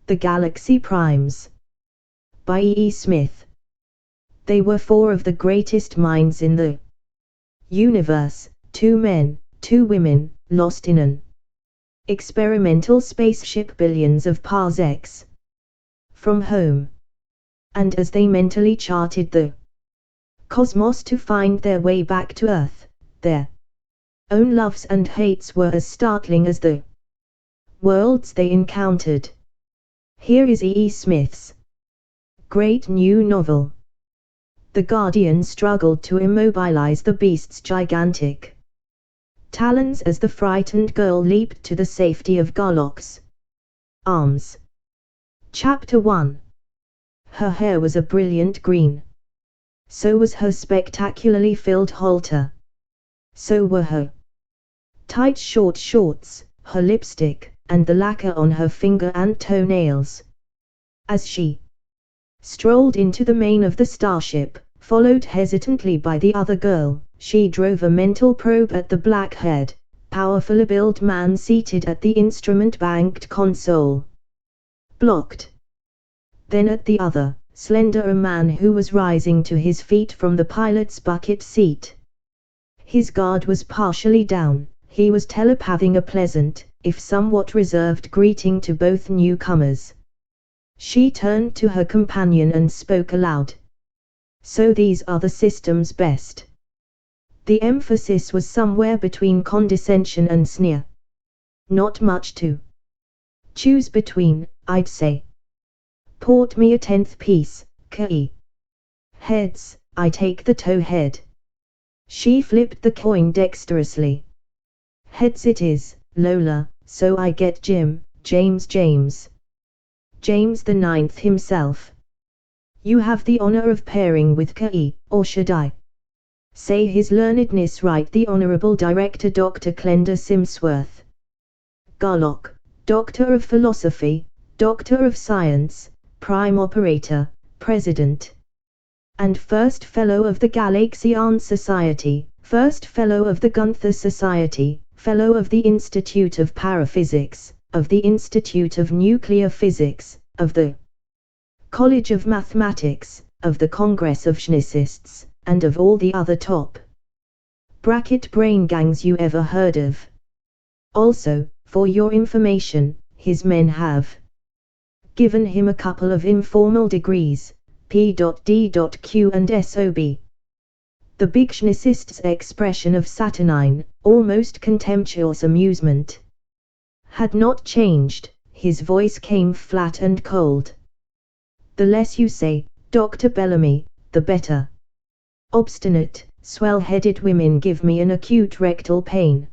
The Galaxy Primes. By E. Smith. They were four of the greatest minds in the universe, 2 men, 2 women, lost in an experimental spaceship billions of parsecs from home. And as they mentally charted the cosmos to find their way back to Earth, their own loves and hates were as startling as the worlds they encountered. Here is E. Smith's great new novel. The Guardian struggled to immobilize the beast's gigantic talons as the frightened girl leaped to the safety of Garlock's arms. Chapter 1. Her hair was a brilliant green. So was her spectacularly filled halter. So were her tight short shorts, her lipstick, and the lacquer on her finger and toenails. As she strolled into the main of the starship, followed hesitantly by the other girl, she drove a mental probe at the black-haired, powerfully built man seated at the instrument-banked console. Blocked. Then at the other, slender man who was rising to his feet from the pilot's bucket seat. His guard was partially down. He was telepathing a pleasant, if somewhat reserved greeting to both newcomers. She turned to her companion and spoke aloud. So these are the system's best. The emphasis was somewhere between condescension and sneer. Not much to choose between, I'd say. Port me a 10th piece, Key. Heads, I take the toe head. She flipped the coin dexterously. Heads it is, Lola, so I get James the Ninth himself. You have the honor of pairing with Key, or should I say His Learnedness Right the Honorable Director Dr. Clender Simsworth. Garlock, Doctor of Philosophy, Doctor of Science, Prime Operator, President. And First Fellow of the Galaxian Society, First Fellow of the Gunther Society, Fellow of the Institute of Paraphysics, of the Institute of Nuclear Physics, of the College of Mathematics, of the Congress of Schnissists, and of all the other top brain gangs you ever heard of. Also, for your information, his men have given him a couple of informal degrees, P.D.Q and SOB. The big Schnissist's expression of saturnine, almost contemptuous amusement had not changed. His voice came flat and cold. The less you say, Dr. Bellamy, the better. Obstinate, swell-headed women give me an acute rectal pain.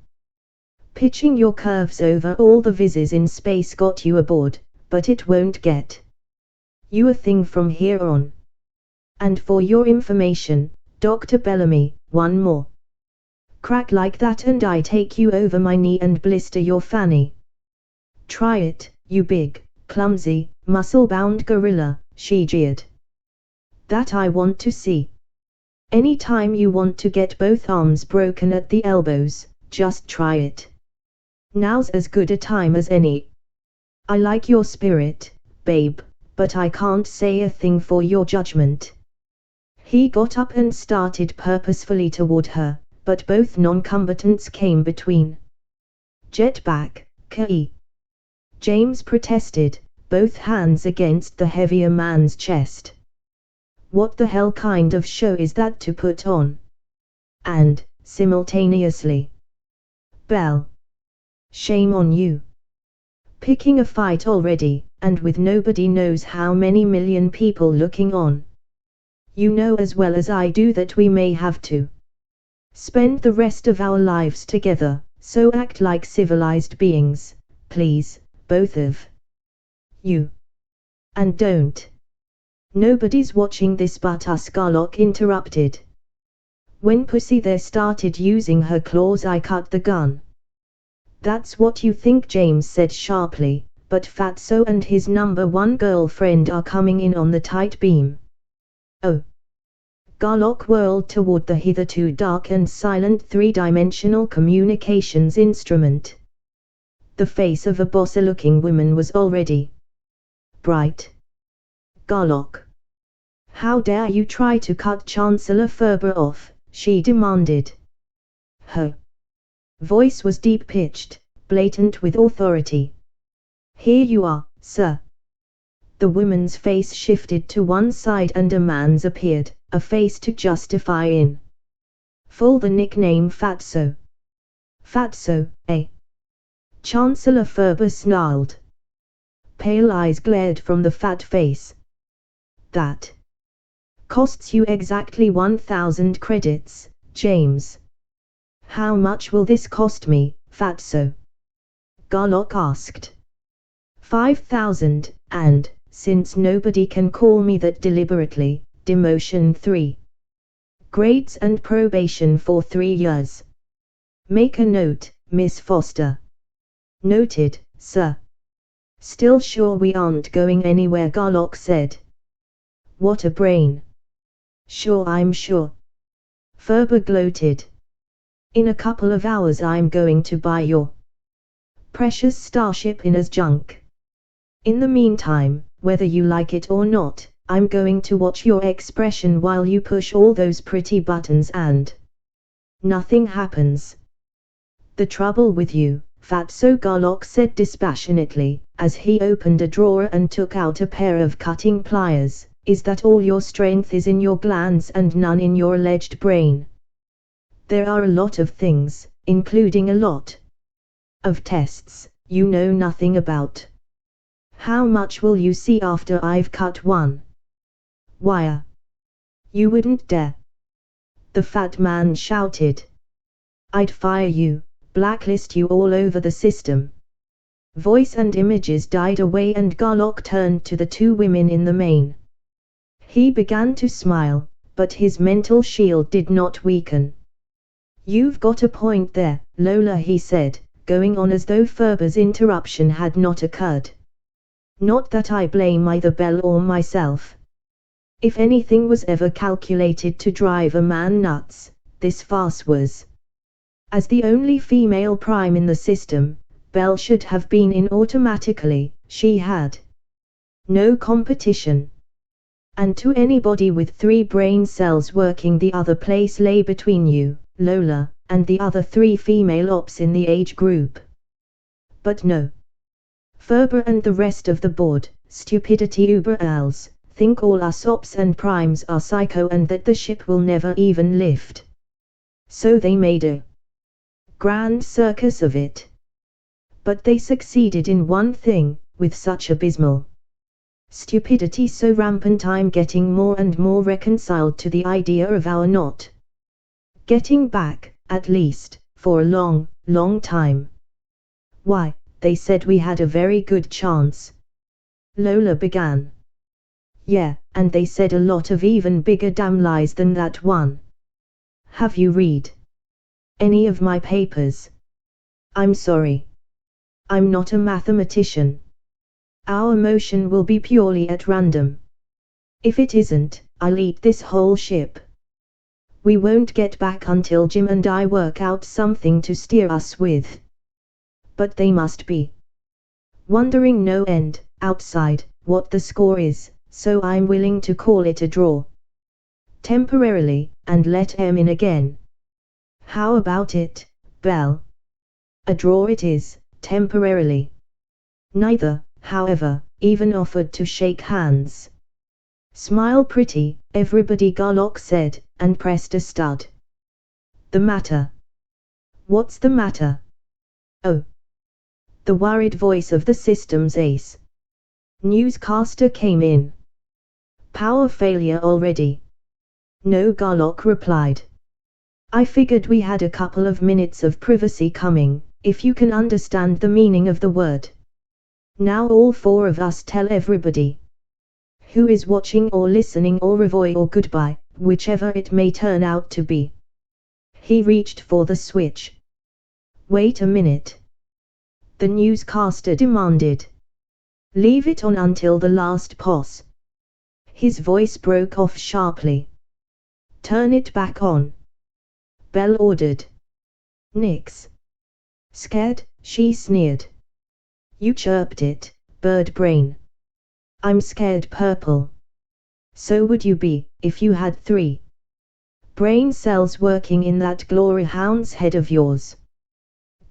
Pitching your curves over all the vises in space got you aboard, but it won't get you a thing from here on. And for your information, Dr. Bellamy, one more crack like that and I take you over my knee and blister your fanny. Try it, you big, clumsy, muscle-bound gorilla, she jeered. That I want to see. Any time you want to get both arms broken at the elbows, just try it. Now's as good a time as any. I like your spirit, babe, but I can't say a thing for your judgment. He got up and started purposefully toward her, but both non-combatants came between. Jet back, Key. James protested, both hands against the heavier man's chest. What the hell kind of show is that to put on? And, simultaneously, Bell. Shame on you. Picking a fight already, and with nobody knows how many million people looking on. You know as well as I do that we may have to spend the rest of our lives together, so act like civilized beings, please, both of you. And don't. Nobody's watching this but us, Garlock interrupted. When Pussy there started using her claws I cut the gun. That's what you think, James said sharply, but Fatso and his number 1 girlfriend are coming in on the tight beam. Oh. Garlock whirled toward the hitherto dark and silent 3-dimensional communications instrument. The face of a bossa-looking woman was already bright. Garlock. How dare you try to cut Chancellor Ferber off, she demanded. Her voice was deep-pitched, blatant with authority. Here you are, sir. The woman's face shifted to one side and a man's appeared, a face to justify in full the nickname Fatso. Fatso, eh? Chancellor Ferber snarled. Pale eyes glared from the fat face. That costs you exactly 1,000 credits, James. How much will this cost me, Fatso? Garlock asked. 5,000, and, since nobody can call me that deliberately, demotion 3 grades and probation for 3 years. Make a note, Miss Foster. Noted, sir. Still sure we aren't going anywhere, Garlock said. What a brain. Sure, I'm sure. Ferber gloated. In a couple of hours I'm going to buy your precious starship in as junk. In the meantime, whether you like it or not, I'm going to watch your expression while you push all those pretty buttons and nothing happens. The trouble with you, Fatso, Garlock said dispassionately, as he opened a drawer and took out a pair of cutting pliers, is that all your strength is in your glands and none in your alleged brain. There are a lot of things, including a lot of tests, you know nothing about. How much will you see after I've cut one wire? You wouldn't dare. The fat man shouted. I'd fire you, blacklist you all over the system. Voice and images died away and Garlock turned to the two women in the main. He began to smile, but his mental shield did not weaken. You've got a point there, Lola, he said, going on as though Ferber's interruption had not occurred. Not that I blame either Bell or myself. If anything was ever calculated to drive a man nuts, this farce was. As the only female prime in the system, Bell should have been in automatically, she had no competition. And to anybody with 3 brain cells working the other place lay between you, Lola, and the other 3 female ops in the age group. But no. Ferber and the rest of the board, stupidity uber als, think all us ops and primes are psycho and that the ship will never even lift. So they made a grand circus of it. But they succeeded in one thing, with such abysmal stupidity so rampant I'm getting more and more reconciled to the idea of our not getting back, at least, for a long, long time. Why, they said we had a very good chance. Lola began. Yeah, and they said a lot of even bigger damn lies than that one. Have you read any of my papers? I'm sorry. I'm not a mathematician. Our motion will be purely at random. If it isn't, I'll eat this whole ship. We won't get back until Jim and I work out something to steer us with. But they must be wondering no end, outside, what the score is, so I'm willing to call it a draw. Temporarily, and let em in again. How about it, Bell? A draw it is, temporarily. Neither, however, even offered to shake hands. Smile pretty, everybody, Garlock said, and pressed a stud. The matter? What's the matter? Oh. The worried voice of the system's ace newscaster came in. Power failure already? No, Garlock replied. I figured we had a couple of minutes of privacy coming, if you can understand the meaning of the word. Now all 4 of us tell everybody who is watching or listening au revoir or goodbye, whichever it may turn out to be. He reached for the switch. Wait a minute. The newscaster demanded. Leave it on until the last pos. His voice broke off sharply. Turn it back on. Bell ordered. Nix. Scared, she sneered. You chirped it, bird brain. I'm scared purple. So would you be, if you had 3 brain cells working in that glory hound's head of yours.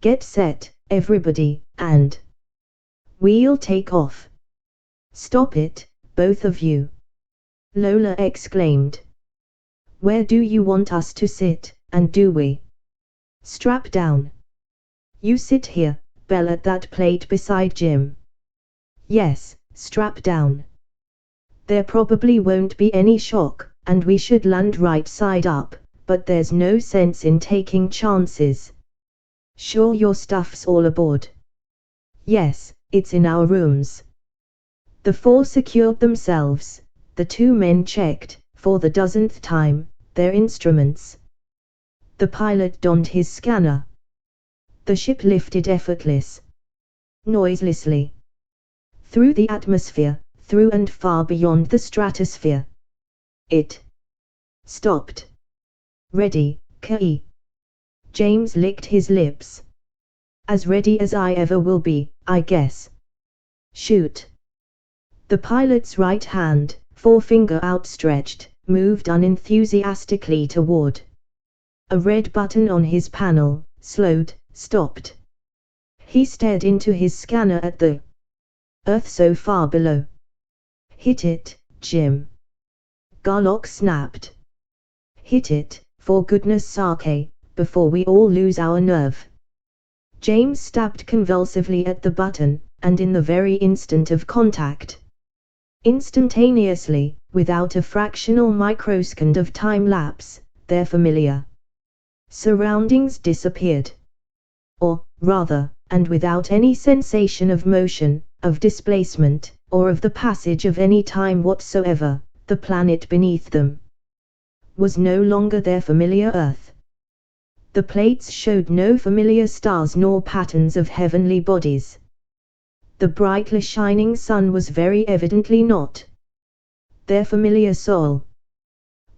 Get set, everybody, and we'll take off. Stop it, both of you, Lola exclaimed. Where do you want us to sit, and do we strap down? You sit here, Belle, at that plate beside Jim. Yes, strap down. There probably won't be any shock, and we should land right side up, but there's no sense in taking chances. Sure your stuff's all aboard? Yes, it's in our rooms. The 4 secured themselves. The 2 men checked, for the dozenth time, their instruments. The pilot donned his scanner. The ship lifted noiselessly. Through the atmosphere, through and far beyond the stratosphere. It stopped. Ready, Key. James licked his lips. As ready as I ever will be, I guess. Shoot. The pilot's right hand, forefinger outstretched, moved unenthusiastically toward a red button on his panel, slowed, stopped. He stared into his scanner at the Earth so far below. Hit it, Jim. Garlock snapped. Hit it, for goodness sake, before we all lose our nerve. James stabbed convulsively at the button, and in the very instant of contact, instantaneously, without a fractional microsecond of time lapse, their familiar surroundings disappeared. Or, rather, and without any sensation of motion, of displacement, or of the passage of any time whatsoever, the planet beneath them was no longer their familiar Earth. The plates showed no familiar stars nor patterns of heavenly bodies. The brightly shining sun was very evidently not their familiar soul.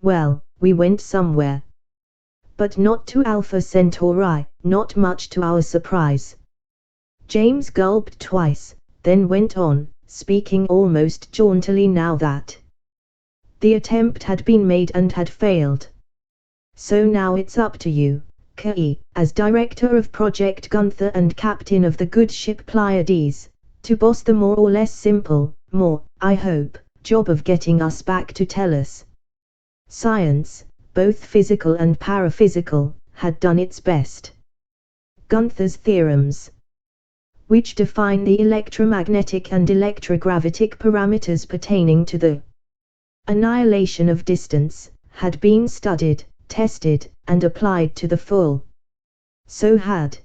Well, we went somewhere. But not to Alpha Centauri, not much to our surprise. James gulped twice, then went on, speaking almost jauntily now that the attempt had been made and had failed. So now it's up to you, Key, as director of Project Gunther and captain of the good ship Pleiades, to boss the more or less simple, I hope, job of getting us back to Tellus. Science, both physical and paraphysical, had done its best. Gunther's theorems, which define the electromagnetic and electrogravitic parameters pertaining to the annihilation of distance, had been studied, tested, and applied to the full. So had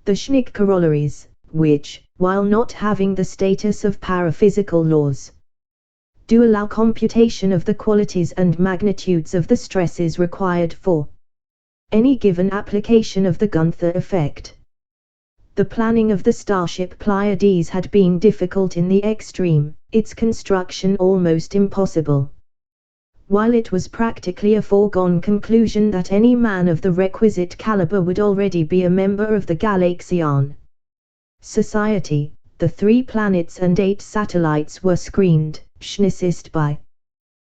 the Schnick corollaries, which, while not having the status of paraphysical laws, do allow computation of the qualities and magnitudes of the stresses required for any given application of the Gunther effect. The planning of the starship Pleiades had been difficult in the extreme, its construction almost impossible. While it was practically a foregone conclusion that any man of the requisite caliber would already be a member of the Galaxian Society, the 3 planets and 8 satellites were screened, schnicist by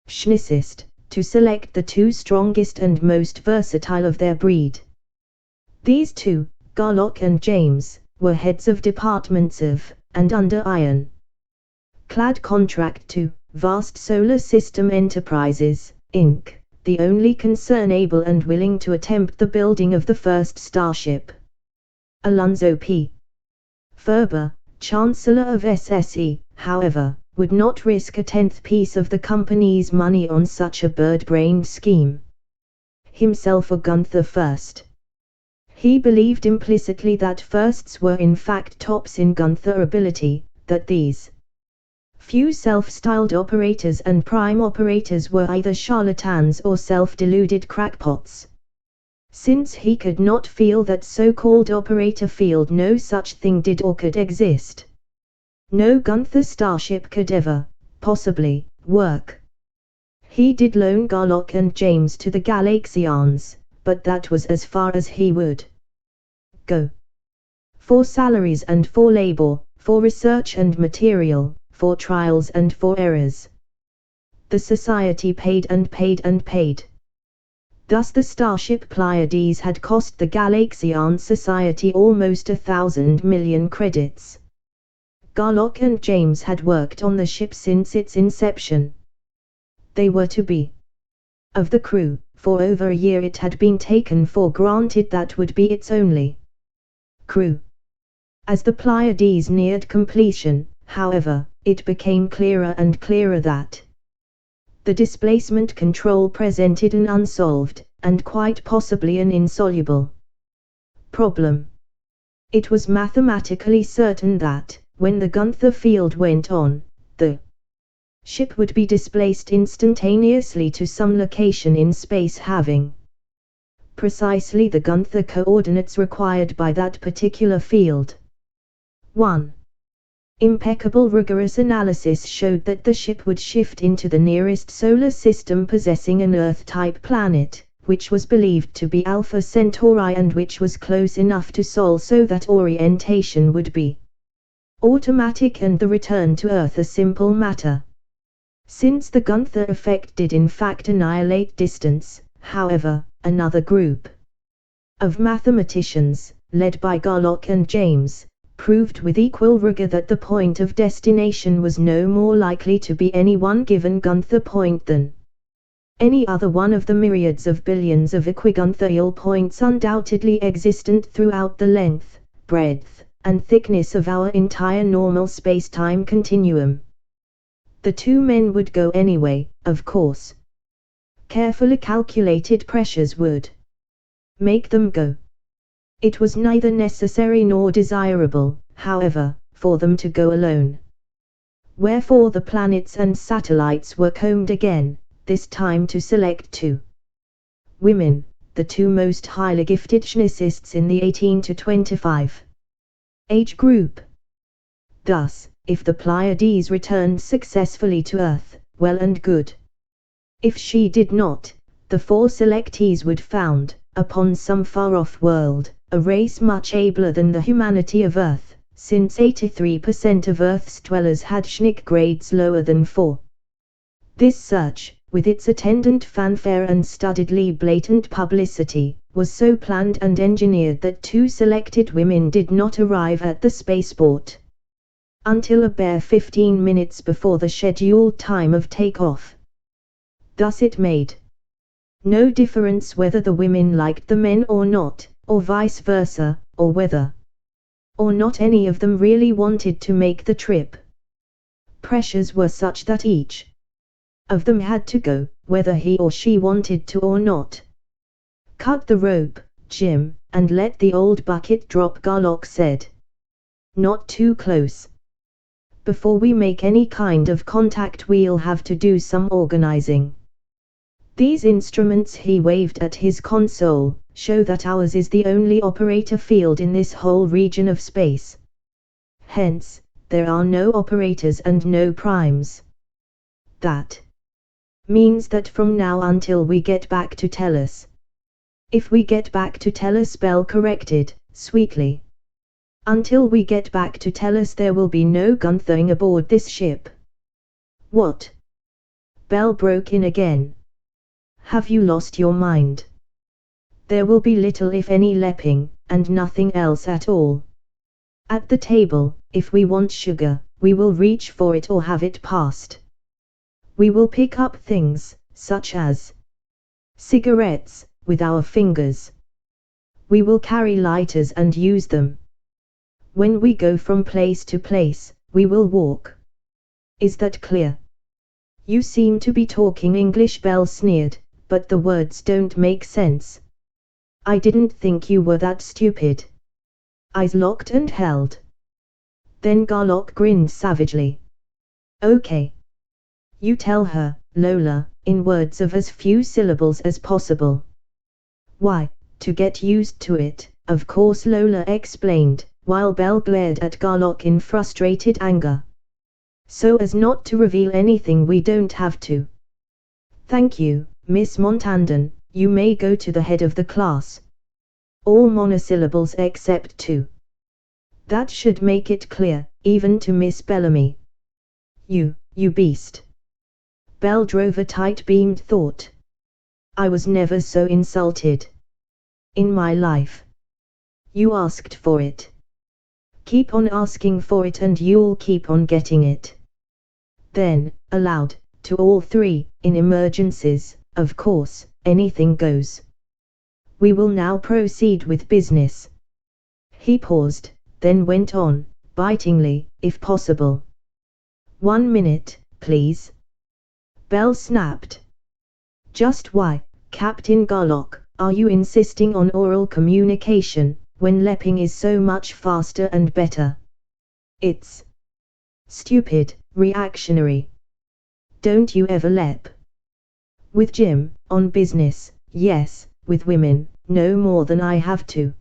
schnicist, to select the 2 strongest and most versatile of their breed. These 2, Garlock and James, were heads of departments of, and under iron clad contract to, Vast Solar System Enterprises, Inc., the only concern able and willing to attempt the building of the first starship. Alonzo P. Ferber, Chancellor of SSE, however, would not risk a 10th piece of the company's money on such a bird-brained scheme. Himself a Gunther first. He believed implicitly that firsts were in fact tops in Gunther ability, that these few self-styled operators and prime operators were either charlatans or self-deluded crackpots. Since he could not feel that so-called operator field no such thing did or could exist. No Gunther starship could ever, possibly, work. He did loan Garlock and James to the Galaxians, but that was as far as he would go. For salaries and for labor, for research and material, for trials and for errors. The society paid and paid and paid. Thus the starship Pleiades had cost the Galaxian Society almost 1,000 million credits. Garlock and James had worked on the ship since its inception. They were to be of the crew. For over a year it had been taken for granted that would be its only crew. As the Pleiades neared completion, however, it became clearer and clearer that the displacement control presented an unsolved, and quite possibly an insoluble problem. It was mathematically certain that, when the Gunther field went on, the ship would be displaced instantaneously to some location in space having precisely the Gunther coordinates required by that particular field. 1. Impeccable rigorous analysis showed that the ship would shift into the nearest solar system possessing an Earth-type planet, which was believed to be Alpha Centauri and which was close enough to Sol so that orientation would be automatic and the return to Earth a simple matter. Since the Gunther effect did in fact annihilate distance, however, another group of mathematicians, led by Garlock and James, proved with equal rigor that the point of destination was no more likely to be any one given Gunther point than any other one of the myriads of billions of equiguntherial points undoubtedly existent throughout the length, breadth, and thickness of our entire normal space-time continuum. The two men would go anyway, of course. Carefully calculated pressures would make them go. It was neither necessary nor desirable, however, for them to go alone. Wherefore the planets and satellites were combed again, this time to select two women, the two most highly gifted geneticists in the 18 to 25 age group. Thus, if the Pleiades returned successfully to Earth, well and good. If she did not, the four selectees would found, upon some far-off world, a race much abler than the humanity of Earth, since 83% of Earth's dwellers had Schnick grades lower than 4. This search, with its attendant fanfare and studiedly blatant publicity, was so planned and engineered that two selected women did not arrive at the spaceport until a bare 15 minutes before the scheduled time of takeoff. Thus it made no difference whether the women liked the men or not, or vice versa, or whether or not any of them really wanted to make the trip. Pressures were such that each of them had to go, whether he or she wanted to or not. Cut the rope, Jim, and let the old bucket drop, Garlock said. Not too close. Before we make any kind of contact we'll have to do some organizing. These instruments, he waved at his console, show that ours is the only operator field in this whole region of space. Hence, there are no operators and no primes. That means that from now until we get back to Tellus. If we get back to Tellus, spell corrected, sweetly. Until we get back to Tellus there will be no Gunthering aboard this ship. What? Bell broke in again. Have you lost your mind? There will be little if any lepping, and nothing else at all. At the table, if we want sugar, we will reach for it or have it passed. We will pick up things, such as cigarettes, with our fingers. We will carry lighters and use them. When we go from place to place, we will walk. Is that clear? You seem to be talking English, Bell sneered, but the words don't make sense. I didn't think you were that stupid. Eyes locked and held. Then Garlock grinned savagely. Okay. You tell her, Lola, in words of as few syllables as possible. Why, to get used to it, of course, Lola explained, while Bell glared at Garlock in frustrated anger. So as not to reveal anything we don't have to. Thank you, Miss Montandon, you may go to the head of the class. All monosyllables except two. That should make it clear, even to Miss Bellamy. You beast. Belle drove a tight-beamed thought. I was never so insulted in my life. You asked for it. Keep on asking for it and you'll keep on getting it. Then, aloud, to all three, in emergencies, of course, anything goes. We will now proceed with business. He paused, then went on, bitingly, if possible. 1 minute, please. Belle snapped. Just why, Captain Garlock, are you insisting on oral communication, when lepping is so much faster and better? It's stupid, reactionary. Don't you ever lep? With Jim, on business, yes, with women, no more than I have to.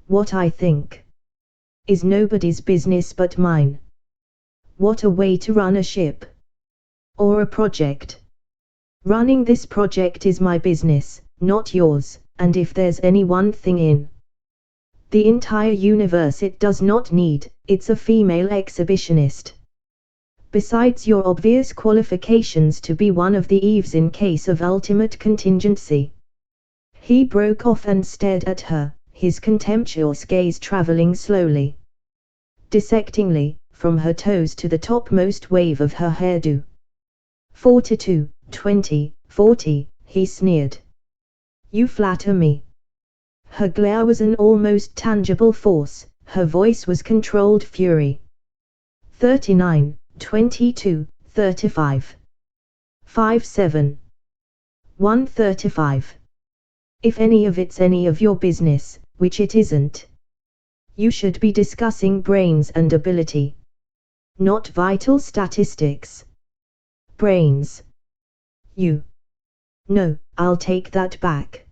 What I think is nobody's business but mine. What a way to run a ship. Or a project. Running this project is my business, not yours, and if there's any one thing in the entire universe it does not need, it's a female exhibitionist. Besides your obvious qualifications to be one of the Eves in case of ultimate contingency. He broke off and stared at her, his contemptuous gaze traveling slowly, dissectingly, from her toes to the topmost wave of her hairdo. 42, 20, 40, he sneered. You flatter me. Her glare was an almost tangible force, her voice was controlled fury. 39, 22, 35. 57. 135. If any of it's any of your business, which it isn't, you should be discussing brains and ability, not vital statistics. Brains. No, I'll take that back.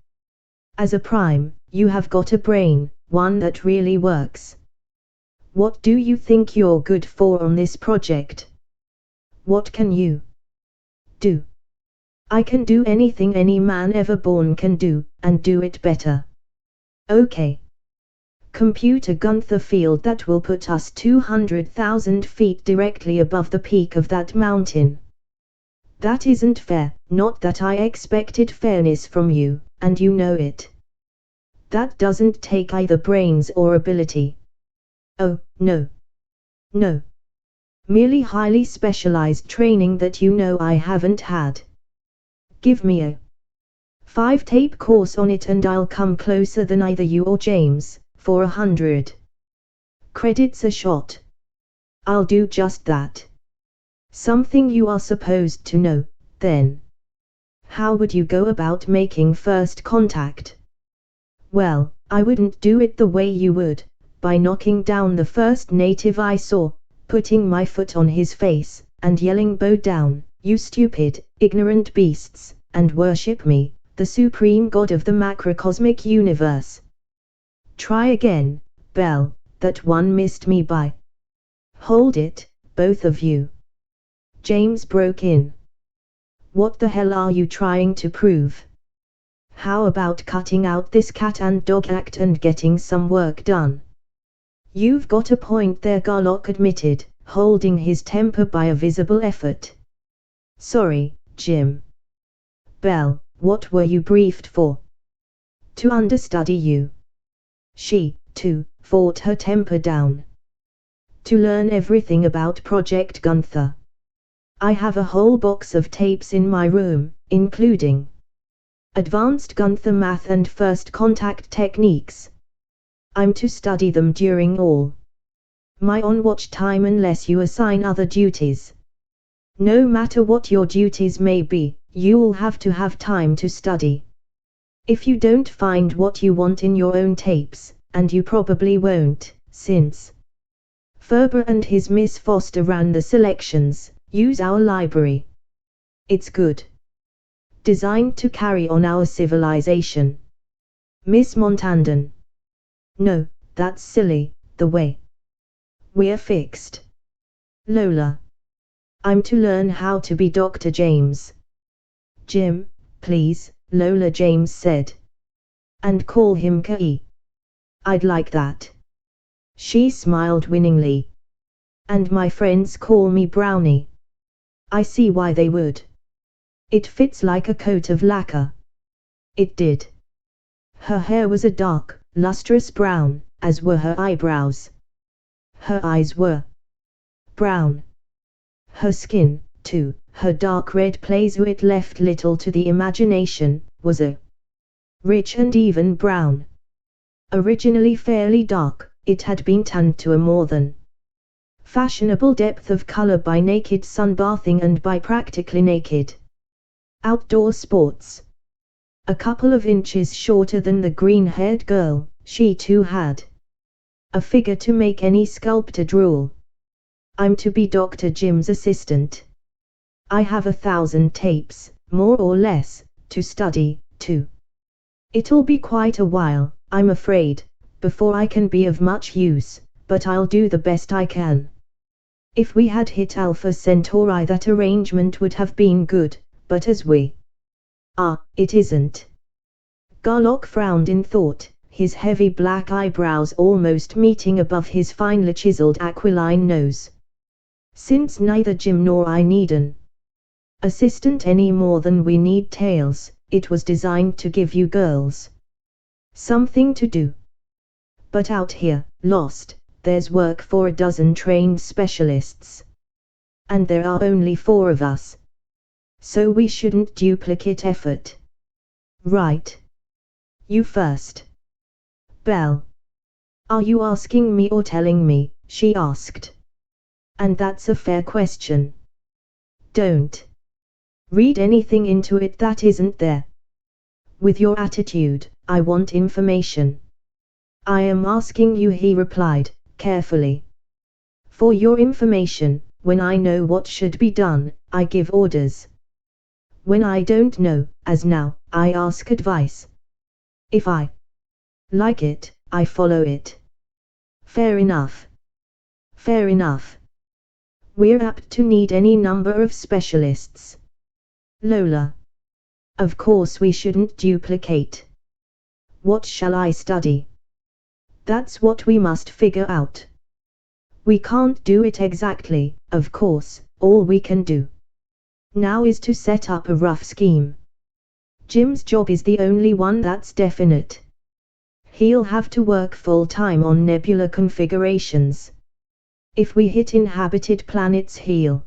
As a prime, you have got a brain, one that really works. What do you think you're good for on this project? What can you do? I can do anything any man ever born can do, and do it better. Okay. Compute a Gunther field that will put us 200,000 feet directly above the peak of that mountain. That isn't fair, not that I expected fairness from you, and you know it. That doesn't take either brains or ability. Oh, no. No. Merely highly specialized training that you know I haven't had. Give me a 5-tape course on it and I'll come closer than either you or James, for 100 credits a shot. I'll do just that. Something you are supposed to know, then. How would you go about making first contact? Well, I wouldn't do it the way you would, by knocking down the first native I saw, putting my foot on his face, and yelling bow down, you stupid, ignorant beasts, and worship me, the supreme god of the macrocosmic universe. Try again, Belle, that one missed me by. Hold it, both of you. James broke in. What the hell are you trying to prove? How about cutting out this cat and dog act and getting some work done? You've got a point there, Garlock admitted, holding his temper by a visible effort. Sorry, Jim. Belle, what were you briefed for? To understudy you. She, too, fought her temper down. To learn everything about Project Gunther. I have a whole box of tapes in my room, including advanced Gunther math and first contact techniques. I'm to study them during all my on-watch time unless you assign other duties. No matter what your duties may be, you'll have to have time to study. If you don't find what you want in your own tapes, and you probably won't, since Ferber and his Miss Foster ran the selections, use our library. It's good. Designed to carry on our civilization. Miss Montandon. No, that's silly, the way we're fixed. Lola. I'm to learn how to be Dr. James. Jim, please, Lola James said. And call him Kai. I'd like that. She smiled winningly. And my friends call me Brownie. I see why they would. It fits like a coat of lacquer. It did. Her hair was a dark, lustrous brown, as were her eyebrows. Her eyes were brown. Her skin, too, her dark red pleasuit left little to the imagination, was a rich and even brown. Originally fairly dark, it had been tanned to a more than fashionable depth of color by naked sunbathing and by practically naked outdoor sports. A couple of inches shorter than the green-haired girl, she too had a figure to make any sculptor drool. I'm to be Dr. Jim's assistant. I have 1,000 tapes, more or less, to study, too. It'll be quite a while, I'm afraid, before I can be of much use, but I'll do the best I can. If we had hit Alpha Centauri, that arrangement would have been good, but as we are, it isn't. Garlock frowned in thought, his heavy black eyebrows almost meeting above his finely chiseled aquiline nose. Since neither Jim nor I need an assistant any more than we need tails, it was designed to give you girls something to do. But out here, lost, there's work for 12 trained specialists. And there are only 4 of us. So we shouldn't duplicate effort. Right. You first. Belle. Are you asking me or telling me? She asked. And that's a fair question. Don't read anything into it that isn't there. With your attitude, I want information. I am asking you, he replied, carefully. For your information, when I know what should be done, I give orders. When I don't know, as now, I ask advice. If I like it, I follow it. Fair enough. Fair enough. We're apt to need any number of specialists. Lola. Of course we shouldn't duplicate. What shall I study? That's what we must figure out. We can't do it exactly, of course, all we can do now is to set up a rough scheme. Jim's job is the only one that's definite. He'll have to work full-time on nebula configurations. If we hit inhabited planets, he'll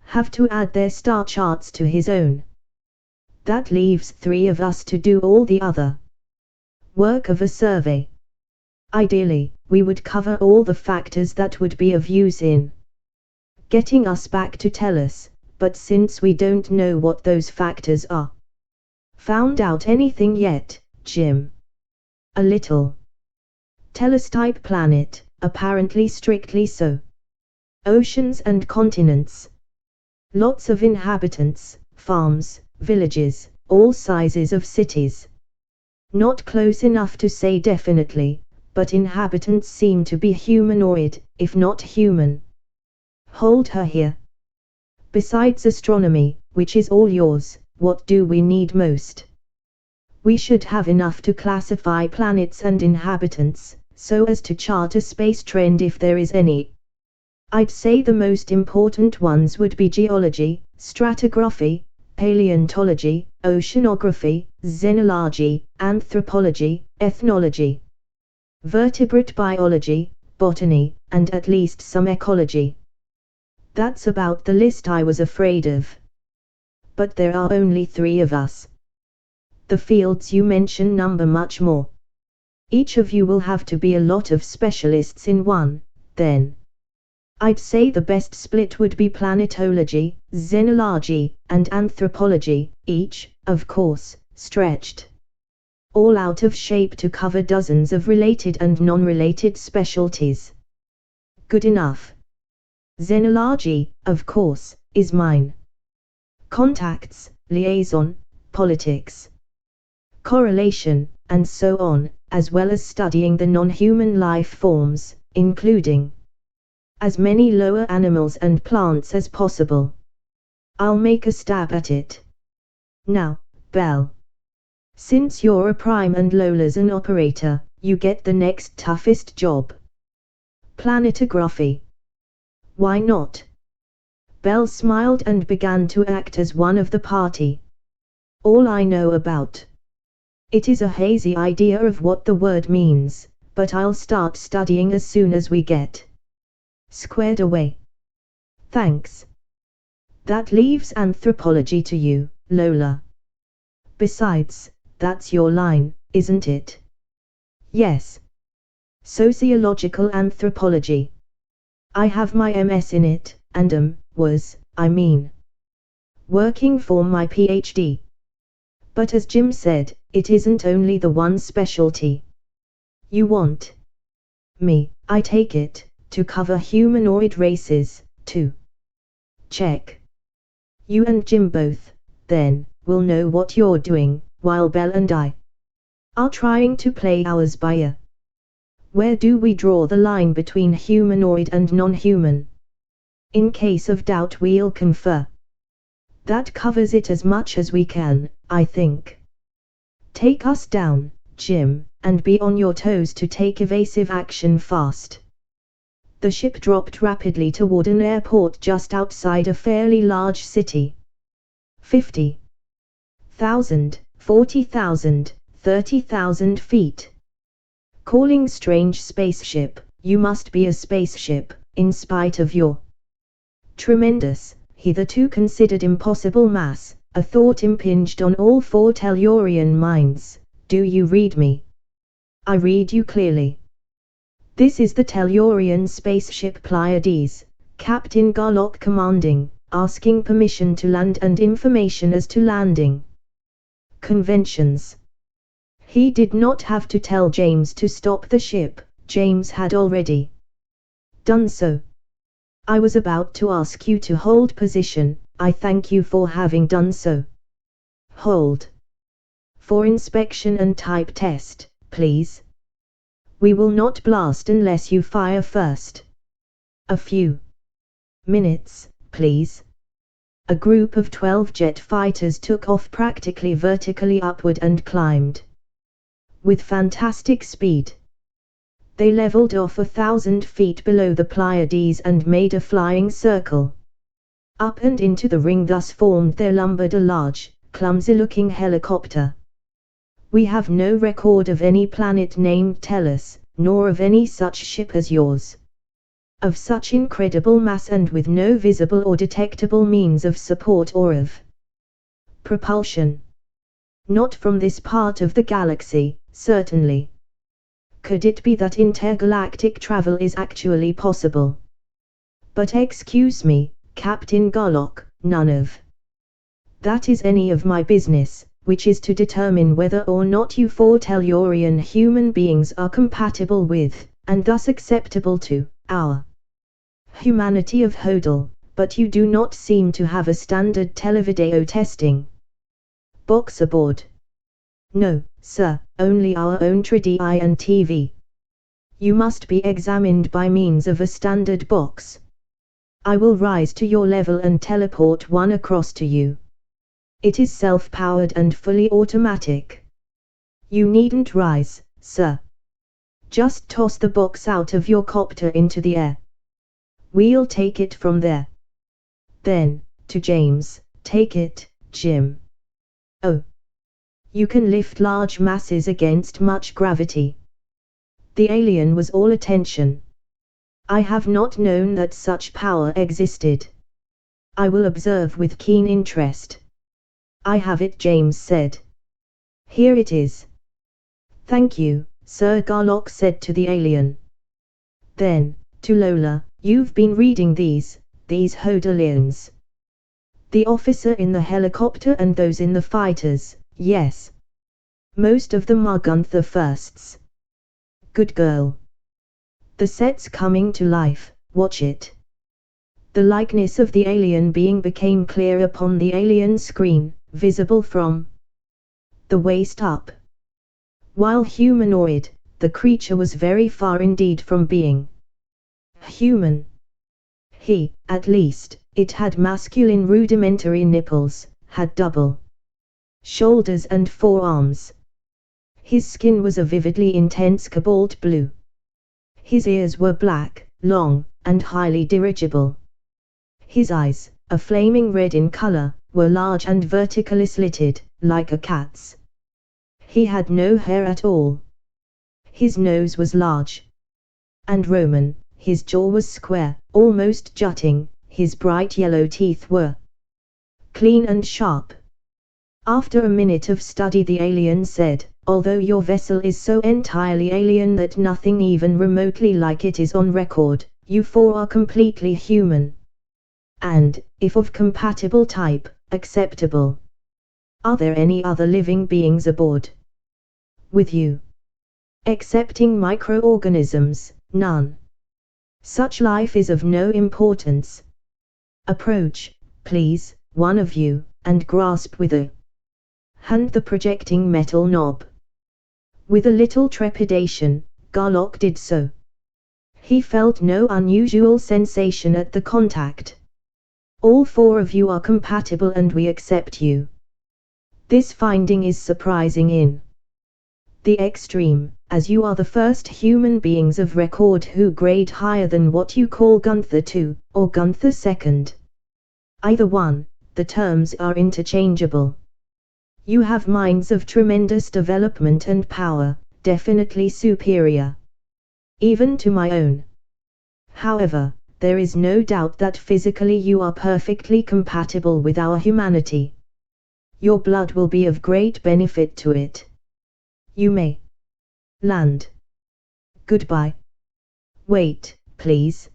have to add their star charts to his own. That leaves 3 of us to do all the other work of a survey. Ideally, we would cover all the factors that would be of use in getting us back to Tellus, but since we don't know what those factors are, found out anything yet, Jim? A little. Tellus-type planet, apparently strictly so. Oceans and continents. Lots of inhabitants, farms, villages, all sizes of cities. Not close enough to say definitely, but inhabitants seem to be humanoid, if not human. Hold her here. Besides astronomy, which is all yours, what do we need most? We should have enough to classify planets and inhabitants, so as to chart a space trend if there is any. I'd say the most important ones would be geology, stratigraphy, paleontology, oceanography, xenology, anthropology, ethnology, vertebrate biology, botany, and at least some ecology. That's about the list I was afraid of. But there are only 3 of us. The fields you mention number much more. Each of you will have to be a lot of specialists in one, then. I'd say the best split would be planetology, xenology, and anthropology, each, of course, stretched all out of shape to cover dozens of related and non-related specialties. Good enough. Xenology, of course, is mine. Contacts, liaison, politics, correlation, and so on, as well as studying the non-human life forms, including as many lower animals and plants as possible. I'll make a stab at it. Now, Belle. Since you're a prime and Lola's an operator, you get the next toughest job. Planetography. Why not? Belle smiled and began to act as one of the party. All I know about it is a hazy idea of what the word means, but I'll start studying as soon as we get squared away. Thanks. That leaves anthropology to you, Lola. Besides, that's your line, isn't it? Yes. Sociological anthropology. I have my MS in it, and working for my PhD. But as Jim said, it isn't only the one specialty. You want me, I take it, to cover humanoid races, too. Check. You and Jim both, then, will know what you're doing, while Belle and I are trying to play ours by ear. Where do we draw the line between humanoid and non-human? In case of doubt we'll confer. That covers it as much as we can, I think. Take us down, Jim, and be on your toes to take evasive action fast. The ship dropped rapidly toward an airport just outside a fairly large city. 50,000, 40,000, 30,000 feet. Calling strange spaceship, you must be a spaceship, in spite of your tremendous, hitherto considered impossible mass. A thought impinged on all four Tellurian minds. Do you read me? I read you clearly. This is the Tellurian spaceship Pleiades, Captain Garlock commanding, asking permission to land and information as to landing conventions. He did not have to tell James to stop the ship, James had already done so. I was about to ask you to hold position. I thank you for having done so. Hold. For inspection and type test, please. We will not blast unless you fire first. A few minutes, please. A group of 12 jet fighters took off practically vertically upward and climbed with fantastic speed. They leveled off 1,000 feet below the Pleiades and made a flying circle up and into the ring. Thus formed there lumbered a large, clumsy-looking helicopter. We have no record of any planet named Tellus, nor of any such ship as yours. Of such incredible mass and with no visible or detectable means of support or of propulsion. Not from this part of the galaxy, certainly. Could it be that intergalactic travel is actually possible? But excuse me, Captain Garlock, none of that is any of my business, which is to determine whether or not you four Tellurian human beings are compatible with, and thus acceptable to, our humanity of Hodel, but you do not seem to have a standard televideo testing box aboard. No, sir, only our own 3D and TV. You must be examined by means of a standard box. I will rise to your level and teleport one across to you. It is self-powered and fully automatic. You needn't rise, sir. Just toss the box out of your copter into the air. We'll take it from there. Then, to James, take it, Jim. Oh. You can lift large masses against much gravity. The alien was all attention. I have not known that such power existed. I will observe with keen interest. I have it, James said. Here it is. Thank you, Sir Garlock said to the alien. Then, to Lola, you've been reading these Hodelians. The officer in the helicopter and those in the fighters, yes. Most of them are Gunther Firsts. Good girl. The set's coming to life, watch it. The likeness of the alien being became clear upon the alien screen, visible from the waist up. While humanoid, the creature was very far indeed from being human. At least, it had masculine rudimentary nipples, had double shoulders and forearms. His skin was a vividly intense cobalt blue. His ears were black, long, and highly dirigible. His eyes, a flaming red in color, were large and vertically slitted, like a cat's. He had no hair at all. His nose was large and Roman, his jaw was square, almost jutting, his bright yellow teeth were clean and sharp. After a minute of study the alien said, "Although your vessel is so entirely alien that nothing even remotely like it is on record, you four are completely human. And, if of compatible type, acceptable. Are there any other living beings aboard with you? Excepting microorganisms, none. Such life is of no importance. Approach, please, one of you, and grasp with a hand the projecting metal knob." With a little trepidation, Garlock did so. He felt no unusual sensation at the contact. "All four of you are compatible and we accept you. This finding is surprising in the extreme, as you are the first human beings of record who grade higher than what you call Gunther II, or Gunther II. Either one, the terms are interchangeable. You have minds of tremendous development and power, definitely superior even to my own. However, there is no doubt that physically you are perfectly compatible with our humanity. Your blood will be of great benefit to it. You may land. Goodbye." "Wait, please.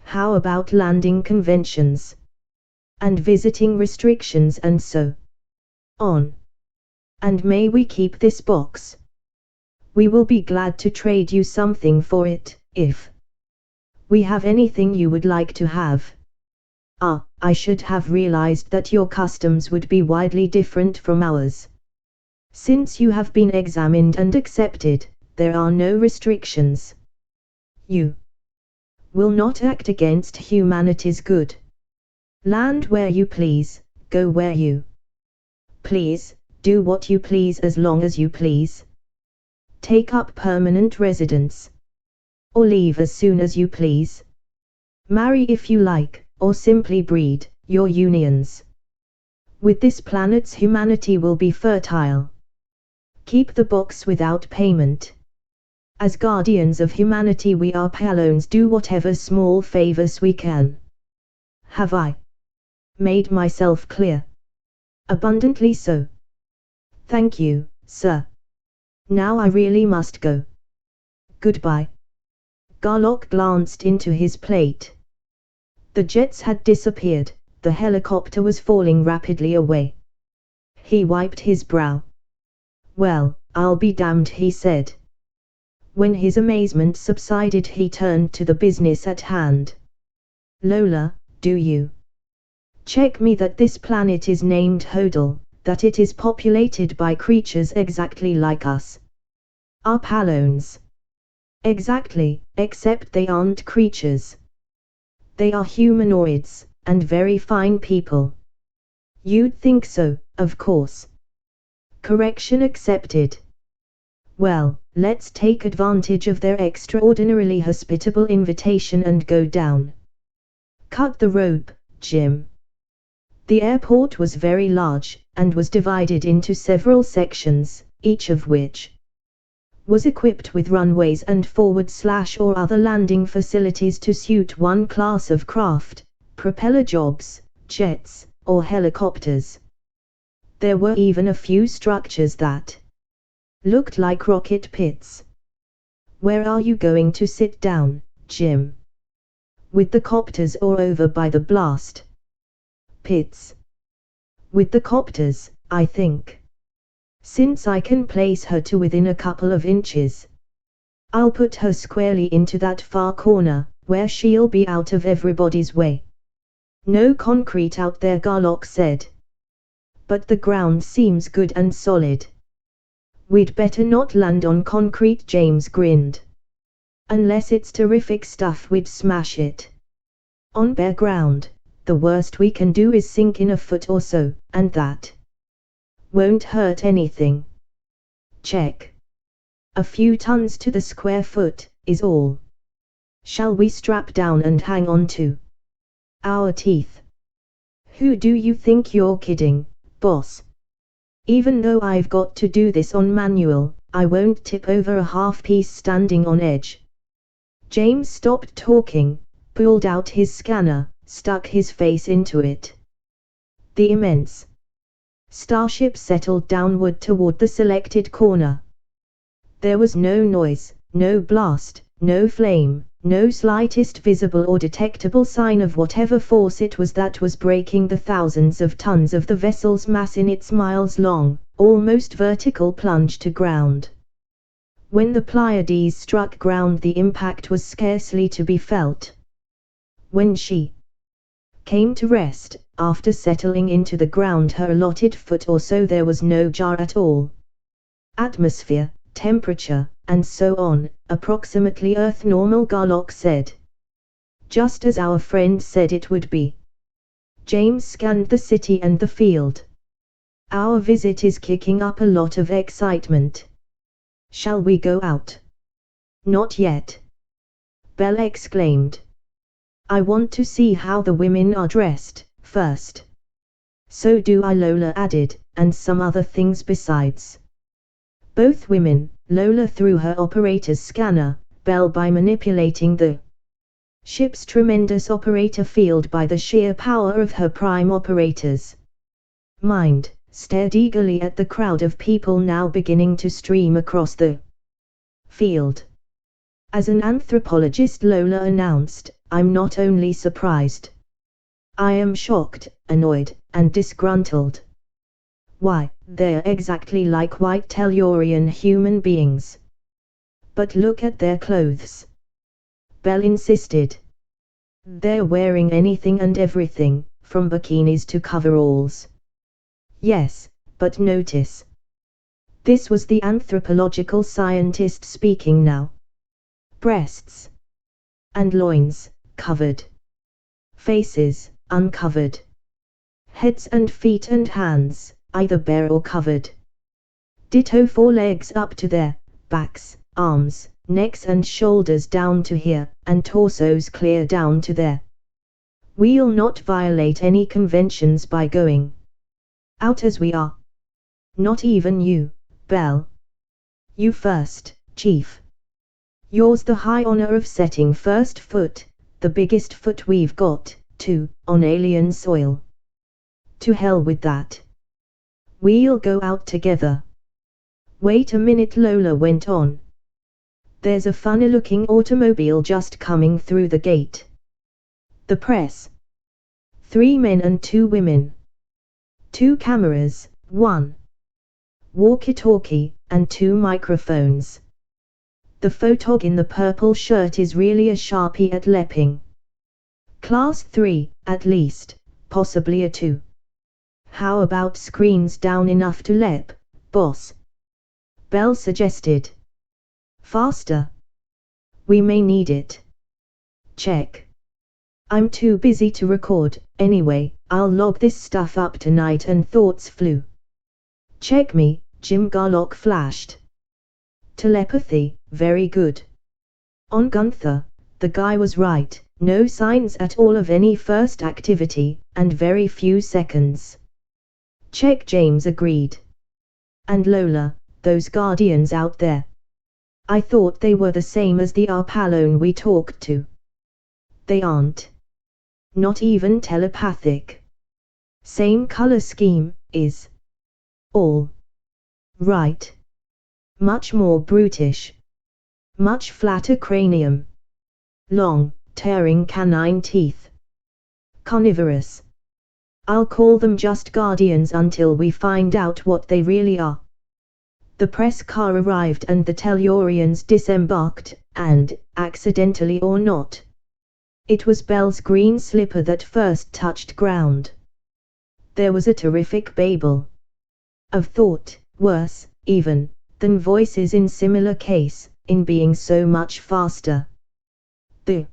How about landing conventions? And visiting restrictions and so on? And may we keep this box? We will be glad to trade you something for it, if we have anything you would like to have." "Ah, I should have realized that your customs would be widely different from ours. Since you have been examined and accepted, there are no restrictions. You will not act against humanity's good. Land where you please, go where you please, do what you please as long as you please. Take up permanent residence, or leave as soon as you please. Marry if you like, or simply breed your unions. With this planet's humanity will be fertile. Keep the box without payment. As guardians of humanity we are Palones do whatever small favors we can. Have I made myself clear?" "Abundantly so. Thank you, sir. Now I really must go. Goodbye." Garlock glanced into his plate. The jets had disappeared, the helicopter was falling rapidly away. He wiped his brow. "Well, I'll be damned," he said. When his amazement subsided he turned to the business at hand. "Lola, do you check me that this planet is named Hodel, that it is populated by creatures exactly like us? Our Palones." "Exactly, except they aren't creatures. They are humanoids, and very fine people." "You'd think so, of course." "Correction accepted." "Well, let's take advantage of their extraordinarily hospitable invitation and go down. Cut the rope, Jim." The airport was very large, and was divided into several sections, each of which was equipped with runways and forward/or other landing facilities to suit one class of craft, propeller jobs, jets, or helicopters. There were even a few structures that looked like rocket pits. "Where are you going to sit down, Jim? With the copters or over by the blast pits?" "With the copters, I think. Since I can place her to within a couple of inches. I'll put her squarely into that far corner, where she'll be out of everybody's way." "No concrete out there," Garlock said. "But the ground seems good and solid." "We'd better not land on concrete," James grinned. "Unless it's terrific stuff we'd smash it. On bare ground, the worst we can do is sink in a foot or so, and that won't hurt anything. Check. A few tons to the square foot, is all." Shall we strap down and hang on to our teeth? Who do you think you're kidding, boss? Even though I've got to do this on manual, I won't tip over a half piece standing on edge. James stopped talking, pulled out his scanner, stuck his face into it. The immense starship settled downward toward the selected corner. There was no noise, no blast, no flame, no slightest visible or detectable sign of whatever force it was that was breaking the thousands of tons of the vessel's mass in its miles-long, almost vertical plunge to ground. When the Pleiades struck ground, the impact was scarcely to be felt. When she came to rest, after settling into the ground her allotted foot or so, there was no jar at all. Atmosphere, temperature, and so on, approximately Earth normal, Garlock said. Just as our friend said it would be. James scanned the city and the field. Our visit is kicking up a lot of excitement. Shall we go out? Not yet. Belle exclaimed. I want to see how the women are dressed, first. So do I, Lola added, and some other things besides. Both women, Lola through her operator's scanner, Belle by manipulating the ship's tremendous operator field by the sheer power of her prime operator's mind, stared eagerly at the crowd of people now beginning to stream across the field. As an anthropologist, Lola announced, I'm not only surprised. I am shocked, annoyed, and disgruntled. Why, they're exactly like white Tellurian human beings. But look at their clothes. Belle insisted. They're wearing anything and everything, from bikinis to coveralls. Yes, but notice. This was the anthropological scientist speaking now. Breasts and loins, covered. Faces, uncovered. Heads and feet and hands, either bare or covered. Ditto for legs up to their backs, arms, necks and shoulders down to here, and torsos clear down to there. We'll not violate any conventions by going out as we are. Not even you, Belle. You first, Chief. Yours the high honor of setting first foot, the biggest foot we've got, too, on alien soil. To hell with that. We'll go out together. Wait a minute, Lola went on. There's a funny-looking automobile just coming through the gate. The press. 3 men and 2 women. 2 cameras, 1 walkie-talkie, and 2 microphones. The photog in the purple shirt is really a sharpie at lepping. Class 3, at least, possibly a 2. How about screens down enough to lep, boss? Belle suggested. Faster. We may need it. Check. I'm too busy to record, anyway, I'll log this stuff up tonight and thoughts flew. Check me, Jim Garlock flashed. Telepathy, very good. On Gunther, the guy was right, no signs at all of any first activity, and very few seconds. Check, James agreed. And Lola, those guardians out there. I thought they were the same as the Arpalone we talked to. They aren't. Not even telepathic. Same color scheme, is all right. Much more brutish. Much flatter cranium. Long, tearing canine teeth. Carnivorous. I'll call them just guardians until we find out what they really are. The press car arrived and the Tellurians disembarked, and, accidentally or not, it was Belle's green slipper that first touched ground. There was a terrific babel of thought, worse, even, than voices in similar case, in being so much faster. The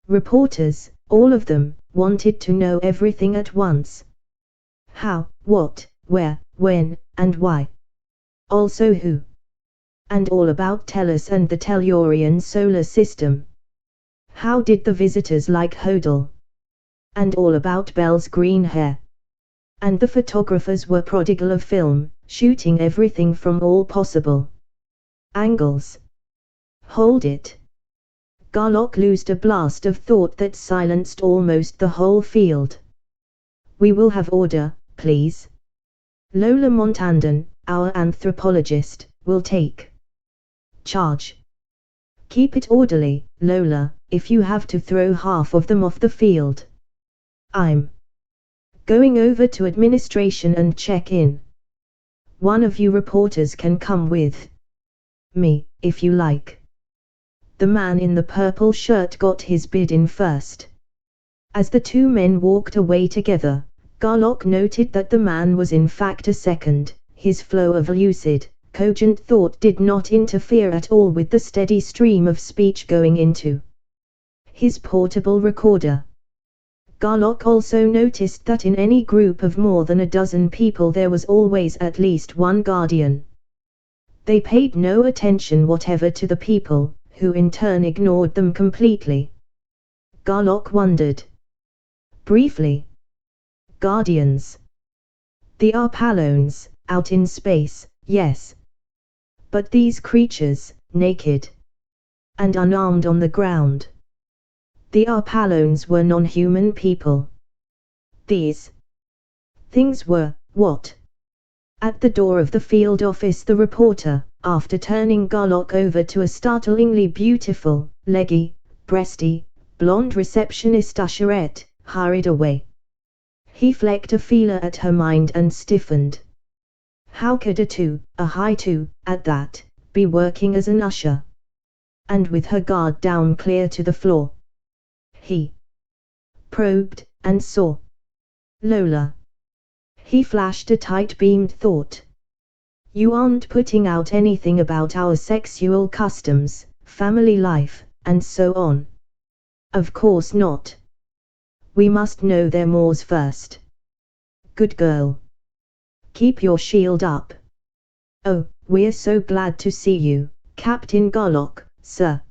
reporters, all of them, wanted to know everything at once. How, what, where, when, and why. Also who. And all about Tellus and the Tellurian solar system. How did the visitors like Hodel? And all about Belle's green hair. And the photographers were prodigal of film, shooting everything from all possible angles. Hold it. Garlock loosed a blast of thought that silenced almost the whole field. We will have order, please. Lola Montandon, our anthropologist, will take charge. Keep it orderly, Lola, if you have to throw half of them off the field. I'm going over to administration and check in. One of you reporters can come with me, if you like. The man in the purple shirt got his bid in first. As the two men walked away together, Garlock noted that the man was in fact a second. His flow of lucid, cogent thought did not interfere at all with the steady stream of speech going into his portable recorder. Garlock also noticed that in any group of more than a dozen people there was always at least one guardian. They paid no attention whatever to the people, who in turn ignored them completely. Garlock wondered briefly. Guardians. The Arpallones, out in space, yes. But these creatures, naked and unarmed on the ground. The Arpallones were non-human people. These things were, what? At the door of the field office the reporter, after turning Garlock over to a startlingly beautiful, leggy, breasty, blonde receptionist usherette, hurried away. He flecked a feeler at her mind and stiffened. How could a high two, at that, be working as an usher? And with her guard down clear to the floor. He probed, and saw Lola. He flashed a tight-beamed thought. You aren't putting out anything about our sexual customs, family life, and so on. Of course not. We must know their mores first. Good girl. Keep your shield up. Oh, we're so glad to see you, Captain Garlock, sir.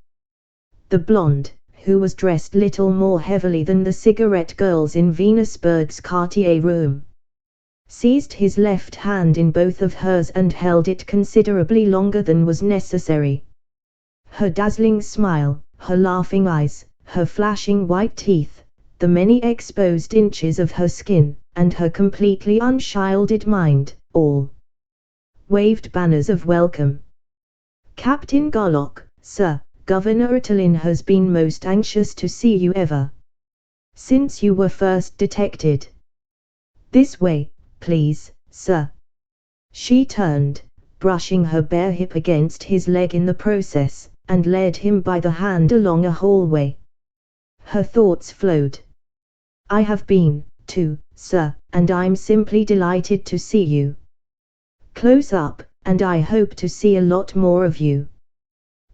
The blonde, who was dressed little more heavily than the cigarette girls in Venusberg's Cartier room, seized his left hand in both of hers and held it considerably longer than was necessary. Her dazzling smile, her laughing eyes, her flashing white teeth, the many exposed inches of her skin, and her completely unshielded mind, all waved banners of welcome. Captain Garlock, sir, Governor Oetterlin has been most anxious to see you ever since you were first detected. This way, please, sir. She turned, brushing her bare hip against his leg in the process, and led him by the hand along a hallway. Her thoughts flowed. I have been, too, sir, and I'm simply delighted to see you close up, and I hope to see a lot more of you.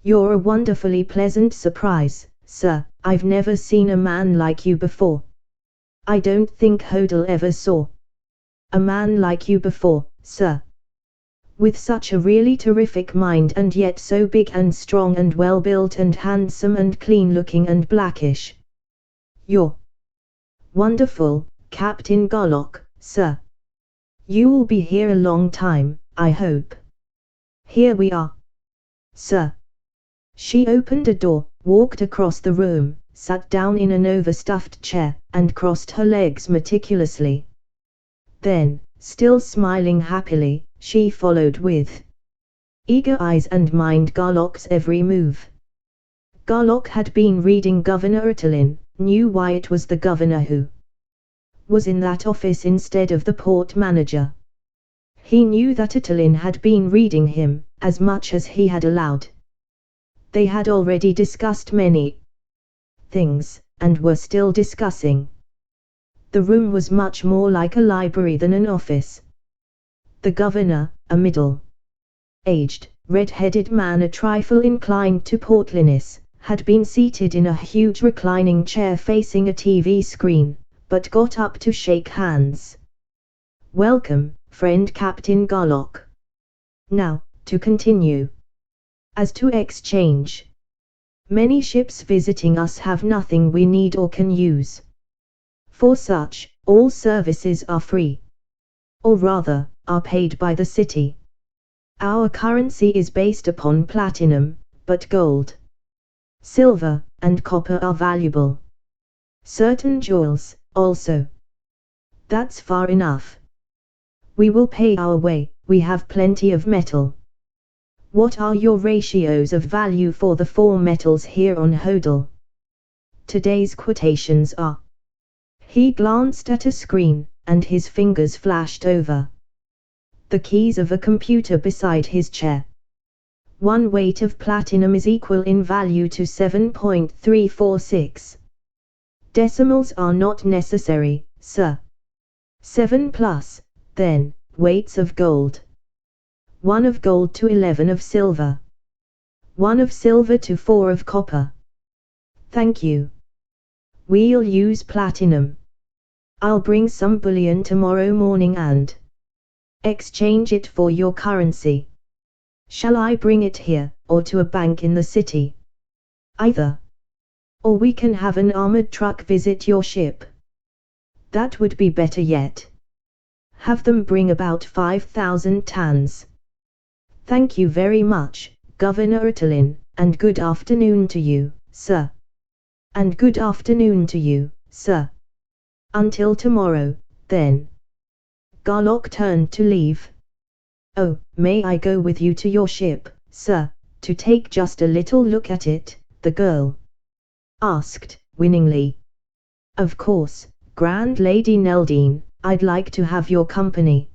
You're a wonderfully pleasant surprise, sir. I've never seen a man like you before. I don't think Hodel ever saw a man like you before, sir. With such a really terrific mind and yet so big and strong and well-built and handsome and clean-looking and blackish. You're wonderful, Captain Garlock, sir. You'll be here a long time, I hope. Here we are, sir. She opened a door, walked across the room, sat down in an overstuffed chair, and crossed her legs meticulously. Then, still smiling happily, she followed with eager eyes and mind Garlock's every move. Garlock had been reading Governor Oetterlin, knew why it was the governor who was in that office instead of the port manager. He knew that Oetterlin had been reading him, as much as he had allowed. They had already discussed many things, and were still discussing. The room was much more like a library than an office. The governor, a middle-aged, red-headed man a trifle inclined to portliness, had been seated in a huge reclining chair facing a TV screen, but got up to shake hands. Welcome, friend Captain Garlock. Now, to continue. As to exchange Many ships visiting us have nothing we need or can use. For such, all services are free. Or rather, are paid by the city. Our currency is based upon platinum, but gold, silver, and copper are valuable. Certain jewels, also. That's far enough. We will pay our way, we have plenty of metal. What are your ratios of value for the 4 metals here on Hodel? Today's quotations are. He glanced at a screen, and his fingers flashed over the keys of a computer beside his chair. 1 weight of platinum is equal in value to 7.346. Decimals are not necessary, sir. 7 plus, then, weights of gold. 1 of gold to 11 of silver. 1 of silver to 4 of copper. Thank you. We'll use platinum. I'll bring some bullion tomorrow morning and exchange it for your currency. Shall I bring it here, or to a bank in the city? Either. Or we can have an armored truck visit your ship. That would be better yet. Have them bring about 5,000 tons. Thank you very much, Governor Italin, and good afternoon to you, sir. And good afternoon to you, sir. Until tomorrow, then. Garlock turned to leave. Oh, may I go with you to your ship, sir, to take just a little look at it? The girl asked, winningly. Of course, Grand Lady Neldine, I'd like to have your company.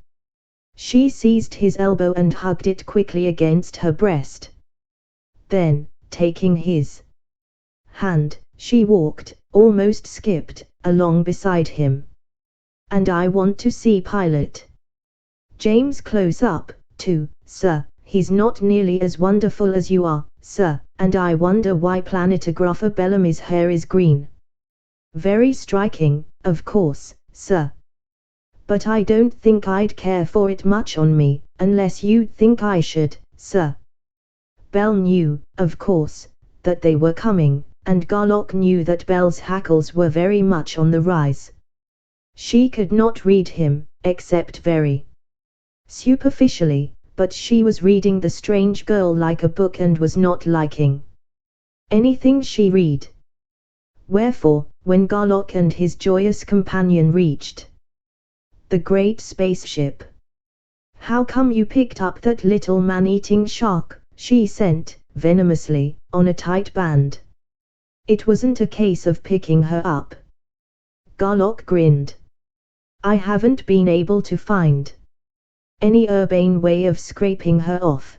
She seized his elbow and hugged it quickly against her breast. Then, taking his hand, she walked, almost skipped, along beside him. And I want to see Pilot James close up, too, sir. He's not nearly as wonderful as you are, sir, and I wonder why Planetographer Bellamy's hair is green. Very striking, of course, sir. But I don't think I'd care for it much on me, unless you think I should, sir. Bell knew, of course, that they were coming, and Garlock knew that Bell's hackles were very much on the rise. She could not read him, except very superficially, but she was reading the strange girl like a book and was not liking anything she read. Wherefore, when Garlock and his joyous companion reached the great spaceship. How come you picked up that little man-eating shark? She sent, venomously, on a tight band. It wasn't a case of picking her up. Garlock grinned. I haven't been able to find any urbane way of scraping her off.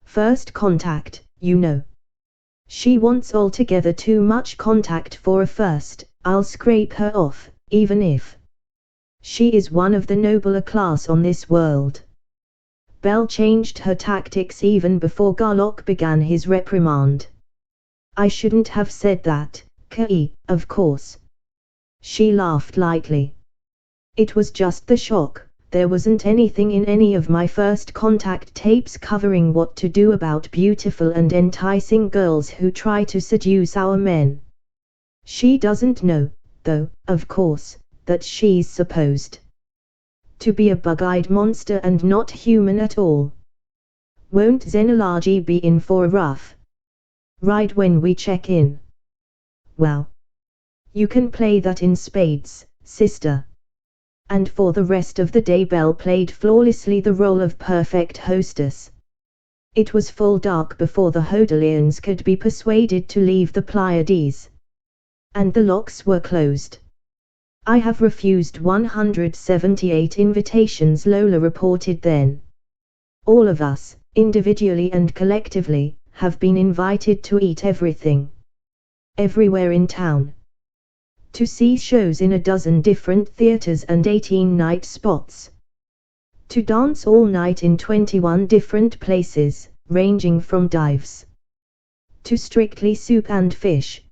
First contact, you know. She wants altogether too much contact for a first. I'll scrape her off, even if she is one of the nobler class on this world. Bell changed her tactics even before Garlock began his reprimand. I shouldn't have said that, Kei, of course. She laughed lightly. It was just the shock. There wasn't anything in any of my first contact tapes covering what to do about beautiful and enticing girls who try to seduce our men. She doesn't know, though, of course, that she's supposed to be a bug-eyed monster and not human at all. Won't Xenology be in for a rough ride when we check in? Well, you can play that in spades, sister. And for the rest of the day Belle played flawlessly the role of perfect hostess. It was full dark before the Hodelians could be persuaded to leave the Pleiades. And the locks were closed. I have refused 178 invitations, Lola reported then. All of us, individually and collectively, have been invited to eat everything. Everywhere in town. To see shows in a dozen different theaters and 18 night spots. To dance all night in 21 different places, ranging from dives to strictly soup and fish.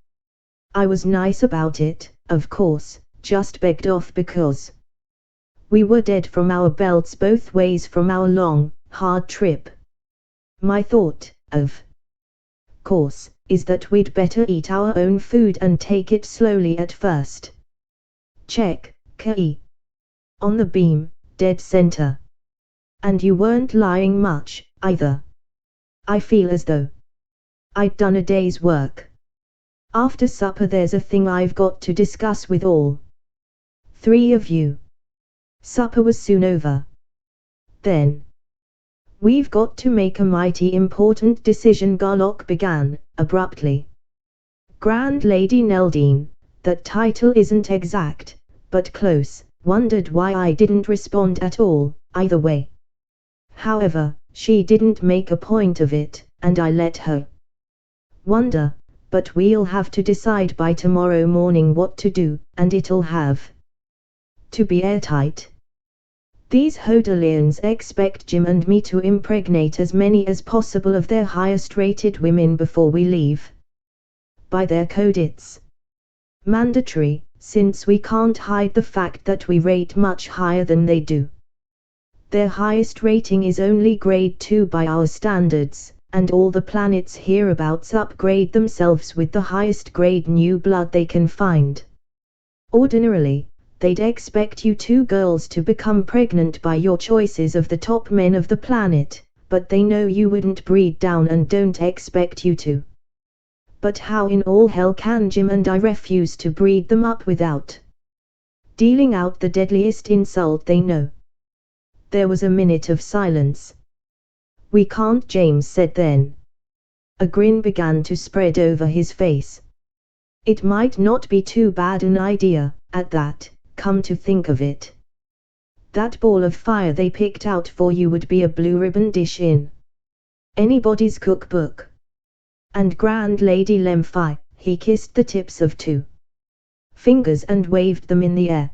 I was nice about it, of course, just begged off because we were dead from our belts both ways from our long, hard trip. My thought, of course, is that we'd better eat our own food and take it slowly at first. Check, Kei. On the beam, dead center. And you weren't lying much, either. I feel as though I'd done a day's work. After supper there's a thing I've got to discuss with all three of you. Supper was soon over. Then, we've got to make a mighty important decision, Garlock began, abruptly. Grand Lady Neldine, that title isn't exact, but close, wondered why I didn't respond at all, either way. However, she didn't make a point of it, and I let her wonder, but we'll have to decide by tomorrow morning what to do, and it'll have to be airtight. These Hodalians expect Jim and me to impregnate as many as possible of their highest-rated women before we leave. By their code it's mandatory, since we can't hide the fact that we rate much higher than they do. Their highest rating is only grade 2 by our standards, and all the planets hereabouts upgrade themselves with the highest grade new blood they can find. Ordinarily, they'd expect you two girls to become pregnant by your choices of the top men of the planet, but they know you wouldn't breed down and don't expect you to. But how in all hell can Jim and I refuse to breed them up without dealing out the deadliest insult they know? There was a minute of silence. We can't, James said then. A grin began to spread over his face. It might not be too bad an idea, at that, come to think of it. That ball of fire they picked out for you would be a blue ribbon dish in anybody's cookbook. And Grand Lady Lemfi, he kissed the tips of 2 fingers and waved them in the air.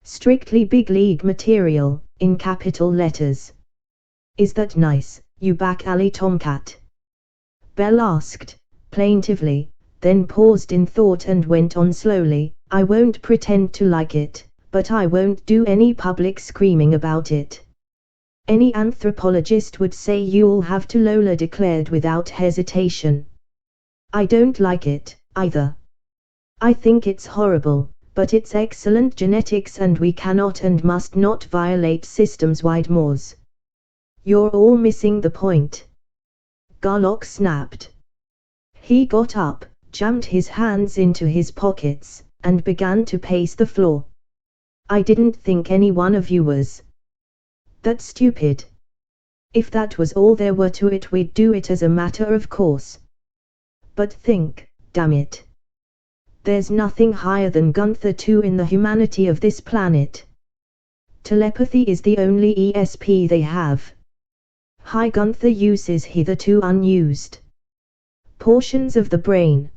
Strictly big league material, in capital letters. Is that nice, you back alley tomcat? Belle asked, plaintively, then paused in thought and went on slowly. I won't pretend to like it, but I won't do any public screaming about it. Any anthropologist would say you'll have to, Lola declared without hesitation. I don't like it, either. I think it's horrible, but it's excellent genetics and we cannot and must not violate systems-wide laws. You're all missing the point. Garlock snapped. He got up, jammed his hands into his pockets, and began to pace the floor. I didn't think any one of you was that stupid. If that was all there were to it, we'd do it as a matter of course. But think, damn it. There's nothing higher than Gunther 2 in the humanity of this planet. Telepathy is the only ESP they have. High Gunther uses hitherto unused portions of the brain.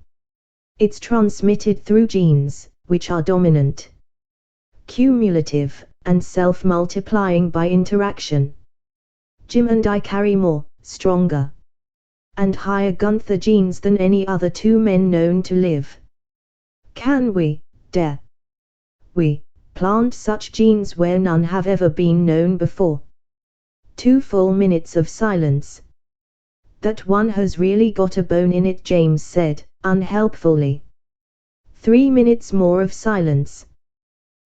It's transmitted through genes, which are dominant, cumulative, and self-multiplying by interaction. Jim and I carry more, stronger, and higher Gunther genes than any other 2 men known to live. Can we, dare we, plant such genes where none have ever been known before? 2 full minutes of silence. That one has really got a bone in it, James said, unhelpfully. 3 minutes more of silence.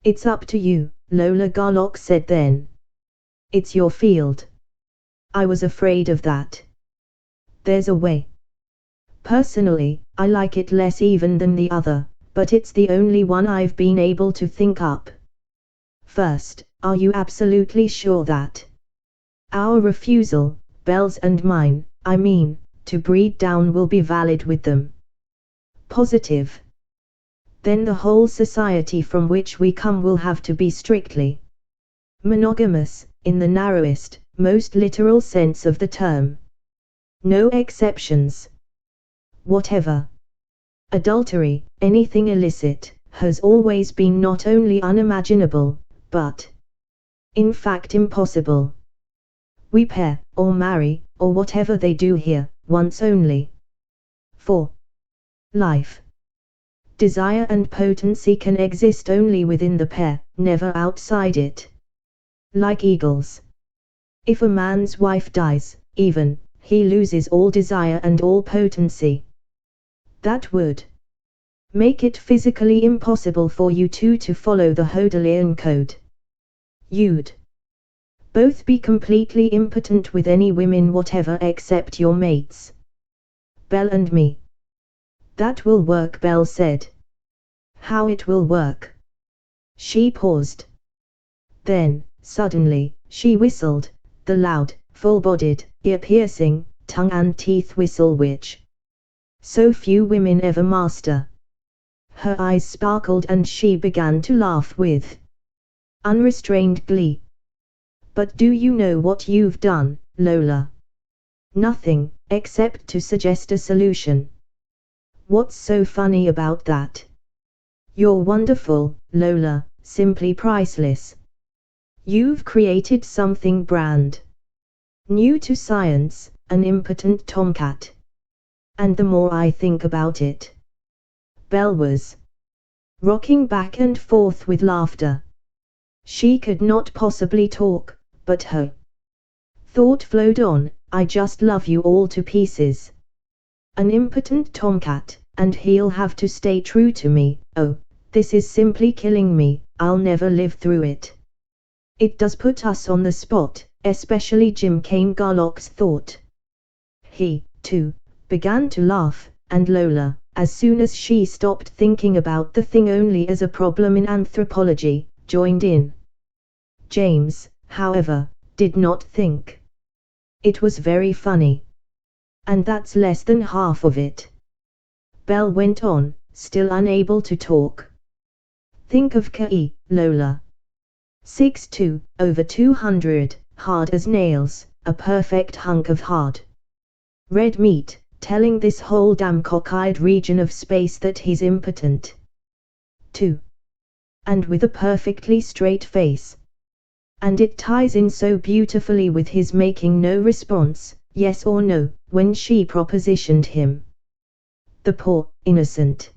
It's up to you, Lola, Garlock said then. It's your field. I was afraid of that. There's a way. Personally, I like it less even than the other, but it's the only one I've been able to think up. First, are you absolutely sure that our refusal, Belle's and mine, I mean, to breed down will be valid with them? Positive. Then the whole society from which we come will have to be strictly monogamous, in the narrowest, most literal sense of the term. No exceptions. Whatever adultery, anything illicit, has always been not only unimaginable, but in fact impossible. We pair, or marry, or whatever they do here, once only. For life. Desire and potency can exist only within the pair, never outside it. Like eagles. If a man's wife dies, even, he loses all desire and all potency. That would make it physically impossible for you two to follow the Hodelian code. You'd both be completely impotent with any women whatever except your mates. Belle and me. That will work, Belle said. How it will work? She paused. Then, suddenly, she whistled, the loud, full-bodied, ear-piercing, tongue-and-teeth whistle which so few women ever master. Her eyes sparkled and she began to laugh with unrestrained glee. But do you know what you've done, Lola? Nothing, except to suggest a solution. What's so funny about that? You're wonderful, Lola, simply priceless. You've created something brand new to science, an impotent tomcat. And the more I think about it. Belle was rocking back and forth with laughter. She could not possibly talk, but her thought flowed on, I just love you all to pieces. An impotent tomcat, and he'll have to stay true to me. Oh, this is simply killing me, I'll never live through it. It does put us on the spot, especially Jim, came Garlock's thought. He, too, began to laugh, and Lola, as soon as she stopped thinking about the thing only as a problem in anthropology, joined in. James, however, did not think it was very funny. And that's less than half of it. Belle went on, still unable to talk. Think of Kai, Lola. 6'2", over 200, hard as nails, a perfect hunk of hard red meat, telling this whole damn cockeyed region of space that he's impotent. 2. And with a perfectly straight face. And it ties in so beautifully with his making no response, yes or no, when she propositioned him. The poor, innocent,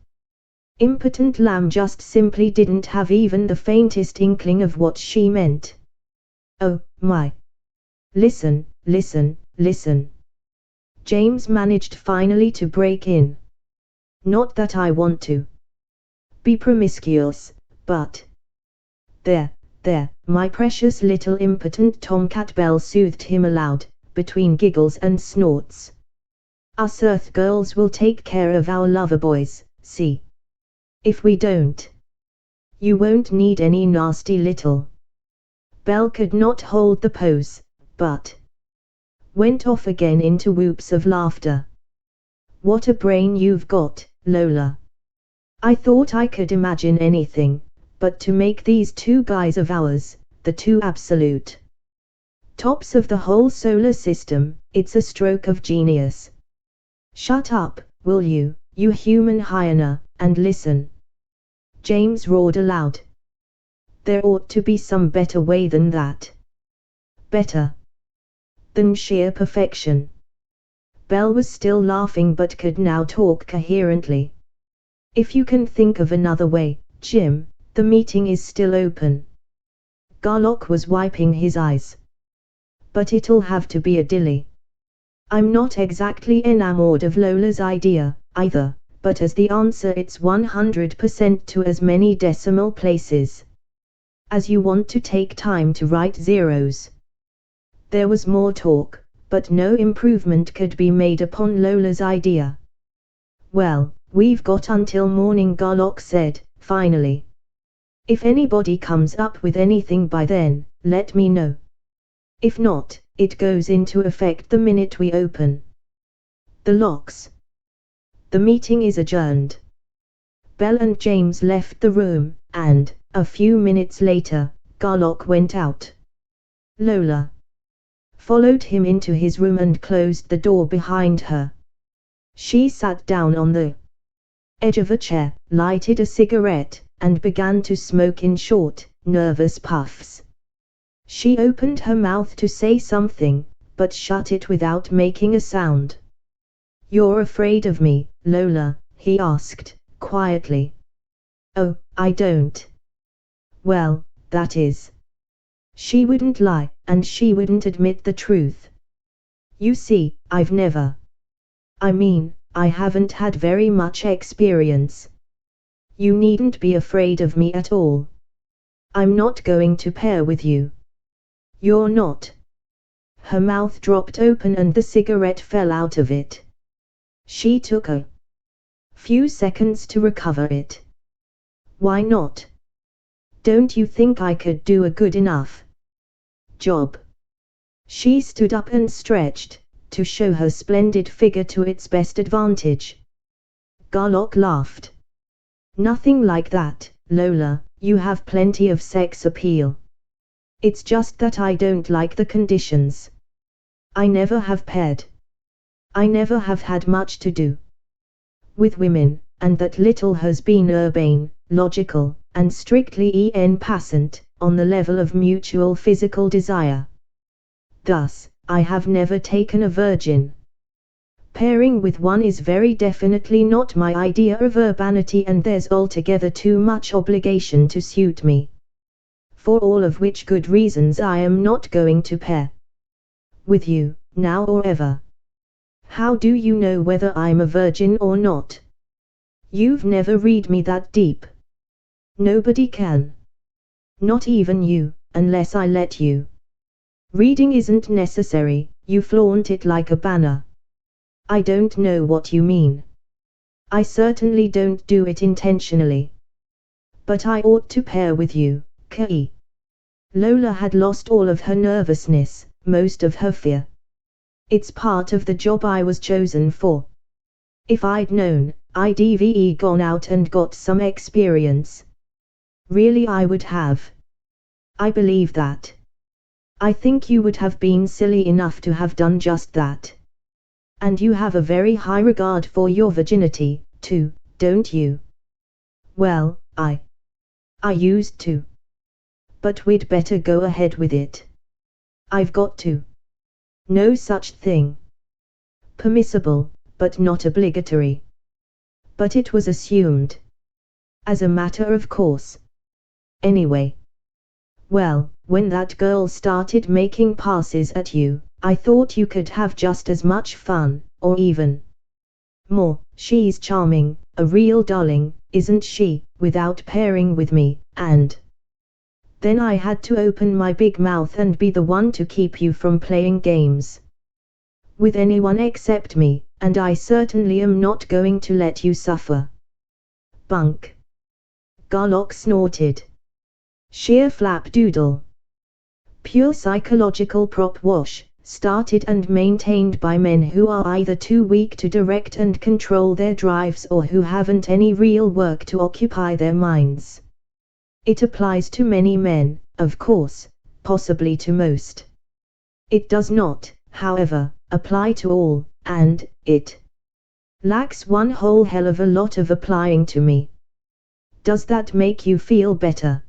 impotent lamb just simply didn't have even the faintest inkling of what she meant. Oh, my. Listen, listen, listen. James managed finally to break in. Not that I want to be promiscuous, but there, my precious little impotent tomcat, Belle soothed him aloud, between giggles and snorts. Us Earth girls will take care of our lover boys, see? If we don't, you won't need any nasty little. Belle could not hold the pose, but went off again into whoops of laughter. What a brain you've got, Lola. I thought I could imagine anything, but to make these two guys of ours, the two absolute tops of the whole solar system, it's a stroke of genius. Shut up, will you, you human hyena, and listen. James roared aloud. There ought to be some better way than that. Better than sheer perfection. Belle was still laughing but could now talk coherently. If you can think of another way, Jim, the meeting is still open. Garlock was wiping his eyes. But it'll have to be a dilly. I'm not exactly enamored of Lola's idea, either, but as the answer it's 100% to as many decimal places as you want to take time to write zeros. There was more talk, but no improvement could be made upon Lola's idea. Well, we've got until morning, Garlock said, finally. If anybody comes up with anything by then, let me know. If not, it goes into effect the minute we open the locks. The meeting is adjourned. Belle and James left the room, and, a few minutes later, Garlock went out. Lola followed him into his room and closed the door behind her. She sat down on the edge of a chair, lighted a cigarette, and began to smoke in short, nervous puffs. She opened her mouth to say something, but shut it without making a sound. You're afraid of me, Lola? He asked, quietly. Oh, I don't. Well, that is. She wouldn't lie, and she wouldn't admit the truth. You see, I've never. I mean, I haven't had very much experience. You needn't be afraid of me at all. I'm not going to pair with you. You're not. Her mouth dropped open and the cigarette fell out of it. She took a few seconds to recover it. Why not? Don't you think I could do a good enough job? She stood up and stretched, to show her splendid figure to its best advantage. Garlock laughed. Nothing like that, Lola, you have plenty of sex appeal. It's just that I don't like the conditions. I never have paired. I never have had much to do with women, and that little has been urbane, logical, and strictly en passant, on the level of mutual physical desire. Thus, I have never taken a virgin. Pairing with one is very definitely not my idea of urbanity, and there's altogether too much obligation to suit me. For all of which good reasons I am not going to pair with you, now or ever. How do you know whether I'm a virgin or not? You've never read me that deep. Nobody can. Not even you, unless I let you. Reading isn't necessary, you flaunt it like a banner. I don't know what you mean. I certainly don't do it intentionally. But I ought to pair with you, Kei. Lola had lost all of her nervousness, most of her fear. It's part of the job I was chosen for. If I'd known, I'd gone out and got some experience. Really, I would have. I believe that. I think you would have been silly enough to have done just that. And you have a very high regard for your virginity, too, don't you? Well, I used to. But we'd better go ahead with it. I've got to. No such thing. Permissible, but not obligatory. But it was assumed. As a matter of course. Anyway. Well, when that girl started making passes at you, I thought you could have just as much fun, or even more. She's charming, a real darling, isn't she, without pairing with me, and then I had to open my big mouth and be the one to keep you from playing games with anyone except me, and I certainly am not going to let you suffer. Bunk. Garlock snorted. Sheer flapdoodle. Pure psychological prop wash, started and maintained by men who are either too weak to direct and control their drives or who haven't any real work to occupy their minds. It applies to many men, of course, possibly to most. It does not, however, apply to all, and it lacks one whole hell of a lot of applying to me. Does that make you feel better?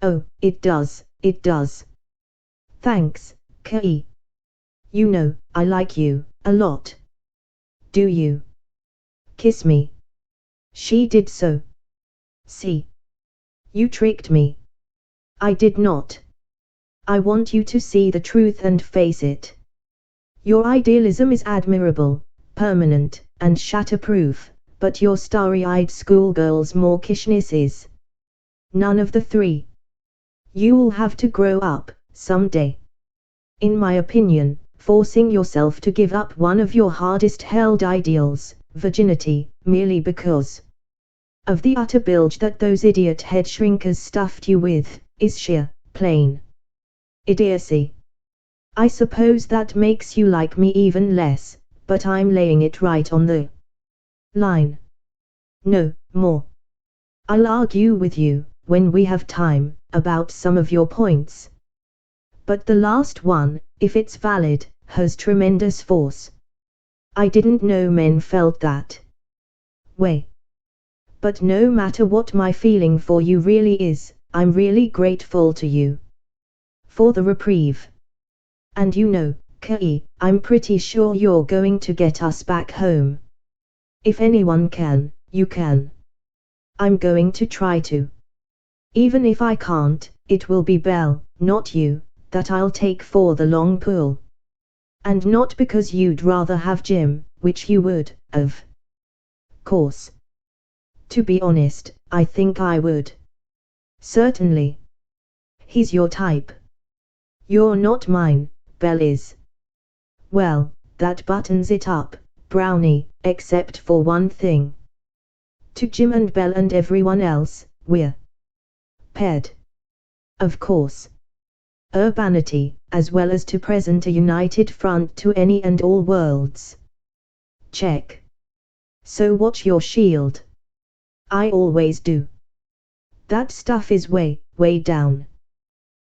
Oh, it does, it does. Thanks, Kei. You know, I like you a lot. Do you? Kiss me. She did so. See? You tricked me. I did not. I want you to see the truth and face it. Your idealism is admirable, permanent, and shatterproof, but your starry-eyed schoolgirl's mawkishness is none of the three. You'll have to grow up, someday. In my opinion, forcing yourself to give up one of your hardest-held ideals, virginity, merely because of the utter bilge that those idiot head shrinkers stuffed you with, is sheer, plain idiocy. I suppose that makes you like me even less, but I'm laying it right on the line. No more. I'll argue with you, when we have time, about some of your points. But the last one, if it's valid, has tremendous force. I didn't know men felt that way. But no matter what my feeling for you really is, I'm really grateful to you for the reprieve. And you know, Kei, I'm pretty sure you're going to get us back home. If anyone can, you can. I'm going to try to. Even if I can't, it will be Belle, not you, that I'll take for the long pull. And not because you'd rather have Jim, which you would, of course. To be honest, I think I would. Certainly. He's your type. You're not mine, Belle is. Well, that buttons it up, Brownie, except for one thing. To Jim and Belle and everyone else, we're paired. Of course. Urbanity, as well as to present a united front to any and all worlds. Check. So watch your shield. I always do. That stuff is way down.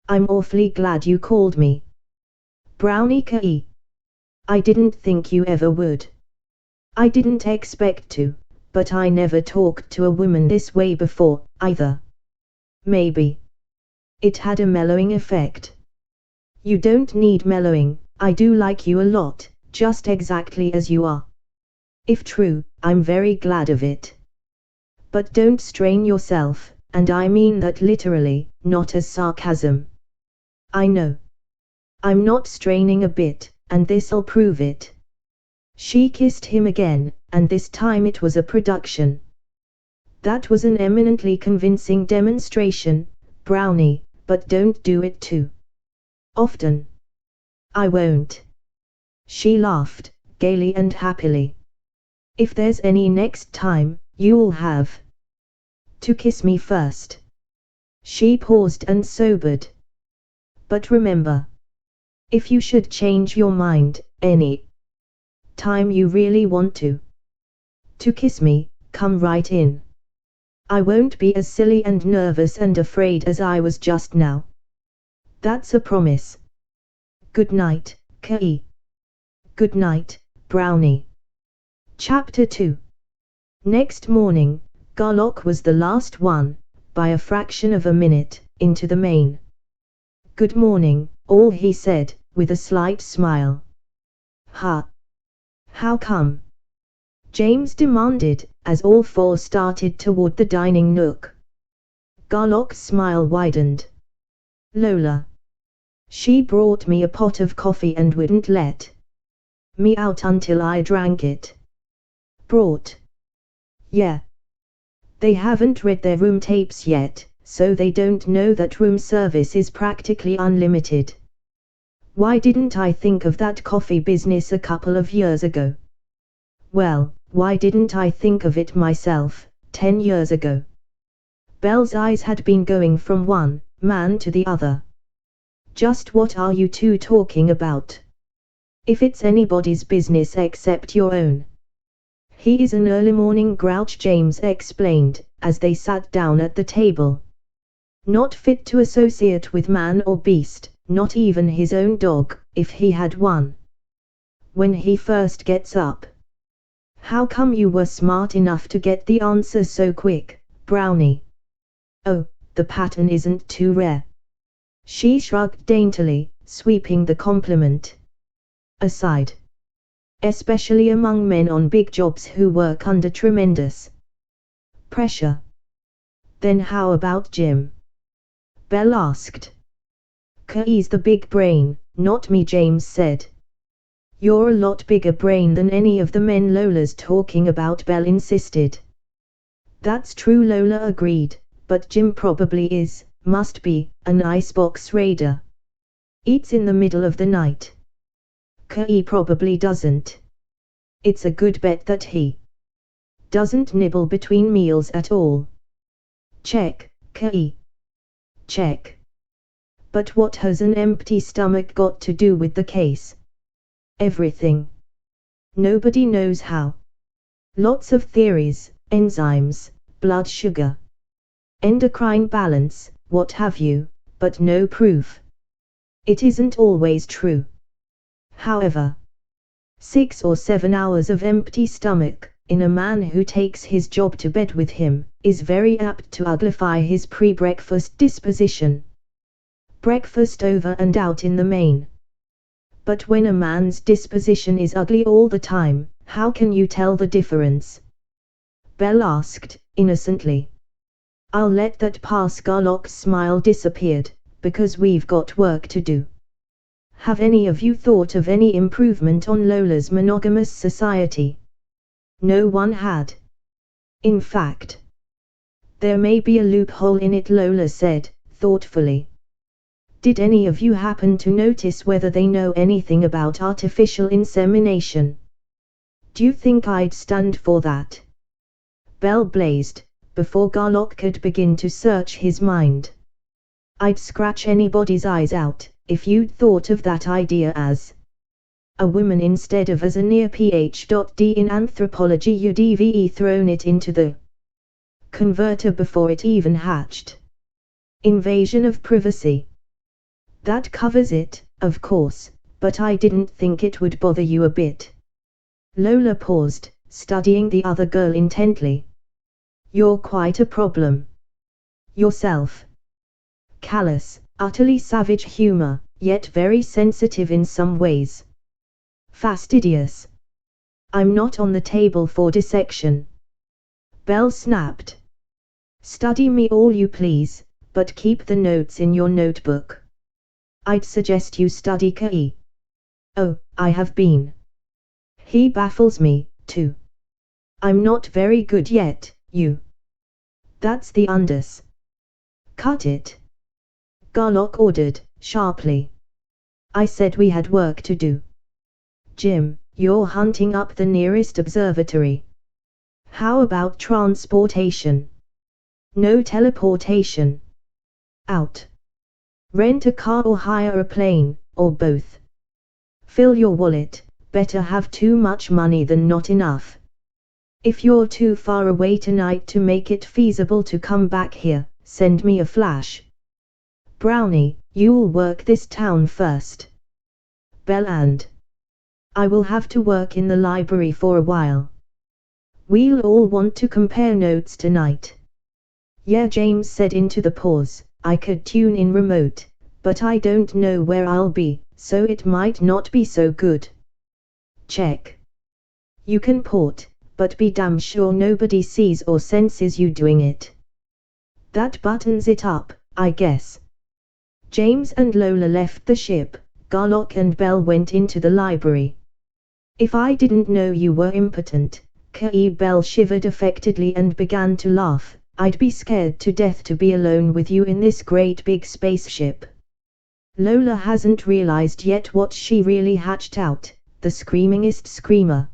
I'm awfully glad you called me Brownie Key. I didn't think you ever would. I didn't expect to, but I never talked to a woman this way before, either. Maybe it had a mellowing effect. You don't need mellowing, I do like you a lot, just exactly as you are. If true, I'm very glad of it. But don't strain yourself, and I mean that literally, not as sarcasm. I know. I'm not straining a bit, and this'll prove it. She kissed him again, and this time it was a production. That was an eminently convincing demonstration, Brownie, but don't do it too often. I won't. She laughed, gaily and happily. If there's any next time, you'll have to kiss me first. She paused and sobered. But remember, if you should change your mind, any time you really want to kiss me, come right in. I won't be as silly and nervous and afraid as I was just now. That's a promise. Good night, Kay. Good night, Brownie. Chapter 2. Next morning, Garlock was the last one, by a fraction of a minute, into the main. Good morning, all, he said, with a slight smile. How come? James demanded, as all four started toward the dining nook. Garlock's smile widened. Lola. She brought me a pot of coffee and wouldn't let me out until I drank it. Brought? Yeah. They haven't read their room tapes yet, so they don't know that room service is practically unlimited. Why didn't I think of that coffee business a couple of years ago? Well, why didn't I think of it myself, 10 years ago? Belle's eyes had been going from one man to the other. Just what are you two talking about? If it's anybody's business except your own. He is an early morning grouch, James explained, as they sat down at the table. Not fit to associate with man or beast, not even his own dog, if he had one. When he first gets up. How come you were smart enough to get the answer so quick, Brownie? Oh, the pattern isn't too rare. She shrugged daintily, sweeping the compliment aside. Especially among men on big jobs who work under tremendous pressure. Then how about Jim? Belle asked. Kay's the big brain, not me, James said. You're a lot bigger brain than any of the men Lola's talking about, Belle insisted. That's true, Lola agreed, but Jim probably is, must be, an icebox raider. Eats in the middle of the night. Kay probably doesn't. It's a good bet that he doesn't nibble between meals at all. Check, Kay. Check. But what has an empty stomach got to do with the case? Everything. Nobody knows how. Lots of theories, enzymes, blood sugar, endocrine balance, what have you, but no proof. It isn't always true. However, 6 or 7 hours of empty stomach, in a man who takes his job to bed with him, is very apt to uglify his pre-breakfast disposition. Breakfast over and out in the main. But when a man's disposition is ugly all the time, how can you tell the difference? Belle asked, innocently. I'll let that pass. Garlock's smile disappeared, because we've got work to do. Have any of you thought of any improvement on Lola's monogamous society? No one had. In fact, there may be a loophole in it, Lola said, thoughtfully. Did any of you happen to notice whether they know anything about artificial insemination? Do you think I'd stand for that? Bell blazed, before Garlock could begin to search his mind. I'd scratch anybody's eyes out, if you'd thought of that idea as a woman instead of as a near Ph.D. in anthropology. You'd even thrown it into the converter before it even hatched. Invasion of privacy. That covers it, of course, but I didn't think it would bother you a bit. Lola paused, studying the other girl intently. You're quite a problem. Yourself. Callous, utterly savage humor, yet very sensitive in some ways. Fastidious. I'm not on the table for dissection. Bell snapped. Study me all you please, but keep the notes in your notebook. I'd suggest you study Kei. Oh, I have been. He baffles me, too. I'm not very good yet, you. That's the unders. Cut it. Garlock ordered, sharply. I said we had work to do. Jim, you're hunting up the nearest observatory. How about transportation? No teleportation. Out. Rent a car or hire a plane, or both. Fill your wallet, better have too much money than not enough. If you're too far away tonight to make it feasible to come back here, send me a flash. Brownie, you'll work this town first. Bell and I will have to work in the library for a while. We'll all want to compare notes tonight. Yeah, James said into the pause. I could tune in remote, but I don't know where I'll be, so it might not be so good. Check. You can port, but be damn sure nobody sees or senses you doing it. That buttons it up, I guess. James and Lola left the ship. Garlock and Bell went into the library. If I didn't know you were impotent, Kei. Bell shivered affectedly and began to laugh. I'd be scared to death to be alone with you in this great big spaceship. Lola hasn't realized yet what she really hatched out, the screamingest screamer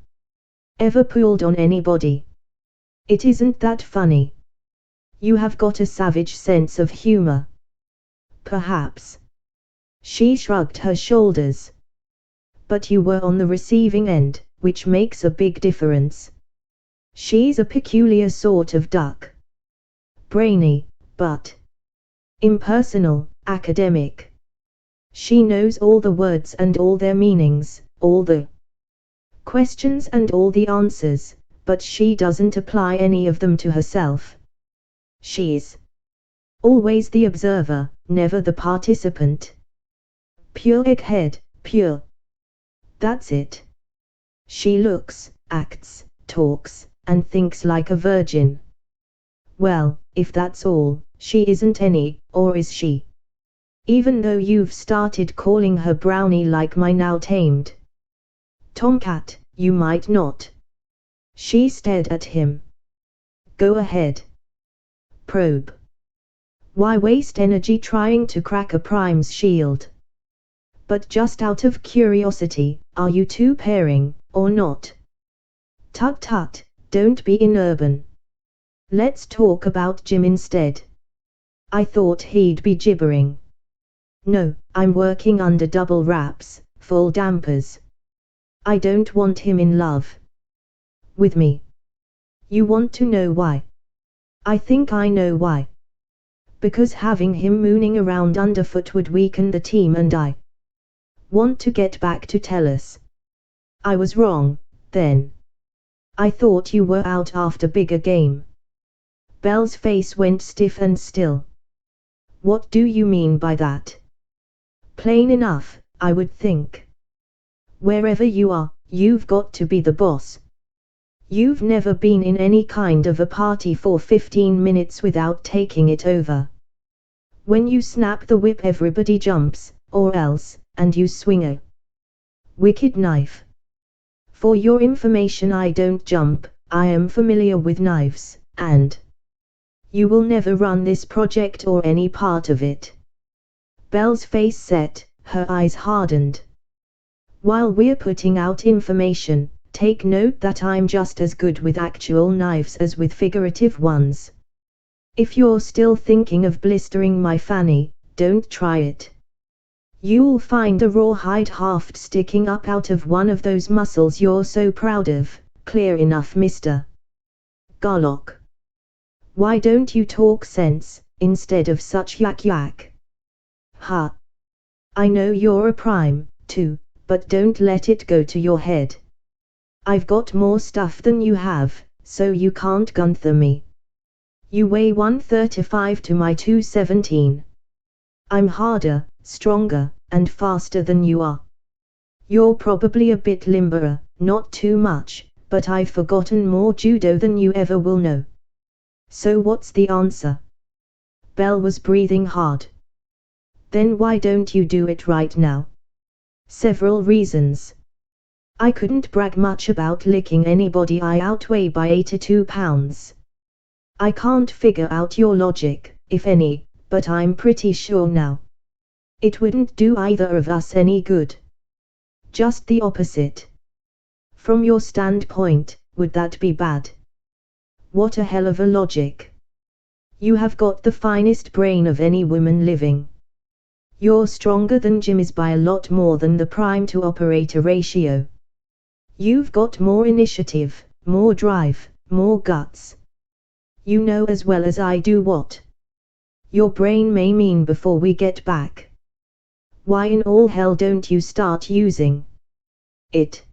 ever pulled on anybody. It isn't that funny. You have got a savage sense of humor. Perhaps. She shrugged her shoulders. But you were on the receiving end, which makes a big difference. She's a peculiar sort of duck. Brainy, but impersonal, academic. She knows all the words and all their meanings, all the questions and all the answers, but she doesn't apply any of them to herself. She's always the observer, never the participant. Pure egghead, pure. That's it. She looks, acts, talks, and thinks like a virgin. Well, if that's all, she isn't any, or is she? Even though you've started calling her Brownie like my now tamed tomcat, you might not. She stared at him. Go ahead. Probe. Why waste energy trying to crack a prime's shield? But just out of curiosity, are you two pairing, or not? Tut tut, don't be in urban. Let's talk about Jim instead. I thought he'd be gibbering. No, I'm working under double wraps, full dampers. I don't want him in love with me. You want to know why? I think I know why. Because having him mooning around underfoot would weaken the team, and I want to get back to Tellus. I was wrong, then. I thought you were out after bigger game. Bell's face went stiff and still. What do you mean by that? Plain enough, I would think. Wherever you are, you've got to be the boss. You've never been in any kind of a party for 15 minutes without taking it over. When you snap the whip, everybody jumps, or else, and you swing a wicked knife. For your information, I don't jump, I am familiar with knives, and you will never run this project or any part of it. Belle's face set, her eyes hardened. While we're putting out information, take note that I'm just as good with actual knives as with figurative ones. If you're still thinking of blistering my fanny, don't try it. You'll find a rawhide haft sticking up out of one of those muscles you're so proud of. Clear enough, Mr. Garlock. Why don't you talk sense, instead of such yak? Ha! I know you're a prime, too, but don't let it go to your head. I've got more stuff than you have, so you can't gunther me. You weigh 135 to my 217. I'm harder, stronger, and faster than you are. You're probably a bit limberer, not too much, but I've forgotten more judo than you ever will know. So what's the answer? Belle was breathing hard. Then why don't you do it right now? Several reasons. I couldn't brag much about licking anybody I outweigh by 82 pounds. I can't figure out your logic, if any, but I'm pretty sure now. It wouldn't do either of us any good. Just the opposite. From your standpoint, would that be bad? What a hell of a logic. You have got the finest brain of any woman living. You're stronger than Jim is by a lot more than the prime to operator ratio. You've got more initiative, more drive, more guts. You know as well as I do what your brain may mean before we get back. Why in all hell don't you start using it?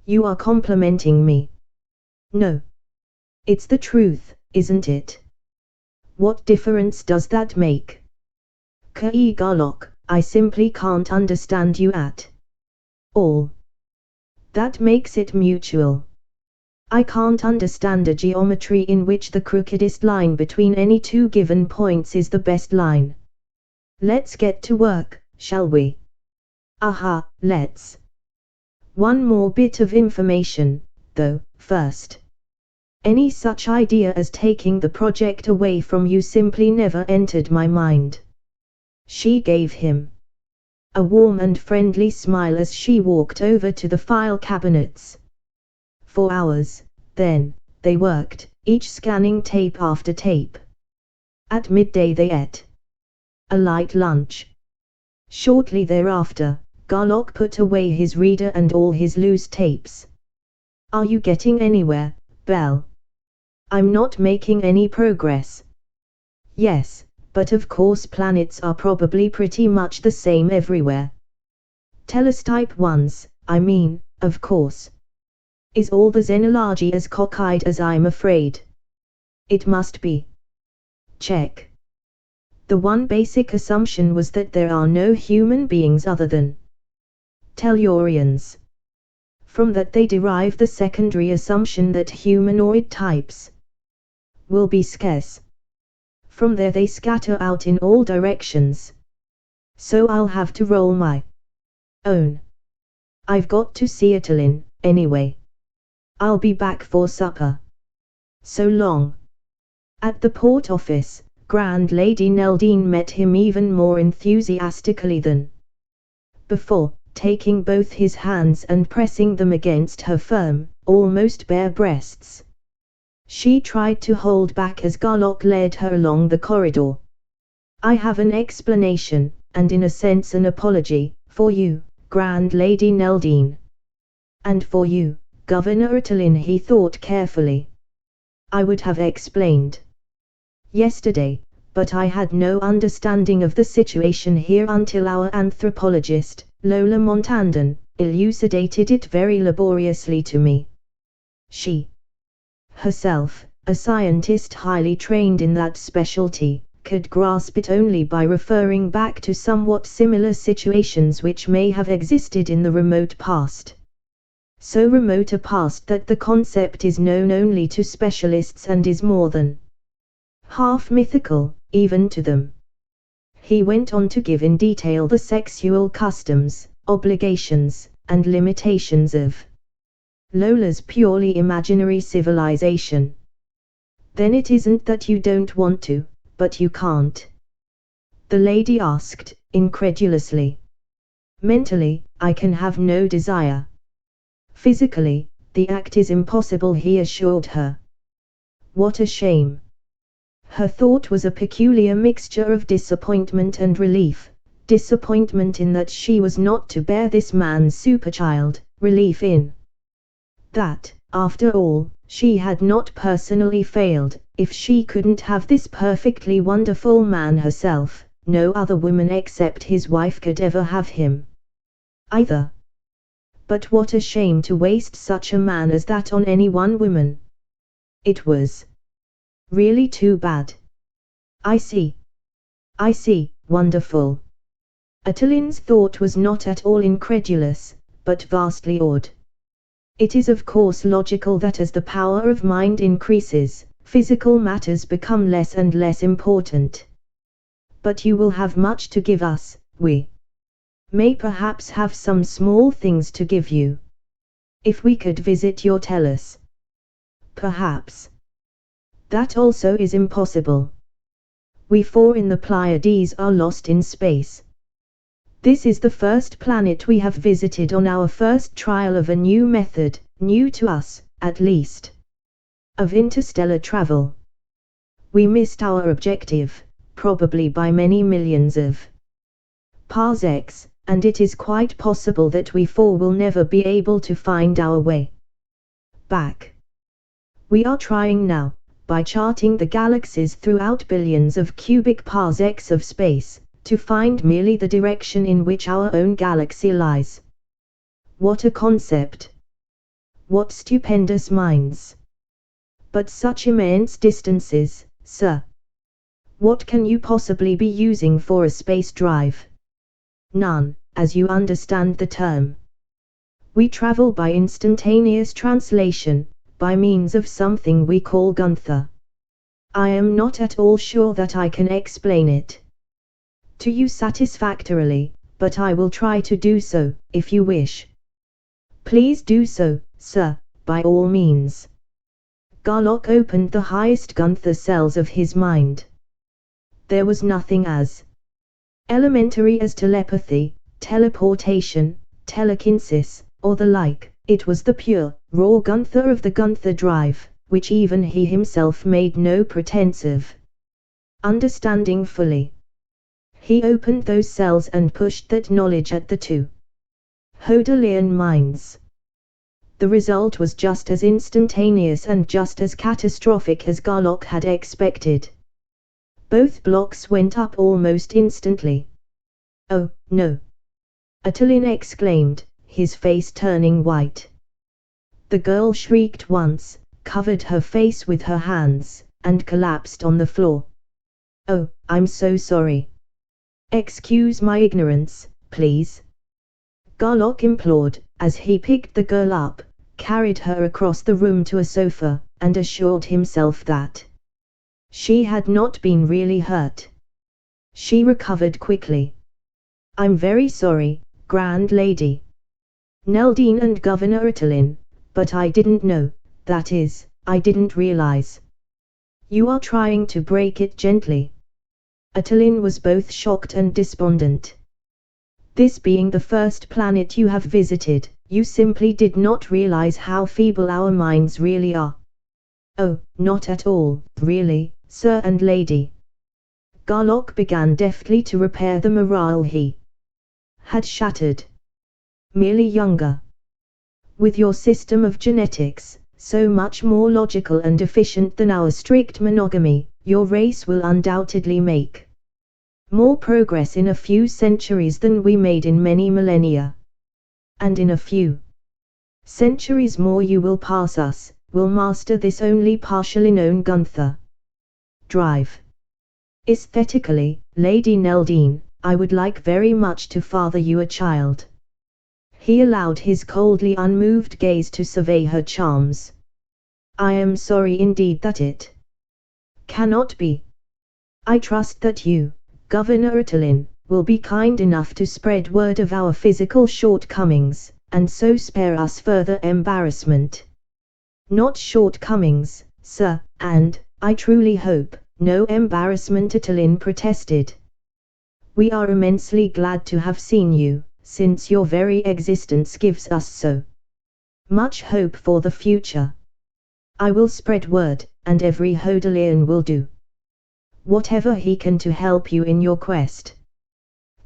You are complimenting me. No. It's the truth, isn't it? What difference does that make? K.E. Garlock, I simply can't understand you at all. That makes it mutual. I can't understand a geometry in which the crookedest line between any two given points is the best line. Let's get to work, shall we? Aha, let's. One more bit of information, though, first. Any such idea as taking the project away from you simply never entered my mind. She gave him a warm and friendly smile as she walked over to the file cabinets. For hours, then, they worked, each scanning tape after tape. At midday they ate a light lunch. Shortly thereafter, Garlock put away his reader and all his loose tapes. Are you getting anywhere, Belle? I'm not making any progress. Yes, but of course planets are probably pretty much the same everywhere. Telestype ones, I mean, of course. Is all the xenology as cockeyed as I'm afraid? It must be. Check. The one basic assumption was that there are no human beings other than Tellurians. From that they derive the secondary assumption that humanoid types will be scarce. From there they scatter out in all directions. So I'll have to roll my own. I've got to Seattle anyway. I'll be back for supper. So long. At the port office, Grand Lady Neldine met him even more enthusiastically than before, taking both his hands and pressing them against her firm, almost bare breasts. She tried to hold back as Garlock led her along the corridor. I have an explanation, and in a sense an apology, for you, Grand Lady Neldine. And for you, Governor Ottolin, he thought carefully. I would have explained yesterday, but I had no understanding of the situation here until our anthropologist, Lola Montandon, elucidated it very laboriously to me. She herself, a scientist highly trained in that specialty, could grasp it only by referring back to somewhat similar situations which may have existed in the remote past. So remote a past that the concept is known only to specialists and is more than half mythical, even to them. He went on to give in detail the sexual customs, obligations, and limitations of Lola's purely imaginary civilization. Then it isn't that you don't want to, but you can't? The lady asked, incredulously. Mentally, I can have no desire. Physically, the act is impossible, he assured her. What a shame. Her thought was a peculiar mixture of disappointment and relief. Disappointment in that she was not to bear this man's superchild, relief in that, after all, she had not personally failed. If she couldn't have this perfectly wonderful man herself, no other woman except his wife could ever have him either. But what a shame to waste such a man as that on any one woman. It was really too bad. I see. I see, wonderful. Attilin's thought was not at all incredulous, but vastly awed. It is of course logical that as the power of mind increases, physical matters become less and less important. But you will have much to give us, we may perhaps have some small things to give you. If we could visit your tellus. Perhaps. That also is impossible. We four in the Pleiades are lost in space. This is the first planet we have visited on our first trial of a new method, new to us, at least, of interstellar travel. We missed our objective, probably by many millions of parsecs, and it is quite possible that we four will never be able to find our way back. We are trying now, by charting the galaxies throughout billions of cubic parsecs of space, to find merely the direction in which our own galaxy lies. What a concept! What stupendous minds! But such immense distances, sir! What can you possibly be using for a space drive? None, as you understand the term. We travel by instantaneous translation, by means of something we call Gunther. I am not at all sure that I can explain it to you satisfactorily, but I will try to do so, if you wish. Please do so, sir, by all means. Garlock opened the highest Gunther cells of his mind. There was nothing as elementary as telepathy, teleportation, telekinesis, or the like. It was the pure, raw Gunther of the Gunther drive, which even he himself made no pretense of understanding fully. He opened those cells and pushed that knowledge at the two Hodelian minds. The result was just as instantaneous and just as catastrophic as Garlock had expected. Both blocks went up almost instantly. Oh, no! Attilin exclaimed, his face turning white. The girl shrieked once, covered her face with her hands, and collapsed on the floor. Oh, I'm so sorry. Excuse my ignorance, please. Garlock implored, as he picked the girl up, carried her across the room to a sofa, and assured himself that she had not been really hurt. She recovered quickly. I'm very sorry, Grand Lady Neldine and Governor Attilin, but I didn't know, that is, I didn't realize. You are trying to break it gently. Attilin was both shocked and despondent. This being the first planet you have visited, you simply did not realize how feeble our minds really are. Oh, not at all, really, sir and lady. Garlock began deftly to repair the morale he had shattered. Merely younger. With your system of genetics, so much more logical and efficient than our strict monogamy, your race will undoubtedly make more progress in a few centuries than we made in many millennia. And in a few centuries more you will pass us, will master this only partially known Gunther drive. Aesthetically, Lady Neldine, I would like very much to father you a child. He allowed his coldly unmoved gaze to survey her charms. I am sorry indeed that it cannot be. I trust that you, Governor Attilin, will be kind enough to spread word of our physical shortcomings, and so spare us further embarrassment. Not shortcomings, sir, and, I truly hope, no embarrassment. Atalin protested. We are immensely glad to have seen you, since your very existence gives us so much hope for the future. I will spread word, and every Hodalian will do whatever he can to help you in your quest.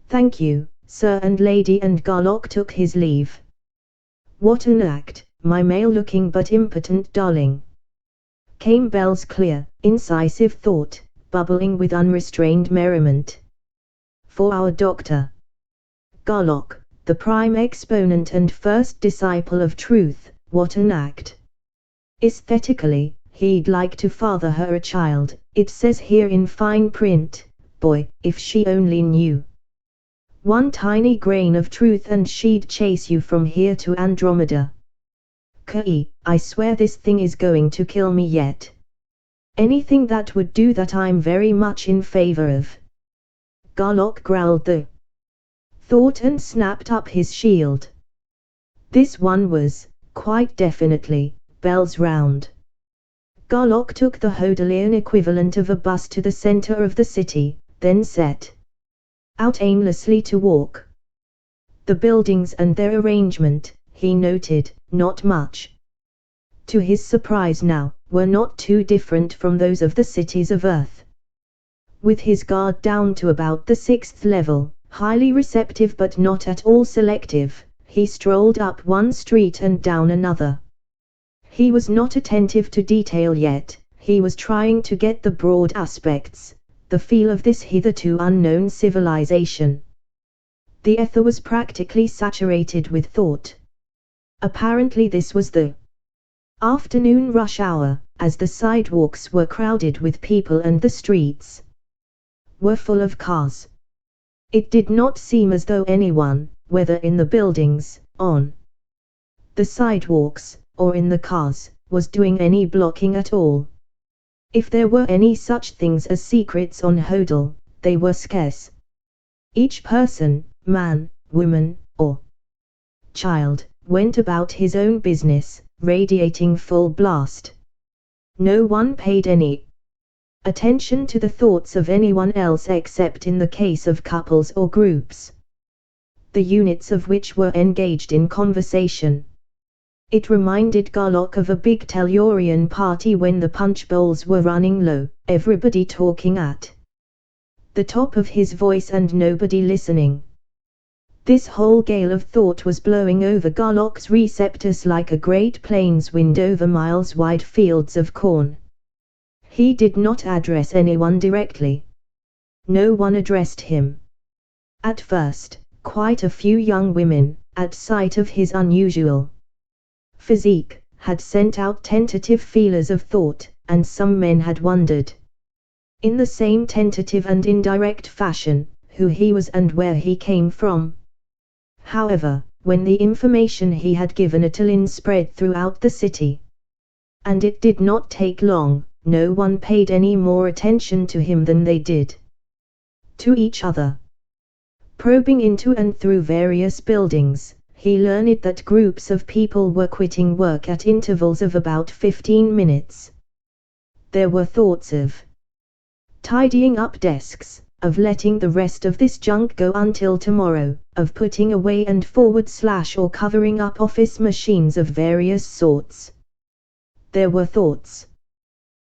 Thank you, sir and lady, and Garlock took his leave. What an act, my male-looking but impotent darling, came Belle's clear, incisive thought, bubbling with unrestrained merriment. For our doctor Garlock, the prime exponent and first disciple of truth, what an act. Aesthetically, he'd like to father her a child, it says here in fine print. Boy, if she only knew one tiny grain of truth and she'd chase you from here to Andromeda. I swear this thing is going to kill me yet. Anything that would do that I'm very much in favor of. Garlock growled the thought and snapped up his shield. This one was, quite definitely, Belle's round. Garlock took the Hodalian equivalent of a bus to the center of the city, then set out aimlessly to walk. The buildings and their arrangement, he noted, not much to his surprise now, were not too different from those of the cities of Earth. With his guard down to about the 6th level, highly receptive but not at all selective, he strolled up one street and down another. He was not attentive to detail yet, he was trying to get the broad aspects, the feel of this hitherto unknown civilization. The ether was practically saturated with thought. Apparently this was the afternoon rush hour, as the sidewalks were crowded with people and the streets were full of cars. It did not seem as though anyone, whether in the buildings, on the sidewalks, or in the cars, was doing any blocking at all. If there were any such things as secrets on Hodel, they were scarce. Each person, man, woman, or child, went about his own business, radiating full blast. No one paid any attention to the thoughts of anyone else except in the case of couples or groups, the units of which were engaged in conversation. It reminded Garlock of a big Tellurian party when the punch bowls were running low, everybody talking at the top of his voice and nobody listening. This whole gale of thought was blowing over Garlock's receptors like a great plains wind over miles-wide fields of corn. He did not address anyone directly. No one addressed him. At first, quite a few young women, at sight of his unusual physique, had sent out tentative feelers of thought, and some men had wondered, in the same tentative and indirect fashion, who he was and where he came from. However, when the information he had given Atalin spread throughout the city, and it did not take long, no one paid any more attention to him than they did to each other. Probing into and through various buildings, he learned that groups of people were quitting work at intervals of about 15 minutes. There were thoughts of tidying up desks, of letting the rest of this junk go until tomorrow, of putting away and or covering up office machines of various sorts. There were thoughts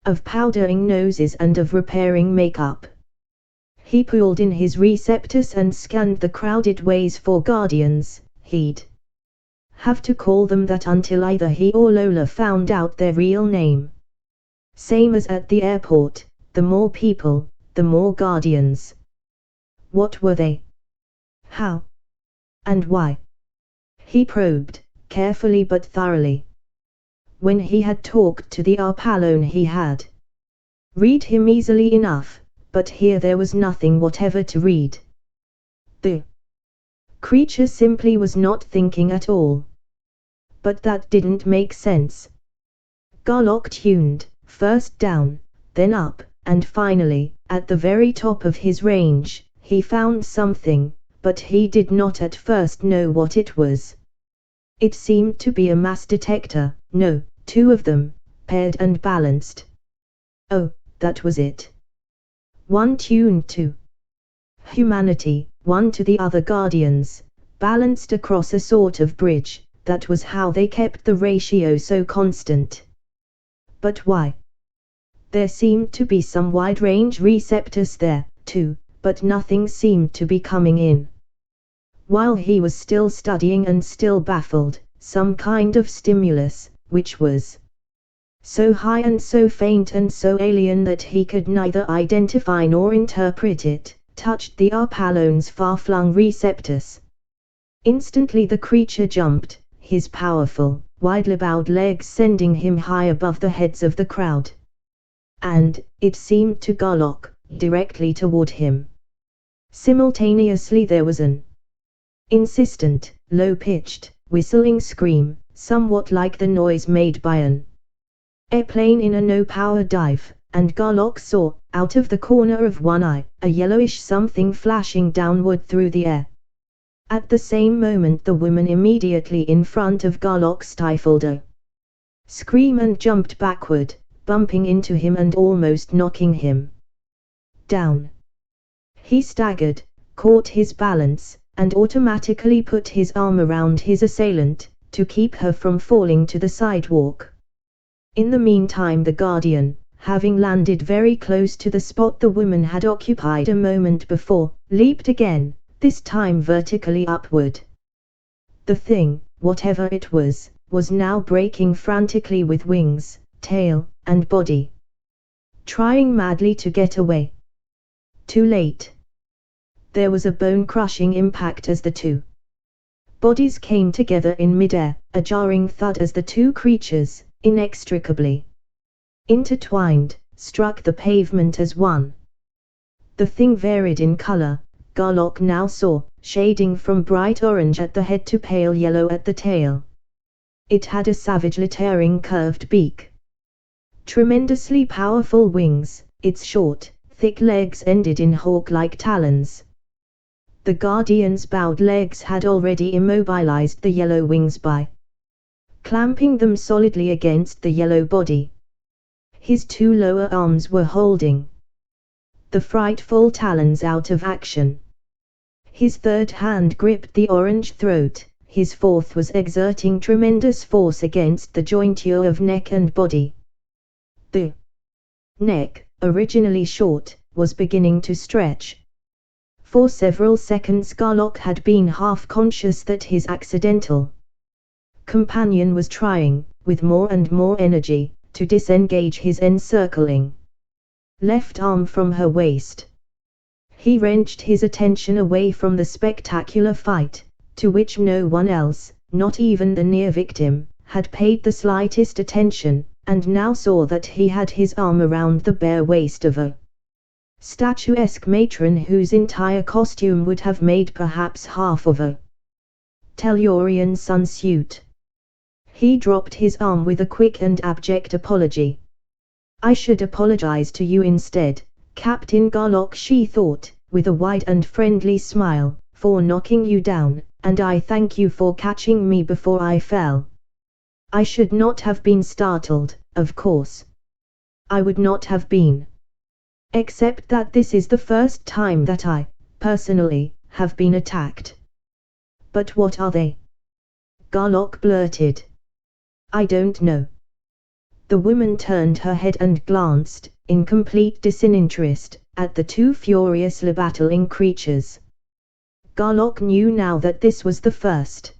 of powdering noses and of repairing makeup. He pulled in his receptors and scanned the crowded ways for guardians. He'd have to call them that until either he or Lola found out their real name. Same as at the airport, the more people, the more guardians. What were they? How? And why? He probed, carefully but thoroughly. When he had talked to the Arpalone he had read him easily enough, but here there was nothing whatever to read. The creature simply was not thinking at all. But that didn't make sense. Garlock tuned, first down, then up, and finally, at the very top of his range, he found something, but he did not at first know what it was. It seemed to be a mass detector, no, two of them, paired and balanced. Oh, that was it. One tuned to humanity, one to the other guardians, balanced across a sort of bridge. That was how they kept the ratio so constant. But why? There seemed to be some wide-range receptors there, too, but nothing seemed to be coming in. While he was still studying and still baffled, some kind of stimulus, which was so high and so faint and so alien that he could neither identify nor interpret it, touched the Arpallone's far-flung receptors. Instantly the creature jumped, his powerful, widely-bowed legs sending him high above the heads of the crowd. And, it seemed to Garlock, directly toward him. Simultaneously there was an insistent, low-pitched, whistling scream, somewhat like the noise made by an airplane in a no-power dive, and Garlock saw, out of the corner of one eye, a yellowish something flashing downward through the air. At the same moment the woman immediately in front of Garlock stifled a scream and jumped backward, bumping into him and almost knocking him down. He staggered, caught his balance, and automatically put his arm around his assailant, to keep her from falling to the sidewalk. In the meantime the Guardian, having landed very close to the spot the woman had occupied a moment before, leaped again, this time vertically upward. The thing, whatever it was now breaking frantically with wings, tail, and body, trying madly to get away. Too late. There was a bone-crushing impact as the two bodies came together in midair, a jarring thud as the two creatures, inextricably intertwined, struck the pavement as one. The thing varied in color, Garlock now saw, shading from bright orange at the head to pale yellow at the tail. It had a savagely tearing curved beak, tremendously powerful wings, its short, thick legs ended in hawk-like talons. The Guardian's bowed legs had already immobilized the yellow wings by clamping them solidly against the yellow body. His two lower arms were holding the frightful talons out of action. His third hand gripped the orange throat, his fourth was exerting tremendous force against the jointure of neck and body. The neck, originally short, was beginning to stretch. For several seconds Garlock had been half conscious that his accidental companion was trying, with more and more energy, to disengage his encircling left arm from her waist. He wrenched his attention away from the spectacular fight, to which no one else, not even the near victim, had paid the slightest attention, and now saw that he had his arm around the bare waist of a statuesque matron whose entire costume would have made perhaps half of a Tellurian sunsuit. He dropped his arm with a quick and abject apology. "I should apologize to you instead, Captain Garlock," she thought, with a wide and friendly smile, "for knocking you down, and I thank you for catching me before I fell. I should not have been startled, of course. I would not have been. Except that this is the first time that I, personally, have been attacked." "But what are they?" Garlock blurted. "I don't know." The woman turned her head and glanced, in complete disinterest, at the two furiously battling creatures. Garlock knew now that this was the first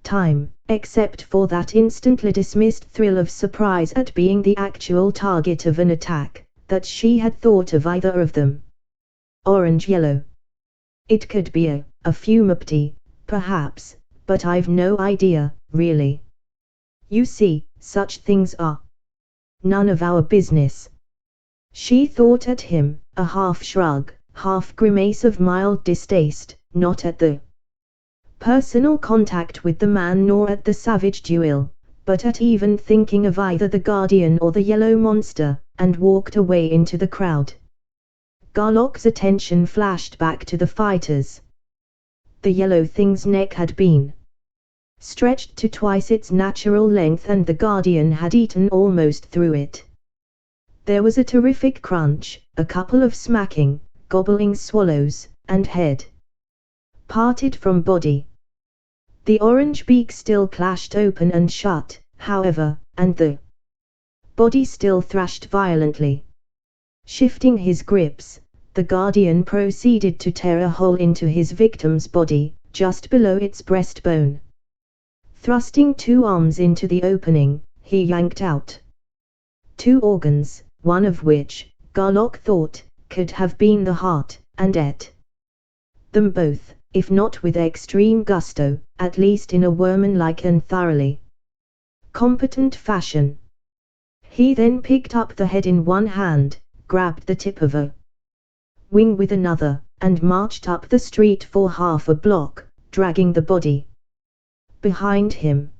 time, except for that instantly dismissed thrill of surprise at being the actual target of an attack, that she had thought of either of them. Orange-yellow. It could be a fumipty, perhaps, but I've no idea, really. You see, such things are none of our business. She thought at him, a half shrug, half grimace of mild distaste, not at the personal contact with the man nor at the savage duel, but at even thinking of either the Guardian or the yellow monster, and walked away into the crowd. Garlock's attention flashed back to the fighters. The yellow thing's neck had been stretched to twice its natural length, and the guardian had eaten almost through it. There was a terrific crunch, a couple of smacking, gobbling swallows, and head parted from body. The orange beak still clashed open and shut, however, and the body still thrashed violently. Shifting his grips, the guardian proceeded to tear a hole into his victim's body, just below its breastbone. Thrusting 2 arms into the opening, he yanked out 2 organs, one of which, Garlock thought, could have been the heart, and ate them both, if not with extreme gusto, at least in a workman-like and thoroughly competent fashion. He then picked up the head in one hand, grabbed the tip of a wing with another, and marched up the street for half a block, dragging the body behind him.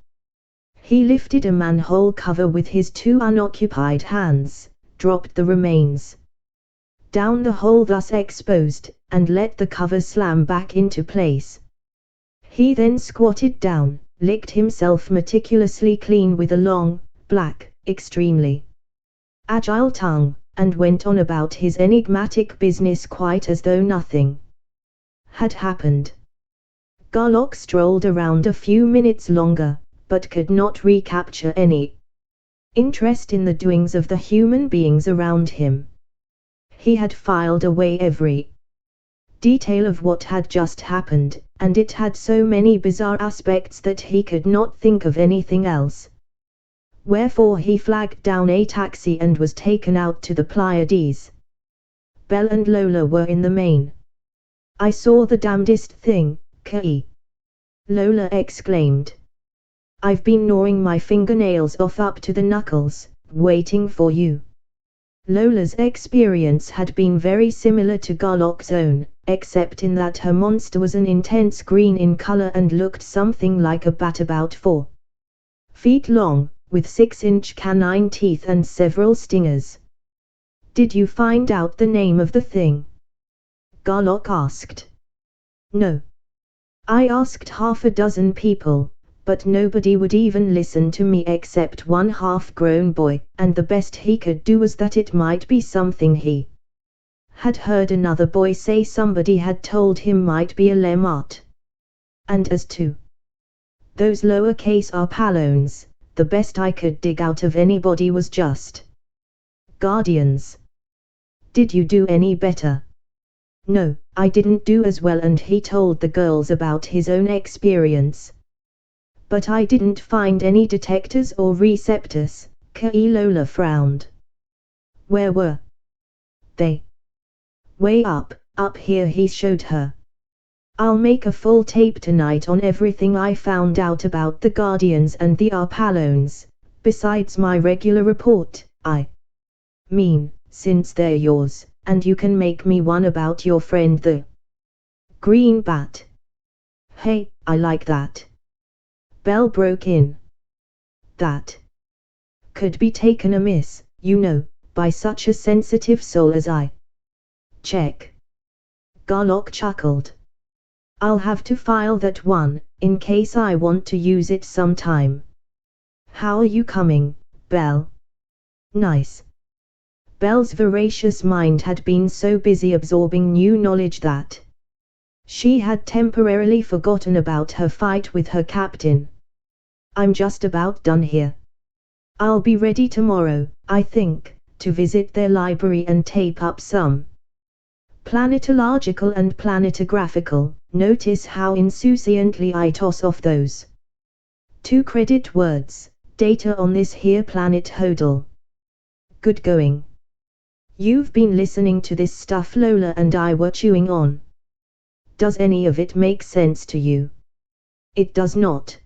He lifted a manhole cover with his 2 unoccupied hands, dropped the remains down the hole thus exposed, and let the cover slam back into place. He then squatted down, licked himself meticulously clean with a long, black, extremely agile tongue, and went on about his enigmatic business quite as though nothing had happened. Garlock strolled around a few minutes longer, but could not recapture any interest in the doings of the human beings around him. He had filed away every detail of what had just happened, and it had so many bizarre aspects that he could not think of anything else. Wherefore he flagged down a taxi and was taken out to the Pleiades. Belle and Lola were in the main. "I saw the damnedest thing, Kay," Lola exclaimed. "I've been gnawing my fingernails off up to the knuckles, waiting for you." Lola's experience had been very similar to Garlock's own, except in that her monster was an intense green in color and looked something like a bat about 4 feet long, with 6-inch canine teeth and several stingers. "Did you find out the name of the thing?" Garlock asked. "No. I asked half a dozen people, but nobody would even listen to me except one half-grown boy, and the best he could do was that it might be something he had heard another boy say somebody had told him might be a lemart. And as to those lowercase arpalones, the best I could dig out of anybody was just guardians." "Did you do any better?" "No, I didn't do as well," and he told the girls about his own experience. "But I didn't find any detectors or receptors." Lola frowned. "Where were they?" "Way up here," he showed her. "I'll make a full tape tonight on everything I found out about the Guardians and the Arpalones, besides my regular report, I mean, since they're yours, and you can make me one about your friend the Green Bat." "Hey, I like that." Belle broke in. "That could be taken amiss, you know, by such a sensitive soul as I." "Check." Garlock chuckled. "I'll have to file that one, in case I want to use it sometime." "How are you coming, Belle?" "Nice." Belle's voracious mind had been so busy absorbing new knowledge that she had temporarily forgotten about her fight with her captain. "I'm just about done here. I'll be ready tomorrow, I think, to visit their library and tape up some planetological and planetographical." Notice how insouciantly I toss off those 2 credit words, "data on this here planet hodl." Good going. "You've been listening to this stuff Lola and I were chewing on. Does any of it make sense to you?" "It does not.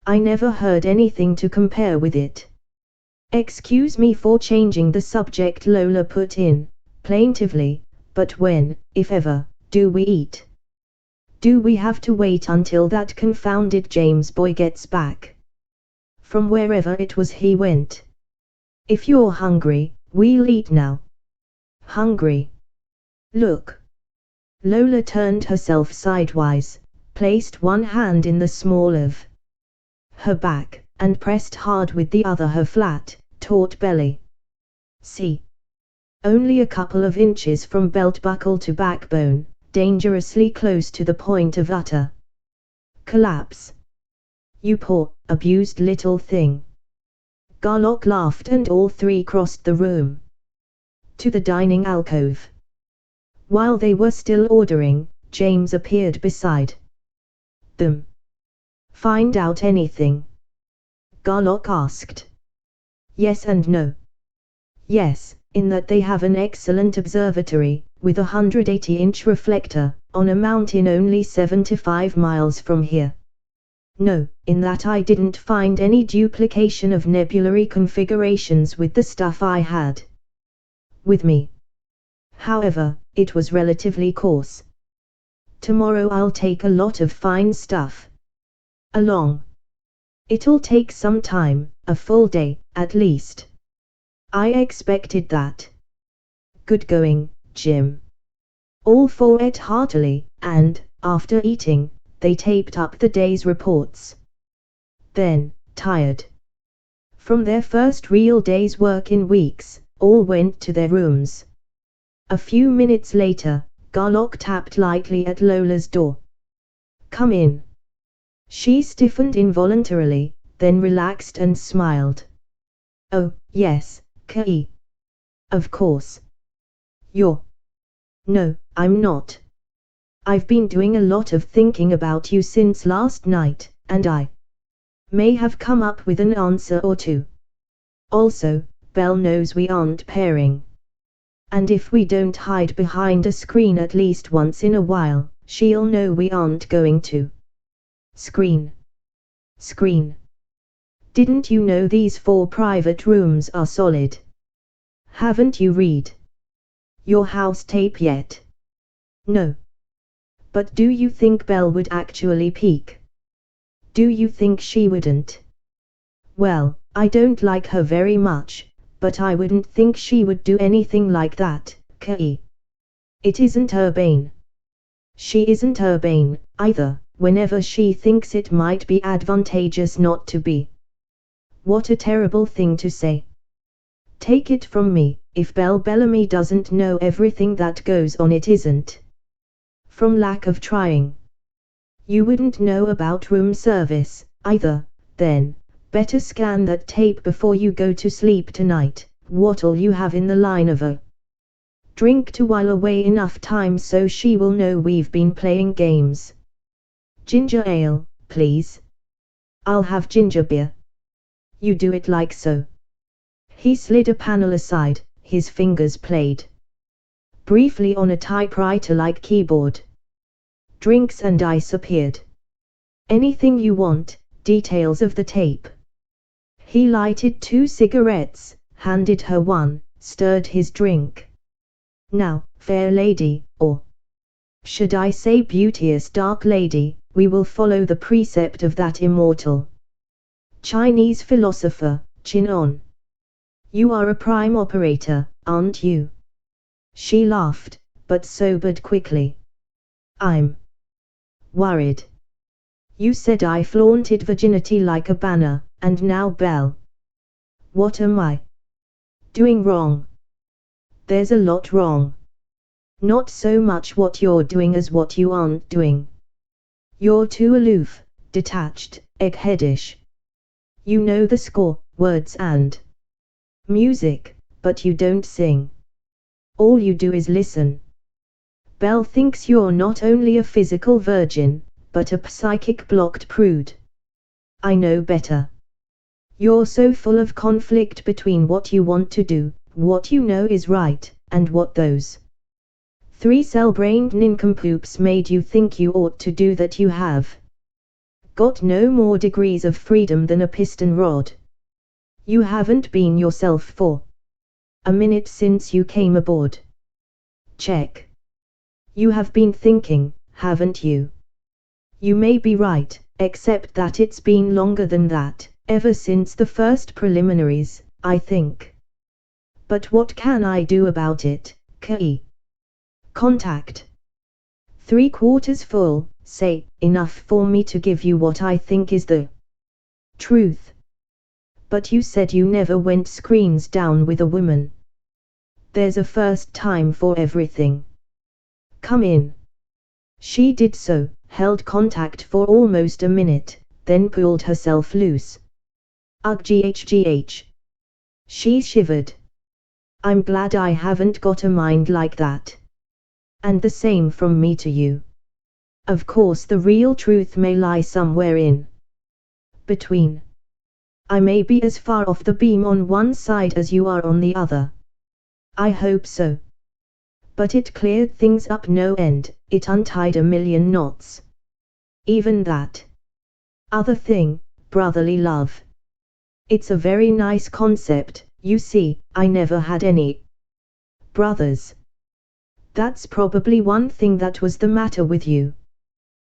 I never heard anything to compare with it." "Excuse me for changing the subject," Lola put in, plaintively, "but when, if ever, do we eat? Do we have to wait until that confounded James boy gets back from wherever it was he went? If you're hungry, we'll eat now." "Hungry? Look." Lola turned herself sidewise, placed one hand in the small of her back, and pressed hard with the other her flat, taut belly. See. Only a couple of inches from belt buckle to backbone, dangerously close to the point of utter collapse. You poor, abused little thing. Garlock laughed and all three crossed the room to the dining alcove. While they were still ordering, James appeared beside them. Find out anything? Garlock asked. Yes and no. Yes, in that they have an excellent observatory, with a 180-inch reflector, on a mountain only 75 miles from here. No, in that I didn't find any duplication of nebulary configurations with the stuff I had with me. However, it was relatively coarse. Tomorrow I'll take a lot of fine stuff along. It'll take some time, a full day, at least. I expected that. Good going, Jim. All four ate heartily, and, after eating, they taped up the day's reports. Then, tired from their first real day's work in weeks, all went to their rooms. A few minutes later, Garlock tapped lightly at Lola's door. Come in. She stiffened involuntarily, then relaxed and smiled. Oh, yes, Kei. Of course. You're... No, I'm not. I've been doing a lot of thinking about you since last night, and I may have come up with an answer or two. Also, Belle knows we aren't pairing. And if we don't hide behind a screen at least once in a while, she'll know we aren't going to screen. Didn't you know these 4 private rooms are solid? Haven't you read your house tape yet? No. But do you think Belle would actually peek? Do you think she wouldn't? Well, I don't like her very much, but I wouldn't think she would do anything like that, Kei. It isn't urbane. She isn't urbane, either, whenever she thinks it might be advantageous not to be. What a terrible thing to say. Take it from me, if Belle Bellamy doesn't know everything that goes on, it isn't from lack of trying. You wouldn't know about room service, either, then. Better scan that tape before you go to sleep tonight. What'll you have in the line of a drink to while away enough time so she will know we've been playing games? Ginger ale, please. I'll have ginger beer. You do it like so. He slid a panel aside, his fingers played briefly on a typewriter-like keyboard. Drinks and ice appeared. Anything you want, details of the tape. He lighted 2 cigarettes, handed her one, stirred his drink. Now, fair lady, or should I say beauteous dark lady, we will follow the precept of that immortal Chinese philosopher, Chin On. You are a prime operator, aren't you? She laughed, but sobered quickly. I'm worried. You said I flaunted virginity like a banner, and now Belle. What am I doing wrong? There's a lot wrong. Not so much what you're doing as what you aren't doing. You're too aloof, detached, eggheadish. You know the score, words and music, but you don't sing. All you do is listen. Belle thinks you're not only a physical virgin, but a psychic blocked prude. I know better. You're so full of conflict between what you want to do, what you know is right, and what those 3-cell-brained nincompoops made you think you ought to do that you have got no more degrees of freedom than a piston rod. You haven't been yourself for a minute since you came aboard. Check. You have been thinking, haven't you? You may be right, except that it's been longer than that, ever since the first preliminaries, I think. But what can I do about it, Kei? Contact. 3/4 full, say, enough for me to give you what I think is the Truth. But you said you never went screens down with a woman. There's a first time for everything. Come in. She did so, held contact for almost a minute, then pulled herself loose. Ugh, GHGH. She shivered. I'm glad I haven't got a mind like that. And the same from me to you. Of course the real truth may lie somewhere in between. I may be as far off the beam on one side as you are on the other. I hope so. But it cleared things up no end, it untied a million knots. Even that other thing, brotherly love. It's a very nice concept, you see, I never had any brothers. That's probably one thing that was the matter with you.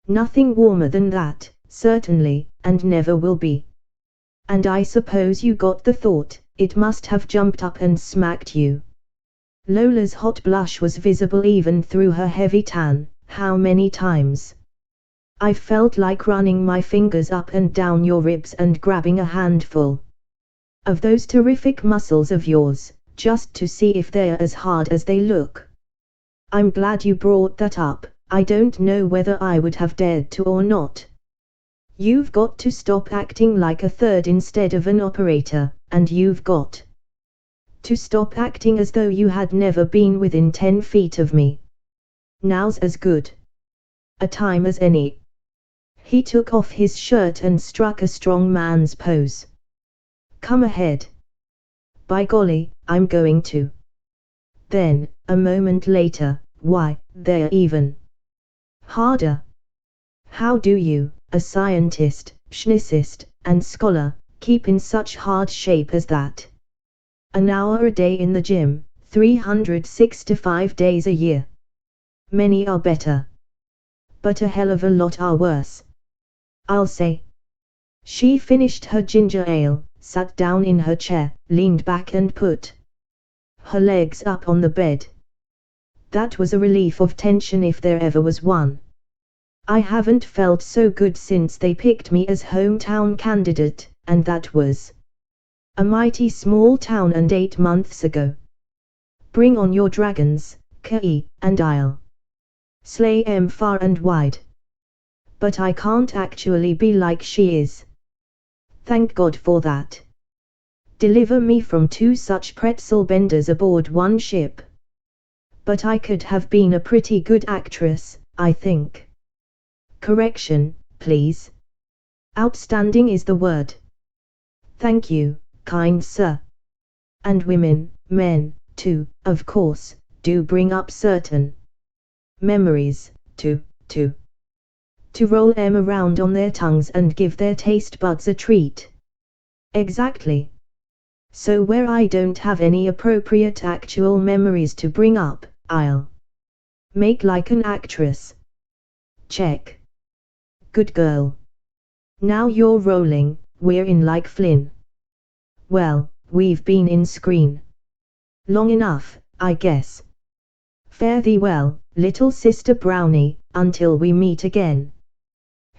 Nothing warmer than that, certainly, and never will be. And I suppose you got the thought, it must have jumped up and smacked you. Lola's hot blush was visible even through her heavy tan. How many times? I felt like running my fingers up and down your ribs and grabbing a handful of those terrific muscles of yours, just to see if they're as hard as they look. I'm glad you brought that up, I don't know whether I would have dared to or not. You've got to stop acting like a third instead of an operator, and you've got to stop acting as though you had never been within 10 feet of me. Now's as good a time as any. He took off his shirt and struck a strong man's pose. Come ahead. By golly, I'm going to. Then, a moment later, why, they're even harder. How do you, a scientist, schnicist, and scholar, keep in such hard shape as that? An hour a day in the gym, 365 days a year. Many are better. But a hell of a lot are worse. I'll say. She finished her ginger ale, sat down in her chair, leaned back and put her legs up on the bed. That was a relief of tension if there ever was one. I haven't felt so good since they picked me as hometown candidate, and that was a mighty small town and 8 months ago. Bring on your dragons, Kei, and I'll slay 'em far and wide. But I can't actually be like she is. Thank God for that. Deliver me from 2 such pretzel benders aboard one ship. But I could have been a pretty good actress, I think. Correction, please. Outstanding is the word. Thank you, kind sir. And women, men, too, of course, do bring up certain memories, to roll 'em around on their tongues and give their taste buds a treat. Exactly. So where I don't have any appropriate actual memories to bring up, I'll make like an actress. Check. Good girl. Now you're rolling, we're in like Flynn. Well, we've been in screen long enough, I guess. Fare thee well, little sister Brownie, until we meet again.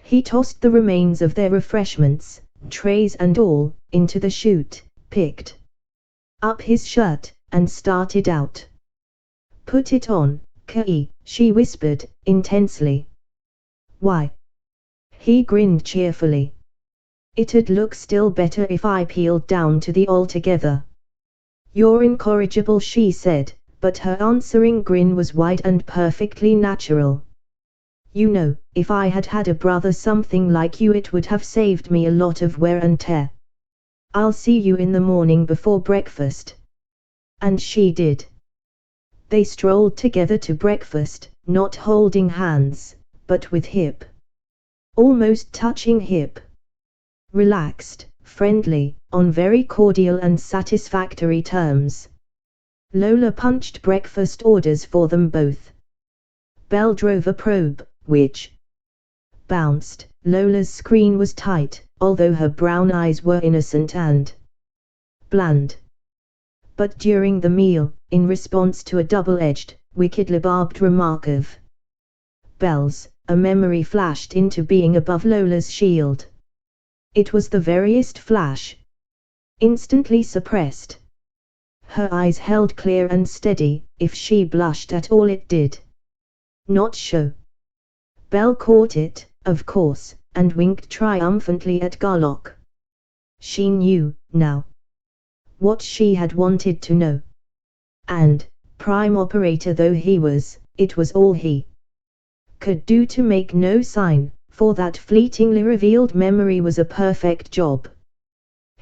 He tossed the remains of their refreshments, trays and all, into the chute, picked up his shirt, and started out. Put it on, Kei, she whispered, intensely. Why? He grinned cheerfully. It'd look still better if I peeled down to the altogether. You're incorrigible, she said, but her answering grin was wide and perfectly natural. You know, if I had had a brother something like you, it would have saved me a lot of wear and tear. I'll see you in the morning before breakfast. And she did. They strolled together to breakfast, not holding hands, but with hip almost touching hip. Relaxed, friendly, on very cordial and satisfactory terms. Lola punched breakfast orders for them both. Belle drove a probe, which bounced. Lola's screen was tight, although her brown eyes were innocent and bland. But during the meal, in response to a double-edged, wickedly barbed remark of Belle's, a memory flashed into being above Lola's shield. It was the veriest flash. Instantly suppressed. Her eyes held clear and steady. If she blushed at all, it did not show. Belle caught it, of course, and winked triumphantly at Garlock. She knew, now, what she had wanted to know. And, prime operator though he was, it was all he could do to make no sign, for that fleetingly revealed memory was a perfect job.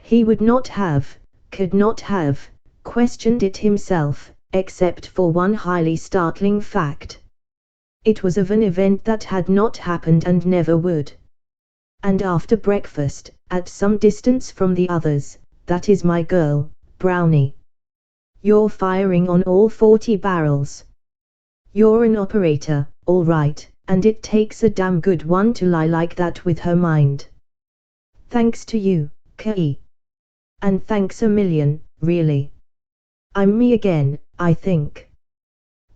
He would not have, could not have, questioned it himself, except for one highly startling fact. It was of an event that had not happened and never would. And after breakfast, at some distance from the others, that is my girl, Brownie. You're firing on all 40 barrels. You're an operator, all right, and it takes a damn good one to lie like that with her mind. Thanks to you, Kei. And thanks a million, really. I'm me again, I think.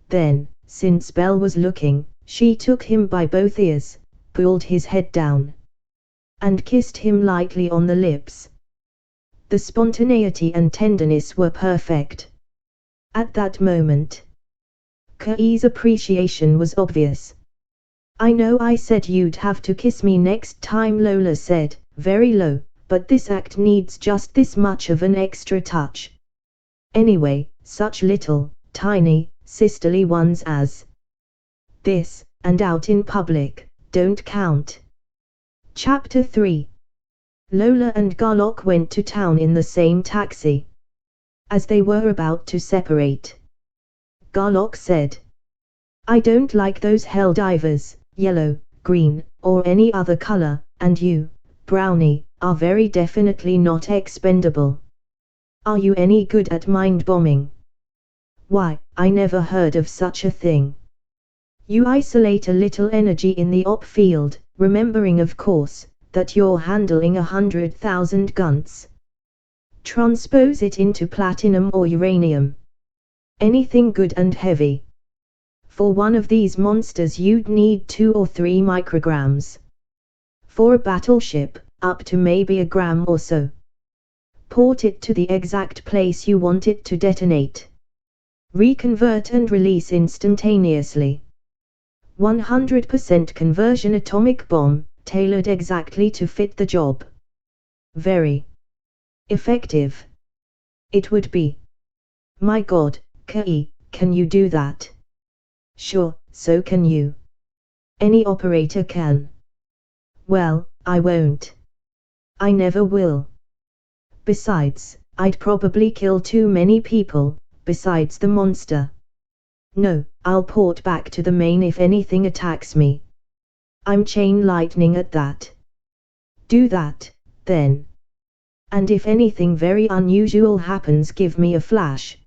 Then, since Belle was looking, she took him by both ears, pulled his head down, and kissed him lightly on the lips. The spontaneity and tenderness were perfect. At that moment, Kei's appreciation was obvious. I know I said you'd have to kiss me next time, Lola said, very low, but this act needs just this much of an extra touch. Anyway, such little, tiny, sisterly ones as this, and out in public, don't count. Chapter 3. Lola and Garlock went to town in the same taxi. As they were about to separate, Garlock said, I don't like those hell divers, yellow, green, or any other color, and you, Brownie, are very definitely not expendable. Are you any good at mind bombing? Why, I never heard of such a thing. You isolate a little energy in the op field, remembering of course, that you're handling 100,000 guns. Transpose it into platinum or uranium. Anything good and heavy. For one of these monsters you'd need 2 or 3 micrograms. For a battleship, up to maybe a gram or so. Port it to the exact place you want it to detonate. Reconvert and release instantaneously. 100% conversion atomic bomb, tailored exactly to fit the job. Very effective. It would be. My God, Kei, can you do that? Sure, so can you. Any operator can. Well, I won't. I never will. Besides, I'd probably kill too many people, besides the monster. No, I'll port back to the main if anything attacks me. I'm chain lightning at that. Do that, then. And if anything very unusual happens, give me a flash.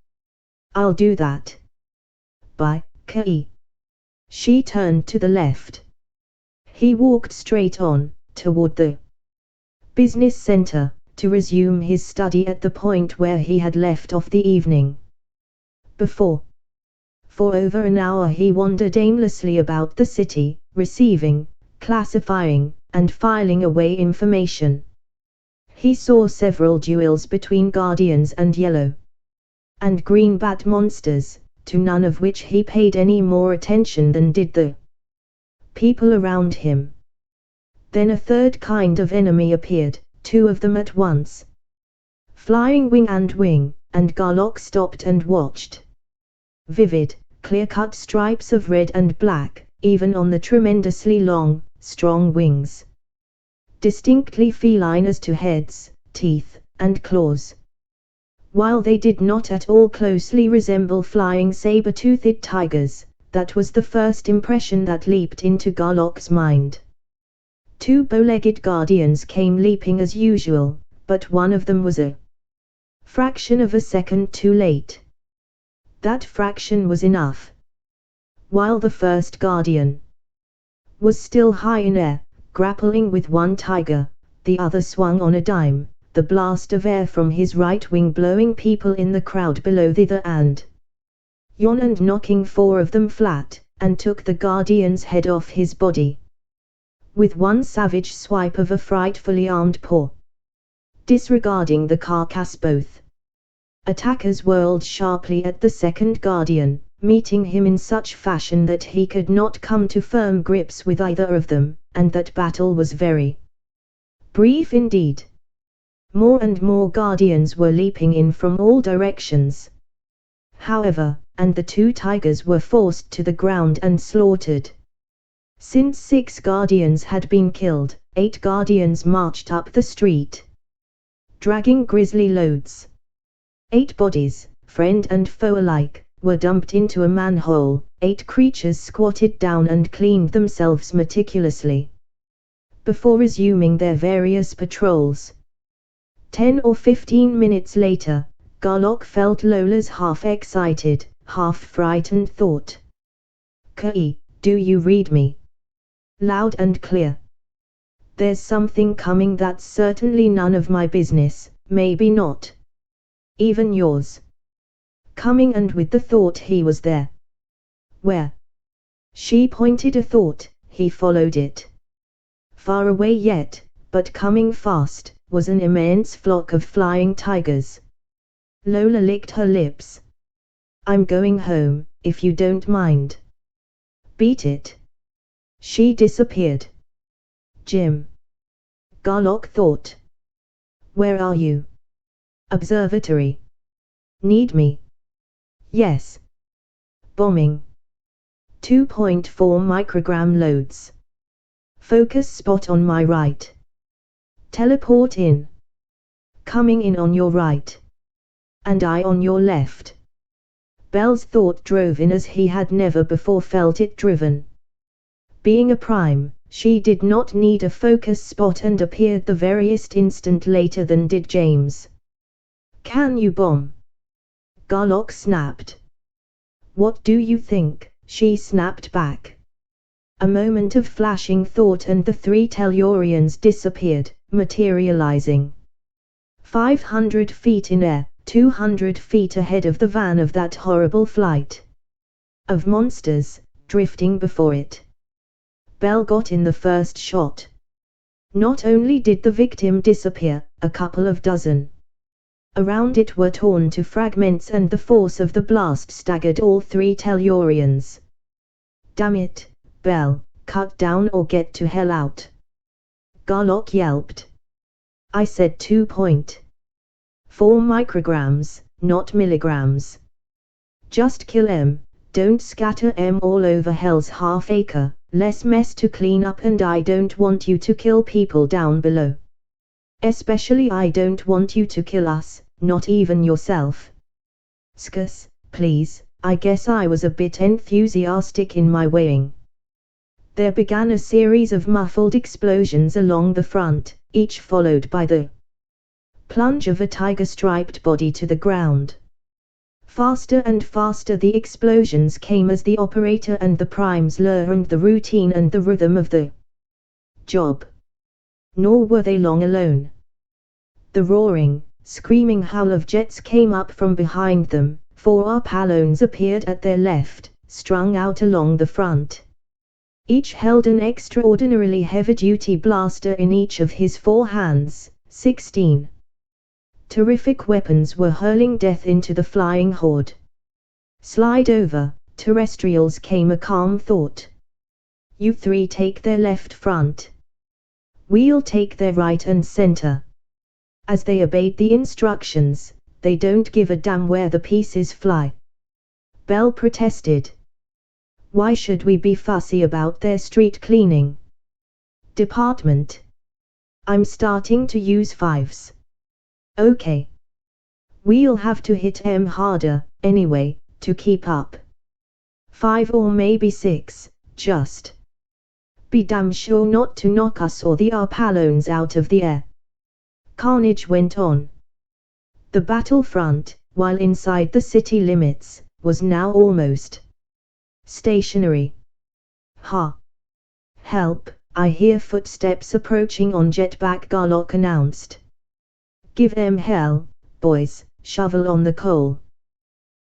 I'll do that. Bye, Kei. She turned to the left. He walked straight on, toward the business center, to resume his study at the point where he had left off the evening before. For over an hour he wandered aimlessly about the city, receiving, classifying, and filing away information. He saw several duels between Guardians and Yellow and Green Bat monsters, to none of which he paid any more attention than did the people around him. Then a third kind of enemy appeared, 2 of them at once. Flying Wing, and Garlock stopped and watched. Vivid, clear-cut stripes of red and black, even on the tremendously long, strong wings. Distinctly feline as to heads, teeth, and claws. While they did not at all closely resemble flying saber-toothed tigers, that was the first impression that leaped into Garlock's mind. 2 bow-legged guardians came leaping as usual, but one of them was a fraction of a second too late. That fraction was enough. While the first guardian was still high in air, grappling with one tiger, the other swung on a dime, the blast of air from his right wing blowing people in the crowd below thither and yon and knocking 4 of them flat, and took the guardian's head off his body. with one savage swipe of a frightfully armed paw. Disregarding the carcass, both attackers whirled sharply at the second guardian, meeting him in such fashion that he could not come to firm grips with either of them, and that battle was very brief indeed. More and more guardians were leaping in from all directions, however, and the two tigers were forced to the ground and slaughtered. Since 6 guardians had been killed, 8 guardians marched up the street, dragging grisly loads. 8 bodies, friend and foe alike, were dumped into a manhole. 8 creatures squatted down and cleaned themselves meticulously before resuming their various patrols. 10 or 15 minutes later, Garlock felt Lola's half-excited, half-frightened thought. "Kai, do you read me? Loud and clear. There's something coming that's certainly none of my business, maybe not even yours." Coming, and with the thought he was there. Where? She pointed a thought, he followed it. Far away yet, but coming fast, was an immense flock of flying tigers. Lola licked her lips. "I'm going home, if you don't mind." "Beat it." She disappeared. "Jim," Garlock thought. "Where are you?" "Observatory." "Need me?" "Yes." "Bombing. 2.4 microgram loads. Focus spot on my right. Teleport in." "Coming in on your right." "And I on your left." Bell's thought drove in as he had never before felt it driven. Being a prime, she did not need a focus spot and appeared the veriest instant later than did James. "Can you bomb?" Garlock snapped. "What do you think?" she snapped back. A moment of flashing thought and the 3 Tellurians disappeared, materializing 500 feet in air, 200 feet ahead of the van of that horrible flight of monsters, drifting before it. Bell got in the first shot. Not only did the victim disappear, a couple of dozen around it were torn to fragments and the force of the blast staggered all 3 Tellurians. "Damn it, Bell, cut down or get to hell out." Garlock yelped. "I said 2.4 micrograms, not milligrams. Just kill 'em, don't scatter 'em all over hell's half-acre, less mess to clean up, and I don't want you to kill people down below. Especially I don't want you to kill us, not even yourself." "Skus, please, I guess I was a bit enthusiastic in my weighing." There began a series of muffled explosions along the front, each followed by the plunge of a tiger-striped body to the ground. Faster and faster the explosions came as the operator and the primes learned the routine and the rhythm of the job. Nor were they long alone. The roaring, screaming howl of jets came up from behind them. 4 Arpallones appeared at their left, strung out along the front. Each held an extraordinarily heavy-duty blaster in each of his 4 hands. 16 terrific weapons were hurling death into the flying horde. "Slide over, terrestrials," came a calm thought. "You 3 take their left front. We'll take their right and center." As they obeyed the instructions, "They don't give a damn where the pieces fly," Bell protested. "Why should we be fussy about their street cleaning department? I'm starting to use 5s. Okay. We'll have to hit 'em harder, anyway, to keep up. 5 or maybe 6, just. Be damn sure not to knock us or the Arpallones out of the air." Carnage went on. The battlefront, while inside the city limits, was now almost stationary. "Ha! Help, I hear footsteps approaching on jetback," Garlock announced. "Give 'em hell, boys, shovel on the coal."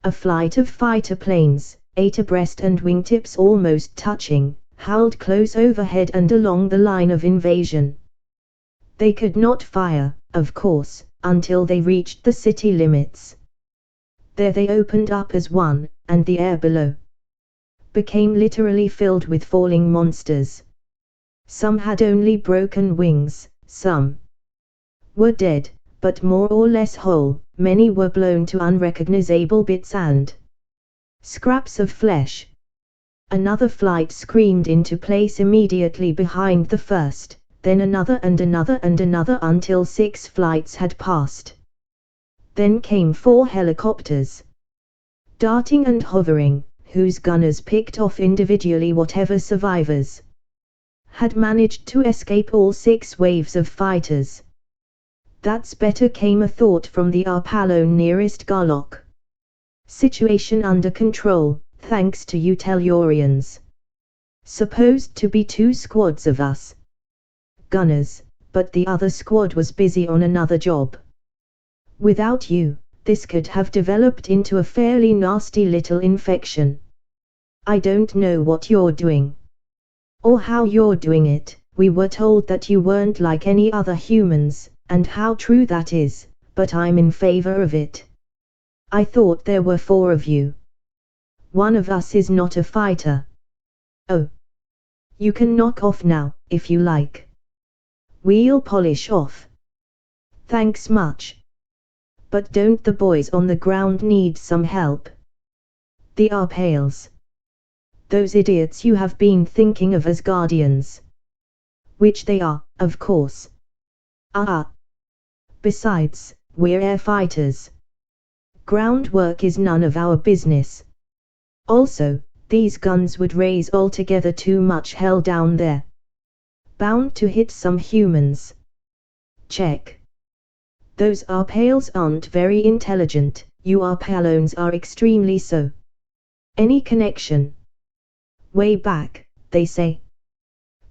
A flight of fighter planes, 8 abreast and wingtips almost touching, howled close overhead and along the line of invasion. They could not fire, of course, until they reached the city limits. There they opened up as one, and the air below became literally filled with falling monsters. Some had only broken wings, some were dead, but more or less whole, many were blown to unrecognizable bits and scraps of flesh. Another flight screamed into place immediately behind the first, then another and another and another until 6 flights had passed. Then came 4 helicopters, darting and hovering, whose gunners picked off individually whatever survivors had managed to escape all 6 waves of fighters. That's better, came a thought from the Arpalone nearest Garlock. Situation under control, thanks to you Tellurians. Supposed to be 2 squads of us gunners, but the other squad was busy on another job. Without you, this could have developed into a fairly nasty little infection. I don't know what you're doing, or how you're doing it. We were told that you weren't like any other humans, and how true that is, but I'm in favor of it. I thought there were 4 of you. One of us is not a fighter. Oh. You can knock off now, if you like. We'll polish off. Thanks much. But don't the boys on the ground need some help? The Arpales. Those idiots you have been thinking of as guardians. Which they are, of course. Besides, we're air fighters. Groundwork is none of our business. Also, these guns would raise altogether too much hell down there. Bound to hit some humans. Check. Those Arpales aren't very intelligent, you Arpalones are extremely so. Any connection? Way back, they say.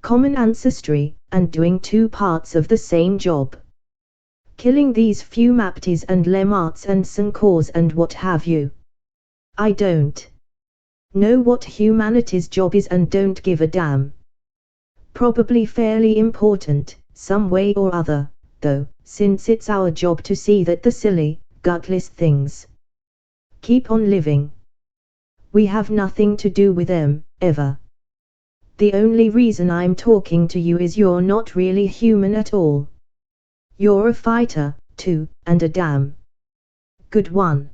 Common ancestry, and doing 2 parts of the same job. Killing these few Maptis and Lemarts and Sankors and what have you. I don't know what humanity's job is and don't give a damn. Probably fairly important, some way or other, though, since it's our job to see that the silly, gutless things keep on living. We have nothing to do with them, ever. The only reason I'm talking to you is you're not really human at all. You're a fighter, too, and a damn good one.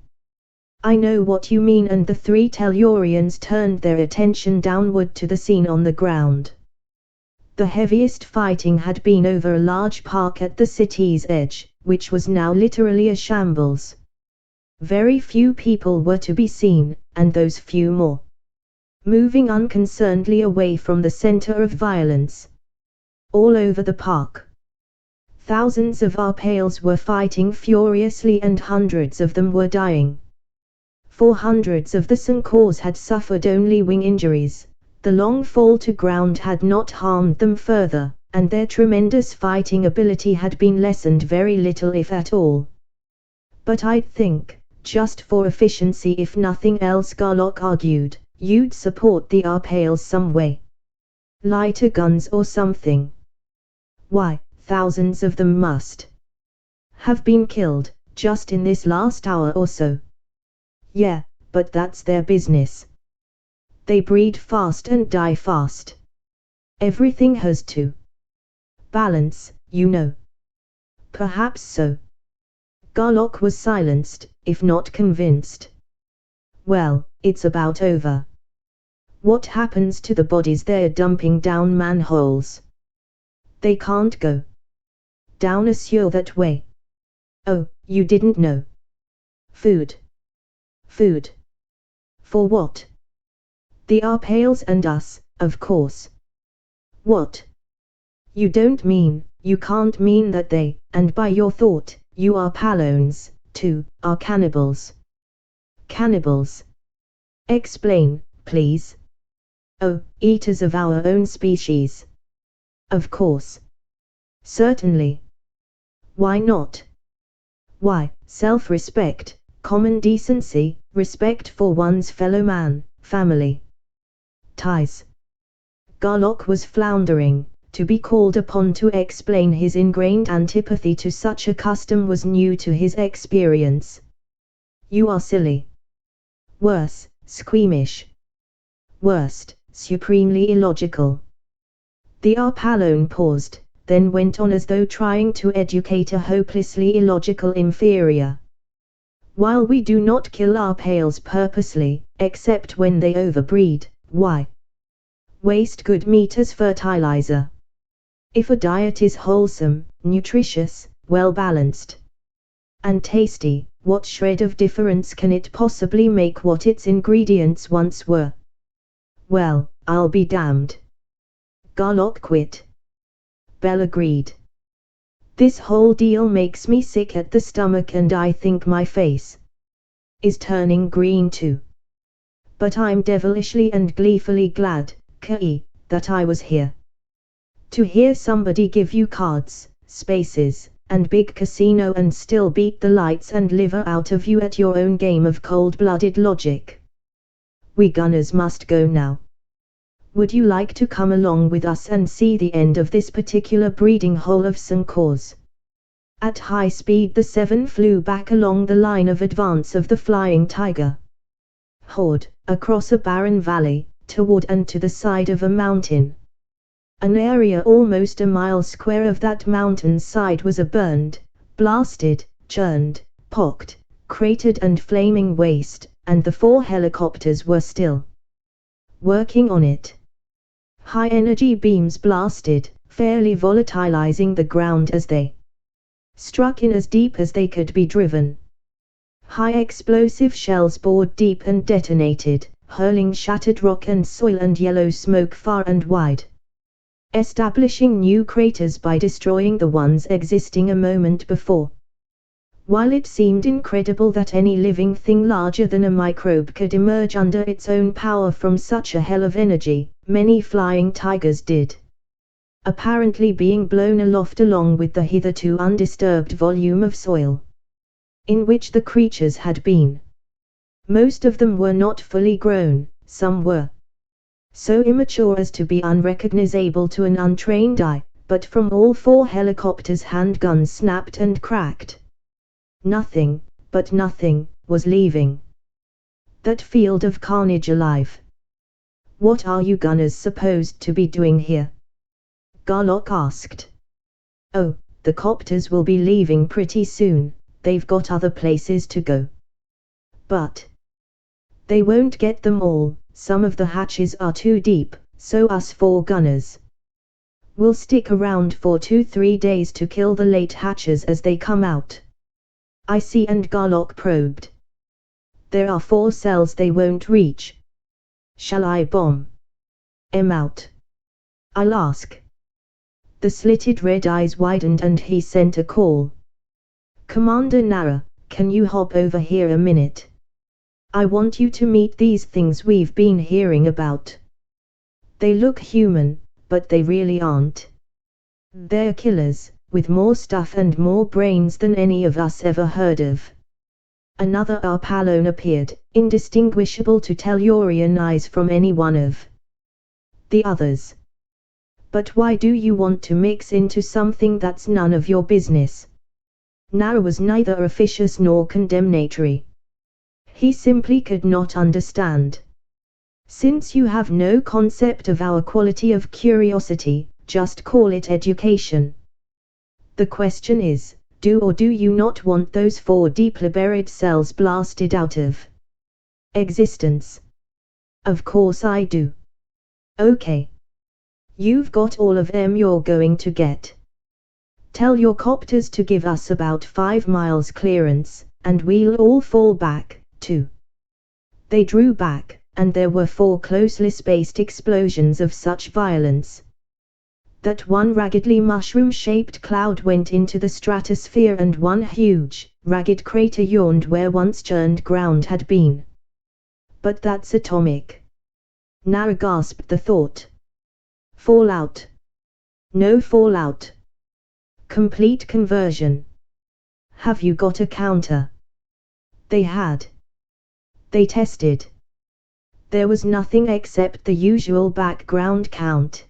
I know what you mean, and the 3 Tellurians turned their attention downward to the scene on the ground. The heaviest fighting had been over a large park at the city's edge, which was now literally a shambles. Very few people were to be seen, and those few more moving unconcernedly away from the center of violence. All over the park, thousands of Arpales were fighting furiously and hundreds of them were dying. 400 of the Sankors had suffered only wing injuries. The long fall to ground had not harmed them further, and their tremendous fighting ability had been lessened very little if at all. But I'd think, just for efficiency if nothing else, Garlock argued, you'd support the Arpales some way. Lighter guns or something. Why, thousands of them must have been killed, just in this last hour or so. Yeah, but that's their business. They breed fast and die fast. Everything has to balance, you know. Perhaps so. Garlock was silenced, if not convinced. Well, it's about over. What happens to the bodies they're dumping down manholes? They can't go down a sewer that way. Oh, you didn't know. Food. Food. For what? The Arpales and us, of course. What? You don't mean, you can't mean that they, and by your thought, you Arpalones, too, are cannibals. Cannibals. Explain, please. Oh, eaters of our own species. Of course. Certainly. Why not? Why, self-respect, common decency, respect for one's fellow man, family ties. Garlock was floundering. To be called upon to explain his ingrained antipathy to such a custom was new to his experience. You are silly. Worse, squeamish. Worst, supremely illogical. The Arpalone paused, then went on as though trying to educate a hopelessly illogical inferior. While we do not kill our pales purposely, except when they overbreed, why waste good meat as fertilizer? If a diet is wholesome, nutritious, well-balanced, and tasty, what shred of difference can it possibly make what its ingredients once were? Well, I'll be damned. Garlock quit. Bell agreed. This whole deal makes me sick at the stomach and I think my face is turning green too. But I'm devilishly and gleefully glad, Kei, that I was here. To hear somebody give you cards, spaces, and big casino and still beat the lights and liver out of you at your own game of cold-blooded logic. We gunners must go now. Would you like to come along with us and see the end of this particular breeding hole of Sankors? At high speed the seven flew back along the line of advance of the flying tiger horde, across a barren valley, toward and to the side of a mountain. An area almost a mile square of that mountain's side was a burned, blasted, churned, pocked, cratered and flaming waste, and the 4 helicopters were still working on it. High-energy beams blasted, fairly volatilizing the ground as they struck in as deep as they could be driven. High-explosive shells bored deep and detonated, hurling shattered rock and soil and yellow smoke far and wide, establishing new craters by destroying the ones existing a moment before. While it seemed incredible that any living thing larger than a microbe could emerge under its own power from such a hell of energy, many flying tigers did. Apparently being blown aloft along with the hitherto undisturbed volume of soil in which the creatures had been. Most of them were not fully grown, some were so immature as to be unrecognizable to an untrained eye, but from all 4 helicopters handguns snapped and cracked. Nothing, but nothing, was leaving that field of carnage alive. What are you gunners supposed to be doing here? Garlock asked. Oh, the copters will be leaving pretty soon, they've got other places to go. But they won't get them all, some of the hatches are too deep, so us 4 gunners will stick around for 2-3 days to kill the late hatches as they come out. I see. And Garlock probed. There are 4 cells they won't reach. Shall I bomb 'em out? I'll ask. The slitted red eyes widened and he sent a call. Commander Nara, can you hop over here a minute? I want you to meet these things we've been hearing about. They look human, but they really aren't. They're killers, with more stuff and more brains than any of us ever heard of. Another Arpalone appeared, indistinguishable to Tellurian eyes from any one of the others. But why do you want to mix into something that's none of your business? Nara was neither officious nor condemnatory. He simply could not understand. Since you have no concept of our quality of curiosity, just call it education. The question is, do or do you not want those 4 deeply buried cells blasted out of existence? Of course I do. Okay. You've got all of them you're going to get. Tell your copters to give us about 5 miles clearance, and we'll all fall back, too. They drew back, and there were 4 closely spaced explosions of such violence that one raggedly mushroom-shaped cloud went into the stratosphere and one huge, ragged crater yawned where once churned ground had been. But that's atomic. Nara gasped the thought. Fallout. No fallout. Complete conversion. Have you got a counter? They had. They tested. There was nothing except the usual background count.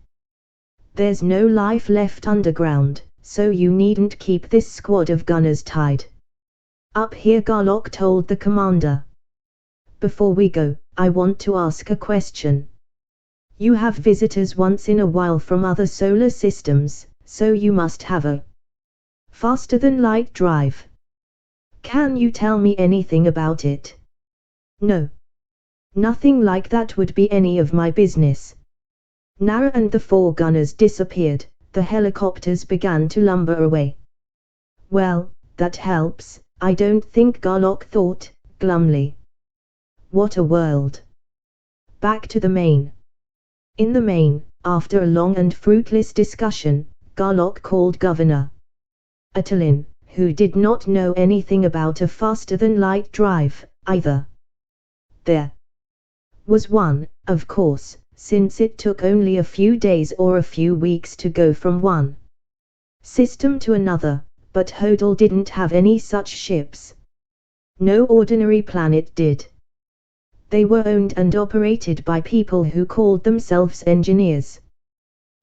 There's no life left underground, so you needn't keep this squad of gunners tied up here, Garlock told the commander. Before we go, I want to ask a question. You have visitors once in a while from other solar systems, so you must have a faster-than-light drive. Can you tell me anything about it? No. Nothing like that would be any of my business. Nara and the 4 gunners disappeared. The helicopters began to lumber away. Well, that helps, I don't think, Garlock thought, glumly. What a world. Back to the main. In the main, after a long and fruitless discussion, Garlock called Governor Atalin, who did not know anything about a faster-than-light drive, either. There was one, of course, since it took only a few days or a few weeks to go from one system to another, but Hodel didn't have any such ships. No ordinary planet did. They were owned and operated by people who called themselves engineers.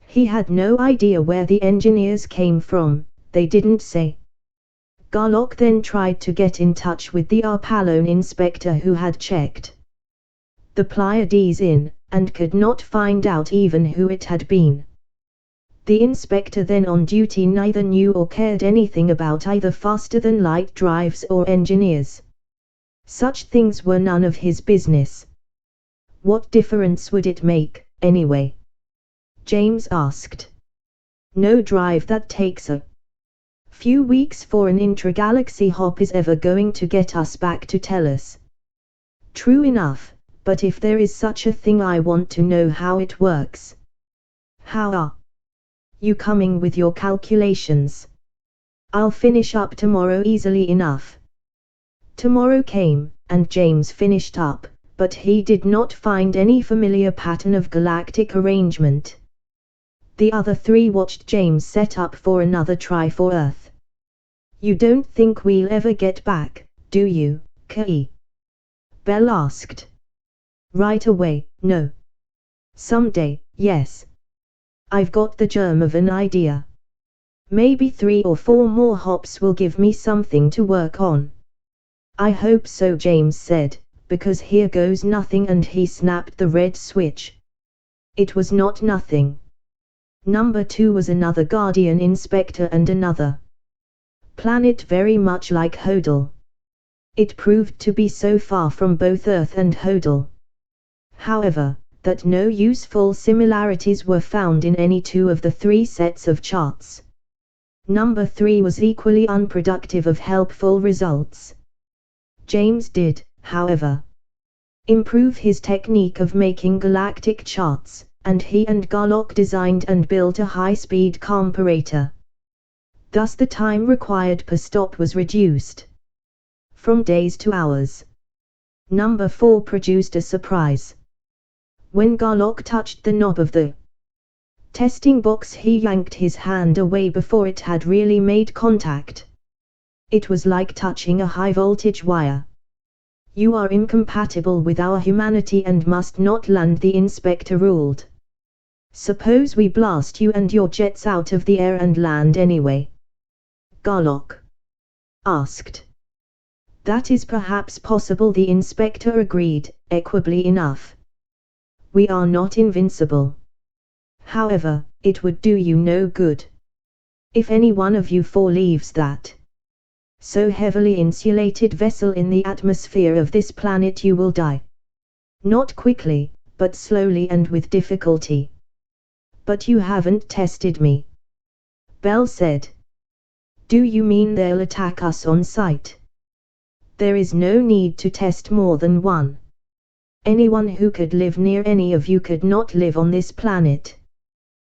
He had no idea where the engineers came from, they didn't say. Garlock then tried to get in touch with the Arpallone inspector who had checked the Pleiades in, and could not find out even who it had been. The inspector then on duty neither knew or cared anything about either faster-than-light drives or engineers. Such things were none of his business. What difference would it make, anyway? James asked. No drive that takes a few weeks for an intragalaxy hop is ever going to get us back to Tellus. True enough, but if there is such a thing, I want to know how it works. How are you coming with your calculations? I'll finish up tomorrow easily enough. Tomorrow came, and James finished up, but he did not find any familiar pattern of galactic arrangement. The other 3 watched James set up for another try for Earth. You don't think we'll ever get back, do you, Kei? Bell asked. Right away, no. Someday, yes. I've got the germ of an idea. Maybe 3 or 4 more hops will give me something to work on. I hope so, James said, because here goes nothing, and he snapped the red switch. It was not nothing. Number 2 was another Guardian inspector and another planet very much like Hodel. It proved to be so far from both Earth and Hodel, however, that no useful similarities were found in any 2 of the 3 sets of charts. Number 3 was equally unproductive of helpful results. James did, however, improve his technique of making galactic charts, and he and Garlock designed and built a high-speed comparator. Thus the time required per stop was reduced from days to hours. Number 4 produced a surprise. When Garlock touched the knob of the testing box, he yanked his hand away before it had really made contact. It was like touching a high-voltage wire. You are incompatible with our humanity and must not land, the inspector ruled. Suppose we blast you and your jets out of the air and land anyway? Garlock asked. That is perhaps possible, the inspector agreed, equably enough. We are not invincible. However, it would do you no good. If any one of you 4 leaves that so heavily insulated vessel in the atmosphere of this planet, you will die. Not quickly, but slowly and with difficulty. But you haven't tested me, Bell said. Do you mean they'll attack us on sight? There is no need to test more than 1. Anyone who could live near any of you could not live on this planet.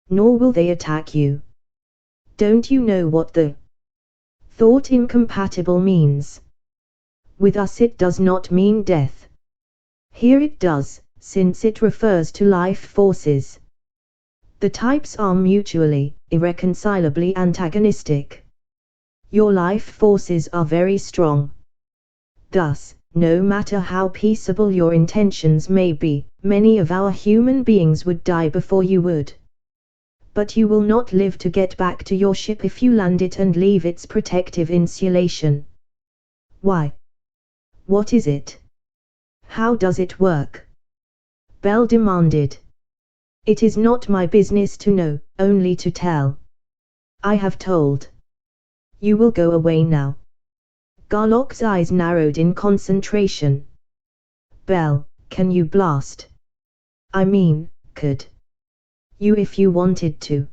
Nor will they attack you. Don't you know what the thought incompatible means? With us it does not mean death. Here it does, since it refers to life forces. The types are mutually, irreconcilably antagonistic. Your life forces are very strong. Thus, no matter how peaceable your intentions may be, many of our human beings would die before you would. But you will not live to get back to your ship if you land it and leave its protective insulation. Why? What is it? How does it work? Bell demanded. It is not my business to know, only to tell. I have told. You will go away now. Garlock's eyes narrowed in concentration. Bell, can you blast? I mean, could you if you wanted to?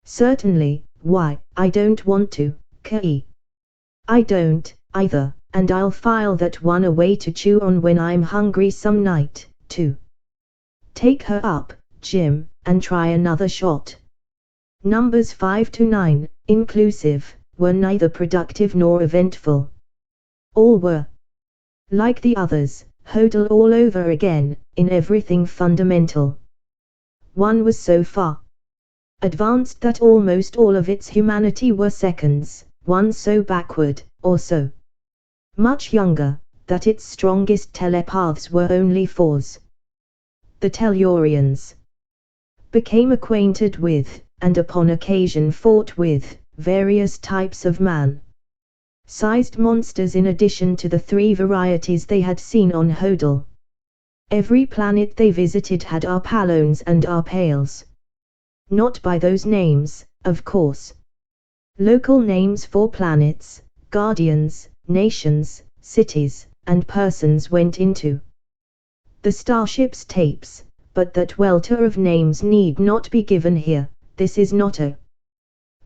Certainly. Why, I don't want to, Kei. I don't, either, and I'll file that one away to chew on when I'm hungry some night, too. Take her up, Jim, and try another shot. Numbers 5 to 9, inclusive, were neither productive nor eventful. All were, like the others, hodl all over again, in everything fundamental. One was so far advanced that almost all of its humanity were seconds, one so backward, or so much younger, that its strongest telepaths were only fours. The Tellurians became acquainted with, and upon occasion fought with, various types of man-sized monsters in addition to the 3 varieties they had seen on Hodel. Every planet they visited had Arpalones and Arpales. Not by those names, of course. Local names for planets, guardians, nations, cities, and persons went into the starship's tapes, but that welter of names need not be given here. This is not a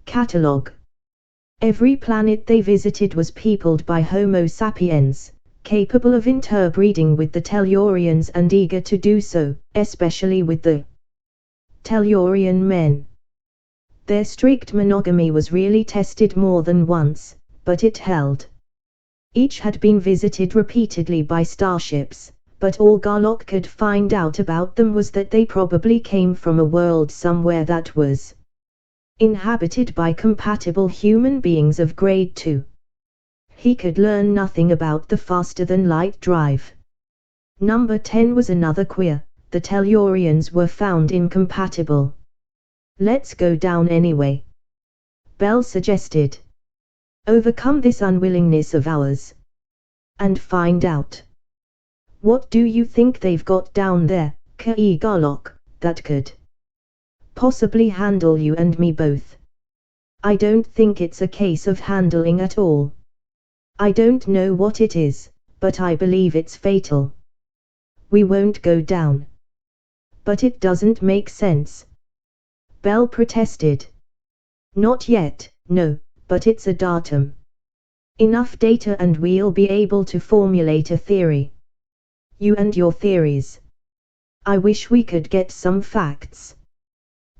catalogue. Every planet they visited was peopled by Homo sapiens, capable of interbreeding with the Tellurians and eager to do so, especially with the Tellurian men. Their strict monogamy was really tested more than once, but it held. Each had been visited repeatedly by starships, but all Garlock could find out about them was that they probably came from a world somewhere that was inhabited by compatible human beings of grade 2. He could learn nothing about the faster-than-light drive. Number 10 was another queer. The Tellurians were found incompatible. Let's go down anyway, Bell suggested. Overcome this unwillingness of ours and find out. What do you think they've got down there, Kei Garlock, that could possibly handle you and me both? I don't think it's a case of handling at all. I don't know what it is, but I believe it's fatal. We won't go down. But it doesn't make sense, Bell protested. Not yet, no, but it's a datum. Enough data and we'll be able to formulate a theory. You and your theories. I wish we could get some facts.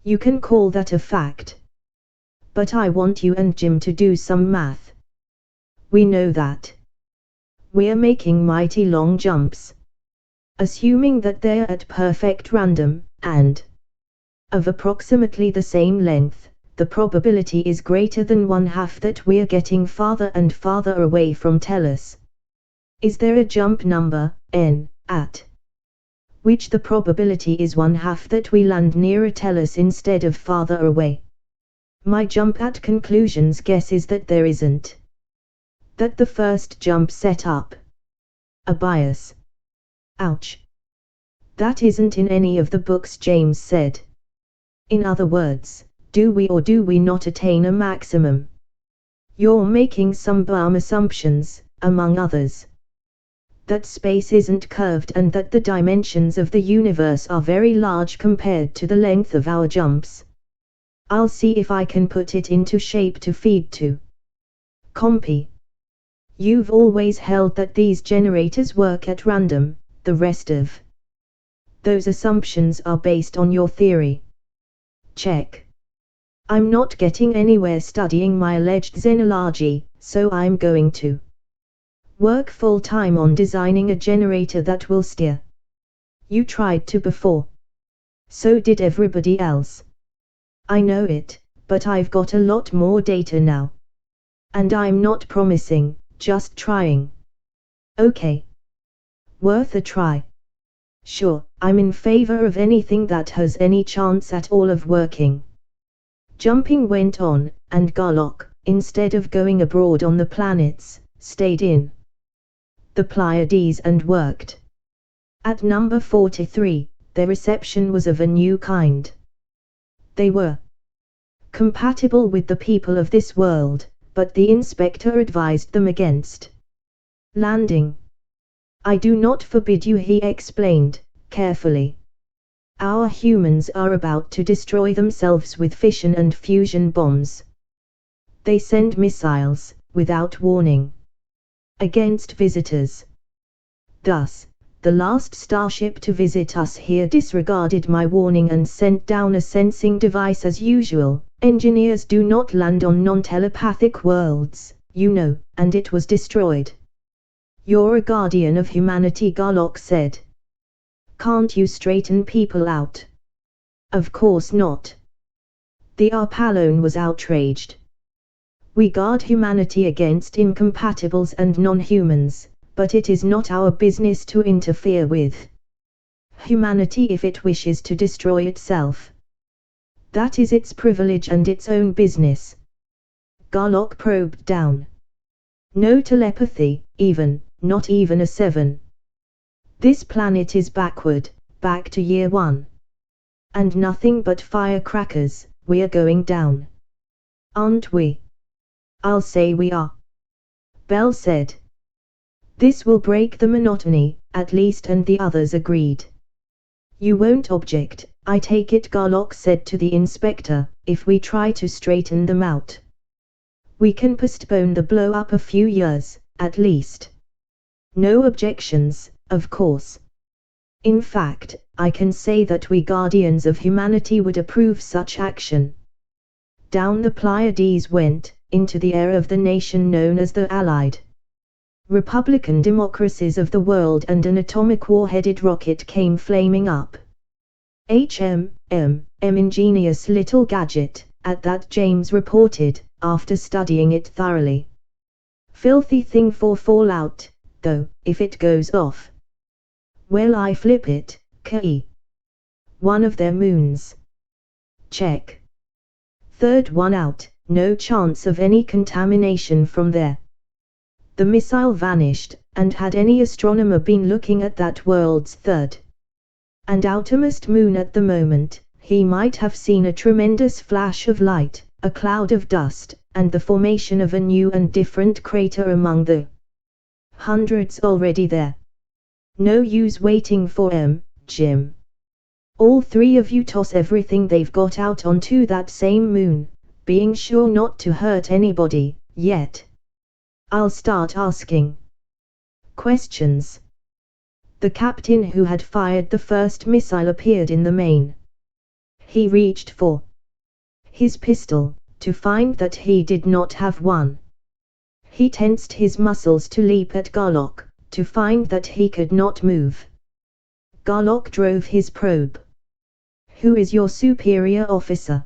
You can call that a fact. But I want you and Jim to do some math. We know that we're making mighty long jumps. Assuming that they're at perfect random, and of approximately the same length, the probability is greater than 1/2 that we're getting farther and farther away from Tellus. Is there a jump number, n, at which the probability is 1/2 that we land nearer Tellus instead of farther away? My jump at conclusions guess is that there isn't. That the first jump set up a bias. Ouch. That isn't in any of the books, James said. In other words, do we or do we not attain a maximum? You're making some balm assumptions, among others. That space isn't curved and that the dimensions of the universe are very large compared to the length of our jumps. I'll see if I can put it into shape to feed to Compy. You've always held that these generators work at random. The rest of those assumptions are based on your theory. Check. I'm not getting anywhere studying my alleged xenology, so I'm going to work full-time on designing a generator that will steer. You tried to before. So did everybody else. I know it, but I've got a lot more data now. And I'm not promising, just trying. Okay, Worth a try. Sure, I'm in favor of anything that has any chance at all of working. Jumping went on, and Garlock, instead of going abroad on the planets, stayed in the Pleiades and worked. At number 43, their reception was of a new kind. They were compatible with the people of this world, but the inspector advised them against landing. I do not forbid you, he explained, carefully. Our humans are about to destroy themselves with fission and fusion bombs. They send missiles, without warning, against visitors. Thus, the last starship to visit us here disregarded my warning and sent down a sensing device as usual. Engineers do not land on non-telepathic worlds, you know, and it was destroyed. You're a guardian of humanity, Garlock said. Can't you straighten people out? Of course not. The Arpalone was outraged. We guard humanity against incompatibles and non-humans, but it is not our business to interfere with humanity if it wishes to destroy itself. That is its privilege and its own business. Garlock probed down. No telepathy, even, not even a 7. This planet is backward, back to year 1. And nothing but firecrackers, we are going down. Aren't we? I'll say we are. Bell said. This will break the monotony, at least, and the others agreed. You won't object, I take it, Garlock said to the inspector, if we try to straighten them out. We can postpone the blow-up a few years, at least. No objections, of course. In fact, I can say that we guardians of humanity would approve such action. Down the Pleiades went, into the air of the nation known as the Allied Republican Democracies of the world, and an atomic war-headed rocket came flaming up. Ingenious little gadget, at that, James reported, after studying it thoroughly. Filthy thing for fallout, though, if it goes off. Well, I flip it, Key. One of their moons. Check. Third one out, no chance of any contamination from there. The missile vanished, and had any astronomer been looking at that world's third and outermost moon at the moment, he might have seen a tremendous flash of light, a cloud of dust, and the formation of a new and different crater among the hundreds already there. No use waiting for Jim. All three of you toss everything they've got out onto that same moon, being sure not to hurt anybody, yet. I'll start asking questions. The captain who had fired the first missile appeared in the main. He reached for his pistol, to find that he did not have one. He tensed his muscles to leap at Garlock, to find that he could not move. Garlock drove his probe. Who is your superior officer?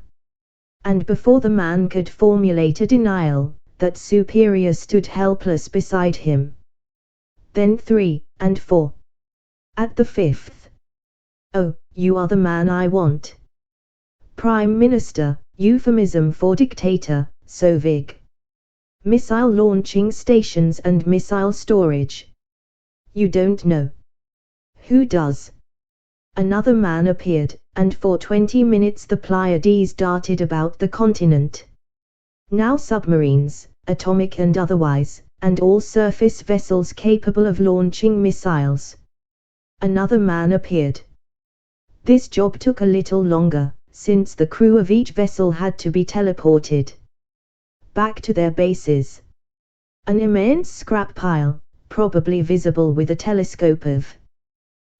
And before the man could formulate a denial, that superior stood helpless beside him. Then 3, and 4. At the 5th. Oh, you are the man I want. Prime Minister, euphemism for dictator, so vague. Missile launching stations and missile storage. You don't know. Who does? Another man appeared, and for 20 minutes the Pleiades darted about the continent. Now submarines, atomic and otherwise, and all surface vessels capable of launching missiles. Another man appeared. This job took a little longer, since the crew of each vessel had to be teleported back to their bases. An immense scrap pile, probably visible with a telescope of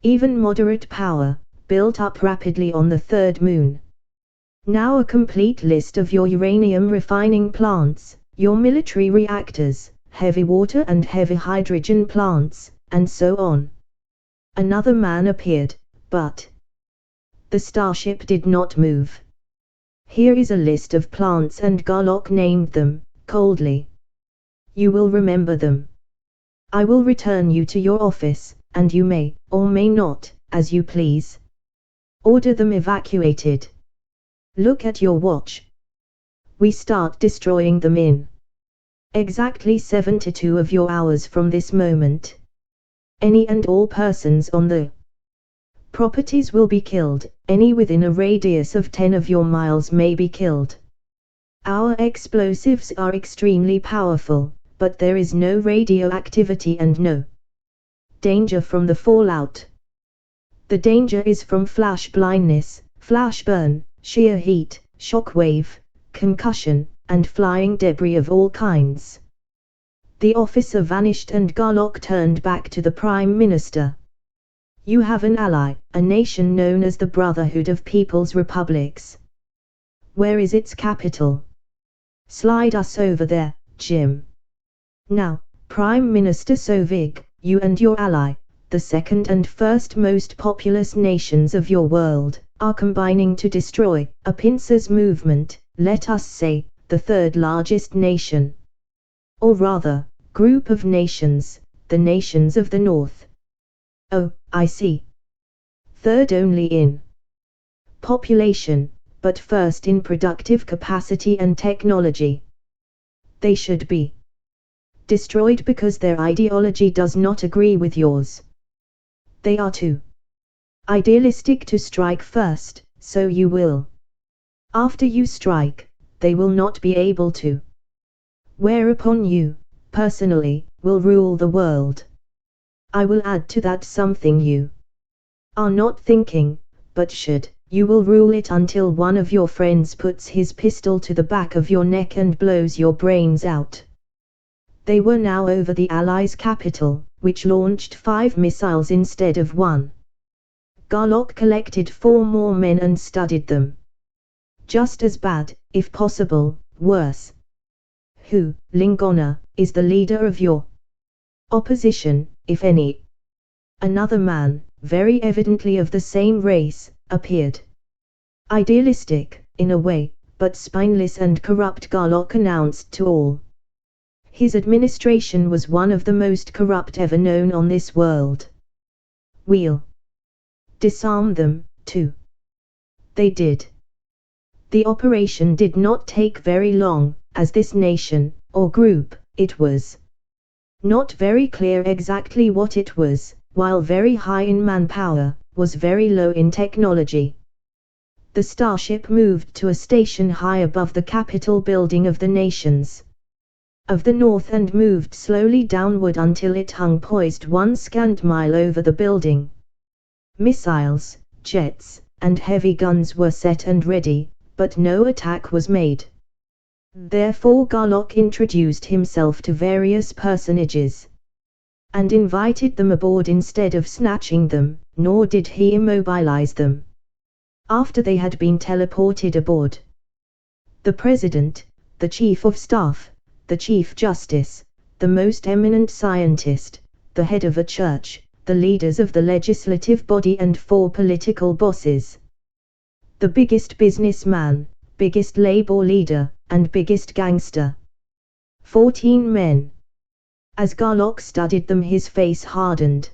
even moderate power, built up rapidly on the third moon. Now a complete list of your uranium refining plants, your military reactors, heavy water and heavy hydrogen plants, and so on. Another man appeared, but the starship did not move. Here is a list of plants, and Garlock named them, coldly. You will remember them. I will return you to your office, and you may, or may not, as you please, order them evacuated. Look at your watch. We start destroying them in exactly 72 of your hours from this moment. Any and all persons on the properties will be killed, any within a radius of 10 of your miles may be killed. Our explosives are extremely powerful, but there is no radioactivity and no danger from the fallout. The danger is from flash blindness, flash burn, shear heat, shock wave, concussion, and flying debris of all kinds. The officer vanished and Garlock turned back to the Prime Minister. You have an ally, a nation known as the Brotherhood of People's Republics. Where is its capital? Slide us over there, Jim. Now, Prime Minister Sovig, you and your ally, the second and first most populous nations of your world, are combining to destroy a pincer's movement, let us say, the third largest nation. Or rather, group of nations, the nations of the North. Oh, I see. Third only in population, but first in productive capacity and technology. They should be destroyed because their ideology does not agree with yours. They are too idealistic to strike first, so you will. After you strike, they will not be able to. Whereupon you, personally, will rule the world. I will add to that something you are not thinking, but should. You will rule it until one of your friends puts his pistol to the back of your neck and blows your brains out. They were now over the Allies' capital, which launched 5 missiles instead of 1. Garlock collected 4 more men and studied them. Just as bad, if possible, worse. Who, Lingona, is the leader of your opposition, if any? Another man, very evidently of the same race, appeared. Idealistic, in a way, but spineless and corrupt, Garlock announced to all. His administration was one of the most corrupt ever known on this world. We'll disarm them, too. They did. The operation did not take very long, as this nation, or group, it was not very clear exactly what it was, while very high in manpower, was very low in technology. The starship moved to a station high above the Capitol building of the nations of the North and moved slowly downward until it hung poised 1 scant mile over the building. Missiles, jets, and heavy guns were set and ready, but no attack was made. Therefore Garlock introduced himself to various personages and invited them aboard instead of snatching them, nor did he immobilize them after they had been teleported aboard. The President, the Chief of Staff, the Chief Justice, the most eminent scientist, the head of a church, the leaders of the legislative body and 4 political bosses. The biggest businessman, biggest labor leader, and biggest gangster. 14 men. As Garlock studied them his face hardened.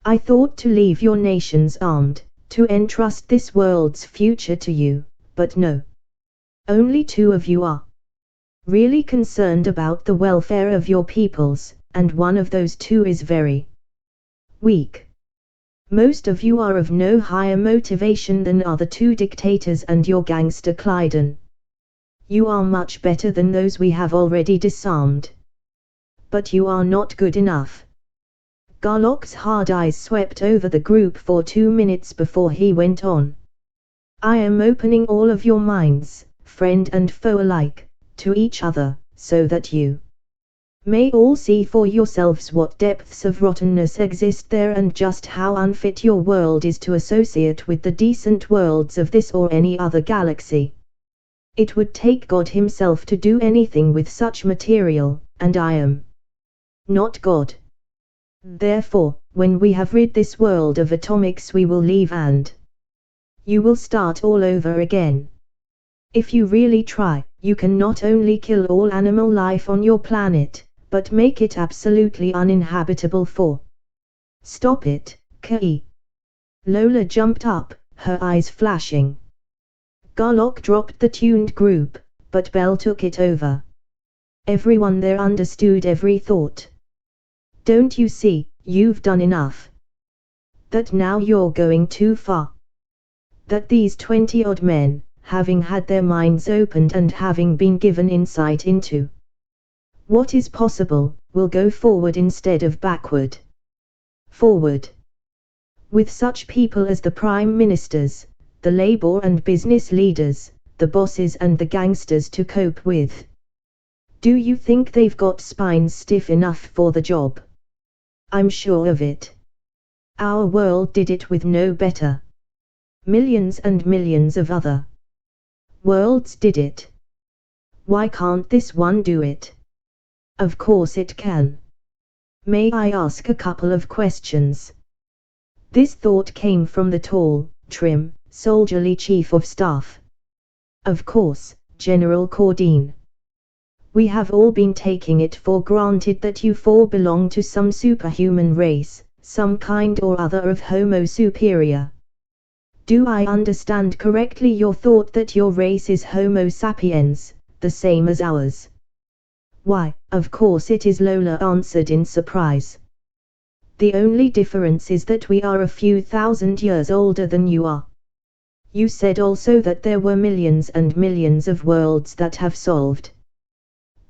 I thought to leave your nations armed, to entrust this world's future to you, but no. Only 2 of you are really concerned about the welfare of your peoples, and one of those 2 is very weak. Most of you are of no higher motivation than are the 2 dictators and your gangster Clyden. You are much better than those we have already disarmed. But you are not good enough. Garlock's hard eyes swept over the group for 2 minutes before he went on. I am opening all of your minds, friend and foe alike, to each other, so that you may all see for yourselves what depths of rottenness exist there and just how unfit your world is to associate with the decent worlds of this or any other galaxy. It would take God himself to do anything with such material, and I am not God. Therefore, when we have rid this world of atomics we will leave and you will start all over again. If you really try, you can not only kill all animal life on your planet, but make it absolutely uninhabitable for Stop it, Kai. Lola jumped up, her eyes flashing. Garlock dropped the tuned group, but Bell took it over. Everyone there understood every thought. Don't you see, you've done enough? That now you're going too far. That these 20-odd men, having had their minds opened and having been given insight into what is possible, will go forward instead of backward. Forward. With such people as the prime ministers, the labor and business leaders, the bosses and the gangsters to cope with. Do you think they've got spines stiff enough for the job? I'm sure of it. Our world did it with no better. Millions and millions of other worlds did it. Why can't this one do it? Of course it can. May I ask a couple of questions? This thought came from the tall, trim, soldierly chief of staff. Of course, General Cordine. We have all been taking it for granted that you four belong to some superhuman race, some kind or other of Homo superior. Do I understand correctly your thought that your race is Homo sapiens, the same as ours? Why, of course it is, Lola answered in surprise. The only difference is that we are a few thousand years older than you are. You said also that there were millions and millions of worlds that have solved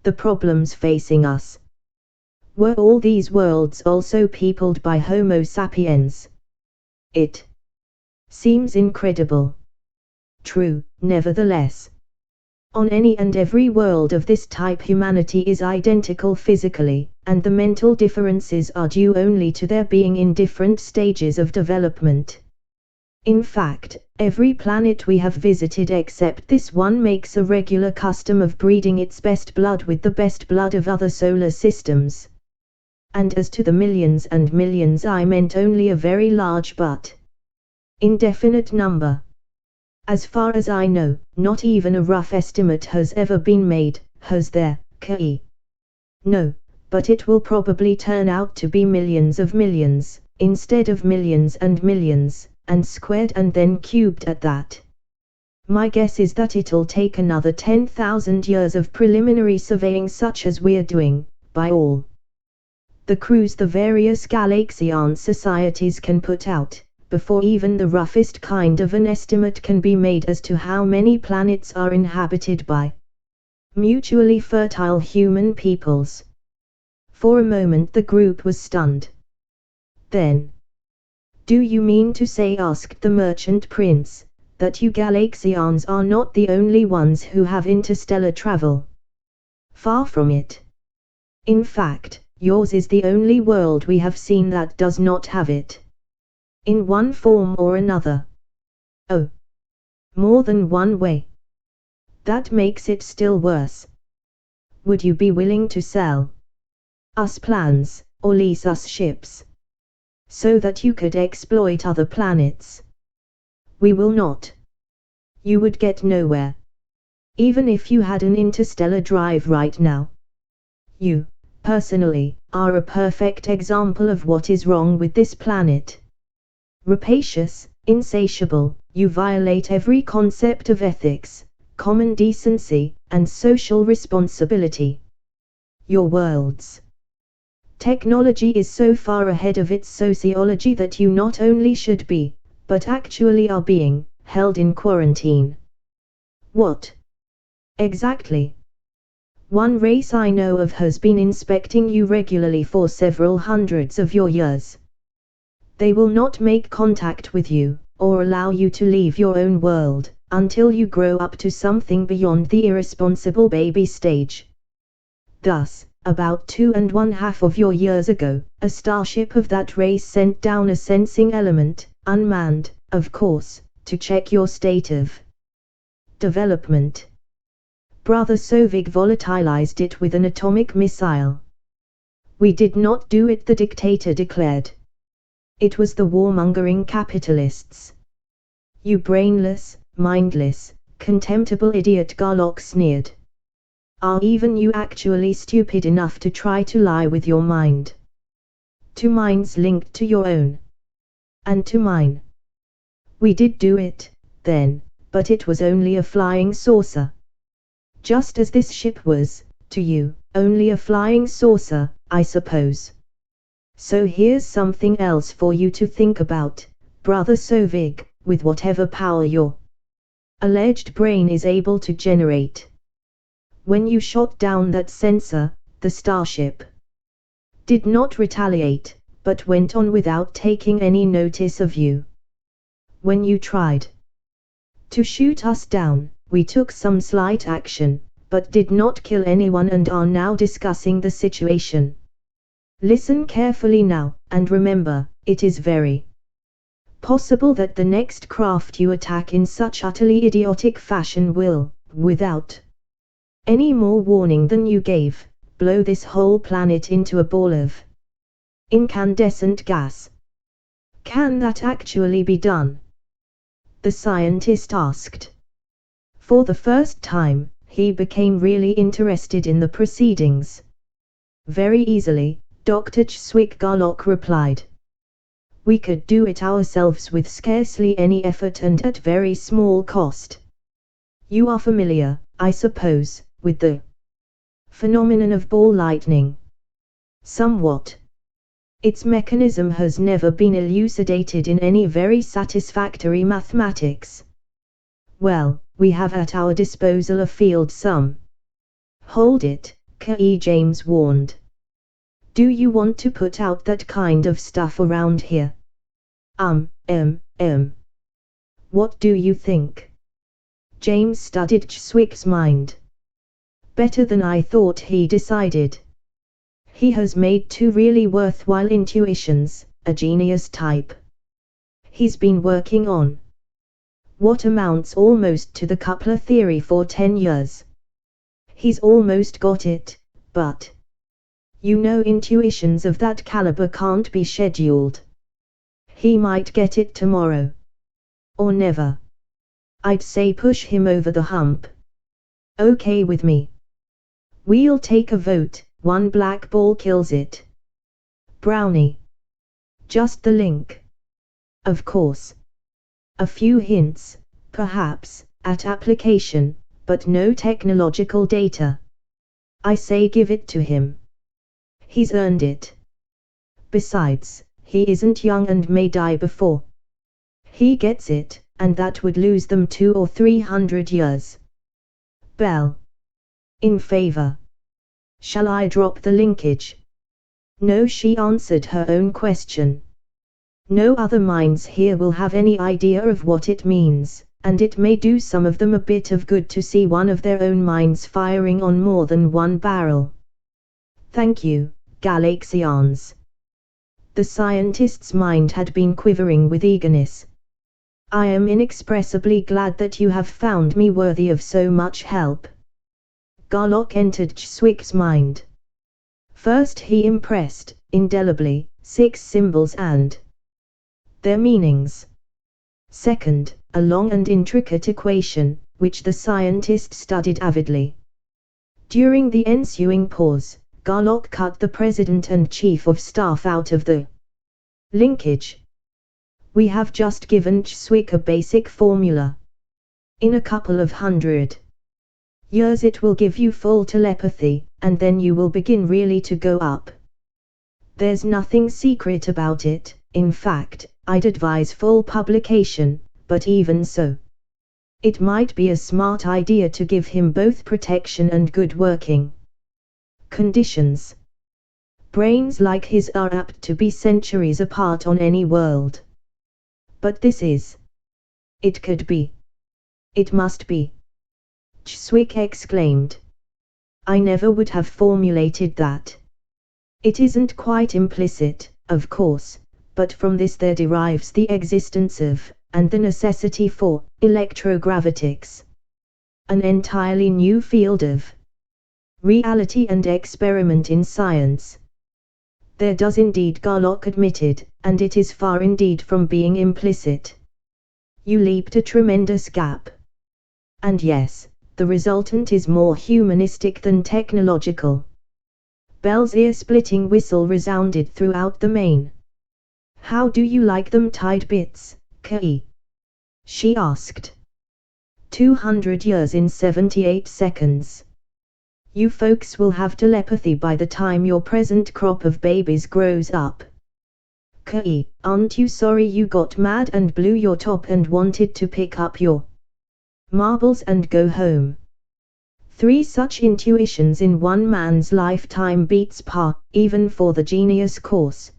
the problems facing us. Were all these worlds also peopled by Homo sapiens? It seems incredible. True, nevertheless. On any and every world of this type humanity is identical physically, and the mental differences are due only to their being in different stages of development. In fact, every planet we have visited except this one makes a regular custom of breeding its best blood with the best blood of other solar systems. And as to the millions and millions, I meant only a very large but indefinite number. As far as I know, not even a rough estimate has ever been made, has there, Kai? No, but it will probably turn out to be millions of millions, instead of millions, and squared and then cubed at that. My guess is that it'll take another 10,000 years of preliminary surveying such as we're doing, by all the crews the various Galaxian societies can put out, before even the roughest kind of an estimate can be made as to how many planets are inhabited by mutually fertile human peoples. For a moment the group was stunned. Then, do you mean to say, asked the merchant prince, that you Galaxians are not the only ones who have interstellar travel? Far from it. In fact, yours is the only world we have seen that does not have it. In one form or another. Oh. More than one way. That makes it still worse. Would you be willing to sell us plans, or lease us ships, so that you could exploit other planets? We will not. You would get nowhere. Even if you had an interstellar drive right now. You, personally, are a perfect example of what is wrong with this planet. Rapacious, insatiable, you violate every concept of ethics, common decency, and social responsibility. Your world's technology is so far ahead of its sociology that you not only should be, but actually are being, held in quarantine. What? Exactly. One race I know of has been inspecting you regularly for several hundreds of your years. They will not make contact with you, or allow you to leave your own world, until you grow up to something beyond the irresponsible baby stage. Thus, about 2½ of your years ago, a starship of that race sent down a sensing element, unmanned, of course, to check your state of development. Brother Sovig volatilized it with an atomic missile. We did not do it, the dictator declared. It was the warmongering capitalists. You brainless, mindless, contemptible idiot, Garlock sneered. Are even you actually stupid enough to try to lie with your mind? to minds linked to your own, and to mine. We did do it, then, but it was only a flying saucer. Just as this ship was, to you, only a flying saucer, I suppose. So here's something else for you to think about, Brother Sovig, with whatever power your alleged brain is able to generate. When you shot down that sensor, the starship did not retaliate, but went on without taking any notice of you. When you tried to shoot us down, we took some slight action, but did not kill anyone and are now discussing the situation. Listen carefully now, and remember, it is very possible that the next craft you attack in such utterly idiotic fashion will, without any more warning than you gave, blow this whole planet into a ball of incandescent gas. Can that actually be done? The scientist asked. For the first time, he became really interested in the proceedings. Very easily, Dr. Chswick Garlock replied. We could do it ourselves with scarcely any effort and at very small cost. You are familiar, I suppose, with the phenomenon of ball lightning. Somewhat. Its mechanism has never been elucidated in any very satisfactory mathematics. Well, we have at our disposal a field sum. Hold it, K.E. James warned. Do you want to put out that kind of stuff around here? What do you think? James studied Chswick's mind. Better than I thought, he decided. He has made two really worthwhile intuitions, a genius type. He's been working on what amounts almost to the coupler theory for 10 years. He's almost got it, but you know, intuitions of that caliber can't be scheduled. He might get it tomorrow. Or never. I'd say push him over the hump. Okay with me. We'll take a vote, one black ball kills it. Brownie. Just the link. Of course. A few hints, perhaps, at application, but no technological data. I say give it to him. He's earned it. Besides, he isn't young and may die before he gets it, and that would lose them 200 or 300 years. Bell. In favor. Shall I drop the linkage? No, she answered her own question. No other minds here will have any idea of what it means, and it may do some of them a bit of good to see one of their own minds firing on more than one barrel. Thank you, Galaxians. The scientist's mind had been quivering with eagerness. I am inexpressibly glad that you have found me worthy of so much help. Garlock entered Chswick's mind. First he impressed, indelibly, 6 symbols and their meanings. Second, a long and intricate equation, which the scientist studied avidly. During the ensuing pause, Garlock cut the President and Chief of Staff out of the linkage. We have just given Chswick a basic formula. In a couple of 100 years it will give you full telepathy, and then you will begin really to go up. There's nothing secret about it. In fact, I'd advise full publication, but even so, it might be a smart idea to give him both protection and good working conditions. Brains like his are apt to be centuries apart on any world. But this is. It could be. It must be. Chswick exclaimed. I never would have formulated that. It isn't quite implicit, of course, but from this there derives the existence of, and the necessity for, electrogravitics. An entirely new field of reality and experiment in science. There does indeed, Garlock admitted, and it is far indeed from being implicit. You leaped a tremendous gap. And yes, the resultant is more humanistic than technological. Belle's ear-splitting whistle resounded throughout the main. "How do you like them tied bits, Kei?" she asked. 200 years in 78 seconds. You folks will have telepathy by the time your present crop of babies grows up. Kei, aren't you sorry you got mad and blew your top and wanted to pick up your marbles and go home? 3 such intuitions in one man's lifetime beats par, even for the genius course.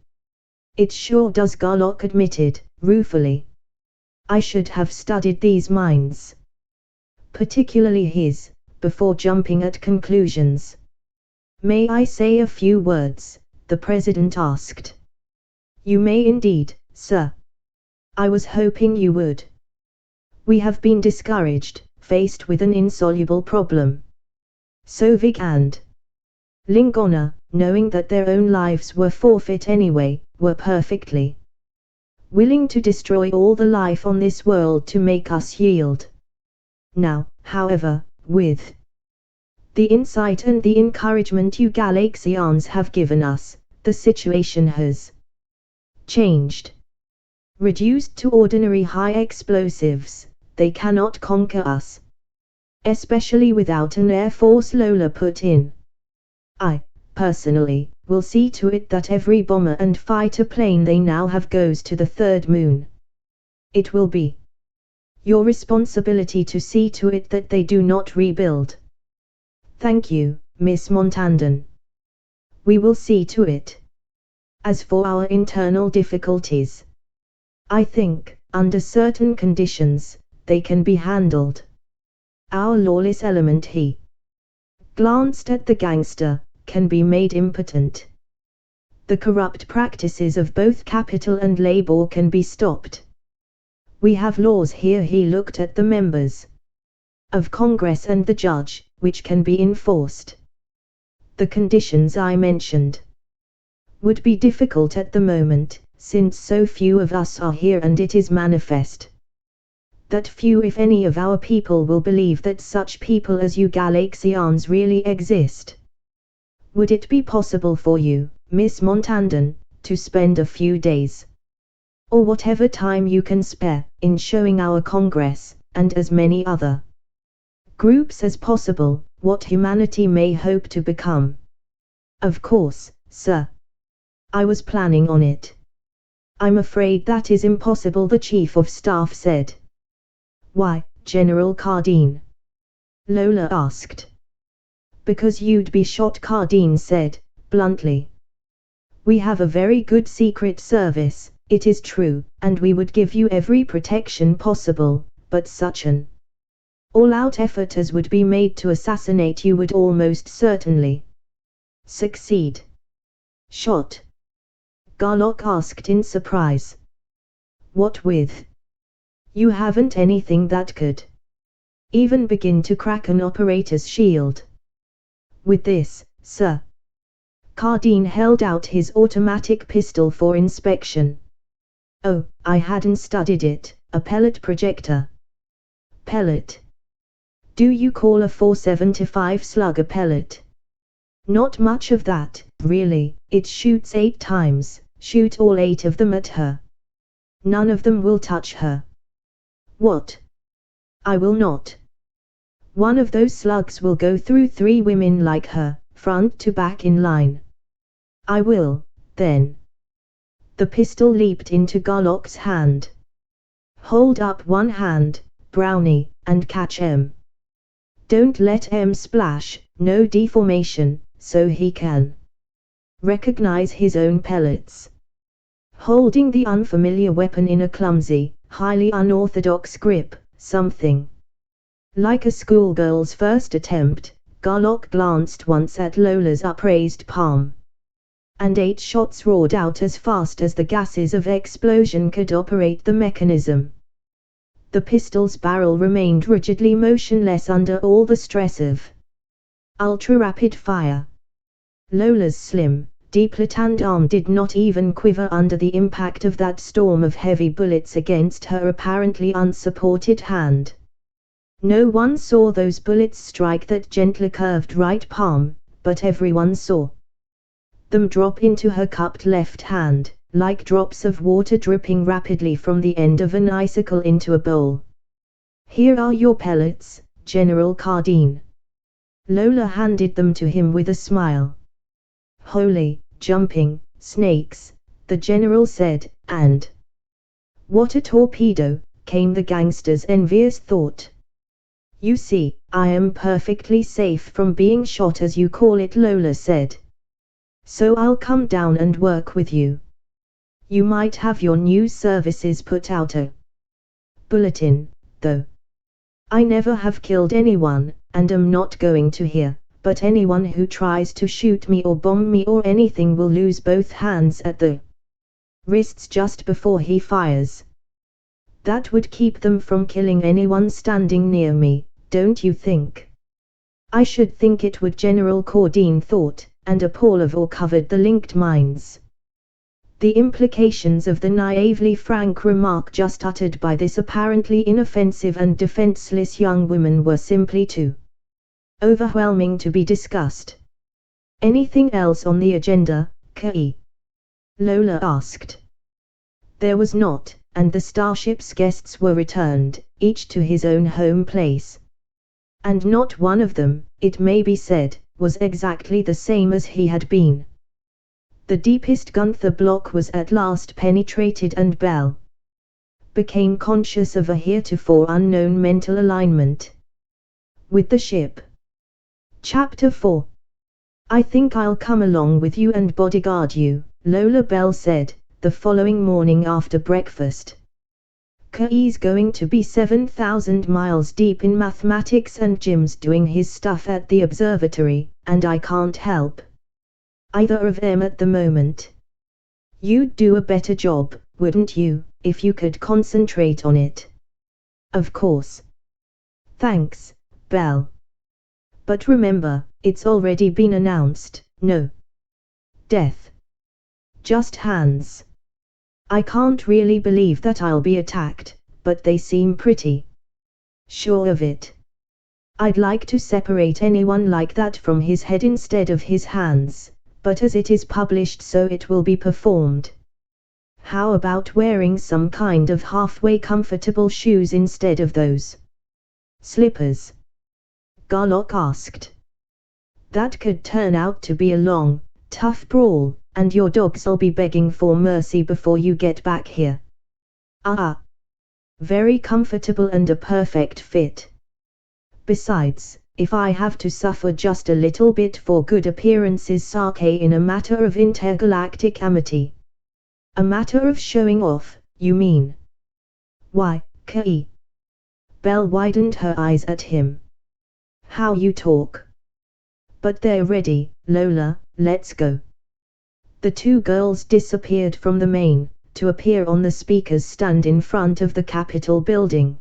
It sure does, Garlock admitted, ruefully. I should have studied these minds. Particularly his, before jumping at conclusions. May I say a few words? The president asked. You may indeed, sir. I was hoping you would. We have been discouraged, faced with an insoluble problem. Sovig and Lingona, knowing that their own lives were forfeit anyway, were perfectly willing to destroy all the life on this world to make us yield. Now, however, with the insight and the encouragement you Galaxians have given us, the situation has changed. Reduced to ordinary high explosives, they cannot conquer us. Especially without an Air Force Lola put in. I, personally, will see to it that every bomber and fighter plane they now have goes to the third moon. It will be your responsibility to see to it that they do not rebuild. Thank you, Miss Montandon. We will see to it. As for our internal difficulties, I think, under certain conditions, they can be handled. Our lawless element, he glanced at the gangster, can be made impotent. The corrupt practices of both capital and labor can be stopped. We have laws here, he looked at the members of Congress and the judge, which can be enforced. The conditions I mentioned would be difficult at the moment, since so few of us are here, and it is manifest that few if any of our people will believe that such people as you Galaxians really exist. Would it be possible for you, Miss Montandon, to spend a few days, or whatever time you can spare, in showing our Congress, and as many other groups as possible, what humanity may hope to become? Of course, sir. I was planning on it. I'm afraid that is impossible, the Chief of Staff said. Why, General Cardine? Lola asked. Because you'd be shot, Cardine said, bluntly. We have a very good secret service, it is true, and we would give you every protection possible, but such an all-out effort as would be made to assassinate you would almost certainly succeed. Shot? Garlock asked in surprise. What with? You haven't anything that could even begin to crack an operator's shield. With this, sir. Cardine held out his automatic pistol for inspection. Oh, I hadn't studied it, a pellet projector. Pellet? Do you call a 475 slug a pellet? Not much of that, really. It shoots 8 times, shoot all 8 of them at her. None of them will touch her. What? I will not. One of those slugs will go through 3 women like her, front to back in line. I will, then. The pistol leaped into Garlock's hand. Hold up one hand, Brownie, and catch M. Don't let M splash, no deformation, so he can recognize his own pellets. Holding the unfamiliar weapon in a clumsy, highly unorthodox grip, something like a schoolgirl's first attempt, Garlock glanced once at Lola's upraised palm. And 8 shots roared out as fast as the gases of explosion could operate the mechanism. The pistol's barrel remained rigidly motionless under all the stress of ultra-rapid fire. Lola's slim, deplatanned arm did not even quiver under the impact of that storm of heavy bullets against her apparently unsupported hand. No one saw those bullets strike that gently curved right palm, but everyone saw them drop into her cupped left hand, like drops of water dripping rapidly from the end of an icicle into a bowl. Here are your pellets, General Cardine. Lola handed them to him with a smile. Holy, jumping, snakes, the general said, and what a torpedo, came the gangster's envious thought. You see, I am perfectly safe from being shot as you call it, Lola said. So I'll come down and work with you. You might have your news services put out a bulletin, though. I never have killed anyone, and am not going to here, but anyone who tries to shoot me or bomb me or anything will lose both hands at the wrists just before he fires. That would keep them from killing anyone standing near me, don't you think? I should think it would, General Cardine thought, and a pall of awe covered the linked minds. The implications of the naively frank remark just uttered by this apparently inoffensive and defenseless young woman were simply too overwhelming to be discussed. Anything else on the agenda, Kei? Lola asked. There was not, and the starship's guests were returned, each to his own home place. And not one of them, it may be said, was exactly the same as he had been. The deepest Gunther block was at last penetrated, and Bell became conscious of a heretofore unknown mental alignment with the ship. Chapter 4. I think I'll come along with you and bodyguard you, Lola Bell said, the following morning after breakfast. Kei's going to be 7,000 miles deep in mathematics and Jim's doing his stuff at the observatory, and I can't help either of them at the moment. You'd do a better job, wouldn't you, if you could concentrate on it? Of course. Thanks, Belle. But remember, it's already been announced, no death. Just hands. I can't really believe that I'll be attacked, but they seem pretty sure of it. I'd like to separate anyone like that from his head instead of his hands, but as it is published so it will be performed. How about wearing some kind of halfway comfortable shoes instead of those slippers? Garlock asked. That could turn out to be a long, tough brawl, and your dogs'll be begging for mercy before you get back here. Very comfortable and a perfect fit. Besides, if I have to suffer just a little bit for good appearances' sake in a matter of intergalactic amity. A matter of showing off, you mean? Why, Kei. Belle widened her eyes at him. How you talk. But they're ready, Lola, let's go. The two girls disappeared from the main, to appear on the speaker's stand in front of the Capitol building.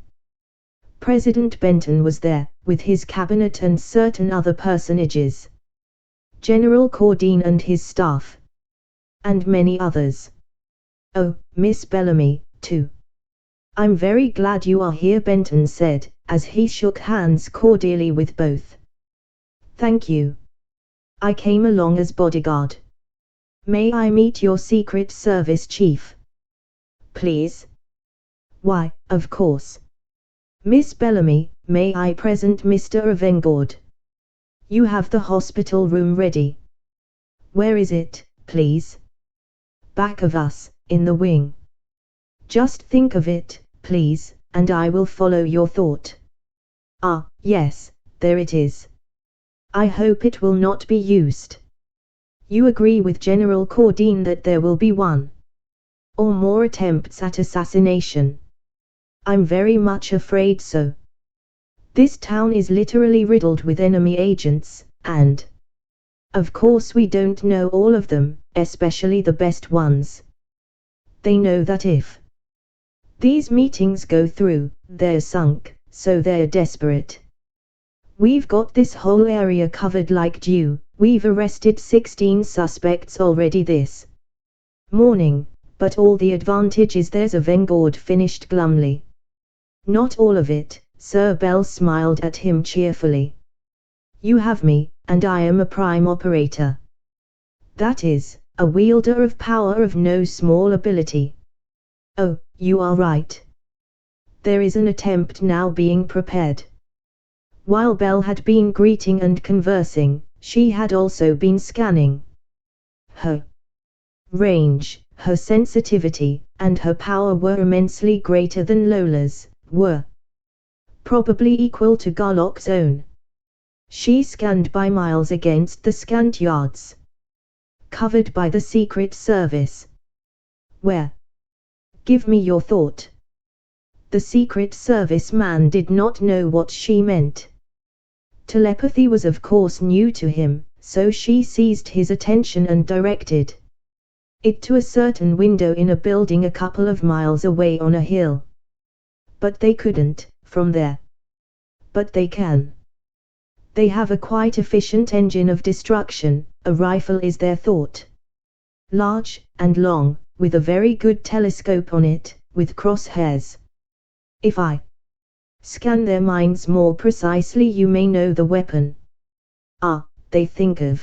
President Benton was there, with his cabinet and certain other personages. General Cardine and his staff. And many others. Oh, Miss Bellamy, too. I'm very glad you are here, Benton said, as he shook hands cordially with both. Thank you. I came along as bodyguard. May I meet your Secret Service chief? Please? Why, of course. Miss Bellamy, may I present Mr. Avengard? You have the hospital room ready. Where is it, please? Back of us, in the wing. Just think of it, please, and I will follow your thought. Ah, yes, there it is. I hope it will not be used. You agree with General Cardine that there will be one or more attempts at assassination? I'm very much afraid so. This town is literally riddled with enemy agents, and of course we don't know all of them, especially the best ones. They know that if these meetings go through, they're sunk, so they're desperate. We've got this whole area covered like dew. We've arrested 16 suspects already this morning, but all the advantage is there's Avengard, finished glumly. Not all of it, Sir. Bell smiled at him cheerfully. You have me, and I am a prime operator. That is, a wielder of power of no small ability. Oh, you are right. There is an attempt now being prepared. While Belle had been greeting and conversing, she had also been scanning. Her range, her sensitivity, and her power were immensely greater than Lola's, were probably equal to Garlock's own. She scanned by miles against the scant yards covered by the Secret Service. Where? Give me your thought. The Secret Service man did not know what she meant. Telepathy was of course new to him, so she seized his attention and directed it to a certain window in a building a couple of miles away on a hill. But they couldn't, from there. But they can. They have a quite efficient engine of destruction. A rifle is their thought. Large and long, with a very good telescope on it, with crosshairs. If I scan their minds more precisely, you may know the weapon. Ah, they think of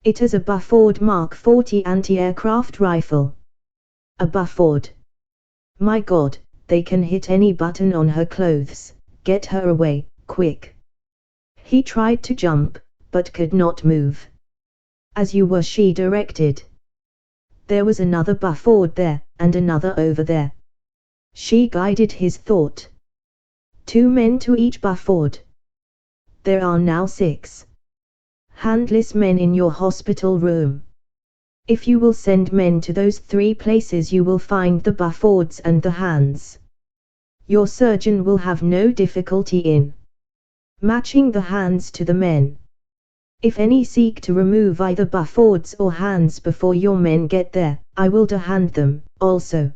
it as a Buford Mark 40 anti-aircraft rifle. A Buford. My God, they can hit any button on her clothes. Get her away, quick. He tried to jump, but could not move. As you were, she directed. There was another Buford there, and another over there. She guided his thought. 2 men to each Buford. There are now 6 handless men in your hospital room. If you will send men to those 3 places, you will find the Bufords and the hands. Your surgeon will have no difficulty in matching the hands to the men. If any seek to remove either Bufords or hands before your men get there, I will hand them, also.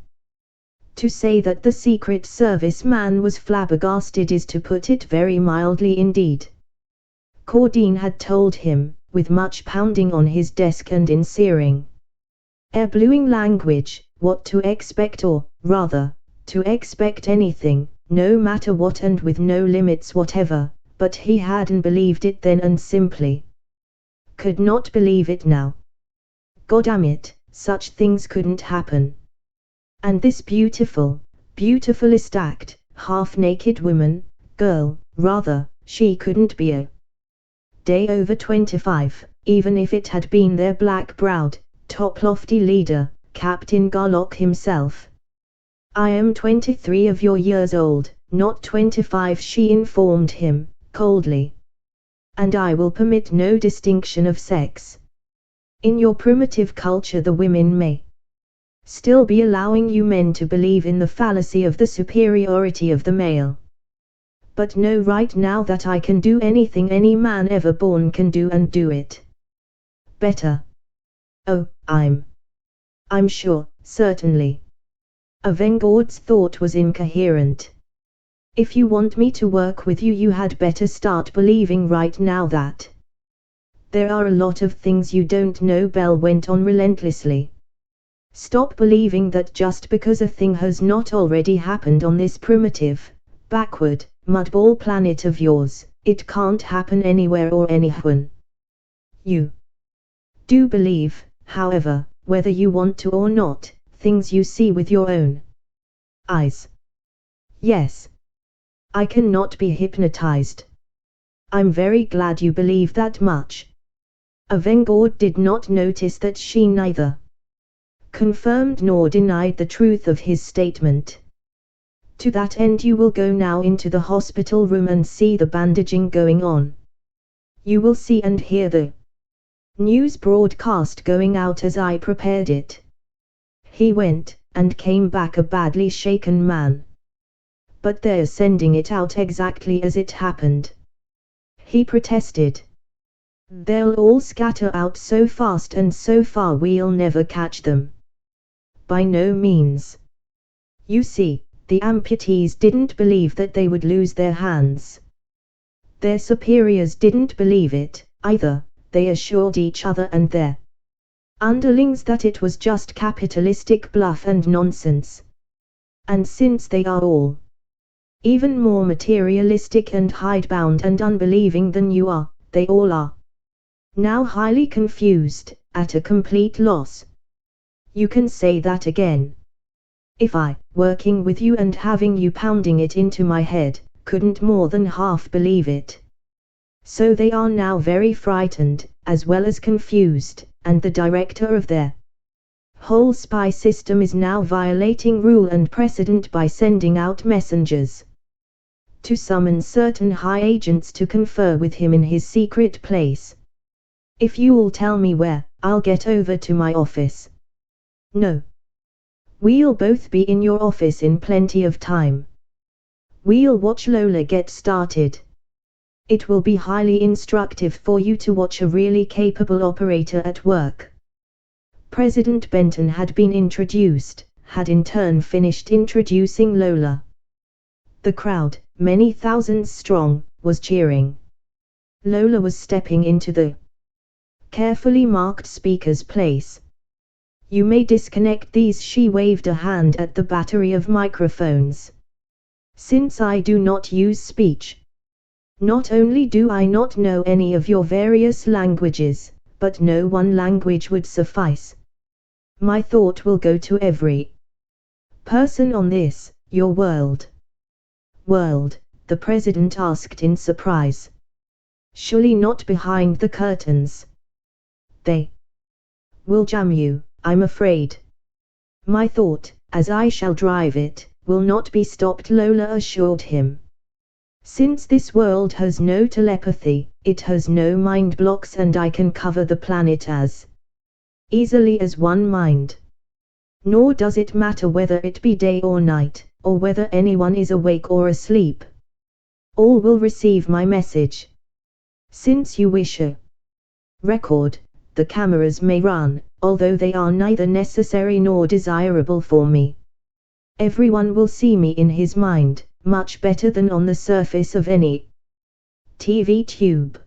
To say that the Secret Service man was flabbergasted is to put it very mildly indeed. Cordine had told him, with much pounding on his desk and in searing, air-bluing language, what to expect, or, rather, to expect anything, no matter what and with no limits whatever, but he hadn't believed it then and simply could not believe it now. Goddamn, such things couldn't happen. And this beautifulest act, half-naked woman, girl, rather, she couldn't be a day over 25, even if it had been their black-browed, top-lofty leader, Captain Garlock himself. I am 23 of your years old, not 25, she informed him, coldly. And I will permit no distinction of sex. In your primitive culture the women may still be allowing you men to believe in the fallacy of the superiority of the male. But know right now that I can do anything any man ever born can do, and do it better. Oh, I'm sure, certainly. Avengord's thought was incoherent. If you want me to work with you, you had better start believing right now that there are a lot of things you don't know, Belle went on relentlessly. Stop believing that just because a thing has not already happened on this primitive, backward, mudball planet of yours, it can't happen anywhere or anyone. You do believe, however, whether you want to or not, things you see with your own eyes. Yes. I cannot be hypnotized. I'm very glad you believe that much. Avengord did not notice that she neither confirmed nor denied the truth of his statement. To that end you will go now into the hospital room and see the bandaging going on. You will see and hear the news broadcast going out as I prepared it. He went, and came back a badly shaken man. But they're sending it out exactly as it happened. He protested. They'll all scatter out so fast and so far we'll never catch them. By no means. You see, the amputees didn't believe that they would lose their hands. Their superiors didn't believe it, either. They assured each other and their underlings that it was just capitalistic bluff and nonsense. And since they are all even more materialistic and hidebound and unbelieving than you are, they all are now highly confused, at a complete loss. You can say that again. If I, working with you and having you pounding it into my head, couldn't more than half believe it. So they are now very frightened, as well as confused, and the director of their whole spy system is now violating rule and precedent by sending out messengers to summon certain high agents to confer with him in his secret place. If you'll tell me where, I'll get over to my office. No. We'll both be in your office in plenty of time. We'll watch Lola get started. It will be highly instructive for you to watch a really capable operator at work. President Benton had been introduced, had in turn finished introducing Lola. The crowd, many thousands strong, was cheering. Lola was stepping into the carefully marked speaker's place. You may disconnect these. She waved a hand at the battery of microphones. Since I do not use speech, not only do I not know any of your various languages, but no one language would suffice. My thought will go to every person on this, your world. World, the president asked in surprise. Surely not behind the curtains. They will jam you, I'm afraid. My thought, as I shall drive it, will not be stopped, Lola assured him. Since this world has no telepathy, it has no mind blocks, and I can cover the planet as easily as one mind. Nor does it matter whether it be day or night, or whether anyone is awake or asleep. All will receive my message. Since you wish a record, the cameras may run, although they are neither necessary nor desirable for me. Everyone will see me in his mind, much better than on the surface of any TV tube.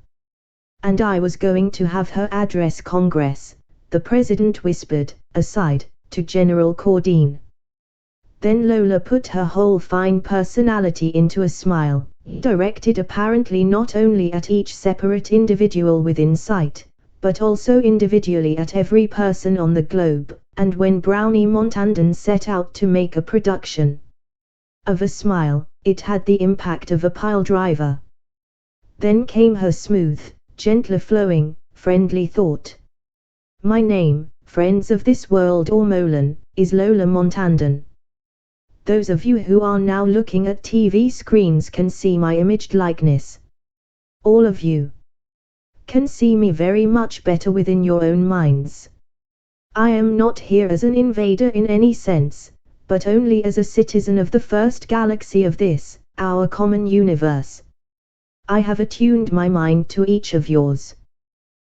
And I was going to have her address Congress, the president whispered, aside, to General Cordine. Then Lola put her whole fine personality into a smile, directed apparently not only at each separate individual within sight, but also individually at every person on the globe, and when Brownie Montandan set out to make a production of a smile, it had the impact of a pile driver. Then came her smooth, gentler flowing, friendly thought. My name, friends of this world or Molan, is Lola Montandan. Those of you who are now looking at TV screens can see my imaged likeness. All of you can see me very much better within your own minds. I am not here as an invader in any sense, but only as a citizen of the first galaxy of this, our common universe. I have attuned my mind to each of yours,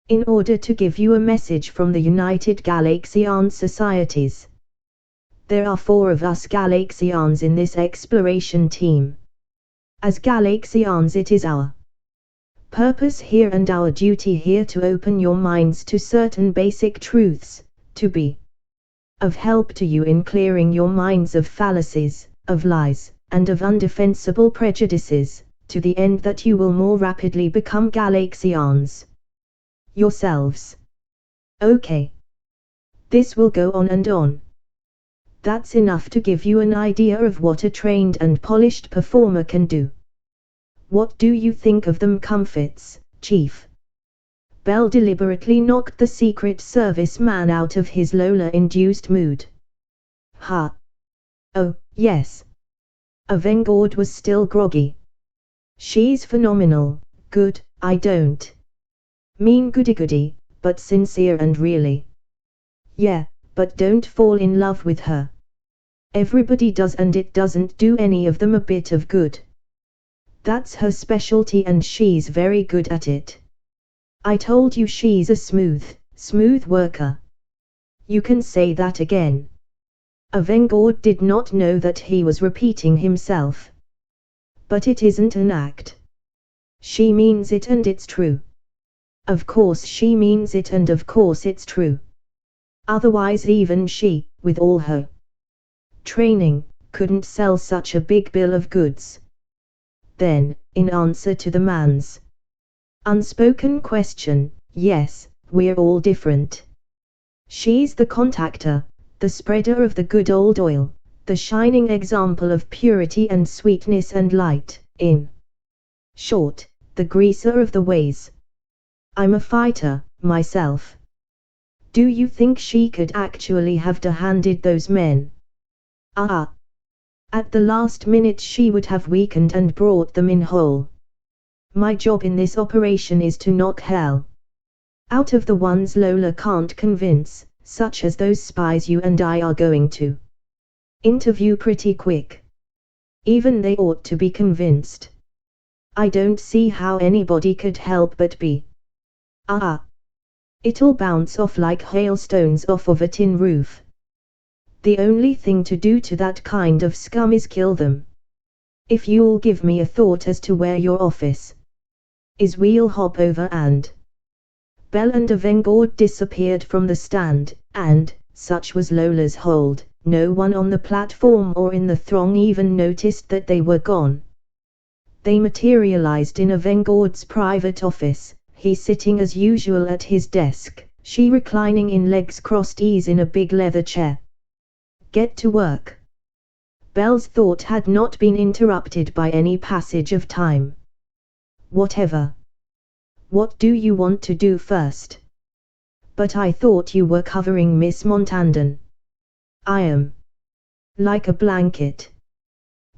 in order to give you a message from the United Galaxian Societies. There are 4 of us Galaxians in this exploration team. As Galaxians, it is our purpose here and our duty here to open your minds to certain basic truths, to be of help to you in clearing your minds of fallacies, of lies, and of undefensible prejudices, to the end that you will more rapidly become Galaxians yourselves. Okay. This will go on and on. That's enough to give you an idea of what a trained and polished performer can do. What do you think of them comforts, Chief? Bell deliberately knocked the Secret Service man out of his Lola-induced mood. Ha! Oh, yes. Avengard was still groggy. She's phenomenal, good, I don't mean goody-goody, but sincere and really. Yeah, but don't fall in love with her. Everybody does, and it doesn't do any of them a bit of good. That's her specialty and she's very good at it. I told you she's a smooth worker. You can say that again. Avengard did not know that he was repeating himself. But it isn't an act. She means it and it's true. Of course she means it and of course it's true. Otherwise even she, with all her training, couldn't sell such a big bill of goods. Then, in answer to the man's unspoken question, yes, we're all different. She's the contactor, the spreader of the good old oil, the shining example of purity and sweetness and light, in short, the greaser of the ways. I'm a fighter, myself. Do you think she could actually have handed those men? At the last minute she would have weakened and brought them in whole. My job in this operation is to knock hell out of the ones Lola can't convince, such as those spies you and I are going to interview pretty quick. Even they ought to be convinced. I don't see how anybody could help but be. It'll bounce off like hailstones off of a tin roof. The only thing to do to that kind of scum is kill them. If you'll give me a thought as to where your office is, we'll hop over and Bell and Avengard disappeared from the stand, and, such was Lola's hold, no one on the platform or in the throng even noticed that they were gone. They materialized in Avengard's private office, he sitting as usual at his desk, she reclining in legs crossed ease in a big leather chair. Get to work. Bell's thought had not been interrupted by any passage of time. Whatever. What do you want to do first? But I thought you were covering Miss Montandon. I am. Like a blanket.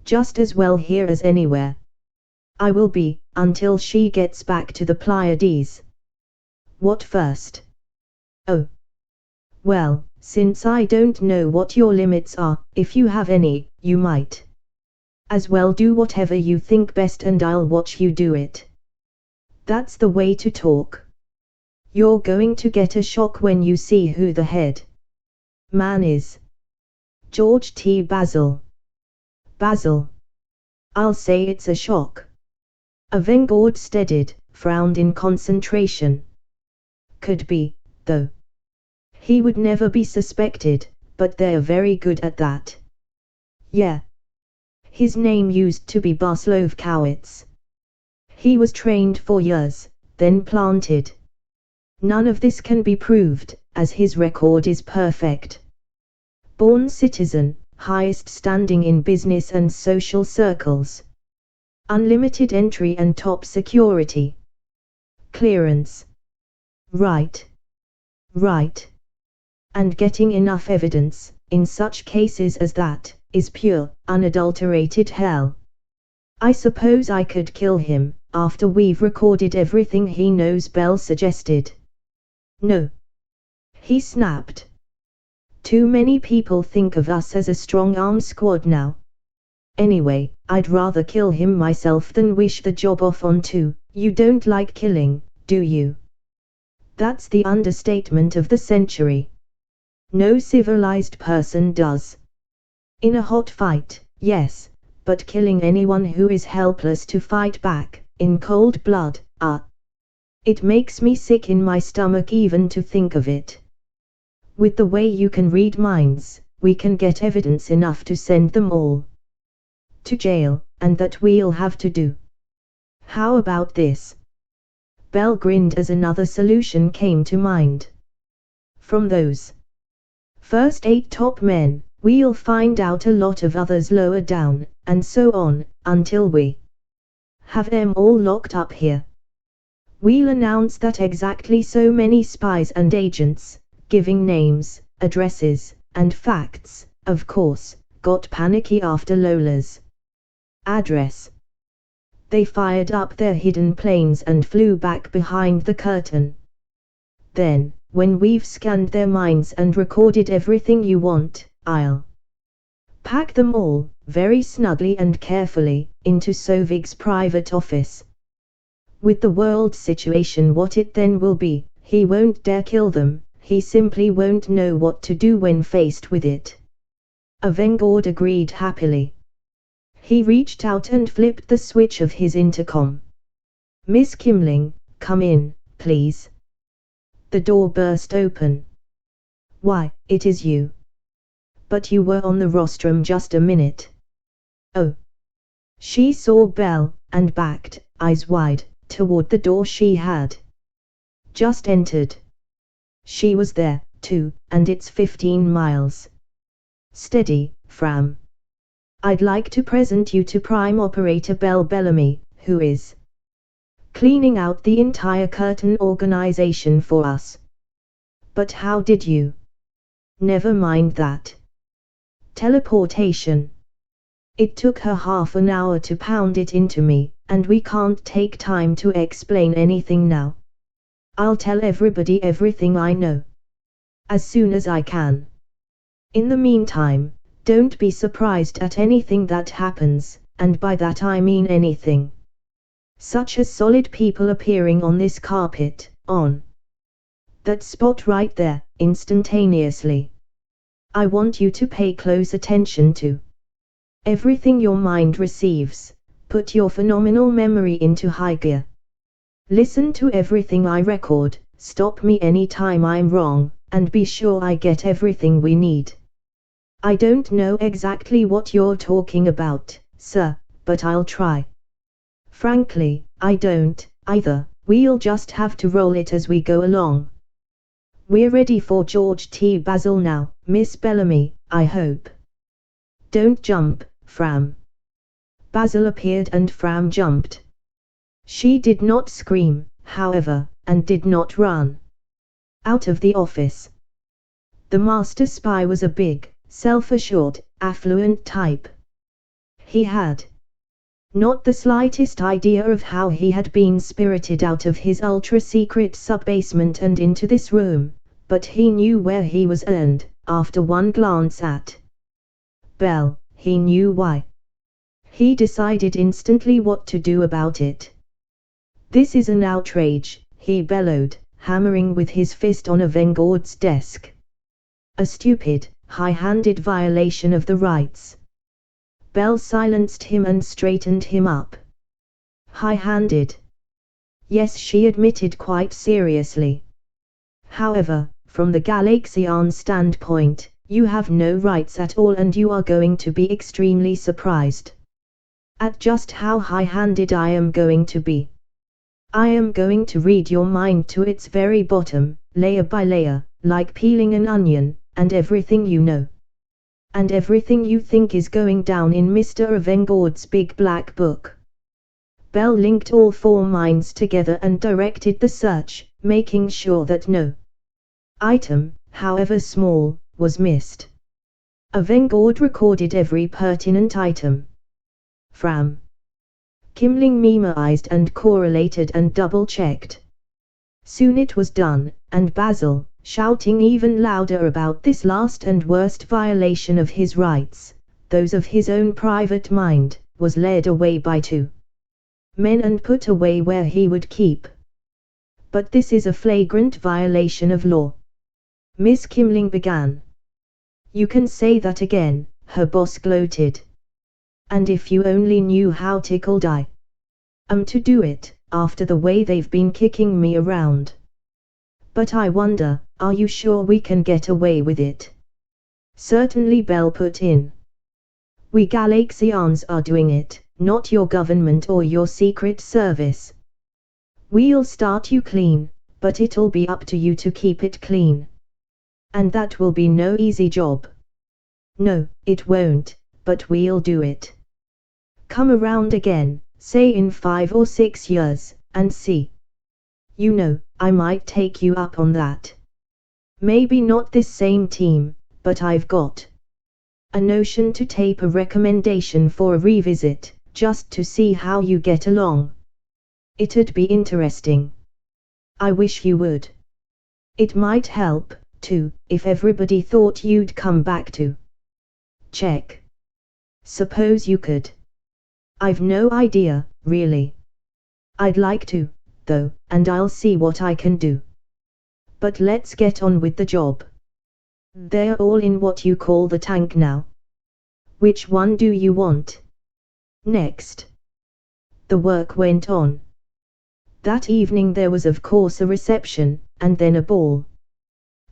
Just as well here as anywhere. I will be, until she gets back to the Pleiades. What first? Oh. Well, since I don't know what your limits are, if you have any, you might as well do whatever you think best and I'll watch you do it. That's the way to talk. You're going to get a shock when you see who the head man is. George T. Basil. Basil. I'll say it's a shock. Avengard steadied, frowned in concentration. Could be, though. He would never be suspected, but they're very good at that. Yeah. His name used to be Baslov Kowitz. He was trained for years, then planted. None of this can be proved, as his record is perfect. Born citizen, highest standing in business and social circles. Unlimited entry and top security. Clearance. Right. Right. And getting enough evidence, in such cases as that, is pure, unadulterated hell. I suppose I could kill him, after we've recorded everything he knows, Bell suggested. No. He snapped. Too many people think of us as a strong-arm squad now. Anyway, I'd rather kill him myself than wish the job off onto. You don't like killing, do you? That's the understatement of the century. No civilized person does. In a hot fight, yes, but killing anyone who is helpless to fight back, in cold blood, it makes me sick in my stomach even to think of it. With the way you can read minds, we can get evidence enough to send them all to jail, and that we'll have to do. How about this? Bell grinned as another solution came to mind. From those first 8 top men, we'll find out a lot of others lower down, and so on, until we have them all locked up here. We'll announce that exactly so many spies and agents, giving names, addresses, and facts, of course, got panicky after Lola's address. They fired up their hidden planes and flew back behind the curtain. Then, when we've scanned their minds and recorded everything you want, I'll pack them all, very snugly and carefully, into Sovig's private office. With the world situation what it then will be, he won't dare kill them, he simply won't know what to do when faced with it. Avengard agreed happily. He reached out and flipped the switch of his intercom. Miss Kimling, come in, please. The door burst open. Why, it is you. But you were on the rostrum just a minute. Oh. She saw Bell, and backed, eyes wide, toward the door she had just entered. She was there, 2, and it's 15 miles. Steady, Fram. I'd like to present you to Prime Operator Bell Bellamy, who is cleaning out the entire curtain organization for us. But how did you? Never mind that. Teleportation. It took her half an hour to pound it into me, and we can't take time to explain anything now. I'll tell everybody everything I know as soon as I can. In the meantime, don't be surprised at anything that happens, and by that I mean anything. Such as solid people appearing on this carpet, on that spot right there, instantaneously. I want you to pay close attention to everything your mind receives. Put your phenomenal memory into high gear. Listen to everything I record, stop me anytime I'm wrong, and be sure I get everything we need. I don't know exactly what you're talking about, sir, but I'll try. Frankly, I don't, either. We'll just have to roll it as we go along. We're ready for George T. Basil now, Miss Bellamy, I hope. Don't jump, Fram. Basil appeared and Fram jumped. She did not scream, however, and did not run out of the office. The master spy was a big, self-assured, affluent type. He had not the slightest idea of how he had been spirited out of his ultra-secret sub-basement and into this room, but he knew where he was, and, after one glance at Bell, he knew why. He decided instantly what to do about it. This is an outrage, he bellowed, hammering with his fist on a Vanguard's desk. A stupid, high-handed violation of the rights. Bell silenced him and straightened him up. High-handed? Yes, she admitted quite seriously. However, from the Galaxian standpoint, you have no rights at all, and you are going to be extremely surprised at just how high-handed I am going to be. I am going to read your mind to its very bottom, layer by layer, like peeling an onion, and everything you know and everything you think is going down in Mr. Vanguard's big black book. Bell linked all four minds together and directed the search, making sure that no item, however small, was missed. A Vanguard recorded every pertinent item. Fram. Kimling memorized and correlated and double-checked. Soon it was done, and Basil, shouting even louder about this last and worst violation of his rights, those of his own private mind, was led away by two men and put away where he would keep. But this is a flagrant violation of law. Miss Kimling began. You can say that again, her boss gloated. And if you only knew how tickled I am to do it, after the way they've been kicking me around. But I wonder, are you sure we can get away with it? Certainly, Bell put in. We Galaxians are doing it, not your government or your secret service. We'll start you clean, but it'll be up to you to keep it clean. And that will be no easy job. No, it won't, but we'll do it. Come around again, say in 5 or 6 years, and see. You know, I might take you up on that. Maybe not this same team, but I've got a notion to tape a recommendation for a revisit, just to see how you get along. It'd be interesting. I wish you would. It might help, too, if everybody thought you'd come back to check. Suppose you could. I've no idea, really. I'd like to, though, and I'll see what I can do. But let's get on with the job. They're all in what you call the tank now. Which one do you want next? The work went on. That evening there was of course a reception, and then a ball.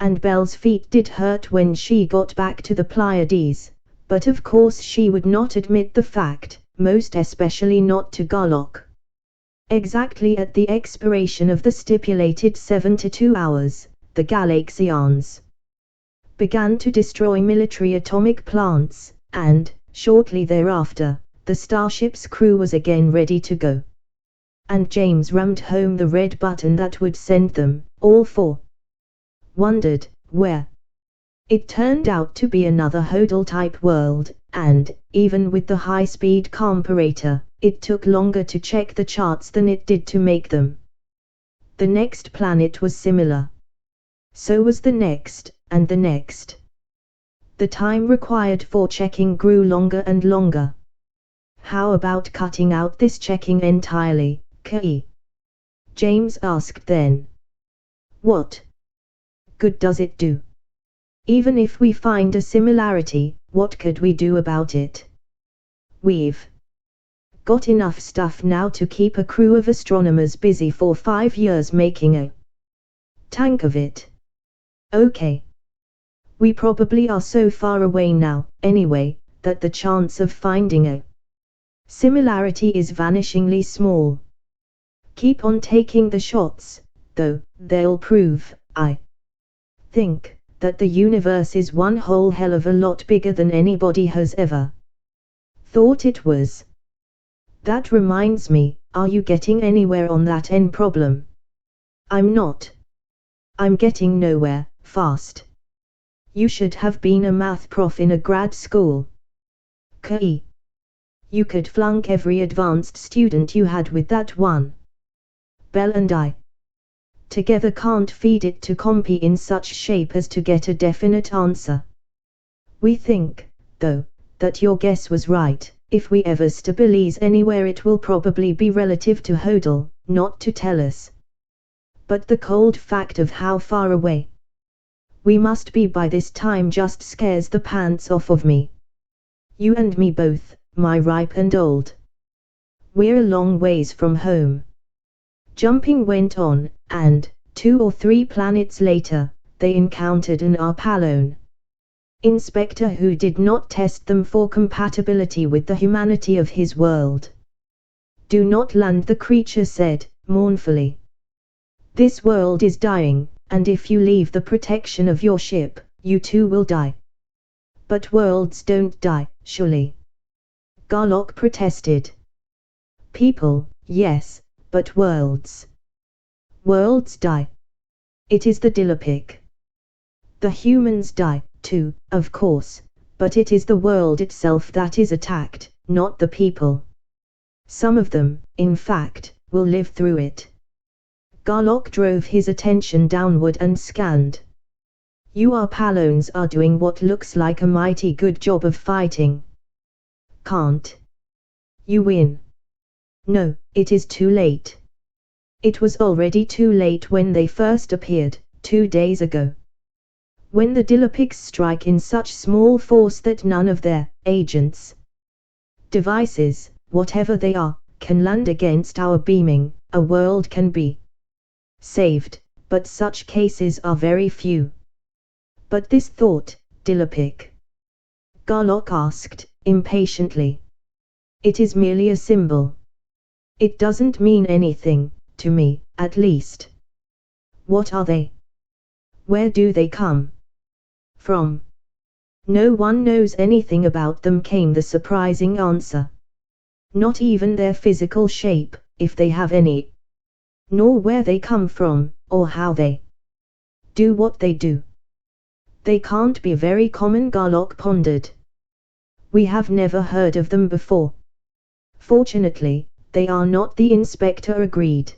And Bell's feet did hurt when she got back to the Pleiades, but of course she would not admit the fact, most especially not to Garlock. Exactly at the expiration of the stipulated 72 hours, the Galaxians began to destroy military atomic plants, and, shortly thereafter, the starship's crew was again ready to go. And James rammed home the red button that would send them, all four. Wondered, where? It turned out to be another Hodel-type world, and, even with the high-speed comparator, it took longer to check the charts than it did to make them. The next planet was similar. So was the next, and the next. The time required for checking grew longer and longer. How about cutting out this checking entirely, Kei? James asked then. What good does it do? Even if we find a similarity, what could we do about it? We've got enough stuff now to keep a crew of astronomers busy for 5 years making a tank of it. Okay. We probably are so far away now, anyway, that the chance of finding a similarity is vanishingly small. Keep on taking the shots, though, they'll prove, I think, that the universe is one whole hell of a lot bigger than anybody has ever thought it was. That reminds me, are you getting anywhere on that N problem? I'm not. I'm getting nowhere, fast. You should have been a math prof in a grad school. Kei. You could flunk every advanced student you had with that one. Bell and I together can't feed it to Compy in such shape as to get a definite answer. We think, though, that your guess was right. If we ever stabilize anywhere, it will probably be relative to Hodel, not to Tellus. But the cold fact of how far away we must be by this time just scares the pants off of me. You and me both, my ripe and old. We're a long ways from home. Jumping went on, and, 2 or 3 planets later, they encountered an Arpalone inspector who did not test them for compatibility with the humanity of his world. Do not land, the creature said, mournfully. This world is dying, and if you leave the protection of your ship, you too will die. But worlds don't die, surely. Garlock protested. People, yes, but worlds. Worlds die. It is the Dilopic. The humans die, too, of course, but it is the world itself that is attacked, not the people. Some of them, in fact, will live through it. Garlock drove his attention downward and scanned. You Arpalones are doing what looks like a mighty good job of fighting. Can't you win? No, it is too late. It was already too late when they first appeared, 2 days ago. When the Dilopics strike in such small force that none of their agents, devices, whatever they are, can land against our beaming, a world can be saved, but such cases are very few. But this thought, Dilopic? Garlock asked, impatiently. It is merely a symbol. It doesn't mean anything, to me, at least. What are they? Where do they come from? No one knows anything about them, came the surprising answer. Not even their physical shape, if they have any. Nor where they come from, or how they do what they do. They can't be very common, Garlock pondered. We have never heard of them before. Fortunately, they are not, the inspector agreed.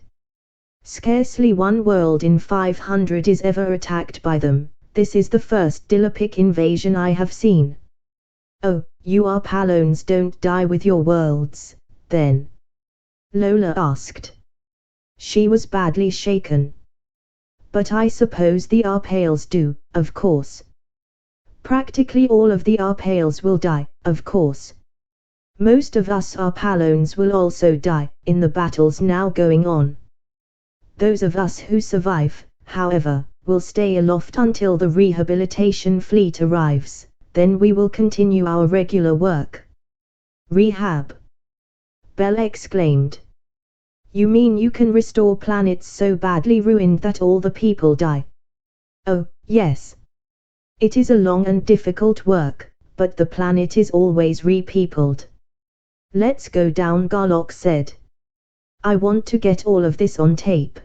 Scarcely one world in 500 is ever attacked by them. This is the first Dilopic invasion I have seen. Oh, you Arpalones don't die with your worlds, then? Lola asked. She was badly shaken. But I suppose the Arpales do, of course. Practically all of the Arpales will die, of course. Most of us Arpalones will also die, in the battles now going on. Those of us who survive, however, will stay aloft until the rehabilitation fleet arrives, then we will continue our regular work. Rehab? Bell exclaimed. You mean you can restore planets so badly ruined that all the people die? Oh, yes. It is a long and difficult work, but the planet is always repeopled. Let's go down, Garlock said. I want to get all of this on tape.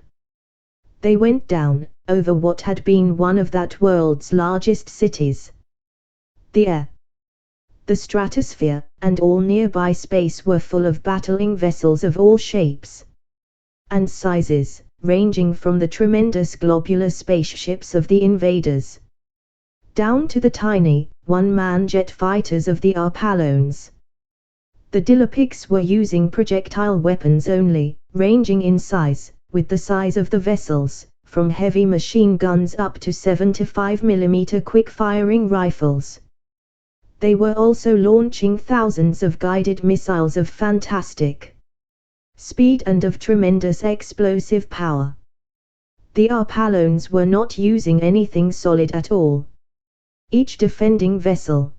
They went down, over what had been one of that world's largest cities. The air, the stratosphere, and all nearby space were full of battling vessels of all shapes and sizes, ranging from the tremendous globular spaceships of the invaders down to the tiny, one-man jet fighters of the Arpallones. The Dilopics were using projectile weapons only, ranging in size, with the size of the vessels, from heavy machine guns up to 75mm quick-firing rifles. They were also launching thousands of guided missiles of fantastic speed and of tremendous explosive power. The Arpallones were not using anything solid at all. Each defending vessel,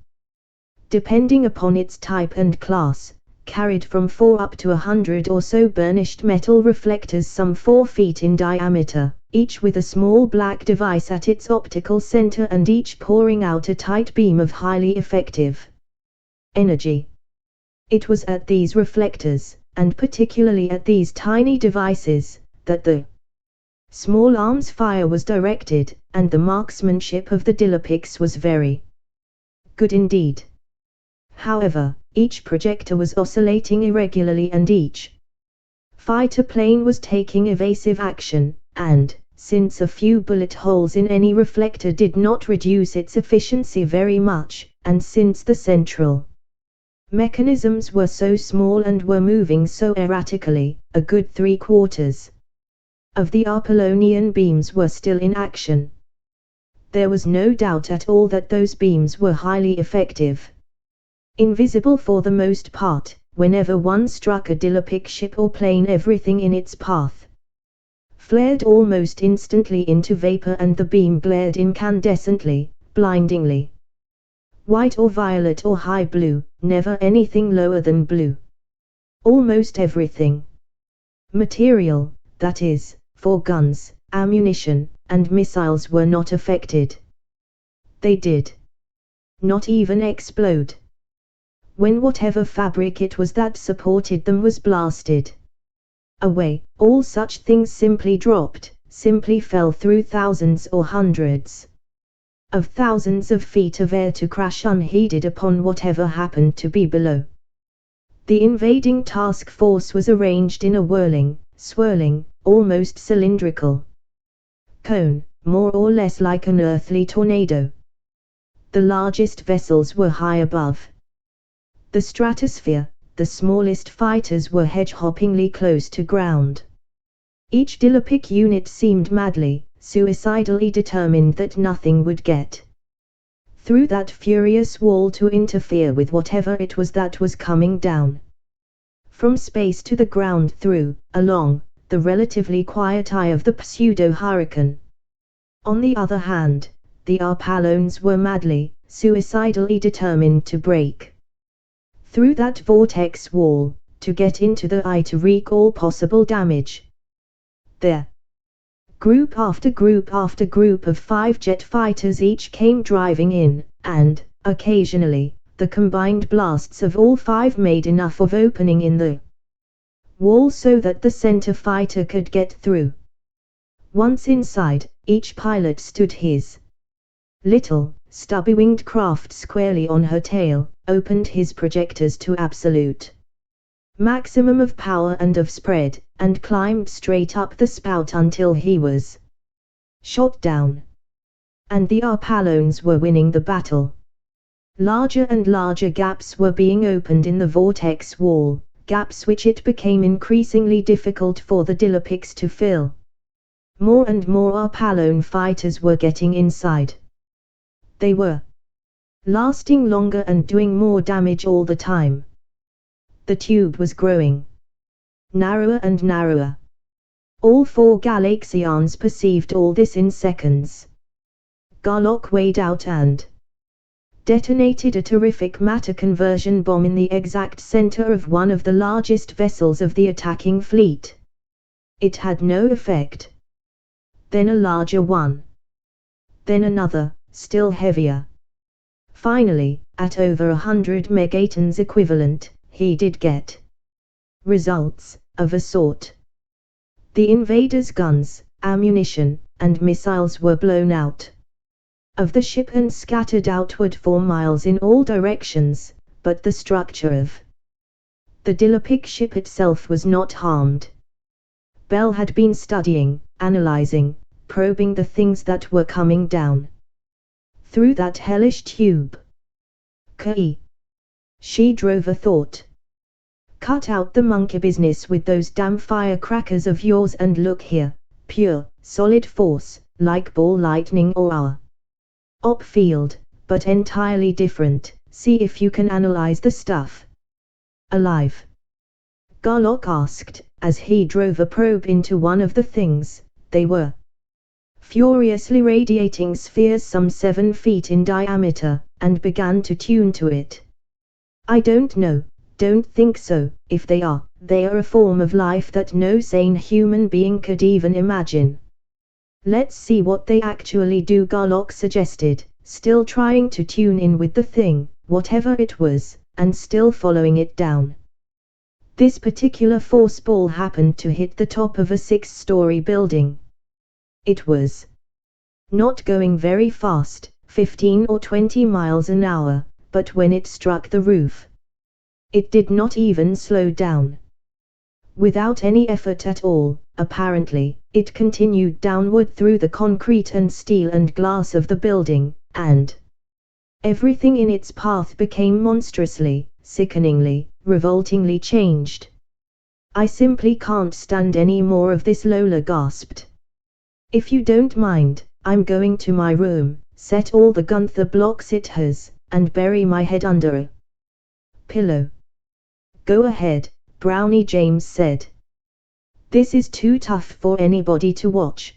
depending upon its type and class, carried from 4 up to 100 or so burnished metal reflectors some 4 feet in diameter, each with a small black device at its optical center and each pouring out a tight beam of highly effective energy. It was at these reflectors, and particularly at these tiny devices, that the small arms fire was directed, and the marksmanship of the Dilopics was very good indeed. However, each projector was oscillating irregularly and each fighter plane was taking evasive action, and, since a few bullet holes in any reflector did not reduce its efficiency very much, and since the central mechanisms were so small and were moving so erratically, a good 3/4 of the Arpallonian beams were still in action. There was no doubt at all that those beams were highly effective. Invisible for the most part, whenever one struck a Dilopic ship or plane, everything in its path flared almost instantly into vapor and the beam glared incandescently, blindingly. White or violet or high blue, never anything lower than blue. Almost everything material, that is, for guns, ammunition, and missiles were not affected. They did not even explode when whatever fabric it was that supported them was blasted away. All such things simply dropped, simply fell through thousands or hundreds of thousands of feet of air to crash unheeded upon whatever happened to be below. The invading task force was arranged in a whirling, swirling, almost cylindrical cone, more or less like an earthly tornado. The largest vessels were high above the stratosphere, the smallest fighters were hedge-hoppingly close to ground. Each Dilopic unit seemed madly, suicidally determined that nothing would get through that furious wall to interfere with whatever it was that was coming down from space to the ground through, along, the relatively quiet eye of the pseudo-hurricane. On the other hand, the Arpallones were madly, suicidally determined to break through that vortex wall, to get into the eye to wreak all possible damage. There, group after group after group of 5 jet fighters each came driving in, and, occasionally, the combined blasts of all 5 made enough of opening in the wall so that the center fighter could get through. Once inside, each pilot stood his little, stubby-winged craft squarely on her tail, opened his projectors to absolute maximum of power and of spread, and climbed straight up the spout until he was shot down. And the Arpallones were winning the battle. Larger and larger gaps were being opened in the vortex wall, gaps which it became increasingly difficult for the Dilopics to fill. More and more Arpallone fighters were getting inside. They were lasting longer and doing more damage all the time. The tube was growing narrower and narrower. All 4 Galaxians perceived all this in seconds. Garlock weighed out and detonated a terrific matter conversion bomb in the exact center of one of the largest vessels of the attacking fleet. It had no effect. Then a larger one. Then another, still heavier. Finally, at over 100 megatons equivalent, he did get results of a sort. The invaders' guns, ammunition, and missiles were blown out of the ship and scattered outward for miles in all directions, but the structure of the Dilopik ship itself was not harmed. Bell had been studying, analyzing, probing the things that were coming down through that hellish tube. Key. She drove a thought. Cut out the monkey business with those damn firecrackers of yours and look here, pure, solid force, like ball lightning or our op field, but entirely different. See if you can analyze the stuff. Alive? Garlock asked, as he drove a probe into one of the things. They were furiously radiating spheres some 7 feet in diameter, and began to tune to it. I don't know, don't think so. If they are a form of life that no sane human being could even imagine. Let's see what they actually do, Garlock suggested, still trying to tune in with the thing, whatever it was, and still following it down. This particular force ball happened to hit the top of a 6-story building. It was not going very fast, 15 or 20 miles an hour, but when it struck the roof, it did not even slow down. Without any effort at all, apparently, it continued downward through the concrete and steel and glass of the building, and everything in its path became monstrously, sickeningly, revoltingly changed. I simply can't stand any more of this, Lola gasped. If you don't mind, I'm going to my room, set all the Gunther blocks it has, and bury my head under a pillow. Go ahead, Brownie James said. This is too tough for anybody to watch.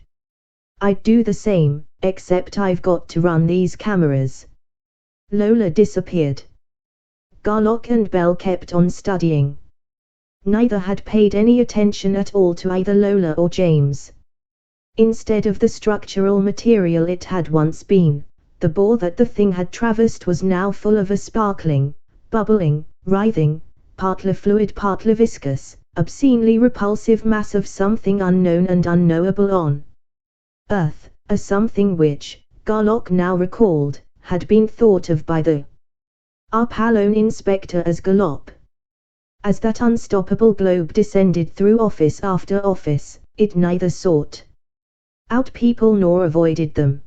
I'd do the same, except I've got to run these cameras. Lola disappeared. Garlock and Bell kept on studying. Neither had paid any attention at all to either Lola or James. Instead of the structural material it had once been, the bore that the thing had traversed was now full of a sparkling, bubbling, writhing, partly fluid partly viscous, obscenely repulsive mass of something unknown and unknowable on Earth, a something which, Garlock now recalled, had been thought of by the Arpalone inspector as Gallop. As that unstoppable globe descended through office after office, it neither sought out people nor avoided them.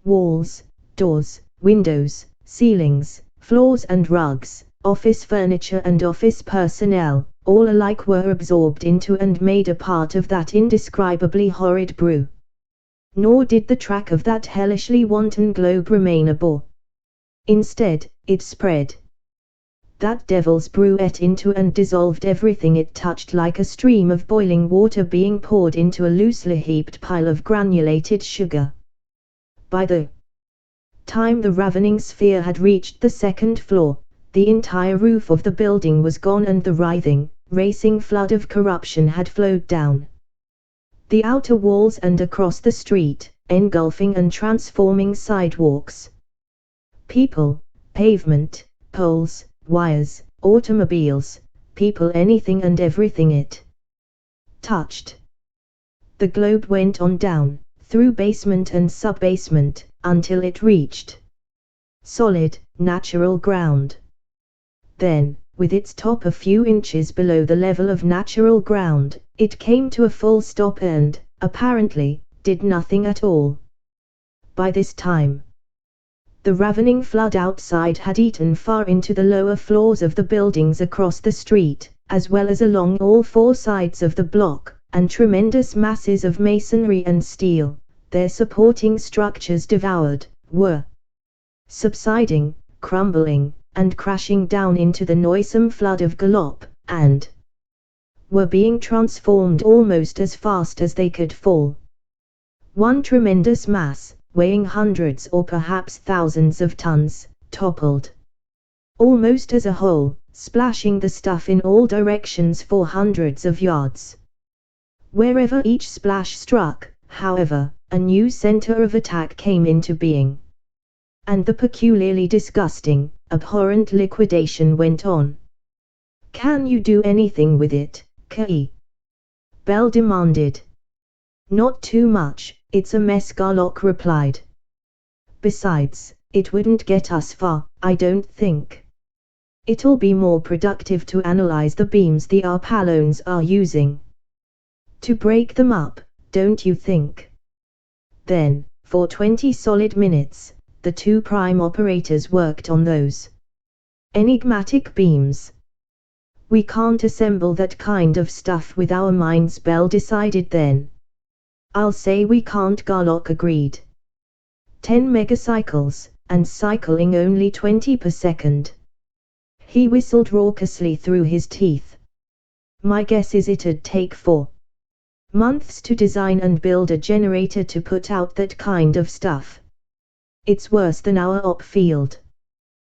Walls, doors, windows, ceilings, floors and rugs, office furniture and office personnel, all alike were absorbed into and made a part of that indescribably horrid brew. Nor did the track of that hellishly wanton globe remain a bore. Instead, it spread. That devil's brew ate into and dissolved everything it touched like a stream of boiling water being poured into a loosely heaped pile of granulated sugar. By the time the ravening sphere had reached the 2nd floor, the entire roof of the building was gone and the writhing, racing flood of corruption had flowed down the outer walls and across the street, engulfing and transforming sidewalks, people, pavement, poles, wires, automobiles, people, anything and everything it touched. The globe went on down, through basement and sub-basement, until it reached solid, natural ground. Then, with its top a few inches below the level of natural ground, it came to a full stop and, apparently, did nothing at all. By this time, the ravening flood outside had eaten far into the lower floors of the buildings across the street, as well as along all 4 sides of the block, and tremendous masses of masonry and steel, their supporting structures devoured, were subsiding, crumbling, and crashing down into the noisome flood of Gallop, and were being transformed almost as fast as they could fall. One tremendous mass, weighing hundreds or perhaps thousands of tons, toppled almost as a whole, splashing the stuff in all directions for hundreds of yards. Wherever each splash struck, however, a new center of attack came into being. And the peculiarly disgusting, abhorrent liquidation went on. "Can you do anything with it, Kei?" Bell demanded. "Not too much, it's a mess," Garlock replied. "Besides, it wouldn't get us far, I don't think. It'll be more productive to analyze the beams the Arpalones are using. To break them up, don't you think?" Then, for 20 solid minutes, the two prime operators worked on those enigmatic beams. "We can't assemble that kind of stuff with our minds," Bell decided then. "I'll say we can't," Garlock agreed. 10 megacycles, and cycling only 20 per second. He whistled raucously through his teeth. "My guess is it'd take 4 months to design and build a generator to put out that kind of stuff. It's worse than our op field."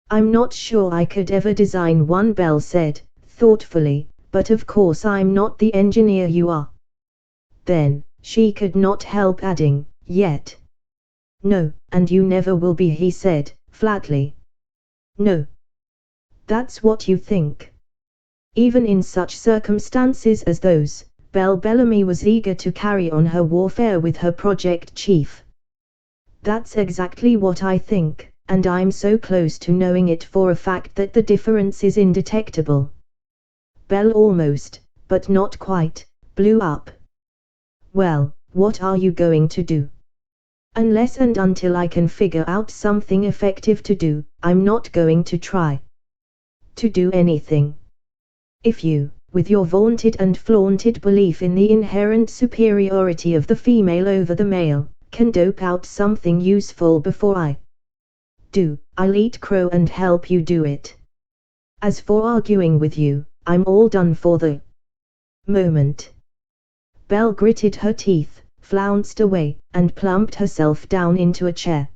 "I'm not sure I could ever design one," Bell said, thoughtfully, "but of course I'm not the engineer you are." Then, she could not help adding, "Yet." "No, and you never will be," he said, flatly. "No. That's what you think." Even in such circumstances as those, Belle Bellamy was eager to carry on her warfare with her project chief. "That's exactly what I think, and I'm so close to knowing it for a fact that the difference is indetectable." Bell almost, but not quite, blew up. "Well, what are you going to do?" "Unless and until I can figure out something effective to do, I'm not going to try to do anything. If you, with your vaunted and flaunted belief in the inherent superiority of the female over the male, can dope out something useful before I do, I'll eat crow and help you do it. As for arguing with you, I'm all done for the moment." Belle gritted her teeth, flounced away, and plumped herself down into a chair.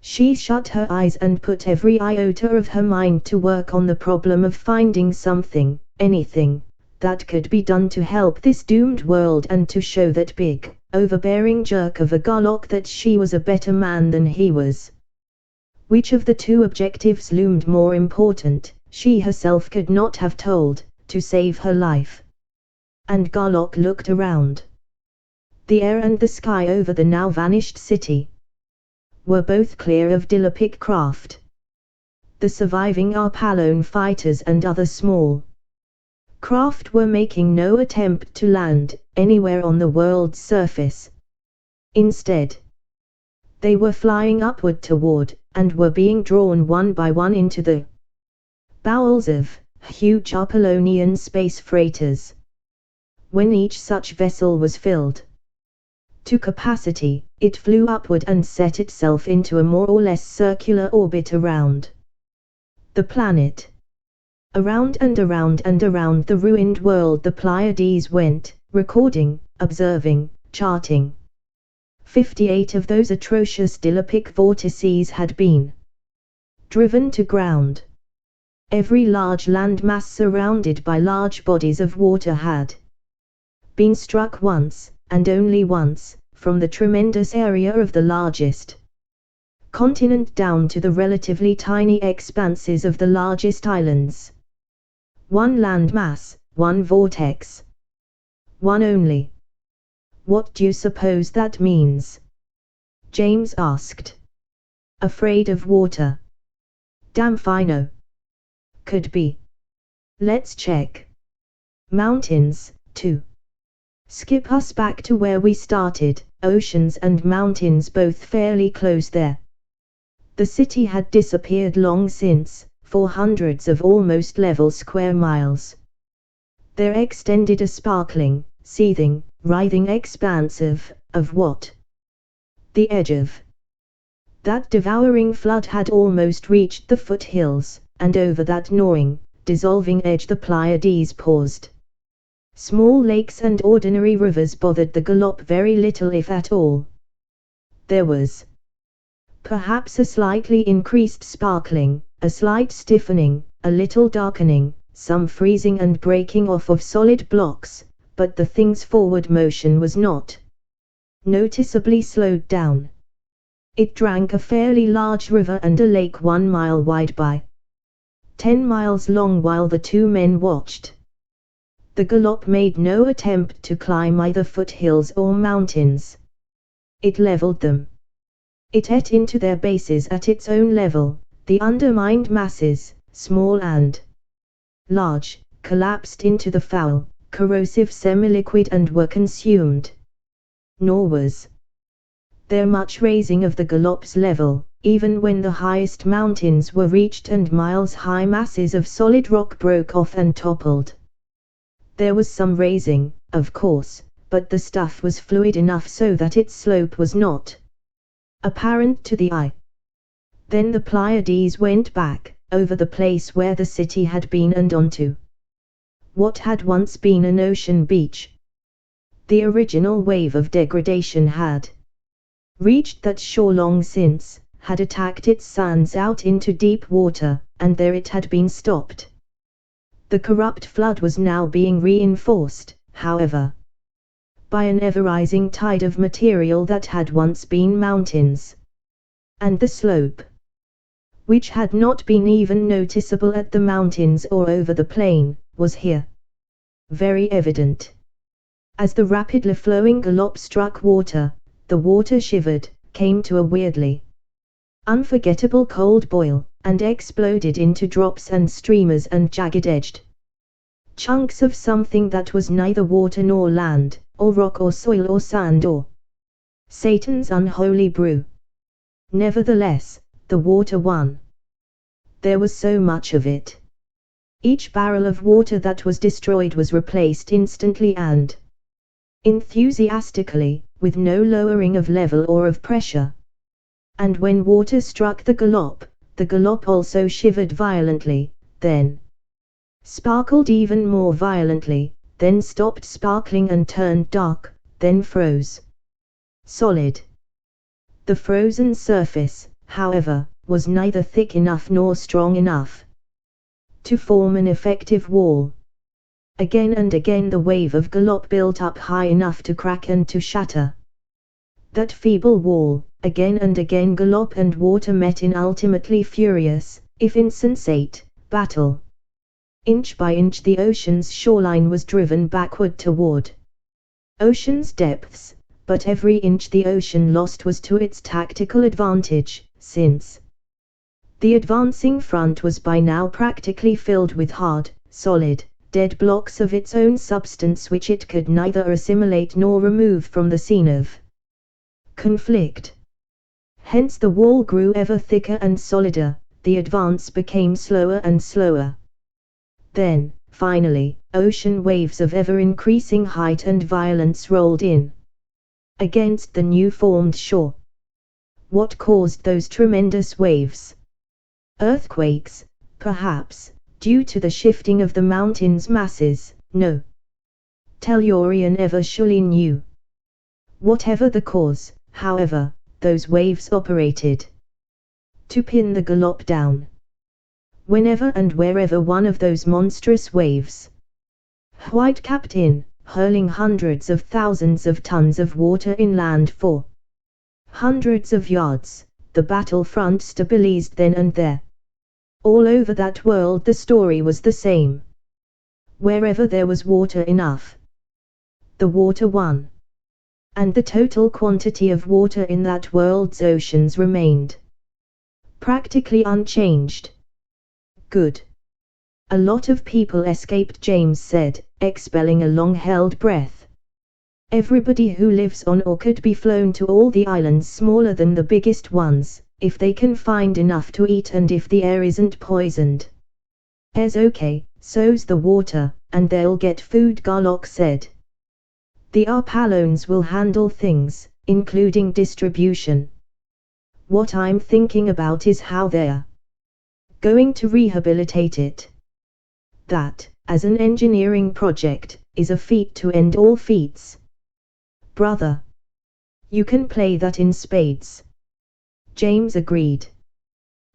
She shut her eyes and put every iota of her mind to work on the problem of finding something, anything, that could be done to help this doomed world and to show that big, overbearing jerk of a Garlock that she was a better man than he was. Which of the two objectives loomed more important, she herself could not have told, to save her life. And Garlock looked around. The air and the sky over the now vanished city were both clear of Dilopic craft. The surviving Arpalone fighters and other small craft were making no attempt to land anywhere on the world's surface. Instead, they were flying upward toward, and were being drawn one by one into the bowels of huge Arpalonian space freighters. When each such vessel was filled to capacity, it flew upward and set itself into a more or less circular orbit around the planet. Around and around and around the ruined world the Pleiades went, recording, observing, charting. 58 of those atrocious Dilopic vortices had been driven to ground. Every large landmass surrounded by large bodies of water had been struck once, and only once, from the tremendous area of the largest continent down to the relatively tiny expanses of the largest islands. One landmass, one vortex. One only. "What do you suppose that means?" James asked. "Afraid of water?" "Damn if I know." "Could be. Let's check." "Mountains, too." "Skip us back to where we started, oceans and mountains both fairly close there." The city had disappeared long since, for hundreds of almost level square miles. There extended a sparkling, seething, writhing expanse of what? The edge of that devouring flood had almost reached the foothills, and over that gnawing, dissolving edge the Pleiades paused. Small lakes and ordinary rivers bothered the Galop very little if at all. There was perhaps a slightly increased sparkling, a slight stiffening, a little darkening, some freezing and breaking off of solid blocks, but the thing's forward motion was not noticeably slowed down. It drank a fairly large river and a lake 1 mile wide by 10 miles long while the two men watched. The gallop made no attempt to climb either foothills or mountains. It leveled them. It ate into their bases at its own level. The undermined masses, small and large, collapsed into the foul, corrosive semi-liquid and were consumed. Nor was there much raising of the gallop's level, even when the highest mountains were reached and miles-high masses of solid rock broke off and toppled. There was some raising, of course, but the stuff was fluid enough so that its slope was not apparent to the eye. Then the Pleiades went back, over the place where the city had been and onto what had once been an ocean beach. The original wave of degradation had reached that shore long since, had attacked its sands out into deep water, and there it had been stopped. The corrupt flood was now being reinforced, however, by an ever-rising tide of material that had once been mountains. And the slope, which had not been even noticeable at the mountains or over the plain, was here very evident. As the rapidly flowing gallop struck water, the water shivered, came to a weirdly unforgettable cold boil, and exploded into drops and streamers and jagged-edged chunks of something that was neither water nor land, or rock or soil or sand or Satan's unholy brew. Nevertheless, the water won. There was so much of it. Each barrel of water that was destroyed was replaced instantly and enthusiastically, with no lowering of level or of pressure. And when water struck the gallop also shivered violently, then sparkled even more violently, then stopped sparkling and turned dark, then froze solid. The frozen surface, however, was neither thick enough nor strong enough to form an effective wall. Again and again the wave of gallop built up high enough to crack and to shatter that feeble wall. Again and again gallop and water met in ultimately furious, if insensate, battle. Inch by inch the ocean's shoreline was driven backward toward ocean's depths, but every inch the ocean lost was to its tactical advantage, since the advancing front was by now practically filled with hard, solid, dead blocks of its own substance which it could neither assimilate nor remove from the scene of conflict. Hence the wall grew ever thicker and solider, the advance became slower and slower. Then, finally, ocean waves of ever-increasing height and violence rolled in against the new-formed shore. What caused those tremendous waves? Earthquakes, perhaps, due to the shifting of the mountain's masses? No. Tellurian ever surely knew. Whatever the cause, however, those waves operated to pin the gallop down. Whenever and wherever one of those monstrous waves white-capped in, hurling hundreds of thousands of tons of water inland for hundreds of yards, the battlefront stabilized then and there. All over that world the story was the same. Wherever there was water enough, the water won. And the total quantity of water in that world's oceans remained practically unchanged. Good. A lot of people escaped, James said, expelling a long-held breath. Everybody who lives on or could be flown to all the islands smaller than the biggest ones, if they can find enough to eat and if the air isn't poisoned. Air's okay, so's the water, and they'll get food, Garlock said. The Arpalones will handle things, including distribution. What I'm thinking about is how they're going to rehabilitate it. That, as an engineering project, is a feat to end all feats. Brother. You can play that in spades. James agreed.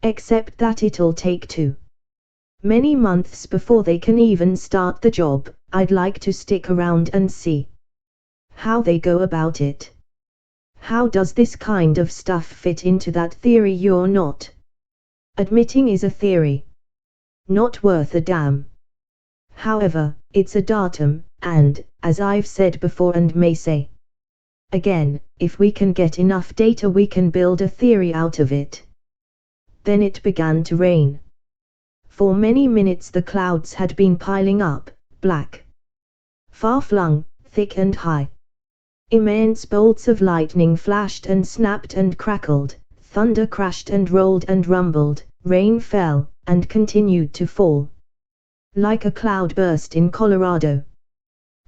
Except that it'll take too many months before they can even start the job. I'd like to stick around and see how they go about it. How does this kind of stuff fit into that theory you're not admitting is a theory? Not worth a damn. However, it's a datum, and, as I've said before and may say again, if we can get enough data we can build a theory out of it. Then it began to rain. For many minutes the clouds had been piling up, black, far-flung, thick and high. Immense bolts of lightning flashed and snapped and crackled, thunder crashed and rolled and rumbled, rain fell, and continued to fall. Like a cloudburst in Colorado.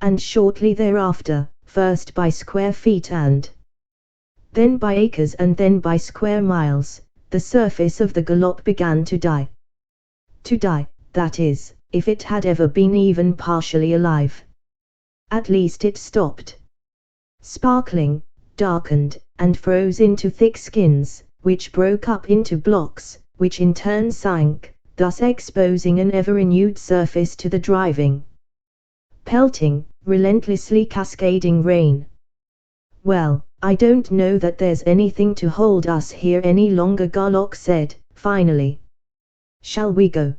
And shortly thereafter, first by square feet and then by acres and then by square miles, the surface of the gallop began to die. To die, that is, if it had ever been even partially alive. At least it stopped. Sparkling, darkened, and froze into thick skins, which broke up into blocks, which in turn sank, thus exposing an ever-renewed surface to the driving, pelting, relentlessly cascading rain. Well, I don't know that there's anything to hold us here any longer, Garlock said, finally. Shall we go?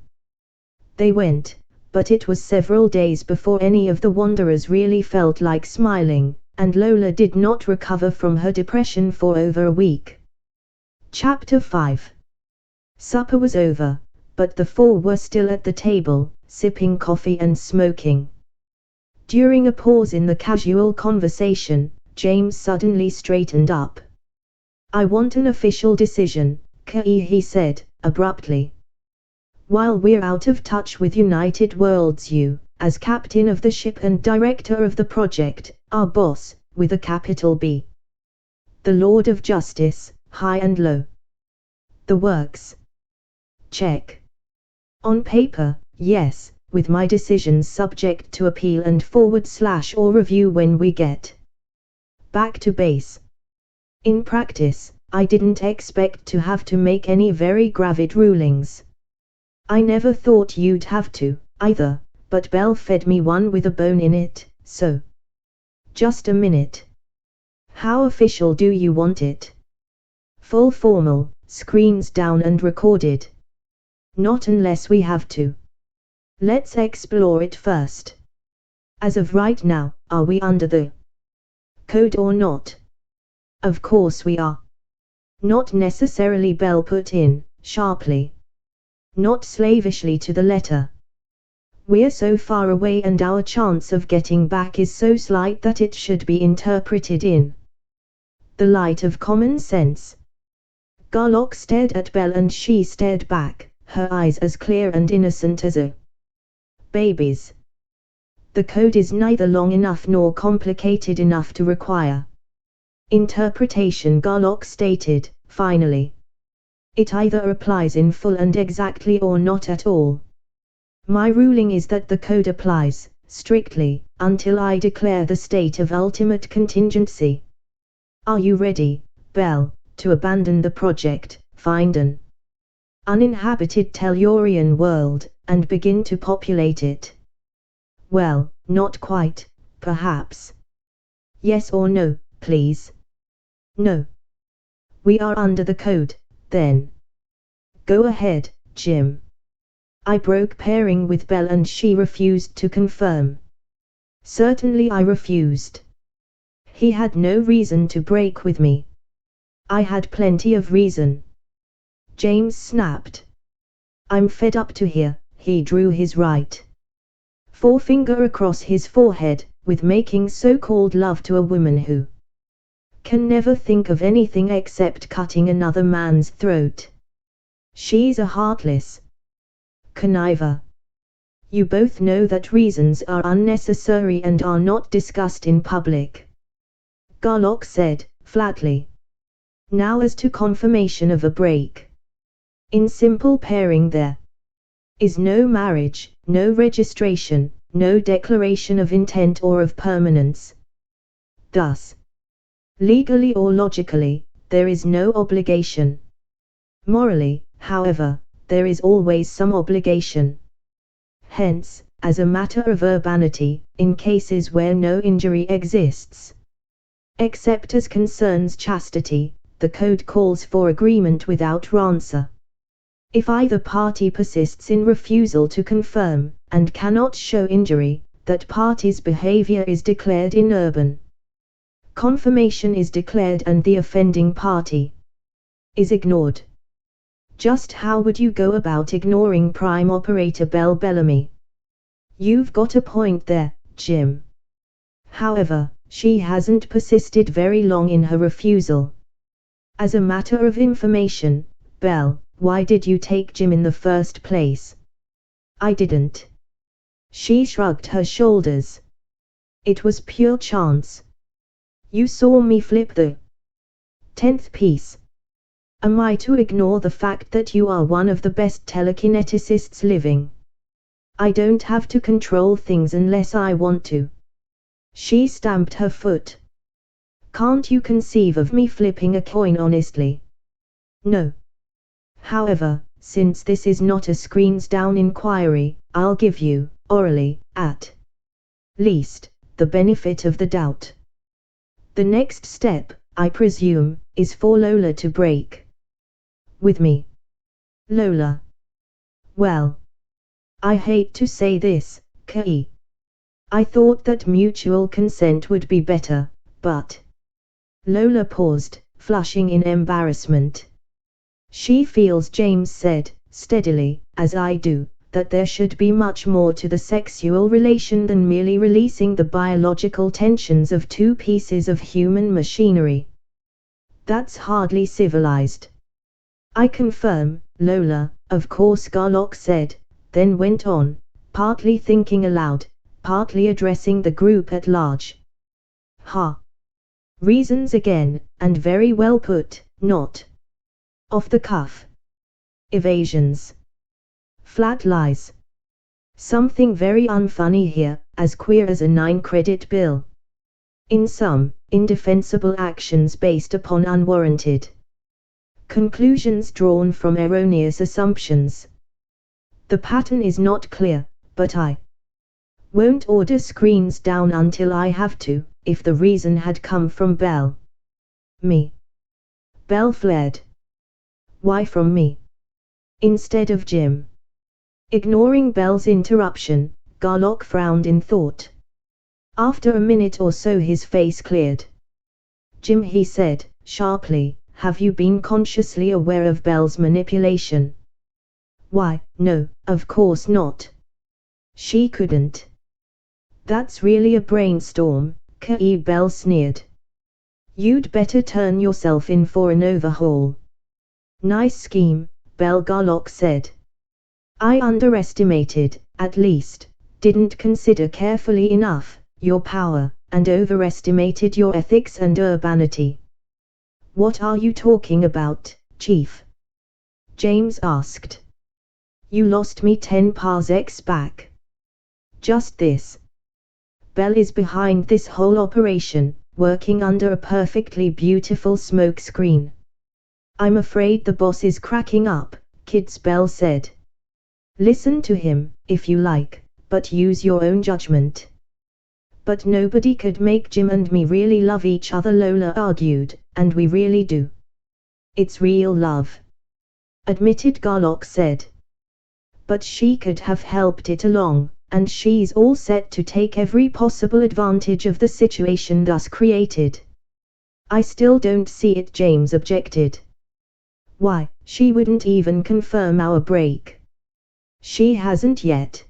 They went, but it was several days before any of the wanderers really felt like smiling, and Lola did not recover from her depression for over a week. Chapter 5. Supper was over, but the four were still at the table, sipping coffee and smoking. During a pause in the casual conversation, James suddenly straightened up. I want an official decision, Kei, he said, abruptly. While we're out of touch with United Worlds, you, as captain of the ship and director of the project, our boss, with a capital B. The Lord of Justice, high and low. The works. Check. On paper, yes, with my decisions subject to appeal and / review when we get back to base. In practice, I didn't expect to have to make any very grave rulings. I never thought you'd have to, either, but Belle fed me one with a bone in it, so. Just a minute. How official do you want it? Full formal, screens down and recorded. Not unless we have to. Let's explore it first. As of right now, are we under the code or not? Of course we are. Not necessarily, Belle put in, sharply. Not slavishly to the letter. We're so far away and our chance of getting back is so slight that it should be interpreted in the light of common sense. Garlock stared at Belle and she stared back, her eyes as clear and innocent as a baby's. The code is neither long enough nor complicated enough to require interpretation, Garlock stated, finally. It either applies in full and exactly or not at all. My ruling is that the code applies, strictly, until I declare the state of ultimate contingency. Are you ready, Belle, to abandon the project, find an uninhabited Tellurian world, and begin to populate it? Well, not quite, perhaps. Yes or no, please? No. We are under the code, then. Go ahead, Jim. I broke pairing with Belle and she refused to confirm. Certainly I refused. He had no reason to break with me. I had plenty of reason. James snapped. I'm fed up to here, he drew his right forefinger across his forehead, with making so-called love to a woman who can never think of anything except cutting another man's throat. She's a heartless conniver. You both know that reasons are unnecessary and are not discussed in public. Garlock said, flatly. Now as to confirmation of a break. In simple pairing there is no marriage, no registration, no declaration of intent or of permanence. Thus, legally or logically, there is no obligation. Morally, however, there is always some obligation. Hence, as a matter of urbanity, in cases where no injury exists, Except as concerns chastity, the code calls for agreement without rancour. If either party persists in refusal to confirm, and cannot show injury, that party's behavior is declared inurban. Confirmation is declared and the offending party is ignored. Just how would you go about ignoring Prime Operator Bell Bellamy? You've got a point there, Jim. However, she hasn't persisted very long in her refusal. As a matter of information, Bell, why did you take Jim in the first place? I didn't. She shrugged her shoulders. It was pure chance. You saw me flip the 10th piece. Am I to ignore the fact that you are one of the best telekineticists living? I don't have to control things unless I want to. She stamped her foot. Can't you conceive of me flipping a coin honestly? No. However, since this is not a screens down inquiry, I'll give you, orally, at least, the benefit of the doubt. The next step, I presume, is for Lola to break with me. Lola. Well, I hate to say this, Kei. I thought that mutual consent would be better, but... Lola paused, flushing in embarrassment. She feels, James said, steadily, as I do, that there should be much more to the sexual relation than merely releasing the biological tensions of two pieces of human machinery. That's hardly civilized. I confirm, Lola, of course, Garlock said, then went on, partly thinking aloud, partly addressing the group at large. Ha! Reasons again, and very well put, not off the cuff. Evasions. Flat lies. Something very unfunny here, as queer as a 9-credit bill. In sum, indefensible actions based upon unwarranted conclusions drawn from erroneous assumptions. The pattern is not clear, but I won't order screens down until I have to, if the reason had come from Bell. Me. Bell flared. Why from me? Instead of Jim. Ignoring Bell's interruption, Garlock frowned in thought. After a minute or so his face cleared. Jim, he said, sharply, have you been consciously aware of Bell's manipulation? Why, no, of course not. She couldn't. That's really a brainstorm, Kei. Bell sneered. You'd better turn yourself in for an overhaul. Nice scheme, Bell. Garlock said. I underestimated, at least, didn't consider carefully enough, your power, and overestimated your ethics and urbanity. What are you talking about, Chief? James asked. You lost me 10 parsecs back. Just this. Bell is behind this whole operation, working under a perfectly beautiful smoke screen. I'm afraid the boss is cracking up, kids. Bell said. Listen to him, if you like, but use your own judgment. But nobody could make Jim and me really love each other, Lola argued, and we really do. It's real love, admitted. Garlock said. But she could have helped it along, and she's all set to take every possible advantage of the situation thus created. I still don't see it, James objected. Why, she wouldn't even confirm our break. She hasn't yet.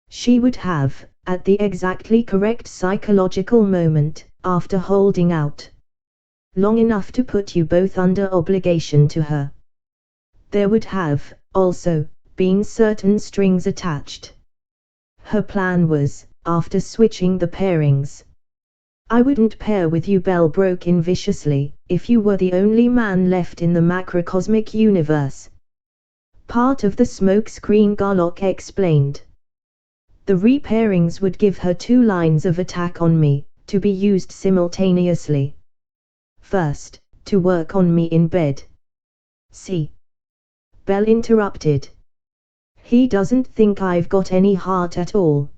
She would have, at the exactly correct psychological moment, after holding out long enough to put you both under obligation to her. There would have, also, been certain strings attached. Her plan was, after switching the pairings. I wouldn't pair with you, Bell broke in viciously, if you were the only man left in the macrocosmic universe. Part of the smoke screen, Garlock explained. The repairings would give her 2 lines of attack on me, to be used simultaneously. First, to work on me in bed. See? Bell interrupted. He doesn't think I've got any heart at all.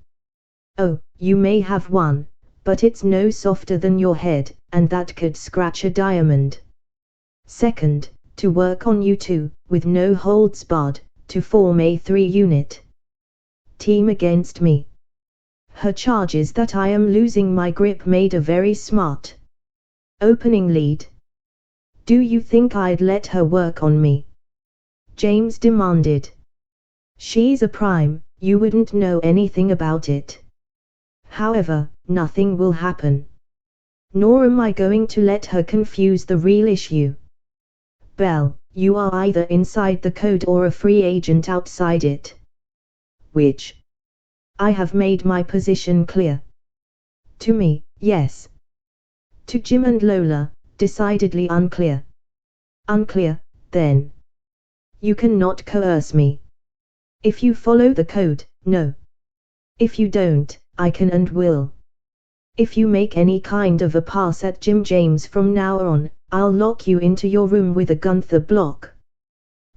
Oh, you may have one, but it's no softer than your head, and that could scratch a diamond. Second, to work on you two, with no holds barred, to form a 3-unit team against me. Her charge is that I am losing my grip made a very smart opening lead. Do you think I'd let her work on me? James demanded. She's a prime, you wouldn't know anything about it. However, nothing will happen. Nor am I going to let her confuse the real issue. Belle, you are either inside the code or a free agent outside it. Which? I have made my position clear. To me, yes. To Jim and Lola, decidedly unclear. Unclear, then. You cannot coerce me. If you follow the code, no. If you don't, I can and will. If you make any kind of a pass at Jim James from now on, I'll lock you into your room with a Gunther block.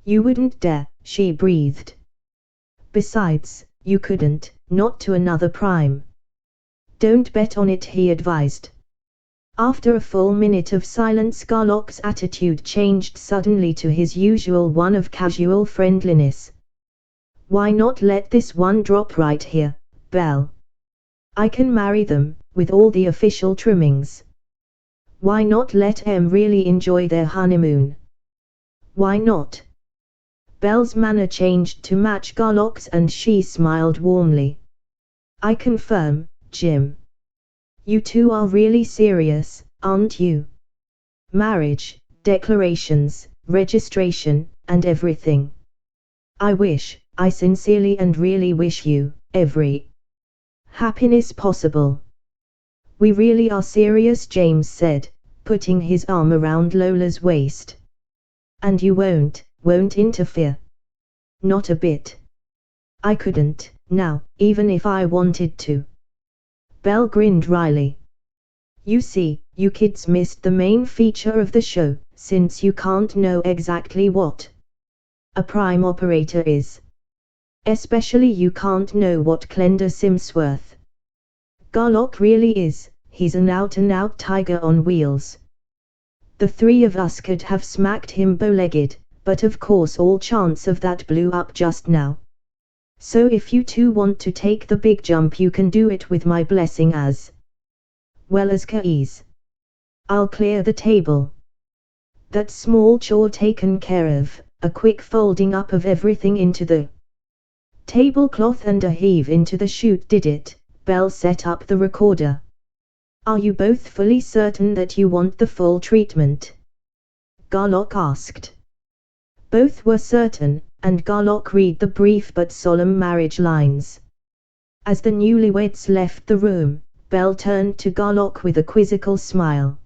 You wouldn't dare, she breathed. Besides, you couldn't, not to another prime. Don't bet on it, he advised. After a full minute of silence, Garlock's attitude changed suddenly to his usual one of casual friendliness. Why not let this one drop right here, Belle? I can marry them, with all the official trimmings. Why not let em really enjoy their honeymoon? Why not? Belle's manner changed to match Garlock's and she smiled warmly. I confirm, Jim. You two are really serious, aren't you? Marriage, declarations, registration, and everything. I sincerely and really wish you every happiness possible. We really are serious, James said, putting his arm around Lola's waist. And you won't interfere? Not a bit. I couldn't, now, even if I wanted to. Belle grinned wryly. You see, you kids missed the main feature of the show, since you can't know exactly what a prime operator is. Especially you can't know what Clender Simsworth Garlock really is. He's an out-and-out tiger on wheels. The three of us could have smacked him bow-legged, but of course all chance of that blew up just now. So if you two want to take the big jump, you can do it with my blessing as well as Kai's. I'll clear the table. That small chore taken care of, a quick folding up of everything into the tablecloth and a heave into the chute did it. Belle set up the recorder. Are you both fully certain that you want the full treatment? Garlock asked. Both were certain, and Garlock read the brief but solemn marriage lines. As the newlyweds left the room, Belle turned to Garlock with a quizzical smile.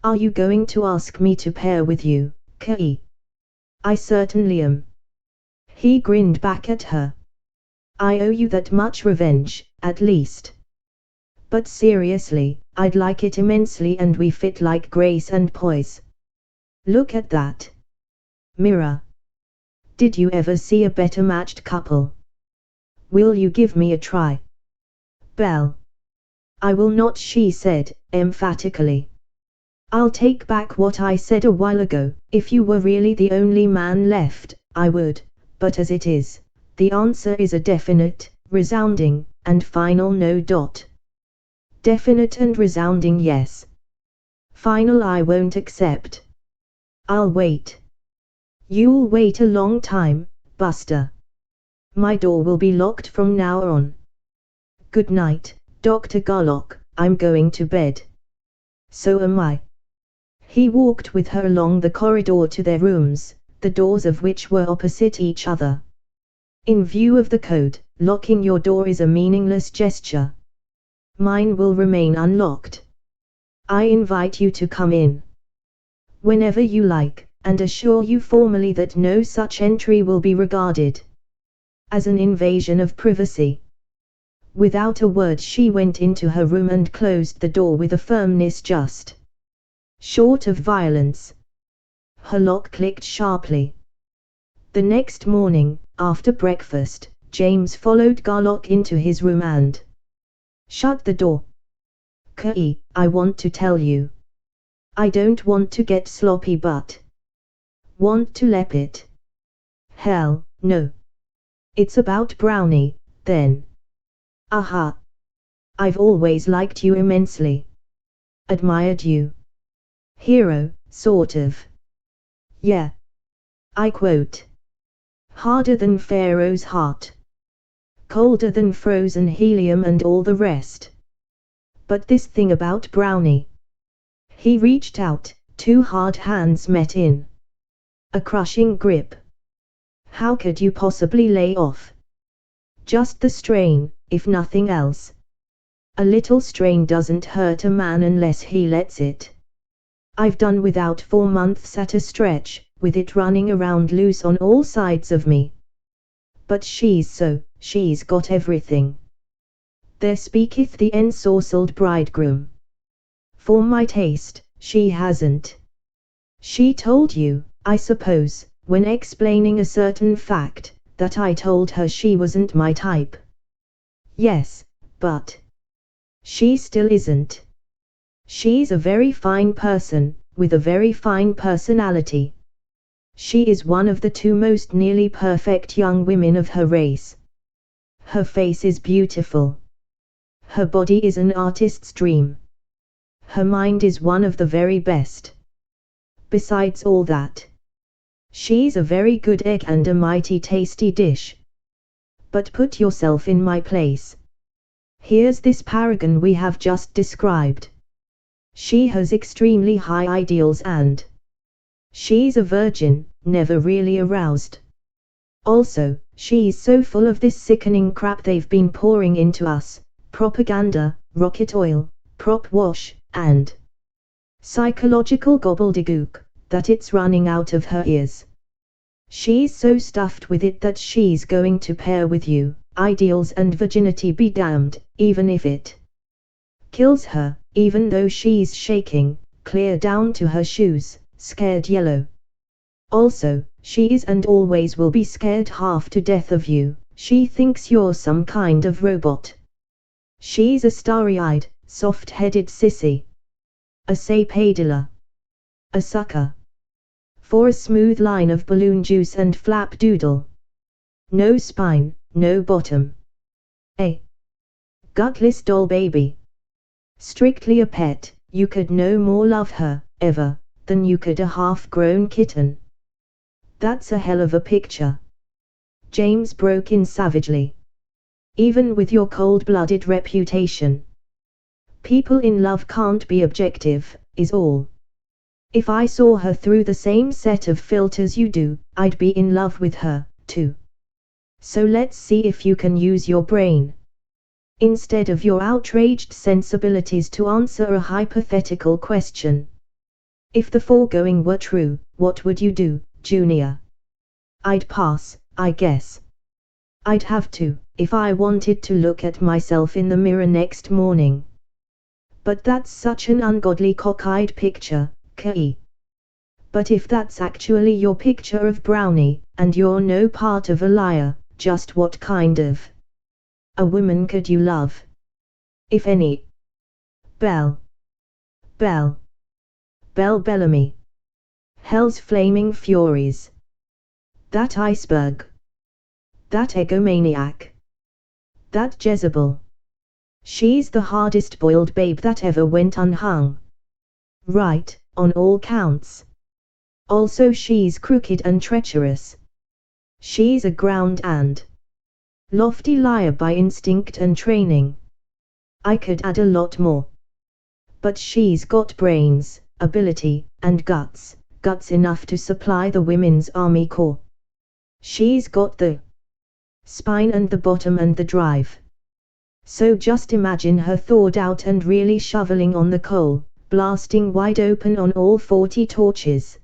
Are you going to ask me to pair with you, Kai? I certainly am. He grinned back at her. I owe you that much revenge, at least. But seriously, I'd like it immensely, and we fit like grace and poise. Look at that mirror. Did you ever see a better matched couple? Will you give me a try? Belle. I will not, she said, emphatically. I'll take back what I said a while ago. If you were really the only man left, I would, but as it is, the answer is a definite, resounding, and final no. Definite and resounding yes. Final I won't accept. I'll wait. You'll wait a long time, Buster. My door will be locked from now on. Good night, Dr. Garlock, I'm going to bed. So am I. He walked with her along the corridor to their rooms, the doors of which were opposite each other. In view of the code, locking your door is a meaningless gesture. Mine will remain unlocked. I invite you to come in whenever you like, and assure you formally that no such entry will be regarded as an invasion of privacy. Without a word she went into her room and closed the door with a firmness just short of violence. Her lock clicked sharply. The next morning, after breakfast, James followed Garlock into his room and shut the door. Kai, I want to tell you. I don't want to get sloppy but want to lap it. Hell, no. It's about Brownie, then. Aha. I've always liked you immensely. Admired you. Hero, sort of. Yeah. I quote. Harder than Pharaoh's heart. Colder than frozen helium and all the rest. But this thing about Brownie. He reached out, two hard hands met in a crushing grip. How could you possibly lay off? Just the strain, if nothing else. A little strain doesn't hurt a man unless he lets it. I've done without 4 months at a stretch, with it running around loose on all sides of me. But she's got everything. There speaketh the ensorcelled bridegroom. For my taste, she hasn't. She told you, I suppose, when explaining a certain fact, that I told her she wasn't my type. Yes, but she still isn't. She's a very fine person, with a very fine personality. She is one of the 2 most nearly perfect young women of her race. Her face is beautiful. Her body is an artist's dream. Her mind is one of the very best. Besides all that, she's a very good egg and a mighty tasty dish. But put yourself in my place. Here's this paragon we have just described. She has extremely high ideals and she's a virgin, never really aroused. Also, she's so full of this sickening crap they've been pouring into us, propaganda, rocket oil, prop wash, and psychological gobbledygook, that it's running out of her ears. She's so stuffed with it that she's going to pair with you, ideals and virginity be damned, even if it kills her, even though she's shaking, clear down to her shoes, scared yellow. Also, she is and always will be scared half to death of you. She thinks you're some kind of robot. She's a starry-eyed, soft-headed sissy. A sapadiddler. A sucker. For a smooth line of balloon juice and flap doodle. No spine, no bottom. A gutless doll baby. Strictly a pet, you could no more love her, ever, than you could a half-grown kitten. That's a hell of a picture. James broke in savagely. Even with your cold-blooded reputation. People in love can't be objective, is all. If I saw her through the same set of filters you do, I'd be in love with her, too. So let's see if you can use your brain. Instead of your outraged sensibilities to answer a hypothetical question. If the foregoing were true, what would you do, Junior? I'd pass, I guess. I'd have to, if I wanted to look at myself in the mirror next morning. But that's such an ungodly cockeyed picture, Kay. But if that's actually your picture of Brownie, and you're no part of a liar, just what kind of a woman could you love? If any. Belle Bellamy. Hell's flaming furies. That iceberg. That egomaniac. That Jezebel. She's the hardest boiled babe that ever went unhung. Right, on all counts. Also she's crooked and treacherous. She's a ground and lofty liar by instinct and training. I could add a lot more. But she's got brains, ability, and guts enough to supply the Women's Army Corps. She's got the spine and the bottom and the drive. So just imagine her thawed out and really shoveling on the coal, blasting wide open on all 40 torches.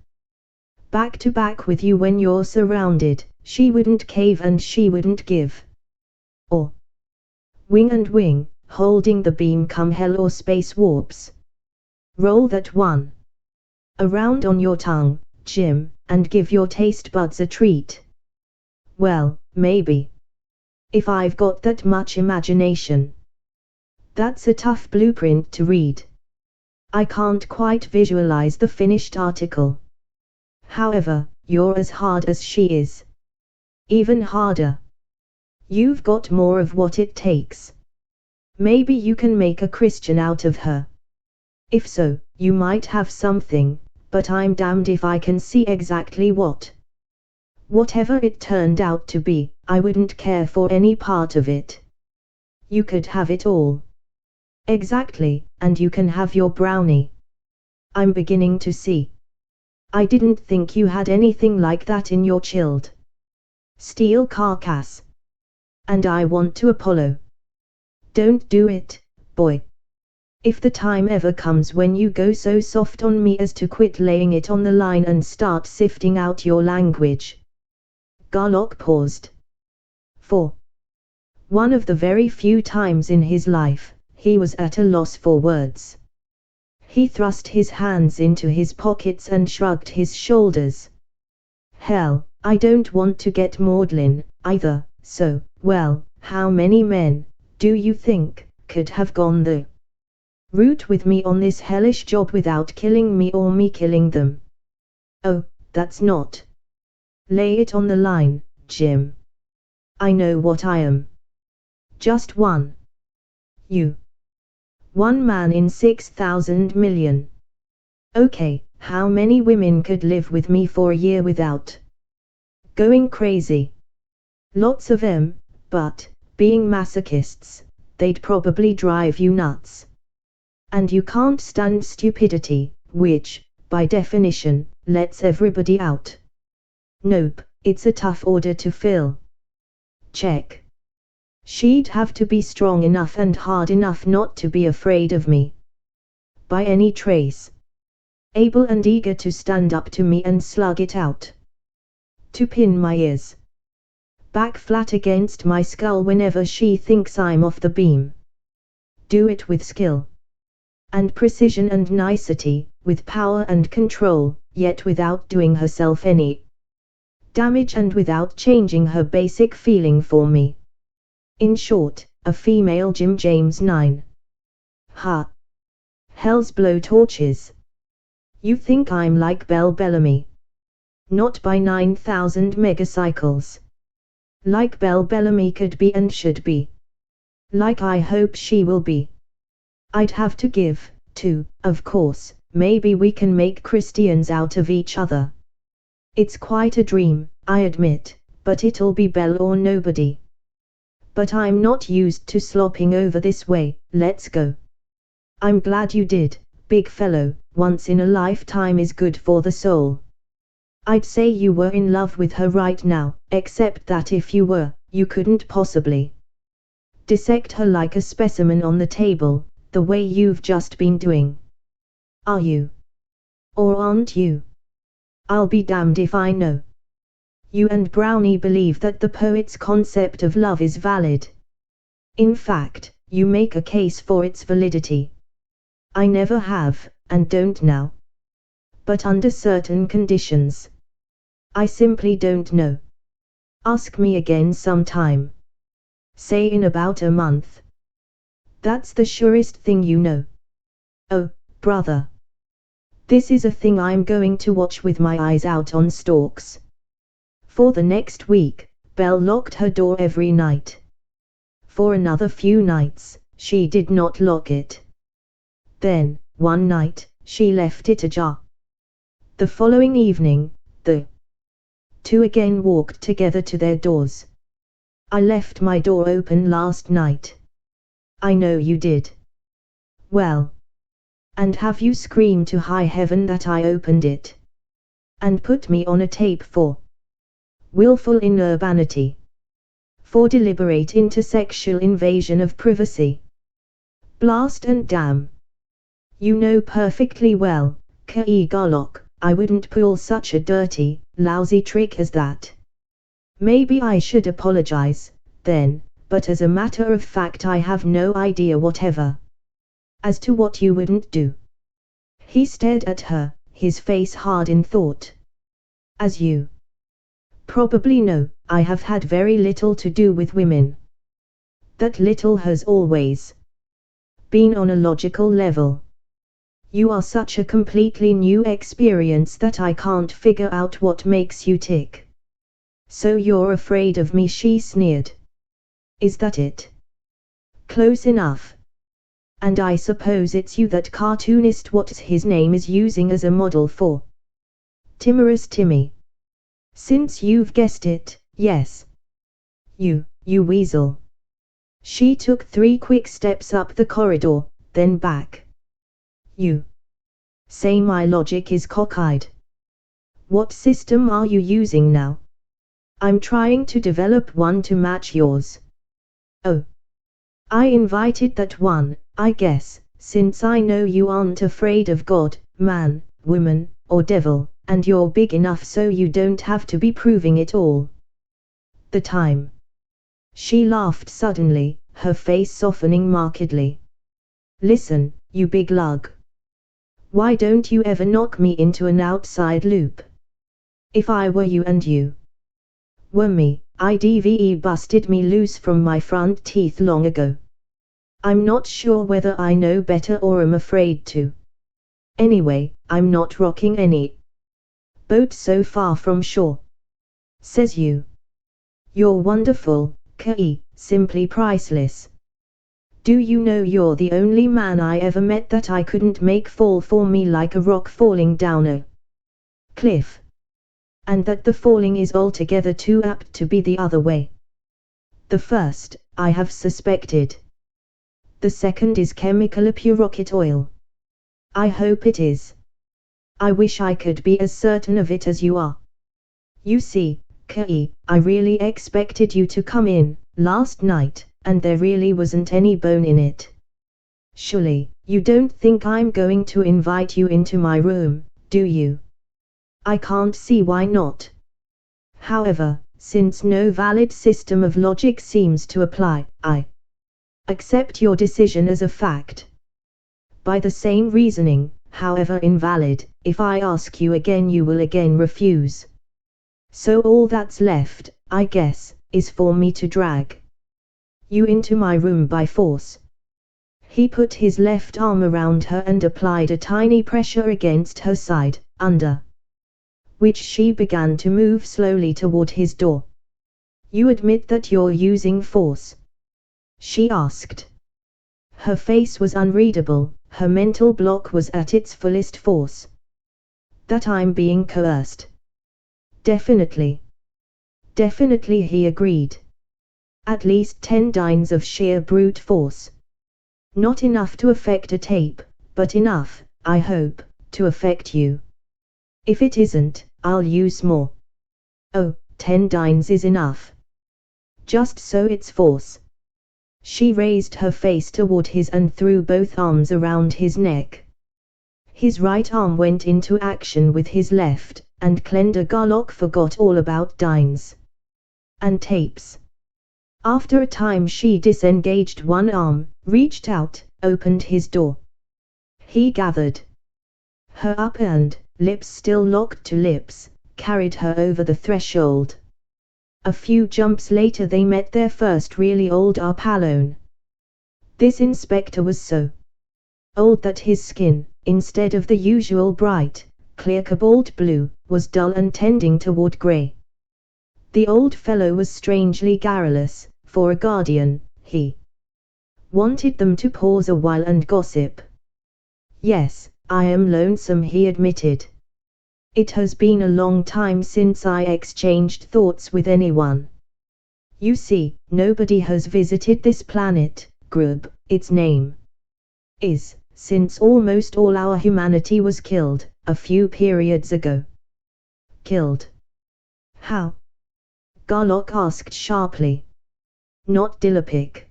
Back to back with you when you're surrounded, she wouldn't cave and she wouldn't give. Or wing and wing, holding the beam come hell or space warps. Roll that one around on your tongue, Jim, and give your taste buds a treat. Well, maybe. If I've got that much imagination. That's a tough blueprint to read. I can't quite visualize the finished article. However, you're as hard as she is. Even harder. You've got more of what it takes. Maybe you can make a Christian out of her. If so, you might have something, but I'm damned if I can see exactly what. Whatever it turned out to be, I wouldn't care for any part of it. You could have it all. Exactly, and you can have your brownie. I'm beginning to see. I didn't think you had anything like that in your chilled steel carcass. And I want to Apollo. Don't do it, boy. If the time ever comes when you go so soft on me as to quit laying it on the line and start sifting out your language. Garlock paused. For one of the very few times in his life, he was at a loss for words. He thrust his hands into his pockets and shrugged his shoulders. Hell, I don't want to get maudlin, either, so, well, how many men, do you think, could have gone the route with me on this hellish job without killing me or me killing them? Oh, that's not. Lay it on the line, Jim. I know what I am. Just one. You. One man in 6,000 million. Okay, how many women could live with me for a year without going crazy? Lots of 'em, but, being masochists, they'd probably drive you nuts. And you can't stand stupidity, which, by definition, lets everybody out. Nope, it's a tough order to fill. Check. She'd have to be strong enough and hard enough not to be afraid of me. By any trace. Able and eager to stand up to me and slug it out. To pin my ears back flat against my skull whenever she thinks I'm off the beam. Do it with skill and precision and nicety, with power and control, yet without doing herself any damage and without changing her basic feeling for me. In short, a female Jim James 9. Ha! Hell's blowtorches. You think I'm like Belle Bellamy? Not by 9,000 megacycles. Like Belle Bellamy could be and should be. Like I hope she will be. I'd have to give, too, of course. Maybe we can make Christians out of each other. It's quite a dream, I admit, but it'll be Belle or nobody. But I'm not used to slopping over this way, let's go. I'm glad you did, big fellow, once in a lifetime is good for the soul. I'd say you were in love with her right now, except that if you were, you couldn't possibly dissect her like a specimen on the table, the way you've just been doing. Are you? Or aren't you? I'll be damned if I know. You and Brownie believe that the poet's concept of love is valid. In fact, you make a case for its validity. I never have, and don't now. But under certain conditions. I simply don't know. Ask me again sometime. Say in about a month. That's the surest thing you know. Oh, brother. This is a thing I'm going to watch with my eyes out on stalks. For the next week, Belle locked her door every night. For another few nights, she did not lock it. Then, one night, she left it ajar. The following evening, the two again walked together to their doors. I left my door open last night. I know you did. Well. And have you screamed to high heaven that I opened it? And put me on a tape for willful inurbanity? For deliberate intersexual invasion of privacy? Blast and damn. You know perfectly well, K.E. Garlock, I wouldn't pull such a dirty, lousy trick as that. Maybe I should apologize, then, but as a matter of fact I have no idea whatever as to what you wouldn't do. He stared at her, his face hard in thought. As you probably know, I have had very little to do with women. That little has always been on a logical level. You are such a completely new experience that I can't figure out what makes you tick. So you're afraid of me, she sneered. Is that it? Close enough. And I suppose it's you that cartoonist what's his name is using as a model for. Timorous Timmy. Since you've guessed it, yes. You weasel. She took 3 quick steps up the corridor, then back. You say my logic is cockeyed. What system are you using now? I'm trying to develop one to match yours. Oh. I invited that one, I guess, since I know you aren't afraid of God, man, woman, or devil, and you're big enough so you don't have to be proving it all the time. She laughed suddenly, her face softening markedly. Listen, you big lug. Why don't you ever knock me into an outside loop? If I were you and you were me, I'd busted me loose from my front teeth long ago. I'm not sure whether I know better or am afraid to. Anyway, I'm not rocking any boat so far from shore. Says you. You're wonderful, Kei, simply priceless. Do you know you're the only man I ever met that I couldn't make fall for me like a rock falling down a cliff? And that the falling is altogether too apt to be the other way. The first, I have suspected. The second is chemical pure rocket oil. I hope it is. I wish I could be as certain of it as you are. You see, Kei, I really expected you to come in last night, and there really wasn't any bone in it. Surely, you don't think I'm going to invite you into my room, do you? I can't see why not. However, since no valid system of logic seems to apply, I accept your decision as a fact. By the same reasoning, however invalid, if I ask you again you will again refuse. So all that's left, I guess, is for me to drag you into my room by force. He put his left arm around her and applied a tiny pressure against her side, under which she began to move slowly toward his door. You admit that you're using force? She asked. Her face was unreadable, her mental block was at its fullest force. That I'm being coerced. Definitely. Definitely, he agreed. At least 10 dynes of sheer brute force. Not enough to affect a tape, but enough, I hope, to affect you. If it isn't, I'll use more. Oh, 10 dynes is enough. Just so it's force. She raised her face toward his and threw both arms around his neck. His right arm went into action with his left, and Klenda Garlock forgot all about dynes and tapes. After a time she disengaged one arm, reached out, opened his door. He gathered her up and, lips still locked to lips, carried her over the threshold. A few jumps later they met their first really old Arpalone. This inspector was so old that his skin, instead of the usual bright, clear cobalt blue, was dull and tending toward grey. The old fellow was strangely garrulous. For a guardian, he wanted them to pause a while and gossip. Yes, I am lonesome, he admitted. It has been a long time since I exchanged thoughts with anyone. You see, nobody has visited this planet, Grub, its name is, since almost all our humanity was killed, a few periods ago. Killed? How? Garlock asked sharply. Not Dilopic.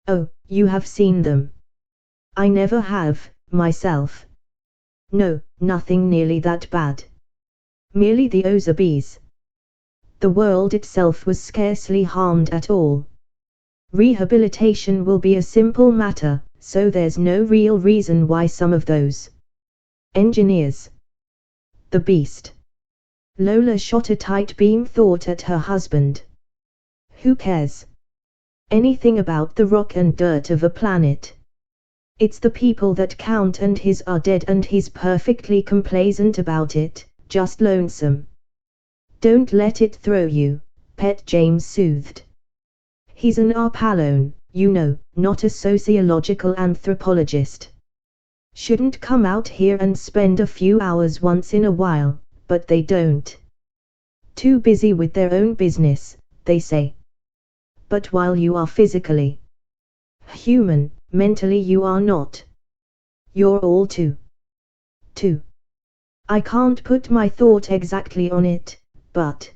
Oh, you have seen them. I never have, myself. No, nothing nearly that bad. Merely the Ozabes. The world itself was scarcely harmed at all. Rehabilitation will be a simple matter, so there's no real reason why some of those engineers. The beast. Lola shot a tight beam thought at her husband. Who cares anything about the rock and dirt of a planet? It's the people that count, and his are dead, and he's perfectly complacent about it, just lonesome. Don't let it throw you, pet, James soothed. He's an Arpalone, you know, not a sociological anthropologist. Shouldn't come out here and spend a few hours once in a while, but they don't. Too busy with their own business, they say. But while you are physically human, mentally you are not. You're all too. I can't put my thought exactly on it, but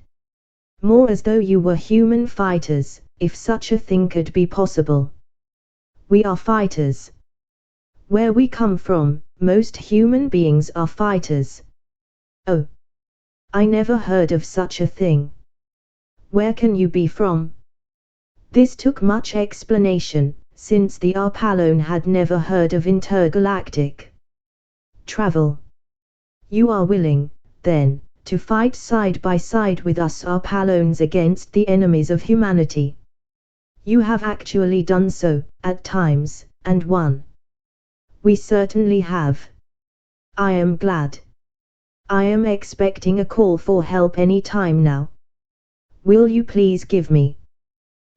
more as though you were human fighters, if such a thing could be possible. We are fighters. Where we come from, most human beings are fighters. Oh, I never heard of such a thing. Where can you be from? This took much explanation, since the Arpalone had never heard of intergalactic travel. You are willing, then, to fight side by side with us Arpalones against the enemies of humanity. You have actually done so, at times, and won. We certainly have. I am glad. I am expecting a call for help any time now. Will you please give me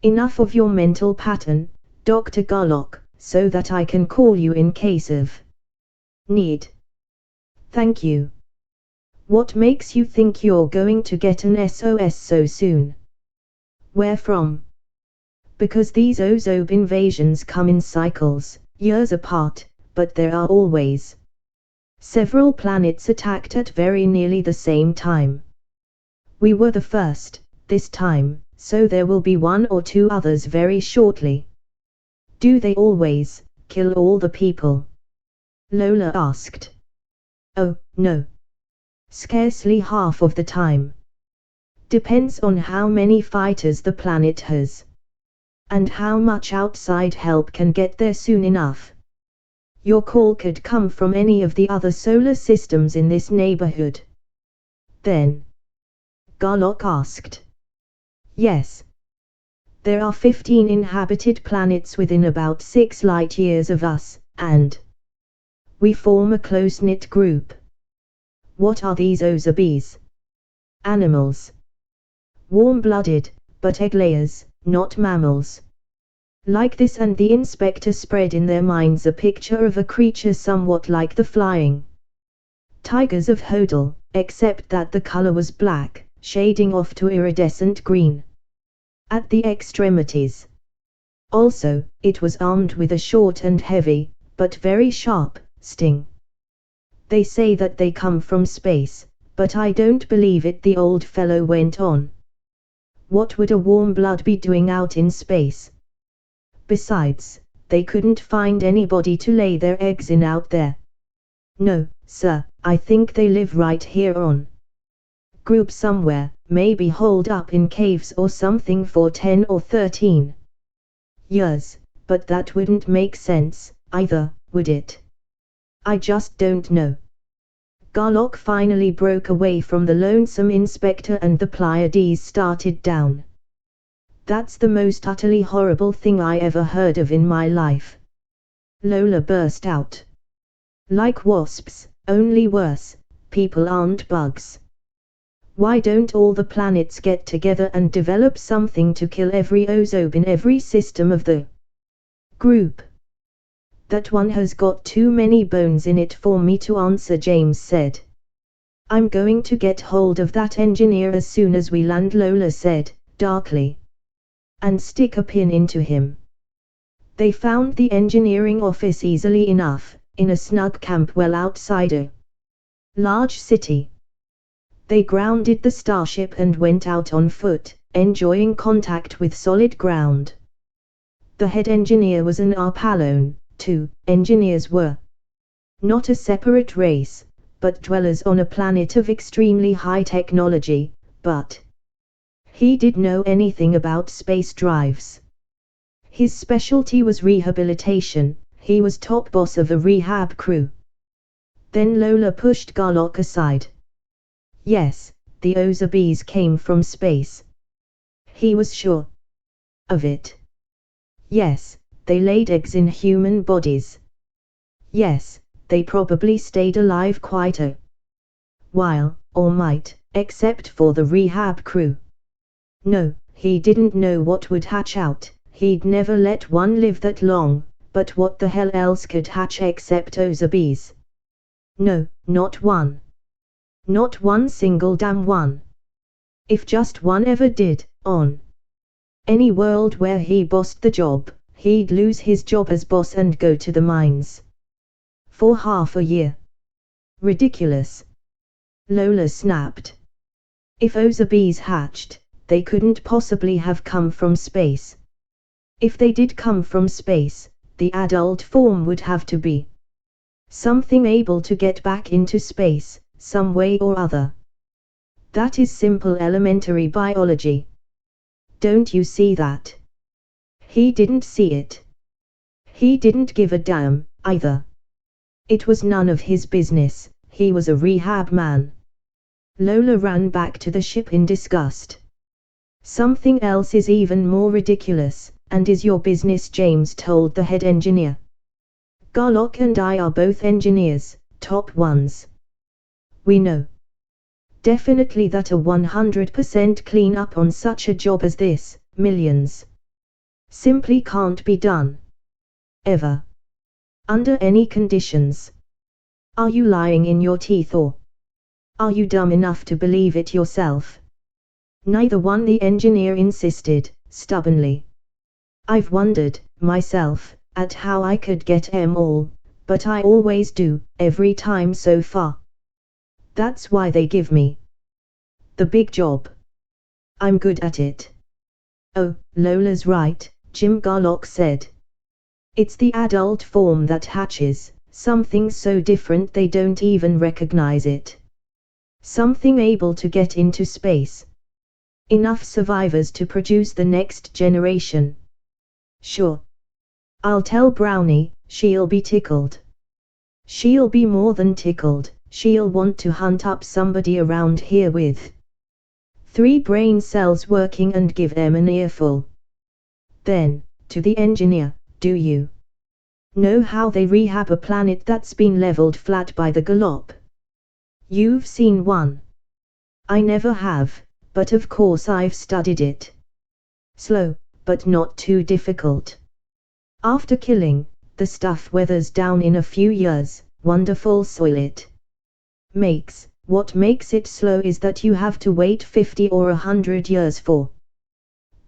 enough of your mental pattern, Dr. Garlock, so that I can call you in case of need? Thank you. What makes you think you're going to get an SOS so soon? Where from? Because these Ozob invasions come in cycles, years apart, but there are always several planets attacked at very nearly the same time. We were the first, this time, so there will be one or two others very shortly. Do they always kill all the people? Lola asked. Oh, no. Scarcely half of the time. Depends on how many fighters the planet has. And how much outside help can get there soon enough. Your call could come from any of the other solar systems in this neighborhood. Then? Garlock asked. Yes. There are 15 inhabited planets within about 6 light years of us, and we form a close-knit group. What are these Ozobes? Animals. Warm-blooded, but egg-layers, not mammals. Like this, and the inspector spread in their minds a picture of a creature somewhat like the flying tigers of Hodel, except that the color was black, shading off to iridescent green at the extremities. Also, it was armed with a short and heavy, but very sharp, sting. They say that they come from space, but I don't believe it, the old fellow went on. What would a warm blood be doing out in space? Besides, they couldn't find anybody to lay their eggs in out there. No, sir, I think they live right here on group somewhere, maybe holed up in caves or something for 10 or 13 years, but that wouldn't make sense, either, would it? I just don't know. Garlock finally broke away from the lonesome inspector and the Pleiades started down. That's the most utterly horrible thing I ever heard of in my life. Lola burst out. Like wasps, only worse. People aren't bugs. Why don't all the planets get together and develop something to kill every Ozob in every system of the group? That one has got too many bones in it for me to answer, James said. I'm going to get hold of that engineer as soon as we land, Lola said, darkly. And stick a pin into him. They found the engineering office easily enough, in a snug camp well outside a large city. They grounded the starship and went out on foot, enjoying contact with solid ground. The head engineer was an Arpalone, too. Engineers were not a separate race, but dwellers on a planet of extremely high technology, but he did know anything about space drives. His specialty was rehabilitation, he was top boss of a rehab crew. Then Lola pushed Garlock aside. Yes, the Ozobes came from space. He was sure of it. Yes, they laid eggs in human bodies. Yes, they probably stayed alive quite a while, or might, except for the rehab crew. No, he didn't know what would hatch out, he'd never let one live that long, but what the hell else could hatch except AudioBooks? No, not one. Not one single damn one. If just one ever did, on any world where he bossed the job, he'd lose his job as boss and go to the mines. For half a year. Ridiculous. Lola snapped. If AudioBooks hatched, they couldn't possibly have come from space. If they did come from space, the adult form would have to be something able to get back into space, some way or other. That is simple elementary biology. Don't you see that? He didn't see it. He didn't give a damn, either. It was none of his business, he was a rehab man. Lola ran back to the ship in disgust. Something else is even more ridiculous, and is your business, James told the head engineer. Garlock and I are both engineers, top ones. We know definitely that a 100% clean up on such a job as this, millions, simply can't be done. Ever. Under any conditions. Are you lying in your teeth, or are you dumb enough to believe it yourself? Neither one, the engineer insisted, stubbornly. I've wondered, myself, at how I could get 'em all, but I always do, every time so far. That's why they give me the big job. I'm good at it. Oh, Lola's right, Jim Garlock said. It's the adult form that hatches, something so different they don't even recognize it. Something able to get into space. Enough survivors to produce the next generation. Sure. I'll tell Brownie, she'll be tickled. She'll be more than tickled, she'll want to hunt up somebody around here with 3 brain cells working and give them an earful. Then, to the engineer, do you know how they rehab a planet that's been leveled flat by the gallop? You've seen one. I never have, but of course I've studied it. Slow, but not too difficult. After killing, the stuff weathers down in a few years, wonderful soil it makes. What makes it slow is that you have to wait 50 or 100 years for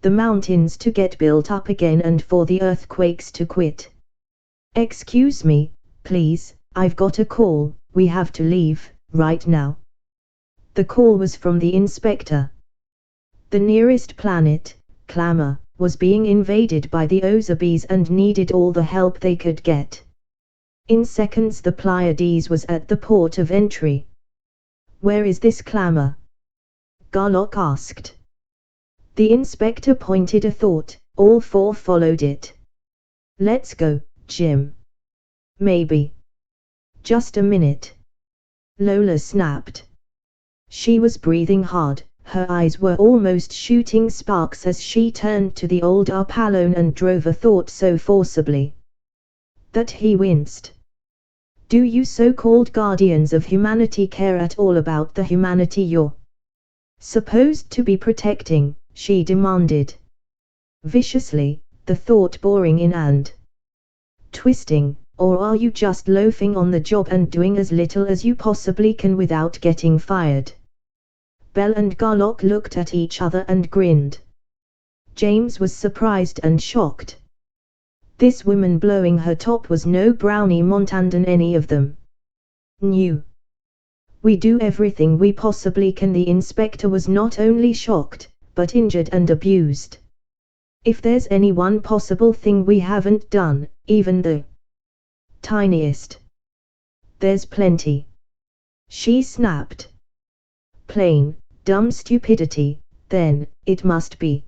the mountains to get built up again and for the earthquakes to quit. Excuse me, please, I've got a call, we have to leave, right now. The call was from the inspector. The nearest planet, Clamor, was being invaded by the AudioBooks and needed all the help they could get. In seconds the Pleiades was at the port of entry. Where is this Clamor? Garlock asked. The inspector pointed a thought, all 4 followed it. Let's go, Jim. Maybe. Just a minute. Lola snapped. She was breathing hard, her eyes were almost shooting sparks as she turned to the old Arpallone and drove a thought so forcibly that he winced. Do you so-called guardians of humanity care at all about the humanity you're supposed to be protecting? She demanded. Viciously, the thought boring in and twisting, or are you just loafing on the job and doing as little as you possibly can without getting fired? Bell and Garlock looked at each other and grinned. James was surprised and shocked. This woman blowing her top was no Brownie Montandan any of them knew. We do everything we possibly can. The inspector was not only shocked, but injured and abused. If there's any one possible thing we haven't done, even the tiniest, there's plenty. She snapped. Plain, dumb stupidity, then, it must be.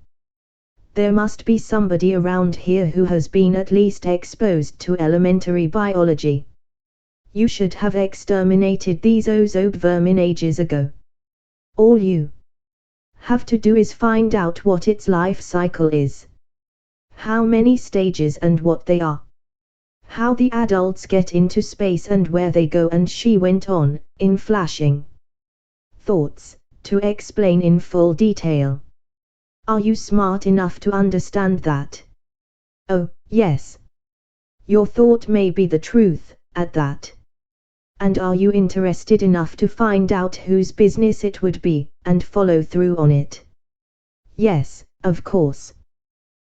There must be somebody around here who has been at least exposed to elementary biology. You should have exterminated these ozob vermin ages ago. All you have to do is find out what its life cycle is. How many stages and what they are. How the adults get into space and where they go, and she went on, in flashing thoughts, to explain in full detail. Are you smart enough to understand that? Oh, yes. Your thought may be the truth, at that. And are you interested enough to find out whose business it would be, and follow through on it? Yes, of course.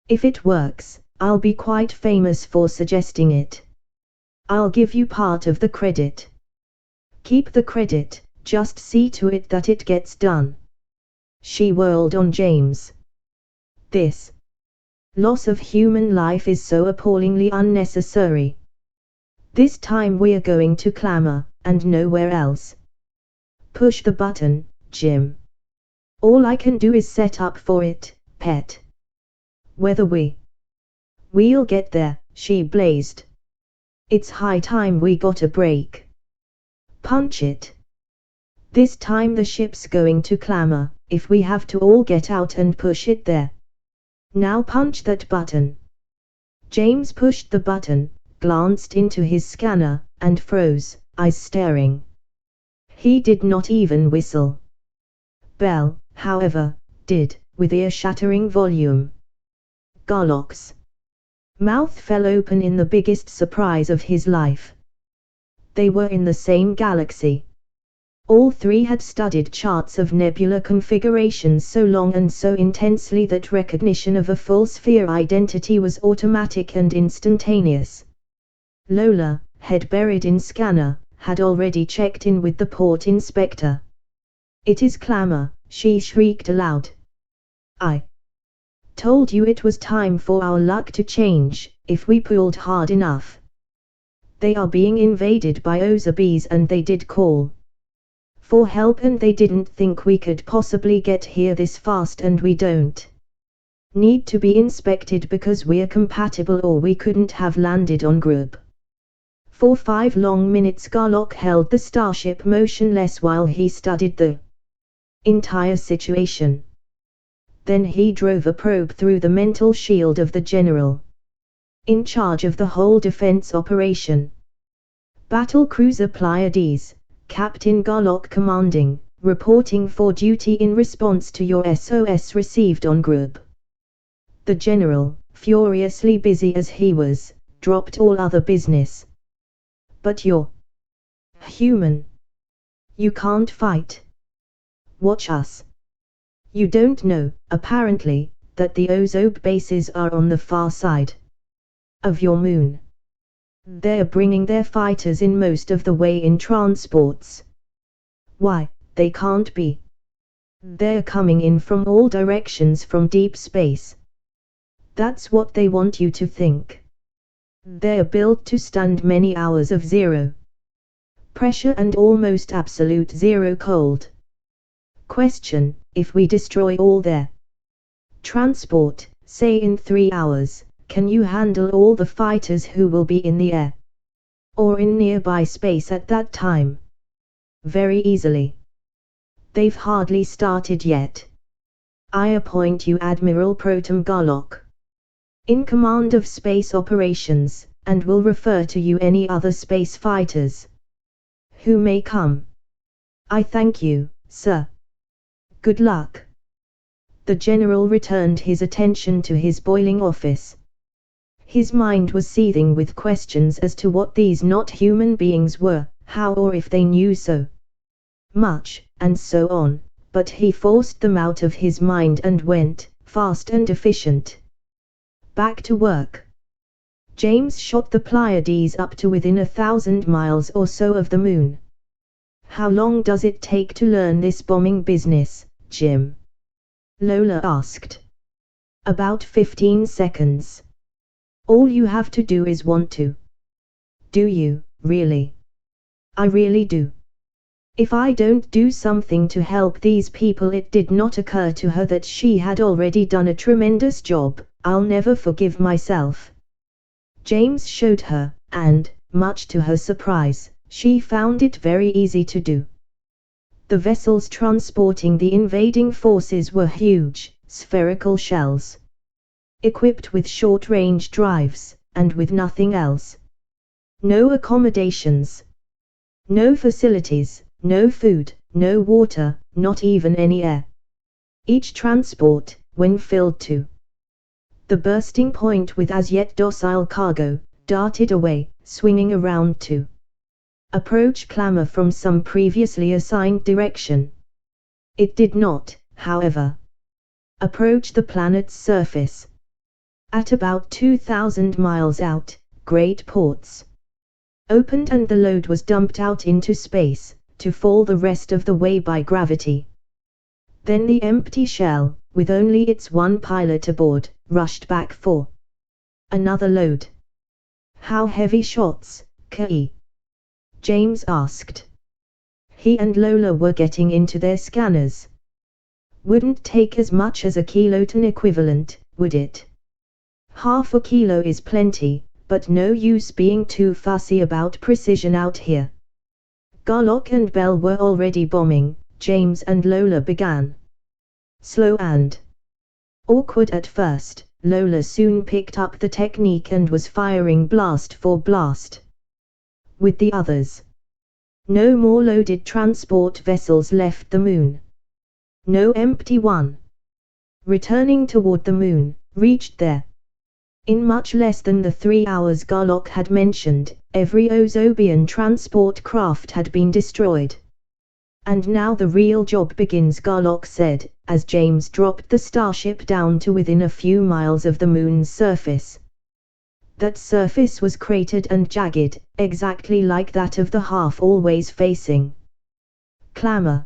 If it works, I'll be quite famous for suggesting it. I'll give you part of the credit. Keep the credit, just see to it that it gets done. She whirled on James. This loss of human life is so appallingly unnecessary. This time we're going to clamor, and nowhere else. Push the button, Jim. All I can do is set up for it, pet. Whether we'll get there, she blazed. It's high time we got a break. Punch it. This time the ship's going to clamor, if we have to all get out and push it there. Now punch that button. James pushed the button, glanced into his scanner, and froze, eyes staring. He did not even whistle. Bell, however, did, with ear-shattering volume. Garlock's mouth fell open in the biggest surprise of his life. They were in the same galaxy. All three had studied charts of nebula configurations so long and so intensely that recognition of a full sphere identity was automatic and instantaneous. Lola, head buried in scanner, had already checked in with the port inspector. It is clamor, she shrieked aloud. I told you it was time for our luck to change, if we pulled hard enough. They are being invaded by Ozabes and they did call for help and they didn't think we could possibly get here this fast and we don't need to be inspected because we're compatible or we couldn't have landed on group. For 5 long minutes Garlock held the starship motionless while he studied the entire situation. Then he drove a probe through the mental shield of the general in charge of the whole defense operation. Battlecruiser Pleiades, Captain Garlock commanding, reporting for duty in response to your SOS received on group. The general, furiously busy as he was, dropped all other business. But you're human. You can't fight. Watch us. You don't know, apparently, that the Ozob bases are on the far side of your moon. They're bringing their fighters in most of the way in transports. Why, they can't be. They're coming in from all directions from deep space. That's what they want you to think. They're built to stand many hours of zero pressure and almost absolute zero cold. Question: if we destroy all their transport, say in 3 hours, can you handle all the fighters who will be in the air or in nearby space at that time? Very easily. They've hardly started yet. I appoint you Admiral Protom Garlock in command of space operations, and will refer to you any other space fighters who may come. I thank you, sir. Good luck. The general returned his attention to his boiling office. His mind was seething with questions as to what these not human beings were, how or if they knew so much, and so on, but he forced them out of his mind and went, fast and efficient, back to work. James shot the Pleiades up to within 1,000 miles or so of the moon. How long does it take to learn this bombing business, Jim? Lola asked. About 15 seconds. All you have to do is want to. Do you, really? I really do. If I don't do something to help these people, it did not occur to her that she had already done a tremendous job. I'll never forgive myself. James showed her, and, much to her surprise, she found it very easy to do. The vessels transporting the invading forces were huge, spherical shells, equipped with short-range drives, and with nothing else. No accommodations. No facilities, no food, no water, not even any air. Each transport, when filled to the bursting point with as yet docile cargo, darted away, swinging around to approach clamor from some previously assigned direction. It did not, however, approach the planet's surface. At about 2,000 miles out, great ports opened and the load was dumped out into space, to fall the rest of the way by gravity. Then the empty shell, with only its one pilot aboard, rushed back for another load. How heavy shots, Kei? James asked. He and Lola were getting into their scanners. Wouldn't take as much as a kiloton equivalent, would it? Half a kilo is plenty, but no use being too fussy about precision out here. Garlock and Bell were already bombing, James and Lola began. Slow and awkward at first, Lola soon picked up the technique and was firing blast for blast with the others. No more loaded transport vessels left the moon. No empty one, returning toward the moon, reached there. In much less than the 3 hours Garlock had mentioned, every Ozobian transport craft had been destroyed. And now the real job begins, Garlock said, as James dropped the starship down to within a few miles of the moon's surface. That surface was cratered and jagged, exactly like that of the half always facing clamor.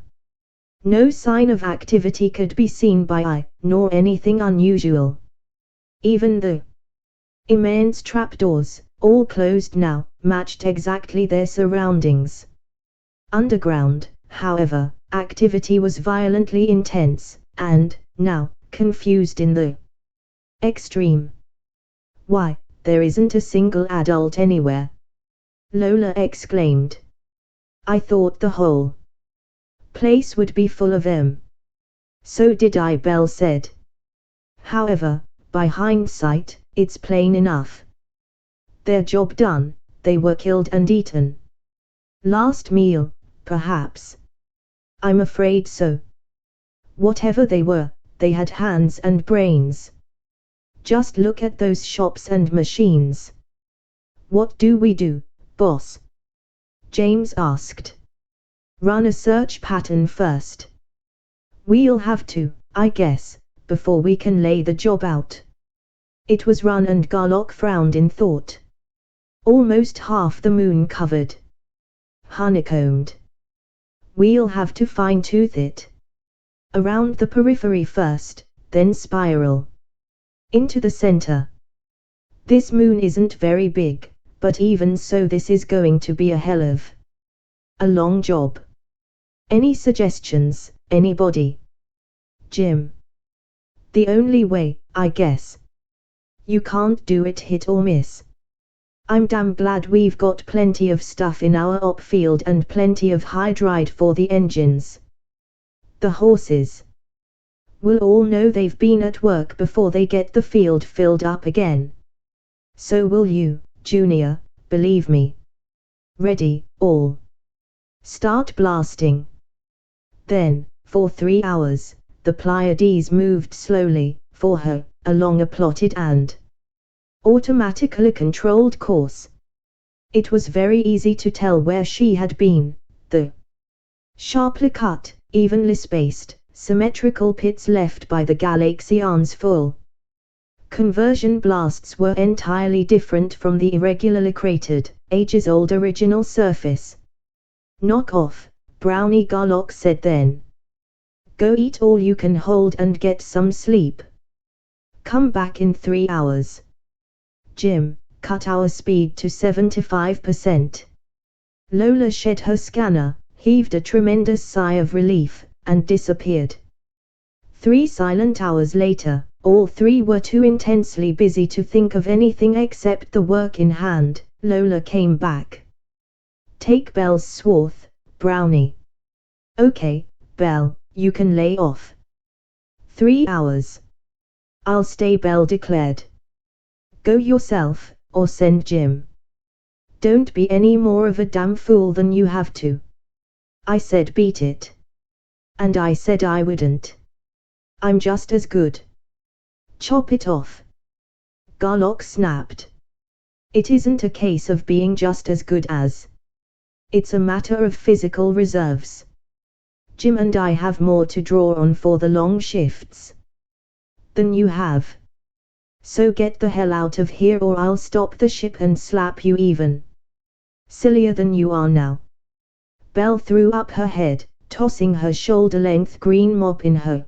No sign of activity could be seen by eye, nor anything unusual. Even the immense trapdoors, all closed now, matched exactly their surroundings. Underground, however, activity was violently intense, and, now, confused in the extreme. Why, there isn't a single adult anywhere! Lola exclaimed. I thought the whole place would be full of them. So did I, Bell said. However, by hindsight, it's plain enough. Their job done, they were killed and eaten. Last meal, perhaps. I'm afraid so. Whatever they were, they had hands and brains. Just look at those shops and machines. What do we do, boss? James asked. Run a search pattern first. We'll have to, I guess, before we can lay the job out. It was run, and Garlock frowned in thought. Almost half the moon covered. Honeycombed. We'll have to fine-tooth it. Around the periphery first, then spiral into the center. This moon isn't very big, but even so this is going to be a hell of a long job. Any suggestions, anybody? Jim. The only way, I guess. You can't do it hit or miss. I'm damn glad we've got plenty of stuff in our op field and plenty of hydride for the engines. The horses will all know they've been at work before they get the field filled up again. So will you, Junior, believe me. Ready, all. Start blasting. Then, for 3 hours, the Pleiades moved slowly, for her, along a plotted and automatically controlled course. It was very easy to tell where she had been. The sharply cut, evenly spaced, symmetrical pits left by the Galaxian's full conversion blasts were entirely different from the irregularly cratered, ages-old original surface. Knock off, Brownie, Garlock said then. Go eat all you can hold and get some sleep. Come back in 3 hours. Jim, cut our speed to 75%. Lola shed her scanner, heaved a tremendous sigh of relief, and disappeared. 3 silent hours later, all three were too intensely busy to think of anything except the work in hand. Lola came back. Take Bell's swath, Brownie. Okay, Bell, you can lay off. 3 hours. I'll stay, Bell declared. Go yourself, or send Jim. Don't be any more of a damn fool than you have to. I said beat it. And I said I wouldn't. I'm just as good. Chop it off. Garlock snapped. It isn't a case of being just as good as. It's a matter of physical reserves. Jim and I have more to draw on for the long shifts than you have. So get the hell out of here or I'll stop the ship and slap you even sillier than you are now. Belle threw up her head, tossing her shoulder-length green mop in her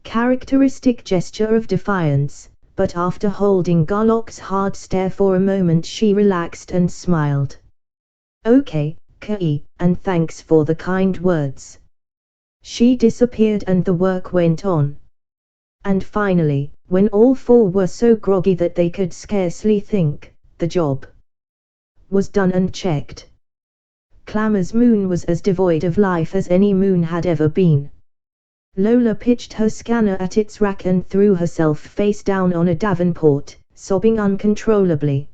characteristic gesture of defiance, but after holding Garlock's hard stare for a moment she relaxed and smiled. Okay, Kei, and thanks for the kind words. She disappeared and the work went on. And finally, when all four were so groggy that they could scarcely think, the job was done and checked. Clamor's moon was as devoid of life as any moon had ever been. Lola pitched her scanner at its rack and threw herself face down on a davenport, sobbing uncontrollably.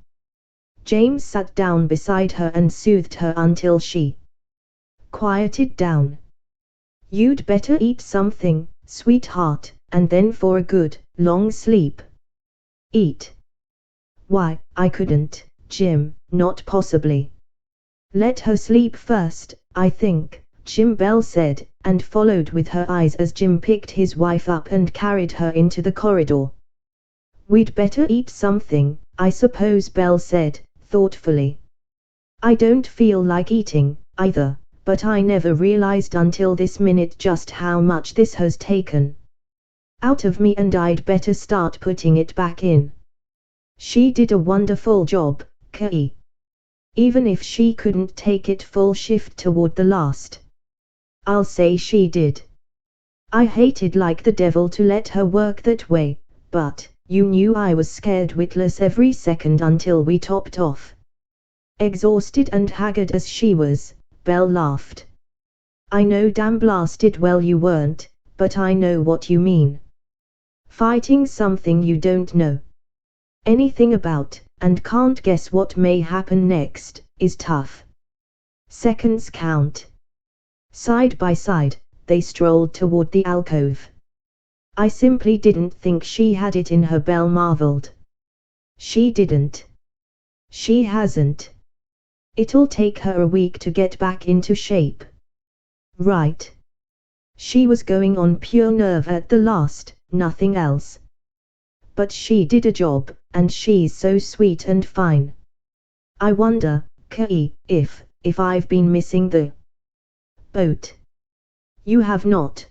James sat down beside her and soothed her until she quieted down. You'd better eat something, sweetheart, and then for a good, long sleep. Eat? Why, I couldn't, Jim, not possibly. Let her sleep first, I think, Jim Bell said, and followed with her eyes as Jim picked his wife up and carried her into the corridor. We'd better eat something, I suppose, Bell said, thoughtfully. I don't feel like eating, either, but I never realized until this minute just how much this has taken out of me and I'd better start putting it back in. She did a wonderful job, Kei. Even if she couldn't take it full shift toward the last. I'll say she did. I hated like the devil to let her work that way, but you knew I was scared witless every second until we topped off. Exhausted and haggard as she was, Belle laughed. I know damn blasted well you weren't, but I know what you mean. Fighting something you don't know anything about, and can't guess what may happen next, is tough. Seconds count. Side by side, they strolled toward the alcove. I simply didn't think she had it in her, Belle marveled. She didn't. She hasn't. It'll take her a week to get back into shape. Right. She was going on pure nerve at the last, nothing else. But she did a job, and she's so sweet and fine. I wonder, Kei, if I've been missing the boat. You have not.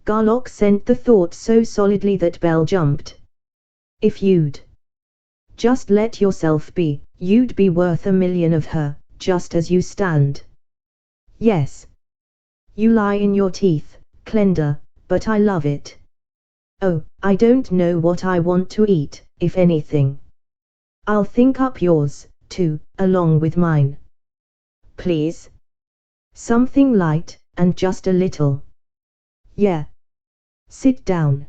Garlock sent the thought so solidly that Belle jumped. If you'd just let yourself be, you'd be worth 1,000,000 of her, just as you stand. Yes. You lie in your teeth, Clenda, but I love it. Oh, I don't know what I want to eat, if anything. I'll think up yours, too, along with mine. Please? Something light, and just a little. Yeah. Sit down.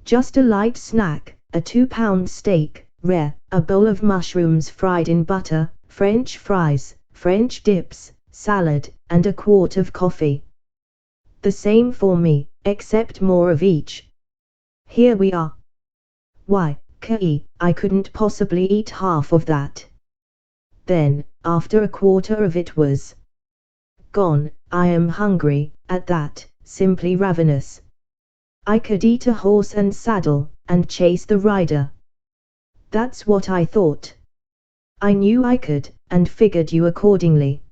Just a light snack, a 2-pound steak, rare, a bowl of mushrooms fried in butter, French fries, French dips, salad, and a quart of coffee. The same for me, except more of each. Here we are. Why, Kei, I couldn't possibly eat half of that. Then, after a quarter of it was gone, I am hungry, at that, simply ravenous. I could eat a horse and saddle, and chase the rider. That's what I thought. I knew I could, and figured you accordingly.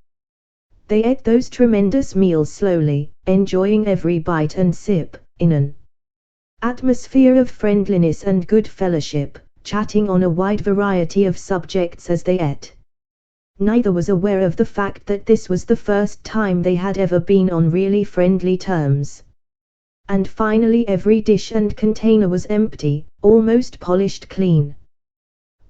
They ate those tremendous meals slowly, enjoying every bite and sip, in an atmosphere of friendliness and good fellowship, chatting on a wide variety of subjects as they ate. Neither was aware of the fact that this was the first time they had ever been on really friendly terms. And finally every dish and container was empty, almost polished clean.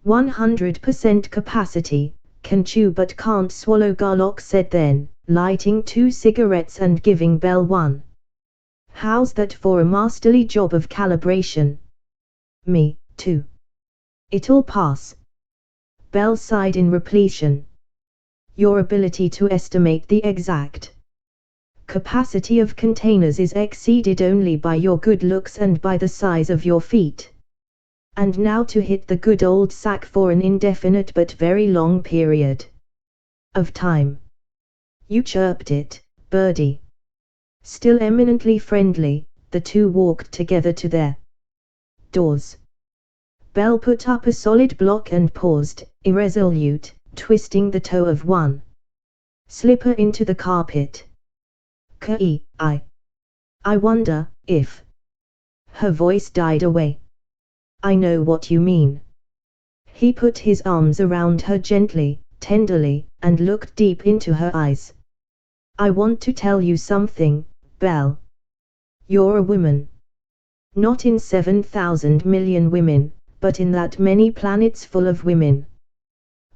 100% capacity, can chew but can't swallow, Garlock said then, lighting 2 cigarettes and giving Belle one. How's that for a masterly job of calibration? Me, too. It'll pass. Belle sighed in repletion. Your ability to estimate the exact capacity of containers is exceeded only by your good looks and by the size of your feet. And now to hit the good old sack for an indefinite but very long period of time. You chirped it, birdie. Still eminently friendly, the two walked together to their doors. Belle put up a solid block and paused, irresolute, twisting the toe of one slipper into the carpet. I wonder if. Her voice died away. I know what you mean. He put his arms around her gently, tenderly, and looked deep into her eyes. I want to tell you something, Belle. You're a woman. Not in 7,000 million women, but in that many planets full of women.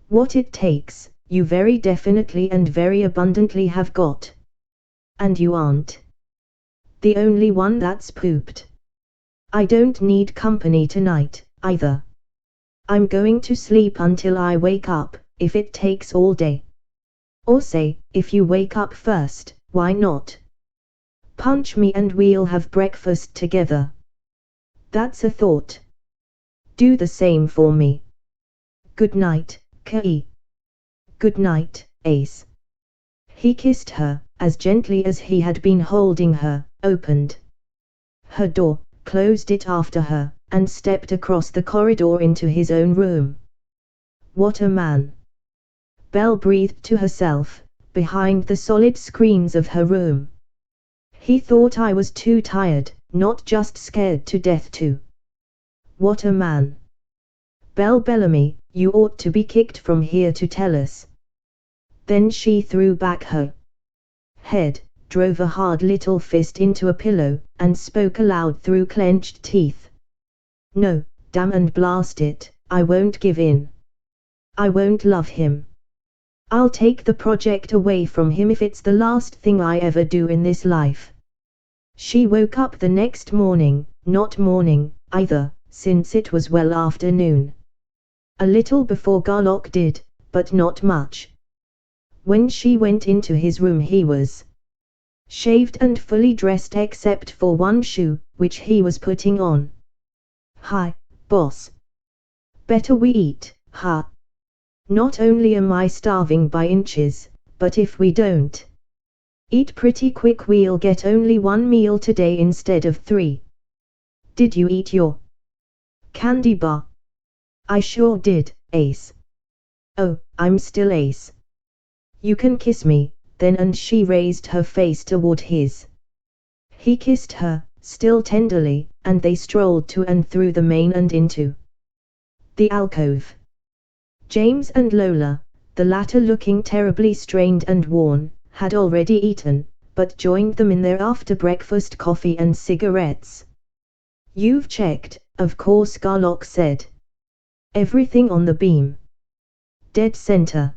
What it takes, you very definitely and very abundantly have got. And you aren't the only one that's pooped. I don't need company tonight, either. I'm going to sleep until I wake up, if it takes all day. Or say, if you wake up first, why not? Punch me and we'll have breakfast together. That's a thought. Do the same for me. Good night, Kay. Good night, Ace. He kissed her, as gently as he had been holding her, opened her door, closed it after her, and stepped across the corridor into his own room. What a man! Belle breathed to herself, behind the solid screens of her room. He thought I was too tired, not just scared to death too. What a man! Belle Bellamy, you ought to be kicked from here to tell us. Then she threw back her head, drove a hard little fist into a pillow, and spoke aloud through clenched teeth. No, damn and blast it, I won't give in. I won't love him. I'll take the project away from him if it's the last thing I ever do in this life. She woke up the next morning, not morning, either, since it was well afternoon. A little before Garlock did, but not much. When she went into his room he was shaved and fully dressed except for one shoe, which he was putting on. Hi, boss. Better we eat, huh? Not only am I starving by inches, but if we don't eat pretty quick we'll get only one meal today instead of 3. Did you eat your candy bar? I sure did, Ace. Oh, I'm still Ace. You can kiss me, then, and she raised her face toward his. He kissed her, still tenderly, and they strolled to and through the main and into the alcove. James and Lola, the latter looking terribly strained and worn, had already eaten, but joined them in their after-breakfast coffee and cigarettes. You've checked, of course, Garlock said. Everything on the beam. Dead center.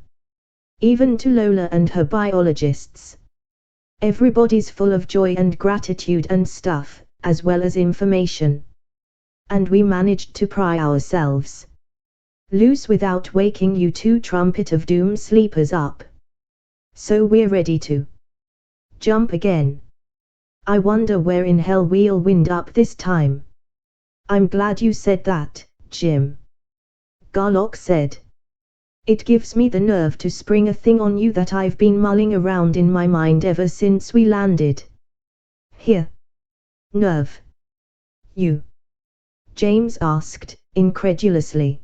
Even to Lola and her biologists. Everybody's full of joy and gratitude and stuff, as well as information. And we managed to pry ourselves loose without waking you two trumpet of doom sleepers up. So we're ready to jump again. I wonder where in hell we'll wind up this time. I'm glad you said that, Jim. Garlock said. It gives me the nerve to spring a thing on you that I've been mulling around in my mind ever since we landed here. Nerve? You? James asked, incredulously.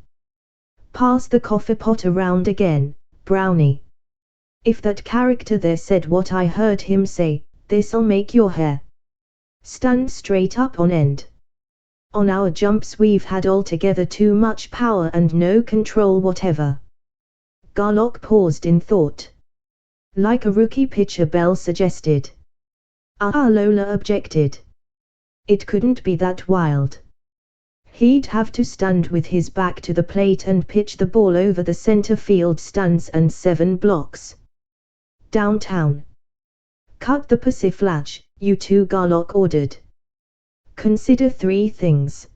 Pass the coffee pot around again, Brownie. If that character there said what I heard him say, this'll make your hair stand straight up on end. On our jumps we've had altogether too much power and no control whatever. Garlock paused in thought. Like a rookie pitcher, Belle suggested. Lola objected. It couldn't be that wild. He'd have to stand with his back to the plate and pitch the ball over the center field stands and 7 blocks downtown. Cut the persiflage, you two, Garlock ordered. Consider 3 things.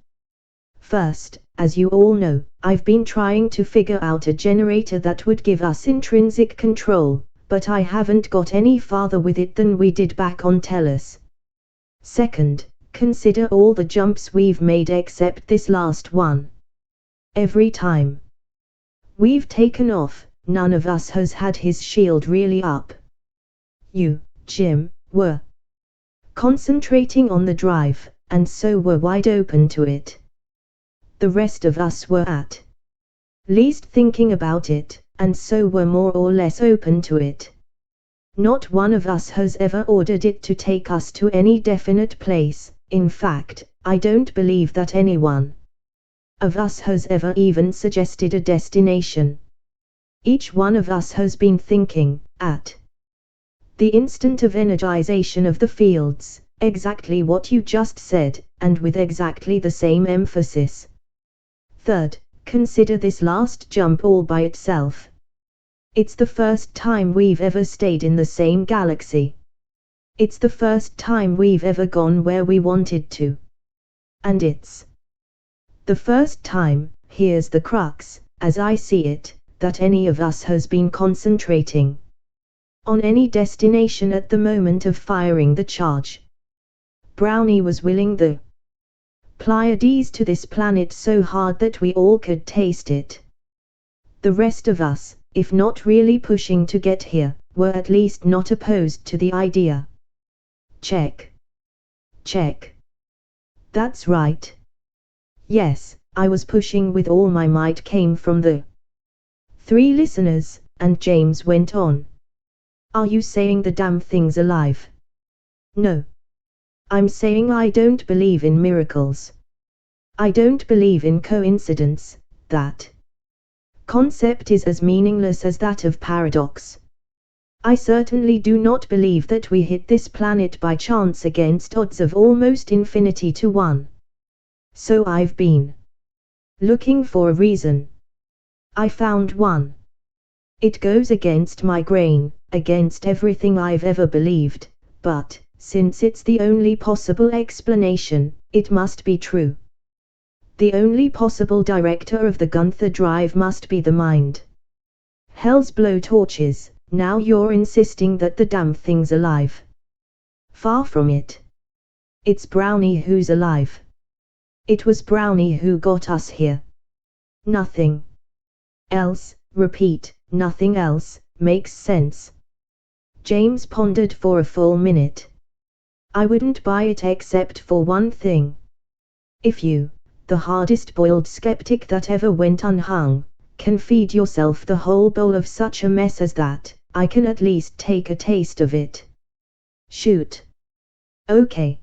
First, as you all know, I've been trying to figure out a generator that would give us intrinsic control, but I haven't got any farther with it than we did back on Tellus. Second, consider all the jumps we've made except this last one. Every time we've taken off, none of us has had his shield really up. You, Jim, were concentrating on the drive, and so were wide open to it. The rest of us were at least thinking about it, and so were more or less open to it. Not one of us has ever ordered it to take us to any definite place. In fact, I don't believe that anyone of us has ever even suggested a destination. Each one of us has been thinking, at the instant of energization of the fields, exactly what you just said, and with exactly the same emphasis. Third, consider this last jump all by itself. It's the first time we've ever stayed in the same galaxy. It's the first time we've ever gone where we wanted to. And it's the first time, here's the crux, as I see it, that any of us has been concentrating on any destination at the moment of firing the charge. Brownie was willing the Pleiades to this planet so hard that we all could taste it. The rest of us, if not really pushing to get here, were at least not opposed to the idea. Check. Check. That's right. Yes, I was pushing with all my might, came from the three listeners, and James went on. Are you saying the damn thing's alive? No. I'm saying I don't believe in miracles. I don't believe in coincidence. That concept is as meaningless as that of paradox. I certainly do not believe that we hit this planet by chance against odds of almost infinity to 1. So I've been looking for a reason. I found one. It goes against my grain, against everything I've ever believed, but, since it's the only possible explanation, it must be true. The only possible director of the Gunther drive must be the mind. Hell's blowtorches, now you're insisting that the damn thing's alive. Far from it. It's Brownie who's alive. It was Brownie who got us here. Nothing else, repeat, nothing else, makes sense. James pondered for a full minute. I wouldn't buy it except for one thing. If you, the hardest boiled skeptic that ever went unhung, can feed yourself the whole bowl of such a mess as that, I can at least take a taste of it. Shoot. Okay.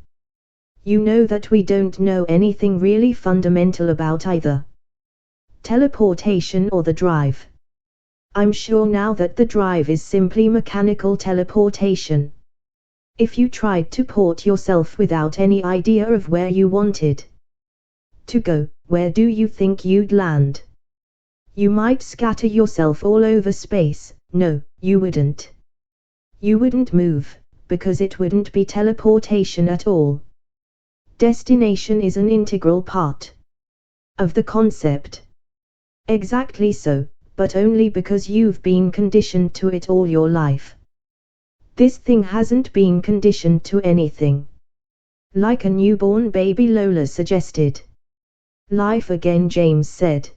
You know that we don't know anything really fundamental about either teleportation or the drive. I'm sure now that the drive is simply mechanical teleportation. If you tried to port yourself without any idea of where you wanted to go, where do you think you'd land? You might scatter yourself all over space. No, you wouldn't. You wouldn't move, because it wouldn't be teleportation at all. Destination is an integral part of the concept. Exactly so, but only because you've been conditioned to it all your life. This thing hasn't been conditioned to anything. Like a newborn baby, Lola suggested. Life again, James said.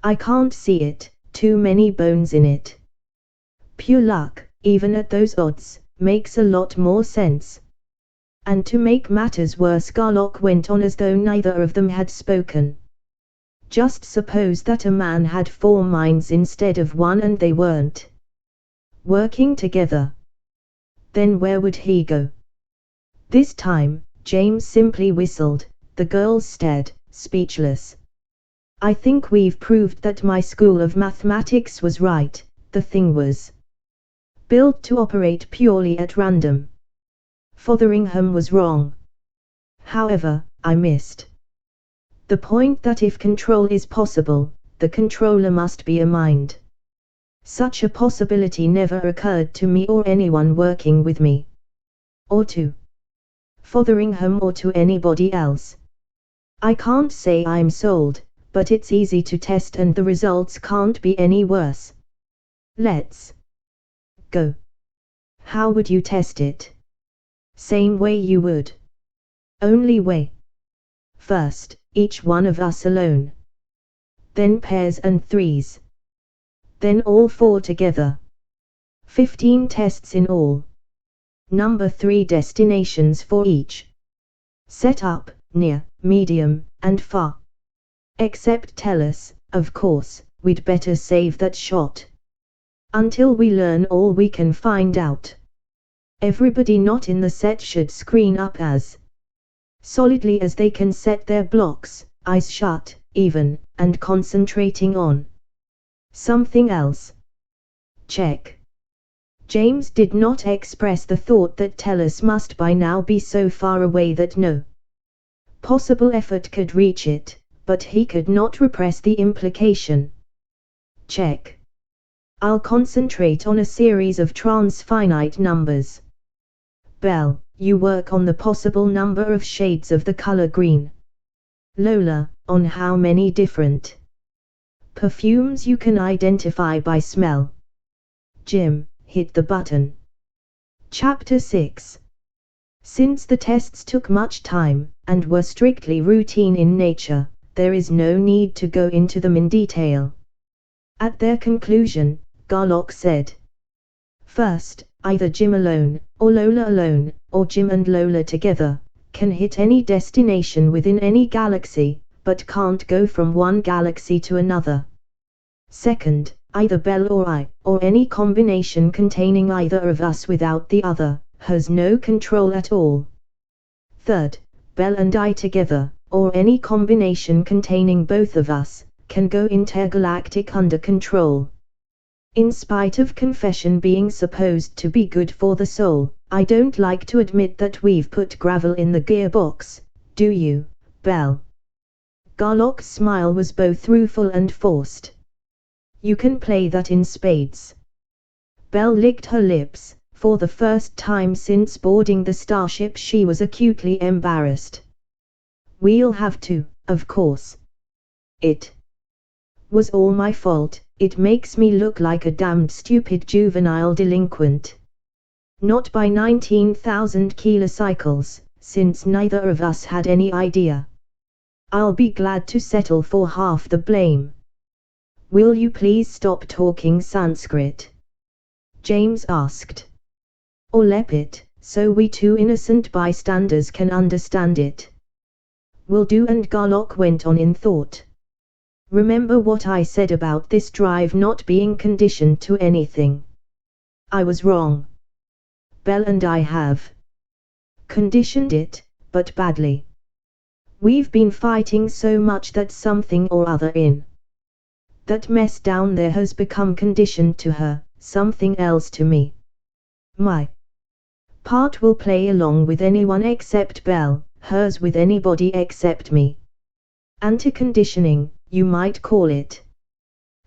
I can't see it, too many bones in it. Pure luck, even at those odds, makes a lot more sense. And to make matters worse, Garlock went on as though neither of them had spoken. Just suppose that a man had 4 minds instead of 1 and they weren't working together. Then where would he go? This time, James simply whistled. The girls stared, speechless. I think we've proved that my school of mathematics was right. The thing was built to operate purely at random. Fotheringham was wrong. However, I missed the point that if control is possible, the controller must be a mind. Such a possibility never occurred to me or anyone working with me. Or to Fotheringham or to anybody else. I can't say I'm sold, but it's easy to test and the results can't be any worse. Let's go. How would you test it? Same way you would. Only way. First, each one of us alone. Then pairs and threes. Then all four together. 15 tests in all. Number 3 destinations for each. Set up, near, medium, and far. Except tell us, of course, we'd better save that shot. Until we learn all we can find out. Everybody not in the set should screen up as solidly as they can, set their blocks, eyes shut, even, and concentrating on something else. Check. James did not express the thought that Tellus must by now be so far away that no possible effort could reach it, but he could not repress the implication. Check. I'll concentrate on a series of transfinite numbers. Bell, you work on the possible number of shades of the color green. Lola, on how many different perfumes you can identify by smell. Jim, hit the button. Chapter 6. Since the tests took much time, and were strictly routine in nature, there is no need to go into them in detail. At their conclusion, Garlock said, first, either Jim alone, or Lola alone, or Jim and Lola together, can hit any destination within any galaxy, but can't go from one galaxy to another. Second, either Bell or I, or any combination containing either of us without the other, has no control at all. Third, Bell and I together, or any combination containing both of us, can go intergalactic under control. In spite of confession being supposed to be good for the soul, I don't like to admit that we've put gravel in the gearbox, do you, Bell? Garlock's smile was both rueful and forced. You can play that in spades. Bell licked her lips. For the first time since boarding the starship she was acutely embarrassed. We'll have to, of course. It was all my fault. It makes me look like a damned stupid juvenile delinquent. Not by 19,000 kilocycles, since neither of us had any idea. I'll be glad to settle for half the blame. Will you please stop talking Sanskrit? James asked. Or Lepit, so we two innocent bystanders can understand it. Will do. And Garlock went on in thought. Remember what I said about this drive not being conditioned to anything. I was wrong. Bell and I have conditioned it, but badly. We've been fighting so much that something or other in that mess down there has become conditioned to her, something else to me. My part will play along with anyone except Bell, hers with anybody except me. Anti-conditioning, you might call it.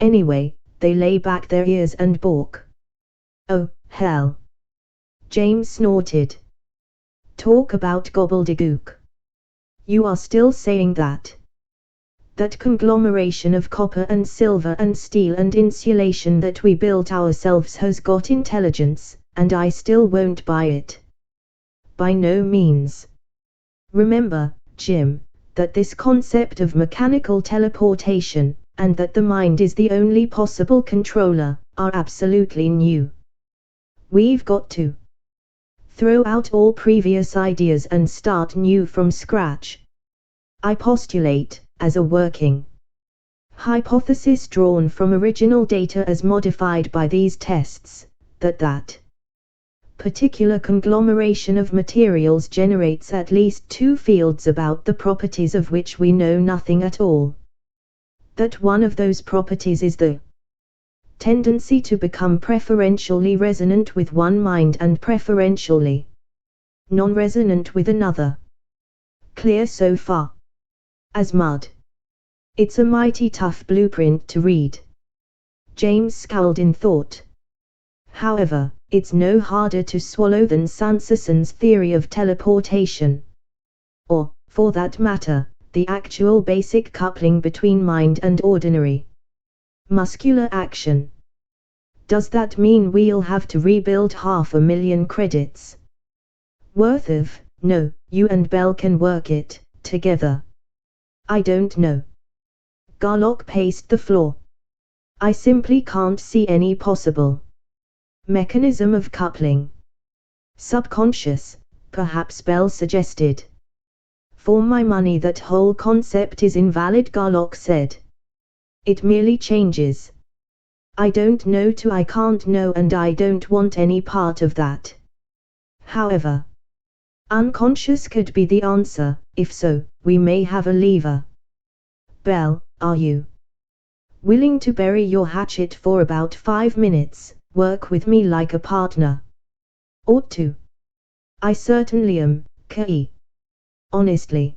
Anyway, they lay back their ears and balk. Oh, hell. James snorted. Talk about gobbledygook. You are still saying that? That conglomeration of copper and silver and steel and insulation that we built ourselves has got intelligence, and I still won't buy it. By no means. Remember, Jim, that this concept of mechanical teleportation, and that the mind is the only possible controller, are absolutely new. We've got to throw out all previous ideas and start new from scratch. I postulate, as a working hypothesis drawn from original data as modified by these tests, that particular conglomeration of materials generates at least two fields about the properties of which we know nothing at all. That one of those properties is the tendency to become preferentially resonant with one mind and preferentially non-resonant with another. Clear so far? As mud. It's a mighty tough blueprint to read. James scowled in thought. However, it's no harder to swallow than Sanderson's theory of teleportation. Or, for that matter, the actual basic coupling between mind and ordinary muscular action. Does that mean we'll have to rebuild 500,000 credits worth of? No, you and Belle can work it together. I don't know. Garlock paced the floor. I simply can't see any possible mechanism of coupling. Subconscious, perhaps, Belle suggested. For my money, that whole concept is invalid, Garlock said. It merely changes. I don't know to I can't know, and I don't want any part of that. However, unconscious could be the answer. If so, we may have a lever. Belle, are you willing to bury your hatchet for about 5 minutes, work with me like a partner? Ought to. I certainly am, Kei. Honestly.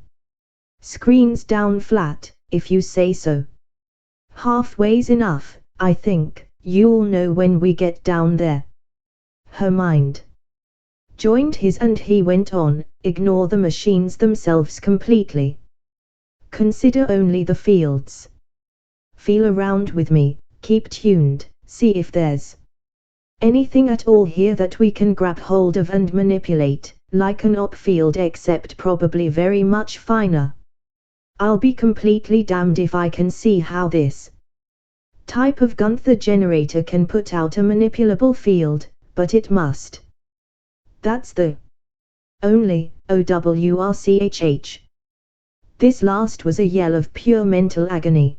Screens down flat, if you say so. Halfway's enough, I think. You'll know when we get down there. Her mind joined his and he went on, ignore the machines themselves completely. Consider only the fields. Feel around with me, keep tuned, see if there's anything at all here that we can grab hold of and manipulate, like an op field, except probably very much finer. I'll be completely damned if I can see how this type of Gunther generator can put out a manipulable field, but it must. That's the only OWRCHH. This last was a yell of pure mental agony.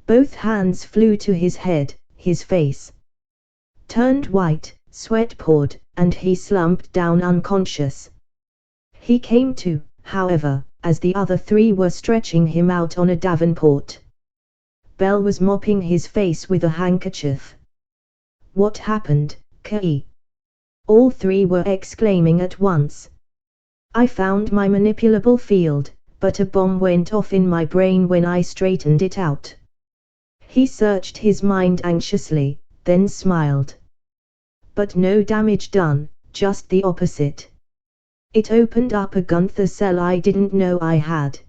Both hands flew to his head, his face turned white, sweat poured, and he slumped down unconscious. He came to, however, as the other three were stretching him out on a davenport. Belle was mopping his face with a handkerchief. What happened, Kei? All three were exclaiming at once. I found my manipulable field, but a bomb went off in my brain when I straightened it out. He searched his mind anxiously, then smiled. But no damage done, just the opposite. It opened up a Gunther cell I didn't know I had.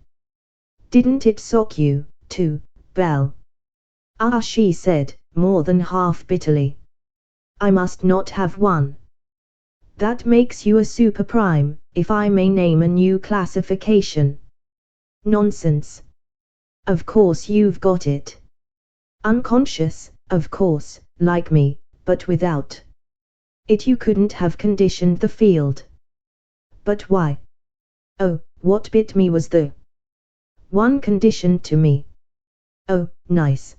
Didn't it shock you, too, Belle? Ah, she said, more than half bitterly. I must not have one. That makes you a super prime, if I may name a new classification. Nonsense. Of course you've got it. Unconscious, of course, like me, but without it you couldn't have conditioned the field. But why? Oh, what bit me was the one conditioned to me. Oh, nice.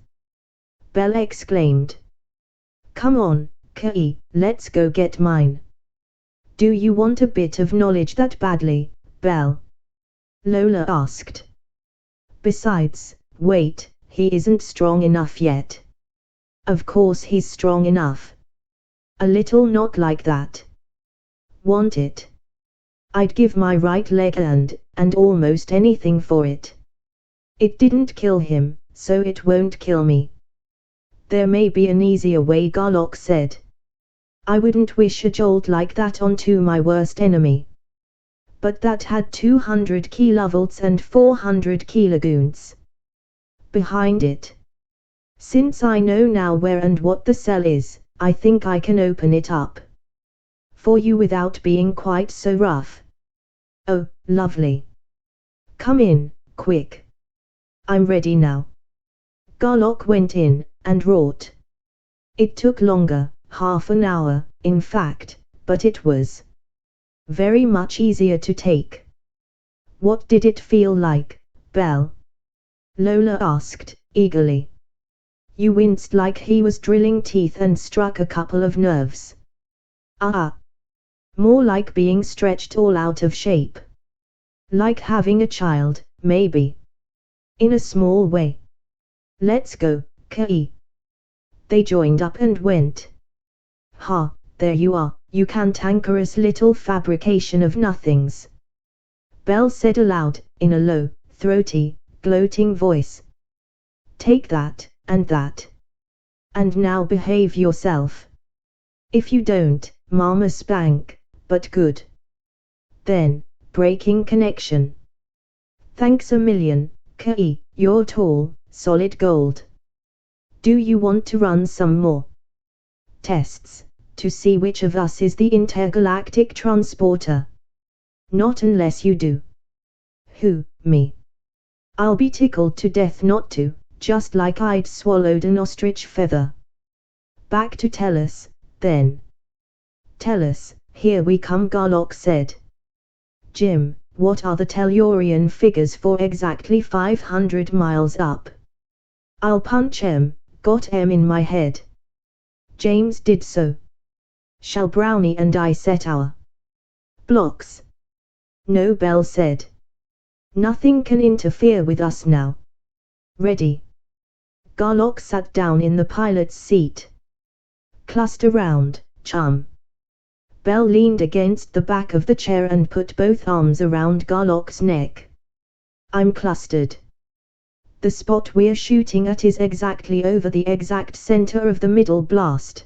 Belle exclaimed. Come on, Kei, let's go get mine. Do you want a bit of knowledge that badly, Belle? Lola asked. Besides, wait, he isn't strong enough yet. Of course he's strong enough. A little not like that. Want it? I'd give my right leg and almost anything for it. It didn't kill him, so it won't kill me. There may be an easier way, Garlock said. I wouldn't wish a jolt like that onto my worst enemy. But that had 200 kilovolts and 400 kilogouns behind it. Since I know now where and what the cell is, I think I can open it up for you without being quite so rough. Oh, lovely. Come in, quick. I'm ready now. Garlock went in, and wrought. It took longer, half an hour, in fact, but it was very much easier to take. What did it feel like, Belle? Lola asked, eagerly. You winced like he was drilling teeth and struck a couple of nerves. Ah. More like being stretched all out of shape. Like having a child, maybe. In a small way. Let's go, Kei. They joined up and went. Ha, there you are, you cantankerous little fabrication of nothings. Belle said aloud, in a low, throaty, gloating voice. Take that, and that. And now behave yourself. If you don't, Mama spank, but good. Then, breaking connection. Thanks a million, Kai, you're tall, solid gold. Do you want to run some more tests, to see which of us is the intergalactic transporter? Not unless you do. Who, me? I'll be tickled to death not to, just like I'd swallowed an ostrich feather. Back to Tellus, then. Tellus, here we come, Garlock said. Jim, what are the Tellurian figures for exactly 500 miles up? I'll punch M, got M in my head. James did so. Shall Brownie and I set our blocks? No, Bell said. Nothing can interfere with us now. Ready? Garlock sat down in the pilot's seat. Cluster round, chum. Bell leaned against the back of the chair and put both arms around Garlock's neck. I'm clustered. The spot we're shooting at is exactly over the exact center of the middle blast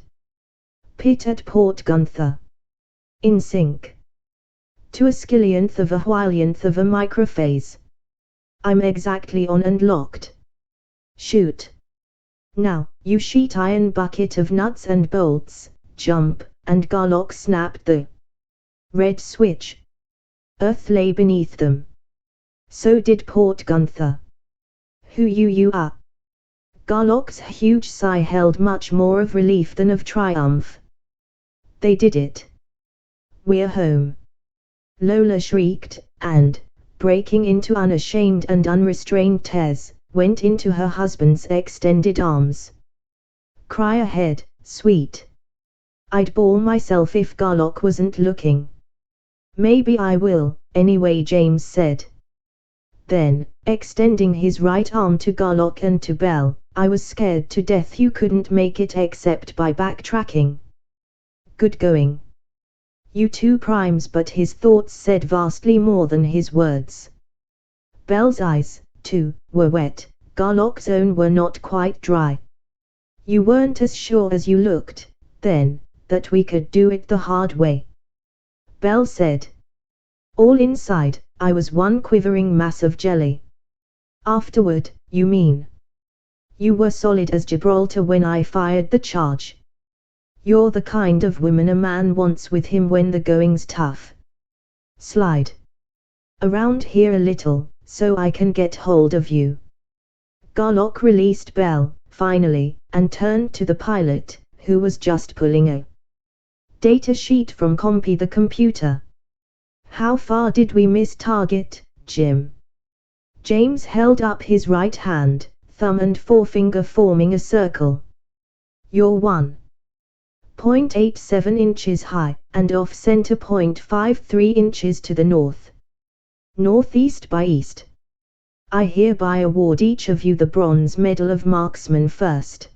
pit at Port Gunther. In sync. To a skillionth of a whilionth of a microphase. I'm exactly on and locked. Shoot. Now, you sheet iron bucket of nuts and bolts, jump, and Garlock snapped the red switch. Earth lay beneath them. So did Port Gunther. Who you are? Garlock's huge sigh held much more of relief than of triumph. They did it. We're home. Lola shrieked, and, breaking into unashamed and unrestrained tears, went into her husband's extended arms. Cry ahead, sweet. I'd bawl myself if Garlock wasn't looking. Maybe I will, anyway, James said. Then, extending his right arm to Garlock and to Bell, I was scared to death you couldn't make it except by backtracking. Good going. You two primes, but his thoughts said vastly more than his words. Bell's eyes, too, were wet, Garlock's own were not quite dry. You weren't as sure as you looked, then, that we could do it the hard way. Bell said. All inside, I was one quivering mass of jelly. Afterward, you mean? You were solid as Gibraltar when I fired the charge. You're the kind of woman a man wants with him when the going's tough. Slide around here a little, so I can get hold of you. Garlock released Bell, finally, and turned to the pilot, who was just pulling a data sheet from Compy the computer. How far did we miss target, Jim? James held up his right hand, thumb and forefinger forming a circle. You're 1.87 inches high, and off-center 0.53 inches to the north. Northeast by east. I hereby award each of you the Bronze Medal of Marksman first.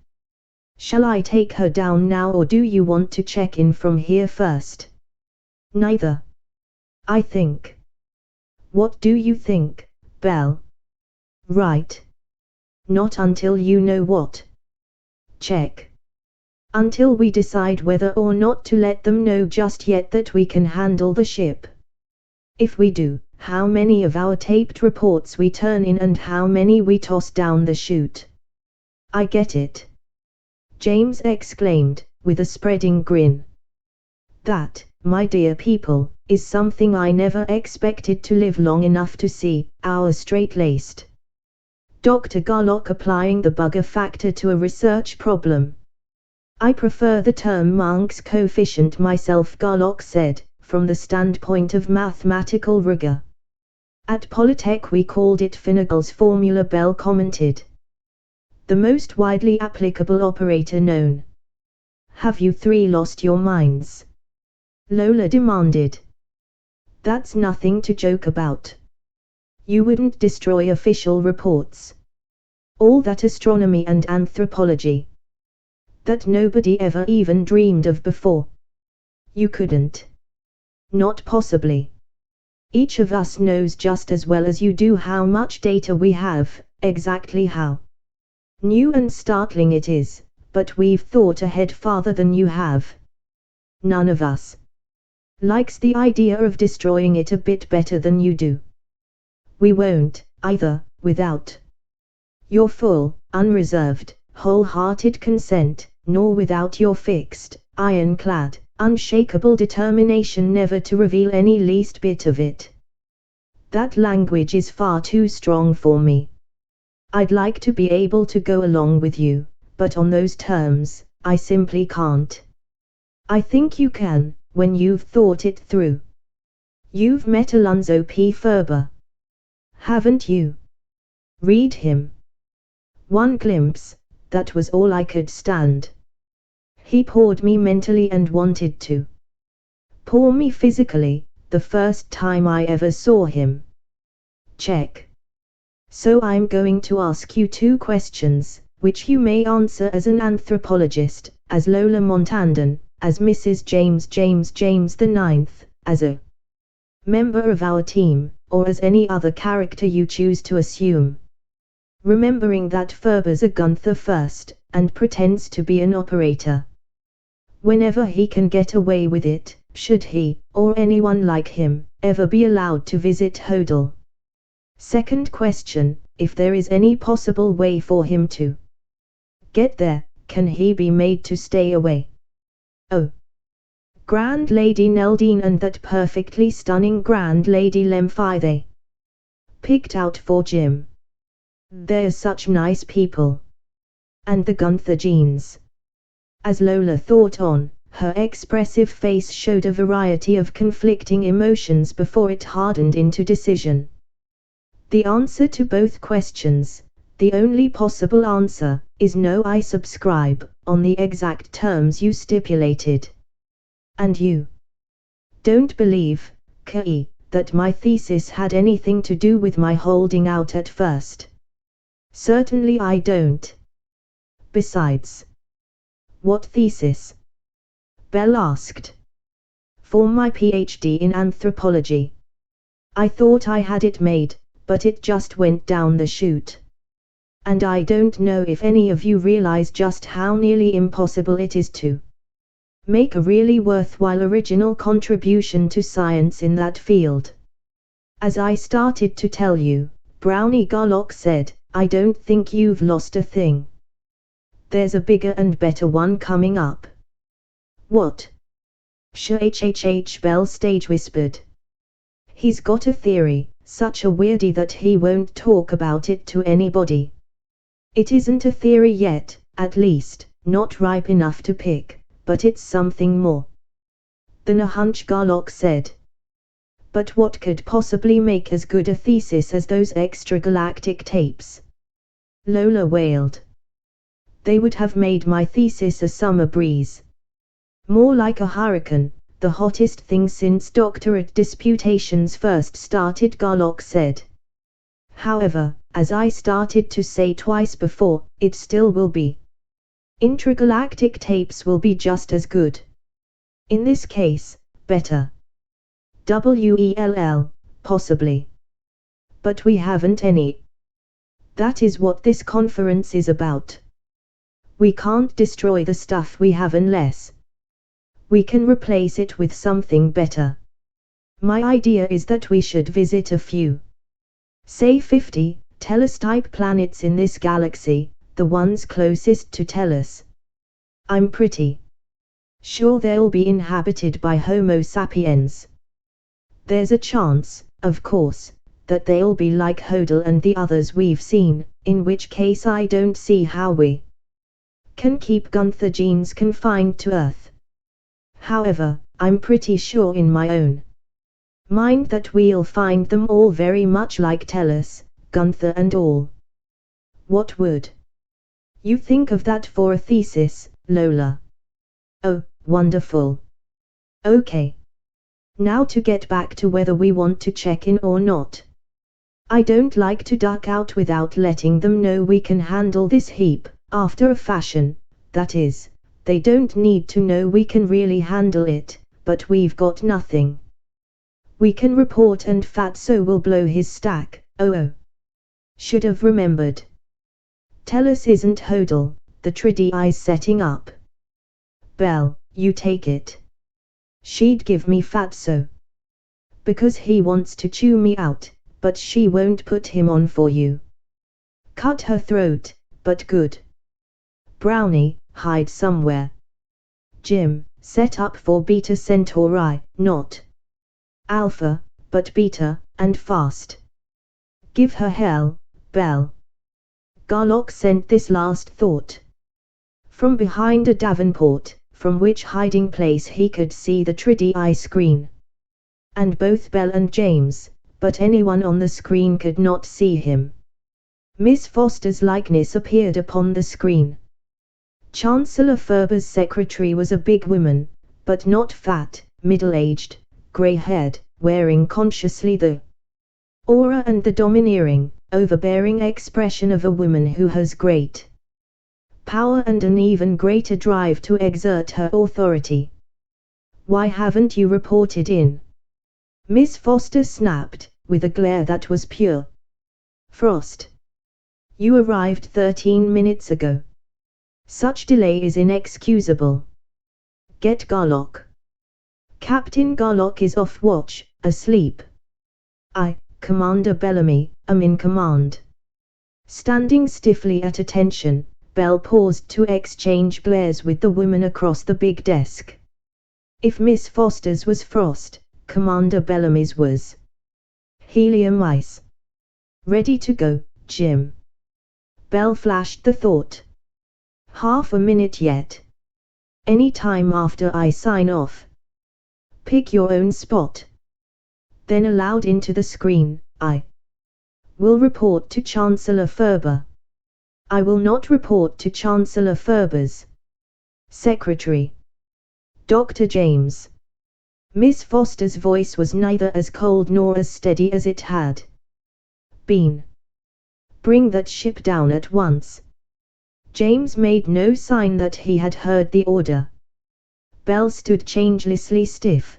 Shall I take her down now, or do you want to check in from here first? Neither. I think. What do you think, Bell? Right. Not until you know what. Check. Until we decide whether or not to let them know just yet that we can handle the ship. If we do, how many of our taped reports we turn in and how many we toss down the chute. I get it. James exclaimed, with a spreading grin. That, my dear people, is something I never expected to live long enough to see, our straight-laced Dr. Garlock applying the bugger factor to a research problem. I prefer the term Manx coefficient myself, Garlock said, from the standpoint of mathematical rigor. At Polytech we called it Finagle's formula, Bell commented. The most widely applicable operator known. Have you three lost your minds? Lola demanded. That's nothing to joke about. You wouldn't destroy official reports. All that astronomy and anthropology. That nobody ever even dreamed of before. You couldn't. Not possibly. Each of us knows just as well as you do how much data we have, exactly how new and startling it is, but we've thought ahead farther than you have. None of us likes the idea of destroying it a bit better than you do. We won't, either without your full, unreserved, wholehearted consent, nor without your fixed, ironclad, unshakable determination never to reveal any least bit of it. That language is far too strong for me. I'd like to be able to go along with you, but on those terms, I simply can't. I think you can, when you've thought it through. You've met Alonzo P. Ferber, haven't you? Read him. One glimpse, that was all I could stand. He poured me mentally and wanted to pour me physically, the first time I ever saw him. Check. So I'm going to ask you 2 questions, which you may answer as an anthropologist, as Lola Montandon, as Mrs. James IX, as a member of our team, or as any other character you choose to assume. Remembering that Ferber's a Gunther first, and pretends to be an operator. Whenever he can get away with it, should he, or anyone like him, ever be allowed to visit Hodel? Second question, if there is any possible way for him to get there, can he be made to stay away? Oh, Grand Lady Neldine and that perfectly stunning Grand Lady Lemphithe. Picked out for Jim. They're such nice people. And the Gunther genes. As Lola thought on, her expressive face showed a variety of conflicting emotions before it hardened into decision. The answer to both questions, the only possible answer, is no. I subscribe, on the exact terms you stipulated. And you don't believe, Kei, that my thesis had anything to do with my holding out at first? Certainly I don't. Besides, what thesis? Belle asked. For my PhD in anthropology. I thought I had it made, but it just went down the chute. And I don't know if any of you realize just how nearly impossible it is to make a really worthwhile original contribution to science in that field. As I started to tell you, Brownie Garlock said, I don't think you've lost a thing. There's a bigger and better one coming up. What? Shh, Belle stage whispered. He's got a theory, such a weirdie that he won't talk about it to anybody. It isn't a theory yet, at least, not ripe enough to pick, but it's something more than a hunch, Garlock said. But what could possibly make as good a thesis as those extragalactic tapes? Lola wailed. They would have made my thesis a summer breeze. More like a hurricane, the hottest thing since doctorate disputations first started, Garlock said. However, as I started to say twice before, it still will be. Intragalactic tapes will be just as good. In this case, better. WELL, possibly. But we haven't any. That is what this conference is about. We can't destroy the stuff we have unless we can replace it with something better. My idea is that we should visit a few, say 50, Tellus-type planets in this galaxy, the ones closest to Tellus. I'm pretty sure they'll be inhabited by Homo sapiens. There's a chance, of course, that they'll be like Hodel and the others we've seen, in which case I don't see how we can keep Gunther genes confined to Earth. However, I'm pretty sure in my own mind that we'll find them all very much like Tellus, Gunther and all. What would you think of that for a thesis, Lola? Oh, wonderful. Okay. Now to get back to whether we want to check in or not. I don't like to duck out without letting them know we can handle this heap, after a fashion, that is, they don't need to know we can really handle it, but we've got nothing we can report and Fatso will blow his stack. Oh. Should have remembered. Tellus isn't Hodel, the Tridi's setting up. Belle, you take it. She'd give me Fatso. Because he wants to chew me out, but she won't put him on for you. Cut her throat, but good. Brownie, hide somewhere. Jim, set up for Beta Centauri, not Alpha, but Beta, and fast. Give her hell, Belle. Garlock sent this last thought. From behind a davenport, from which hiding place he could see the 3D screen. And both Belle and James, but anyone on the screen could not see him. Miss Foster's likeness appeared upon the screen. Chancellor Ferber's secretary was a big woman, but not fat, middle-aged, grey-haired, wearing consciously the aura and the domineering, overbearing expression of a woman who has great power and an even greater drive to exert her authority. Why haven't you reported in? Miss Foster snapped, with a glare that was pure frost. You arrived 13 minutes ago. Such delay is inexcusable. Get Garlock. Captain Garlock is off watch, asleep. I, Commander Bellamy, am in command. Standing stiffly at attention, Belle paused to exchange glares with the woman across the big desk. If Miss Foster's was frost, Commander Bellamy's was helium ice. Ready to go, Jim. Belle flashed the thought. Half a minute yet. Any time after I sign off. Pick your own spot. Then aloud into the screen, I will report to Chancellor Ferber. I will not report to Chancellor Ferber's secretary, Dr. James. Miss Foster's voice was neither as cold nor as steady as it had been. Bring that ship down at once. James made no sign that he had heard the order. Belle stood changelessly stiff.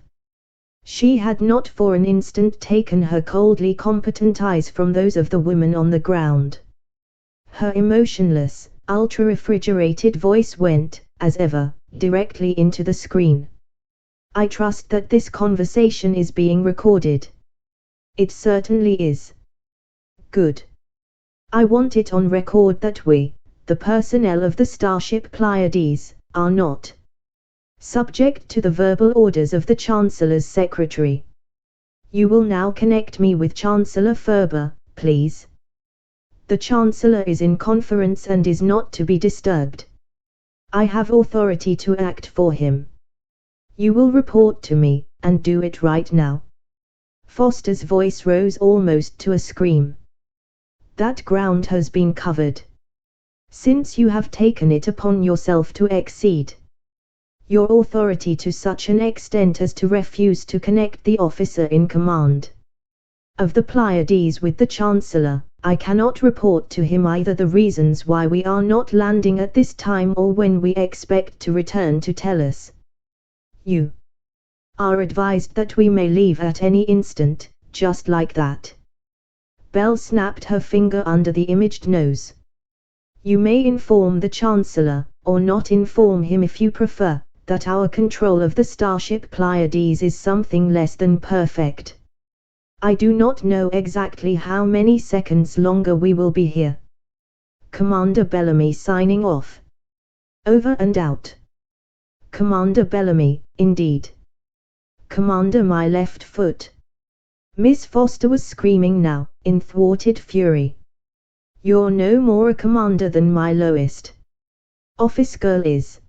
She had not for an instant taken her coldly competent eyes from those of the woman on the ground. Her emotionless, ultra-refrigerated voice went, as ever, directly into the screen. I trust that this conversation is being recorded. It certainly is. Good. I want it on record that we, the personnel of the Starship Pleiades, are not subject to the verbal orders of the Chancellor's secretary. You will now connect me with Chancellor Ferber, please. The Chancellor is in conference and is not to be disturbed. I have authority to act for him. You will report to me, and do it right now. Foster's voice rose almost to a scream. That ground has been covered. Since you have taken it upon yourself to exceed your authority to such an extent as to refuse to connect the officer in command of the Pleiades with the Chancellor, I cannot report to him either the reasons why we are not landing at this time or when we expect to return to Tellus. You are advised that we may leave at any instant, just like that. Belle snapped her finger under the imaged nose. You may inform the Chancellor, or not inform him if you prefer, that our control of the Starship Pleiades is something less than perfect. I do not know exactly how many seconds longer we will be here. Commander Bellamy signing off. Over and out. Commander Bellamy, indeed. Commander, my left foot. Miss Foster was screaming now, in thwarted fury. You're no more a commander than my lowest office girl is.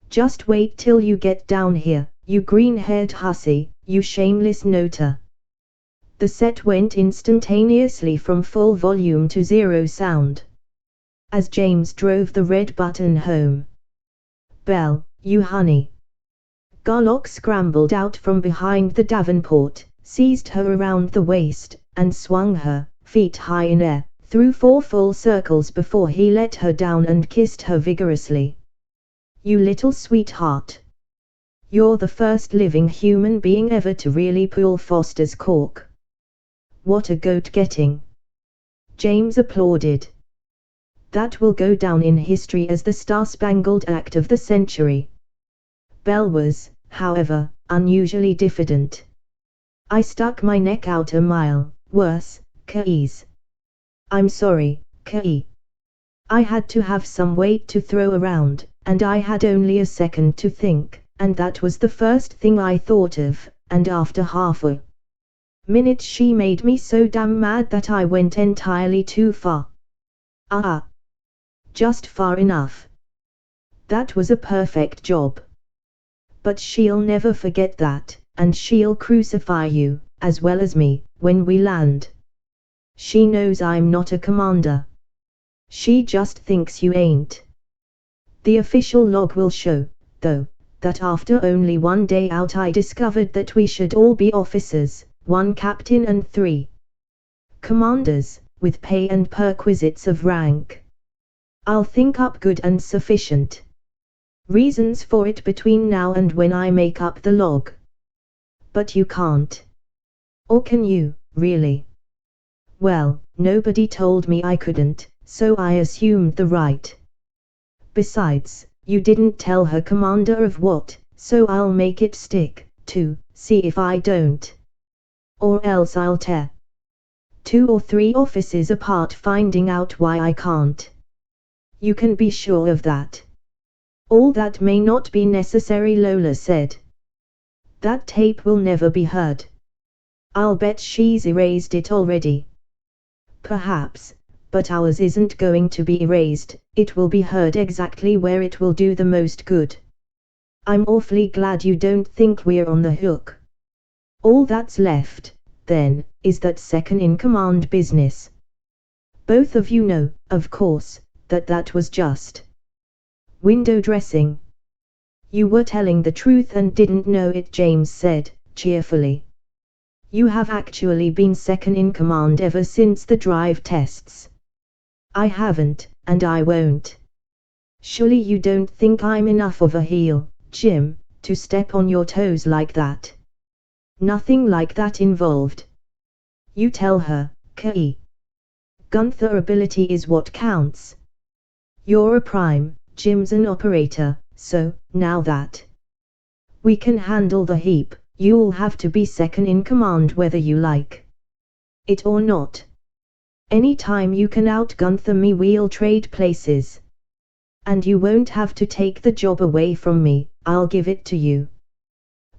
Just wait till you get down here, you green-haired hussy, you shameless noter. The set went instantaneously from full volume to zero sound, as James drove the red button home. Belle, you honey. Garlock scrambled out from behind the davenport, seized her around the waist, and swung her, feet high in air, through 4 full circles before he let her down and kissed her vigorously. You little sweetheart. You're the first living human being ever to really pull Foster's cork. What a goat getting. James applauded. That will go down in history as the star-spangled act of the century. Belle was, however, unusually diffident. I stuck my neck out a mile, worse, Keys. I'm sorry, Key. I had to have some weight to throw around, and I had only a second to think, and that was the first thing I thought of, and after half a minute she made me so damn mad that I went entirely too far. Just far enough. That was a perfect job. But she'll never forget that, and she'll crucify you, as well as me, when we land. She knows I'm not a commander. She just thinks you ain't. The official log will show, though, that after only 1 day out I discovered that we should all be officers, 1 captain and 3 commanders, with pay and perquisites of rank. I'll think up good and sufficient reasons for it between now and when I make up the log. But you can't. Or can you, really? Well, nobody told me I couldn't, so I assumed the right. Besides, you didn't tell her commander of what, so I'll make it stick, too, see if I don't. Or else I'll tear 2 or 3 offices apart finding out why I can't. You can be sure of that. All that may not be necessary, Lola said. That tape will never be heard. I'll bet she's erased it already. Perhaps, but ours isn't going to be erased, it will be heard exactly where it will do the most good. I'm awfully glad you don't think we're on the hook. All that's left, then, is that second-in-command business. Both of you know, of course, that was just window dressing. You were telling the truth and didn't know it, James said, cheerfully. You have actually been second-in-command ever since the drive tests. I haven't, and I won't. Surely you don't think I'm enough of a heel, Jim, to step on your toes like that? Nothing like that involved. You tell her, Key. Gunther ability is what counts. You're a prime, Jim's an operator, so, now that we can handle the heap, you'll have to be second-in-command whether you like it or not. Any time you can out-Gunther me, we'll trade places. And you won't have to take the job away from me, I'll give it to you.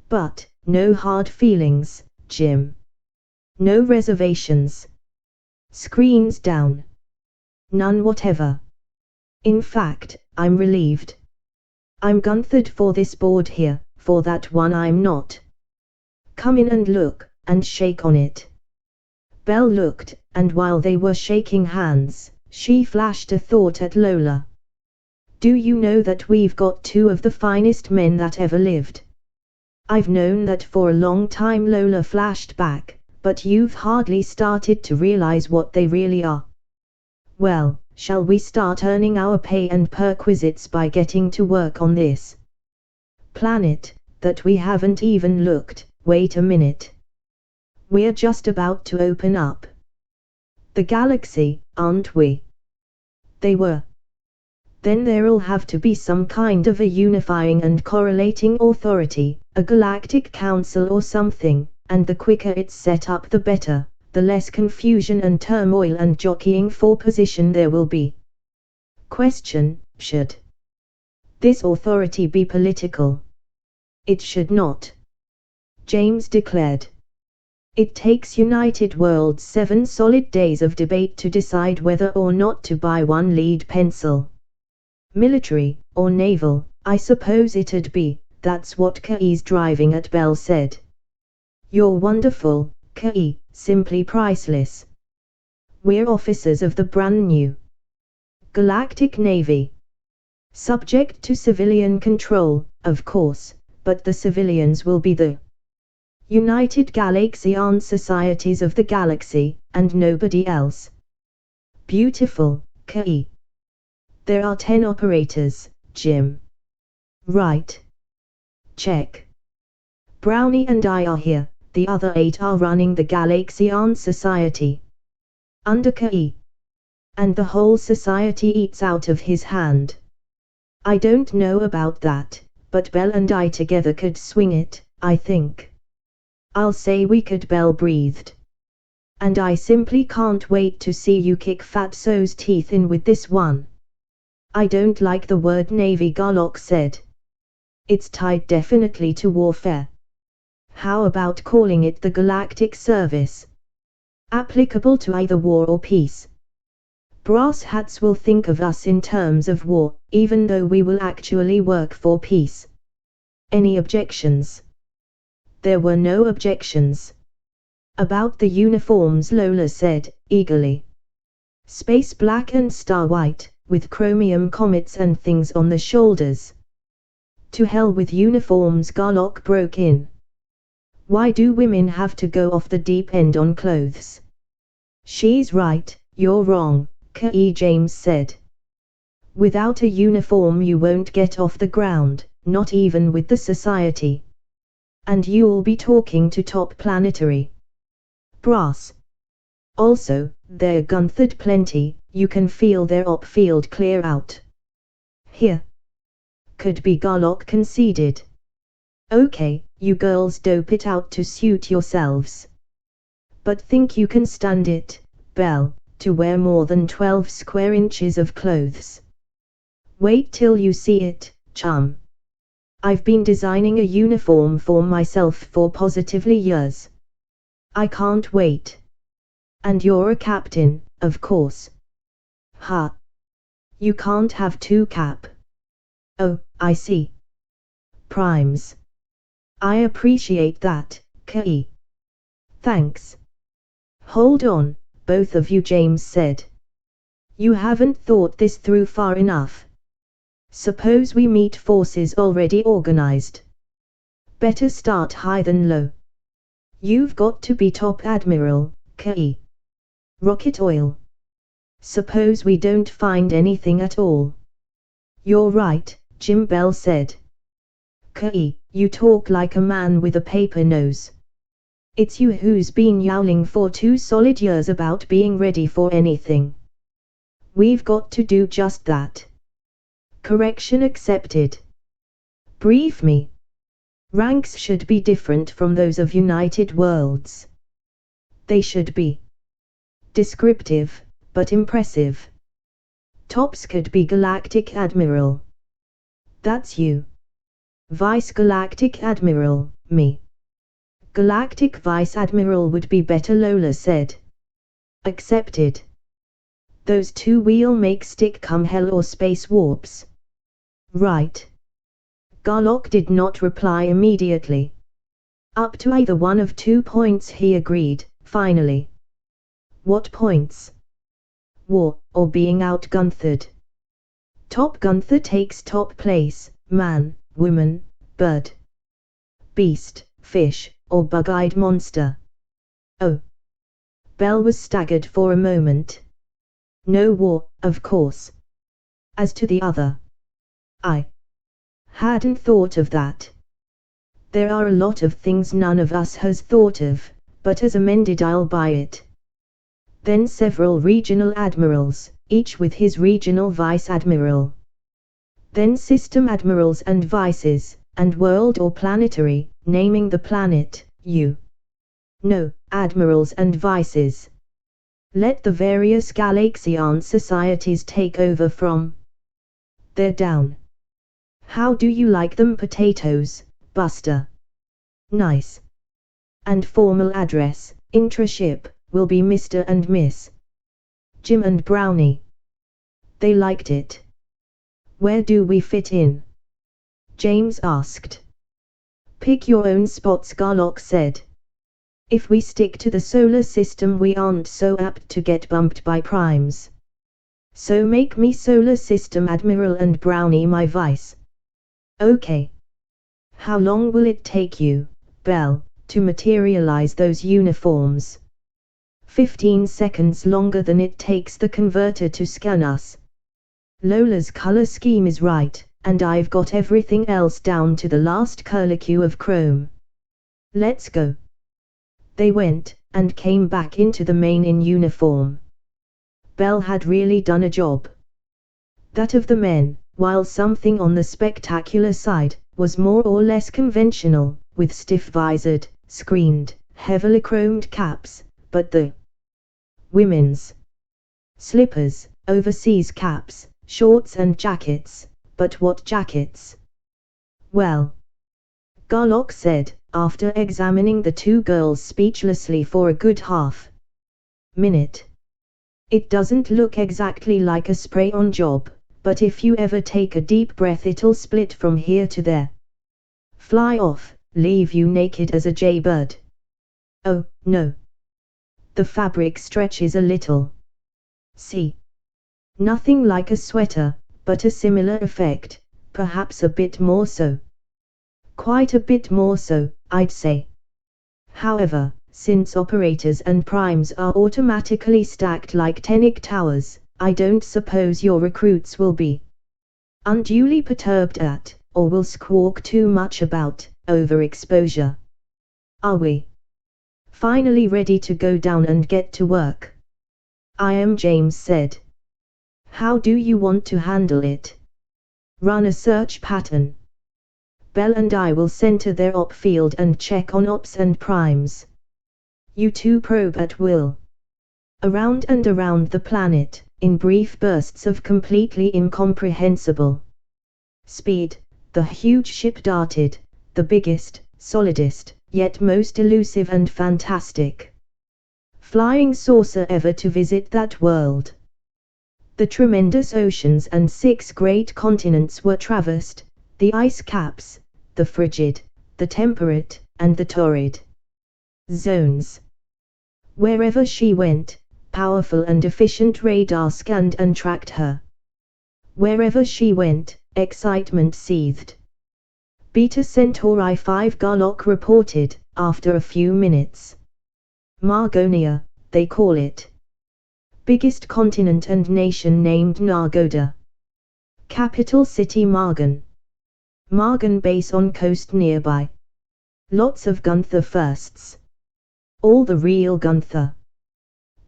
But, no hard feelings, Jim. No reservations. Screens down. None whatever. In fact, I'm relieved. I'm Gunther'd for this board here, for that one I'm not. Come in and look, and shake on it. Belle looked, and while they were shaking hands, she flashed a thought at Lola. Do you know that we've got 2 of the finest men that ever lived? I've known that for a long time, Lola flashed back, but you've hardly started to realize what they really are. Well, shall we start earning our pay and perquisites by getting to work on this planet, that we haven't even looked? Wait a minute. We're just about to open up the galaxy, aren't we? They were. Then there'll have to be some kind of a unifying and correlating authority, a galactic council or something, and the quicker it's set up the better, the less confusion and turmoil and jockeying for position there will be. Question: should this authority be political? It should not, James declared. It takes United World's 7 solid days of debate to decide whether or not to buy one lead pencil. Military, or naval, I suppose it'd be, that's what Key's driving at, Belle said. You're wonderful, Key, simply priceless. We're officers of the brand new Galactic Navy. Subject to civilian control, of course, but the civilians will be the United Galaxian Societies of the Galaxy, and nobody else. Beautiful, Key. There are 10 operators, Jim. Right. Check. Brownie and I are here, the other 8 are running the Galaxian Society. Under Key. And the whole society eats out of his hand. I don't know about that, but Belle and I together could swing it, I think. I'll say we could, Belle breathed. And I simply can't wait to see you kick Fatso's teeth in with this one. I don't like the word Navy, Garlock said. It's tied definitely to warfare. How about calling it the Galactic Service? Applicable to either war or peace. Brass hats will think of us in terms of war, even though we will actually work for peace. Any objections? There were no objections. About the uniforms, Lola said, eagerly. Space black and star white, with chromium comets and things on the shoulders. To hell with uniforms, Garlock broke in. Why do women have to go off the deep end on clothes? She's right, you're wrong, K.E. James said. Without a uniform you won't get off the ground, not even with the society. And you'll be talking to top planetary brass. Also, they're Gunthed plenty, you can feel their op field clear out. Here. Could be, Garlock conceded. Okay, you girls dope it out to suit yourselves. But think you can stand it, Belle, to wear more than 12 square inches of clothes? Wait till you see it, chum. I've been designing a uniform for myself for positively years. I can't wait. And you're a captain, of course. Ha. You can't have two cap. Oh, I see. Primes. I appreciate that, K.E. Thanks. Hold on, both of you, James said. You haven't thought this through far enough. Suppose we meet forces already organized. Better start high than low. You've got to be top admiral, K.E. Rocket oil. Suppose we don't find anything at all. You're right, Jim Bell said. K.E., you talk like a man with a paper nose. It's you who's been yowling for 2 solid years about being ready for anything. We've got to do just that. Correction accepted. Brief me. Ranks should be different from those of United Worlds. They should be descriptive, but impressive. Tops could be Galactic Admiral. That's you. Vice Galactic Admiral, me. Galactic Vice Admiral would be better, Lola said. Accepted. Those two we'll make stick come hell or space warps. Right. Garlock did not reply immediately. Up to either one of 2 points, he agreed, finally. What points? War, or being outgunthed. Top Gunther takes top place, man, woman, bird, beast, fish, or bug-eyed monster. Oh. Bell was staggered for a moment. No war, of course. As to the other, I hadn't thought of that. There are a lot of things none of us has thought of, but as amended I'll buy it. Then several regional admirals, each with his regional vice admiral. Then system admirals and vices, and world or planetary, naming the planet, No, admirals and vices. Let the various Galaxian societies take over from there down. How do you like them potatoes, Buster? Nice. And formal address, intra-ship, will be Mr. and Miss Jim and Brownie. They liked it. Where do we fit in? James asked. Pick your own spots, Garlock said. If we stick to the solar system we aren't so apt to get bumped by primes. So make me solar system admiral and Brownie my vice. Okay. How long will it take you, Bell, to materialize those uniforms? 15 seconds longer than it takes the converter to scan us. Lola's color scheme is right, and I've got everything else down to the last curlicue of chrome. Let's go. They went, and came back into the main in uniform. Bell had really done a job. That of the men, while something on the spectacular side, was more or less conventional, with stiff-visored, screened, heavily chromed caps, but the women's slippers, overseas caps, shorts and jackets, but what jackets? Well, Garlock said, after examining the two girls speechlessly for a good half-minute. It doesn't look exactly like a spray-on job, but if you ever take a deep breath it'll split from here to there. Fly off, leave you naked as a jaybird. Oh, no. The fabric stretches a little. See? Nothing like a sweater, but a similar effect, perhaps a bit more so. Quite a bit more so, I'd say. However, since operators and primes are automatically stacked like tenic towers, I don't suppose your recruits will be unduly perturbed at, or will squawk too much about, overexposure. Are we finally ready to go down and get to work? I am, James said. How do you want to handle it? Run a search pattern. Bell and I will center their op field and check on ops and primes. You two probe at will. Around and around the planet, in brief bursts of completely incomprehensible speed, the huge ship darted, the biggest, solidest, yet most elusive and fantastic flying saucer ever to visit that world. The tremendous oceans and 6 great continents were traversed, the ice caps, the frigid, the temperate, and the torrid zones. Wherever she went, powerful and efficient radar scanned and tracked her. Wherever she went, excitement seethed. Beta Centauri 5, Garlock reported, after a few minutes. Margonia, they call it. Biggest continent and nation named Nargoda. Capital city Margan. Margan base on coast nearby. Lots of Gunther firsts. All the real Gunther,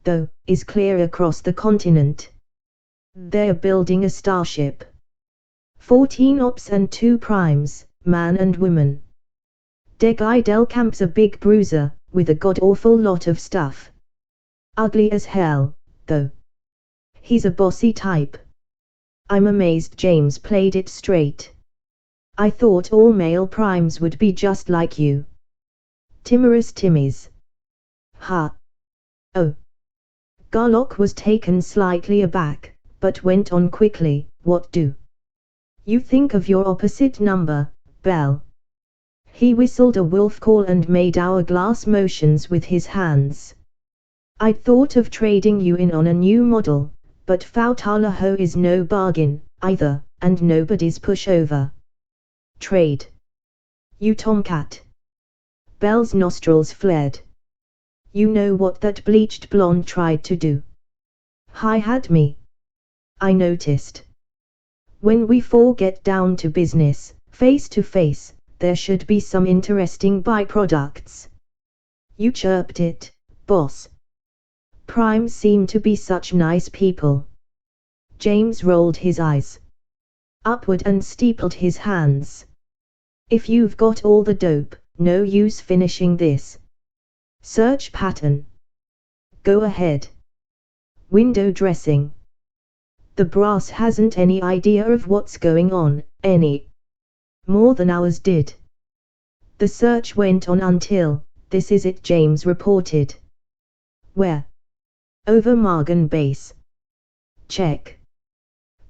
though, is clear across the continent. They're building a starship. 14 ops and 2 primes, man and woman. Der Guy Delcamp's a big bruiser, with a god-awful lot of stuff. Ugly as hell, though. He's a bossy type. I'm amazed James played it straight. I thought all male primes would be just like you. Timorous Timmies. Ha. Oh. Garlock was taken slightly aback, but went on quickly, what do you think of your opposite number, Bell? He whistled a wolf call and made hourglass motions with his hands. I'd thought of trading you in on a new model, but Fautalaho is no bargain, either, and nobody's pushover. Trade. You tomcat. Bell's nostrils flared. You know what that bleached blonde tried to do? He had me. I noticed. When we 4 get down to business, face to face, there should be some interesting byproducts. You chirped it, boss. Primes seem to be such nice people. James rolled his eyes upward and steepled his hands. If you've got all the dope, no use finishing this search pattern. Go ahead. Window dressing. The brass hasn't any idea of what's going on, any more than ours did. The search went on until, this is it, James reported. Where? Over Margan base. Check.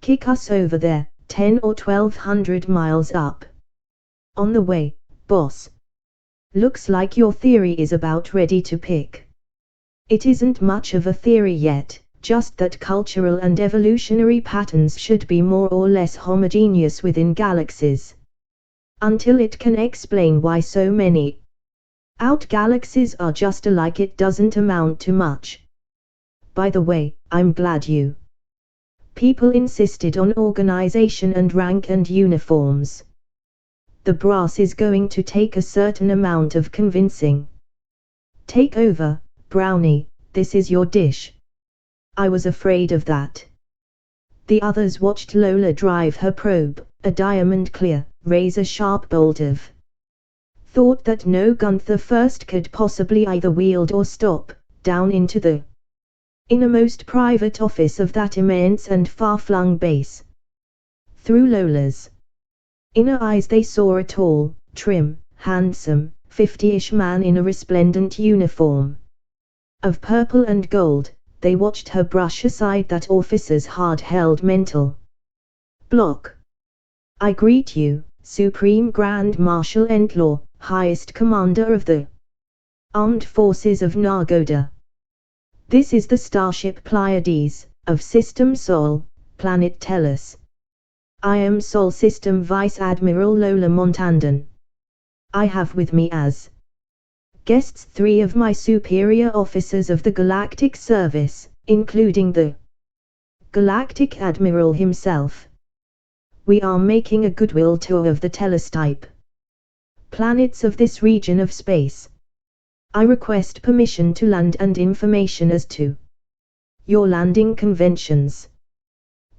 Kick us over there, 10 or 1200 miles up. On the way, boss. Looks like your theory is about ready to pick. It isn't much of a theory yet, just that cultural and evolutionary patterns should be more or less homogeneous within galaxies. Until it can explain why so many out-galaxies are just alike, it doesn't amount to much. By the way, I'm glad you people insisted on organization and rank and uniforms. The brass is going to take a certain amount of convincing. Take over, Brownie, this is your dish. I was afraid of that. The others watched Lola drive her probe, a diamond-clear, razor-sharp bolt of thought that no Gunther first could possibly either wield or stop, down into the innermost private office of that immense and far-flung base. Through Lola's inner eyes they saw a tall, trim, handsome, 50-ish man in a resplendent uniform of purple and gold. They watched her brush aside that officer's hard-held mental block. "I greet you, Supreme Grand Marshal Entlaw, highest commander of the Armed Forces of Nagoda. This is the starship Pleiades, of System Sol, planet Tellus. I am Sol System Vice Admiral Lola Montandan. I have with me as guests 3 of my superior officers of the Galactic Service, including the Galactic Admiral himself. We are making a goodwill tour of the Tellus type planets of this region of space. I request permission to land and information as to your landing conventions.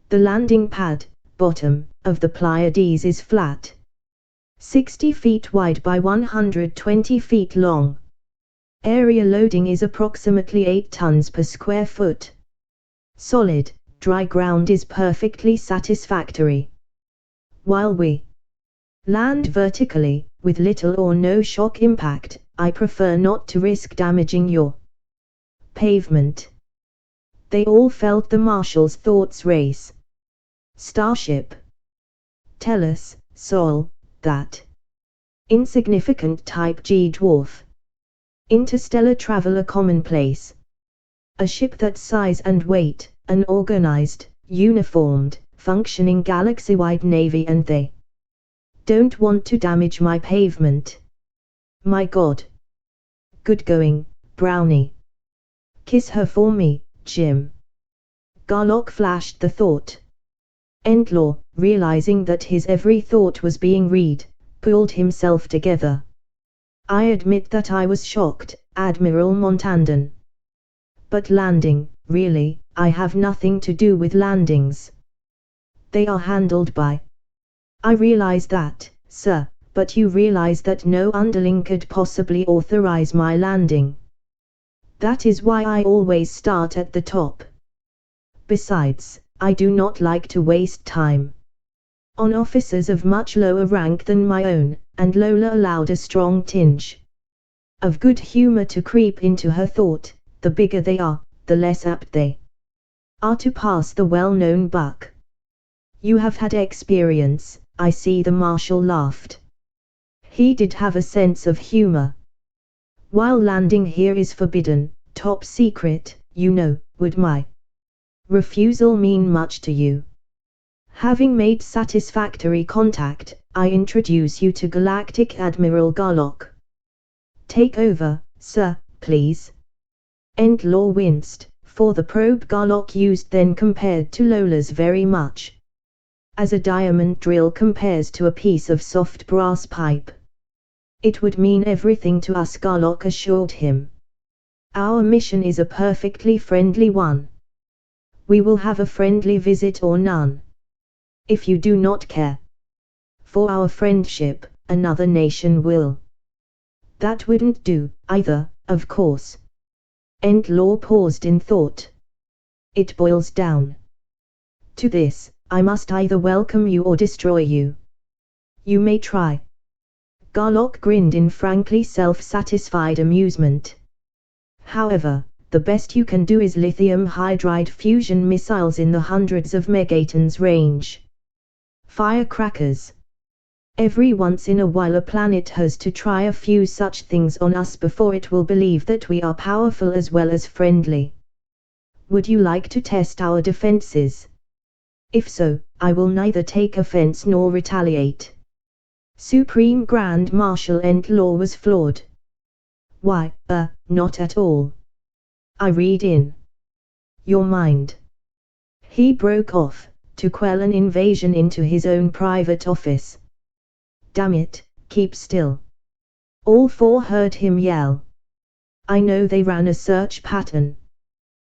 The landing pad, bottom, of the Pleiades is flat, 60 feet wide by 120 feet long. Area loading is approximately 8 tons per square foot. Solid, dry ground is perfectly satisfactory. While we land vertically, with little or no shock impact, I prefer not to risk damaging your pavement." They all felt the marshal's thoughts race. Starship Tellus, Sol, that insignificant type G dwarf. Interstellar travel a commonplace. A ship that size and weight, an organized, uniformed, functioning galaxy-wide navy, and they don't want to damage my pavement. My God. Good going, Brownie. Kiss her for me, Jim. Garlock flashed the thought. Entlaw, realizing that his every thought was being read, pulled himself together. "I admit that I was shocked, Admiral Montandan. But landing, really, I have nothing to do with landings. They are handled by—" "I realize that, sir, but you realize that no underling could possibly authorize my landing. That is why I always start at the top. Besides, I do not like to waste time on officers of much lower rank than my own," and Lola allowed a strong tinge of good humor to creep into her thought. "The bigger they are, the less apt they are to pass the well-known buck. You have had experience, I see." The Marshal laughed. He did have a sense of humor. "While landing here is forbidden, top secret, you know, would my refusal mean much to you? Having made satisfactory contact, I introduce you to Galactic Admiral Garlock." "Take over, sir, please." Entlaw winced, for the probe Garlock used then compared to Lola's very much as a diamond drill compares to a piece of soft brass pipe. "It would mean everything to us," Garlock assured him. "Our mission is a perfectly friendly one. We will have a friendly visit or none. If you do not care for our friendship, another nation will." "That wouldn't do, either, of course." Entlaw paused in thought. "It boils down to this: I must either welcome you or destroy you. You may try." Garlock grinned in frankly self-satisfied amusement. "However, the best you can do is lithium hydride fusion missiles in the hundreds of megatons range. Firecrackers. Every once in a while a planet has to try a few such things on us before it will believe that we are powerful as well as friendly. Would you like to test our defenses? If so, I will neither take offense nor retaliate." Supreme Grand Marshal Entlaw was floored. "Why, not at all. I read in your mind." He broke off, to quell an invasion into his own private office. "Damn it, keep still." All 4 heard him yell. "I know they ran a search pattern.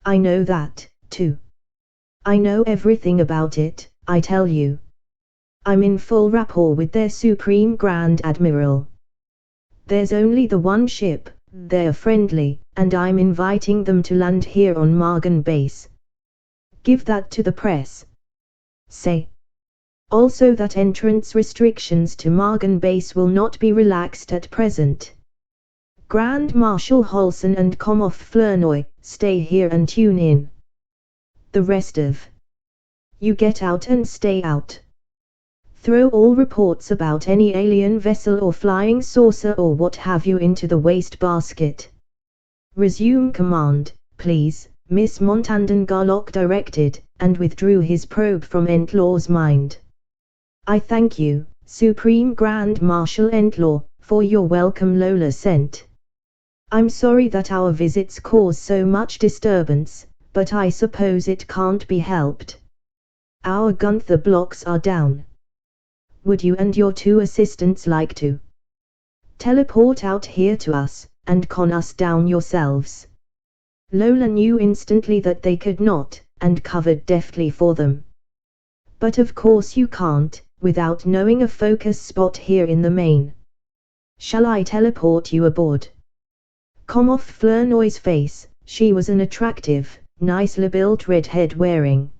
I know that, too. I know everything about it, I tell you. I'm in full rapport with their Supreme Grand Admiral. There's only the one ship, They're friendly, and I'm inviting them to land here on Margan Base. Give that to the press. Say also that entrance restrictions to Margan Base will not be relaxed at present. Grand Marshal Holson and Comoff Flournoy, stay here and tune in. The rest of you get out and stay out. Throw all reports about any alien vessel or flying saucer or what have you into the wastebasket. Resume command, please, Miss Montandon, Garlock directed, and withdrew his probe from Entlaw's mind. I thank you, Supreme Grand Marshal Entlaw, for your welcome, Lola sent. I'm sorry that our visits cause so much disturbance, but I suppose it can't be helped. Our Gunther blocks are down. Would you and your 2 assistants like to teleport out here to us, and con us down yourselves? Lola knew instantly that they could not, and covered deftly for them. But of course you can't, without knowing a focus spot here in the main. Shall I teleport you aboard? Comoff Flournoy's face, she was an attractive, nicely built redhead wearing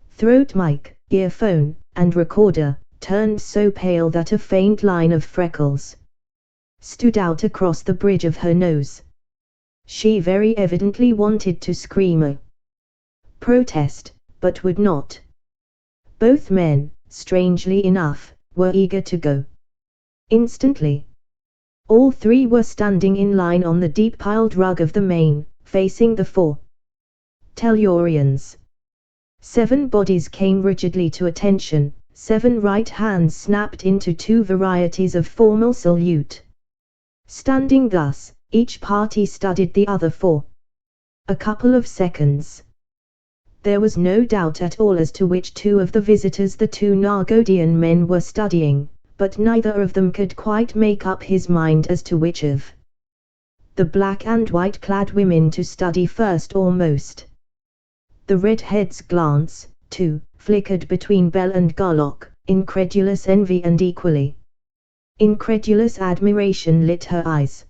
throat mic, earphone, and recorder, turned so pale that a faint line of freckles stood out across the bridge of her nose. She very evidently wanted to scream a protest, but would not. Both men, strangely enough, were eager to go. Instantly. All 3 were standing in line on the deep-piled rug of the main, facing the 4 Tellurians. 7 bodies came rigidly to attention, 7 right hands snapped into 2 varieties of formal salute. Standing thus, each party studied the other for a couple of seconds. There was no doubt at all as to which 2 of the visitors the 2 Nargodian men were studying, but neither of them could quite make up his mind as to which of the black and white-clad women to study first or most. The redhead's glance, too, flickered between Bell and Garlock, incredulous envy and equally incredulous admiration lit her eyes.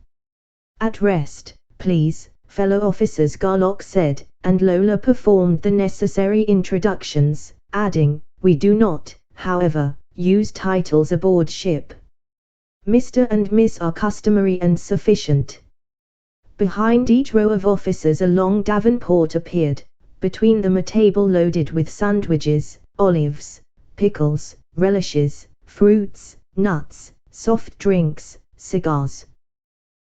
At rest, please, fellow officers, Garlock said, and Lola performed the necessary introductions, adding, we do not, however, use titles aboard ship. Mr. and Miss are customary and sufficient. Behind each row of officers a long Davenport appeared, between them a table loaded with sandwiches, olives, pickles, relishes, fruits, nuts, soft drinks, cigars,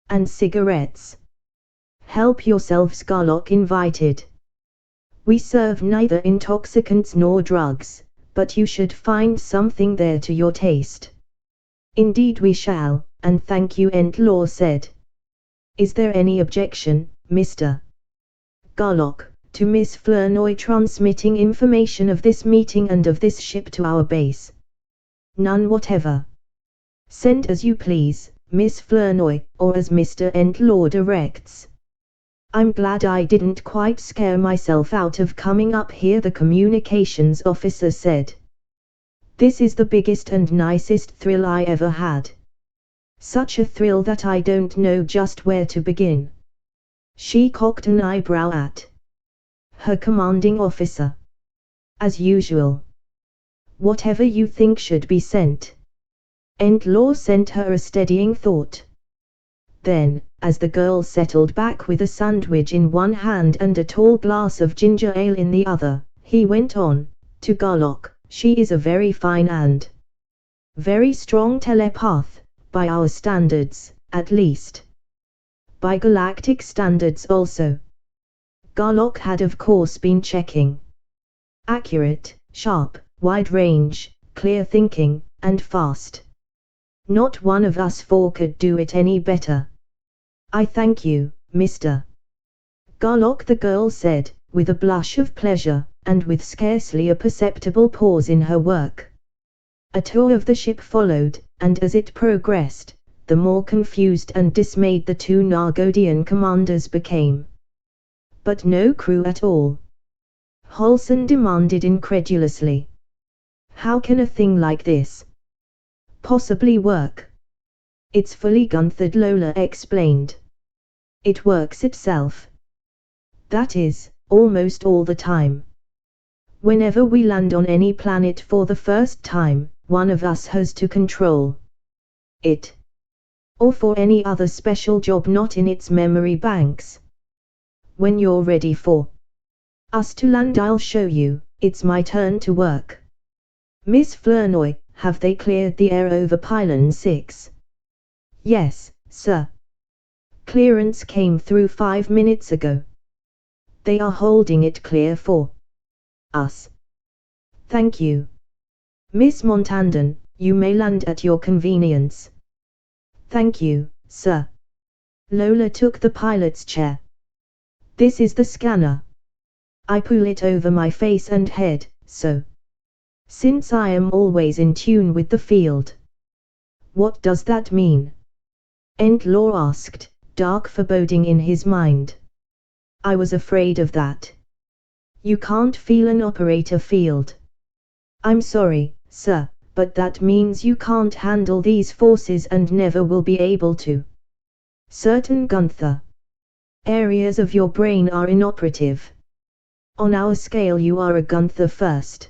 and cigarettes. Help yourselves, Garlock invited. We serve neither intoxicants nor drugs, but you should find something there to your taste. Indeed we shall, and thank you, Entlaw said. Is there any objection, Mr. Garlock, to Miss Flournoy transmitting information of this meeting and of this ship to our base? None whatever. Send as you please, Miss Flournoy, or as Mr. Entlaw directs. I'm glad I didn't quite scare myself out of coming up here, the communications officer said. This is the biggest and nicest thrill I ever had. Such a thrill that I don't know just where to begin. She cocked an eyebrow at her commanding officer. As usual. Whatever you think should be sent. Entlaw sent her a steadying thought. Then, as the girl settled back with a sandwich in one hand and a tall glass of ginger ale in the other, he went on, to Garlock, she is a very fine and very strong telepath, by our standards, at least. By galactic standards also. Garlock had of course been checking. Accurate, sharp, wide range, clear thinking, and fast. Not one of us 4 could do it any better. I thank you, Mr. Garlock, the girl said, with a blush of pleasure, and with scarcely a perceptible pause in her work. A tour of the ship followed, and as it progressed, the more confused and dismayed the 2 Nargodian commanders became. But no crew at all. Holson demanded incredulously. How can a thing like this possibly work? It's fully Gunthed, Lola explained. It works itself. That is, almost all the time. Whenever we land on any planet for the first time, one of us has to control it. Or for any other special job not in its memory banks. When you're ready for us to land, I'll show you. It's my turn to work. Miss Flournoy, have they cleared the air over Pylon 6? Yes, sir. Clearance came through 5 minutes ago. They are holding it clear for us. Thank you. Miss Montandon, you may land at your convenience. Thank you, sir. Lola took the pilot's chair. This is the scanner. I pull it over my face and head, so. Since I am always in tune with the field. What does that mean? Entlaw asked, dark foreboding in his mind. I was afraid of that. You can't feel an operator field. I'm sorry, sir, but that means you can't handle these forces and never will be able to. Certain Gunther areas of your brain are inoperative. On our scale you are a Gunther first.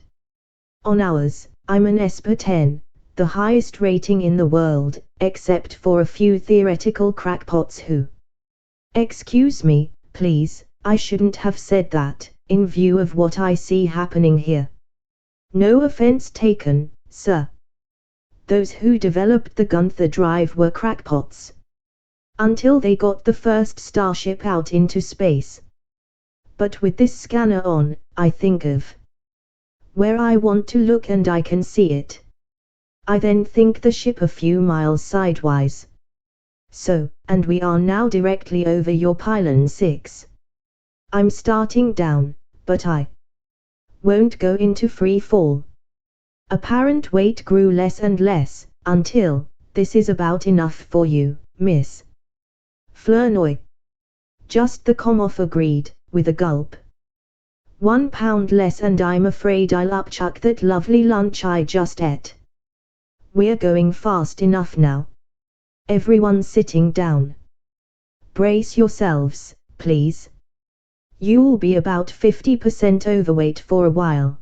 On ours, I'm an Esper 10, the highest rating in the world, except for a few theoretical crackpots who. Excuse me, please, I shouldn't have said that, in view of what I see happening here. No offense taken, sir. Those who developed the Gunther drive were crackpots. Until they got the first starship out into space. But with this scanner on, I think of where I want to look and I can see it. I then think the ship a few miles sidewise. So, and we are now directly over your Pylon 6. I'm starting down, but I won't go into free fall. Apparent weight grew less and less, until, this is about enough for you, Miss Flournoy. Just the Comoff agreed, with a gulp. 1 pound less and I'm afraid I'll upchuck that lovely lunch I just ate. We're going fast enough now. Everyone sitting down. Brace yourselves, please. You'll be about 50% overweight for a while.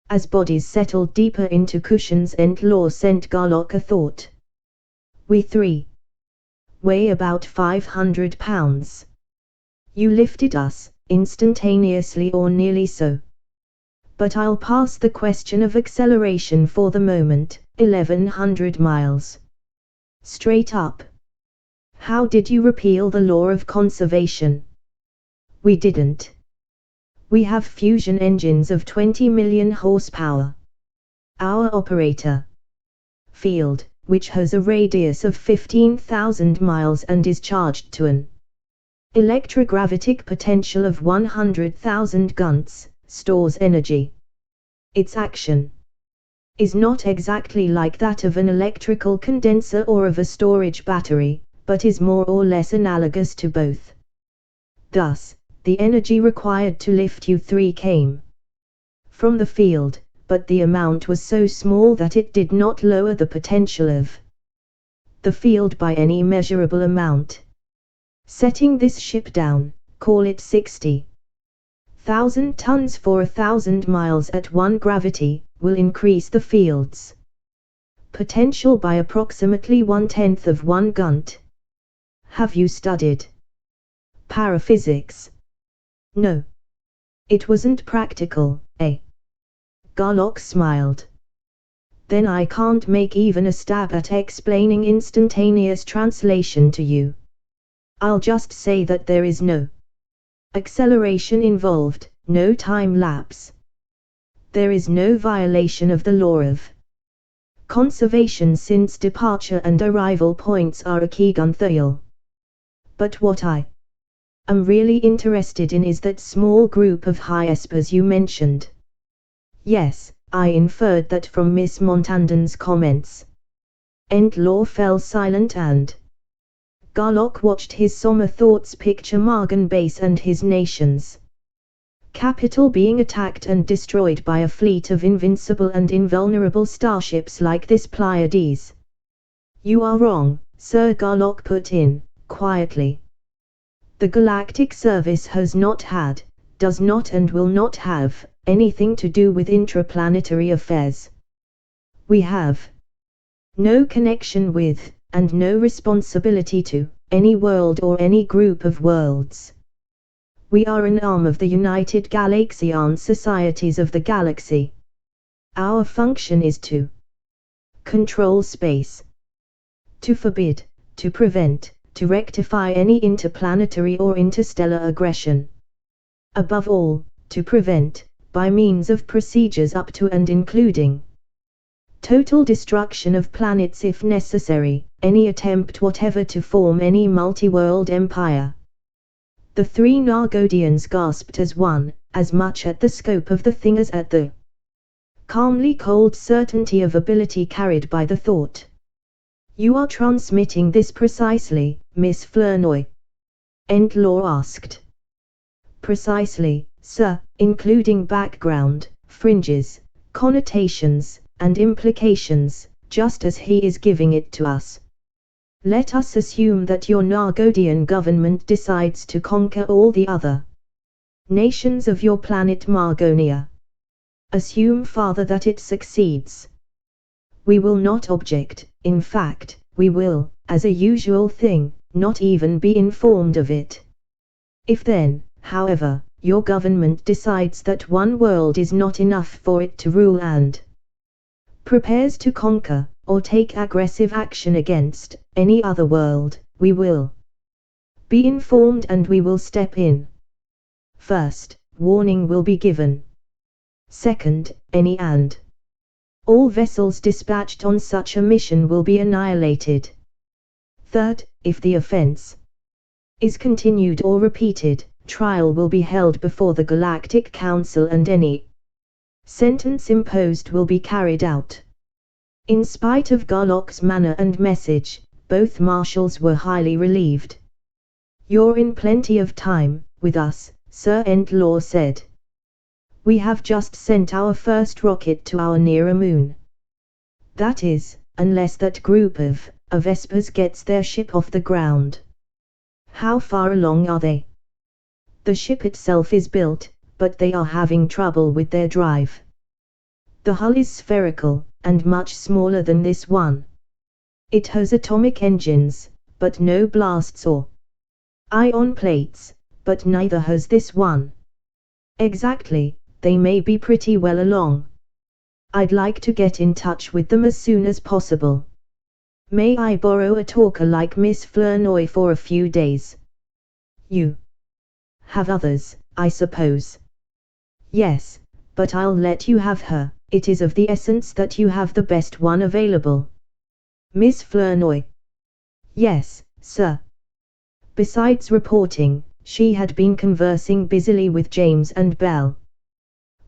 As bodies settled deeper into cushions, Entlaw sent Garlock a thought. We three weigh about 500 pounds. You lifted us, instantaneously or nearly so. But I'll pass the question of acceleration for the moment, 1100 miles. Straight up. How did you repeal the law of conservation? We didn't. We have fusion engines of 20 million horsepower. Our operator field, which has a radius of 15,000 miles and is charged to an electrogravitic potential of 100,000 gunts, stores energy. Its action is not exactly like that of an electrical condenser or of a storage battery, but is more or less analogous to both. Thus, the energy required to lift you three came from the field, but the amount was so small that it did not lower the potential of the field by any measurable amount. Setting this ship down, call it 60,000 tons for 1,000 miles at 1 gravity, will increase the field's potential by approximately 1/10 of 1 gunt. Have you studied paraphysics? No. It wasn't practical, eh? Garlock smiled. Then I can't make even a stab at explaining instantaneous translation to you. I'll just say that there is no acceleration involved, no time lapse. There is no violation of the law of conservation since departure and arrival points are a key Guntherial. But what I am really interested in is that small group of high espers you mentioned. Yes, I inferred that from Miss Montandon's comments. Entlaw fell silent and Garlock watched his somber thoughts picture Margan Base and his nation's capital being attacked and destroyed by a fleet of invincible and invulnerable starships like this Pleiades. You are wrong, Sir, Garlock put in, quietly. The Galactic Service has not had, does not and will not have, anything to do with intraplanetary affairs. We have no connection with, and no responsibility to, any world or any group of worlds. We are an arm of the United Galaxian Societies of the Galaxy. Our function is to control space, to forbid, to prevent, to rectify any interplanetary or interstellar aggression. Above all, to prevent, by means of procedures up to and including total destruction of planets if necessary, any attempt whatever to form any multi-world empire. The three Nargodians gasped as one, as much at the scope of the thing as at the calmly cold certainty of ability carried by the thought. You are transmitting this precisely, Miss Flournoy? Entlaw asked. Precisely, sir, including background, fringes, connotations, and implications, just as he is giving it to us. Let us assume that your Nargodian government decides to conquer all the other nations of your planet Margonia. Assume farther that it succeeds. We will not object, in fact, we will, as a usual thing, not even be informed of it. If then, however, your government decides that one world is not enough for it to rule and prepares to conquer, or take aggressive action against, any other world, we will be informed and we will step in. First, warning will be given. Second, any and all vessels dispatched on such a mission will be annihilated. Third, if the offense is continued or repeated, trial will be held before the Galactic Council and any sentence imposed will be carried out. In spite of Garlock's manner and message, both marshals were highly relieved. You're in plenty of time, with us, Sir Entlaw said. We have just sent our first rocket to our nearer moon. That is, unless that group of Vespers gets their ship off the ground. How far along are they? The ship itself is built, but they are having trouble with their drive. The hull is spherical, and much smaller than this one. It has atomic engines, but no blasts or ion plates, but neither has this one. Exactly. They may be pretty well along. I'd like to get in touch with them as soon as possible. May I borrow a talker like Miss Flournoy for a few days? You have others, I suppose. Yes, but I'll let you have her. It is of the essence that you have the best one available. Miss Flournoy. Yes, sir. Besides reporting, she had been conversing busily with James and Bell.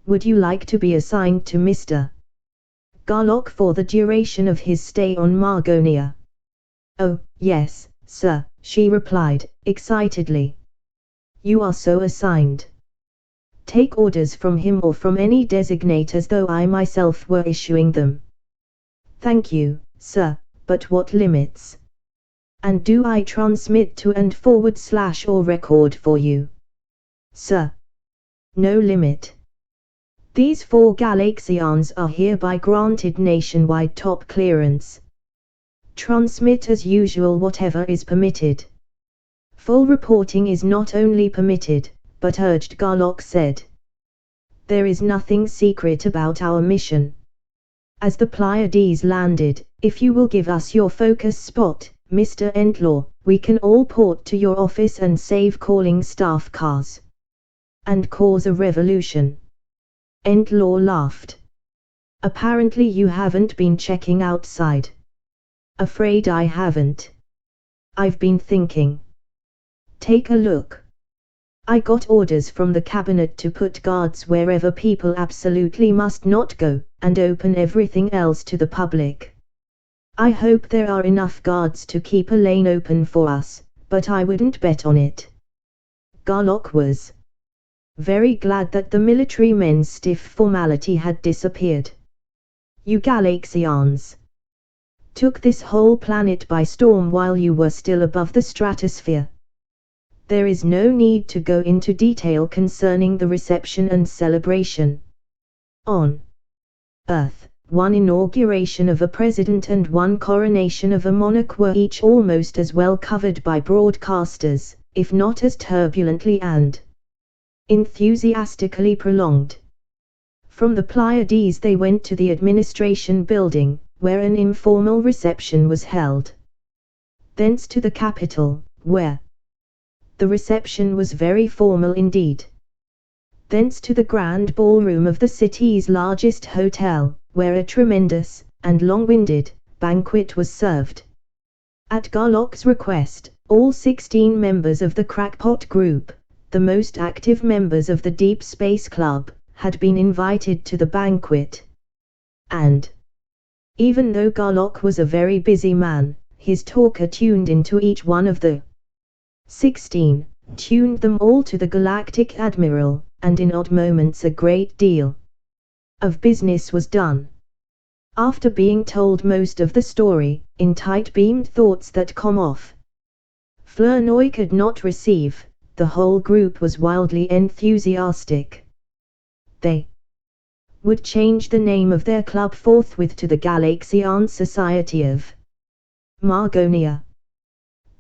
Would you like to be assigned to Mr. Garlock for the duration of his stay on Margonia? Oh, yes, sir, she replied, excitedly. You are so assigned. Take orders from him or from any designate as though I myself were issuing them. Thank you, sir, but what limits? And do I transmit to and forward / or record for you? Sir. No limit. These 4 Galaxians are hereby granted nationwide top clearance. Transmit as usual whatever is permitted. Full reporting is not only permitted, but urged, Garlock said. There is nothing secret about our mission. As the Pleiades landed, if you will give us your focus spot, Mr. Entlaw, we can all port to your office and save calling staff cars. And cause a revolution. Entlaw laughed. Apparently you haven't been checking outside. Afraid I haven't. I've been thinking. Take a look. I got orders from the cabinet to put guards wherever people absolutely must not go, and open everything else to the public. I hope there are enough guards to keep a lane open for us, but I wouldn't bet on it. Garlock was very glad that the military men's stiff formality had disappeared. You Galaxians took this whole planet by storm while you were still above the stratosphere. There is no need to go into detail concerning the reception and celebration. On Earth, one inauguration of a president and one coronation of a monarch were each almost as well covered by broadcasters, if not as turbulently and enthusiastically prolonged. From the Pleiades they went to the administration building, where an informal reception was held. Thence to the Capitol, where the reception was very formal indeed. Thence to the grand ballroom of the city's largest hotel, where a tremendous, and long-winded, banquet was served. At Garlock's request, all 16 members of the Crackpot Group, the most active members of the Deep Space Club, had been invited to the banquet. And even though Garlock was a very busy man, his talker tuned into each one of the 16, tuned them all to the Galactic Admiral, and in odd moments a great deal of business was done. After being told most of the story, in tight-beamed thoughts that come off Flournoy could not receive, the whole group was wildly enthusiastic. They would change the name of their club forthwith to the Galaxian Society of Margonia.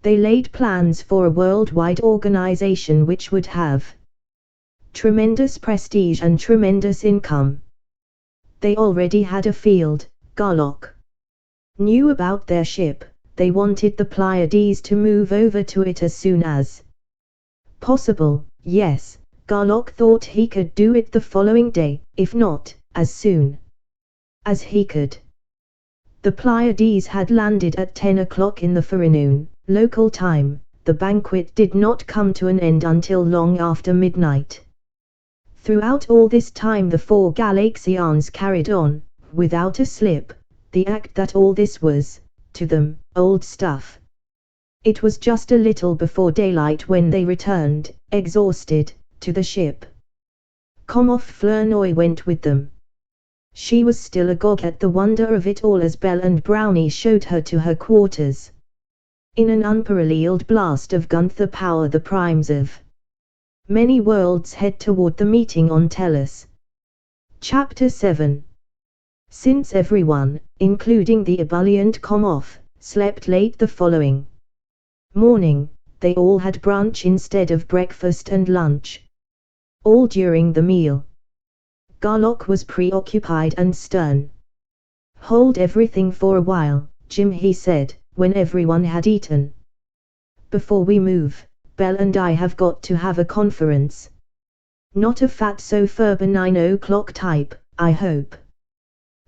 They laid plans for a worldwide organization which would have tremendous prestige and tremendous income. They already had a field, Garlock knew about their ship, they wanted the Pleiades to move over to it as soon as possible. Yes, Garlock thought he could do it the following day, if not, as soon as he could. The Pleiades had landed at 10 o'clock in the forenoon, local time. The banquet did not come to an end until long after midnight. Throughout all this time the four Galaxians carried on, without a slip, the act that all this was, to them, old stuff. It was just a little before daylight when they returned, exhausted, to the ship. Commoff Flournoy went with them. She was still agog at the wonder of it all as Belle and Brownie showed her to her quarters. In an unparalleled blast of Gunther power the primes of many worlds head toward the meeting on Tellus. Chapter 7. Since everyone, including the ebullient Commoff, slept late the following morning, they all had brunch instead of breakfast and lunch. All during the meal, Garlock was preoccupied and stern. "Hold everything for a while, Jim," he said, when everyone had eaten. "Before we move, Belle and I have got to have a conference. Not a fat-so-ferber 9 o'clock type, I hope."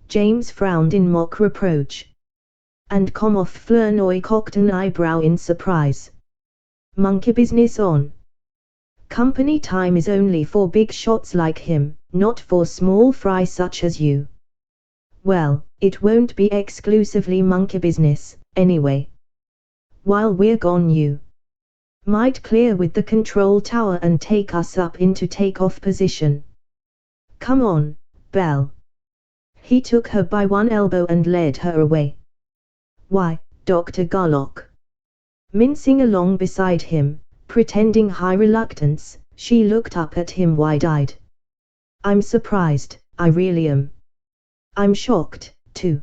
James frowned in mock reproach. And Commoff Flournoy cocked an eyebrow in surprise. "Monkey business on. Company time is only for big shots like him, not for small fry such as you." "Well, it won't be exclusively monkey business, anyway. While we're gone you might clear with the control tower and take us up into takeoff position. Come on, Belle." He took her by one elbow and led her away. "Why, Dr. Garlock." Mincing along beside him, pretending high reluctance, she looked up at him wide-eyed. "I'm surprised, I really am. I'm shocked, too.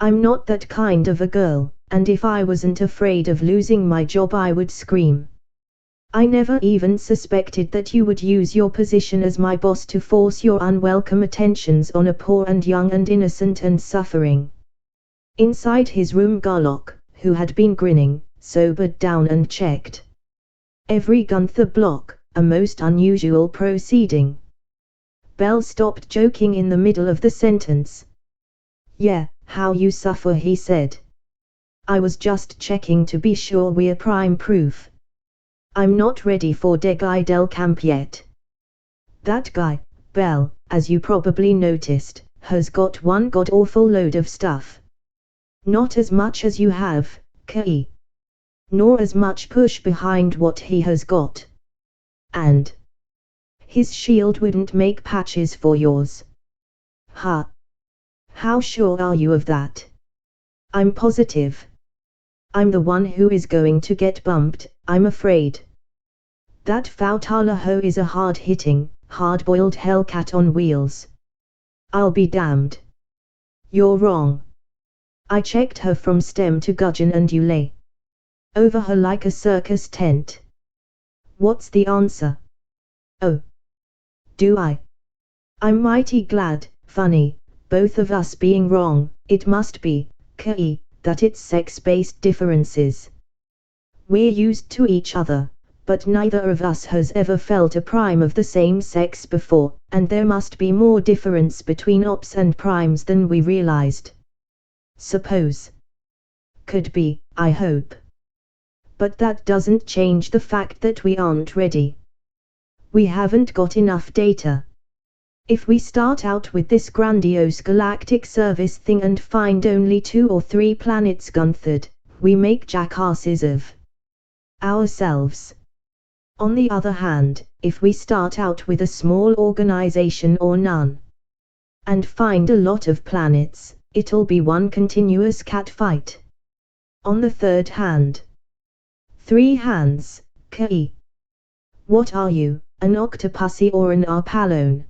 I'm not that kind of a girl, and if I wasn't afraid of losing my job I would scream. I never even suspected that you would use your position as my boss to force your unwelcome attentions on a poor and young and innocent and suffering." Inside his room Garlock, who had been grinning, sobered down and checked every Gunther block, a most unusual proceeding. Belle stopped joking in the middle of the sentence. "Yeah, how you suffer," he said. "I was just checking to be sure we're prime-proof. I'm not ready for De Guy del Camp yet. That guy, Belle, as you probably noticed, has got one god-awful load of stuff. Not as much as you have, Kay. Nor as much push behind what he has got. And his shield wouldn't make patches for yours." "Huh? How sure are you of that?" "I'm positive. I'm the one who is going to get bumped, I'm afraid." That Fautalaho is a hard-hitting, hard-boiled hellcat on wheels. I'll be damned. You're wrong. I checked her from stem to gudgeon and you lay over her like a circus tent. What's the answer? Oh. Do I? I'm mighty glad, funny, both of us being wrong. It must be, that it's sex-based differences. We're used to each other, but neither of us has ever felt a prime of the same sex before, and there must be more difference between ops and primes than we realized. Suppose. Could be, I hope. But that doesn't change the fact that we aren't ready. We haven't got enough data. If we start out with this grandiose galactic service thing and find only 2 or 3 planets Gunthard, we make jackasses of ourselves. On the other hand, if we start out with a small organization or none, and find a lot of planets, it'll be one continuous catfight. On the third hand. 3 hands, What are you, an octopussy or an arpalone?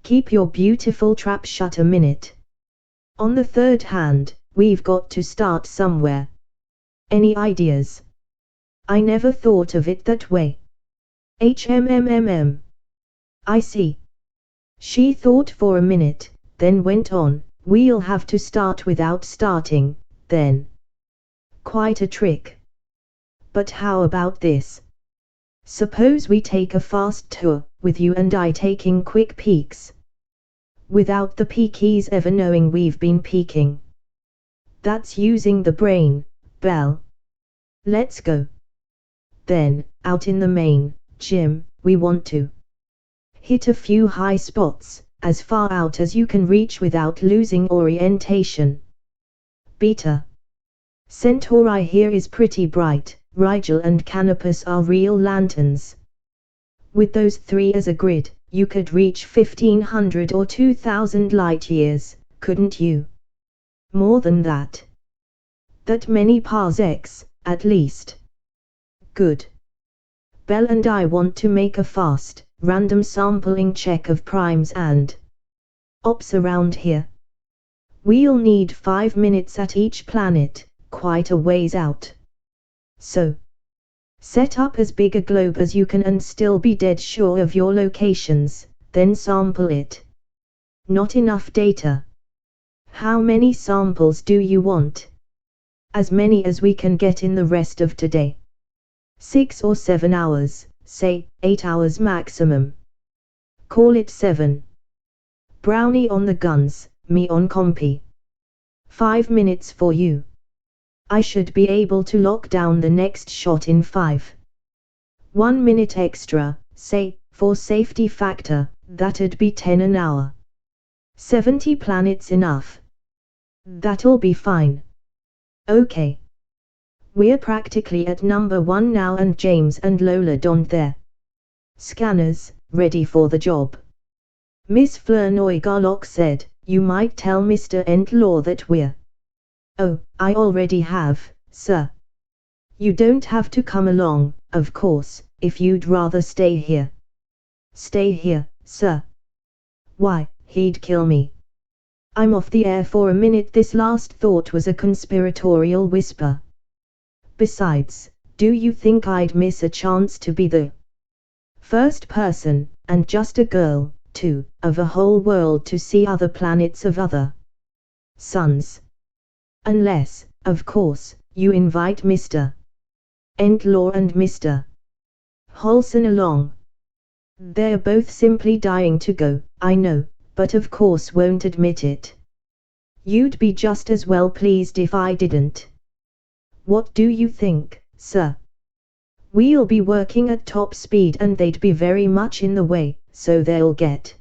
Keep your beautiful trap shut a minute. On the third hand, we've got to start somewhere. Any ideas? I never thought of it that way. I see. She thought for a minute, then went on, we'll have to start without starting, then. Quite a trick. But how about this? Suppose we take a fast tour, with you and I taking quick peeks. Without the peekies ever knowing we've been peeking. That's using the brain, Belle. Let's go. Then, out in the main, Jim, we want to hit a few high spots, as far out as you can reach without losing orientation. Beta. Centauri here is pretty bright. Rigel and Canopus are real lanterns. With those 3 as a grid, you could reach 1500 or 2000 light years, couldn't you? More than that. That many parsecs, at least. Good. Belle and I want to make a fast, random sampling check of primes and ops around here. We'll need 5 minutes at each planet, quite a ways out. So, set up as big a globe as you can and still be dead sure of your locations, then sample it. Not enough data. How many samples do you want? As many as we can get in the rest of today. 6 or 7 hours, say, 8 hours maximum. Call it 7. Brownie on the guns, me on compy. 5 minutes for you. I should be able to lock down the next shot in 5. 1 minute extra, say, for safety factor, that'd be 10 an hour. 70 planets enough. That'll be fine. Okay. We're practically at number 1 now and James and Lola donned their scanners, ready for the job. Miss Flournoy Garlock said, you might tell Mr. Entlaw that we're. Oh, I already have, sir. You don't have to come along, of course, if you'd rather stay here. Stay here, sir. Why, he'd kill me. I'm off the air for a minute. This last thought was a conspiratorial whisper. Besides, do you think I'd miss a chance to be the first person, and just a girl, too, of a whole world to see other planets of other suns? Unless, of course, you invite Mr. Entlaw and Mr. Holson along. They're both simply dying to go, I know, but of course won't admit it. You'd be just as well pleased if I didn't. What do you think, sir? We'll be working at top speed and they'd be very much in the way, so they'll get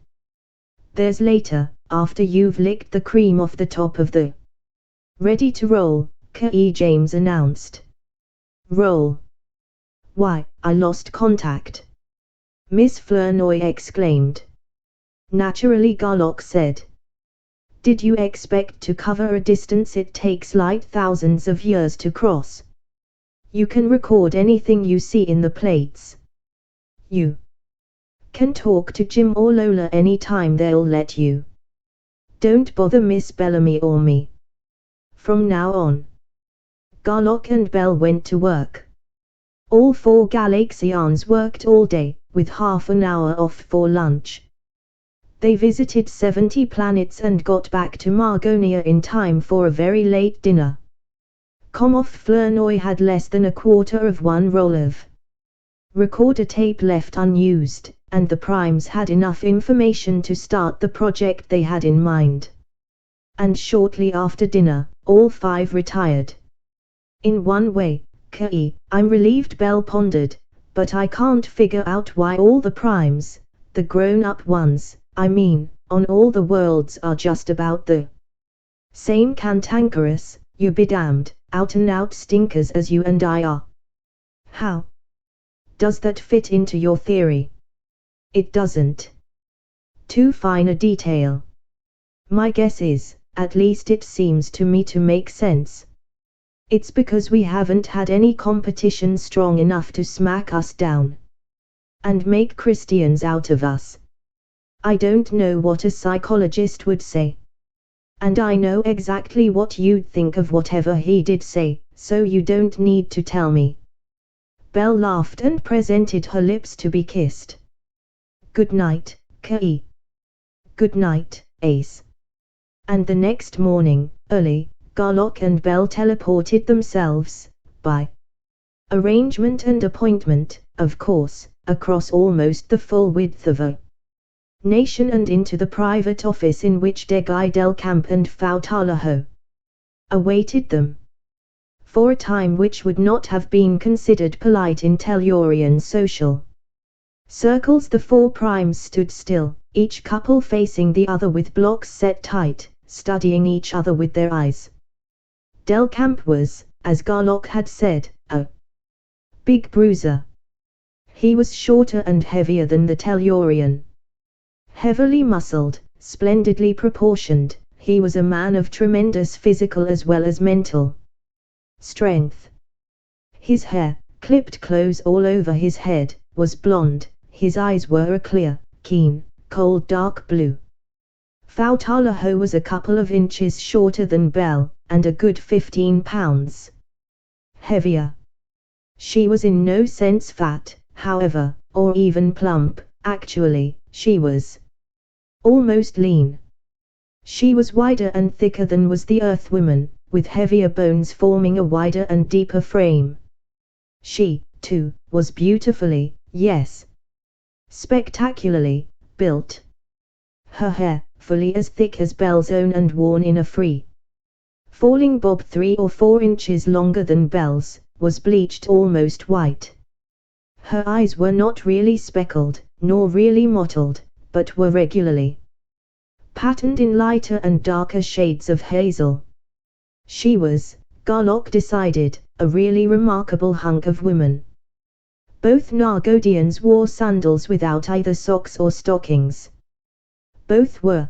theirs later, after you've licked the cream off the top of the ready to roll, James announced. Roll. Why, I lost contact. Miss Flournoy exclaimed. Naturally, Garlock said. Did you expect to cover a distance it takes light thousands of years to cross? You can record anything you see in the plates. You can talk to Jim or Lola anytime, they'll let you. Don't bother Miss Bellamy or me. From now on. Garlock and Bell went to work. All 4 Galaxians worked all day, with half an hour off for lunch. They visited 70 planets and got back to Margonia in time for a very late dinner. Commoff Flournoy had less than a quarter of one roll of recorder tape left unused, and the Primes had enough information to start the project they had in mind. And shortly after dinner, all 5 retired. In one way, I'm relieved, Bell pondered, but I can't figure out why all the Primes, the grown-up ones, on all the worlds, are just about the same cantankerous, you be damned, out-and-out stinkers as you and I are. How does that fit into your theory? It doesn't. Too fine a detail. My guess is, at least it seems to me to make sense. It's because we haven't had any competition strong enough to smack us down and make Christians out of us. I don't know what a psychologist would say. And I know exactly what you'd think of whatever he did say, so you don't need to tell me. Belle laughed and presented her lips to be kissed. Good night, Kay. Good night, Ace. And the next morning, early, Garlock and Bell teleported themselves, by arrangement and appointment, of course, across almost the full width of a nation and into the private office in which Degai Delcamp and Fautalaho awaited them. For a time which would not have been considered polite in Tellurian social circles, the 4 Primes stood still, each couple facing the other with blocks set tight, studying each other with their eyes. Delcamp was, as Garlock had said, a big bruiser. He was shorter and heavier than the Tellurian. Heavily muscled, splendidly proportioned, he was a man of tremendous physical as well as mental strength. His hair, clipped close all over his head, was blonde, his eyes were a clear, keen, cold dark blue. Fautalaho was a couple of inches shorter than Bell, and a good 15 pounds heavier. She was in no sense fat, however, or even plump, actually, she was almost lean. She was wider and thicker than was the Earthwoman, with heavier bones forming a wider and deeper frame. She, too, was beautifully, yes, spectacularly, built. Her hair, fully as thick as Bell's own and worn in a free falling bob 3 or 4 inches longer than Bell's, was bleached almost white. Her eyes were not really speckled, nor really mottled, but were regularly patterned in lighter and darker shades of hazel. She was, Garlock decided, a really remarkable hunk of woman. Both Nargodians wore sandals without either socks or stockings. Both were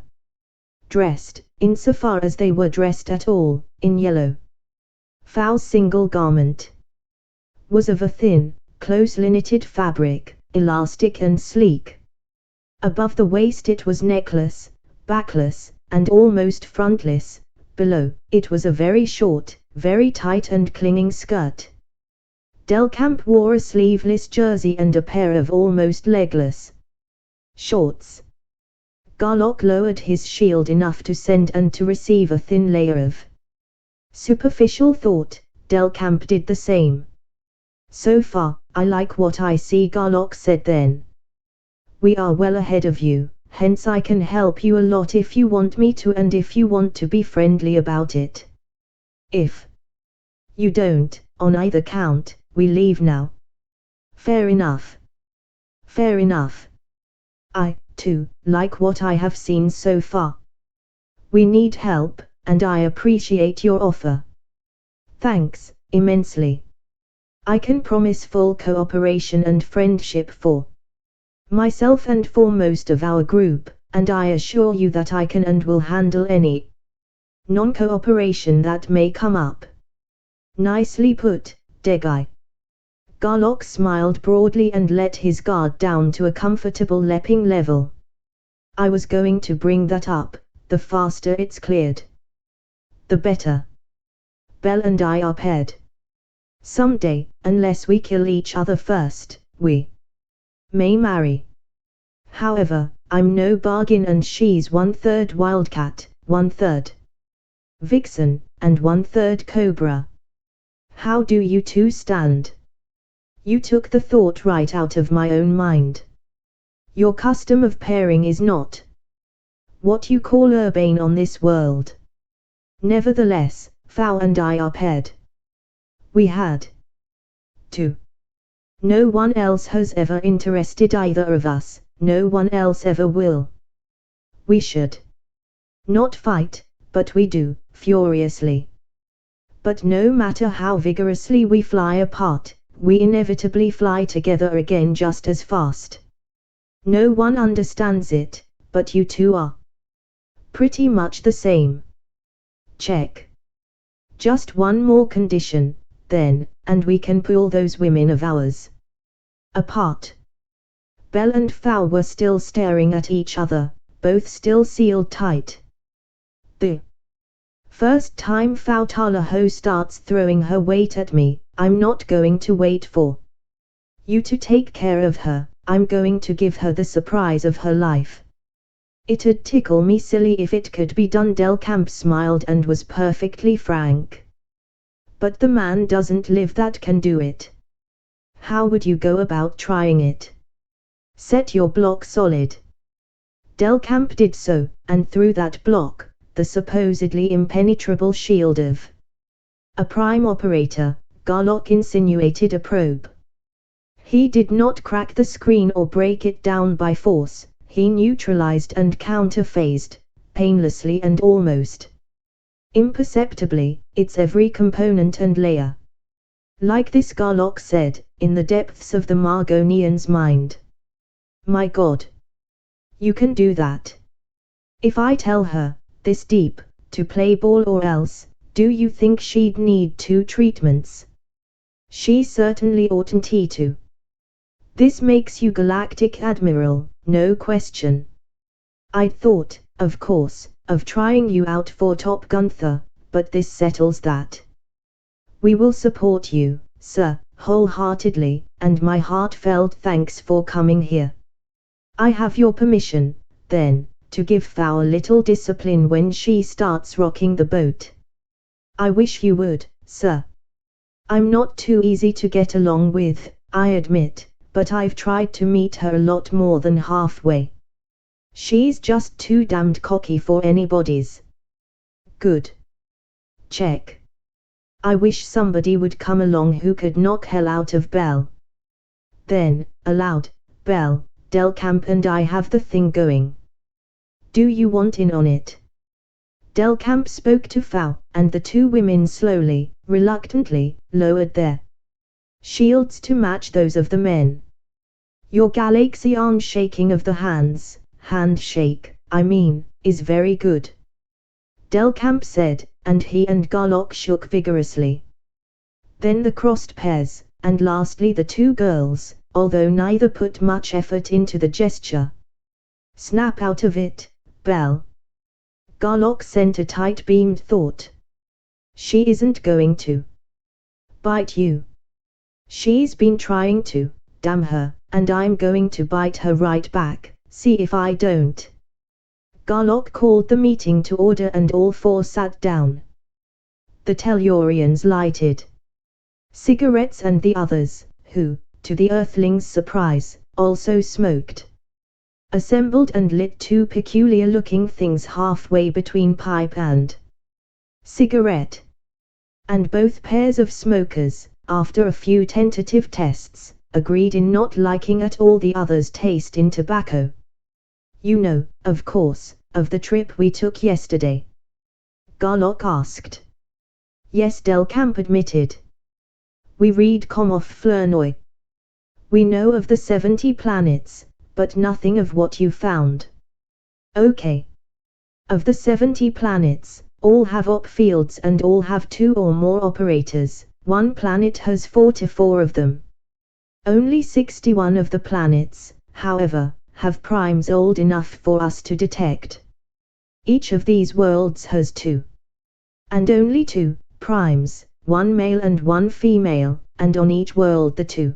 dressed, insofar as they were dressed at all, in yellow. Fow's single garment was of a thin, closely knitted fabric, elastic and sleek. Above the waist it was neckless, backless, and almost frontless. Below, it was a very short, very tight and clinging skirt. Delcamp wore a sleeveless jersey and a pair of almost legless shorts. Garlock lowered his shield enough to send and to receive a thin layer of superficial thought. Delcamp did the same. So far, I like what I see, Garlock said then. We are well ahead of you, hence I can help you a lot if you want me to and if you want to be friendly about it. If you don't, on either count, we leave now. Fair enough. Fair enough. I, too, like what I have seen so far. We need help, and I appreciate your offer. Thanks, immensely. I can promise full cooperation and friendship for myself and for most of our group, and I assure you that I can and will handle any non-cooperation that may come up. Nicely put, Degai. Garlock smiled broadly and let his guard down to a comfortable leaping level. I was going to bring that up. The faster it's cleared, the better. Belle and I are paired. Someday, unless we kill each other first, we may marry. However, I'm no bargain and she's 1/3 wildcat, 1/3 vixen, and 1/3 cobra. How do you two stand? You took the thought right out of my own mind. Your custom of pairing is not what you call urbane on this world. Nevertheless, Fao and I are paired. We had to. No one else has ever interested either of us, no one else ever will. We should not fight, but we do, furiously. But no matter how vigorously we fly apart, we inevitably fly together again just as fast. No one understands it, but you two are pretty much the same. Check. Just one more condition, then, and we can pull those women of ours apart. Belle and Fao were still staring at each other, both still sealed tight. The first time Fao Talaho starts throwing her weight at me, I'm not going to wait for you to take care of her, I'm going to give her the surprise of her life. It'd tickle me silly if it could be done. Del Camp smiled and was perfectly frank. But the man doesn't live that can do it. How would you go about trying it? Set your block solid. Del Camp did so, and through that block, the supposedly impenetrable shield of a prime operator, Garlock insinuated a probe. He did not crack the screen or break it down by force, he neutralized and counterphased, painlessly and almost imperceptibly, its every component and layer. Like this, Garlock said, in the depths of the Margonian's mind. My God! You can do that. If I tell her, this deep, to play ball or else, do you think she'd need 2 treatments? She certainly oughtn't to. This makes you Galactic Admiral, no question. I'd thought, of course, of trying you out for Top Gunther, but this settles that. We will support you, sir, wholeheartedly, and my heartfelt thanks for coming here. I have your permission, then, to give Fao a little discipline when she starts rocking the boat. I wish you would, sir. I'm not too easy to get along with, I admit, but I've tried to meet her a lot more than halfway. She's just too damned cocky for anybody's good. Check. I wish somebody would come along who could knock hell out of Belle. Then, aloud, Belle, Del Camp and I have the thing going. Do you want in on it? Del Camp spoke to Fao, and the 2 women slowly, reluctantly, lowered their shields to match those of the men. Your Galaxian shaking of the hands, handshake, I mean, is very good. Del Camp said, and he and Garlock shook vigorously. Then the crossed pairs, and lastly the 2 girls, although neither put much effort into the gesture. Snap out of it, Belle. Garlock sent a tight-beamed thought. She isn't going to bite you. She's been trying to, damn her, and I'm going to bite her right back, see if I don't. Garlock called the meeting to order and all 4 sat down. The Tellurians lighted cigarettes and the others, who, to the Earthlings' surprise, also smoked, assembled and lit 2 peculiar-looking things halfway between pipe and cigarette. And both pairs of smokers, after a few tentative tests, agreed in not liking at all the other's taste in tobacco. You know, of course, of the trip we took yesterday? Garlock asked. Yes, Del Camp admitted. We read off Flournoy. We know of the 70 planets, but nothing of what you found. Okay. Of the 70 planets, all have op fields and all have 2 or more operators. One planet has 4 to 4 of them. Only 61 of the planets, however, have primes old enough for us to detect. Each of these worlds has 2. And only 2 primes, 1 male and 1 female, and on each world the 2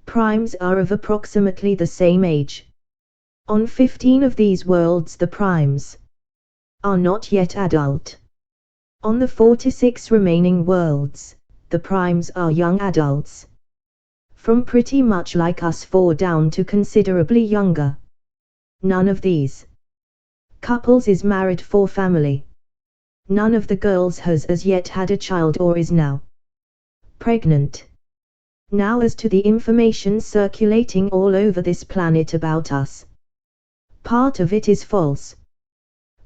primes are of approximately the same age. On 15 of these worlds the primes are not yet adult. On the 46 remaining worlds, the primes are young adults. From pretty much like us 4 down to considerably younger. None of these couples is married for family. None of the girls has as yet had a child or is now pregnant. Now as to the information circulating all over this planet about us. Part of it is false.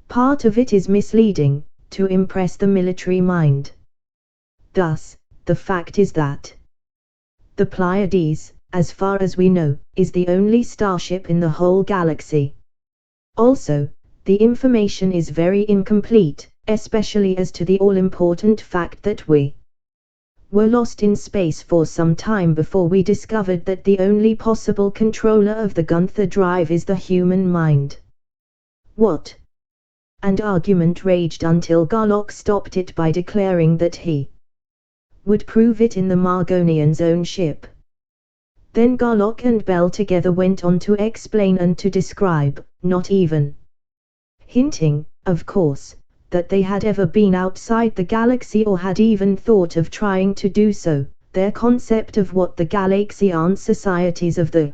Part of it is misleading, to impress the military mind. Thus, the fact is that the Pleiades, as far as we know, is the only starship in the whole galaxy. Also, the information is very incomplete, especially as to the all-important fact that we were lost in space for some time before we discovered that the only possible controller of the Gunther drive is the human mind. What? And argument raged until Garlock stopped it by declaring that he would prove it in the Margonian's own ship. Then Garlock and Bell together went on to explain and to describe, not even hinting, of course, that they had ever been outside the galaxy or had even thought of trying to do so, their concept of what the Galaxian societies of the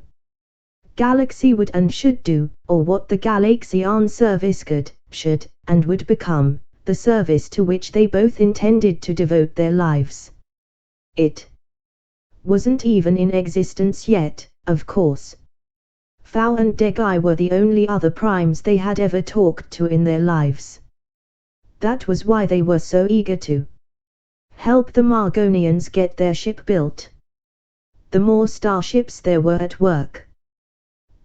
galaxy would and should do, or what the Galaxian service could, should, and would become, the service to which they both intended to devote their lives. It wasn't even in existence yet, of course. Fao and Degai were the only other primes they had ever talked to in their lives. That was why they were so eager to help the Margonians get their ship built. The more starships there were at work,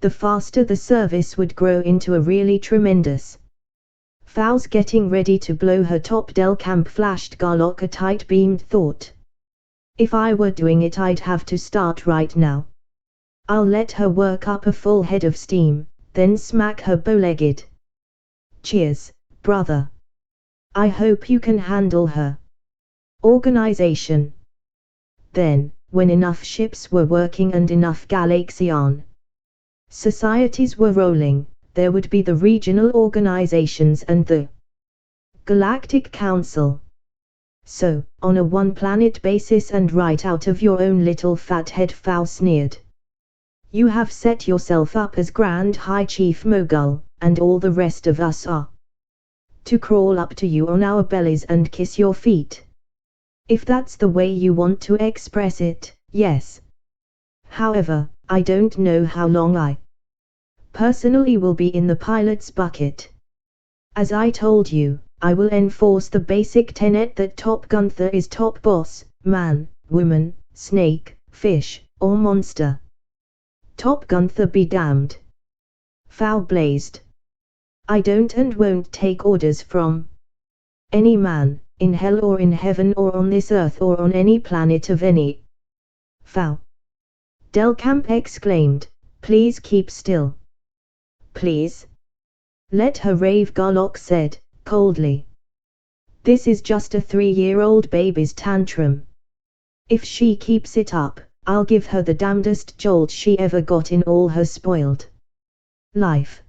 the faster the service would grow into a really tremendous. Fao's getting ready to blow her top Delcamp flashed Garlock a tight-beamed thought. If I were doing it I'd have to start right now. I'll let her work up a full head of steam, then smack her bow-legged. Cheers, brother. I hope you can handle her organization. Then, when enough ships were working and enough Galaxian societies were rolling, there would be the regional organizations and the Galactic Council. So, on a one-planet basis and right out of your own little fathead, Fao sneered. You have set yourself up as Grand High Chief Mogul, and all the rest of us are to crawl up to you on our bellies and kiss your feet. If that's the way you want to express it, yes. However, I don't know how long I personally will be in the pilot's bucket. As I told you, I will enforce the basic tenet that Top Gunther is top boss, man, woman, snake, fish, or monster. Top Gunther be damned. Fao blazed. I don't and won't take orders from any man, in hell or in heaven or on this earth or on any planet of any. Fao. Delcamp exclaimed, please keep still. Please? Let her rave, Garlock said, coldly. This is just a 3-year-old baby's tantrum. If she keeps it up, I'll give her the damnedest jolt she ever got in all her spoiled life.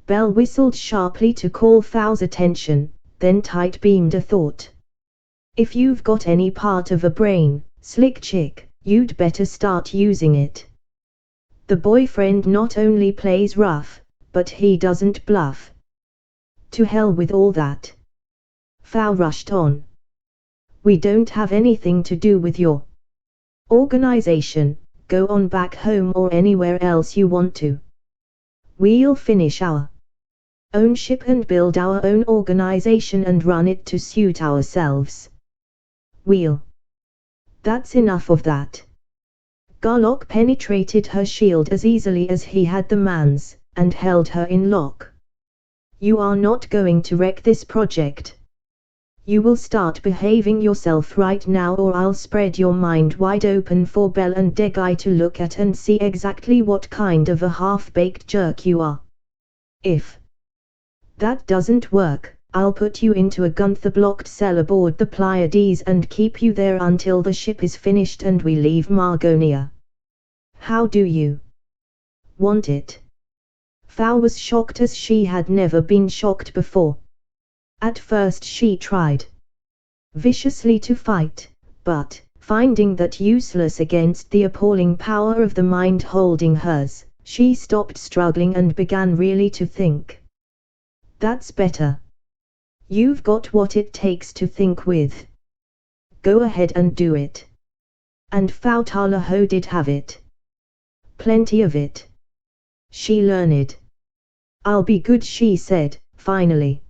Bell whistled sharply to call Fao's attention, then tight-beamed a thought. If you've got any part of a brain, slick chick, you'd better start using it. The boyfriend not only plays rough, but he doesn't bluff. To hell with all that. Fao rushed on. We don't have anything to do with your organization, go on back home or anywhere else you want to. We'll finish our own ship and build our own organization and run it to suit ourselves. That's enough of that. Garlock penetrated her shield as easily as he had the man's, and held her in lock. You are not going to wreck this project. You will start behaving yourself right now, or I'll spread your mind wide open for Belle and Degui to look at and see exactly what kind of a half-baked jerk you are. If that doesn't work, I'll put you into a Gunther-blocked cell aboard the Pleiades and keep you there until the ship is finished and we leave Margonia. How do you want it? Fao was shocked, as she had never been shocked before. At first she tried viciously to fight, but, finding that useless against the appalling power of the mind holding hers, she stopped struggling and began really to think. That's better. You've got what it takes to think with. Go ahead and do it. And Fao Talaho did have it. Plenty of it. She learned. I'll be good, she said, finally.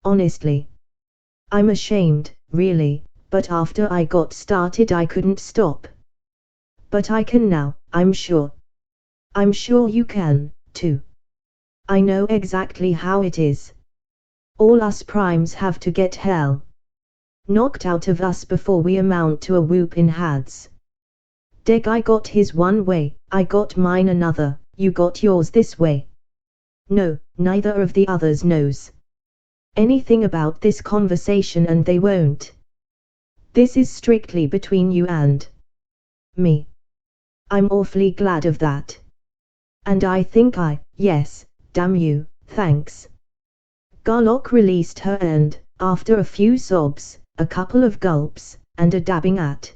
Honestly. I'm ashamed, really, but after I got started I couldn't stop. But I can now, I'm sure. I'm sure you can, too. I know exactly how it is. All us primes have to get hell knocked out of us before we amount to a whoop in Hads. Degui got his one way, I got mine another, you got yours this way. No, neither of the others knows anything about this conversation, and they won't. This is strictly between you and me. I'm awfully glad of that. And I think yes, damn you, thanks. Garlock released her and, after a few sobs, a couple of gulps, and a dabbing at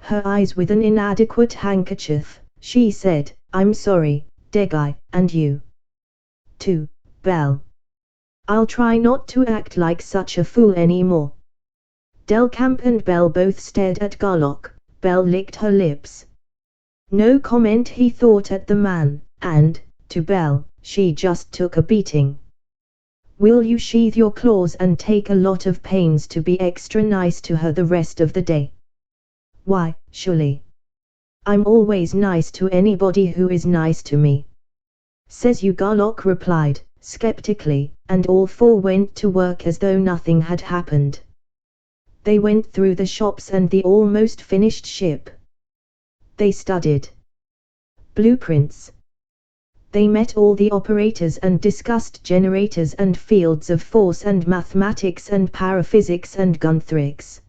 her eyes with an inadequate handkerchief, she said, I'm sorry, Degui, and you too, Belle. I'll try not to act like such a fool anymore. Delcamp and Belle both stared at Garlock. Belle licked her lips. No comment, he thought, at the man, and, to Belle, she just took a beating. Will you sheathe your claws and take a lot of pains to be extra nice to her the rest of the day? Why, surely. I'm always nice to anybody who is nice to me. Says you, Garlock replied, skeptically, and all four went to work as though nothing had happened. They went through the shops and the almost finished ship. They studied blueprints. They met all the operators and discussed generators and fields of force and mathematics and paraphysics and gunthrics.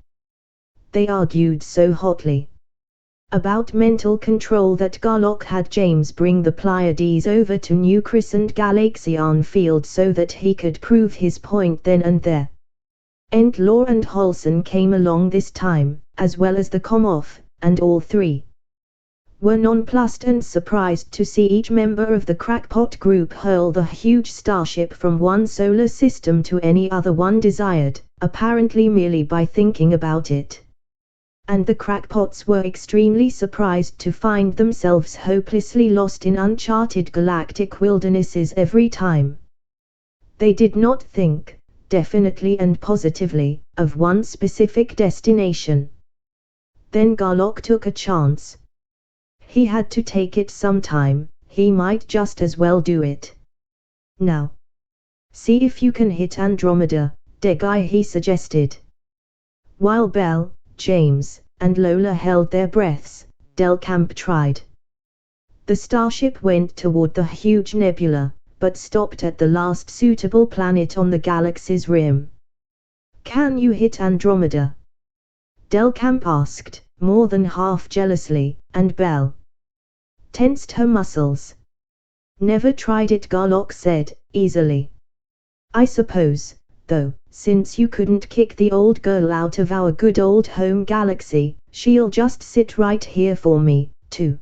They argued so hotly about mental control that Garlock had James bring the Pleiades over to New Crescent Galaxian field so that he could prove his point then and there. Entlaw and Holson came along this time, as well as the Comoff, and all three were nonplussed and surprised to see each member of the crackpot group hurl the huge starship from one solar system to any other one desired, apparently merely by thinking about it. And the crackpots were extremely surprised to find themselves hopelessly lost in uncharted galactic wildernesses every time. They did not think, definitely and positively, of one specific destination. Then Garlock took a chance. He had to take it sometime, he might just as well do it now. See if you can hit Andromeda, Degui, he suggested. While Belle, James, and Lola held their breaths, Delcamp tried. The starship went toward the huge nebula, but stopped at the last suitable planet on the galaxy's rim. Can you hit Andromeda? Delcamp asked, more than half jealously, and Belle tensed her muscles. Never tried it, Garlock said, easily. I suppose, though, since you couldn't kick the old girl out of our good old home galaxy, she'll just sit right here for me, too.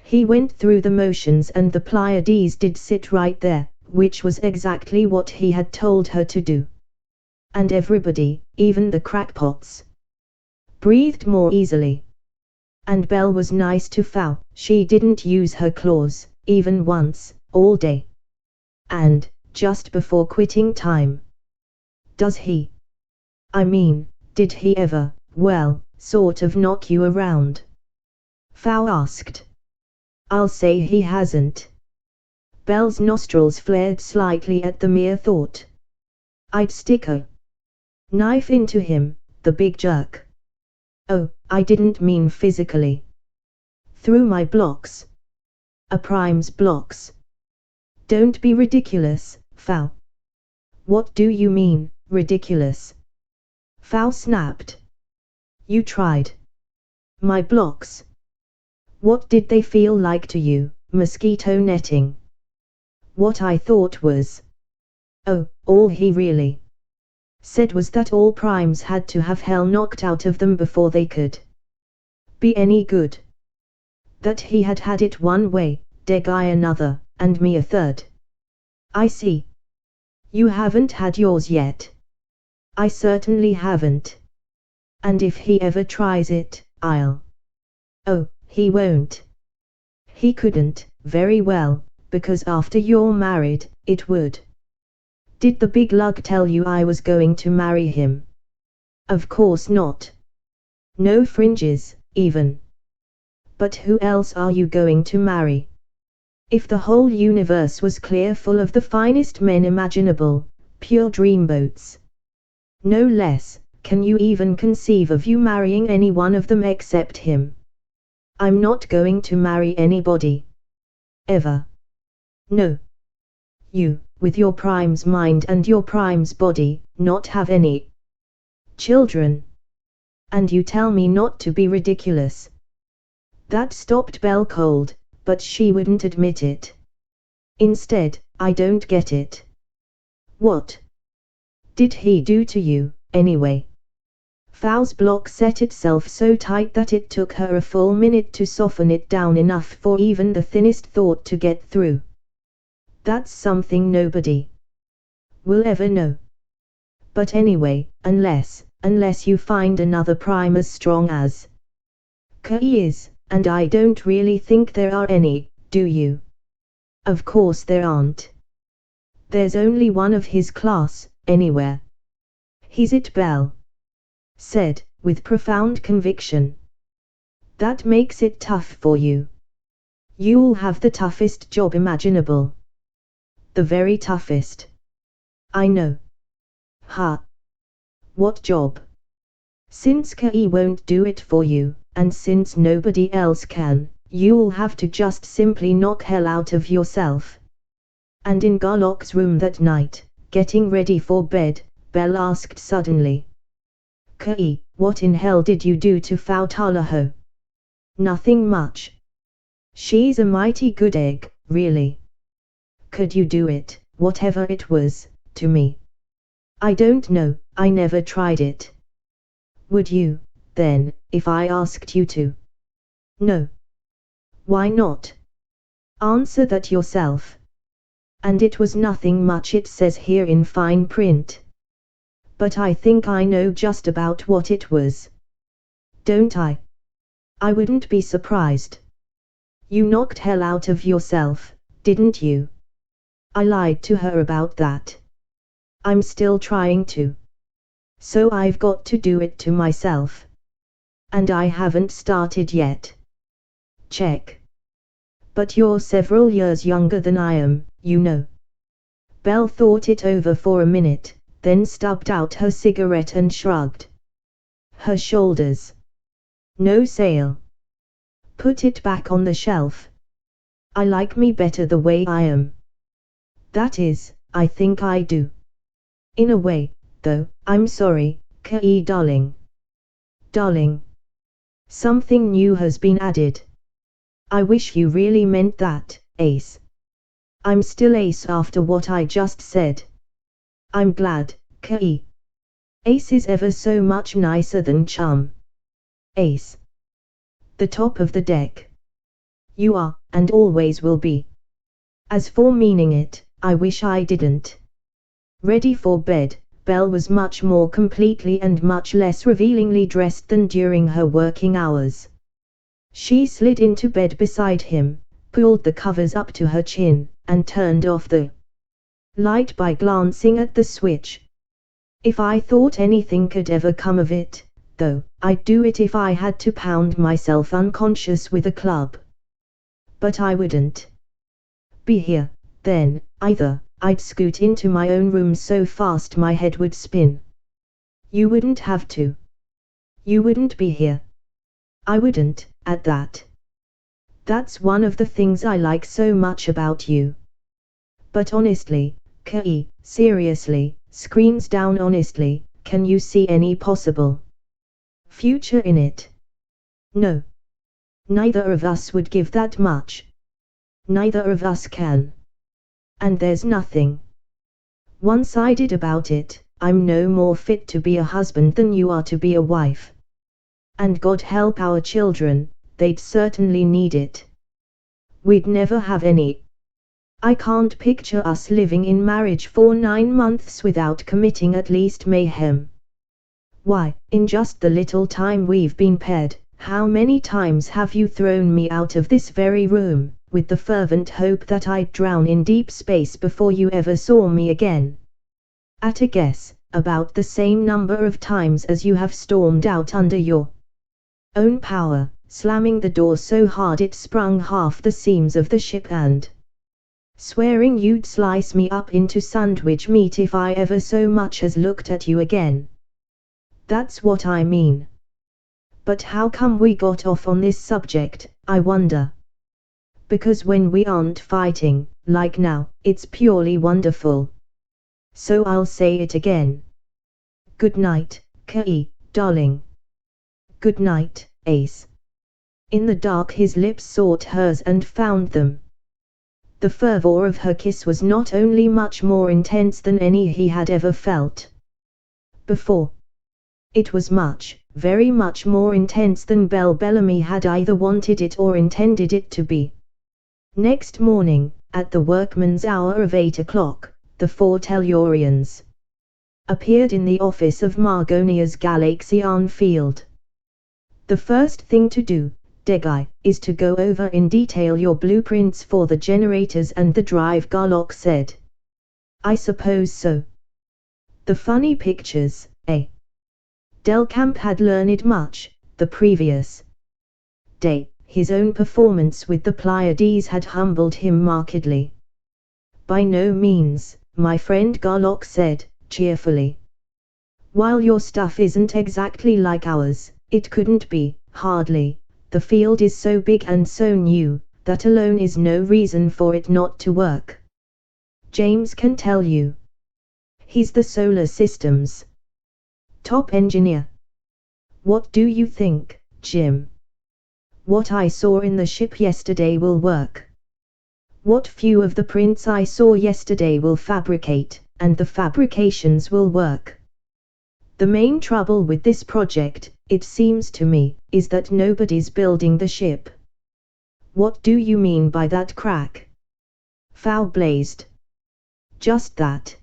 He went through the motions and the Pleiades did sit right there, which was exactly what he had told her to do. And everybody, even the crackpots, breathed more easily. And Belle was nice to Fao, she didn't use her claws, even once, all day. And, just before quitting time. Does he? I mean, did he ever, well, sort of knock you around? Fao asked. I'll say he hasn't. Belle's nostrils flared slightly at the mere thought. I'd stick a Knife into him, the big jerk. Oh, I didn't mean physically. Through my blocks. A prime's blocks. Don't be ridiculous, Fao. What do you mean, ridiculous? Fao snapped. You tried. My blocks. What did they feel like to you, mosquito netting? What I thought was. Oh, all he really said was that all primes had to have hell knocked out of them before they could be any good. That he had had it one way, de guy another, and me a third. I see. You haven't had yours yet. I certainly haven't. And if he ever tries it, I'll. Oh, he won't. He couldn't, very well, because after you're married, it would. Did the big lug tell you I was going to marry him? Of course not. No fringes, even. But who else are you going to marry? If the whole universe was clear full of the finest men imaginable, pure dreamboats. No less, can you even conceive of you marrying any one of them except him? I'm not going to marry anybody. Ever. No. You, with your prime's mind and your prime's body, not have any children. And you tell me not to be ridiculous. That stopped Belle cold, but she wouldn't admit it. Instead, I don't get it. What did he do to you, anyway? Fao's block set itself so tight that it took her a full minute to soften it down enough for even the thinnest thought to get through. That's something nobody will ever know. But anyway, unless you find another prime as strong as Kei is, and I don't really think there are any, do you? Of course there aren't. There's only one of his class, anywhere. He's it, Belle said, with profound conviction. That makes it tough for you. You'll have the toughest job imaginable. The very toughest. I know. Ha. What job? Since Kei won't do it for you, and since nobody else can, you'll have to just simply knock hell out of yourself. And in Garlock's room that night, getting ready for bed, Belle asked suddenly. Kei, what in hell did you do to Fao Talaho? Nothing much. She's a mighty good egg, really. Could you do it, whatever it was, to me? I don't know, I never tried it. Would you, then, if I asked you to? No. Why not? Answer that yourself. And it was nothing much, it says here in fine print. But I think I know just about what it was. Don't I? I wouldn't be surprised. You knocked hell out of yourself, didn't you? I lied to her about that. I'm still trying to. So I've got to do it to myself. And I haven't started yet. Check. But you're several years younger than I am, you know. Belle thought it over for a minute, then stubbed out her cigarette and shrugged her shoulders. No sale. Put it back on the shelf. I like me better the way I am. That is, I think I do. In a way, though, I'm sorry, Kei darling. Darling. Something new has been added. I wish you really meant that, Ace. I'm still Ace after what I just said. I'm glad, Kei. Ace is ever so much nicer than Chum. Ace. The top of the deck. You are, and always will be. As for meaning it, I wish I didn't. Ready for bed, Belle was much more completely and much less revealingly dressed than during her working hours. She slid into bed beside him, pulled the covers up to her chin, and turned off the light by glancing at the switch. If I thought anything could ever come of it, though, I'd do it if I had to pound myself unconscious with a club. But I wouldn't be here, then, either. I'd scoot into my own room so fast my head would spin. You wouldn't have to. You wouldn't be here. I wouldn't, at that. That's one of the things I like so much about you. But honestly, Kei, seriously, screams down honestly, can you see any possible future in it? No. Neither of us would give that much. Neither of us can. And there's nothing one-sided about it. I'm no more fit to be a husband than you are to be a wife. And God help our children, they'd certainly need it. We'd never have any. I can't picture us living in marriage for 9 months without committing at least mayhem. Why, in just the little time we've been paired, how many times have you thrown me out of this very room, with the fervent hope that I'd drown in deep space before you ever saw me again? At a guess, about the same number of times as you have stormed out under your own power, slamming the door so hard it sprung half the seams of the ship and swearing you'd slice me up into sandwich meat if I ever so much as looked at you again. That's what I mean. But how come we got off on this subject, I wonder? Because when we aren't fighting, like now, it's purely wonderful. So I'll say it again. Good night, Kei, darling. Good night, Ace. In the dark his lips sought hers and found them. The fervor of her kiss was not only much more intense than any he had ever felt before. It was much, very much more intense than Belle Bellamy had either wanted it or intended it to be. Next morning, at the workman's hour of 8 o'clock, the 4 Tellurians appeared in the office of Margonia's Galaxian Field. The first thing to do, Degai, is to go over in detail your blueprints for the generators and the drive, Garlock said. I suppose so. The funny pictures, eh? Delcamp had learned much, the previous day. His own performance with the Pleiades had humbled him markedly. By no means, my friend, Garlock said, cheerfully. While your stuff isn't exactly like ours, it couldn't be, hardly. The field is so big and so new, that alone is no reason for it not to work. James can tell you. He's the solar system's top engineer. What do you think, Jim? What I saw in the ship yesterday will work. What few of the prints I saw yesterday will fabricate, and the fabrications will work. The main trouble with this project, it seems to me, is that nobody's building the ship. What do you mean by that, Crack? Foul blazed. Just that.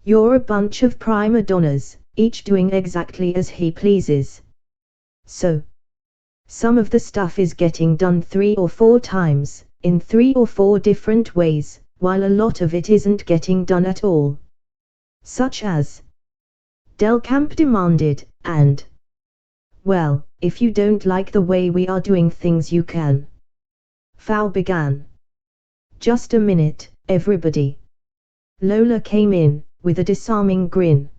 You're a bunch of prima donnas, each doing exactly as he pleases. So, some of the stuff is getting done 3 or 4 times, in 3 or 4 different ways, while a lot of it isn't getting done at all. Such as? Delcamp demanded, and well, if you don't like the way we are doing things you can. Fowl began. Just a minute, everybody. Lola came in, with a disarming grin.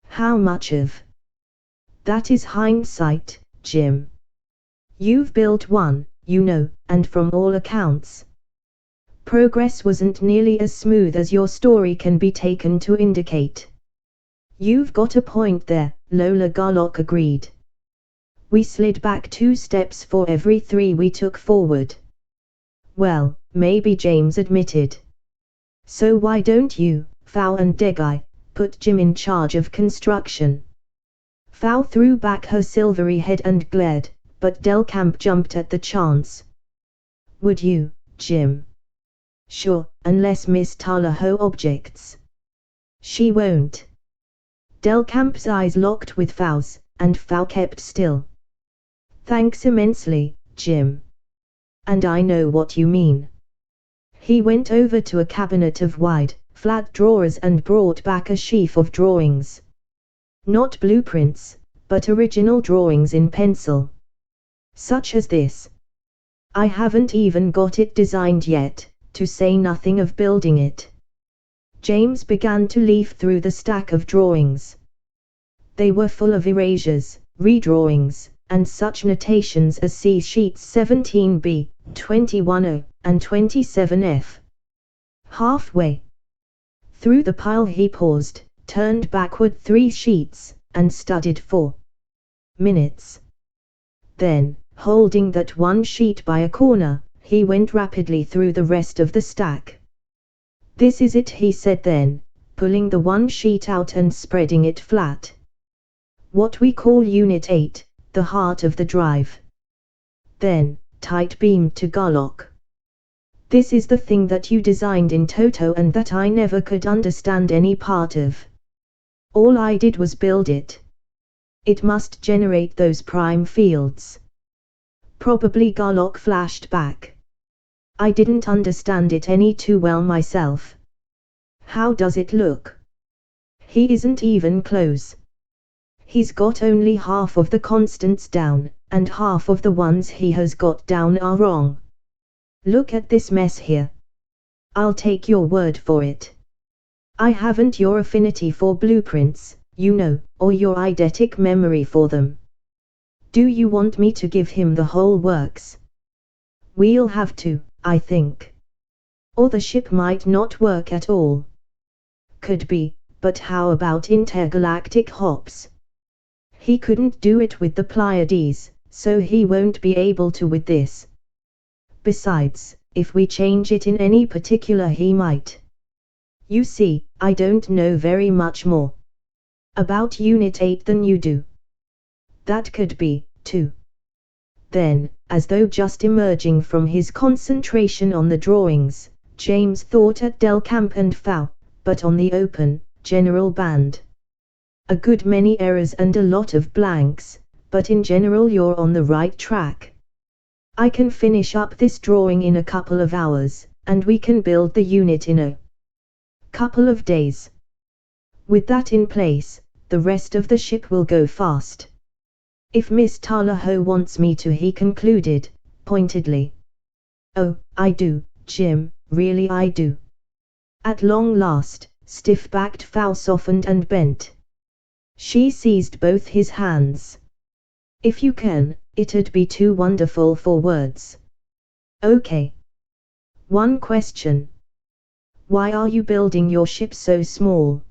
How much of that is hindsight, Jim? You've built one, you know, and from all accounts, progress wasn't nearly as smooth as your story can be taken to indicate. You've got a point there, Lola, Garlock agreed. We slid back 2 steps for every 3 we took forward. Well, maybe, James admitted. So why don't you, Fowl and Degai, put Jim in charge of construction? Fowl threw back her silvery head and glared, but Delcamp jumped at the chance. Would you, Jim? Sure, unless Miss Talaho objects. She won't. Delcamp's eyes locked with Fowl's, and Fowl kept still. Thanks immensely, Jim. And I know what you mean. He went over to a cabinet of wide, flat drawers and brought back a sheaf of drawings. Not blueprints, but original drawings in pencil. Such as this. I haven't even got it designed yet, to say nothing of building it. James began to leaf through the stack of drawings. They were full of erasures, redrawings, and such notations as see sheets 17b, 21o, and 27f. Halfway through the pile he paused, turned backward 3 sheets, and studied for minutes. Then, holding that one sheet by a corner, he went rapidly through the rest of the stack. "This is it," he said then, pulling the one sheet out and spreading it flat. "What we call Unit 8, the heart of the drive." Then, tight-beamed to Garlock. "This is the thing that you designed in toto and that I never could understand any part of. All I did was build it. It must generate those prime fields." Probably, Garlock flashed back. "I didn't understand it any too well myself. How does it look?" "He isn't even close. He's got only half of the constants down, and half of the ones he has got down are wrong. Look at this mess here. I'll take your word for it. I haven't your affinity for blueprints, you know, or your eidetic memory for them. Do you want me to give him the whole works? We'll have to, I think. Or the ship might not work at all." "Could be, but how about intergalactic hops? He couldn't do it with the Pleiades, so he won't be able to with this. Besides, if we change it in any particular he might. You see, I don't know very much more about Unit 8 than you do." "That could be, too." Then, as though just emerging from his concentration on the drawings, James thought at Del Camp and Fow, but on the open, general band. "A good many errors and a lot of blanks, but in general you're on the right track. I can finish up this drawing in a couple of hours, and we can build the unit in a couple of days. With that in place, the rest of the ship will go fast. If Miss Talaho wants me to," he concluded, pointedly. "Oh, I do, Jim, really I do." At long last, stiff-backed Fow softened and bent. She seized both his hands. "If you can, it'd be too wonderful for words." "Okay. One question. Why are you building your ship so small?"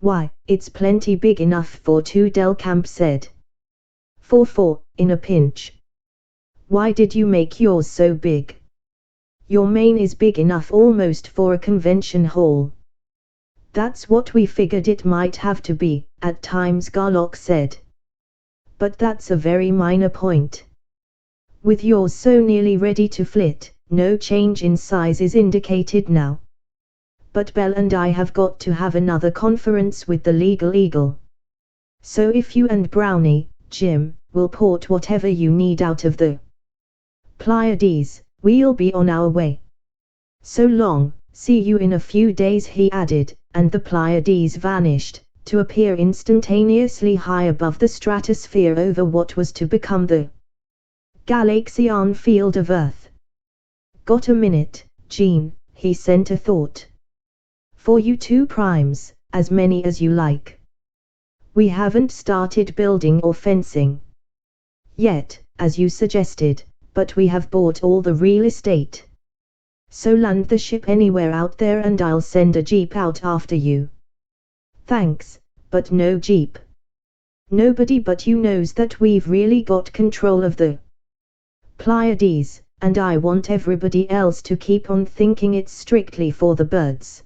"Why, it's plenty big enough for 2," Del Camp said. "For 4, in a pinch." "Why did you make yours so big?" "Your main is big enough almost for a convention hall." "That's what we figured it might have to be, at times," Garlock said. "But that's a very minor point. With yours so nearly ready to flit, no change in size is indicated now. But Bell and I have got to have another conference with the Legal Eagle. So if you and Brownie, Jim, will port whatever you need out of the Pleiades, we'll be on our way. So long, see you in a few days," he added, and the Pleiades vanished, to appear instantaneously high above the stratosphere over what was to become the Galaxian field of Earth. "Got a minute, Jean?" he sent a thought. "For you 2 primes, as many as you like. We haven't started building or fencing yet, as you suggested, but we have bought all the real estate. So land the ship anywhere out there and I'll send a jeep out after you." "Thanks, but no jeep. Nobody but you knows that we've really got control of the Pleiades, and I want everybody else to keep on thinking it's strictly for the birds.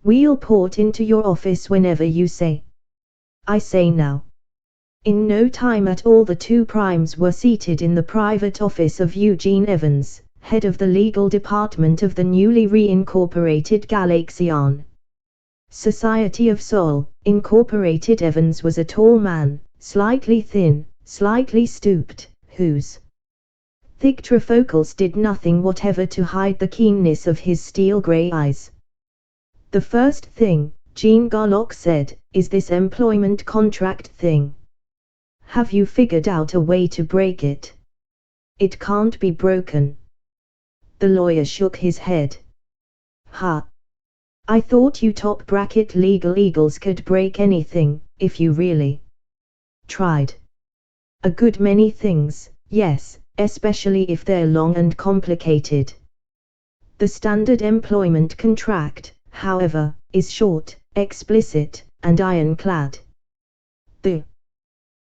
We'll port into your office whenever you say. I say now." In no time at all the 2 primes were seated in the private office of Eugene Evans, head of the legal department of the newly reincorporated Galaxian Society of Sol, Incorporated. Evans was a tall man, slightly thin, slightly stooped, whose thick trifocals did nothing whatever to hide the keenness of his steel-grey eyes. "The first thing," Jean Garlock said, "is this employment contract thing. Have you figured out a way to break it?" "It can't be broken." The lawyer shook his head. I thought you top bracket legal eagles could break anything, if you really tried. A good many things, yes, especially if they're long and complicated. The standard employment contract, however, is short, explicit, and ironclad. The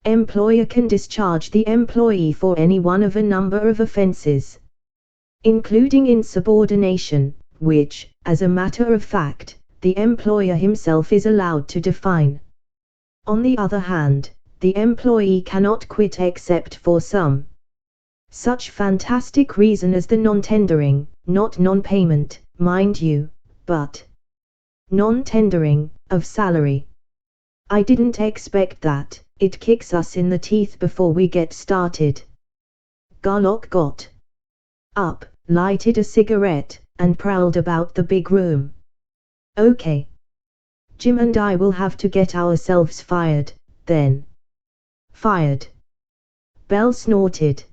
employer can discharge the employee for any one of a number of offenses, including insubordination, which, as a matter of fact, the employer himself is allowed to define. On the other hand, the employee cannot quit except for some such fantastic reason as the non-tendering, not non-payment, mind you, but non-tendering, of salary. I didn't expect that. It kicks us in the teeth before we get started. Garlock got up, lighted a cigarette, and prowled about the big room. Okay. Jim and I will have to get ourselves fired, then. Fired. Belle snorted.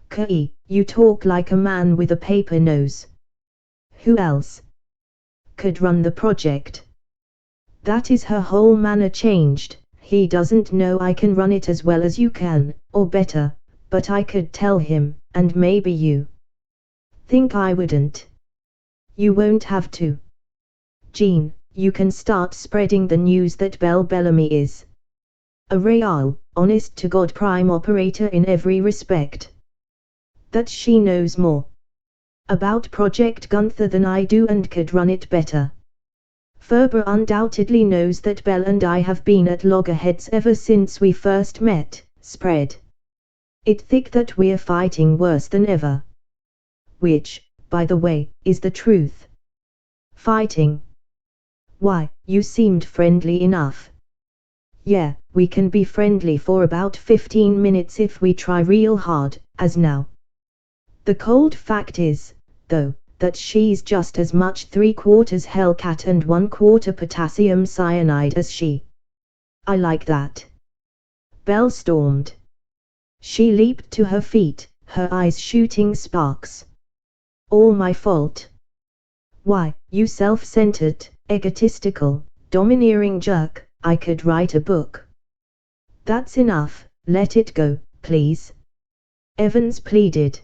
Kei, you talk like a man with a paper nose. Who else could run the project? That is her whole manner changed. He doesn't know I can run it as well as you can, or better, but I could tell him, and maybe you think I wouldn't. You won't have to. Jean, you can start spreading the news that Belle Bellamy is a real, honest-to-God prime operator in every respect. That she knows more about Project Gunther than I do and could run it better. Ferber undoubtedly knows that Belle and I have been at loggerheads ever since we first met. Spread it thick that we're fighting worse than ever. Which, by the way, is the truth. Fighting. Why, you seemed friendly enough. Yeah, we can be friendly for about 15 minutes if we try real hard, as now. The cold fact is, though, that she's just as much 3/4 Hellcat and 1/4 potassium cyanide as she. I like that. Belle stormed. She leaped to her feet, her eyes shooting sparks. All my fault. Why, you self-centered, egotistical, domineering jerk, I could write a book. That's enough, let it go, please. Evans pleaded.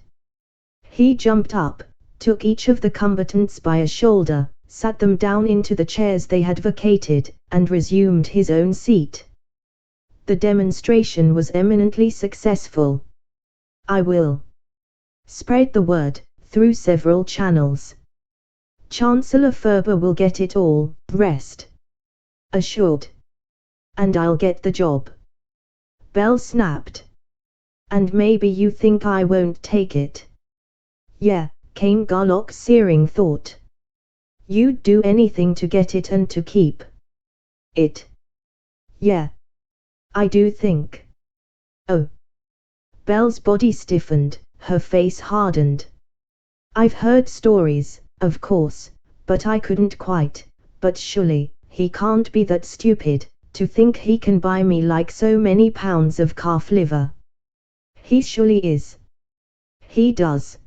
He jumped up, took each of the combatants by a shoulder, sat them down into the chairs they had vacated, and resumed his own seat. The demonstration was eminently successful. I will spread the word, through several channels. Chancellor Ferber will get it all, rest assured. And I'll get the job. Belle snapped. And maybe you think I won't take it. Yeah, came Garlock's searing thought. You'd do anything to get it and to keep it. Yeah. I do think. Oh. Belle's body stiffened, her face hardened. I've heard stories, of course, but I couldn't quite, but surely, he can't be that stupid, to think he can buy me like so many pounds of calf liver. He surely is. He does.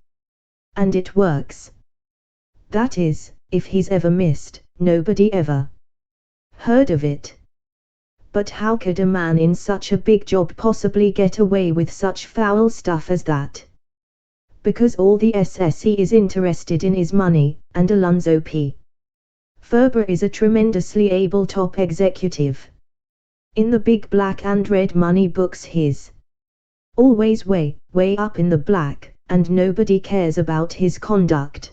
And it works. That is, if he's ever missed, nobody ever heard of it. But how could a man in such a big job possibly get away with such foul stuff as that? Because all the SSE is interested in is money, and Alonzo P. Ferber is a tremendously able top executive. In the big black and red money books he's always way up in the black, and nobody cares about his conduct.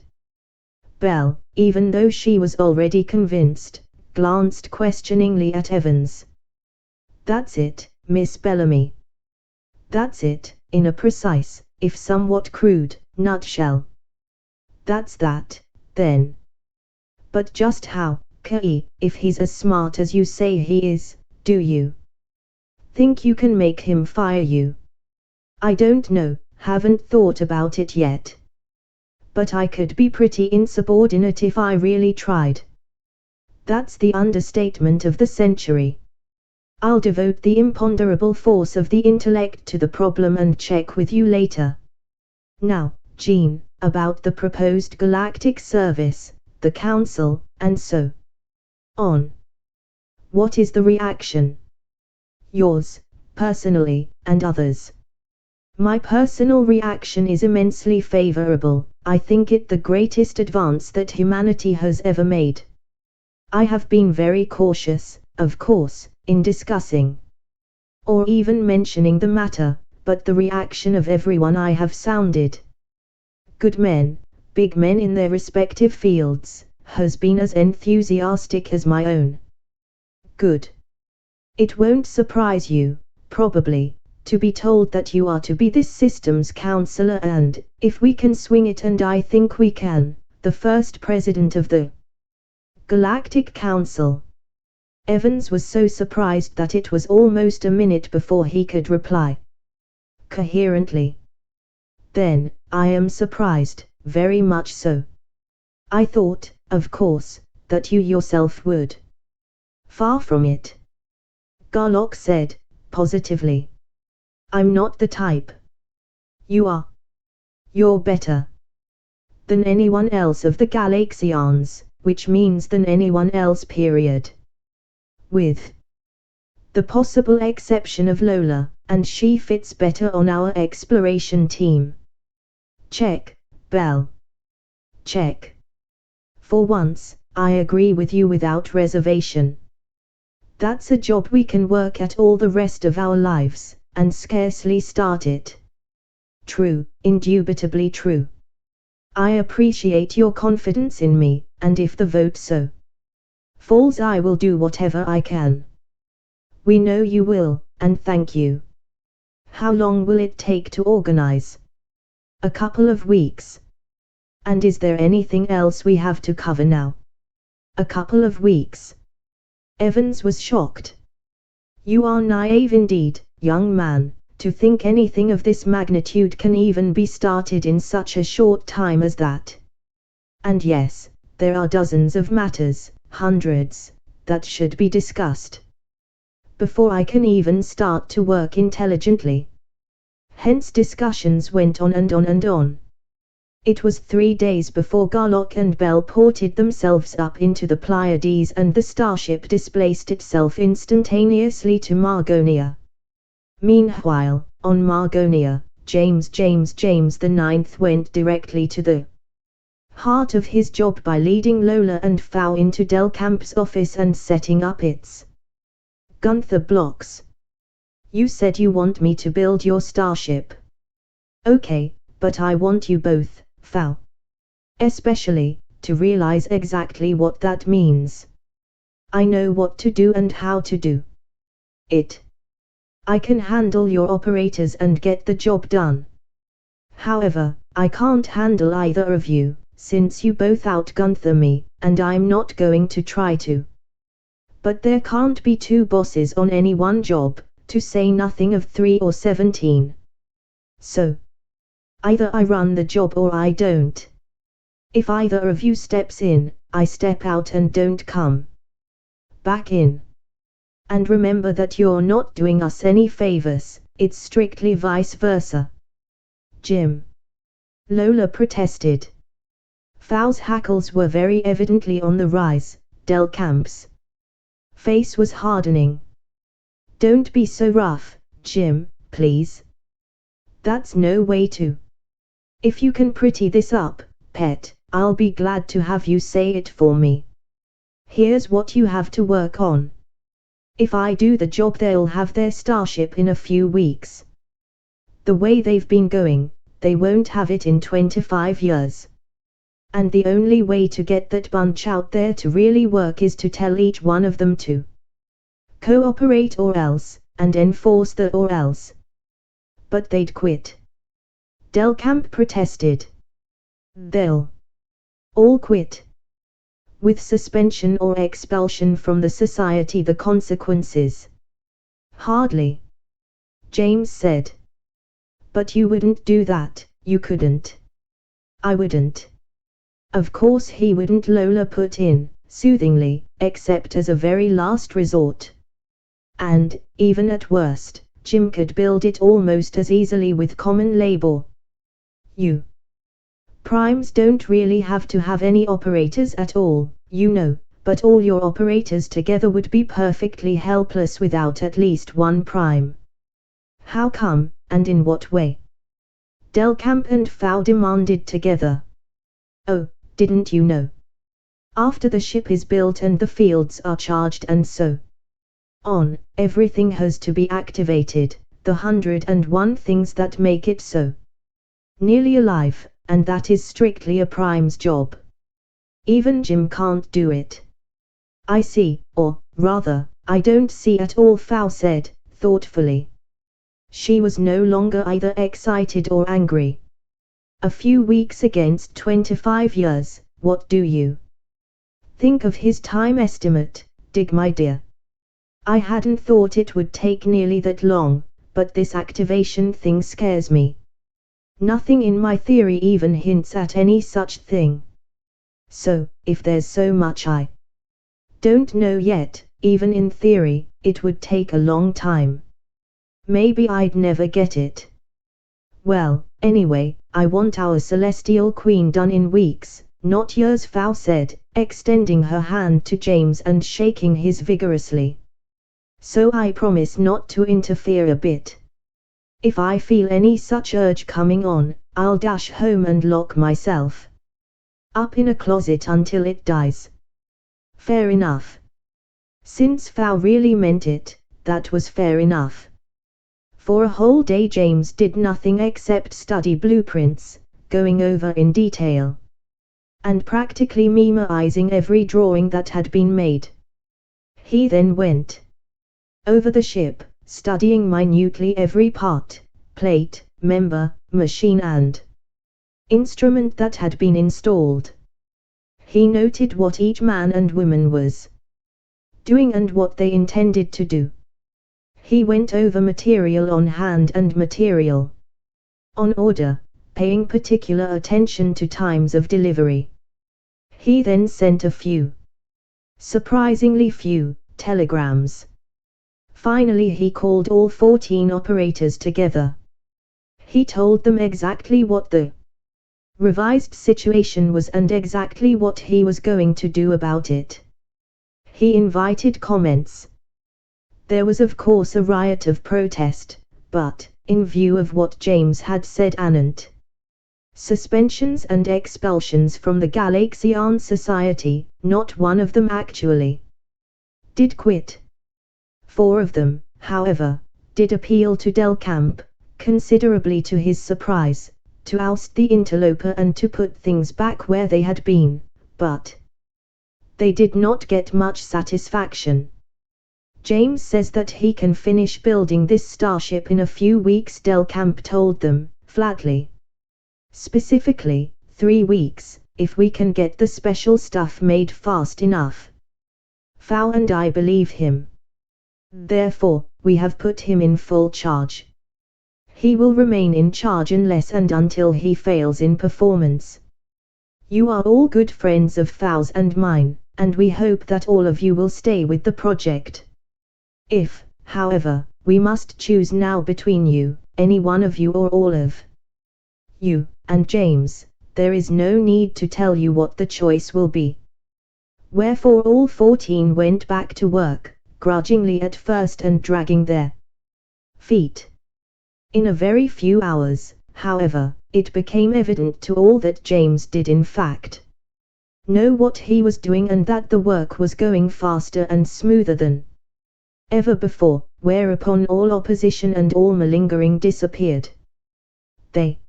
Belle, even though she was already convinced, glanced questioningly at Evans. That's it, Miss Bellamy. That's it, in a precise, if somewhat crude, nutshell. That's that, then. But just how, Kei, if he's as smart as you say he is, do you think you can make him fire you? I don't know, haven't thought about it yet. But I could be pretty insubordinate if I really tried. That's the understatement of the century. I'll devote the imponderable force of the intellect to the problem and check with you later. Now, Jean, about the proposed galactic service, the Council, and so on. What is the reaction? Yours, personally, and others. My personal reaction is immensely favorable. I think it the greatest advance that humanity has ever made. I have been very cautious, of course, in discussing or even mentioning the matter, but the reaction of everyone I have sounded, good men, big men in their respective fields, has been as enthusiastic as my own. Good. It won't surprise you, probably, to be told that you are to be this system's counselor and, if we can swing it, and I think we can, the first president of the Galactic Council. Evans was so surprised that it was almost a minute before he could reply coherently. Then, I am surprised, very much so. I thought, of course, that you yourself would. Far from it. Garlock said, positively. I'm not the type. You are. You're better than anyone else of the Galaxians, which means than anyone else, period. With the possible exception of Lola, and she fits better on our exploration team. Check, Bell. Check. For once, I agree with you without reservation. That's a job we can work at all the rest of our lives, and scarcely start it. True, indubitably true. I appreciate your confidence in me, and if the vote so falls, I will do whatever I can. We know you will, and thank you. How long will it take to organize? A couple of weeks. And is there anything else we have to cover now? A couple of weeks. Evans was shocked. You are naive indeed, young man, to think anything of this magnitude can even be started in such a short time as that. And yes, there are dozens of matters, hundreds, that should be discussed before I can even start to work intelligently. Hence discussions went on and on and on. It was 3 days before Garlock and Bell ported themselves up into the Pleiades and the starship displaced itself instantaneously to Margonia. Meanwhile, on Margonia, James the Ninth went directly to the heart of his job by leading Lola and Fau into Del Camp's office and setting up its Gunther blocks. You said you want me to build your starship. Okay, but I want you both, Fau. Especially, to realize exactly what that means. I know what to do and how to do it. I can handle your operators and get the job done. However, I can't handle either of you, since you both out-Gunther me, and I'm not going to try to. But there can't be 2 bosses on any one job, to say nothing of 3 or 17. So, either I run the job or I don't. If either of you steps in, I step out and don't come back in. And remember that you're not doing us any favors, it's strictly vice versa. Jim. Lola protested. Fau's hackles were very evidently on the rise. Del Camp's face was hardening. Don't be so rough, Jim, please. That's no way to. If you can pretty this up, pet, I'll be glad to have you say it for me. Here's what you have to work on. If I do the job, they'll have their starship in a few weeks. The way they've been going, they won't have it in 25 years. And the only way to get that bunch out there to really work is to tell each one of them to cooperate or else, and enforce the or else. But they'd quit. Del Camp protested. They'll all quit. With suspension or expulsion from the society the consequences. Hardly. James said. But you wouldn't do that, you couldn't. I wouldn't. Of course he wouldn't, Lola put in, soothingly, except as a very last resort. And, even at worst, Jim could build it almost as easily with common labor. You primes don't really have to have any operators at all, You know, but all your operators together would be perfectly helpless without at least one prime. How come, and in what way? Delcamp and Fao demanded together. Oh, didn't you know? After the ship is built and the fields are charged and so on, everything has to be activated, the 101 things that make it so nearly alive, and that is strictly a prime's job. Even Jim can't do it. I see, or, rather, I don't see at all, Fao said, thoughtfully. She was no longer either excited or angry. A few weeks against 25 years, what do you think of his time estimate, Dig my dear? I hadn't thought it would take nearly that long, but this activation thing scares me. Nothing in my theory even hints at any such thing. So, if there's so much I don't know yet, even in theory, it would take a long time. Maybe I'd never get it. Well, anyway, I want our celestial queen done in weeks, not years, Fao said, extending her hand to James and shaking his vigorously. So I promise not to interfere a bit. If I feel any such urge coming on, I'll dash home and lock myself up in a closet until it dies. Fair enough. Since Fao really meant it, that was fair enough. For a whole day James did nothing except study blueprints, going over in detail, and practically memorizing every drawing that had been made. He then went over the ship, studying minutely every part, plate, member, machine and instrument that had been installed. He noted what each man and woman was doing and what they intended to do. He went over material on hand and material on order, paying particular attention to times of delivery. He then sent a few, surprisingly few, telegrams. Finally he called all 14 operators together. He told them exactly what the revised situation was and exactly what he was going to do about it. He invited comments. There was of course a riot of protest, but, in view of what James had said anent suspensions and expulsions from the Galaxian Society, not one of them actually did quit. 4 of them, however, did appeal to Delcamp, considerably to his surprise, to oust the interloper and to put things back where they had been, but they did not get much satisfaction. James says that he can finish building this starship in a few weeks, Delcamp told them, flatly. Specifically, 3 weeks, if we can get the special stuff made fast enough. Fao and I believe him. Therefore, we have put him in full charge. He will remain in charge unless and until he fails in performance. You are all good friends of Fao's and mine, and we hope that all of you will stay with the project. If, however, we must choose now between you, any one of you or all of you, and James, there is no need to tell you what the choice will be. Wherefore all 14 went back to work, grudgingly at first and dragging their feet. In a very few hours, however, it became evident to all that James did in fact know what he was doing and that the work was going faster and smoother than ever before, whereupon all opposition and all malingering disappeared. They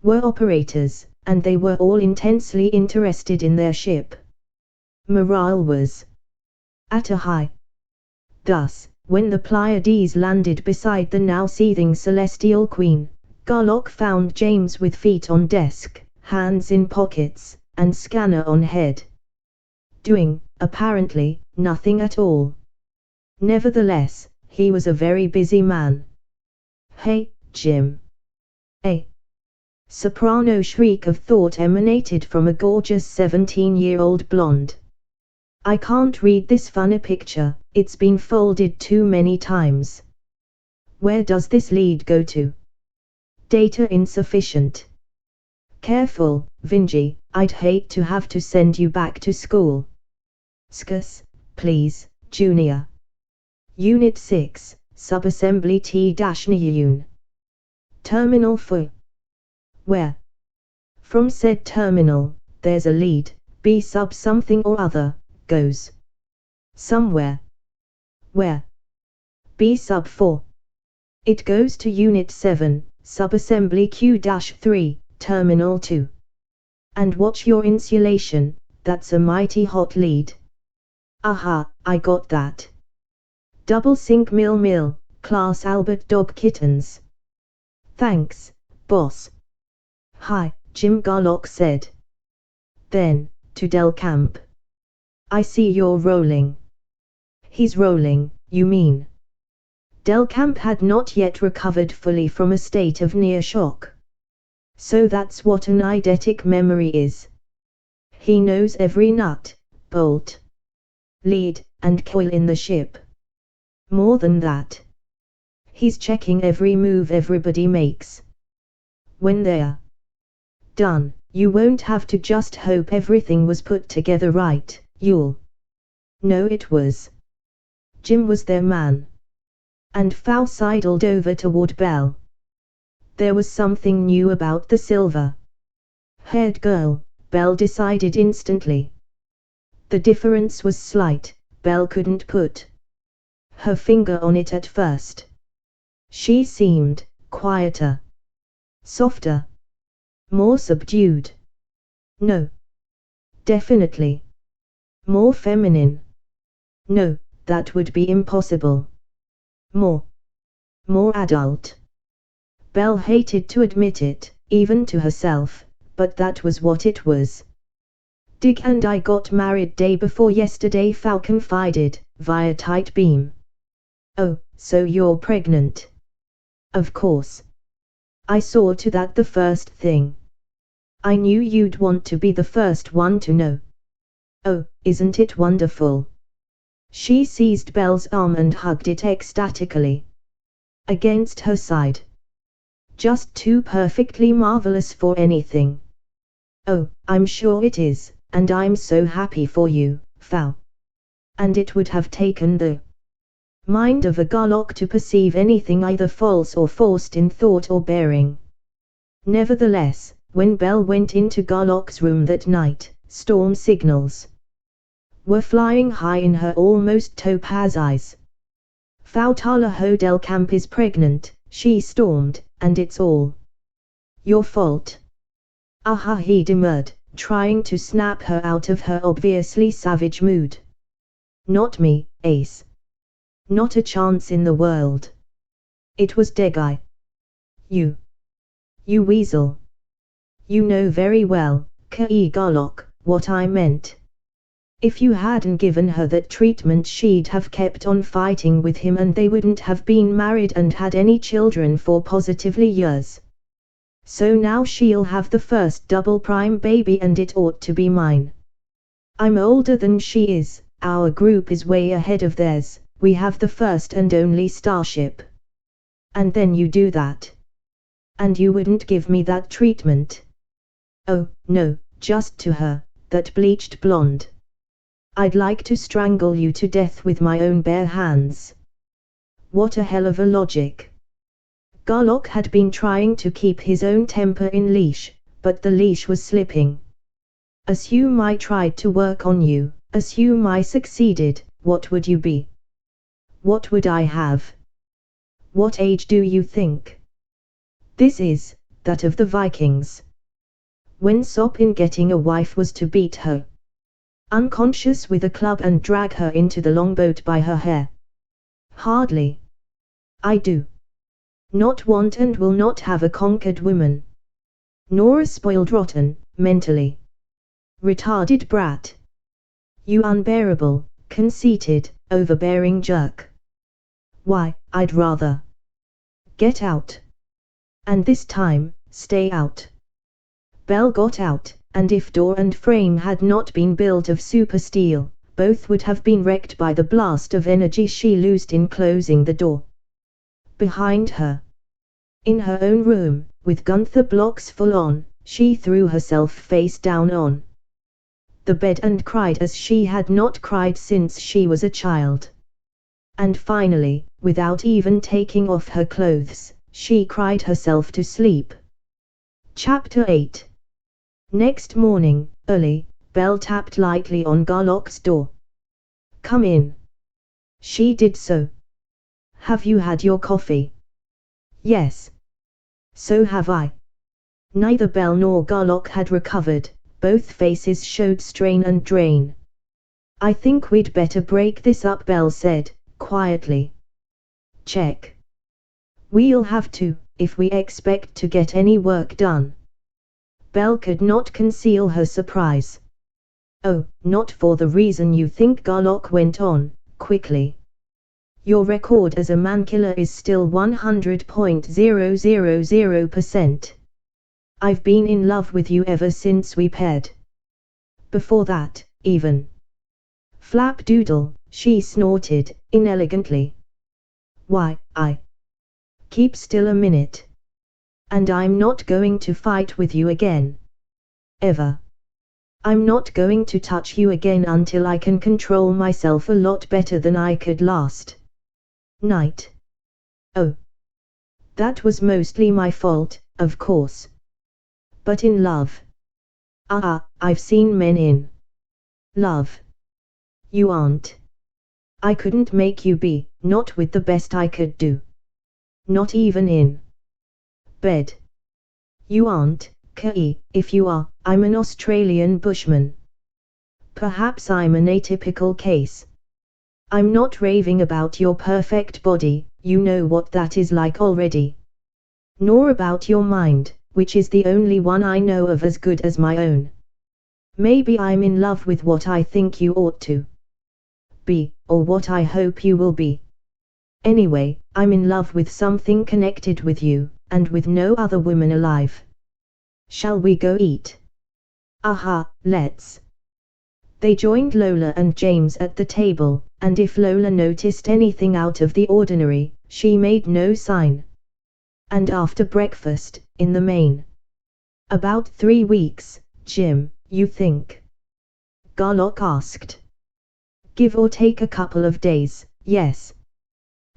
were operators, and they were all intensely interested in their ship. Morale was at a high. Thus, when the Pleiades landed beside the now seething Celestial Queen, Garlock found James with feet on desk, hands in pockets, and scanner on head, doing, apparently, nothing at all. Nevertheless, he was a very busy man. Hey, Jim. A soprano shriek of thought emanated from a gorgeous 17-year-old blonde. I can't read this funny picture, it's been folded too many times. Where does this lead go to? Data insufficient. Careful, Vinji, I'd hate to have to send you back to school. Skus, please, Junior. Unit 6, Subassembly T-Nyun. Terminal for. Where? From said terminal, there's a lead, B sub something or other, goes. Somewhere. Where? B sub 4. It goes to Unit 7, Subassembly Q-3, Terminal 2. And watch your insulation, that's a mighty hot lead. Aha, I got that. Double sync mil, class Albert dog kittens. Thanks, boss. Hi, Jim Garlock said. Then, to Del Camp. I see you're rolling. He's rolling, you mean? Del Camp had not yet recovered fully from a state of near shock. So that's what an eidetic memory is. He knows every nut, bolt, lead, and coil in the ship. More than that. He's checking every move everybody makes. When they're done, you won't have to just hope everything was put together right, you'll know it was. Jim was their man. And Fow sidled over toward Belle. There was something new about the silver-haired girl, Belle decided instantly. The difference was slight, Belle couldn't put her finger on it at first. She seemed quieter, softer, more subdued. No. Definitely. More feminine. No, that would be impossible. More adult. Belle hated to admit it, even to herself, but that was what it was. Dick and I got married day before yesterday, Fow confided, via tight beam. Oh, so you're pregnant? Of course. I saw to that the first thing. I knew you'd want to be the first one to know. Oh, isn't it wonderful? She seized Belle's arm and hugged it ecstatically. Against her side. Just too perfectly marvelous for anything. Oh, I'm sure it is, and I'm so happy for you, Fow. And it would have taken the mind of a Garlock to perceive anything either false or forced in thought or bearing. Nevertheless, when Belle went into Garlock's room that night, storm signals were flying high in her almost topaz eyes. Fautala Ho Del Camp is pregnant, she stormed, and it's all your fault. Aha, he demurred, trying to snap her out of her obviously savage mood. Not me, Ace. Not a chance in the world. It was Degai. You weasel. You know very well, Kei Garlock, what I meant. If you hadn't given her that treatment, she'd have kept on fighting with him and they wouldn't have been married and had any children for positively years. So now she'll have the first double prime baby and it ought to be mine. I'm older than she is, our group is way ahead of theirs, we have the first and only starship. And then you do that. And you wouldn't give me that treatment. Oh, no, just to her, that bleached blonde. I'd like to strangle you to death with my own bare hands. What a hell of a logic. Garlock had been trying to keep his own temper in leash, but the leash was slipping. Assume I tried to work on you, assume I succeeded, what would you be? What would I have? What age do you think? This is, that of the Vikings. When sop in getting a wife was to beat her unconscious with a club and drag her into the longboat by her hair. Hardly. I do not want and will not have a conquered woman. Nor a spoiled rotten, mentally retarded brat. You unbearable, conceited, overbearing jerk. Why, I'd rather get out. And this time, stay out. Belle got out, and if door and frame had not been built of super steel, both would have been wrecked by the blast of energy she loosed in closing the door behind her. In her own room, with Gunther blocks full on, she threw herself face down on the bed and cried as she had not cried since she was a child. And finally, without even taking off her clothes, she cried herself to sleep. Chapter 8. Next morning, early, Belle tapped lightly on Garlock's door. "Come in." She did so. "Have you had your coffee?" "Yes." "So have I." Neither Belle nor Garlock had recovered. Both faces showed strain and drain. "I think we'd better break this up," Belle said, quietly. "Check. We'll have to, if we expect to get any work done." Belle could not conceal her surprise. "Oh, not for the reason you think," Garlock went on, quickly. "Your record as a man-killer is still 100.000%. I've been in love with you ever since we paired. Before that, even." "Flapdoodle," she snorted, inelegantly. "Why, I keep still a minute. And I'm not going to fight with you again. Ever. I'm not going to touch you again until I can control myself a lot better than I could last night." "Oh. That was mostly my fault, of course. But in love? I've seen men in love. You aren't. I couldn't make you be, not with the best I could do. Not even in bed. You aren't, Kei. If you are, I'm an Australian bushman. Perhaps I'm an atypical case. I'm not raving about your perfect body, you know what that is like already. Nor about your mind, which is the only one I know of as good as my own. Maybe I'm in love with what I think you ought to be, or what I hope you will be. Anyway, I'm in love with something connected with you, and with no other woman alive. Shall we go eat?" Let's." They joined Lola and James at the table, and if Lola noticed anything out of the ordinary, she made no sign. "And after breakfast, in the main?" "About 3 weeks, Jim, you think?" Garlock asked. "Give or take a couple of days, yes.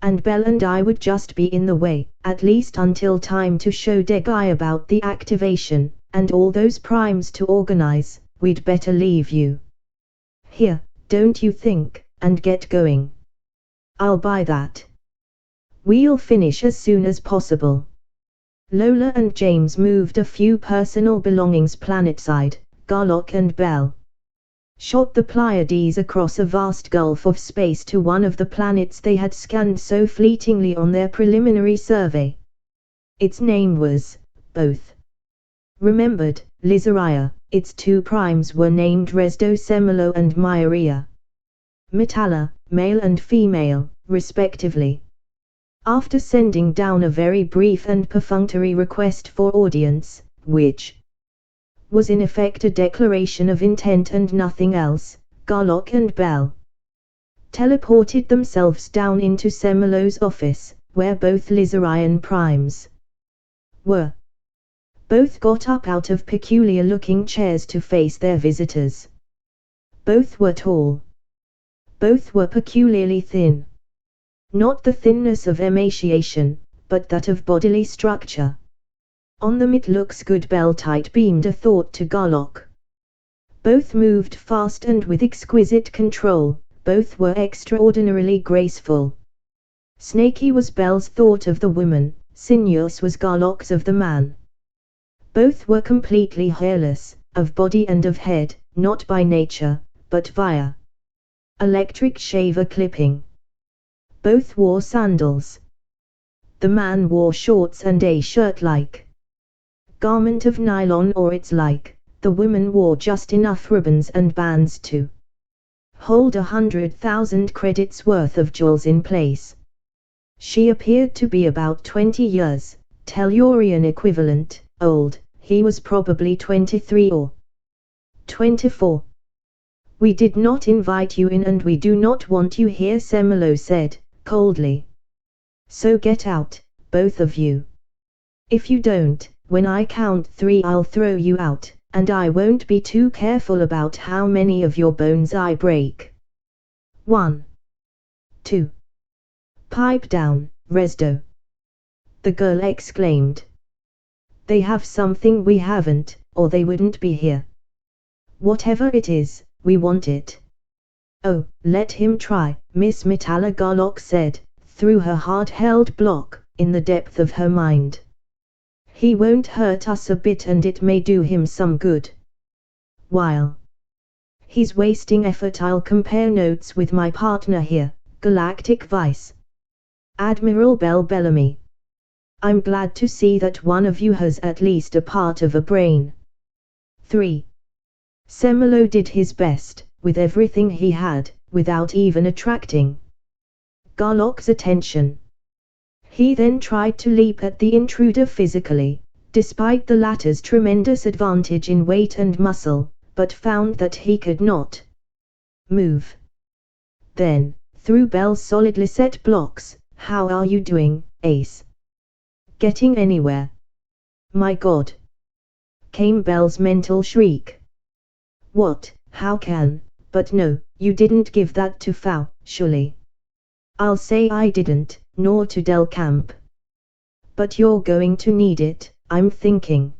And Belle and I would just be in the way, at least until time to show Degui about the activation, and all those primes to organize. We'd better leave you here, don't you think, and get going." "I'll buy that. We'll finish as soon as possible." Lola and James moved a few personal belongings planetside. Garlock and Belle shot the Pleiades across a vast gulf of space to one of the planets they had scanned so fleetingly on their preliminary survey. Its name was, both remembered, Lizaria. Its 2 primes were named Resdo Semelo and Myaria. Metalla, male and female, respectively. After sending down a very brief and perfunctory request for audience, which was in effect a declaration of intent and nothing else, Garlock and Belle teleported themselves down into Semelo's office, where both Lizarian primes were. Both got up out of peculiar-looking chairs to face their visitors. Both were tall. Both were peculiarly thin. Not the thinness of emaciation, but that of bodily structure. "On them it looks good," Belle tight beamed a thought to Garlock. Both moved fast and with exquisite control, both were extraordinarily graceful. Snaky was Belle's thought of the woman, sinuous was Garlock's of the man. Both were completely hairless, of body and of head, not by nature, but via electric shaver clipping. Both wore sandals. The man wore shorts and a shirt-like garment of nylon or its like. The woman wore just enough ribbons and bands to hold 100,000 credits worth of jewels in place. She appeared to be about 20 years, Tellurian equivalent, old. He was probably 23 or 24. "We did not invite you in and we do not want you here," Semelo said, coldly. "So get out, both of you. If you don't, when I count 3 I'll throw you out, and I won't be too careful about how many of your bones I break. 1, 2. Pipe down, Resdo, the girl exclaimed. They have something we haven't, or they wouldn't be here. Whatever it is, we want it. Oh, let him try, Miss Mitala Garlock said, through her hard-held block, in the depth of her mind. He won't hurt us a bit and it may do him some good. While he's wasting effort I'll compare notes with my partner here, Galactic Vice Admiral Bell Bellamy. I'm glad to see that one of you has at least a part of a brain. 3. Semelo did his best, with everything he had, without even attracting Garlock's attention. He then tried to leap at the intruder physically, despite the latter's tremendous advantage in weight and muscle, but found that he could not move. Then, through Bell's solidly set blocks, "How are you doing, Ace? Getting anywhere?" "My God!" came Bell's mental shriek. "What, how can, but no, you didn't give that to Fao, surely?" "I'll say I didn't, nor to Del Camp. But you're going to need it, I'm thinking."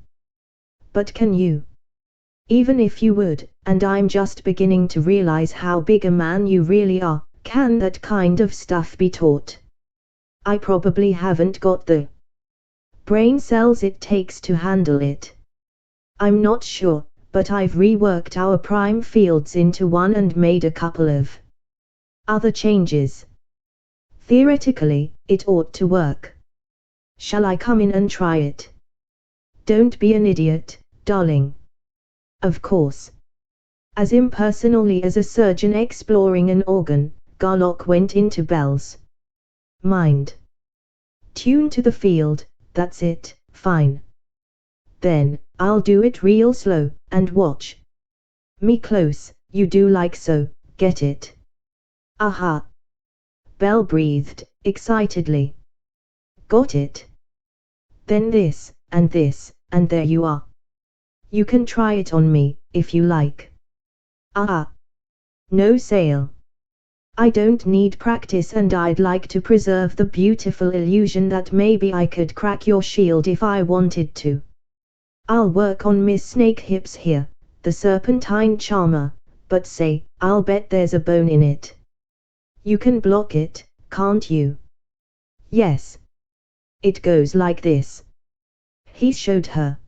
"But can you? Even if you would, and I'm just beginning to realize how big a man you really are, can that kind of stuff be taught? I probably haven't got the brain cells it takes to handle it. I'm not sure, but I've reworked our prime fields into one and made a couple of other changes. Theoretically, it ought to work. Shall I come in and try it?" "Don't be an idiot, darling." "Of course." As impersonally as a surgeon exploring an organ, Garlock went into Bell's mind. "Tune to the field, that's it, fine. Then, I'll do it real slow, and watch me close, you do like so, get it?" "Aha!" Bell breathed, excitedly. "Got it? Then this, and there you are. You can try it on me, if you like." "Ah! No sale. I don't need practice and I'd like to preserve the beautiful illusion that maybe I could crack your shield if I wanted to. I'll work on Miss Snakehips here, the Serpentine Charmer, but say, I'll bet there's a bone in it. You can block it, can't you?" "Yes. It goes like this." He showed her.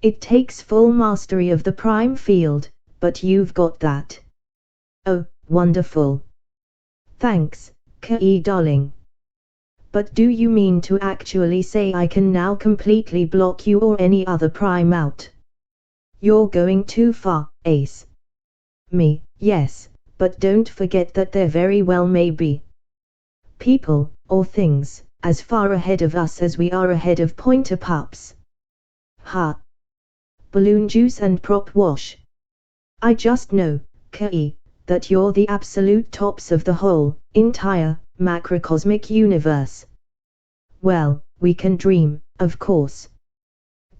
"It takes full mastery of the prime field, but you've got that." "Oh, wonderful. Thanks, Kei darling. But do you mean to actually say I can now completely block you or any other prime out?" "You're going too far, Ace." "Me, yes, but don't forget that there very well may be people, or things, as far ahead of us as we are ahead of pointer pups." "Ha! Balloon juice and prop wash. I just know, Kei, that you're the absolute tops of the whole, entire, macrocosmic universe." "Well, we can dream, of course."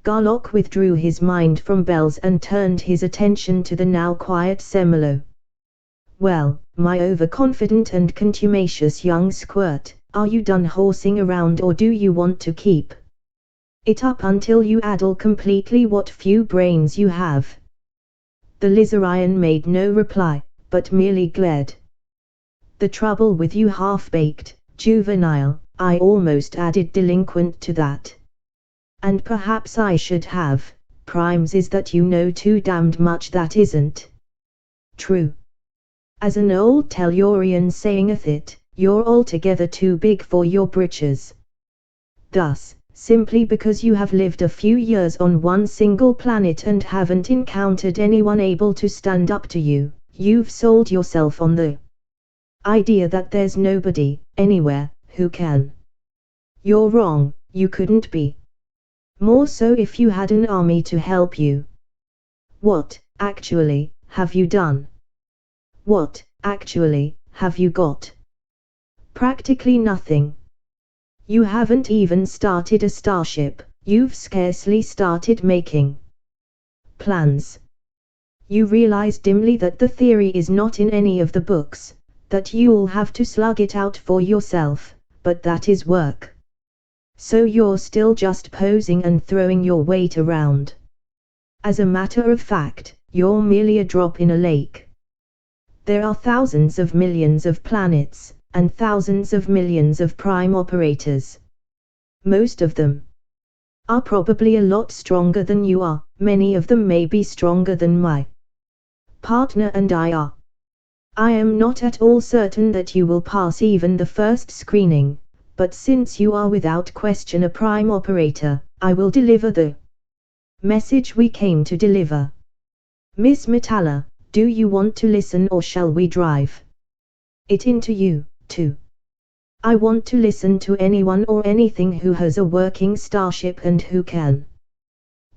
Garlock withdrew his mind from Bell's and turned his attention to the now quiet Semelo. "Well, my overconfident and contumacious young squirt, are you done horsing around or do you want to keep it up until you addle completely what few brains you have?" The Lizarian made no reply, but merely glared. "The trouble with you half-baked, juvenile, I almost added delinquent to that. And perhaps I should have, primes, is that you know too damned much that isn't true. As an old Tellurian sayingeth it, you're altogether too big for your britches. Thus, simply because you have lived a few years on one single planet and haven't encountered anyone able to stand up to you, you've sold yourself on the idea that there's nobody, anywhere, who can. You're wrong, you couldn't be. More so if you had an army to help you." "What, actually, have you done? What, actually, have you got?" "Practically nothing. You haven't even started a starship, you've scarcely started making plans. You realize dimly that the theory is not in any of the books, that you'll have to slug it out for yourself, but that is work. So you're still just posing and throwing your weight around. As a matter of fact, you're merely a drop in a lake. There are thousands of millions of planets, and thousands of millions of prime operators. Most of them are probably a lot stronger than you are, many of them may be stronger than my partner and I are. I am not at all certain that you will pass even the first screening, but since you are without question a prime operator, I will deliver the message we came to deliver. Miss Metalla, do you want to listen or shall we drive it into you, too? I want to listen to anyone or anything who has a working starship and who can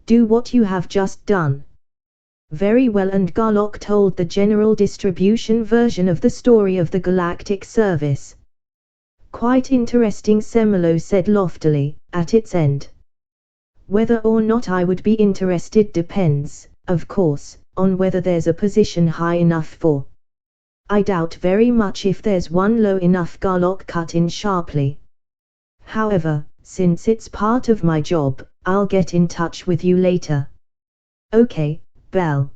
do what you have just done. Very well, and Garlock told the general distribution version of the story of the Galactic Service. Quite interesting, Semelo said loftily, at its end. Whether or not I would be interested depends, of course, on whether there's a position high enough for. I doubt very much if there's one low enough, Garlock cut in sharply. However, since it's part of my job, I'll get in touch with you later. Okay, Bell.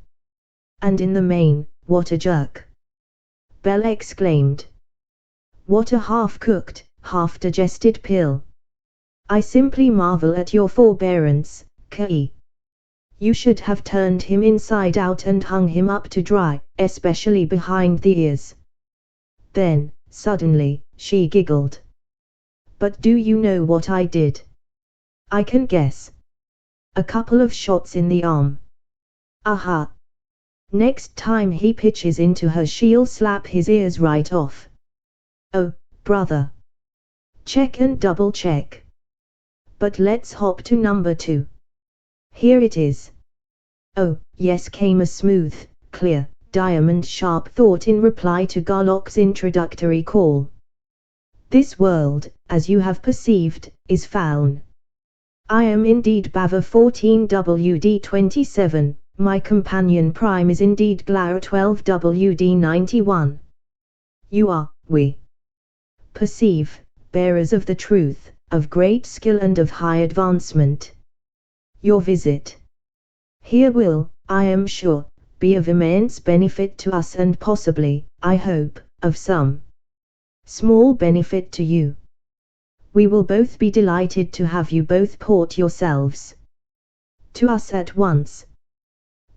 And in the main, what a jerk! Bell exclaimed. What a half-cooked, half-digested pill! I simply marvel at your forbearance, Kei. You should have turned him inside out and hung him up to dry, especially behind the ears. Then, suddenly, she giggled. But do you know what I did? I can guess. A couple of shots in the arm. Aha! Next time he pitches into her, she'll slap his ears right off. Oh, brother. Check and double check. But let's hop to number 2. Here it is. Oh, yes, came a smooth, clear, diamond-sharp thought in reply to Garlock's introductory call. This world, as you have perceived, is foul. I am indeed Bava 14WD27, my companion prime is indeed Glower 12WD91. You are, we perceive, bearers of the truth, of great skill and of high advancement. Your visit here will, I am sure, be of immense benefit to us and possibly, I hope, of some small benefit to you. We will both be delighted to have you both port yourselves to us at once.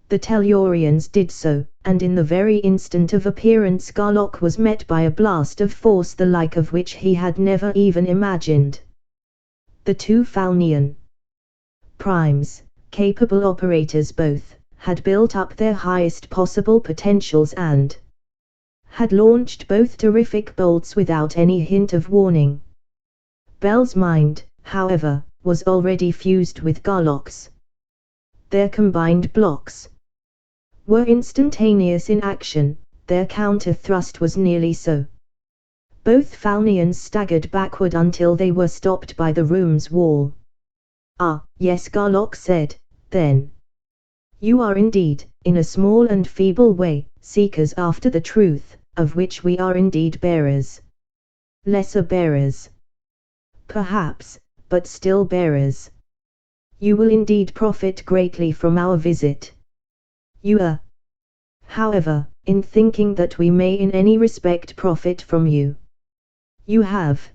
The Tellurians did so, and in the very instant of appearance Garlock was met by a blast of force the like of which he had never even imagined. The two Falnian primes, capable operators both, had built up their highest possible potentials and had launched both terrific bolts without any hint of warning. Bell's mind, however, was already fused with Garlock's. Their combined blocks were instantaneous in action, their counter-thrust was nearly so. Both Falnians staggered backward until they were stopped by the room's wall. Ah, yes, Garlock said, then. You are indeed, in a small and feeble way, seekers after the truth, of which we are indeed bearers. Lesser bearers. Perhaps, but still bearers. You will indeed profit greatly from our visit. You are, however, in thinking that we may in any respect profit from you. You have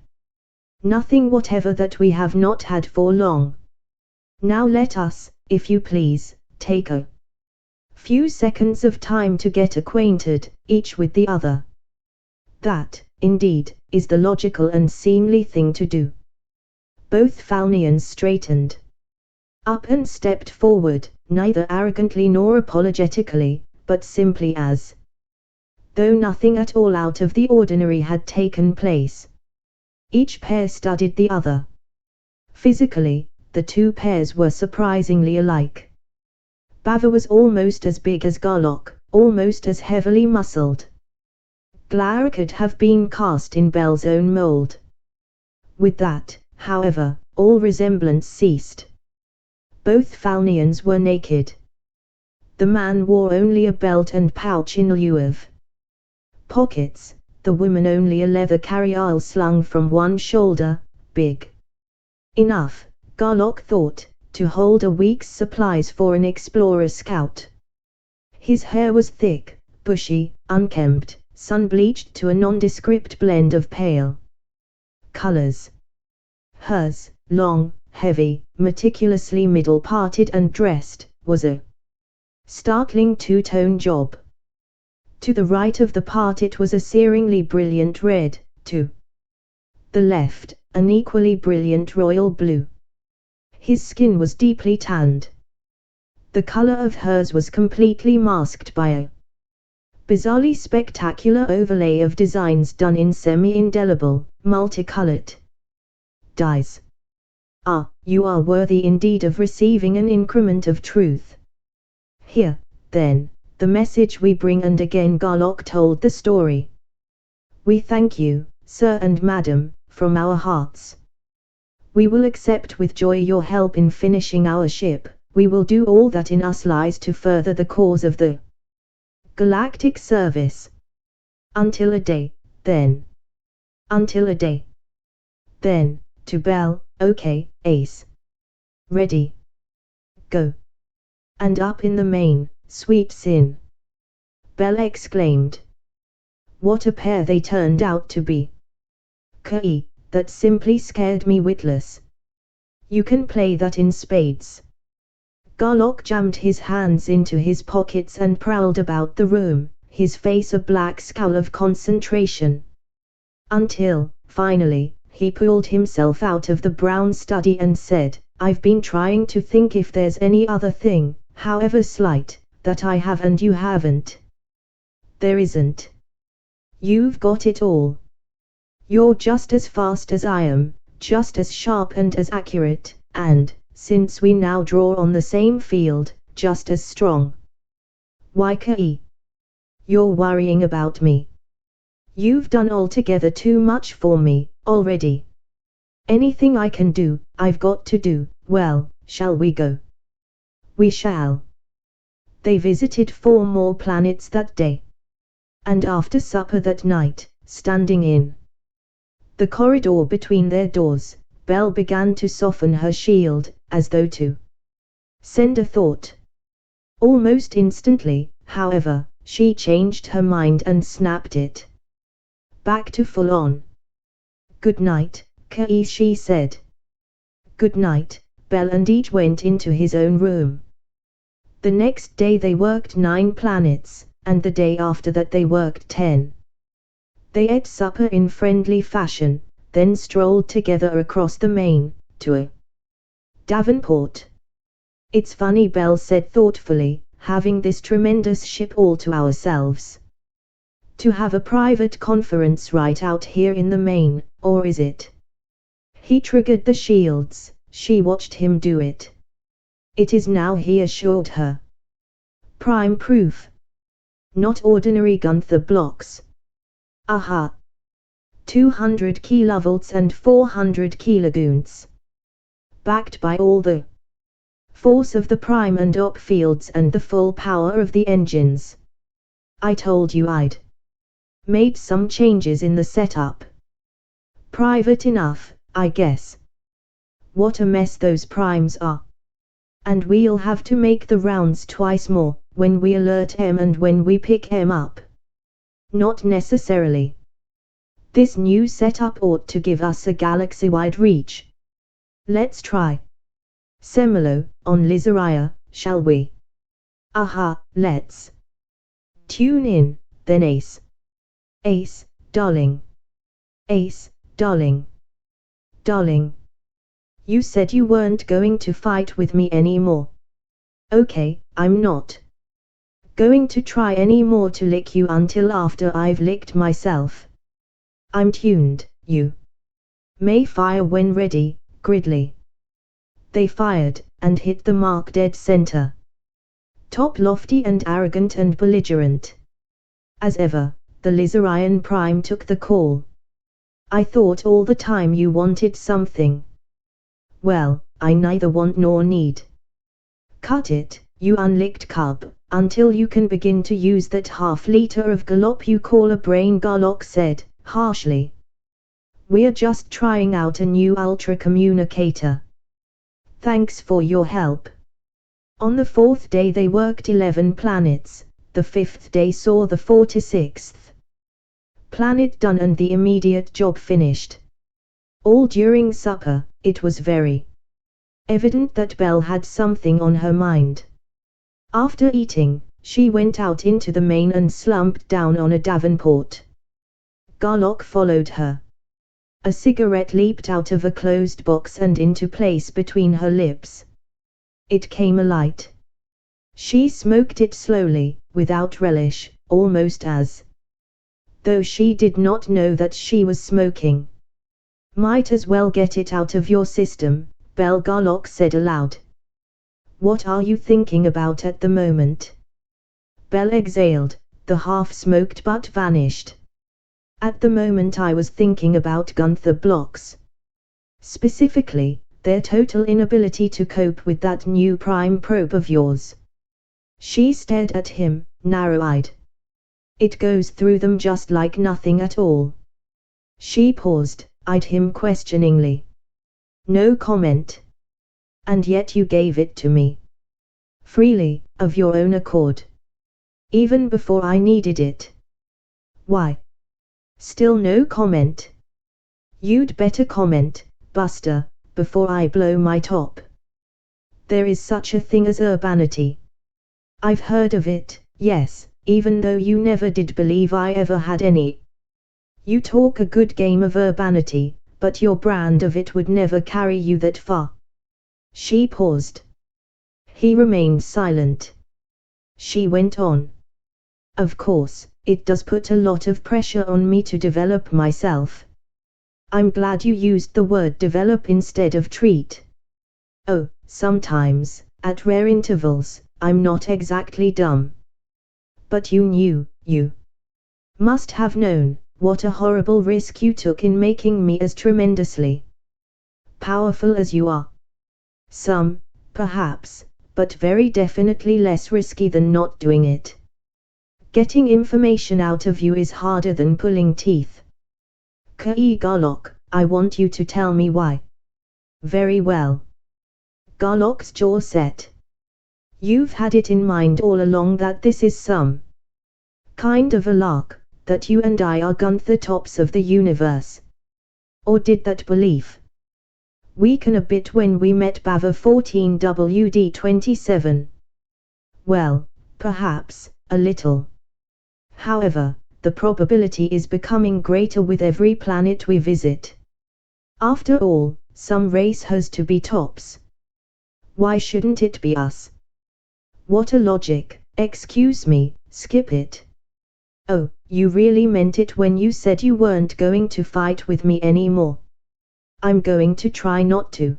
nothing whatever that we have not had for long. Now let us, if you please, take a few seconds of time to get acquainted, each with the other. That, indeed, is the logical and seemly thing to do. Both Falnians straightened up and stepped forward, neither arrogantly nor apologetically, but simply as though nothing at all out of the ordinary had taken place. Each pair studied the other. Physically, the two pairs were surprisingly alike. Bava was almost as big as Garlock, almost as heavily muscled. Glower could have been cast in Bell's own mold. With that, however, all resemblance ceased. Both Falnians were naked. The man wore only a belt and pouch in lieu of pockets, the woman only a leather carryall slung from one shoulder, big enough, Garlock thought, to hold a week's supplies for an explorer scout. His hair was thick, bushy, unkempt, sun-bleached to a nondescript blend of pale colors. Hers, long, heavy, meticulously middle-parted and dressed, was a startling two-tone job. To the right of the part it was a searingly brilliant red, to the left, an equally brilliant royal blue. His skin was deeply tanned. The color of hers was completely masked by a bizarrely spectacular overlay of designs done in semi-indelible, multicolored dyes. Ah, you are worthy indeed of receiving an increment of truth. Here, then, the message we bring, and again Garlock told the story. We thank you, sir and madam, from our hearts. We will accept with joy your help in finishing our ship. We will do all that in us lies to further the cause of the galactic service. Until a day, then. Until a day. Then, to Bell, okay, Ace. Ready. Go. And up in the main, sweet sin. Bell exclaimed. What a pair they turned out to be. Key, that simply scared me witless. You can play that in spades. Garlock jammed his hands into his pockets and prowled about the room, his face a black scowl of concentration. Until, finally, he pulled himself out of the brown study and said, I've been trying to think if there's any other thing, however slight, that I have and you haven't. There isn't. You've got it all. You're just as fast as I am, just as sharp and as accurate, and, since we now draw on the same field, just as strong. Why, Key? You're worrying about me. You've done altogether too much for me, already. Anything I can do, I've got to do. Well, shall we go? We shall. They visited 4 more planets that day. And after supper that night, standing in the corridor between their doors, Belle began to soften her shield, as though to send a thought. Almost instantly, however, she changed her mind and snapped it back to full on. Good night, Key, she said. Good night, Belle, and each went into his own room. The next day they worked 9 planets, and the day after that they worked 10. They ate supper in friendly fashion, then strolled together across the main, to a Davenport. It's funny, Belle said thoughtfully, having this tremendous ship all to ourselves. To have a private conference right out here in the main, or is it? He triggered the shields, she watched him do it. It is now, he assured her. Prime proof. Not ordinary Gunther blocks. Aha. 200 kilovolts and 400 kilogouns. Backed by all the force of the prime and op fields and the full power of the engines. I told you I'd made some changes in the setup. Private enough, I guess. What a mess those primes are. And we'll have to make the rounds twice more, when we alert M and when we pick M up. Not necessarily. This new setup ought to give us a galaxy-wide reach. Let's try Semelo, on Lizaria, shall we? Aha, let's. Tune in, then Ace. Ace, darling. Ace, darling. Darling. You said you weren't going to fight with me anymore. Okay, I'm not going to try anymore to lick you until after I've licked myself. I'm tuned, you may fire when ready, Gridley. They fired, and hit the mark dead center. Top lofty and arrogant and belligerent. As ever, the Lizarian Prime took the call. I thought all the time you wanted something. Well, I neither want nor need. Cut it, you unlicked cub, until you can begin to use that half-liter of gallop you call a brain, Garlock said, harshly. We're just trying out a new ultra-communicator. Thanks for your help. On the 4th day they worked 11 planets, the 5th day saw the 46th planet done and the immediate job finished. All during supper, it was very evident that Belle had something on her mind. After eating, she went out into the main and slumped down on a davenport. Garlock followed her. A cigarette leaped out of a closed box and into place between her lips. It came alight. She smoked it slowly, without relish, almost as though she did not know that she was smoking. Might as well get it out of your system, Belle, Garlock said aloud. What are you thinking about at the moment? Belle exhaled, the half-smoked butt vanished. At the moment I was thinking about Gunther blocks. Specifically, their total inability to cope with that new prime probe of yours. She stared at him, narrow-eyed. It goes through them just like nothing at all. She paused, eyed him questioningly. No comment. And yet you gave it to me. Freely, of your own accord. Even before I needed it. Why? Still no comment. You'd better comment, Buster, before I blow my top. There is such a thing as urbanity. I've heard of it, yes, even though you never did believe I ever had any. You talk a good game of urbanity, but your brand of it would never carry you that far. She paused. He remained silent. She went on. Of course, it does put a lot of pressure on me to develop myself. I'm glad you used the word develop instead of treat. Oh, sometimes, at rare intervals, I'm not exactly dumb. But you must have known what a horrible risk you took in making me as tremendously powerful as you are. Some, perhaps, but very definitely less risky than not doing it. Getting information out of you is harder than pulling teeth. Garlock, I want you to tell me why. Very well. Garlock's jaw set. You've had it in mind all along that this is some kind of a lark, that you and I are Gunther tops of the universe. Or did that belief weaken a bit when we met Bava 14 WD27? Well, perhaps, a little. However, the probability is becoming greater with every planet we visit. After all, some race has to be tops. Why shouldn't it be us? What a logic, excuse me, skip it. Oh, you really meant it when you said you weren't going to fight with me anymore. I'm going to try not to.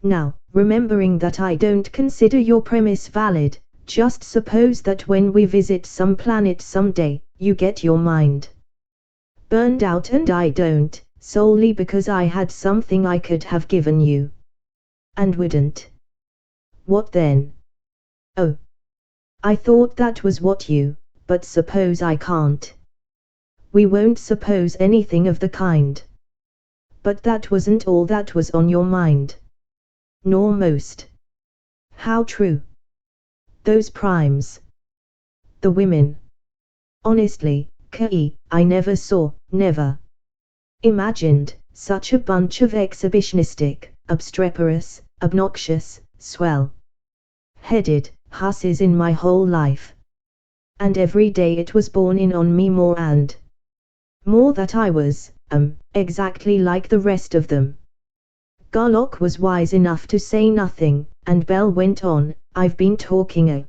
Now, remembering that I don't consider your premise valid, just suppose that when we visit some planet someday, you get your mind burned out and I don't, solely because I had something I could have given you. And wouldn't. What then? Oh. I thought that was what you, but suppose I can't. We won't suppose anything of the kind. But that wasn't all that was on your mind. Nor most. How true. Those primes. The women. Honestly, I never saw, never imagined, such a bunch of exhibitionistic, obstreperous, obnoxious, swell-headed hussies in my whole life. And every day it was borne in on me more and more that I was, exactly like the rest of them. Garlock was wise enough to say nothing, and Belle went on, I've been talking a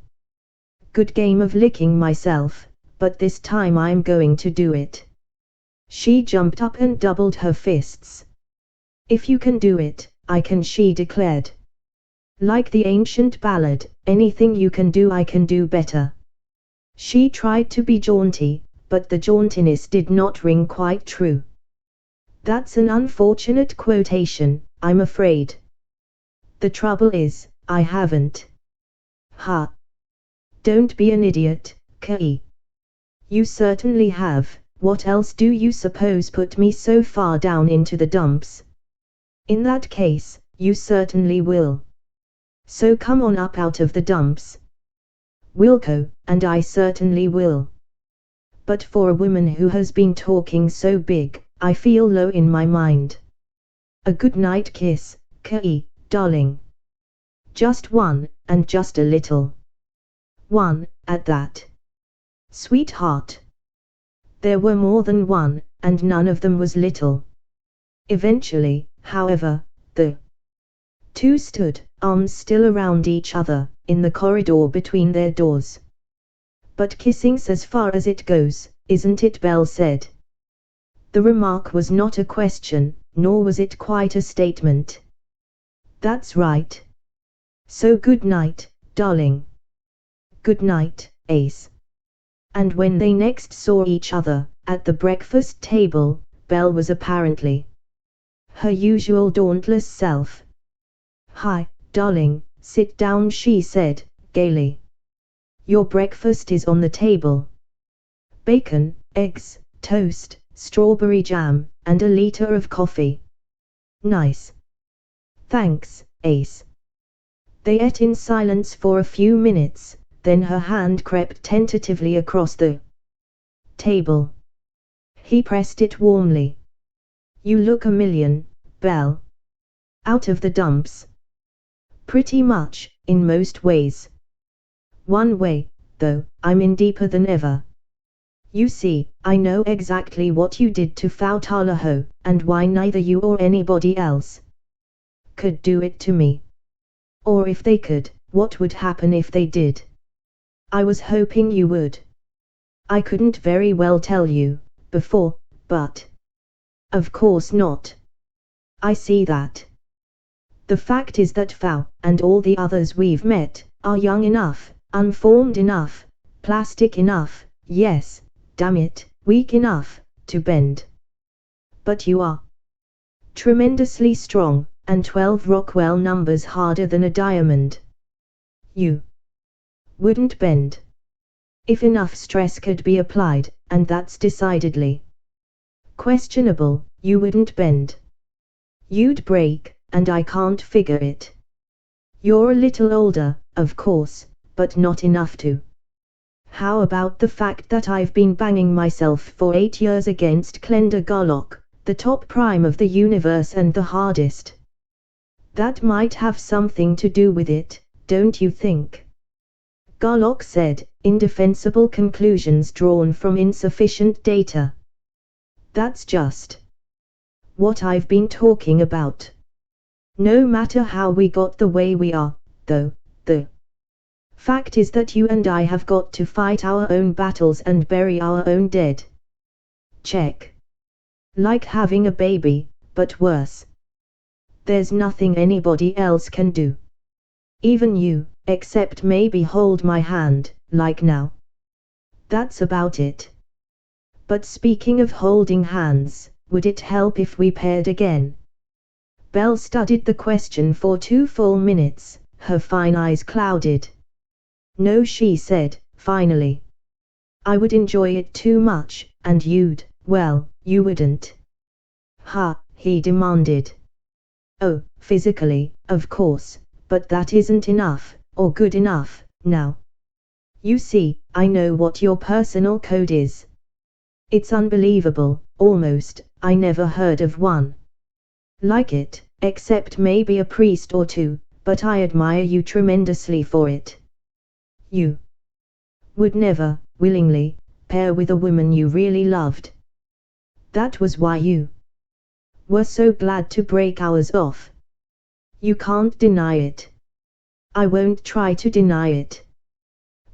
good game of licking myself, but this time I'm going to do it. She jumped up and doubled her fists. If you can do it, I can, she declared. Like the ancient ballad, anything you can do I can do better. She tried to be jaunty, but the jauntiness did not ring quite true. That's an unfortunate quotation, I'm afraid. The trouble is, I haven't Ha! Don't be an idiot, Kei. You certainly have. What else do you suppose put me so far down into the dumps? In that case, you certainly will. So come on up out of the dumps. Wilco, and I certainly will. But for a woman who has been talking so big, I feel low in my mind. A good night kiss, Kei, darling. Just one, and just a little one, at that. Sweetheart. There were more than one, and none of them was little. Eventually, however, the two stood, arms still around each other, in the corridor between their doors. But kissing's as far as it goes, isn't it? Belle said. The remark was not a question, nor was it quite a statement. That's right. So good night, darling. Good night, Ace. And when they next saw each other, at the breakfast table, Belle was apparently her usual dauntless self. Hi, darling, sit down, she said, gaily. Your breakfast is on the table. Bacon, eggs, toast, strawberry jam, and a liter of coffee. Nice. Thanks, Ace. They ate in silence for a few minutes, then her hand crept tentatively across the table. He pressed it warmly. You look a million, Belle. Out of the dumps. Pretty much, in most ways. One way, though, I'm in deeper than ever. You see, I know exactly what you did to Fautalaho, and why neither you or anybody else could do it to me. Or if they could, what would happen if they did? I was hoping you would. I couldn't very well tell you before, but of course not. I see that. The fact is that Fau, and all the others we've met, are young enough, unformed enough, plastic enough, yes, damn it, weak enough, to bend. But you are tremendously strong, and 12 Rockwell numbers harder than a diamond. You wouldn't bend. If enough stress could be applied, and that's decidedly questionable, you wouldn't bend. You'd break, and I can't figure it. You're a little older, of course, but not enough to. How about the fact that I've been banging myself for 8 years against Klenda Garlock, the top prime of the universe and the hardest? That might have something to do with it, don't you think? Garlock said, indefensible conclusions drawn from insufficient data. That's just what I've been talking about. No matter how we got the way we are, though, the fact is that you and I have got to fight our own battles and bury our own dead. Check. Like having a baby, but worse. There's nothing anybody else can do. Even you, except maybe hold my hand, like now. That's about it. But speaking of holding hands, would it help if we paired again? Belle studied the question for 2 full minutes, her fine eyes clouded. No, she said, finally. I would enjoy it too much, and you'd, well, you wouldn't. Ha, he demanded. Oh, physically, of course, but that isn't enough, or good enough, now. You see, I know what your personal code is. It's unbelievable, almost, I never heard of one like it, except maybe a priest or two, but I admire you tremendously for it. You would never, willingly, pair with a woman you really loved. That was why you were so glad to break ours off. You can't deny it. I won't try to deny it.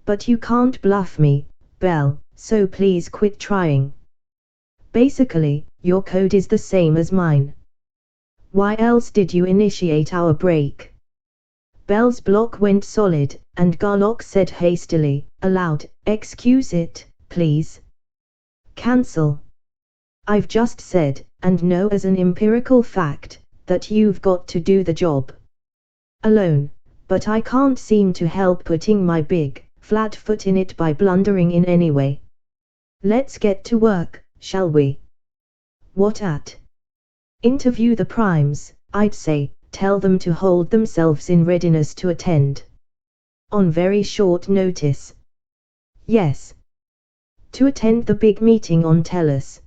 But you can't bluff me, Belle, so please quit trying. Basically, your code is the same as mine. Why else did you initiate our break? Belle's block went solid, and Garlock said hastily, aloud, excuse it, please. Cancel. I've just said, and know as an empirical fact, that you've got to do the job alone, but I can't seem to help putting my big, flat foot in it by blundering in anyway. Let's get to work, shall we? What at? Interview the primes, I'd say, tell them to hold themselves in readiness to attend. On very short notice. Yes. To attend the big meeting on Tellus.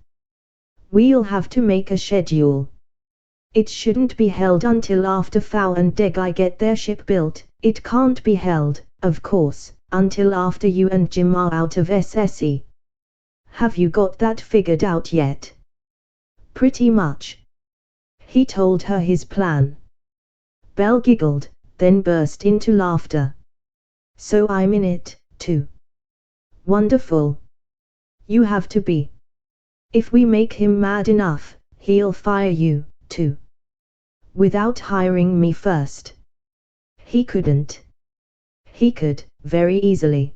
We'll have to make a schedule. It shouldn't be held until after Fao and Degai get their ship built. It can't be held, of course, until after you and Jim are out of SSE. Have you got that figured out yet? Pretty much. He told her his plan. Belle giggled, then burst into laughter. So I'm in it, too. Wonderful. You have to be. If we make him mad enough, he'll fire you, too. Without hiring me first. He couldn't. He could, very easily.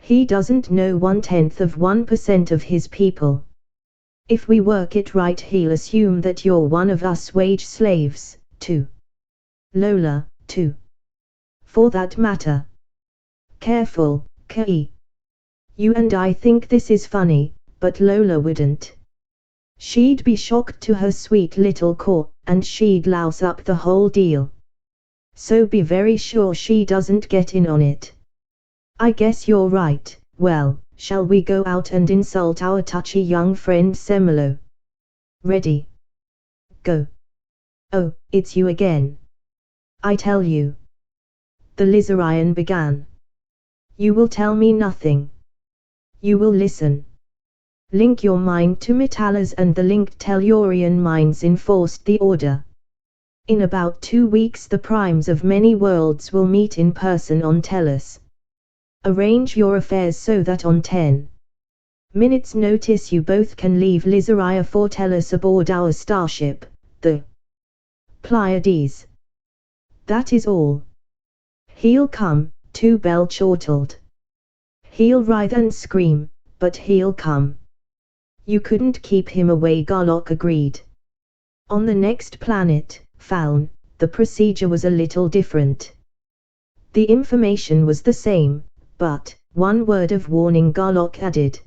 He doesn't know 0.1% of his people. If we work it right, he'll assume that you're one of us wage slaves, too. Lola, too. For that matter. Careful, Kei. You and I think this is funny, but Lola wouldn't. She'd be shocked to her sweet little core, and she'd louse up the whole deal. So be very sure she doesn't get in on it. I guess you're right. Well, shall we go out and insult our touchy young friend Semelo? Ready? Go. Oh, it's you again. I tell you. The Lizarian began. You will tell me nothing. You will listen. Link your mind to Metalla's, and the linked Tellurian minds enforced the order. In about 2 weeks the primes of many worlds will meet in person on Tellus. Arrange your affairs so that on 10 minutes' notice you both can leave Lizaria for Tellus aboard our starship, the Pleiades. That is all. He'll come, too, Belle chortled. He'll writhe and scream, but he'll come. You couldn't keep him away, Garlock agreed. On the next planet, Faun, the procedure was a little different. The information was the same, but, one word of warning Garlock added.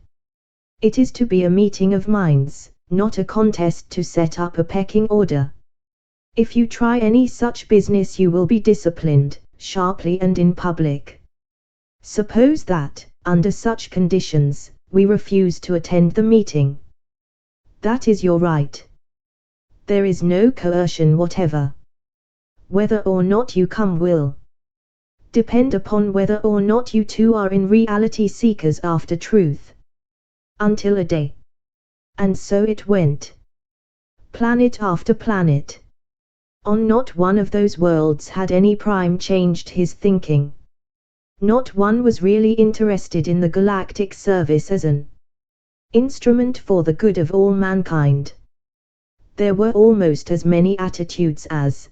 It is to be a meeting of minds, not a contest to set up a pecking order. If you try any such business you will be disciplined, sharply and in public. Suppose that, under such conditions, we refuse to attend the meeting. That is your right. There is no coercion whatever. Whether or not you come will depend upon whether or not you two are in reality seekers after truth. Until a day. And so it went. Planet after planet. On not one of those worlds had any prime changed his thinking. Not one was really interested in the galactic service as an instrument for the good of all mankind. There were almost as many attitudes as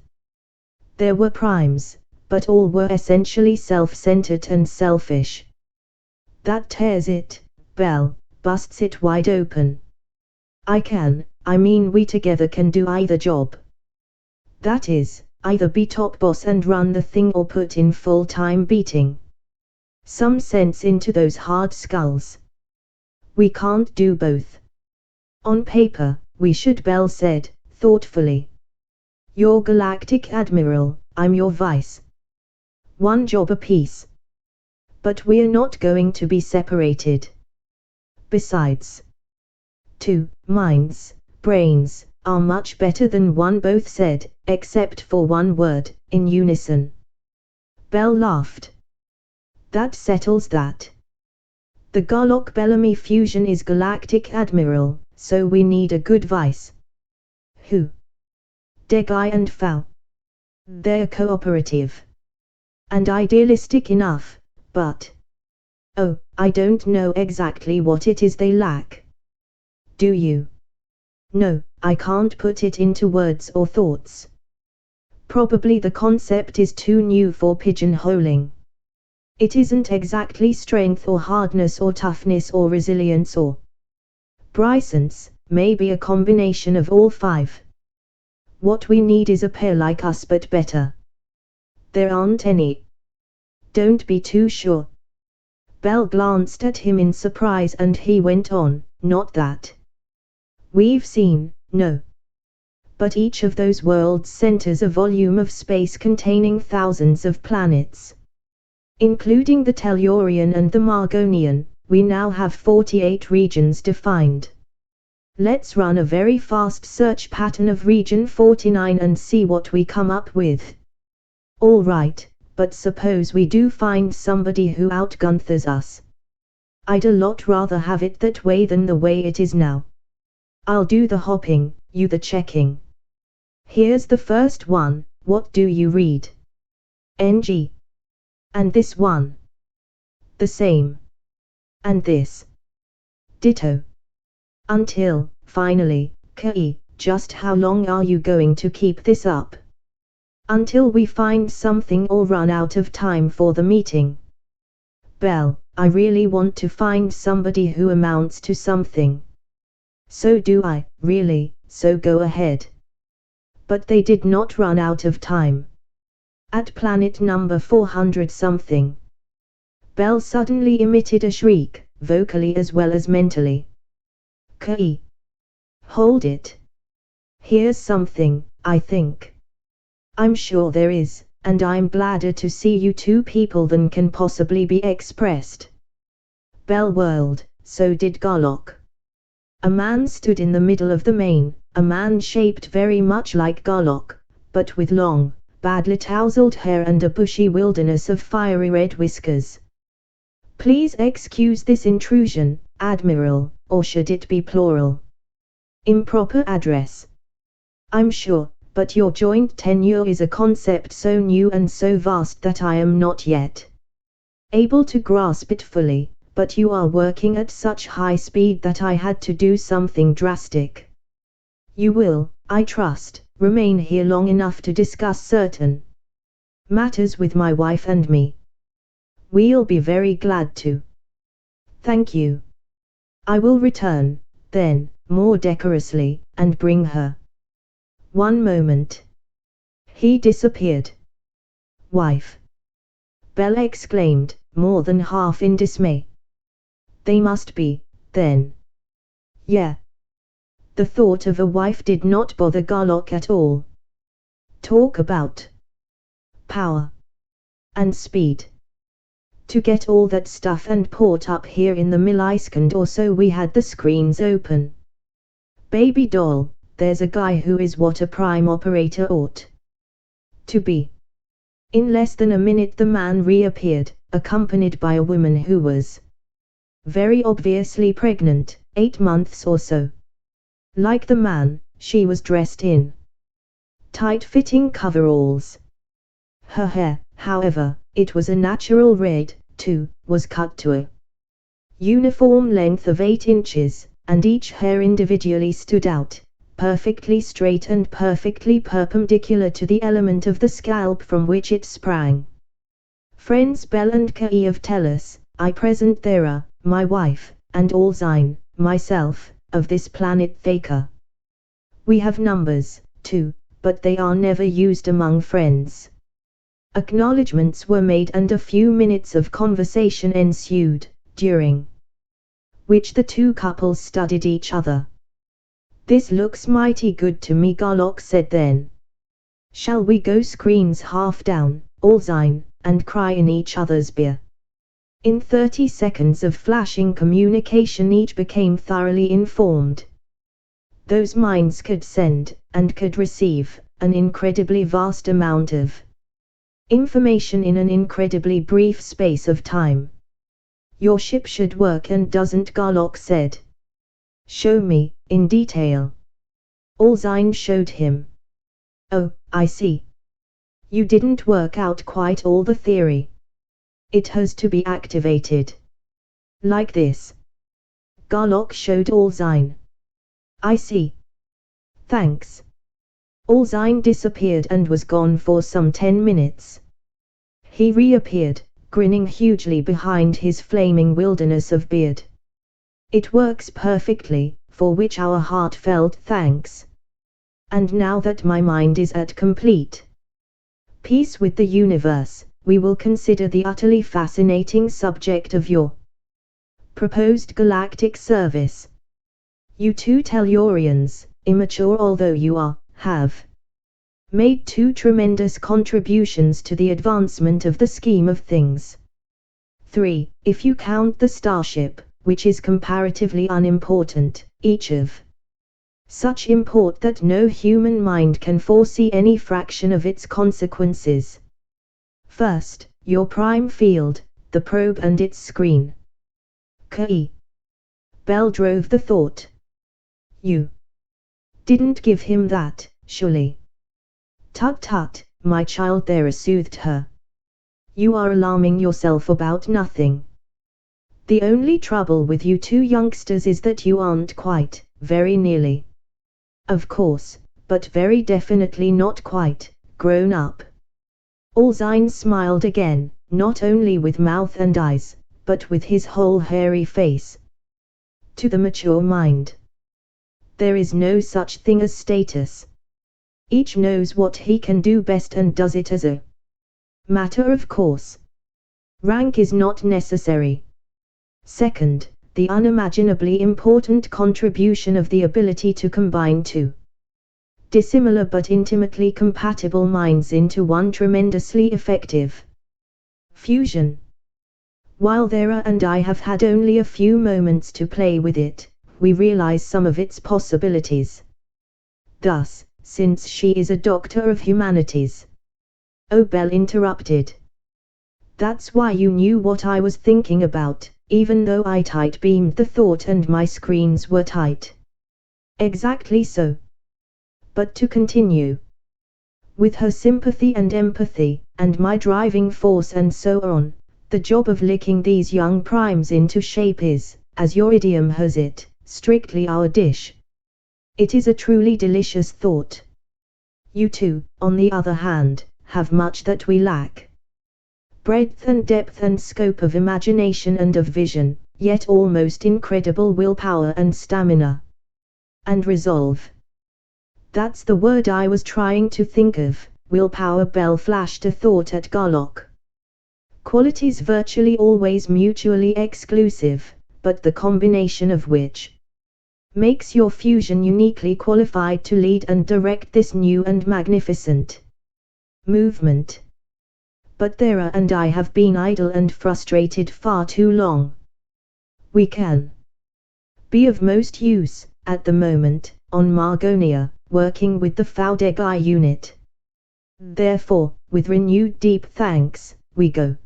there were primes, but all were essentially self-centered and selfish. That tears it, Belle, busts it wide open. I mean we together can do either job. That is, either be top boss and run the thing or put in full-time beating some sense into those hard skulls. We can't do both. On paper, we should, Belle said, thoughtfully. You're Galactic Admiral, I'm your vice. One job apiece. But we're not going to be separated. Besides, 2 minds, brains, are much better than one, both said, except for one word, in unison. Belle laughed. That settles that. The Garlock Bellamy fusion is Galactic Admiral, so we need a good vice. Who? Degai and Fao. They're cooperative. And idealistic enough, but oh, I don't know exactly what it is they lack. Do you? No, I can't put it into words or thoughts. Probably the concept is too new for pigeonholing. It isn't exactly strength or hardness or toughness or resilience or brisance, maybe a combination of all 5. What we need is a pair like us but better. There aren't any. Don't be too sure. Bell glanced at him in surprise and he went on, not that. We've seen, no. But each of those worlds centers a volume of space containing thousands of planets. Including the Tellurian and the Margonian, we now have 48 regions defined. Let's run a very fast search pattern of region 49 and see what we come up with. All right, but suppose we do find somebody who outgunters us. I'd a lot rather have it that way than the way it is now. I'll do the hopping, you the checking. Here's the first one, what do you read? NG. And this one? The same. And this? Ditto. Until, finally, Ki, just how long are you going to keep this up? Until we find something or run out of time for the meeting. Bell, I really want to find somebody who amounts to something. So do I, really, so go ahead. But they did not run out of time. At planet number 400 something. Bell suddenly emitted a shriek, vocally as well as mentally. Ki. Hold it. Here's something, I think. I'm sure there is, and I'm gladder to see you two people than can possibly be expressed. Bell whirled, so did Garlock. A man stood in the middle of the main, a man shaped very much like Garlock, but with long, badly tousled hair and a bushy wilderness of fiery red whiskers. Please excuse this intrusion, Admiral, or should it be plural? Improper address. I'm sure, but your joint tenure is a concept so new and so vast that I am not yet able to grasp it fully, but you are working at such high speed that I had to do something drastic. You will, I trust, remain here long enough to discuss certain matters with my wife and me. We'll be very glad to. Thank you. I will return, then, more decorously, and bring her. One moment. He disappeared. Wife. Bell exclaimed, more than half in dismay. They must be, then. Yeah. The thought of a wife did not bother Garlock at all. Talk about power and speed. To get all that stuff and port up here in the millisecond or so we had the screens open. Baby doll, there's a guy who is what a prime operator ought to be. In less than a minute the man reappeared, accompanied by a woman who was very obviously pregnant, 8 months or so. Like the man, she was dressed in tight-fitting coveralls. Her hair, however, it was a natural red, too, was cut to a uniform length of 8 inches, and each hair individually stood out, perfectly straight and perfectly perpendicular to the element of the scalp from which it sprang. Friends Bell and Ki of Tellus, I present Thera, my wife, and Alzine, myself, of this planet Thaker. We have numbers, too, but they are never used among friends. Acknowledgements were made and a few minutes of conversation ensued, during which the two couples studied each other. This looks mighty good to me, Garlock said then. Shall we go screens half down, Alzine, and cry in each other's beer? In 30 seconds of flashing communication each became thoroughly informed. Those minds could send, and could receive, an incredibly vast amount of information in an incredibly brief space of time. Your ship should work and doesn't, Garlock said. Show me, in detail. Alzine showed him. Oh, I see. You didn't work out quite all the theory. It has to be activated. Like this. Garlock showed Alzine. I see. Thanks. Alzine disappeared and was gone for some 10 minutes. He reappeared, grinning hugely behind his flaming wilderness of beard. It works perfectly, for which our heartfelt thanks. And now that my mind is at complete Peace with the universe. We will consider the utterly fascinating subject of your proposed galactic service. You two Tellurians, immature although you are, have made two tremendous contributions to the advancement of the scheme of things. 3. If you count the starship, which is comparatively unimportant, each of such import that no human mind can foresee any fraction of its consequences. First, your prime field, the probe and its screen. K. Bell drove the thought. You didn't give him that, surely? Tut tut, my child, there soothed her. You are alarming yourself about nothing. The only trouble with you two youngsters is that you aren't quite, very nearly, of course, but very definitely not quite, grown up. Alzine smiled again, not only with mouth and eyes, but with his whole hairy face. To the mature mind, there is no such thing as status. Each knows what he can do best and does it as a matter of course. Rank is not necessary. Second, the unimaginably important contribution of the ability to combine two dissimilar but intimately compatible minds into one tremendously effective fusion. While Vera and I have had only a few moments to play with it, we realize some of its possibilities. Thus, since she is a doctor of humanities. Oh, Bell interrupted. That's why you knew what I was thinking about, even though I tight-beamed the thought and my screens were tight. Exactly so. But to continue. With her sympathy and empathy, and my driving force and so on, the job of licking these young primes into shape is, as your idiom has it, strictly our dish. It is a truly delicious thought. You two, on the other hand, have much that we lack. Breadth and depth and scope of imagination and of vision, yet almost incredible willpower and stamina. And resolve. That's the word I was trying to think of, willpower. Bell flashed a thought at Garlock. Qualities virtually always mutually exclusive, but the combination of which makes your fusion uniquely qualified to lead and direct this new and magnificent movement. But Thera and I have been idle and frustrated far too long. We can be of most use, at the moment, on Margonia, working with the Faudegai unit. Therefore, with renewed deep thanks, we go.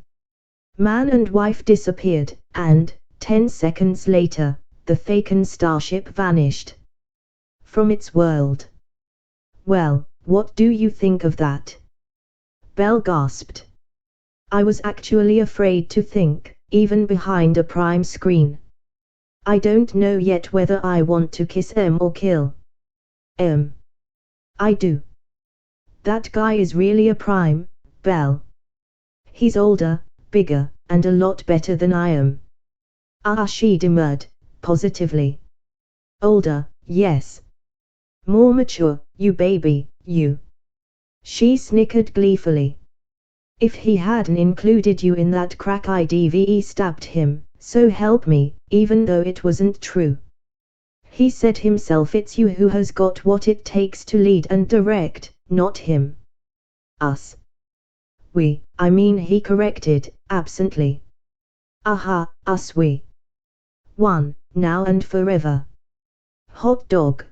Man and wife disappeared, and, 10 seconds later, the Thaken starship vanished from its world. Well, what do you think of that? Bell gasped. I was actually afraid to think, even behind a prime screen. I don't know yet whether I want to kiss M or kill M. I do. That guy is really a prime, Bell. He's older, bigger, and a lot better than I am. Ah, she demurred, positively. Older, yes. More mature, you baby, you. She snickered gleefully. If he hadn't included you in that crack IDVE stabbed him, so help me, even though it wasn't true. He said himself it's you who has got what it takes to lead and direct, not him. Us. We, I mean, he corrected, absently. Aha, us we. One, now and forever. Hot dog.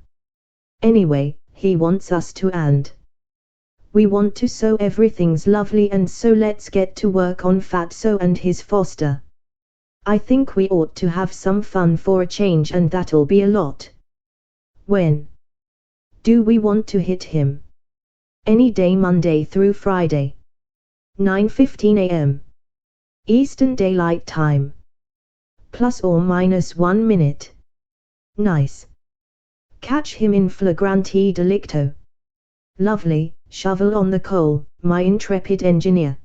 Anyway, he wants us to and we want to, so everything's lovely, and so let's get to work on Fatso and his foster. I think we ought to have some fun for a change, and that'll be a lot. When do we want to hit him? Any day, Monday through Friday. 9:15 a.m. Eastern Daylight Time. Plus or minus 1 minute. Nice. Catch him in flagrante delicto. Lovely, shovel on the coal, my intrepid engineer.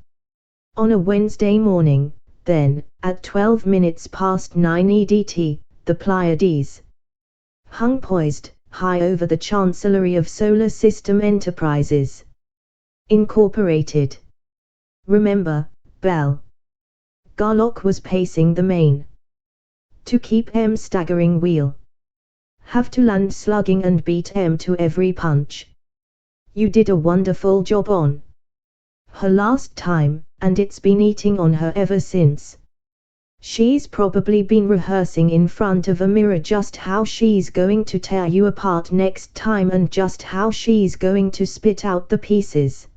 On a Wednesday morning, then, at 12 minutes past 9 EDT, the Pleiades hung poised, high over the Chancellery of Solar System Enterprises. Incorporated. Remember, Bell. Garlock was pacing the main. To keep staggering wheel. Have to land slugging and beat to every punch. You did a wonderful job on her last time, and it's been eating on her ever since. She's probably been rehearsing in front of a mirror just how she's going to tear you apart next time and just how she's going to spit out the pieces.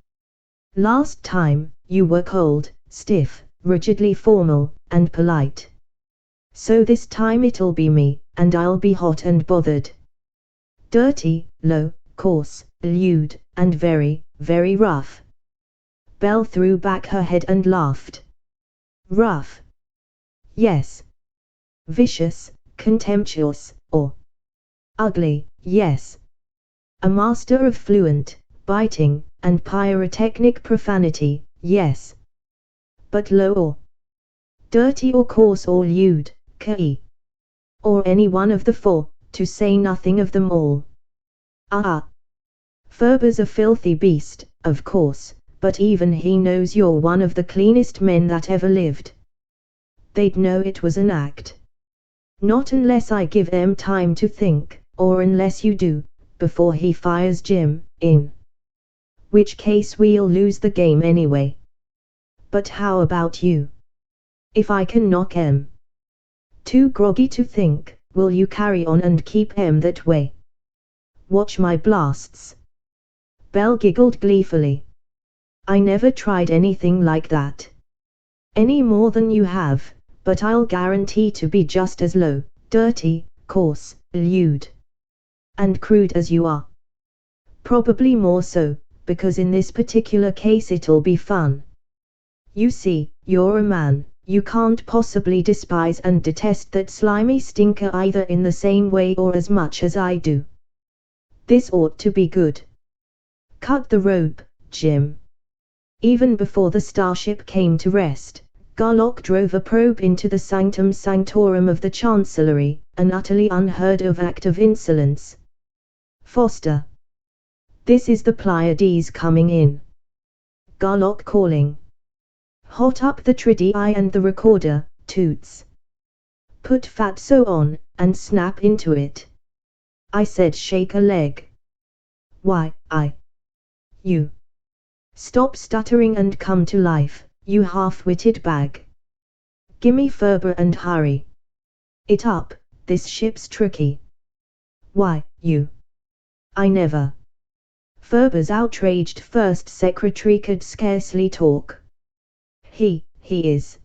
Last time, you were cold, stiff, rigidly formal, and polite. So this time it'll be me, and I'll be hot and bothered. Dirty, low, coarse, lewd, and very, very rough. Belle threw back her head and laughed. Rough? Yes. Vicious, contemptuous, or ugly, yes. A master of fluent, biting, and pyrotechnic profanity, yes. But low or dirty or coarse or lewd, or any one of the four, to say nothing of them all. Ferber's a filthy beast, of course, but even he knows you're one of the cleanest men that ever lived. They'd know it was an act. Not unless I give them time to think, or unless you do, before he fires Jim, in which case we'll lose the game anyway. But how about you? If I can knock too groggy to think, will you carry on and keep that way? Watch my blasts. Belle giggled gleefully. I never tried anything like that. Any more than you have, but I'll guarantee to be just as low, dirty, coarse, lewd, and crude as you are. Probably more so, because in this particular case it'll be fun. You see, you're a man, you can't possibly despise and detest that slimy stinker either in the same way or as much as I do. This ought to be good. Cut the rope, Jim. Even before the starship came to rest, Garlock drove a probe into the sanctum sanctorum of the Chancellery, an utterly unheard of act of insolence. Foster. This is the Pleiades coming in. Garlock calling. Hot up the tridii and the recorder, Toots. Put Fatso on, and snap into it. I said shake a leg. Why, you. Stop stuttering and come to life, you half-witted bag. Gimme Ferber and hurry it up, this ship's tricky. Why, you. I never. Ferber's outraged first secretary could scarcely talk. He is.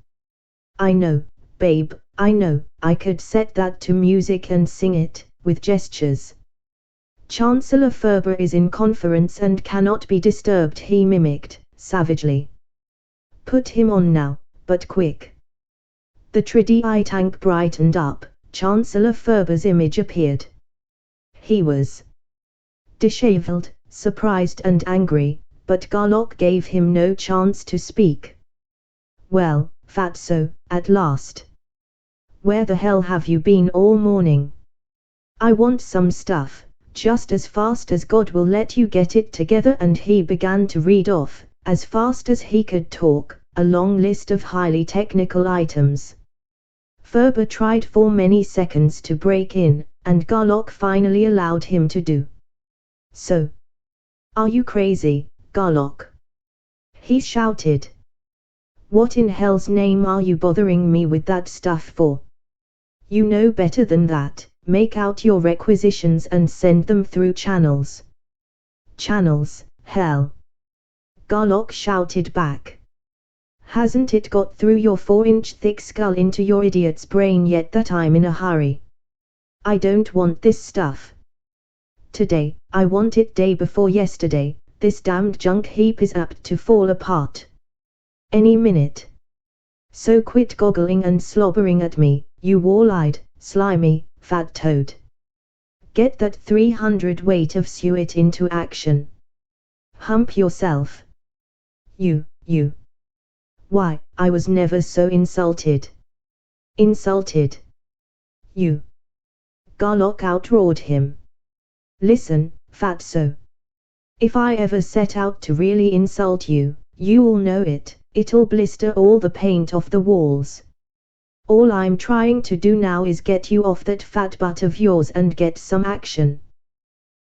I know, babe, I know, I could set that to music and sing it, with gestures. Chancellor Ferber is in conference and cannot be disturbed, he mimicked, savagely. Put him on now, but quick. The tridii tank brightened up, Chancellor Ferber's image appeared. He was disheveled, surprised and angry, but Garlock gave him no chance to speak. Well, Fatso, at last. Where the hell have you been all morning? I want some stuff, just as fast as God will let you get it together, and he began to read off, as fast as he could talk, a long list of highly technical items. Ferber tried for many seconds to break in, and Garlock finally allowed him to do so. Are you crazy, Garlock? He shouted. What in hell's name are you bothering me with that stuff for? You know better than that. Make out your requisitions and send them through channels. Channels, hell! Garlock shouted back. Hasn't it got through your 4-inch thick skull into your idiot's brain yet that I'm in a hurry? I don't want this stuff today, I want it day before yesterday. This damned junk heap is apt to fall apart any minute. So quit goggling and slobbering at me, you wall-eyed, slimy, fat toad. Get that 300 weight of suet into action. Hump yourself. You. Why, I was never so insulted. Insulted? You. Garlock outroared him. Listen, Fatso. If I ever set out to really insult you, you'll know it. It'll blister all the paint off the walls. All I'm trying to do now is get you off that fat butt of yours and get some action."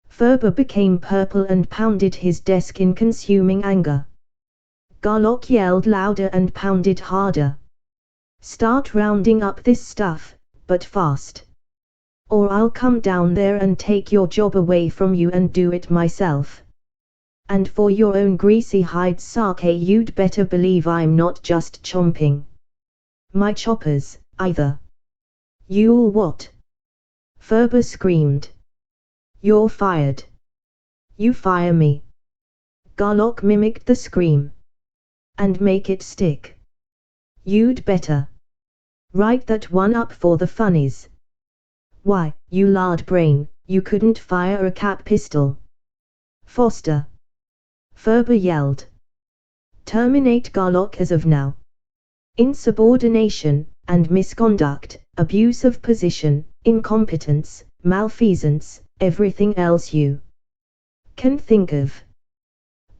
Ferber became purple and pounded his desk in consuming anger. Garlock yelled louder and pounded harder. "Start rounding up this stuff, but fast. Or I'll come down there and take your job away from you and do it myself. And for your own greasy hide's sake, you'd better believe I'm not just chomping my choppers, either." "You'll what?" Ferber screamed. "You're fired. You fire me." Garlock mimicked the scream. "And make it stick." "You'd better. Write that one up for the funnies." "Why, you lard brain, you couldn't fire a cap pistol." "Foster!" Ferber yelled. "Terminate Garlock as of now. Insubordination and misconduct, abuse of position, incompetence, malfeasance, everything else you can think of.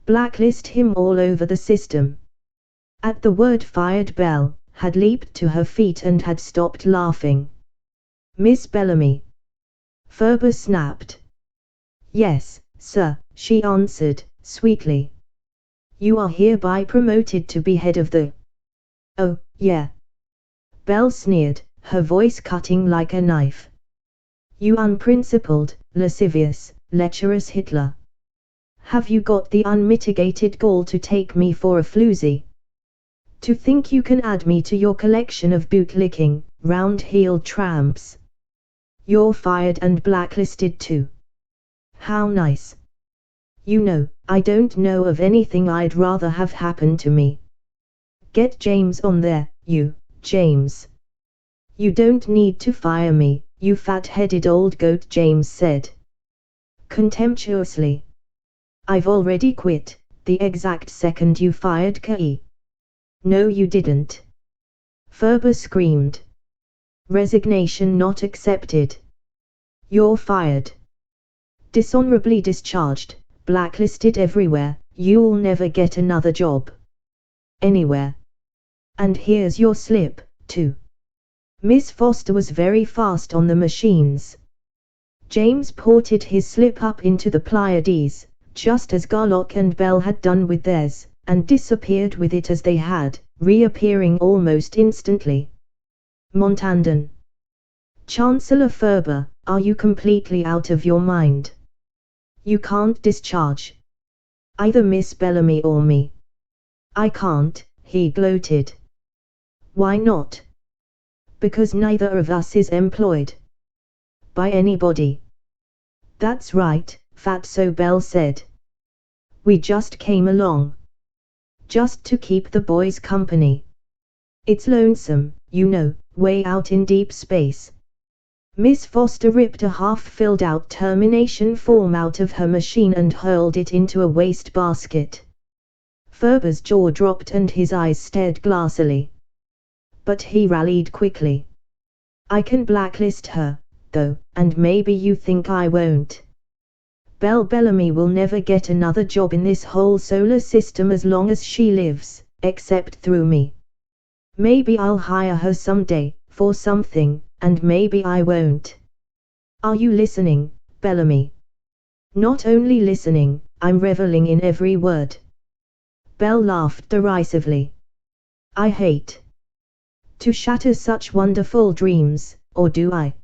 Blacklist him all over the system." At the word fired, Belle had leaped to her feet and had stopped laughing. "Miss Bellamy?" Ferber snapped. "Yes, sir," she answered, sweetly. "You are hereby promoted to be head of the—" "Oh, yeah," Belle sneered, her voice cutting like a knife. "You unprincipled, lascivious, lecherous Hitler. Have you got the unmitigated gall to take me for a floozy? To think you can add me to your collection of bootlicking, round-heeled tramps? You're fired and blacklisted too. How nice. You know, I don't know of anything I'd rather have happen to me." "Get James on there, you, James." "You don't need to fire me, you fat-headed old goat," James said contemptuously. "I've already quit, the exact second you fired Kay." "No you didn't," Ferber screamed. "Resignation not accepted. You're fired. Dishonorably discharged, blacklisted everywhere, you'll never get another job. Anywhere. And here's your slip, too." Miss Foster was very fast on the machines. James ported his slip up into the Pleiades, just as Garlock and Belle had done with theirs, and disappeared with it as they had, reappearing almost instantly. "Montandon. Chancellor Ferber, are you completely out of your mind? You can't discharge either Miss Bellamy or me." "I can't," he gloated. "Why not?" "Because neither of us is employed by anybody." "That's right, Fatso," Belle said. "We just came along. Just to keep the boys company. It's lonesome, you know, way out in deep space." Miss Foster ripped a half-filled-out termination form out of her machine and hurled it into a wastebasket. Ferber's jaw dropped and his eyes stared glassily. But he rallied quickly. "I can blacklist her, though, and maybe you think I won't. Belle Bellamy will never get another job in this whole solar system as long as she lives, except through me. Maybe I'll hire her someday, for something, and maybe I won't. Are you listening, Bellamy?" "Not only listening, I'm reveling in every word." Belle laughed derisively. "I hate to shatter such wonderful dreams, or do I?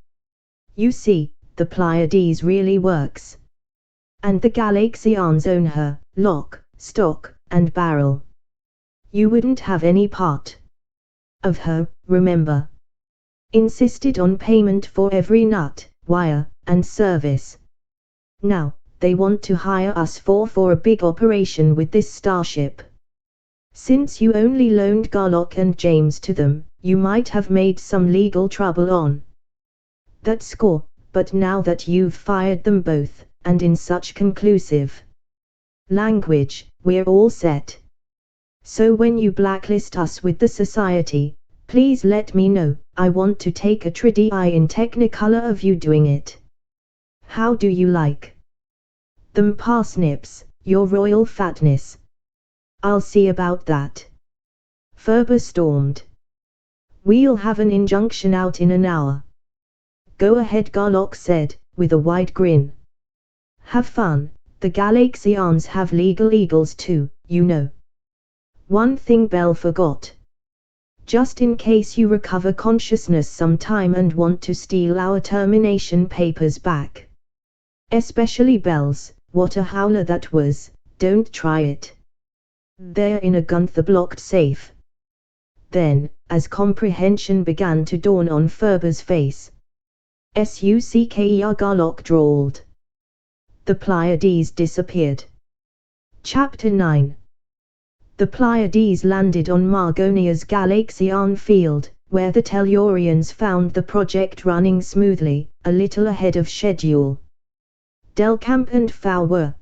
You see, the Pleiades really works. And the Galaxians own her, lock, stock, and barrel. You wouldn't have any part of her, remember. Insisted on payment for every nut, wire, and service. Now, they want to hire us for a big operation with this starship. Since you only loaned Garlock and James to them, you might have made some legal trouble on that score, but now that you've fired them both, and in such conclusive language, we're all set. So when you blacklist us with the society, please let me know. I want to take a 3D in Technicolor of you doing it. How do you like them parsnips, your royal fatness. I'll see about that. Ferber stormed. We'll have an injunction out in an hour. Go ahead, Garlock said, with a wide grin. Have fun, the Galaxians have legal eagles too, you know. One thing Belle forgot. Just in case you recover consciousness sometime and want to steal our termination papers back. Especially Belle's, what a howler that was, don't try it. They're in a Gunther-blocked safe. Then, as comprehension began to dawn on Ferber's face, Sucker Garlock drawled. The Pleiades disappeared. Chapter 9. The Pleiades landed on Margonia's Galaxian field, where the Tellurians found the project running smoothly, a little ahead of schedule. Delcamp and Fau were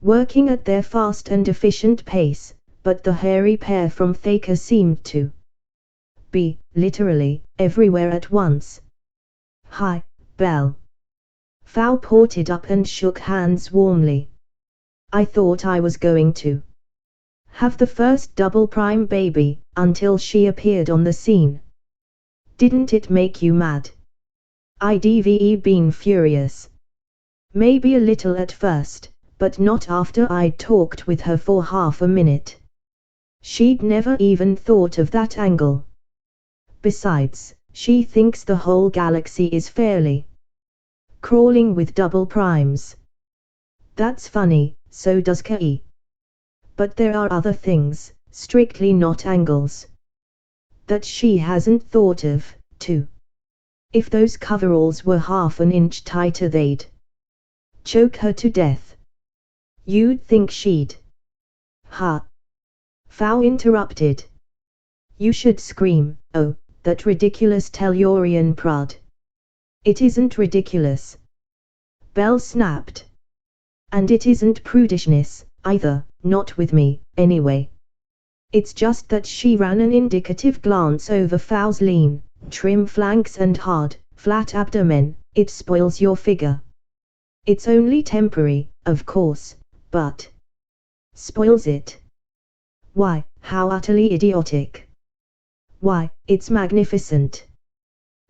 working at their fast and efficient pace, but the hairy pair from Thaker seemed to be, literally, everywhere at once. Hi, Belle. Fau ported up and shook hands warmly. I thought I was going to have the first double prime baby, until she appeared on the scene. Didn't it make you mad? I've been furious. Maybe a little at first, but not after I'd talked with her for half a minute. She'd never even thought of that angle. Besides, she thinks the whole galaxy is fairly crawling with double primes. That's funny, so does Kai. But there are other things, strictly not angles, that she hasn't thought of, too. If those coveralls were half an inch tighter they'd choke her to death. You'd think she'd. Ha! Fau interrupted. You should scream, oh, that ridiculous Tellurian prod. It isn't ridiculous. Belle snapped. And it isn't prudishness, either, not with me, anyway. It's just that she ran an indicative glance over Fau's lean, trim flanks and hard, flat abdomen. It spoils your figure. It's only temporary, of course, but spoils it. Why, how utterly idiotic. Why, it's magnificent.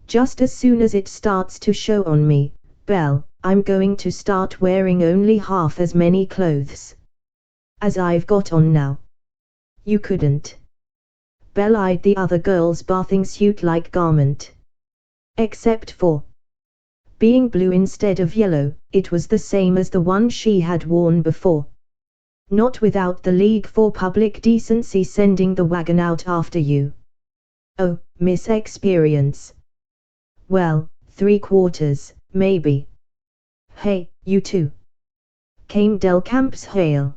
Just as soon as it starts to show on me, Belle, I'm going to start wearing only half as many clothes as I've got on now. You couldn't. Belle eyed the other girl's bathing suit-like garment. Except for being blue instead of yellow, it was the same as the one she had worn before. Not without the League for Public Decency sending the wagon out after you. Oh, Miss Experience. Well, 3/4, maybe. Hey, you two. Came Delcamp's hail.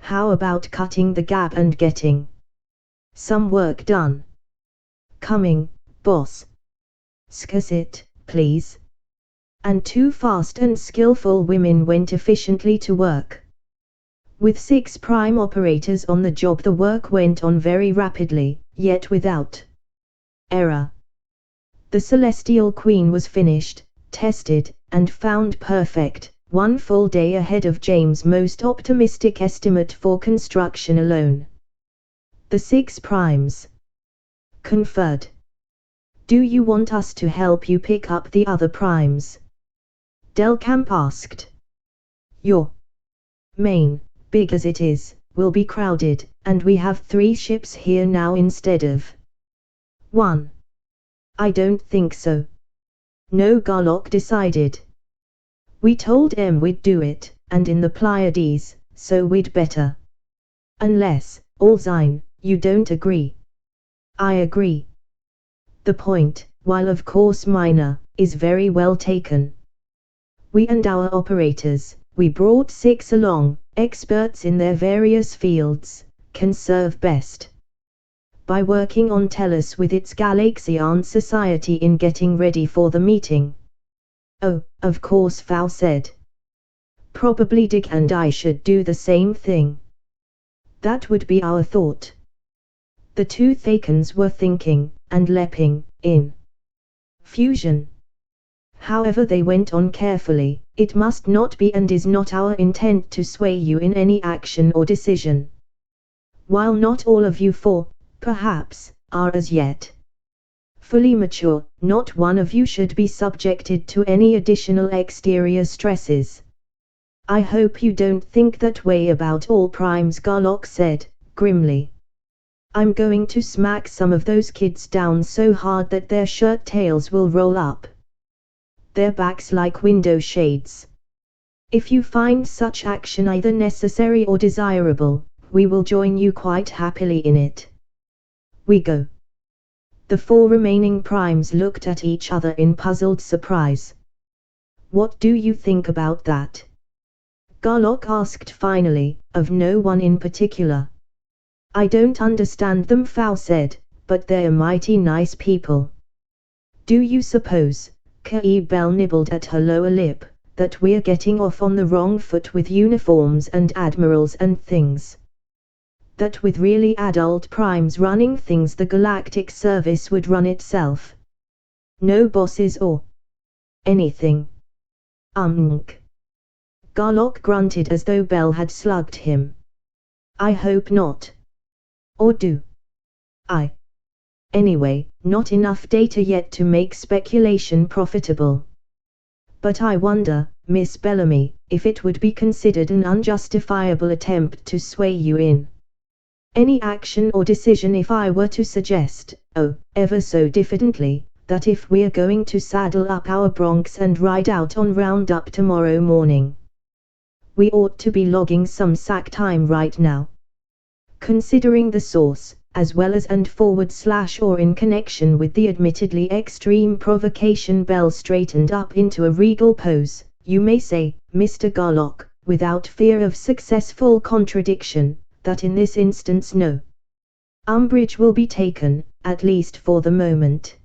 How about cutting the gap and getting some work done? Coming, boss. Scuss it, please. And two fast and skillful women went efficiently to work. With 6 prime operators on the job, the work went on very rapidly, yet without error. The Celestial Queen was finished, tested, and found perfect, 1 full day ahead of James' most optimistic estimate for construction alone. The 6 primes conferred. Do you want us to help you pick up the other primes? Delcamp asked. Your main, big as it is, will be crowded, and we have 3 ships here now instead of 1. I don't think so. No, Garlock decided. We told em we'd do it, and in the Pleiades, so we'd better. Unless, Alzine, you don't agree. I agree. The point, while of course minor, is very well taken. We and our operators, we brought 6 along, experts in their various fields, can serve best by working on Tellus with its Galaxian society in getting ready for the meeting. Oh, of course, Fau said. Probably Dick and I should do the same thing. That would be our thought. The 2 Thakans were thinking, and leaping, in fusion. However, they went on carefully, it must not be and is not our intent to sway you in any action or decision. While not all of you four, perhaps, are as yet fully mature, not one of you should be subjected to any additional exterior stresses. I hope you don't think that way about all primes, Garlock said, grimly. I'm going to smack some of those kids down so hard that their shirt tails will roll up their backs like window shades. If you find such action either necessary or desirable, we will join you quite happily in it. We go. The four remaining primes looked at each other in puzzled surprise. What do you think about that? Garlock asked finally, of no one in particular. I don't understand them, Fao said, but they're mighty nice people. Do you suppose, Bell nibbled at her lower lip, that we're getting off on the wrong foot with uniforms and admirals and things? That with really adult primes running things the galactic service would run itself? No bosses or anything? Garlock grunted as though Bell had slugged him. I hope not. Or do I? Anyway, not enough data yet to make speculation profitable. But I wonder, Miss Bellamy, if it would be considered an unjustifiable attempt to sway you in any action or decision if I were to suggest, oh, ever so diffidently, that if we're going to saddle up our broncs and ride out on roundup tomorrow morning, we ought to be logging some sack time right now. Considering the source, as well as and / or in connection with the admittedly extreme provocation. Bell straightened up into a regal pose. You may say, Mr. Garlock, without fear of successful contradiction, that in this instance no umbrage will be taken, at least for the moment.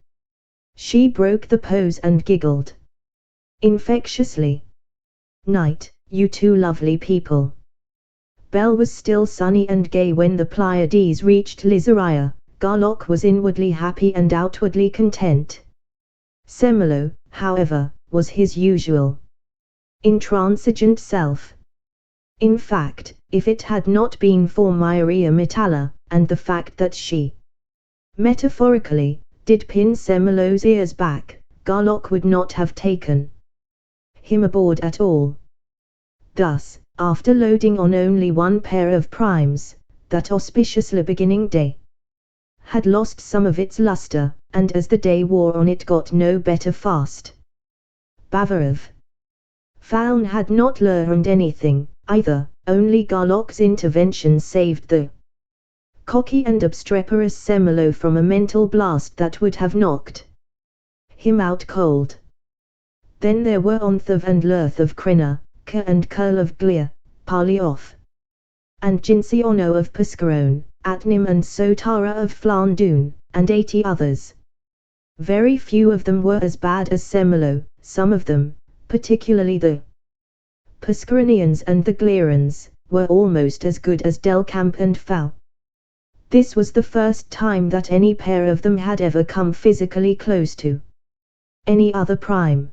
She broke the pose and giggled infectiously. Night, you two lovely people. Bell was still sunny and gay when the Pleiades reached Lizaria. Garlock was inwardly happy and outwardly content. Semelo, however, was his usual intransigent self. In fact, if it had not been for Myria Metalla, and the fact that she, metaphorically, did pin Semelo's ears back, Garlock would not have taken him aboard at all. Thus, after loading on only one pair of primes, that auspiciously beginning day had lost some of its luster, and as the day wore on it got no better fast. Bavarov. Faln had not learned anything, either, only Garlock's intervention saved the cocky and obstreperous Semelo from a mental blast that would have knocked him out cold. Then there were Onthav and Lurth of Krina, Ka and Kurl of Glir, Parlioff and Jinsiono of Puscarone, Atnim and Sotara of Flandoon, and 80 others. Very few of them were as bad as Semelo, some of them, particularly the Puscaronians and the Glirans, were almost as good as Delcamp and Fal. This was the first time that any pair of them had ever come physically close to any other prime.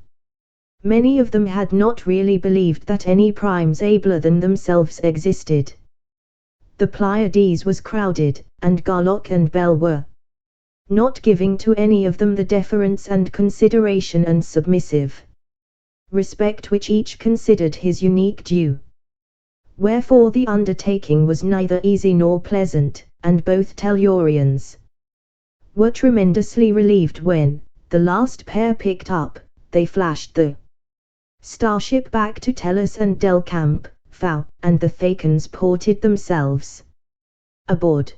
Many of them had not really believed that any primes abler than themselves existed. The Pleiades was crowded, and Garlock and Bell were not giving to any of them the deference and consideration and submissive respect which each considered his unique due. Wherefore the undertaking was neither easy nor pleasant, and both Tellurians were tremendously relieved when, the last pair picked up, they flashed the starship back to Tellus and Delcamp, Fao, and the Thakans ported themselves aboard.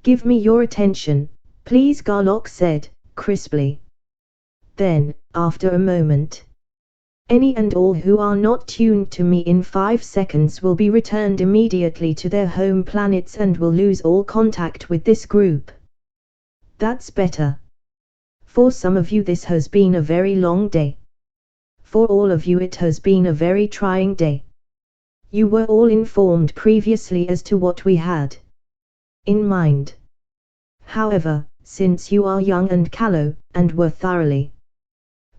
Give me your attention, please, Garlock said, crisply. Then, after a moment, any and all who are not tuned to me in 5 seconds will be returned immediately to their home planets and will lose all contact with this group. That's better. For some of you this has been a very long day. For all of you it has been a very trying day. You were all informed previously as to what we had in mind. However, since you are young and callow, and were thoroughly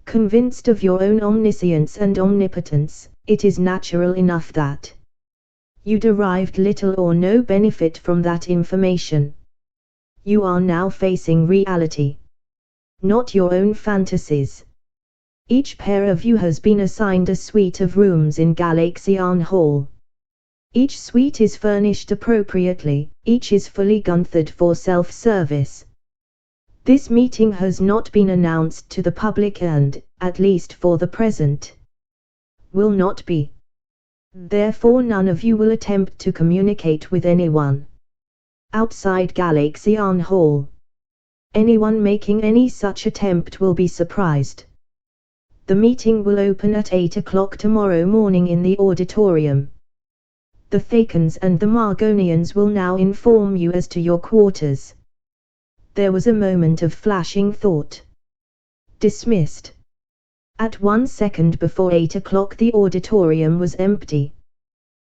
Convinced of your own omniscience and omnipotence, it is natural enough that you derived little or no benefit from that information. You are now facing reality, not your own fantasies. Each pair of you has been assigned a suite of rooms in Galaxian Hall. Each suite is furnished appropriately, each is fully gunthed for self-service. This meeting has not been announced to the public and, at least for the present, will not be. Therefore none of you will attempt to communicate with anyone outside Galaxian Hall. Anyone making any such attempt will be surprised. The meeting will open at 8 o'clock tomorrow morning in the auditorium. The Thacans and the Margonians will now inform you as to your quarters. There was a moment of flashing thought. Dismissed. At 1 second before 8 o'clock the auditorium was empty.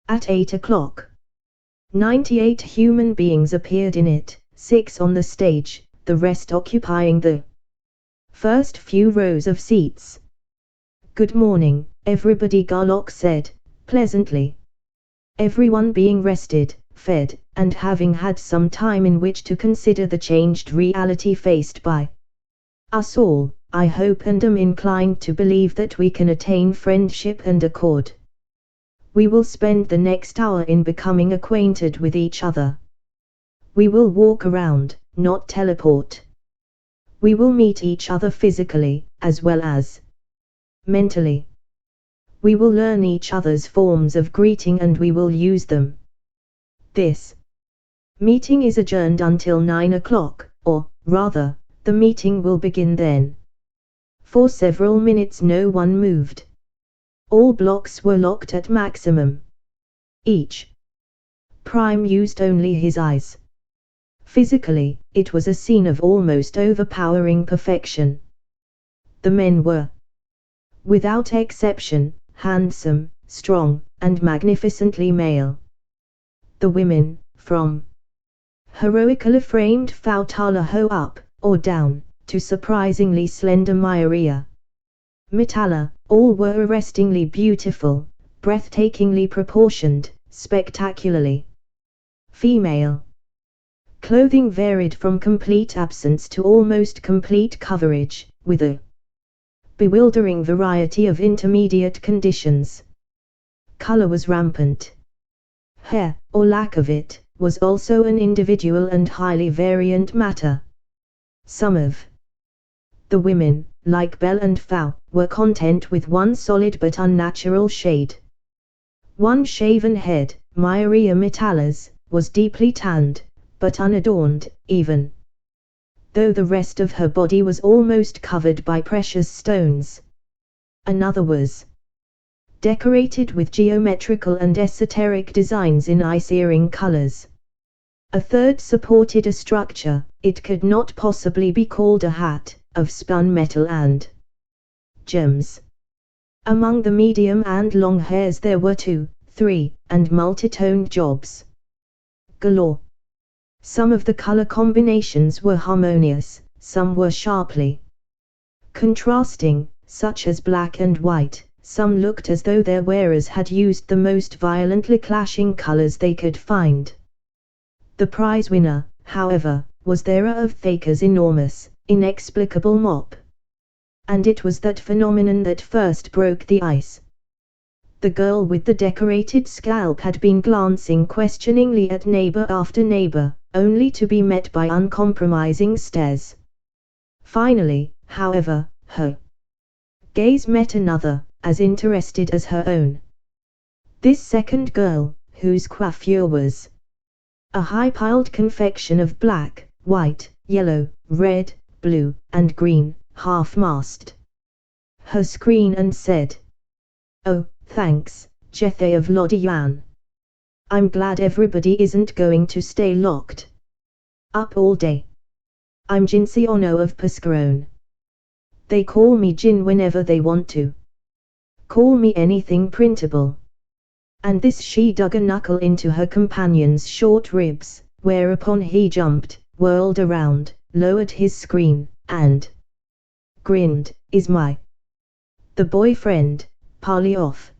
At 8 o'clock, 98 human beings appeared in it, 6 on the stage, the rest occupying the first few rows of seats. "Good morning, everybody," Garlock said, pleasantly. Everyone being rested, fed, and having had some time in which to consider the changed reality faced by us all, I hope and am inclined to believe that we can attain friendship and accord. We will spend the next hour in becoming acquainted with each other. We will walk around, not teleport. We will meet each other physically, as well as mentally. We will learn each other's forms of greeting and we will use them. This meeting is adjourned until 9 o'clock, or, rather, the meeting will begin then. For several minutes no one moved. All blocks were locked at maximum. Each prime used only his eyes. Physically, it was a scene of almost overpowering perfection. The men were, without exception, handsome, strong, and magnificently male. The women, from heroically framed Fautalaho up, or down, to surprisingly slender Myaria Metalla, all were arrestingly beautiful, breathtakingly proportioned, spectacularly female. Clothing varied from complete absence to almost complete coverage, with a bewildering variety of intermediate conditions. Color was rampant. Hair, or lack of it, was also an individual and highly variant matter. Some of the women, like Belle and Fau, were content with one solid but unnatural shade. One shaven head, Myaria Metalla's, was deeply tanned, but unadorned, even though the rest of her body was almost covered by precious stones. Another was decorated with geometrical and esoteric designs in eye-searing colors. A third supported a structure, it could not possibly be called a hat, of spun metal and gems. Among the medium and long hairs there were 2, 3, and multitoned jobs galore. Some of the color combinations were harmonious, some were sharply contrasting, such as black and white, some looked as though their wearers had used the most violently clashing colors they could find. The prize winner, however, was there of Thaker's enormous, inexplicable mop. And it was that phenomenon that first broke the ice. The girl with the decorated scalp had been glancing questioningly at neighbor after neighbor, only to be met by uncompromising stares. Finally, however, her gaze met another, as interested as her own. This second girl, whose coiffure was a high-piled confection of black, white, yellow, red, blue, and green, half-masked her screen and said, "Oh, thanks, Jethe of Lodiyan. I'm glad everybody isn't going to stay locked up all day. I'm Jinsiono of Pascarone. They call me Jin whenever they want to. Call me anything printable." And this she dug a knuckle into her companion's short ribs, whereupon he jumped, whirled around, lowered his screen, and grinned. "Is my the boyfriend, Parlyoff.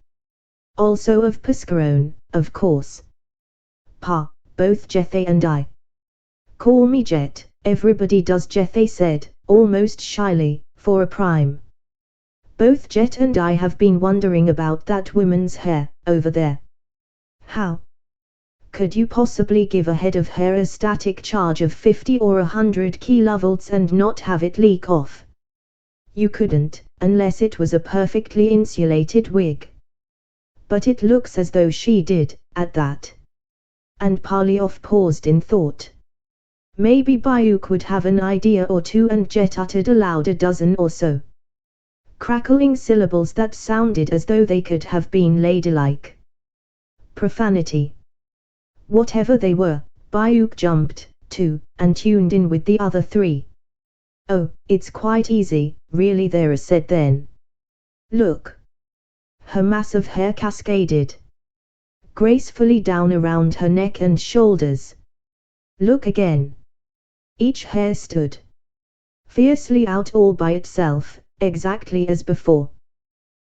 Also of Pascaron, of course. Pa, both Jethay and I. Call me Jet, everybody does, Jethay said, almost shyly, for a prime. Both Jet and I have been wondering about that woman's hair, over there. How could you possibly give a head of hair a static charge of 50 or 100 kilovolts and not have it leak off? You couldn't, unless it was a perfectly insulated wig. But it looks as though she did, at that. And Parlyoff paused in thought. Maybe Bayuk would have an idea or two, and Jet uttered aloud a dozen or so crackling syllables that sounded as though they could have been ladylike profanity. Whatever they were, Bayuk jumped, too, and tuned in with the other three. Oh, it's quite easy, really, Thera said then. Look. Her mass of hair cascaded gracefully down around her neck and shoulders. Look again. Each hair stood fiercely out all by itself, exactly as before.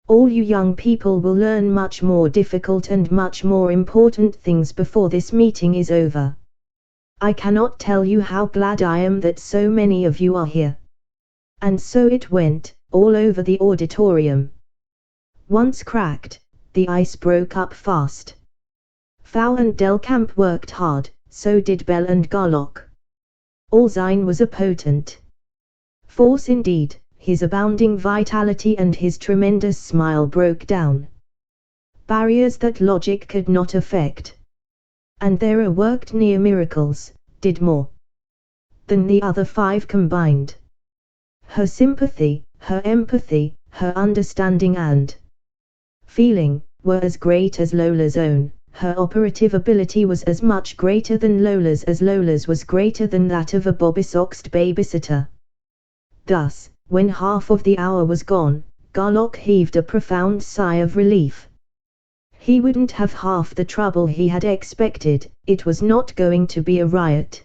All you young people will learn much more difficult and much more important things before this meeting is over. I cannot tell you how glad I am that so many of you are here. And so it went, all over the auditorium. Once cracked, the ice broke up fast. Fau and Delcamp worked hard, so did Bell and Garlock. Allzine was a potent force indeed. His abounding vitality and his tremendous smile broke down barriers that logic could not affect. And Thera worked near miracles, did more than the other five combined. Her sympathy, her empathy, her understanding and feeling were as great as Lola's own. Her operative ability was as much greater than Lola's as Lola's was greater than that of a bobby-soxed babysitter. Thus, when half of the hour was gone, Garlock heaved a profound sigh of relief. He wouldn't have half the trouble he had expected, it was not going to be a riot.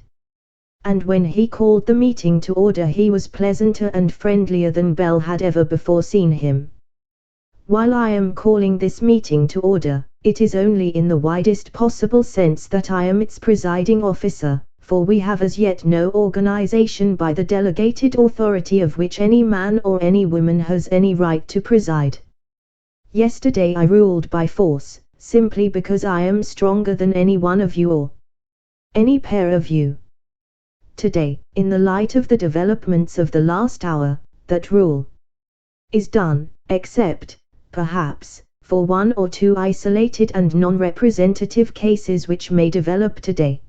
And when he called the meeting to order, he was pleasanter and friendlier than Bell had ever before seen him. While I am calling this meeting to order, it is only in the widest possible sense that I am its presiding officer, for we have as yet no organization by the delegated authority of which any man or any woman has any right to preside. Yesterday I ruled by force, simply because I am stronger than any one of you or any pair of you. Today, in the light of the developments of the last hour, that rule is done, except, perhaps, for one or two isolated and non-representative cases which may develop today.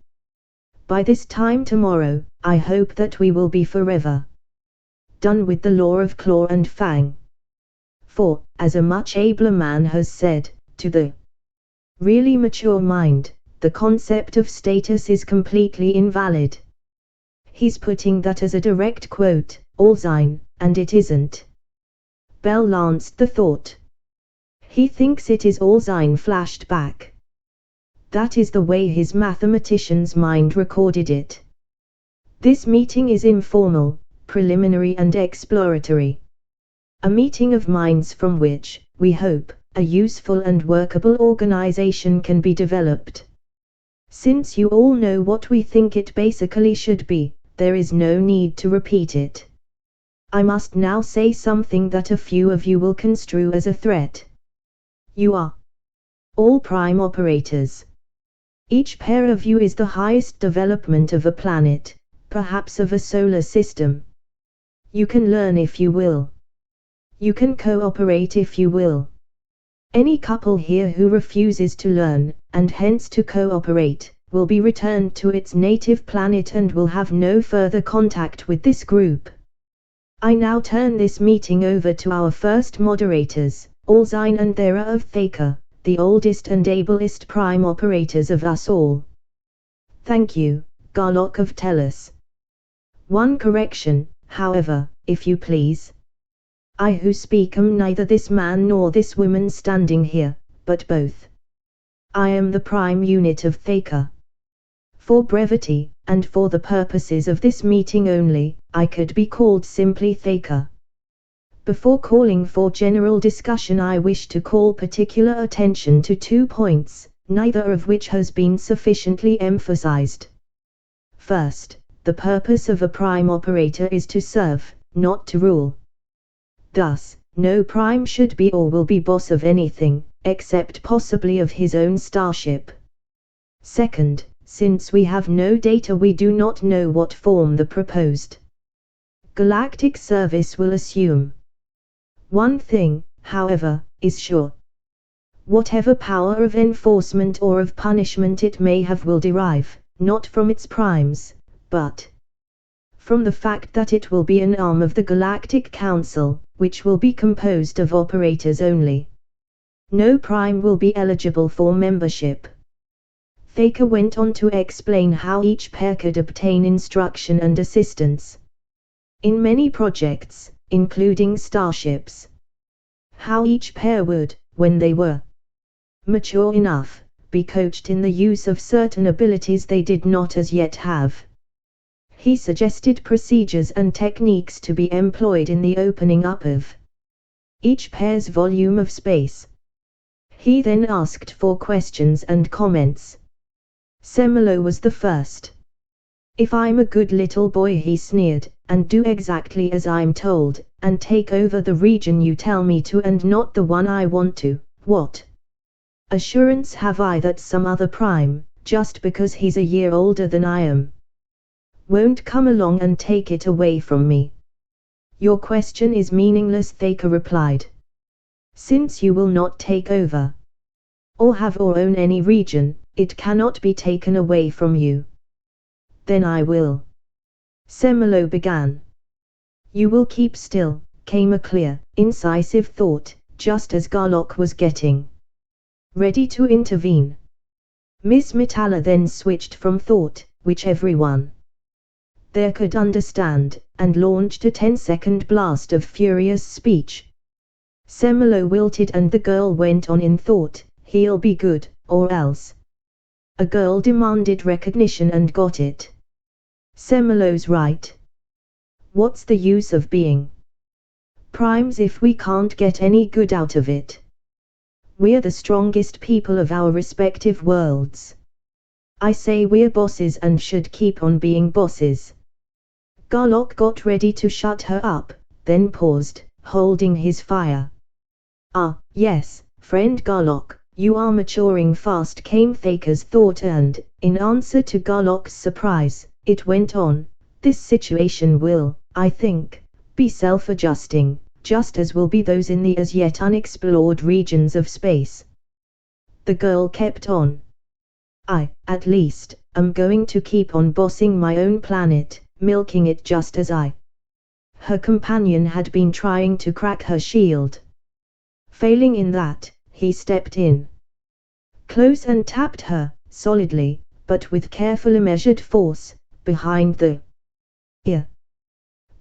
By this time tomorrow, I hope that we will be forever done with the law of claw and fang. For, as a much abler man has said, to the really mature mind, the concept of status is completely invalid. He's putting that as a direct quote, Allzine, and it isn't. Bell lanced the thought. He thinks it is, Allzine flashed back. That is the way his mathematician's mind recorded it. This meeting is informal, preliminary and exploratory. A meeting of minds from which, we hope, a useful and workable organization can be developed. Since you all know what we think it basically should be, there is no need to repeat it. I must now say something that a few of you will construe as a threat. You are all prime operators. Each pair of you is the highest development of a planet, perhaps of a solar system. You can learn if you will. You can cooperate if you will. Any couple here who refuses to learn, and hence to cooperate, will be returned to its native planet and will have no further contact with this group. I now turn this meeting over to our first moderators, Allzine and Thera of Thaka, the oldest and ablest prime operators of us all. Thank you, Garlock of Tellus. One correction, however, if you please. I who speak am neither this man nor this woman standing here, but both. I am the prime unit of Thaka. For brevity, and for the purposes of this meeting only, I could be called simply Thaka. Before calling for general discussion, I wish to call particular attention to 2 points, neither of which has been sufficiently emphasized. First, the purpose of a prime operator is to serve, not to rule. Thus, no prime should be or will be boss of anything, except possibly of his own starship. Second, since we have no data, we do not know what form the proposed galactic service will assume. One thing, however, is sure. Whatever power of enforcement or of punishment it may have will derive, not from its primes, but from the fact that it will be an arm of the Galactic Council, which will be composed of operators only. No prime will be eligible for membership. Thaker went on to explain how each pair could obtain instruction and assistance in many projects, including starships. How each pair would, when they were mature enough, be coached in the use of certain abilities they did not as yet have. He suggested procedures and techniques to be employed in the opening up of each pair's volume of space. He then asked for questions and comments. Semelo was the first. "If I'm a good little boy," he sneered, "and do exactly as I'm told, and take over the region you tell me to and not the one I want to, what assurance have I that some other prime, just because he's a year older than I am, won't come along and take it away from me?" "Your question is meaningless," Thaker replied. "Since you will not take over or have or own any region, it cannot be taken away from you." "Then I will," Semelo began. "You will keep still," came a clear, incisive thought, just as Garlock was getting ready to intervene. Miss Metalla then switched from thought, which everyone there could understand, and launched a 10-second blast of furious speech. Semelo wilted and the girl went on in thought, "He'll be good, or else." A girl demanded recognition and got it. Semelo's right. What's the use of being primes if we can't get any good out of it? We're the strongest people of our respective worlds. I say we're bosses and should keep on being bosses. Garlock got ready to shut her up, then paused, holding his fire. "Ah, yes, friend Garlock, you are maturing fast," came Thaker's thought, and, in answer to Garlock's surprise, it went on, "This situation will, I think, be self-adjusting, just as will be those in the as yet unexplored regions of space." The girl kept on. "I, at least, am going to keep on bossing my own planet, milking it just as I." Her companion had been trying to crack her shield. Failing in that, he stepped in close and tapped her, solidly, but with carefully measured force, behind the ear.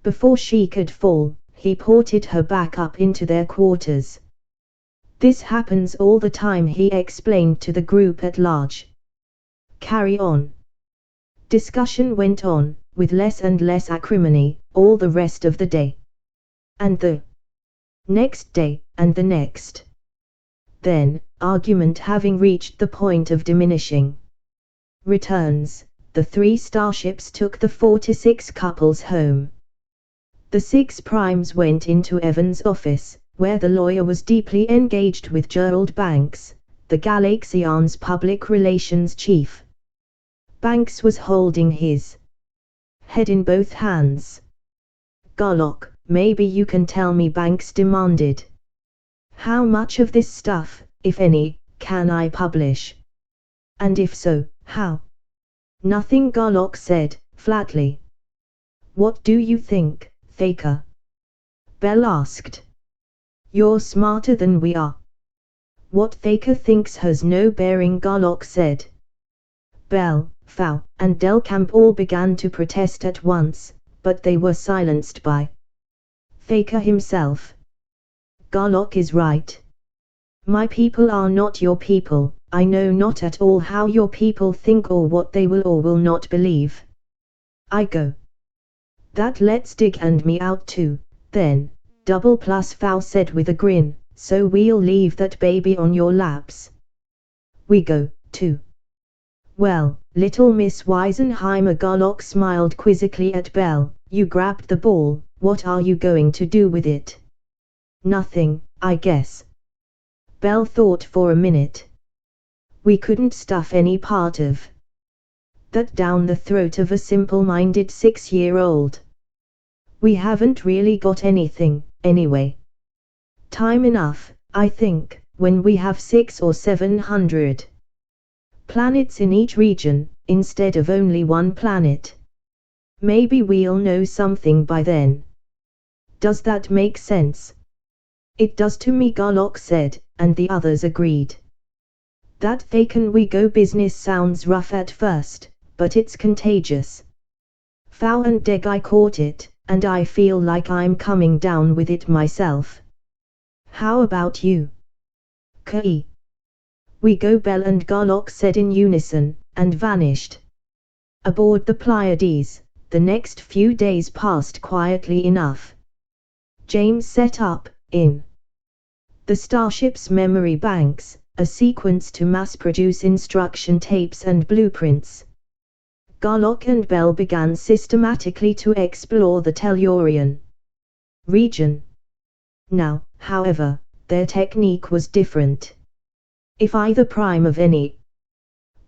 Before she could fall, he ported her back up into their quarters. "This happens all the time," he explained to the group at large. "Carry on." Discussion went on, with less and less acrimony, all the rest of the day. And the next day, and the next. Then, argument having reached the point of diminishing returns, the 3 starships took the 46 couples home. The 6 primes went into Evan's office, where the lawyer was deeply engaged with Gerald Banks, the Galaxian's public relations chief. Banks was holding his head in both hands. "Garlock, maybe you can tell me," Banks demanded. "How much of this stuff, if any, can I publish? And if so, how?" "Nothing," Garlock said, flatly. "What do you think, Thaker?" Bell asked. "You're smarter than we are." "What Thaker thinks has no bearing," Garlock said. Bell, Fau, and Delcamp all began to protest at once, but they were silenced by Thaker himself. "Garlock is right. My people are not your people. I know not at all how your people think or what they will or will not believe. I go. That lets Dig and me out too, then, Double plus Fowl said with a grin, so we'll leave that baby on your laps. We go, too. Well, little Miss Weisenheimer. Garlock smiled quizzically at Belle. You grabbed the ball, what are you going to do with it? Nothing, I guess. Belle thought for a minute. We couldn't stuff any part of that down the throat of a simple-minded 6-year-old. We haven't really got anything, anyway. Time enough, I think, when we have 600 or 700 planets in each region, instead of only one planet. Maybe we'll know something by then. Does that make sense? It does to me, Garlock said, and the others agreed. That can we go business sounds rough at first, but it's contagious. Fowl and Deg, caught it, and I feel like I'm coming down with it myself. How about you? Key. We go, Belle and Garlock said in unison, and vanished. Aboard the Pleiades, the next few days passed quietly enough. James set up, in the starship's memory banks, a sequence to mass-produce instruction tapes and blueprints. Garlock and Belle began systematically to explore the Tellurian region. Now, however, their technique was different. If either prime of any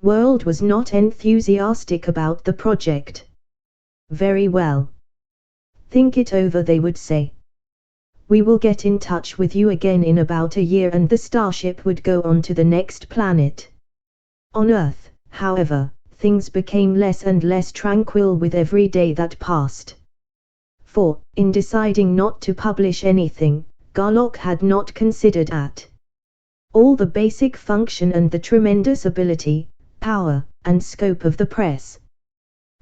world was not enthusiastic about the project. Very well. Think it over, they would say. We will get in touch with you again in about a year, and the starship would go on to the next planet. On Earth, however, things became less and less tranquil with every day that passed. For, in deciding not to publish anything, Garlock had not considered at all the basic function and the tremendous ability, power, and scope of the press.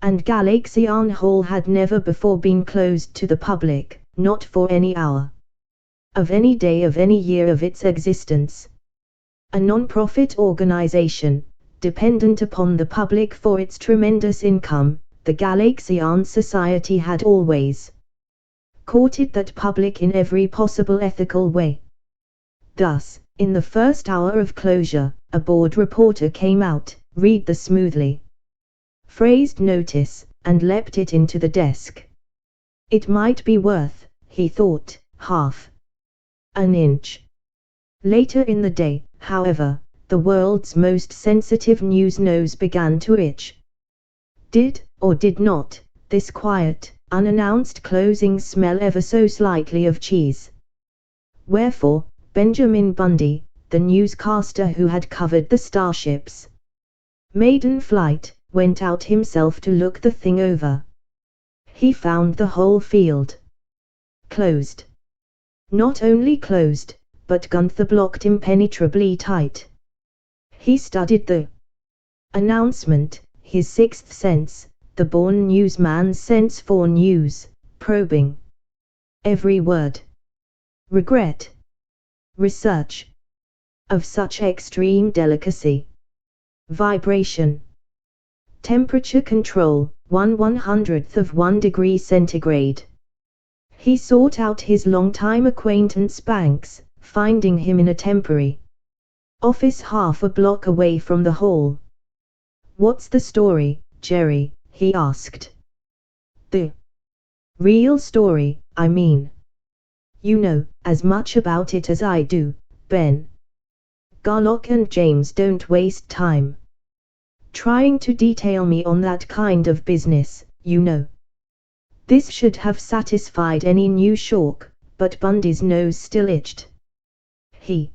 And Galaxian Hall had never before been closed to the public, not for any hour of any day of any year of its existence. A non-profit organization, dependent upon the public for its tremendous income, the Galaxian Society had always courted that public in every possible ethical way. Thus, in the first hour of closure, a board reporter came out, read the smoothly phrased notice, and leapt it into the desk. It might be worth, he thought, half an inch. Later in the day, however, the world's most sensitive news nose began to itch. Did, or did not, this quiet, unannounced closing smell ever so slightly of cheese? Wherefore, Benjamin Bundy, the newscaster who had covered the starship's maiden flight, went out himself to look the thing over. He found the whole field closed. Not only closed, but Gunther blocked impenetrably tight. He studied the announcement, his sixth sense, the born newsman's sense for news, probing every word. Regret. Research. Of such extreme delicacy. Vibration. Temperature control, 1/100th of 1 degree centigrade. He sought out his longtime acquaintance Banks, finding him in a temporary office half a block away from the hall. What's the story, Jerry? He asked. The real story, I mean. You know as much about it as I do, Ben. Garlock and James don't waste time trying to detail me on that kind of business, you know. This should have satisfied any new Shawk, but Bundy's nose still itched. He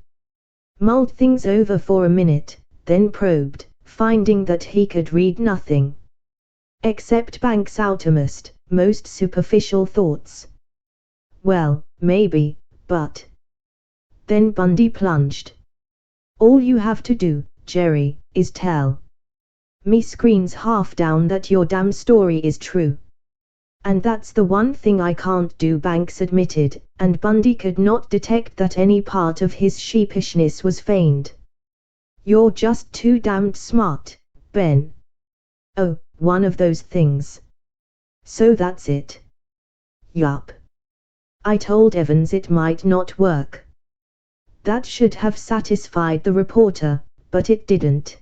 mulled things over for a minute, then probed, finding that he could read nothing except Banks' outermost, most superficial thoughts. Well, maybe, but then Bundy plunged. All you have to do, Jerry, is tell me screens half down that your damn story is true. And that's the one thing I can't do, Banks admitted, and Bundy could not detect that any part of his sheepishness was feigned. You're just too damned smart, Ben. Oh, one of those things. So that's it. Yup. I told Evans it might not work. That should have satisfied the reporter, but it didn't.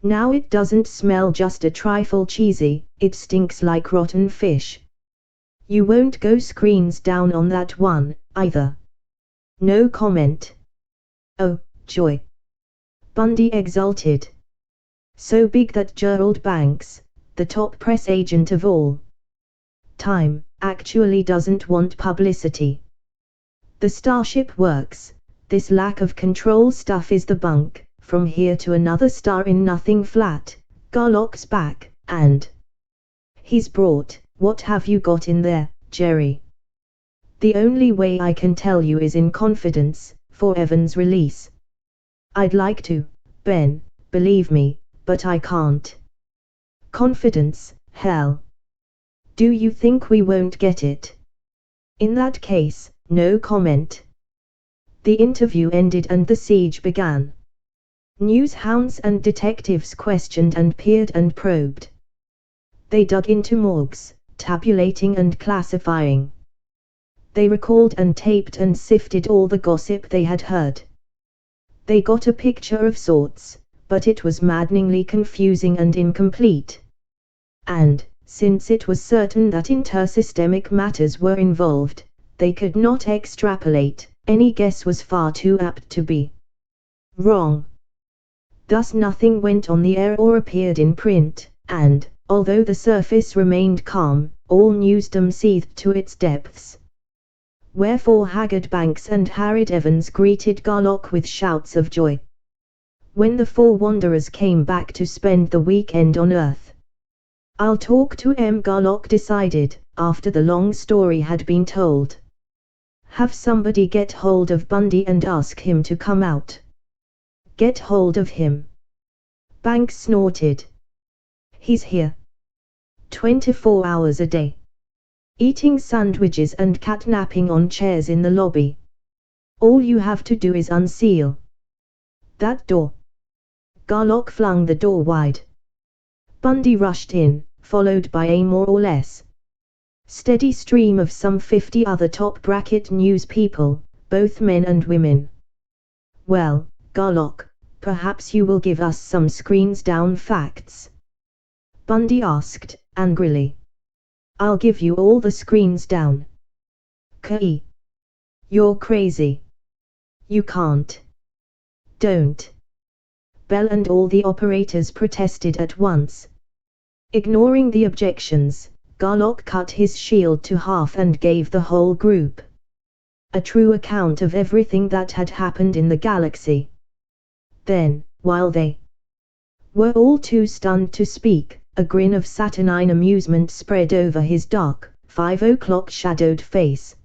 Now it doesn't smell just a trifle cheesy, it stinks like rotten fish. You won't go screens down on that one, either. No comment. Oh, joy. Bundy exulted. So big that Gerald Banks, the top press agent of all time, actually doesn't want publicity. The Starship works. This lack of control stuff is the bunk. From here to another star in nothing flat. Garlock's back, and he's brought. What have you got in there, Jerry? The only way I can tell you is in confidence, for Evans' release. I'd like to, Ben, believe me, but I can't. Confidence, hell. Do you think we won't get it? In that case, no comment. The interview ended and the siege began. News hounds and detectives questioned and peered and probed. They dug into morgues, tabulating and classifying. They recalled and taped and sifted all the gossip they had heard. They got a picture of sorts, but it was maddeningly confusing and incomplete. And, since it was certain that intersystemic matters were involved, they could not extrapolate. Any guess was far too apt to be wrong. Thus nothing went on the air or appeared in print, and, although the surface remained calm, all newsdom seethed to its depths. Wherefore haggard Banks and harried Evans greeted Garlock with shouts of joy. When the four wanderers came back to spend the weekend on Earth, "I'll talk to Garlock decided, after the long story had been told. Have somebody get hold of Bundy and ask him to come out." "Get hold of him?" Banks snorted. "He's here. 24 hours a day. Eating sandwiches and catnapping on chairs in the lobby. All you have to do is unseal that door." Garlock flung the door wide. Bundy rushed in, followed by a more or less steady stream of some 50 other top-bracket news people, both men and women. "Well, Garlock, perhaps you will give us some screens-down facts?" Bundy asked, angrily. "I'll give you all the screens down." "Key. You're crazy. You can't." "Don't." Bell and all the operators protested at once. Ignoring the objections, Garlock cut his shield to half and gave the whole group a true account of everything that had happened in the galaxy. Then, while they were all too stunned to speak, a grin of saturnine amusement spread over his dark, 5 o'clock shadowed face.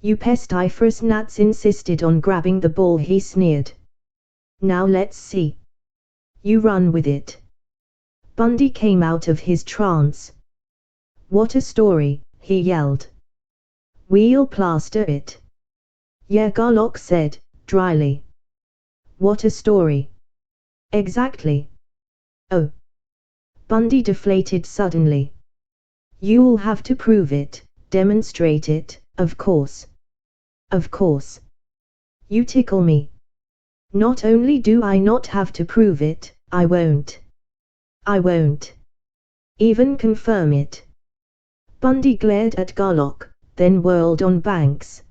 "You pestiferous gnats insisted on grabbing the ball," he sneered. "Now let's see you run with it." Bundy came out of his trance. "What a story," he yelled. "We'll plaster it." "Yeah," Garlock said, dryly. "What a story." "Exactly." "Oh." Bundy deflated suddenly. "You'll have to prove it, demonstrate it, of course." "Of course. You tickle me. Not only do I not have to prove it, I won't even confirm it." Bundy glared at Garlock, then whirled on Banks.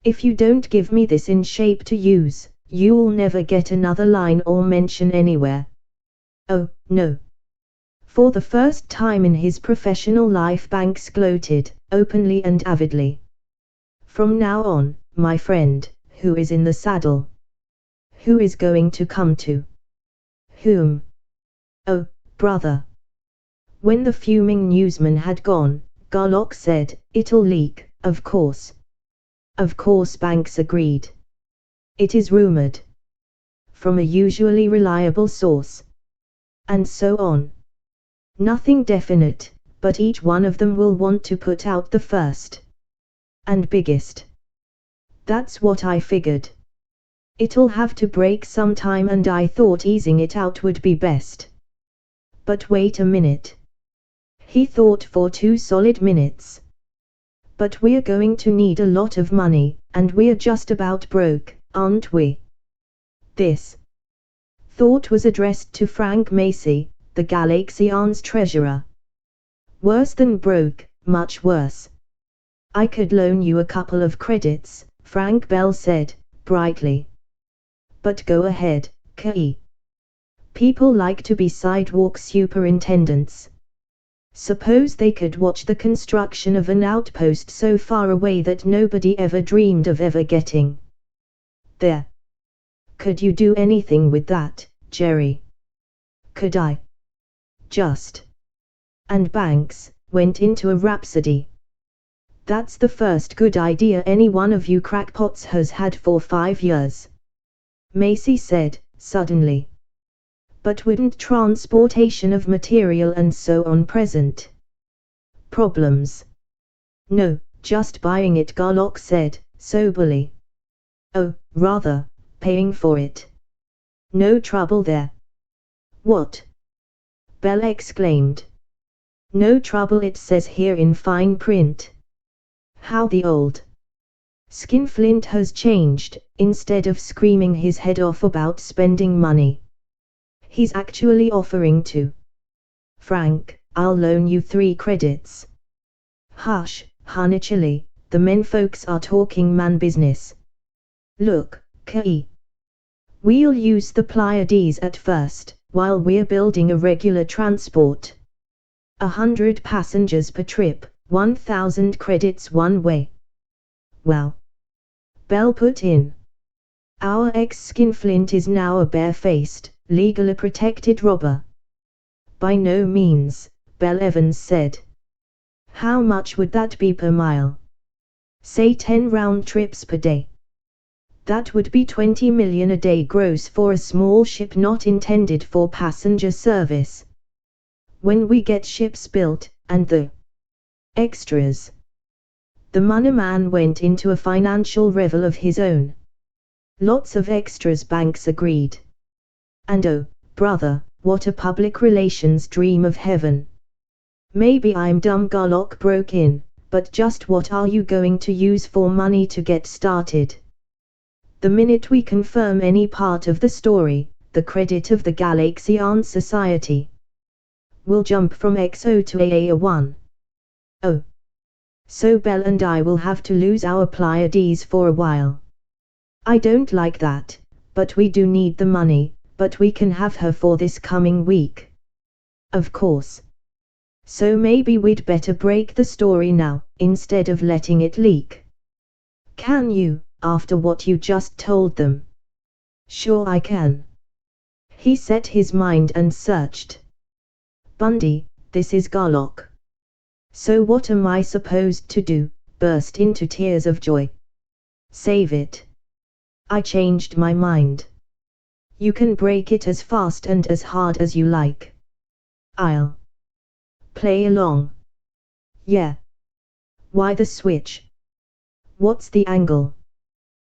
"If you don't give me this in shape to use, you'll never get another line or mention anywhere." "Oh, no." For the first time in his professional life, Banks gloated, openly and avidly. "From now on, my friend, who is in the saddle? Who is going to come to whom?" "Oh, brother." When the fuming newsman had gone, Garlock said, "It'll leak, of course." "Of course," Banks agreed. "It is rumored from a usually reliable source." And so on. Nothing definite, but each one of them will want to put out the first and biggest. That's what I figured. It'll have to break sometime, and I thought easing it out would be best. But wait a minute. He thought for 2 solid minutes. But we're going to need a lot of money, and we're just about broke, aren't we? This thought was addressed to Frank Macy, the Galaxian's treasurer. Worse than broke, much worse. I could loan you a couple of credits, Frank Bell said, brightly. But go ahead, Key. People like to be sidewalk superintendents. Suppose they could watch the construction of an outpost so far away that nobody ever dreamed of ever getting there. Could you do anything with that, Jerry? Could I? Just. And Banks went into a rhapsody. That's the first good idea any one of you crackpots has had for 5 years. Macy said, suddenly. But wouldn't transportation of material and so on present problems? No, just buying it, Garlock said, soberly. Oh, rather, paying for it. No trouble there. What? Bell exclaimed. No trouble, it says here in fine print. How the old Skinflint has changed. Instead of screaming his head off about spending money, he's actually offering to. Frank, I'll loan you 3 credits. Hush, honey chilly, the men folks are talking man business. Look, Key. We'll use the Pleiades at first, while we're building a regular transport. 100 passengers per trip, 1,000 credits one way. Well, Bell put in. Our ex-Skinflint is now a bare-faced, legally protected robber. By no means, Bell Evans said. How much would that be per mile? Say 10 round trips per day. That would be 20 million a day gross for a small ship not intended for passenger service. When we get ships built, and the extras. The money man went into a financial revel of his own. Lots of extras, Banks agreed. And oh, brother, what a public relations dream of heaven. Maybe I'm dumb, Garlock broke in, but just what are you going to use for money to get started? The minute we confirm any part of the story, the credit of the Galaxian Society will jump from XO to AA1. Oh. So Bell and I will have to lose our Pleiades for a while. I don't like that, but we do need the money, but we can have her for this coming week. Of course. So maybe we'd better break the story now, instead of letting it leak. Can you, after what you just told them? Sure I can. He set his mind and searched. Bundy, this is Garlock. So what am I supposed to do? Burst into tears of joy. Save it. I changed my mind. You can break it as fast and as hard as you like. I'll play along. Yeah. Why the switch? What's the angle?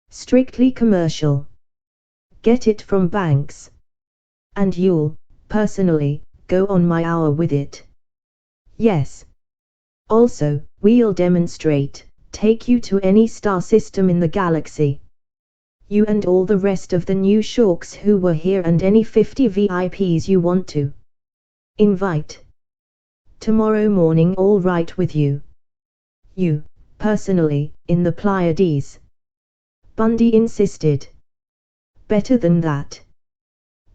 Strictly commercial. Get it from Banks. And you'll, personally, go on my hour with it. Yes. Also, we'll demonstrate, take you to any star system in the galaxy. You and all the rest of the new shorks who were here and any 50 VIPs you want to invite. Tomorrow morning, all right with you? You, personally, in the Pleiades? Bundy insisted. Better than that.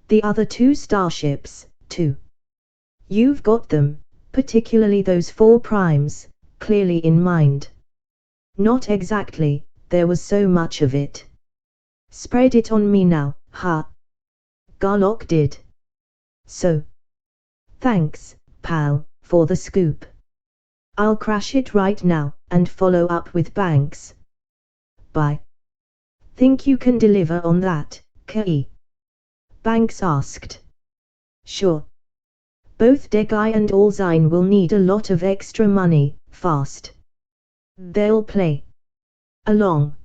The other 2 starships, too. You've got them, particularly those 4 primes, clearly in mind. Not exactly, there was so much of it. Spread it on me now, ha. Garlock did. So. Thanks, pal, for the scoop. I'll crash it right now, and follow up with Banks. Bye. Think you can deliver on that, Key? Banks asked. Sure. Both Degi and Alzine will need a lot of extra money, fast. They'll play along.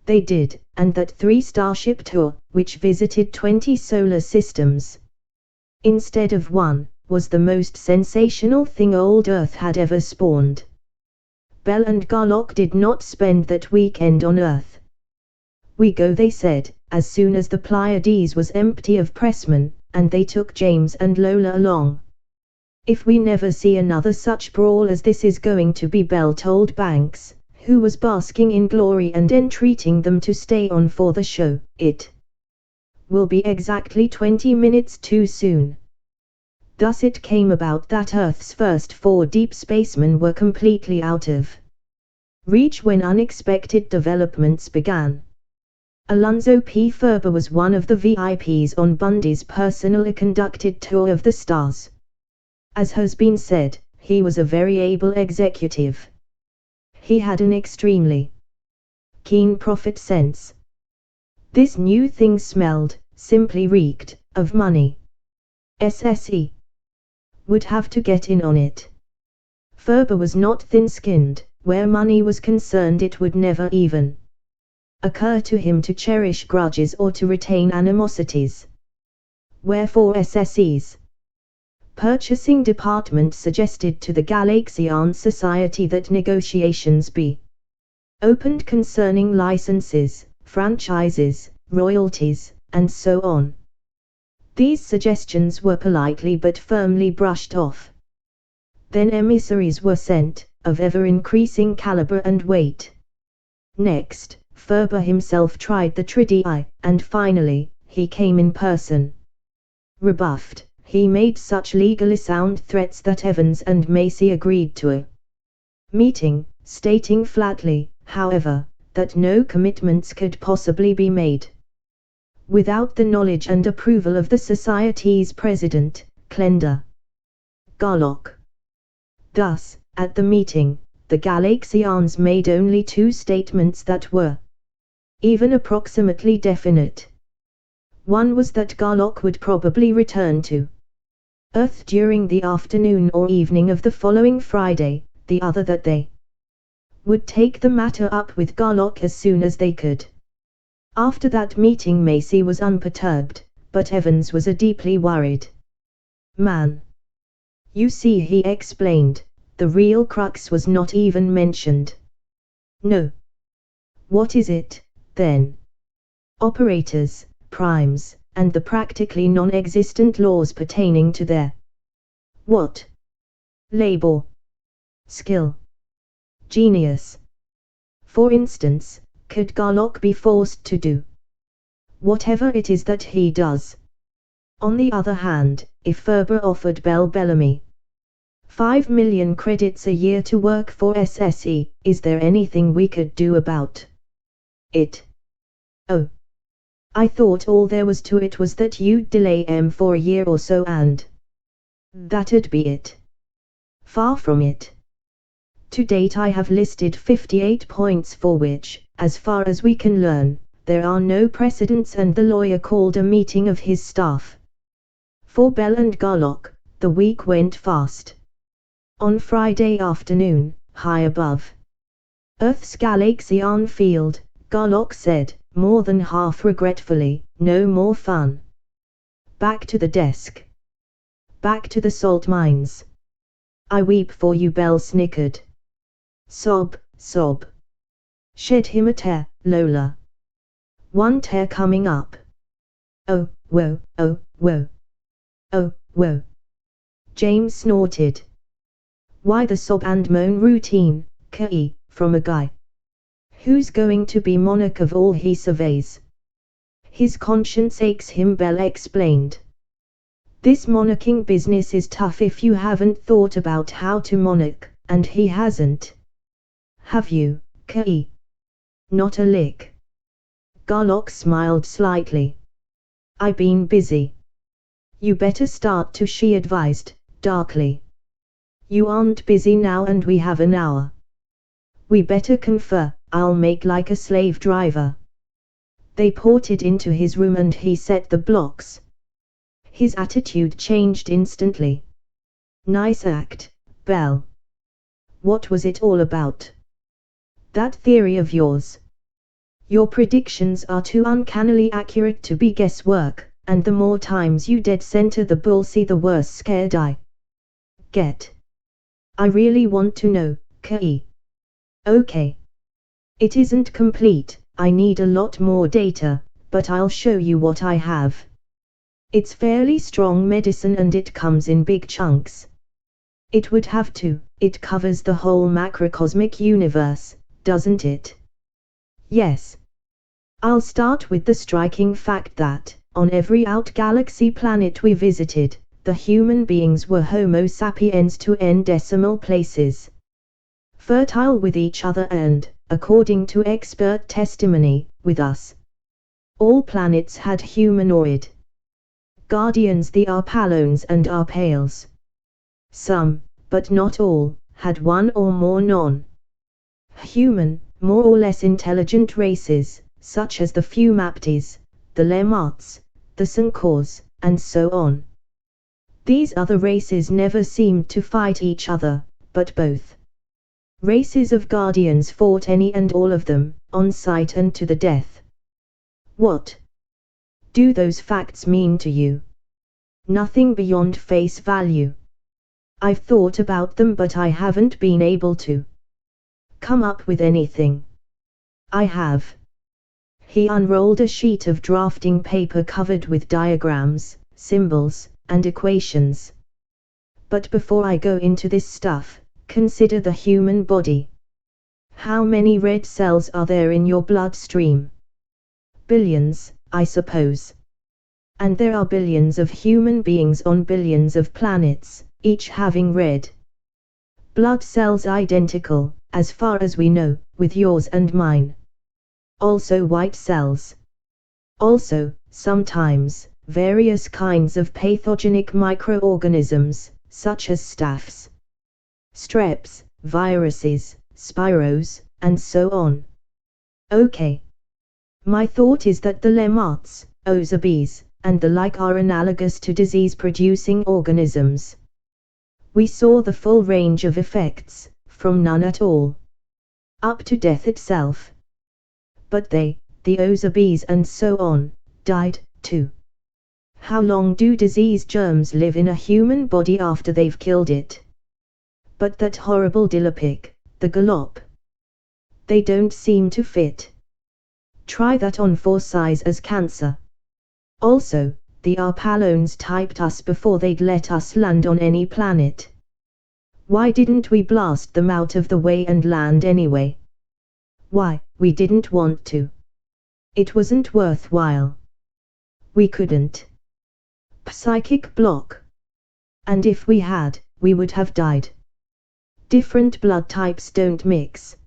They did, and that 3 starship tour, which visited 20 solar systems instead of 1, was the most sensational thing old Earth had ever spawned. Bell and Garlock did not spend that weekend on Earth. We go, they said, as soon as the Pleiades was empty of pressmen, and they took James and Lola along. If we never see another such brawl as this is going to be, Bell told Banks, who was basking in glory and entreating them to stay on for the show. It will be exactly 20 minutes too soon. Thus it came about that Earth's first 4 deep spacemen were completely out of reach when unexpected developments began. Alonzo P. Ferber was one of the VIPs on Bundy's personally conducted tour of the stars. As has been said, he was a very able executive. He had an extremely keen profit sense. This new thing smelled, simply reeked, of money. SSE would have to get in on it. Ferber was not thin-skinned. Where money was concerned, it would never even occur to him to cherish grudges or to retain animosities. Wherefore SSE's purchasing department suggested to the Galaxian Society that negotiations be opened concerning licenses, franchises, royalties, and so on. These suggestions were politely but firmly brushed off. Then emissaries were sent, of ever-increasing caliber and weight. Next, Ferber himself tried the Tridii, and finally, he came in person. Rebuffed, he made such legally sound threats that Evans and Macy agreed to a meeting, stating flatly, however, that no commitments could possibly be made without the knowledge and approval of the Society's president, Clender Garlock. Thus, at the meeting, the Galaxians made only 2 statements that were even approximately definite. One was that Garlock would probably return to Earth during the afternoon or evening of the following Friday, the other that they would take the matter up with Garlock as soon as they could. After that meeting, Macy was unperturbed, but Evans was a deeply worried man. You see, he explained, the real crux was not even mentioned. No. What is it, then? Operators, primes, and the practically non-existent laws pertaining to their what? Labor, skill, genius. For instance, could Garlock be forced to do whatever it is that he does? On the other hand, if Ferber offered Bell Bellamy 5 million credits a year to work for SSE, is there anything we could do about it? Oh, I thought all there was to it was that you'd delay M for a year or so and that'd be it. Far from it. To date I have listed 58 points for which, as far as we can learn, there are no precedents, and the lawyer called a meeting of his staff. For Bell and Garlock, the week went fast. On Friday afternoon, high above Earth's Galaxian field, Garlock said, more than half regretfully, no more fun. Back to the desk. Back to the salt mines. I weep for you, Bell snickered. Sob, sob. Shed him a tear, Lola. One tear coming up. Oh, whoa, oh, whoa. Oh, whoa. James snorted. Why the sob and moan routine, K.E., from a guy who's going to be monarch of all he surveys? His conscience aches him, Bell explained. This monarching business is tough if you haven't thought about how to monarch, and he hasn't. Have you, K.E.? Not a lick. Garlock smiled slightly. I been busy. You better start to, she advised, darkly. You aren't busy now and we have an hour. We better confer, I'll make like a slave driver. They ported into his room and he set the blocks. His attitude changed instantly. Nice act, Bell. What was it all about? That theory of yours. Your predictions are too uncannily accurate to be guesswork, and the more times you dead center the bullseye, the worse scared I get. I really want to know, K.E. Okay. It isn't complete, I need a lot more data, but I'll show you what I have. It's fairly strong medicine and it comes in big chunks. It would have to, it covers the whole macrocosmic universe, doesn't it? Yes. I'll start with the striking fact that, on every out-galaxy planet we visited, the human beings were Homo sapiens to n decimal places. Fertile with each other and, according to expert testimony, with us. All planets had humanoid guardians, the Arpalones and Arpales. Some, but not all, had one or more non-human, more or less intelligent races, such as the Fumaptes, the Lemurts, the Sankors, and so on. These other races never seemed to fight each other, but both races of guardians fought any and all of them, on sight and to the death. What do those facts mean to you? Nothing beyond face value. I've thought about them but I haven't been able to come up with anything. I have. He unrolled a sheet of drafting paper covered with diagrams, symbols, and equations. But before I go into this stuff, consider the human body. How many red cells are there in your bloodstream? Billions, I suppose. And there are billions of human beings on billions of planets, each having red blood cells identical, as far as we know, with yours and mine. Also white cells. Also, sometimes, various kinds of pathogenic microorganisms, such as staph, streps, viruses, spiros, and so on. Okay. My thought is that the Lemurts, Ozabes, and the like are analogous to disease-producing organisms. We saw the full range of effects, from none at all up to death itself. But they, the Ozabes and so on, died, too. How long do disease germs live in a human body after they've killed it? But that horrible dilopig, the gallop. They don't seem to fit. Try that on for size as cancer. Also, the Arpalones typed us before they'd let us land on any planet. Why didn't we blast them out of the way and land anyway? Why, we didn't want to. It wasn't worthwhile. We couldn't. Psychic block. And if we had, we would have died. Different blood types don't mix.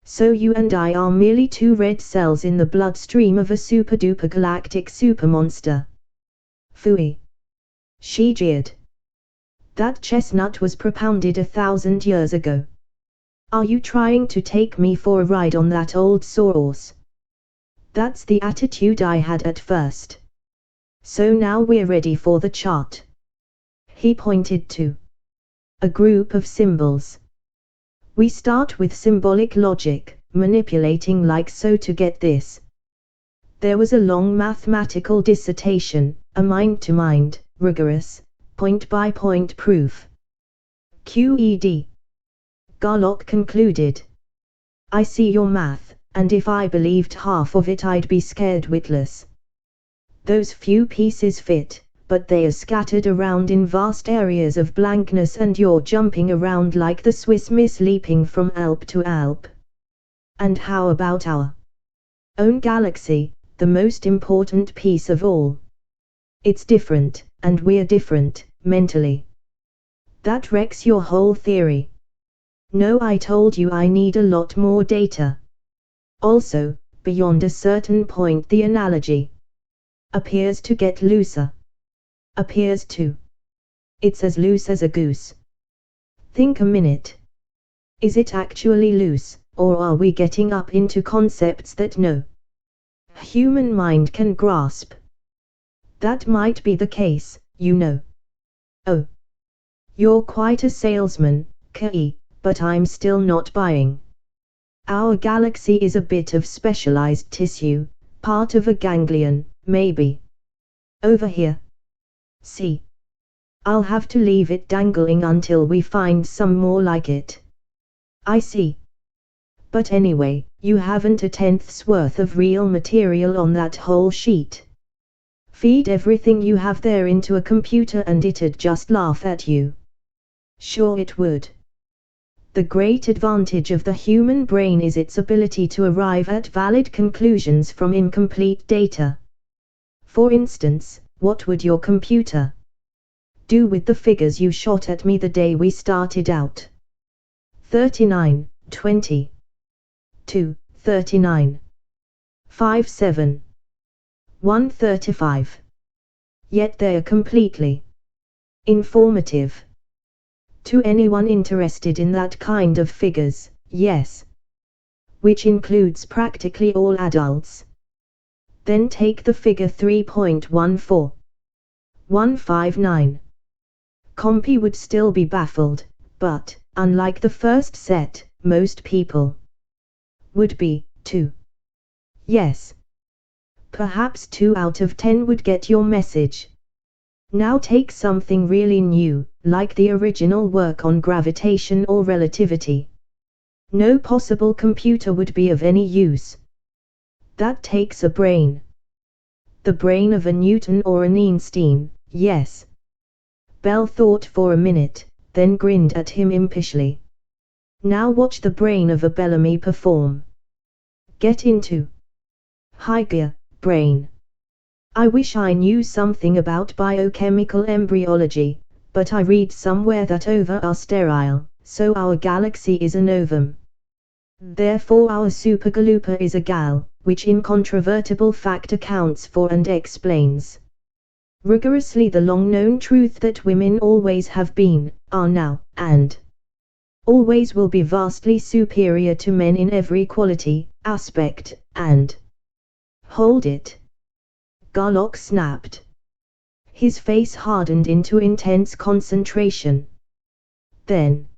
So you and I are merely two red cells in the bloodstream of a super-duper galactic supermonster. Phooey. She jeered. That chestnut was propounded 1,000 years ago. Are you trying to take me for a ride on that old sawhorse? That's the attitude I had at first. So now we're ready for the chart. He pointed to a group of symbols. We start with symbolic logic, manipulating like so to get this. There was a long mathematical dissertation, a mind-to-mind, rigorous, point-by-point proof. QED. Garlock concluded. I see your math, and if I believed half of it I'd be scared witless. Those few pieces fit, but they are scattered around in vast areas of blankness and you're jumping around like the Swiss Miss leaping from Alp to Alp. And how about our own galaxy, the most important piece of all? It's different, and we're different, mentally. That wrecks your whole theory. No, I told you I need a lot more data. Also, beyond a certain point the analogy appears to get looser. Appears to. It's as loose as a goose. Think a minute. Is it actually loose, or are we getting up into concepts that no human mind can grasp? That might be the case, you know. Oh. You're quite a salesman, Kei, but I'm still not buying. Our galaxy is a bit of specialized tissue, part of a ganglion, maybe. Over here. See. I'll have to leave it dangling until we find some more like it. I see. But anyway, you haven't a tenth's worth of real material on that whole sheet. Feed everything you have there into a computer and it'd just laugh at you. Sure it would. The great advantage of the human brain is its ability to arrive at valid conclusions from incomplete data. For instance, what would your computer do with the figures you shot at me the day we started out? 39, 20. 2, 39. 5, 7. 135. Yet they are completely informative. To anyone interested in that kind of figures, yes. Which includes practically all adults. Then take the figure 3.14. 159. Compy would still be baffled, but, unlike the first set, most people would be, too. Yes. Perhaps 2 out of 10 would get your message. Now take something really new, like the original work on gravitation or relativity. No possible computer would be of any use. That takes a brain. The brain of a Newton or an Einstein, yes. Bell thought for a minute, then grinned at him impishly. Now watch the brain of a Bellamy perform. Get into high gear, brain. I wish I knew something about biochemical embryology, but I read somewhere that ovae are sterile, so our galaxy is an ovum. Therefore our supergalooper is a gal, which incontrovertible fact accounts for and explains rigorously the long-known truth that women always have been, are now, and always will be vastly superior to men in every quality, aspect, and hold it. Garlock snapped. His face hardened into intense concentration. Then,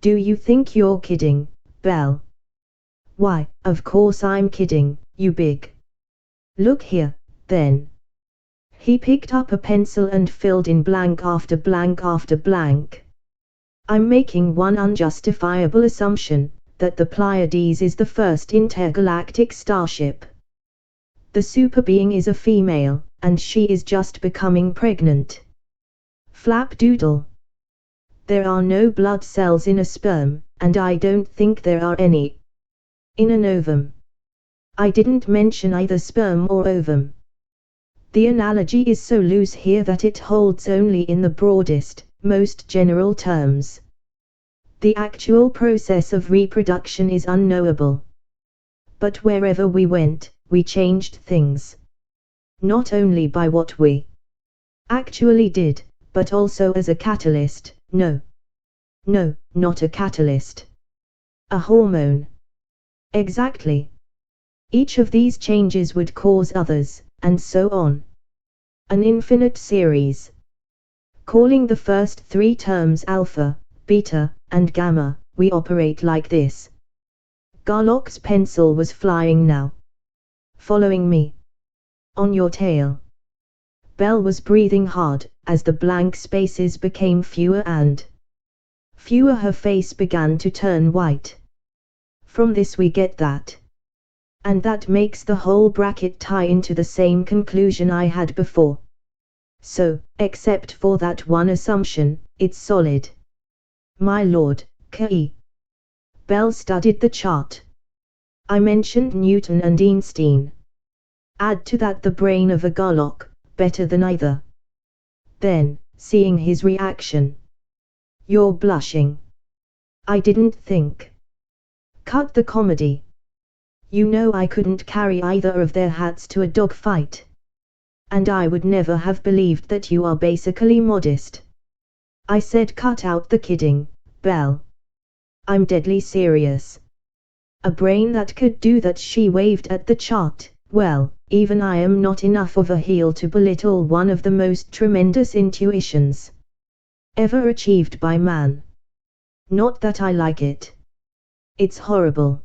do you think you're kidding, Bell? Why, of course I'm kidding, you big. Look here, then. He picked up a pencil and filled in blank after blank after blank. I'm making one unjustifiable assumption, that the Pleiades is the first intergalactic starship. The superbeing is a female, and she is just becoming pregnant. Flapdoodle. There are no blood cells in a sperm, and I don't think there are any in an ovum. I didn't mention either sperm or ovum. The analogy is so loose here that it holds only in the broadest, most general terms. The actual process of reproduction is unknowable. But wherever we went, we changed things. Not only by what we actually did, but also as a catalyst. No, not a catalyst. A hormone. Exactly. Each of these changes would cause others, and so on. An infinite series. Calling the first 3 terms alpha, beta, and gamma, we operate like this. Garlock's pencil was flying now. Following me? On your tail. Bell was breathing hard, as the blank spaces became fewer and fewer. Her face began to turn white. From this we get that. And that makes the whole bracket tie into the same conclusion I had before. So, except for that one assumption, it's solid. My lord, K. Bell studied the chart. I mentioned Newton and Einstein. Add to that the brain of a Garlock, better than either. Then, seeing his reaction. You're blushing. I didn't think. Cut the comedy. You know I couldn't carry either of their hats to a dogfight. And I would never have believed that you are basically modest. I said cut out the kidding, Bell. I'm deadly serious. A brain that could do that. She waved at the chart. Well, even I am not enough of a heel to belittle one of the most tremendous intuitions ever achieved by man. Not that I like it. It's horrible.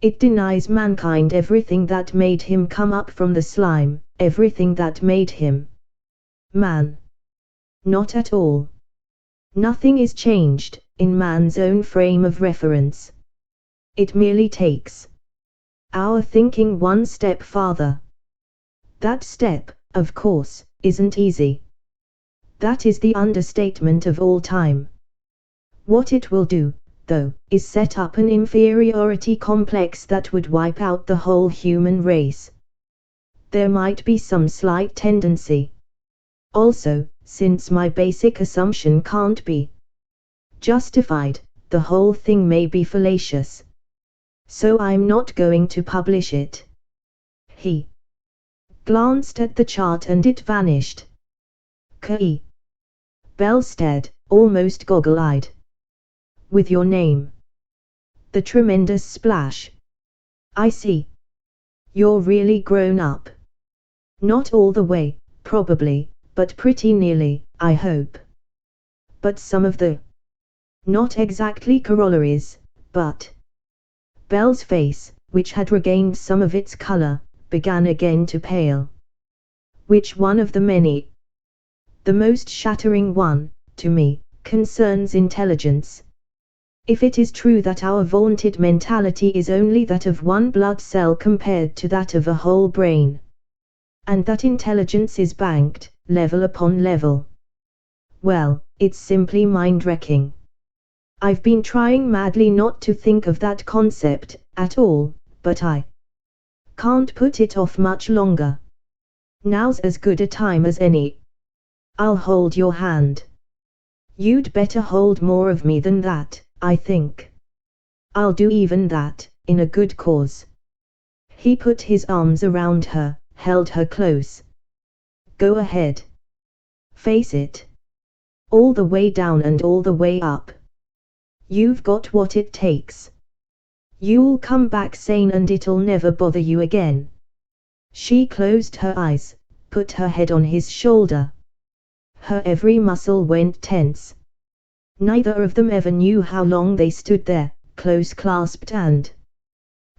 It denies mankind everything that made him come up from the slime, everything that made him man. Not at all. Nothing is changed, in man's own frame of reference. It merely takes our thinking one step farther. That step, of course, isn't easy. That is the understatement of all time. What it will do, though, is set up an inferiority complex that would wipe out the whole human race. There might be some slight tendency. Also, since my basic assumption can't be justified, the whole thing may be fallacious. So I'm not going to publish it. He glanced at the chart and it vanished. K. Bell stared, almost goggle-eyed. With your name. The tremendous splash. I see. You're really grown up. Not all the way, probably, but pretty nearly, I hope. But some of the not exactly corollaries, but Belle's face, which had regained some of its color, began again to pale. Which one of the many? The most shattering one, to me, concerns intelligence. If it is true that our vaunted mentality is only that of one blood cell compared to that of a whole brain, and that intelligence is banked, level upon level, well, it's simply mind-wrecking. I've been trying madly not to think of that concept at all, but I can't put it off much longer. Now's as good a time as any. I'll hold your hand. You'd better hold more of me than that, I think. I'll do even that, in a good cause. He put his arms around her, held her close. Go ahead. Face it. All the way down and all the way up. You've got what it takes. You'll come back sane and it'll never bother you again. She closed her eyes, put her head on his shoulder. Her every muscle went tense. Neither of them ever knew how long they stood there, close clasped and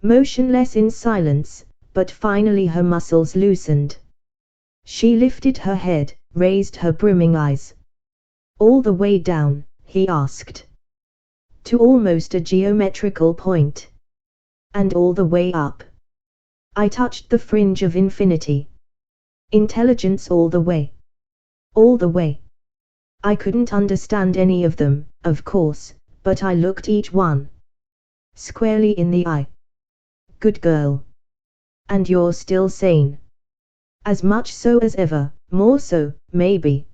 motionless in silence, but finally her muscles loosened. She lifted her head, raised her brimming eyes. All the way down, he asked. To almost a geometrical point. And all the way up. I touched the fringe of infinity. Intelligence all the way. All the way. I couldn't understand any of them, of course, but I looked each one squarely in the eye. Good girl. And you're still sane. As much so as ever, more so, maybe.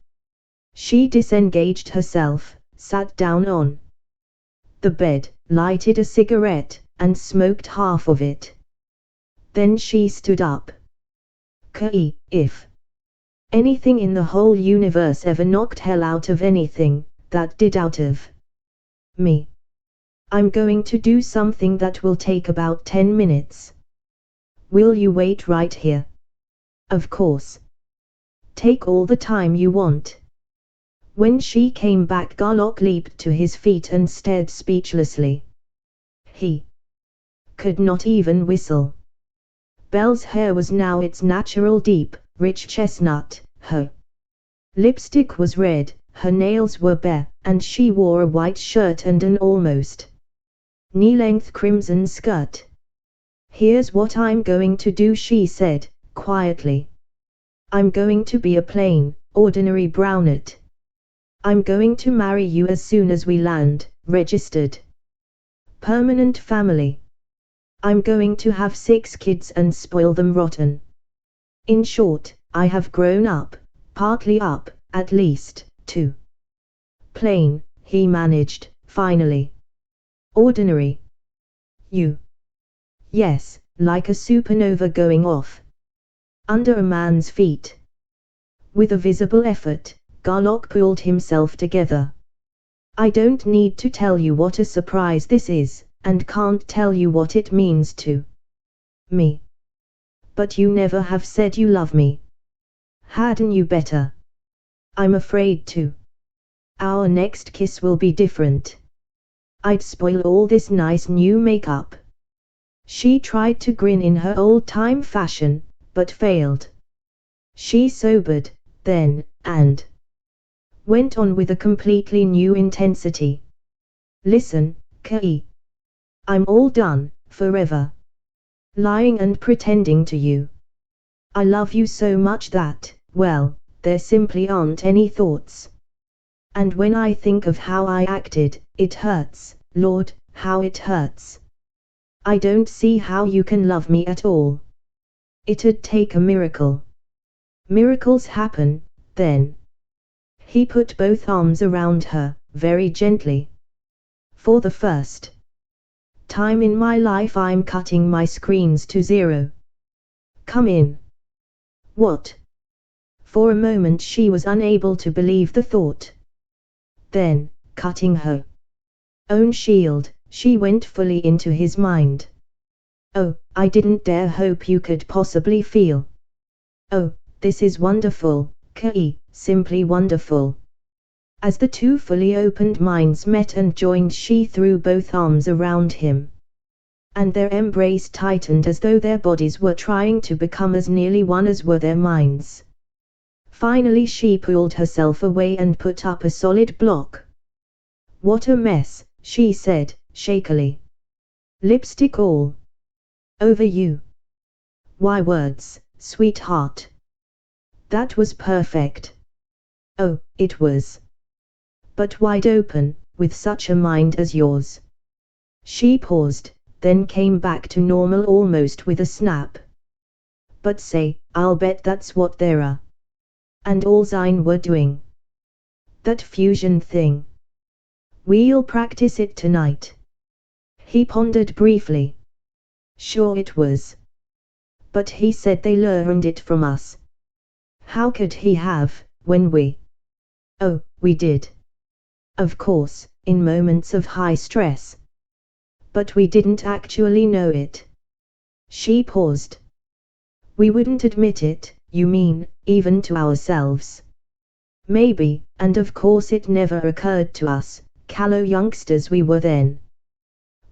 She disengaged herself, sat down on the bed, lighted a cigarette, and smoked half of it. Then she stood up. If anything in the whole universe ever knocked hell out of anything, that did out of me. I'm going to do something that will take about 10 minutes. Will you wait right here? Of course. Take all the time you want. When she came back, Garlock leaped to his feet and stared speechlessly. He could not even whistle. Belle's hair was now its natural deep, rich chestnut, her lipstick was red, her nails were bare, and she wore a white shirt and an almost knee-length crimson skirt. Here's what I'm going to do, she said, quietly. I'm going to be a plain, ordinary brunette. I'm going to marry you as soon as we land, registered permanent family. I'm going to have 6 kids and spoil them rotten. In short, I have grown up, partly up, at least, to plain, he managed, finally. Ordinary. You. Yes, like a supernova going off under a man's feet. With a visible effort, Garlock pulled himself together. I don't need to tell you what a surprise this is, and can't tell you what it means to me. But you never have said you love me. Hadn't you better? I'm afraid to. Our next kiss will be different. I'd spoil all this nice new makeup. She tried to grin in her old-time fashion, but failed. She sobered, then, and went on with a completely new intensity. Listen, Kei. I'm all done, forever. Lying and pretending to you. I love you so much that, well, there simply aren't any thoughts. And when I think of how I acted, it hurts, Lord, how it hurts. I don't see how you can love me at all. It'd take a miracle. Miracles happen, then. He put both arms around her, very gently. For the first time in my life I'm cutting my screens to 0. Come in. What? For a moment she was unable to believe the thought. Then, cutting her own shield, she went fully into his mind. Oh, I didn't dare hope you could possibly feel. Oh, this is wonderful, Kei, simply wonderful. As the two fully opened minds met and joined, she threw both arms around him. And their embrace tightened as though their bodies were trying to become as nearly one as were their minds. Finally she pulled herself away and put up a solid block. What a mess, she said, shakily. Lipstick all over you. Why words, sweetheart? That was perfect. Oh, it was. But wide open, with such a mind as yours. She paused, then came back to normal almost with a snap. But say, I'll bet that's what there are. And all Zine were doing. That fusion thing. We'll practice it tonight. He pondered briefly. Sure it was. But he said they learned it from us. How could he have, when we? Oh, we did. Of course, in moments of high stress. But we didn't actually know it. She paused. We wouldn't admit it, you mean, even to ourselves? Maybe, and of course it never occurred to us, callow youngsters we were then.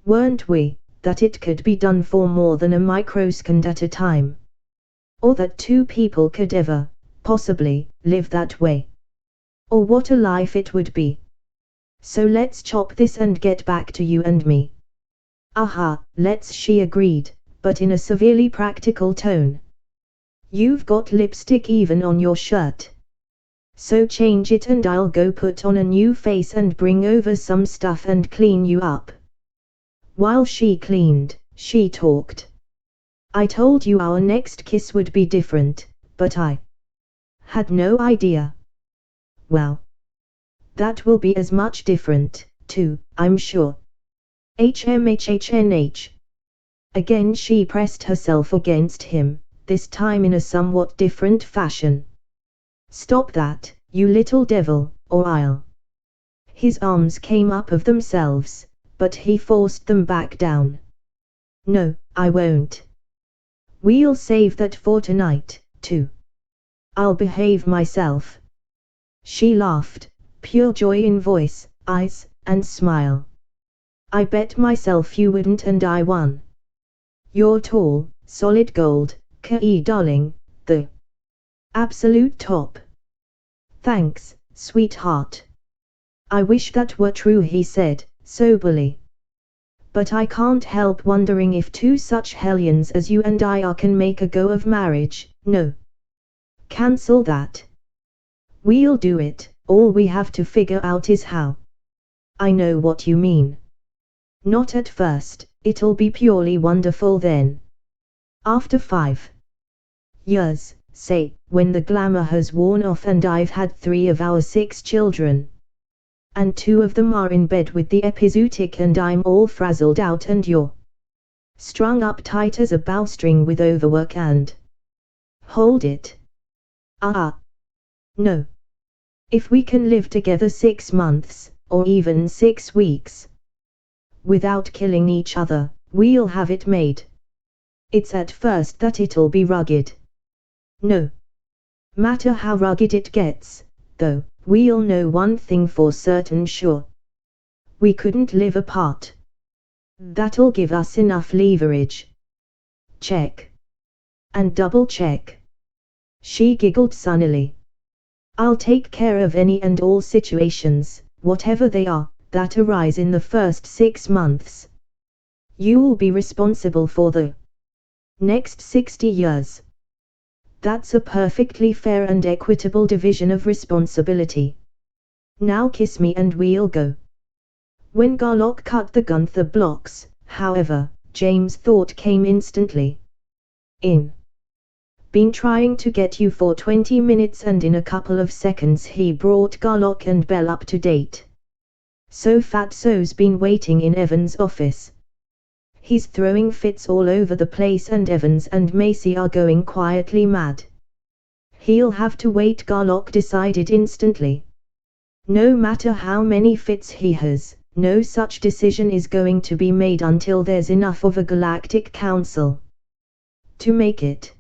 Weren't we, that it could be done for more than a microsecond at a time? Or that two people could ever, possibly, live that way? Or what a life it would be. So let's chop this and get back to you and me. Aha, let's, she agreed, but in a severely practical tone. You've got lipstick even on your shirt. So change it and I'll go put on a new face and bring over some stuff and clean you up. While she cleaned, she talked. I told you our next kiss would be different, but I had no idea. Well, that will be as much different, too, I'm sure. HMHHNH. Again she pressed herself against him, this time in a somewhat different fashion. Stop that, you little devil, or I'll. His arms came up of themselves, but he forced them back down. No, I won't. We'll save that for tonight, too. I'll behave myself. She laughed, pure joy in voice, eyes, and smile. I bet myself you wouldn't and I won. You're tall, solid gold, Kei darling, the absolute top. Thanks, sweetheart. I wish that were true, he said, soberly. But I can't help wondering if two such hellions as you and I are can make a go of marriage. No. Cancel that. We'll do it, all we have to figure out is how. I know what you mean. Not at first, it'll be purely wonderful then. After 5 years, say, when the glamour has worn off and I've had 3 of our 6 children. And 2 of them are in bed with the epizootic and I'm all frazzled out and you're strung up tight as a bowstring with overwork and... Hold it. No. If we can live together 6 months, or even 6 weeks, without killing each other, we'll have it made. It's at first that it'll be rugged. No matter how rugged it gets, though, we'll know one thing for certain sure. We couldn't live apart. That'll give us enough leverage. Check. And double check. She giggled sunnily. I'll take care of any and all situations, whatever they are, that arise in the first 6 months. You'll be responsible for the next 60 years. That's a perfectly fair and equitable division of responsibility. Now kiss me and we'll go. When Garlock cut the Gunther blocks, however, James' thought came instantly. Been trying to get you for 20 minutes, and in a couple of seconds he brought Garlock and Bell up to date. So Fatso's been waiting in Evan's office. He's throwing fits all over the place, and Evans and Macy are going quietly mad. He'll have to wait, Garlock decided instantly. No matter how many fits he has, no such decision is going to be made until there's enough of a galactic council to make it.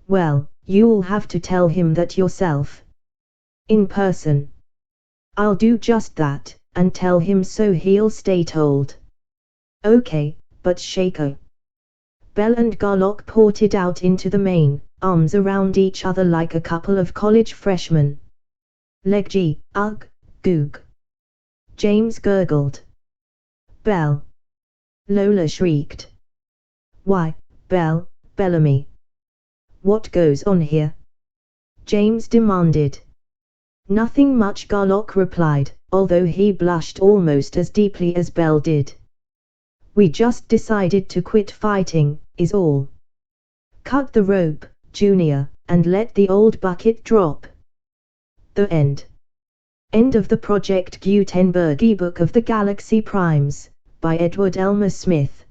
Well, you'll have to tell him that yourself. In person. I'll do just that, and tell him so he'll stay told. Okay, but Shaker. Bell and Garlock ported out into the main, arms around each other like a couple of college freshmen. Leggy, ugh, goog. James gurgled. Bell. Lola shrieked. Why, Bell, Bellamy. What goes on here? James demanded. Nothing much, Garlock replied, although he blushed almost as deeply as Bell did. We just decided to quit fighting, is all. Cut the rope, Junior, and let the old bucket drop. The end. End of the Project Gutenberg ebook of the Galaxy Primes, by Edward Elmer Smith.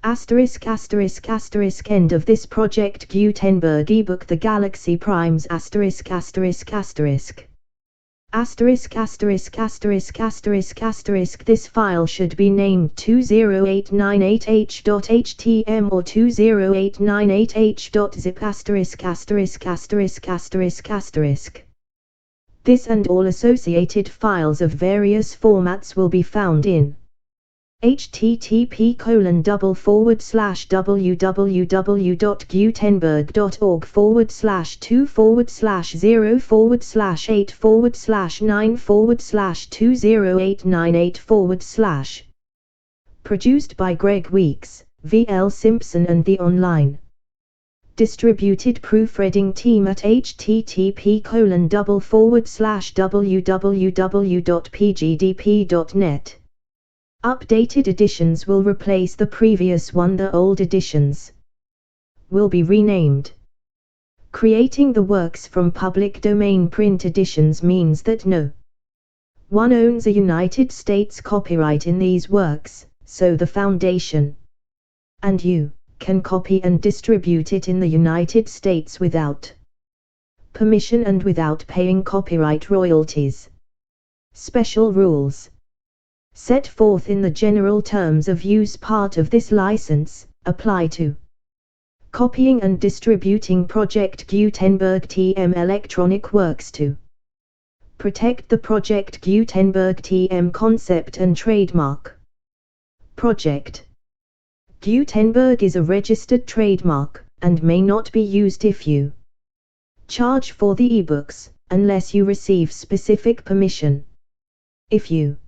Asterisk asterisk asterisk end of this Project Gutenberg ebook The Galaxy Primes asterisk asterisk asterisk. Asterisk asterisk asterisk asterisk asterisk this file should be named 20898h.htm or 20898h.zip asterisk asterisk asterisk asterisk asterisk. This and all associated files of various formats will be found in http://www.gutenberg.org/2/8/9/2098/. Produced by Greg Weeks, V.L. Simpson and the Online Distributed Proofreading Team at http://www.pgdp.net. Updated editions will replace the previous one. The old editions will be renamed. Creating the works from public domain print editions means that no one owns a United States copyright in these works, so the Foundation and you can copy and distribute it in the United States without permission and without paying copyright royalties. Special rules set forth in the general terms of use part of this license apply to copying and distributing Project Gutenberg TM electronic works. To protect the Project Gutenberg TM concept and trademark. Project Gutenberg is a registered trademark, and may not be used if you charge for the ebooks, unless you receive specific permission. If you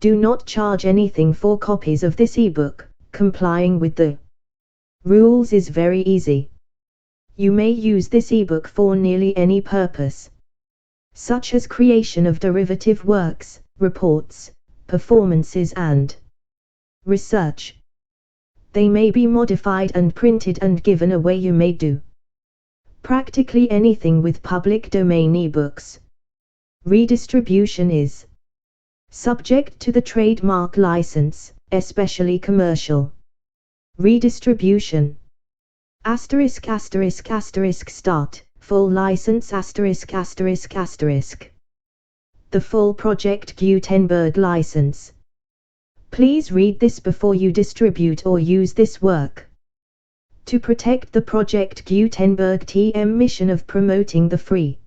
do not charge anything for copies of this ebook, complying with the rules is very easy. You may use this ebook for nearly any purpose, such as creation of derivative works, reports, performances and research. They may be modified and printed and given away. You may do practically anything with public domain ebooks. Redistribution is subject to the trademark license, especially commercial redistribution. Asterisk asterisk asterisk start, full license asterisk asterisk asterisk. The full Project Gutenberg license. Please read this before you distribute or use this work. To protect the Project Gutenberg TM mission of promoting the free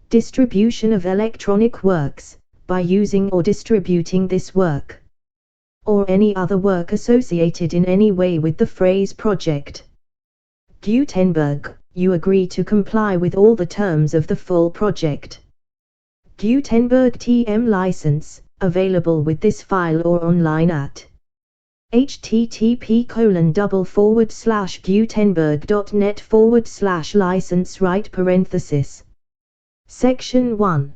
distribution of electronic works, by using or distributing this work, or any other work associated in any way with the phrase Project Gutenberg, you agree to comply with all the terms of the full Project Gutenberg TM license, available with this file or online at http://gutenberg.net/license right parenthesis. Section 1.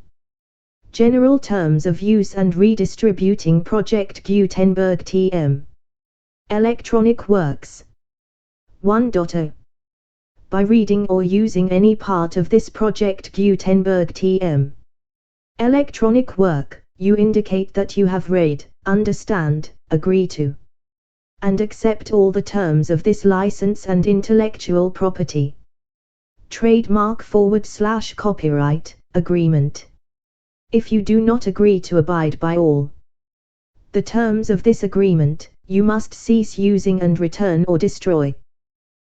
General Terms of Use and Redistributing Project Gutenberg TM. Electronic Works. 1.0. By reading or using any part of this Project Gutenberg TM electronic work, you indicate that you have read, understand, agree to, and accept all the terms of this license and intellectual property, trademark/copyright, agreement. If you do not agree to abide by all the terms of this agreement, you must cease using and return or destroy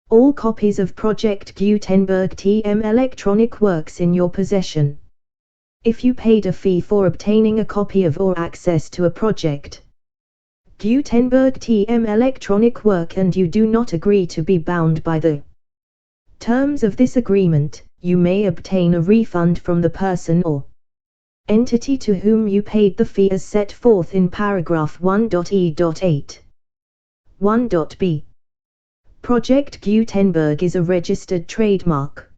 all copies of Project Gutenberg TM electronic works in your possession. If you paid a fee for obtaining a copy of or access to a Project Gutenberg TM electronic work and you do not agree to be bound by the terms of this agreement, you may obtain a refund from the person or entity to whom you paid the fee as set forth in paragraph 1.e.8. 1.b. Project Gutenberg is a registered trademark.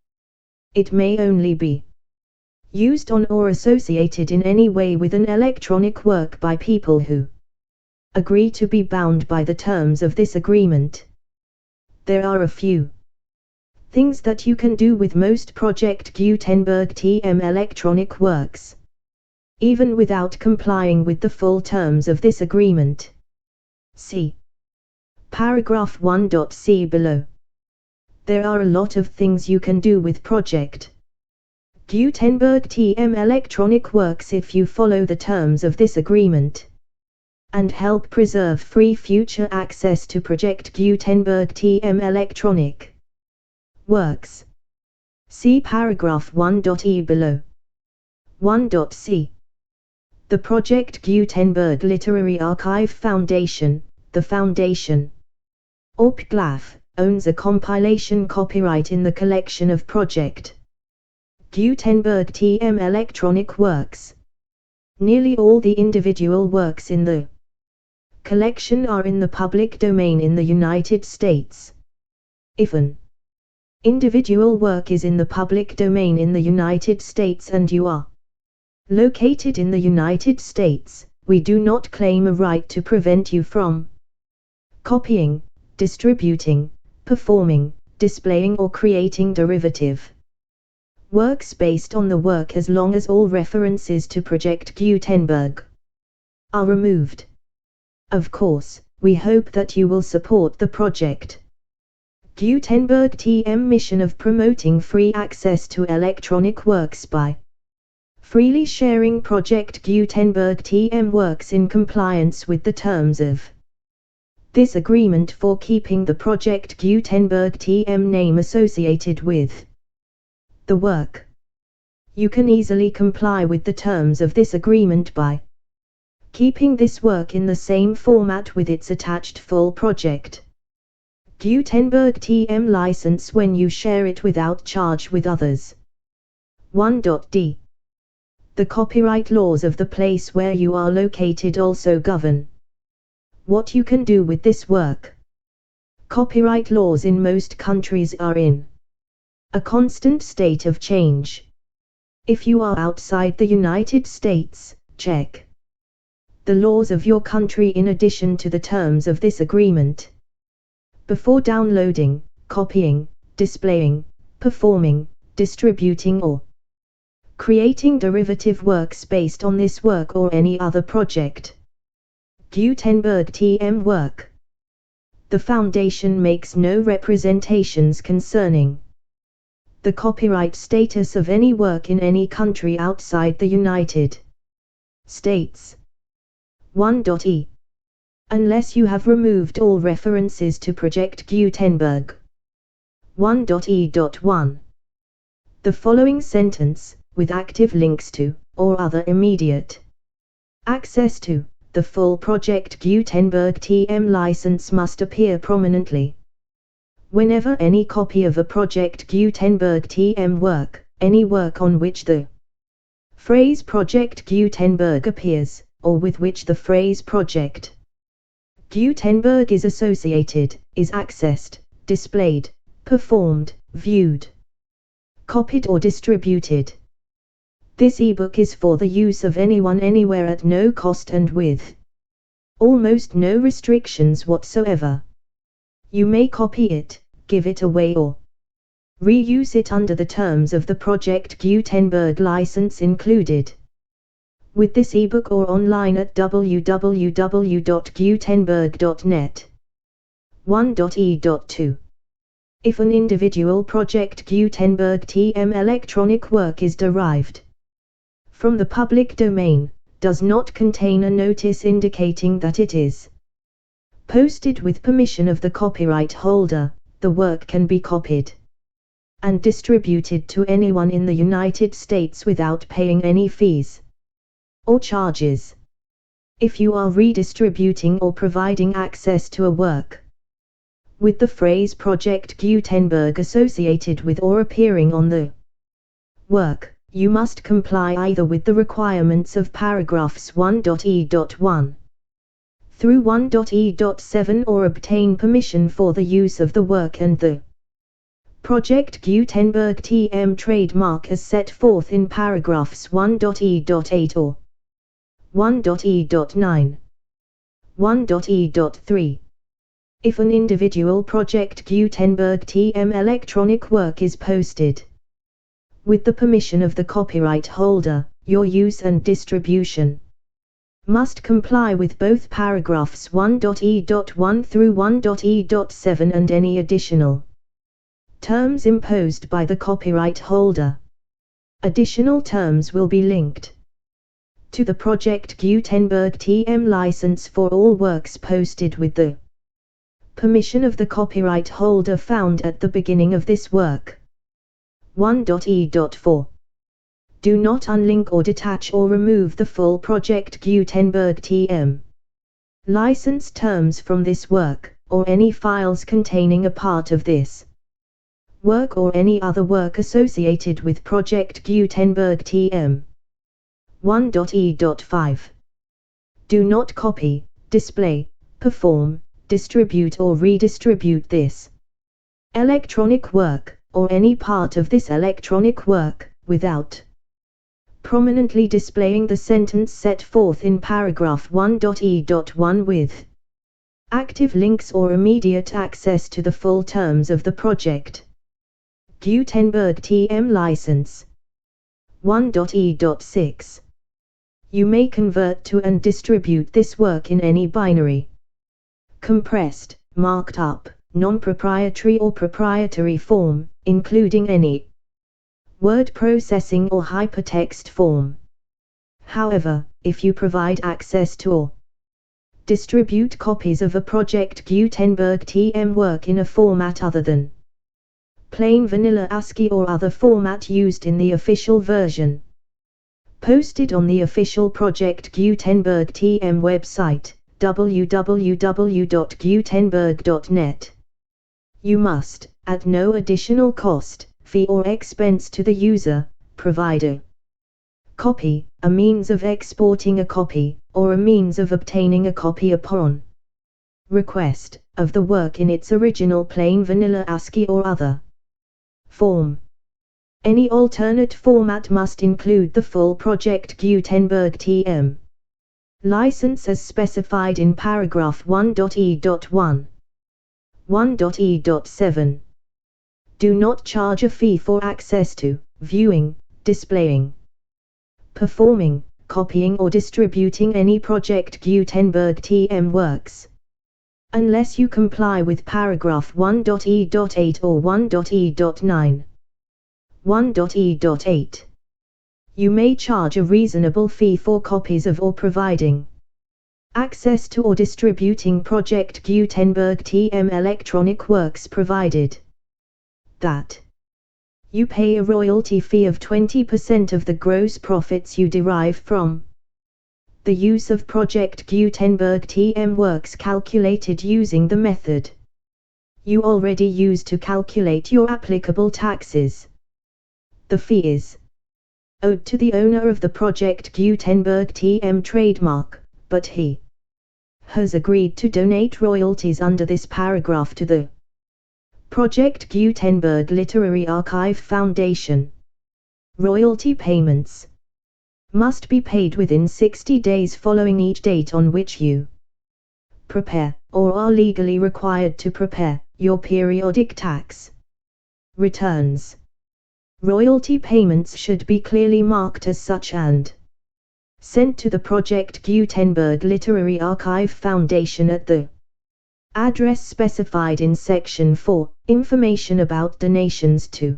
It may only be used on or associated in any way with an electronic work by people who agree to be bound by the terms of this agreement. There are a few things that you can do with most Project Gutenberg TM electronic works, even without complying with the full terms of this agreement. See paragraph 1.c below. There are a lot of things you can do with Project Gutenberg TM electronic works if you follow the terms of this agreement and help preserve free future access to Project Gutenberg TM electronic works. See paragraph 1.e below. 1.c. The Project Gutenberg Literary Archive Foundation, the Foundation OPGLAF, owns a compilation copyright in the collection of Project Gutenberg TM electronic works. Nearly all the individual works in the collection are in the public domain in the United States. If an individual work is in the public domain in the United States and you are located in the United States, we do not claim a right to prevent you from copying, distributing, performing, displaying or creating derivative works based on the work as long as all references to Project Gutenberg are removed. Of course, we hope that you will support the Project Gutenberg TM mission of promoting free access to electronic works by freely sharing Project Gutenberg TM works in compliance with the terms of this agreement for keeping the Project Gutenberg TM name associated with the work. You can easily comply with the terms of this agreement by keeping this work in the same format with its attached full Project Gutenberg TM license when you share it without charge with others. 1.d. The copyright laws of the place where you are located also govern what you can do with this work. Copyright laws in most countries are in a constant state of change. If you are outside the United States, check the laws of your country in addition to the terms of this agreement before downloading, copying, displaying, performing, distributing or creating derivative works based on this work or any other Project Gutenberg TM work. The Foundation makes no representations concerning the copyright status of any work in any country outside the United States. 1.e. Unless you have removed all references to Project Gutenberg. 1.e.1. The following sentence, with active links to, or other immediate access to, the full Project Gutenberg TM license must appear prominently whenever any copy of a Project Gutenberg TM work, any work on which the phrase Project Gutenberg appears, or with which the phrase Project Gutenberg is associated, is accessed, displayed, performed, viewed, copied or distributed. This ebook is for the use of anyone anywhere at no cost and with almost no restrictions whatsoever. You may copy it, give it away or reuse it under the terms of the Project Gutenberg license included with this ebook or online at www.gutenberg.net. 1.e.2. If an individual Project Gutenberg TM electronic work is derived from the public domain, does not contain a notice indicating that it is posted with permission of the copyright holder, the work can be copied and distributed to anyone in the United States without paying any fees or charges. If you are redistributing or providing access to a work with the phrase Project Gutenberg associated with or appearing on the work, you must comply either with the requirements of paragraphs 1.e.1 through 1.e.7 or obtain permission for the use of the work and the Project Gutenberg TM trademark as set forth in paragraphs 1.e.8 or 1.e.9. 1.e.3. If an individual Project Gutenberg TM electronic work is posted with the permission of the copyright holder, your use and distribution must comply with both paragraphs 1.e.1 through 1.e.7 and any additional terms imposed by the copyright holder. Additional terms will be linked to the Project Gutenberg TM license for all works posted with the permission of the copyright holder found at the beginning of this work. 1.e.4. Do not unlink or detach or remove the full Project Gutenberg TM license terms from this work, or any files containing a part of this work or any other work associated with Project Gutenberg TM. 1.e.5. Do not copy, display, perform, distribute or redistribute this electronic work, or any part of this electronic work, without prominently displaying the sentence set forth in paragraph 1.e.1 with active links or immediate access to the full terms of the Project Gutenberg TM license. 1.e.6. You may convert to and distribute this work in any binary, compressed, marked up, non-proprietary or proprietary form, including any word processing or hypertext form. However, if you provide access to or distribute copies of a Project Gutenberg TM work in a format other than plain vanilla ASCII or other format used in the official version posted on the official Project Gutenberg TM website, www.gutenberg.net, you must, at no additional cost, fee or expense to the user, provide a copy, a means of exporting a copy, or a means of obtaining a copy upon request, of the work in its original plain vanilla ASCII or other form. Any alternate format must include the full Project Gutenberg TM license as specified in paragraph 1.e.1. 1.e.7. Do not charge a fee for access to, viewing, displaying, performing, copying or distributing any Project Gutenberg TM works, unless you comply with paragraph 1.e.8 or 1.e.9. 1.e.8. You may charge a reasonable fee for copies of or providing access to or distributing Project Gutenberg TM electronic works provided that you pay a royalty fee of 20% of the gross profits you derive from the use of Project Gutenberg TM works calculated using the method you already use to calculate your applicable taxes. The fee is owed to the owner of the Project Gutenberg TM trademark, but he has agreed to donate royalties under this paragraph to the Project Gutenberg Literary Archive Foundation. Royalty payments must be paid within 60 days following each date on which you prepare, or are legally required to prepare, your periodic tax returns. Royalty payments should be clearly marked as such and sent to the Project Gutenberg Literary Archive Foundation at the address specified in Section 4, Information about donations to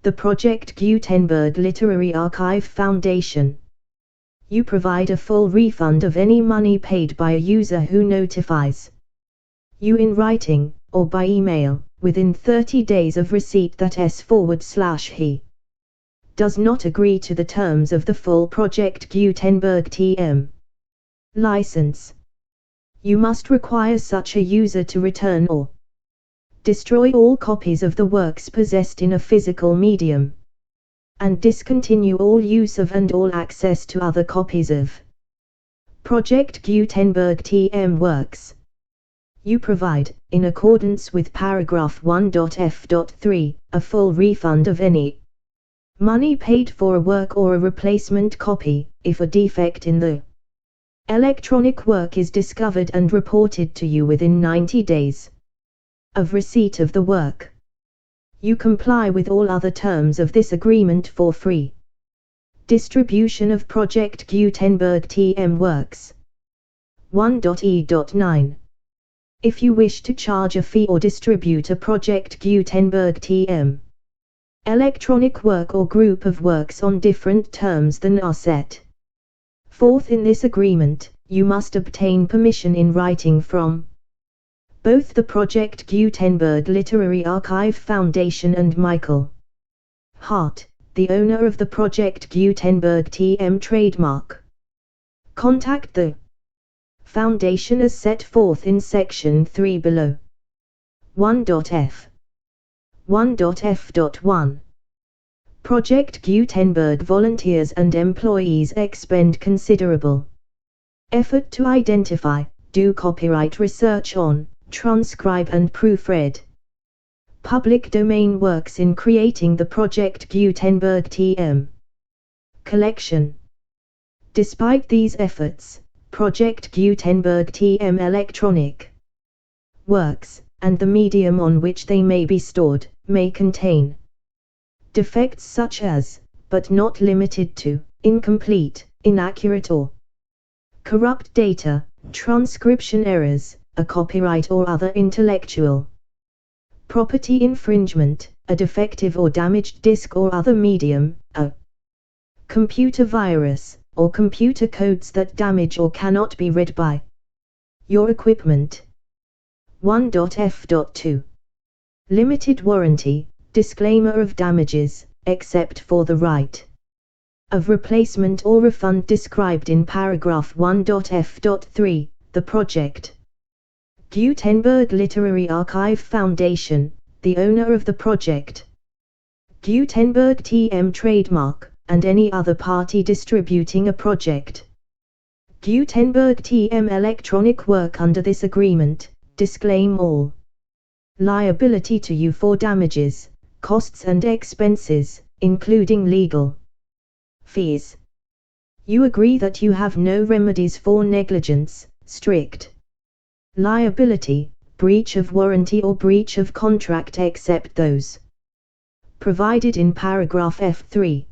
the Project Gutenberg Literary Archive Foundation. You provide a full refund of any money paid by a user who notifies you in writing, or by email, within 30 days of receipt that he does not agree to the terms of the full Project Gutenberg TM license. You must require such a user to return or destroy all copies of the works possessed in a physical medium, and discontinue all use of and all access to other copies of Project Gutenberg TM works. You provide, in accordance with paragraph 1.f.3, a full refund of any money paid for a work or a replacement copy, if a defect in the electronic work is discovered and reported to you within 90 days of receipt of the work. You comply with all other terms of this agreement for free distribution of Project Gutenberg TM works. 1.e.9. If you wish to charge a fee or distribute a Project Gutenberg TM electronic work or group of works on different terms than are set forth in this agreement, you must obtain permission in writing from both the Project Gutenberg Literary Archive Foundation and Michael Hart, the owner of the Project Gutenberg TM trademark. Contact the Foundation as set forth in Section 3 below. 1.f. 1.f.1. Project Gutenberg volunteers and employees expend considerable effort to identify, do copyright research on, transcribe and proofread public domain works in creating the Project Gutenberg TM collection. Despite these efforts, Project Gutenberg TM electronic works, and the medium on which they may be stored, may contain defects such as, but not limited to, incomplete, inaccurate or corrupt data, transcription errors, a copyright or other intellectual property infringement, a defective or damaged disk or other medium, a computer virus, or computer codes that damage or cannot be read by your equipment. 1.f.2. Limited warranty, disclaimer of damages, except for the right of replacement or refund described in paragraph 1.f.3, the Project Gutenberg Literary Archive Foundation, the owner of the Project Gutenberg TM trademark, and any other party distributing a Project Gutenberg TM electronic work under this agreement, disclaim all liability to you for damages, costs and expenses, including legal fees. You agree that you have no remedies for negligence, strict liability, breach of warranty or breach of contract except those provided in paragraph F3.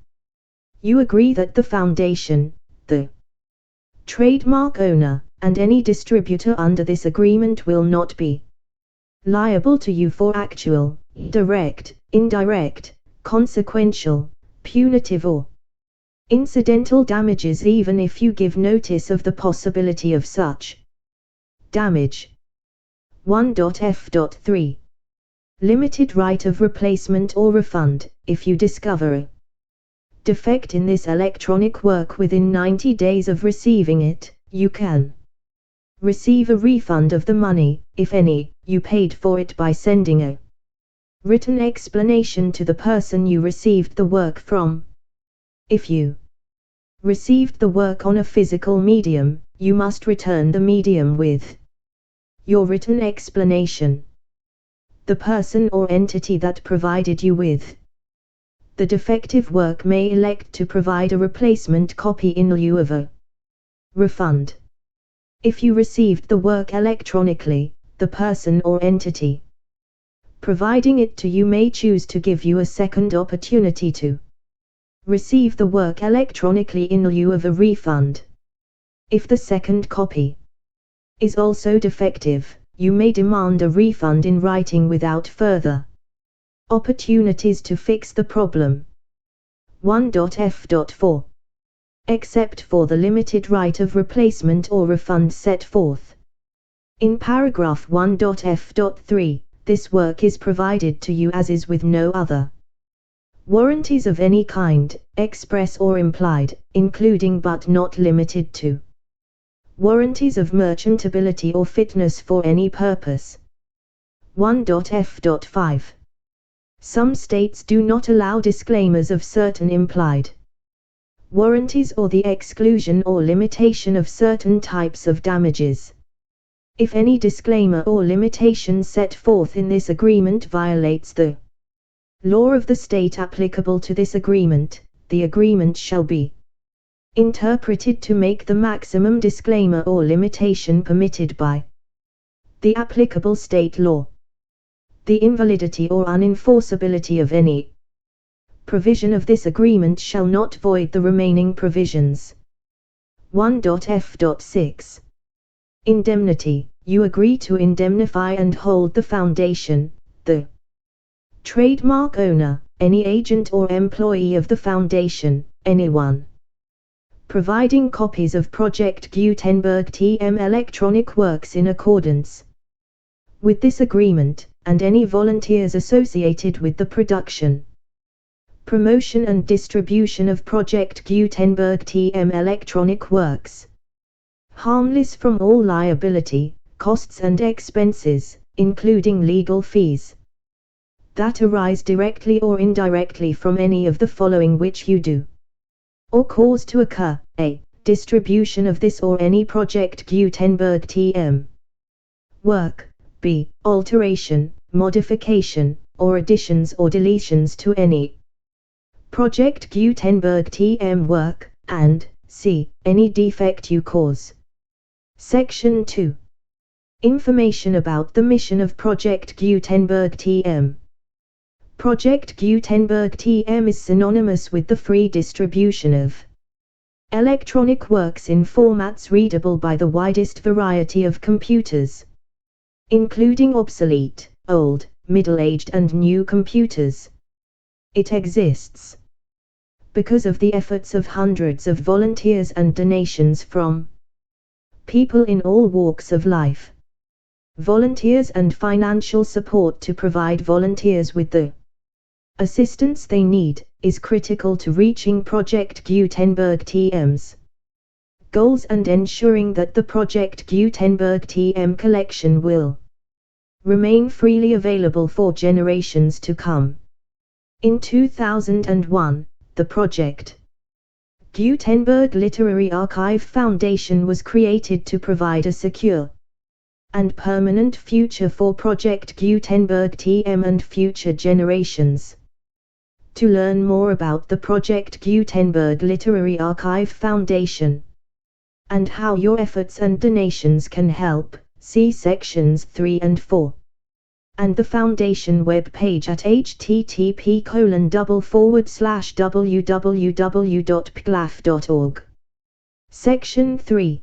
You agree that the Foundation, the trademark owner, and any distributor under this agreement will not be liable to you for actual, direct, indirect, consequential, punitive or incidental damages even if you give notice of the possibility of such damage. 1.f.3. Limited right of replacement or refund, if you discover a defect in this electronic work within 90 days of receiving it, you can receive a refund of the money, if any, you paid for it by sending a written explanation to the person you received the work from. If you received the work on a physical medium, you must return the medium with your written explanation. The person or entity that provided you with the defective work may elect to provide a replacement copy in lieu of a refund. If you received the work electronically, the person or entity providing it to you may choose to give you a second opportunity to receive the work electronically in lieu of a refund. If the second copy is also defective, you may demand a refund in writing without further opportunities to fix the problem. 1.f.4. Except for the limited right of replacement or refund set forth in paragraph 1.f.3, this work is provided to you as is with no other warranties of any kind, express or implied, including but not limited to warranties of merchantability or fitness for any purpose. 1.f.5. Some states do not allow disclaimers of certain implied warranties or the exclusion or limitation of certain types of damages. If any disclaimer or limitation set forth in this agreement violates the law of the state applicable to this agreement, the agreement shall be interpreted to make the maximum disclaimer or limitation permitted by the applicable state law. The invalidity or unenforceability of any provision of this agreement shall not void the remaining provisions. 1.f.6. Indemnity. You agree to indemnify and hold the foundation, the trademark owner, any agent or employee of the foundation, anyone providing copies of Project Gutenberg TM electronic works in accordance with this agreement, and any volunteers associated with the production, promotion and distribution of Project Gutenberg TM electronic works, harmless from all liability, costs and expenses, including legal fees, that arise directly or indirectly from any of the following which you do or cause to occur: a. Distribution of this or any Project Gutenberg TM work, b. Alteration, modification, or additions or deletions to any Project Gutenberg TM work, and c. Any defect you cause. Section 2. Information about the mission of Project Gutenberg TM. Project Gutenberg TM is synonymous with the free distribution of electronic works in formats readable by the widest variety of computers, including obsolete, old, middle-aged and new computers. It exists because of the efforts of hundreds of volunteers and donations from people in all walks of life. Volunteers and financial support to provide volunteers with the assistance they need is critical to reaching Project Gutenberg TM's goals and ensuring that the Project Gutenberg TM collection will remain freely available for generations to come. In 2001, the Project Gutenberg Literary Archive Foundation was created to provide a secure and permanent future for Project Gutenberg TM and future generations. To learn more about the Project Gutenberg Literary Archive Foundation and how your efforts and donations can help, see sections 3 and 4 and the Foundation web page at http://www.pglaf.org. Section 3.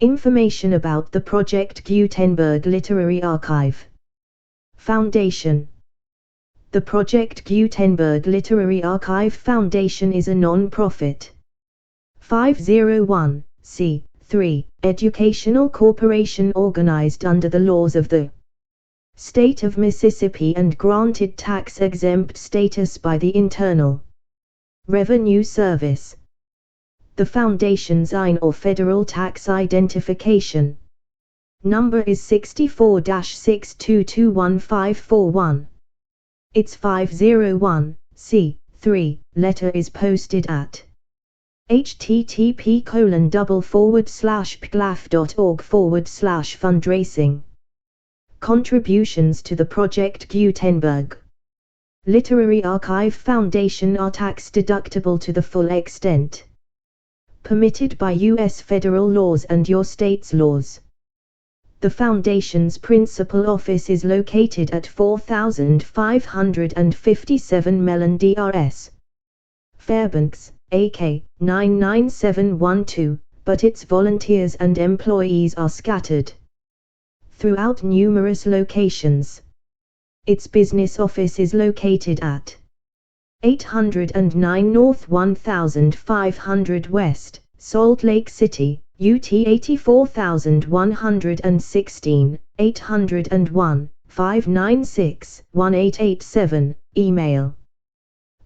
Information about the Project Gutenberg Literary Archive Foundation. The Project Gutenberg Literary Archive Foundation is a non-profit 501(c)(3) educational corporation organized under the laws of the State of Mississippi and granted tax-exempt status by the Internal Revenue Service. The Foundation's IN or Federal Tax Identification number is 64-6221541. Its 501(c)(3) letter is posted at http://pglaf.org/fundraising. Contributions to the Project Gutenberg Literary Archive Foundation are tax-deductible to the full extent permitted by U.S. federal laws and your state's laws. The Foundation's principal office is located at 4557 Mellon Drs. Fairbanks, AK 99712, but its volunteers and employees are scattered throughout numerous locations. Its business office is located at 809 North 1500 West, Salt Lake City, UT 84116, 801, 596, 1887, email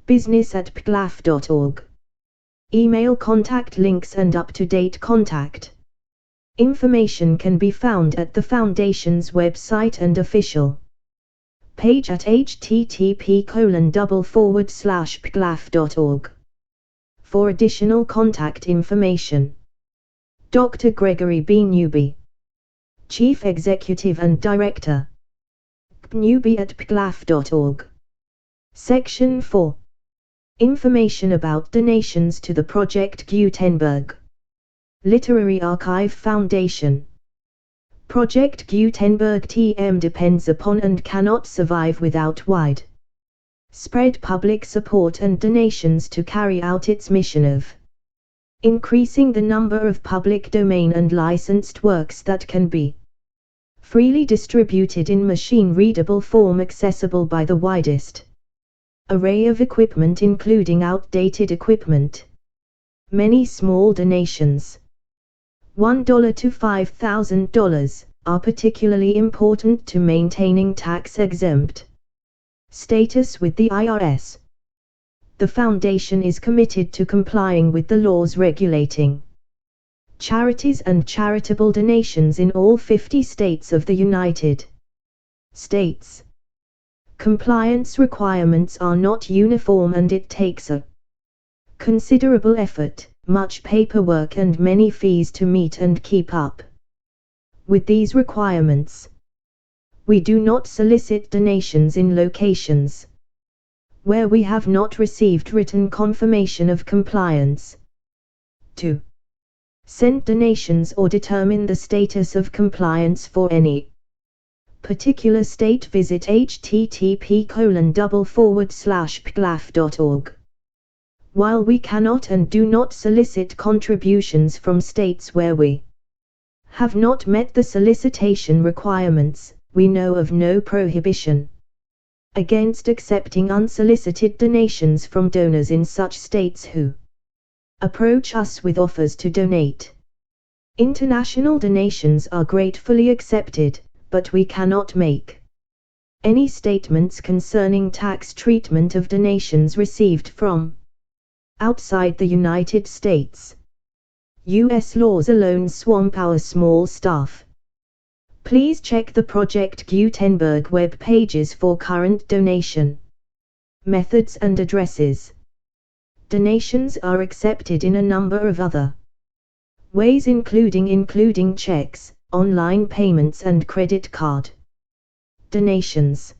business@pglaf.org. Email contact links and up-to-date contact information can be found at the Foundation's website and official page at http://pglaf.org. For additional contact information. Dr. Gregory B. Newby, Chief Executive and Director. Newby@pglaf.org. Section 4. Information about donations to the Project Gutenberg Literary Archive Foundation. Project Gutenberg TM depends upon and cannot survive without wide spread public support and donations to carry out its mission of increasing the number of public domain and licensed works that can be freely distributed in machine-readable form accessible by the widest array of equipment including outdated equipment. Many small donations, $1 to $5,000, are particularly important to maintaining tax-exempt status with the IRS. The Foundation is committed to complying with the laws regulating charities and charitable donations in all 50 states of the United States. Compliance requirements are not uniform and it takes a considerable effort, much paperwork and many fees to meet and keep up with these requirements. We do not solicit donations in locations where we have not received written confirmation of compliance. 2. Send donations or determine the status of compliance for any particular state, visit http://pglaf.org. While we cannot and do not solicit contributions from states where we have not met the solicitation requirements, we know of no prohibition against accepting unsolicited donations from donors in such states who approach us with offers to donate. International donations are gratefully accepted, but we cannot make any statements concerning tax treatment of donations received from outside the United States. U.S. laws alone swamp our small staff. Please check the Project Gutenberg web pages for current donation methods and addresses. Donations are accepted in a number of other ways including checks, online payments and credit card donations.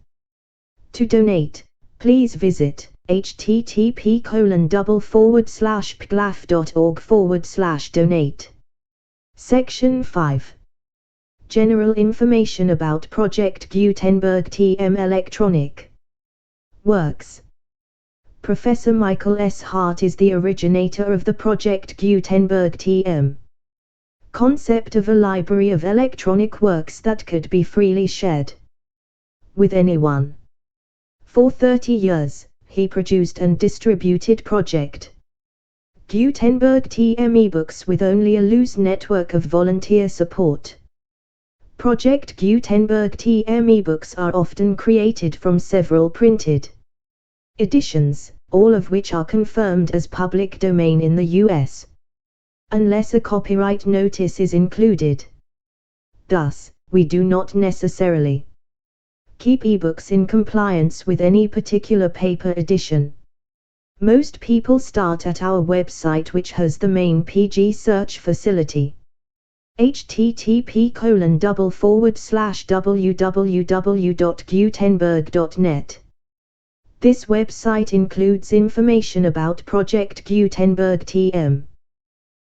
To donate, please visit http://pglaf.org/donate. Section 5. General information about Project Gutenberg TM electronic works. Professor Michael S. Hart is the originator of the Project Gutenberg TM concept of a library of electronic works that could be freely shared with anyone. For 30 years, he produced and distributed Project Gutenberg TM ebooks with only a loose network of volunteer support. Project Gutenberg TM ebooks are often created from several printed editions, all of which are confirmed as public domain in the U.S. unless a copyright notice is included. Thus, we do not necessarily keep ebooks in compliance with any particular paper edition. Most people start at our website, which has the main PG search facility. http://www.gutenberg.net. This website includes information about Project Gutenberg TM,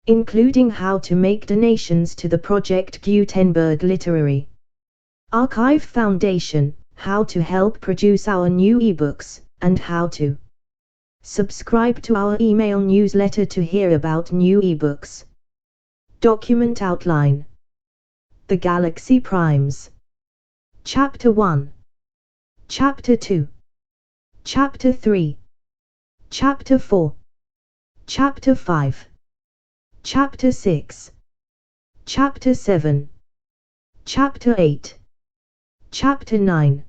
including how to make donations to the Project Gutenberg Literary Archive Foundation, how to help produce our new ebooks, and how to subscribe to our email newsletter to hear about new ebooks. Document outline. The Galaxy Primes. Chapter 1. Chapter 2. Chapter 3. Chapter 4. Chapter 5. Chapter 6. Chapter 7. Chapter 8. Chapter 9.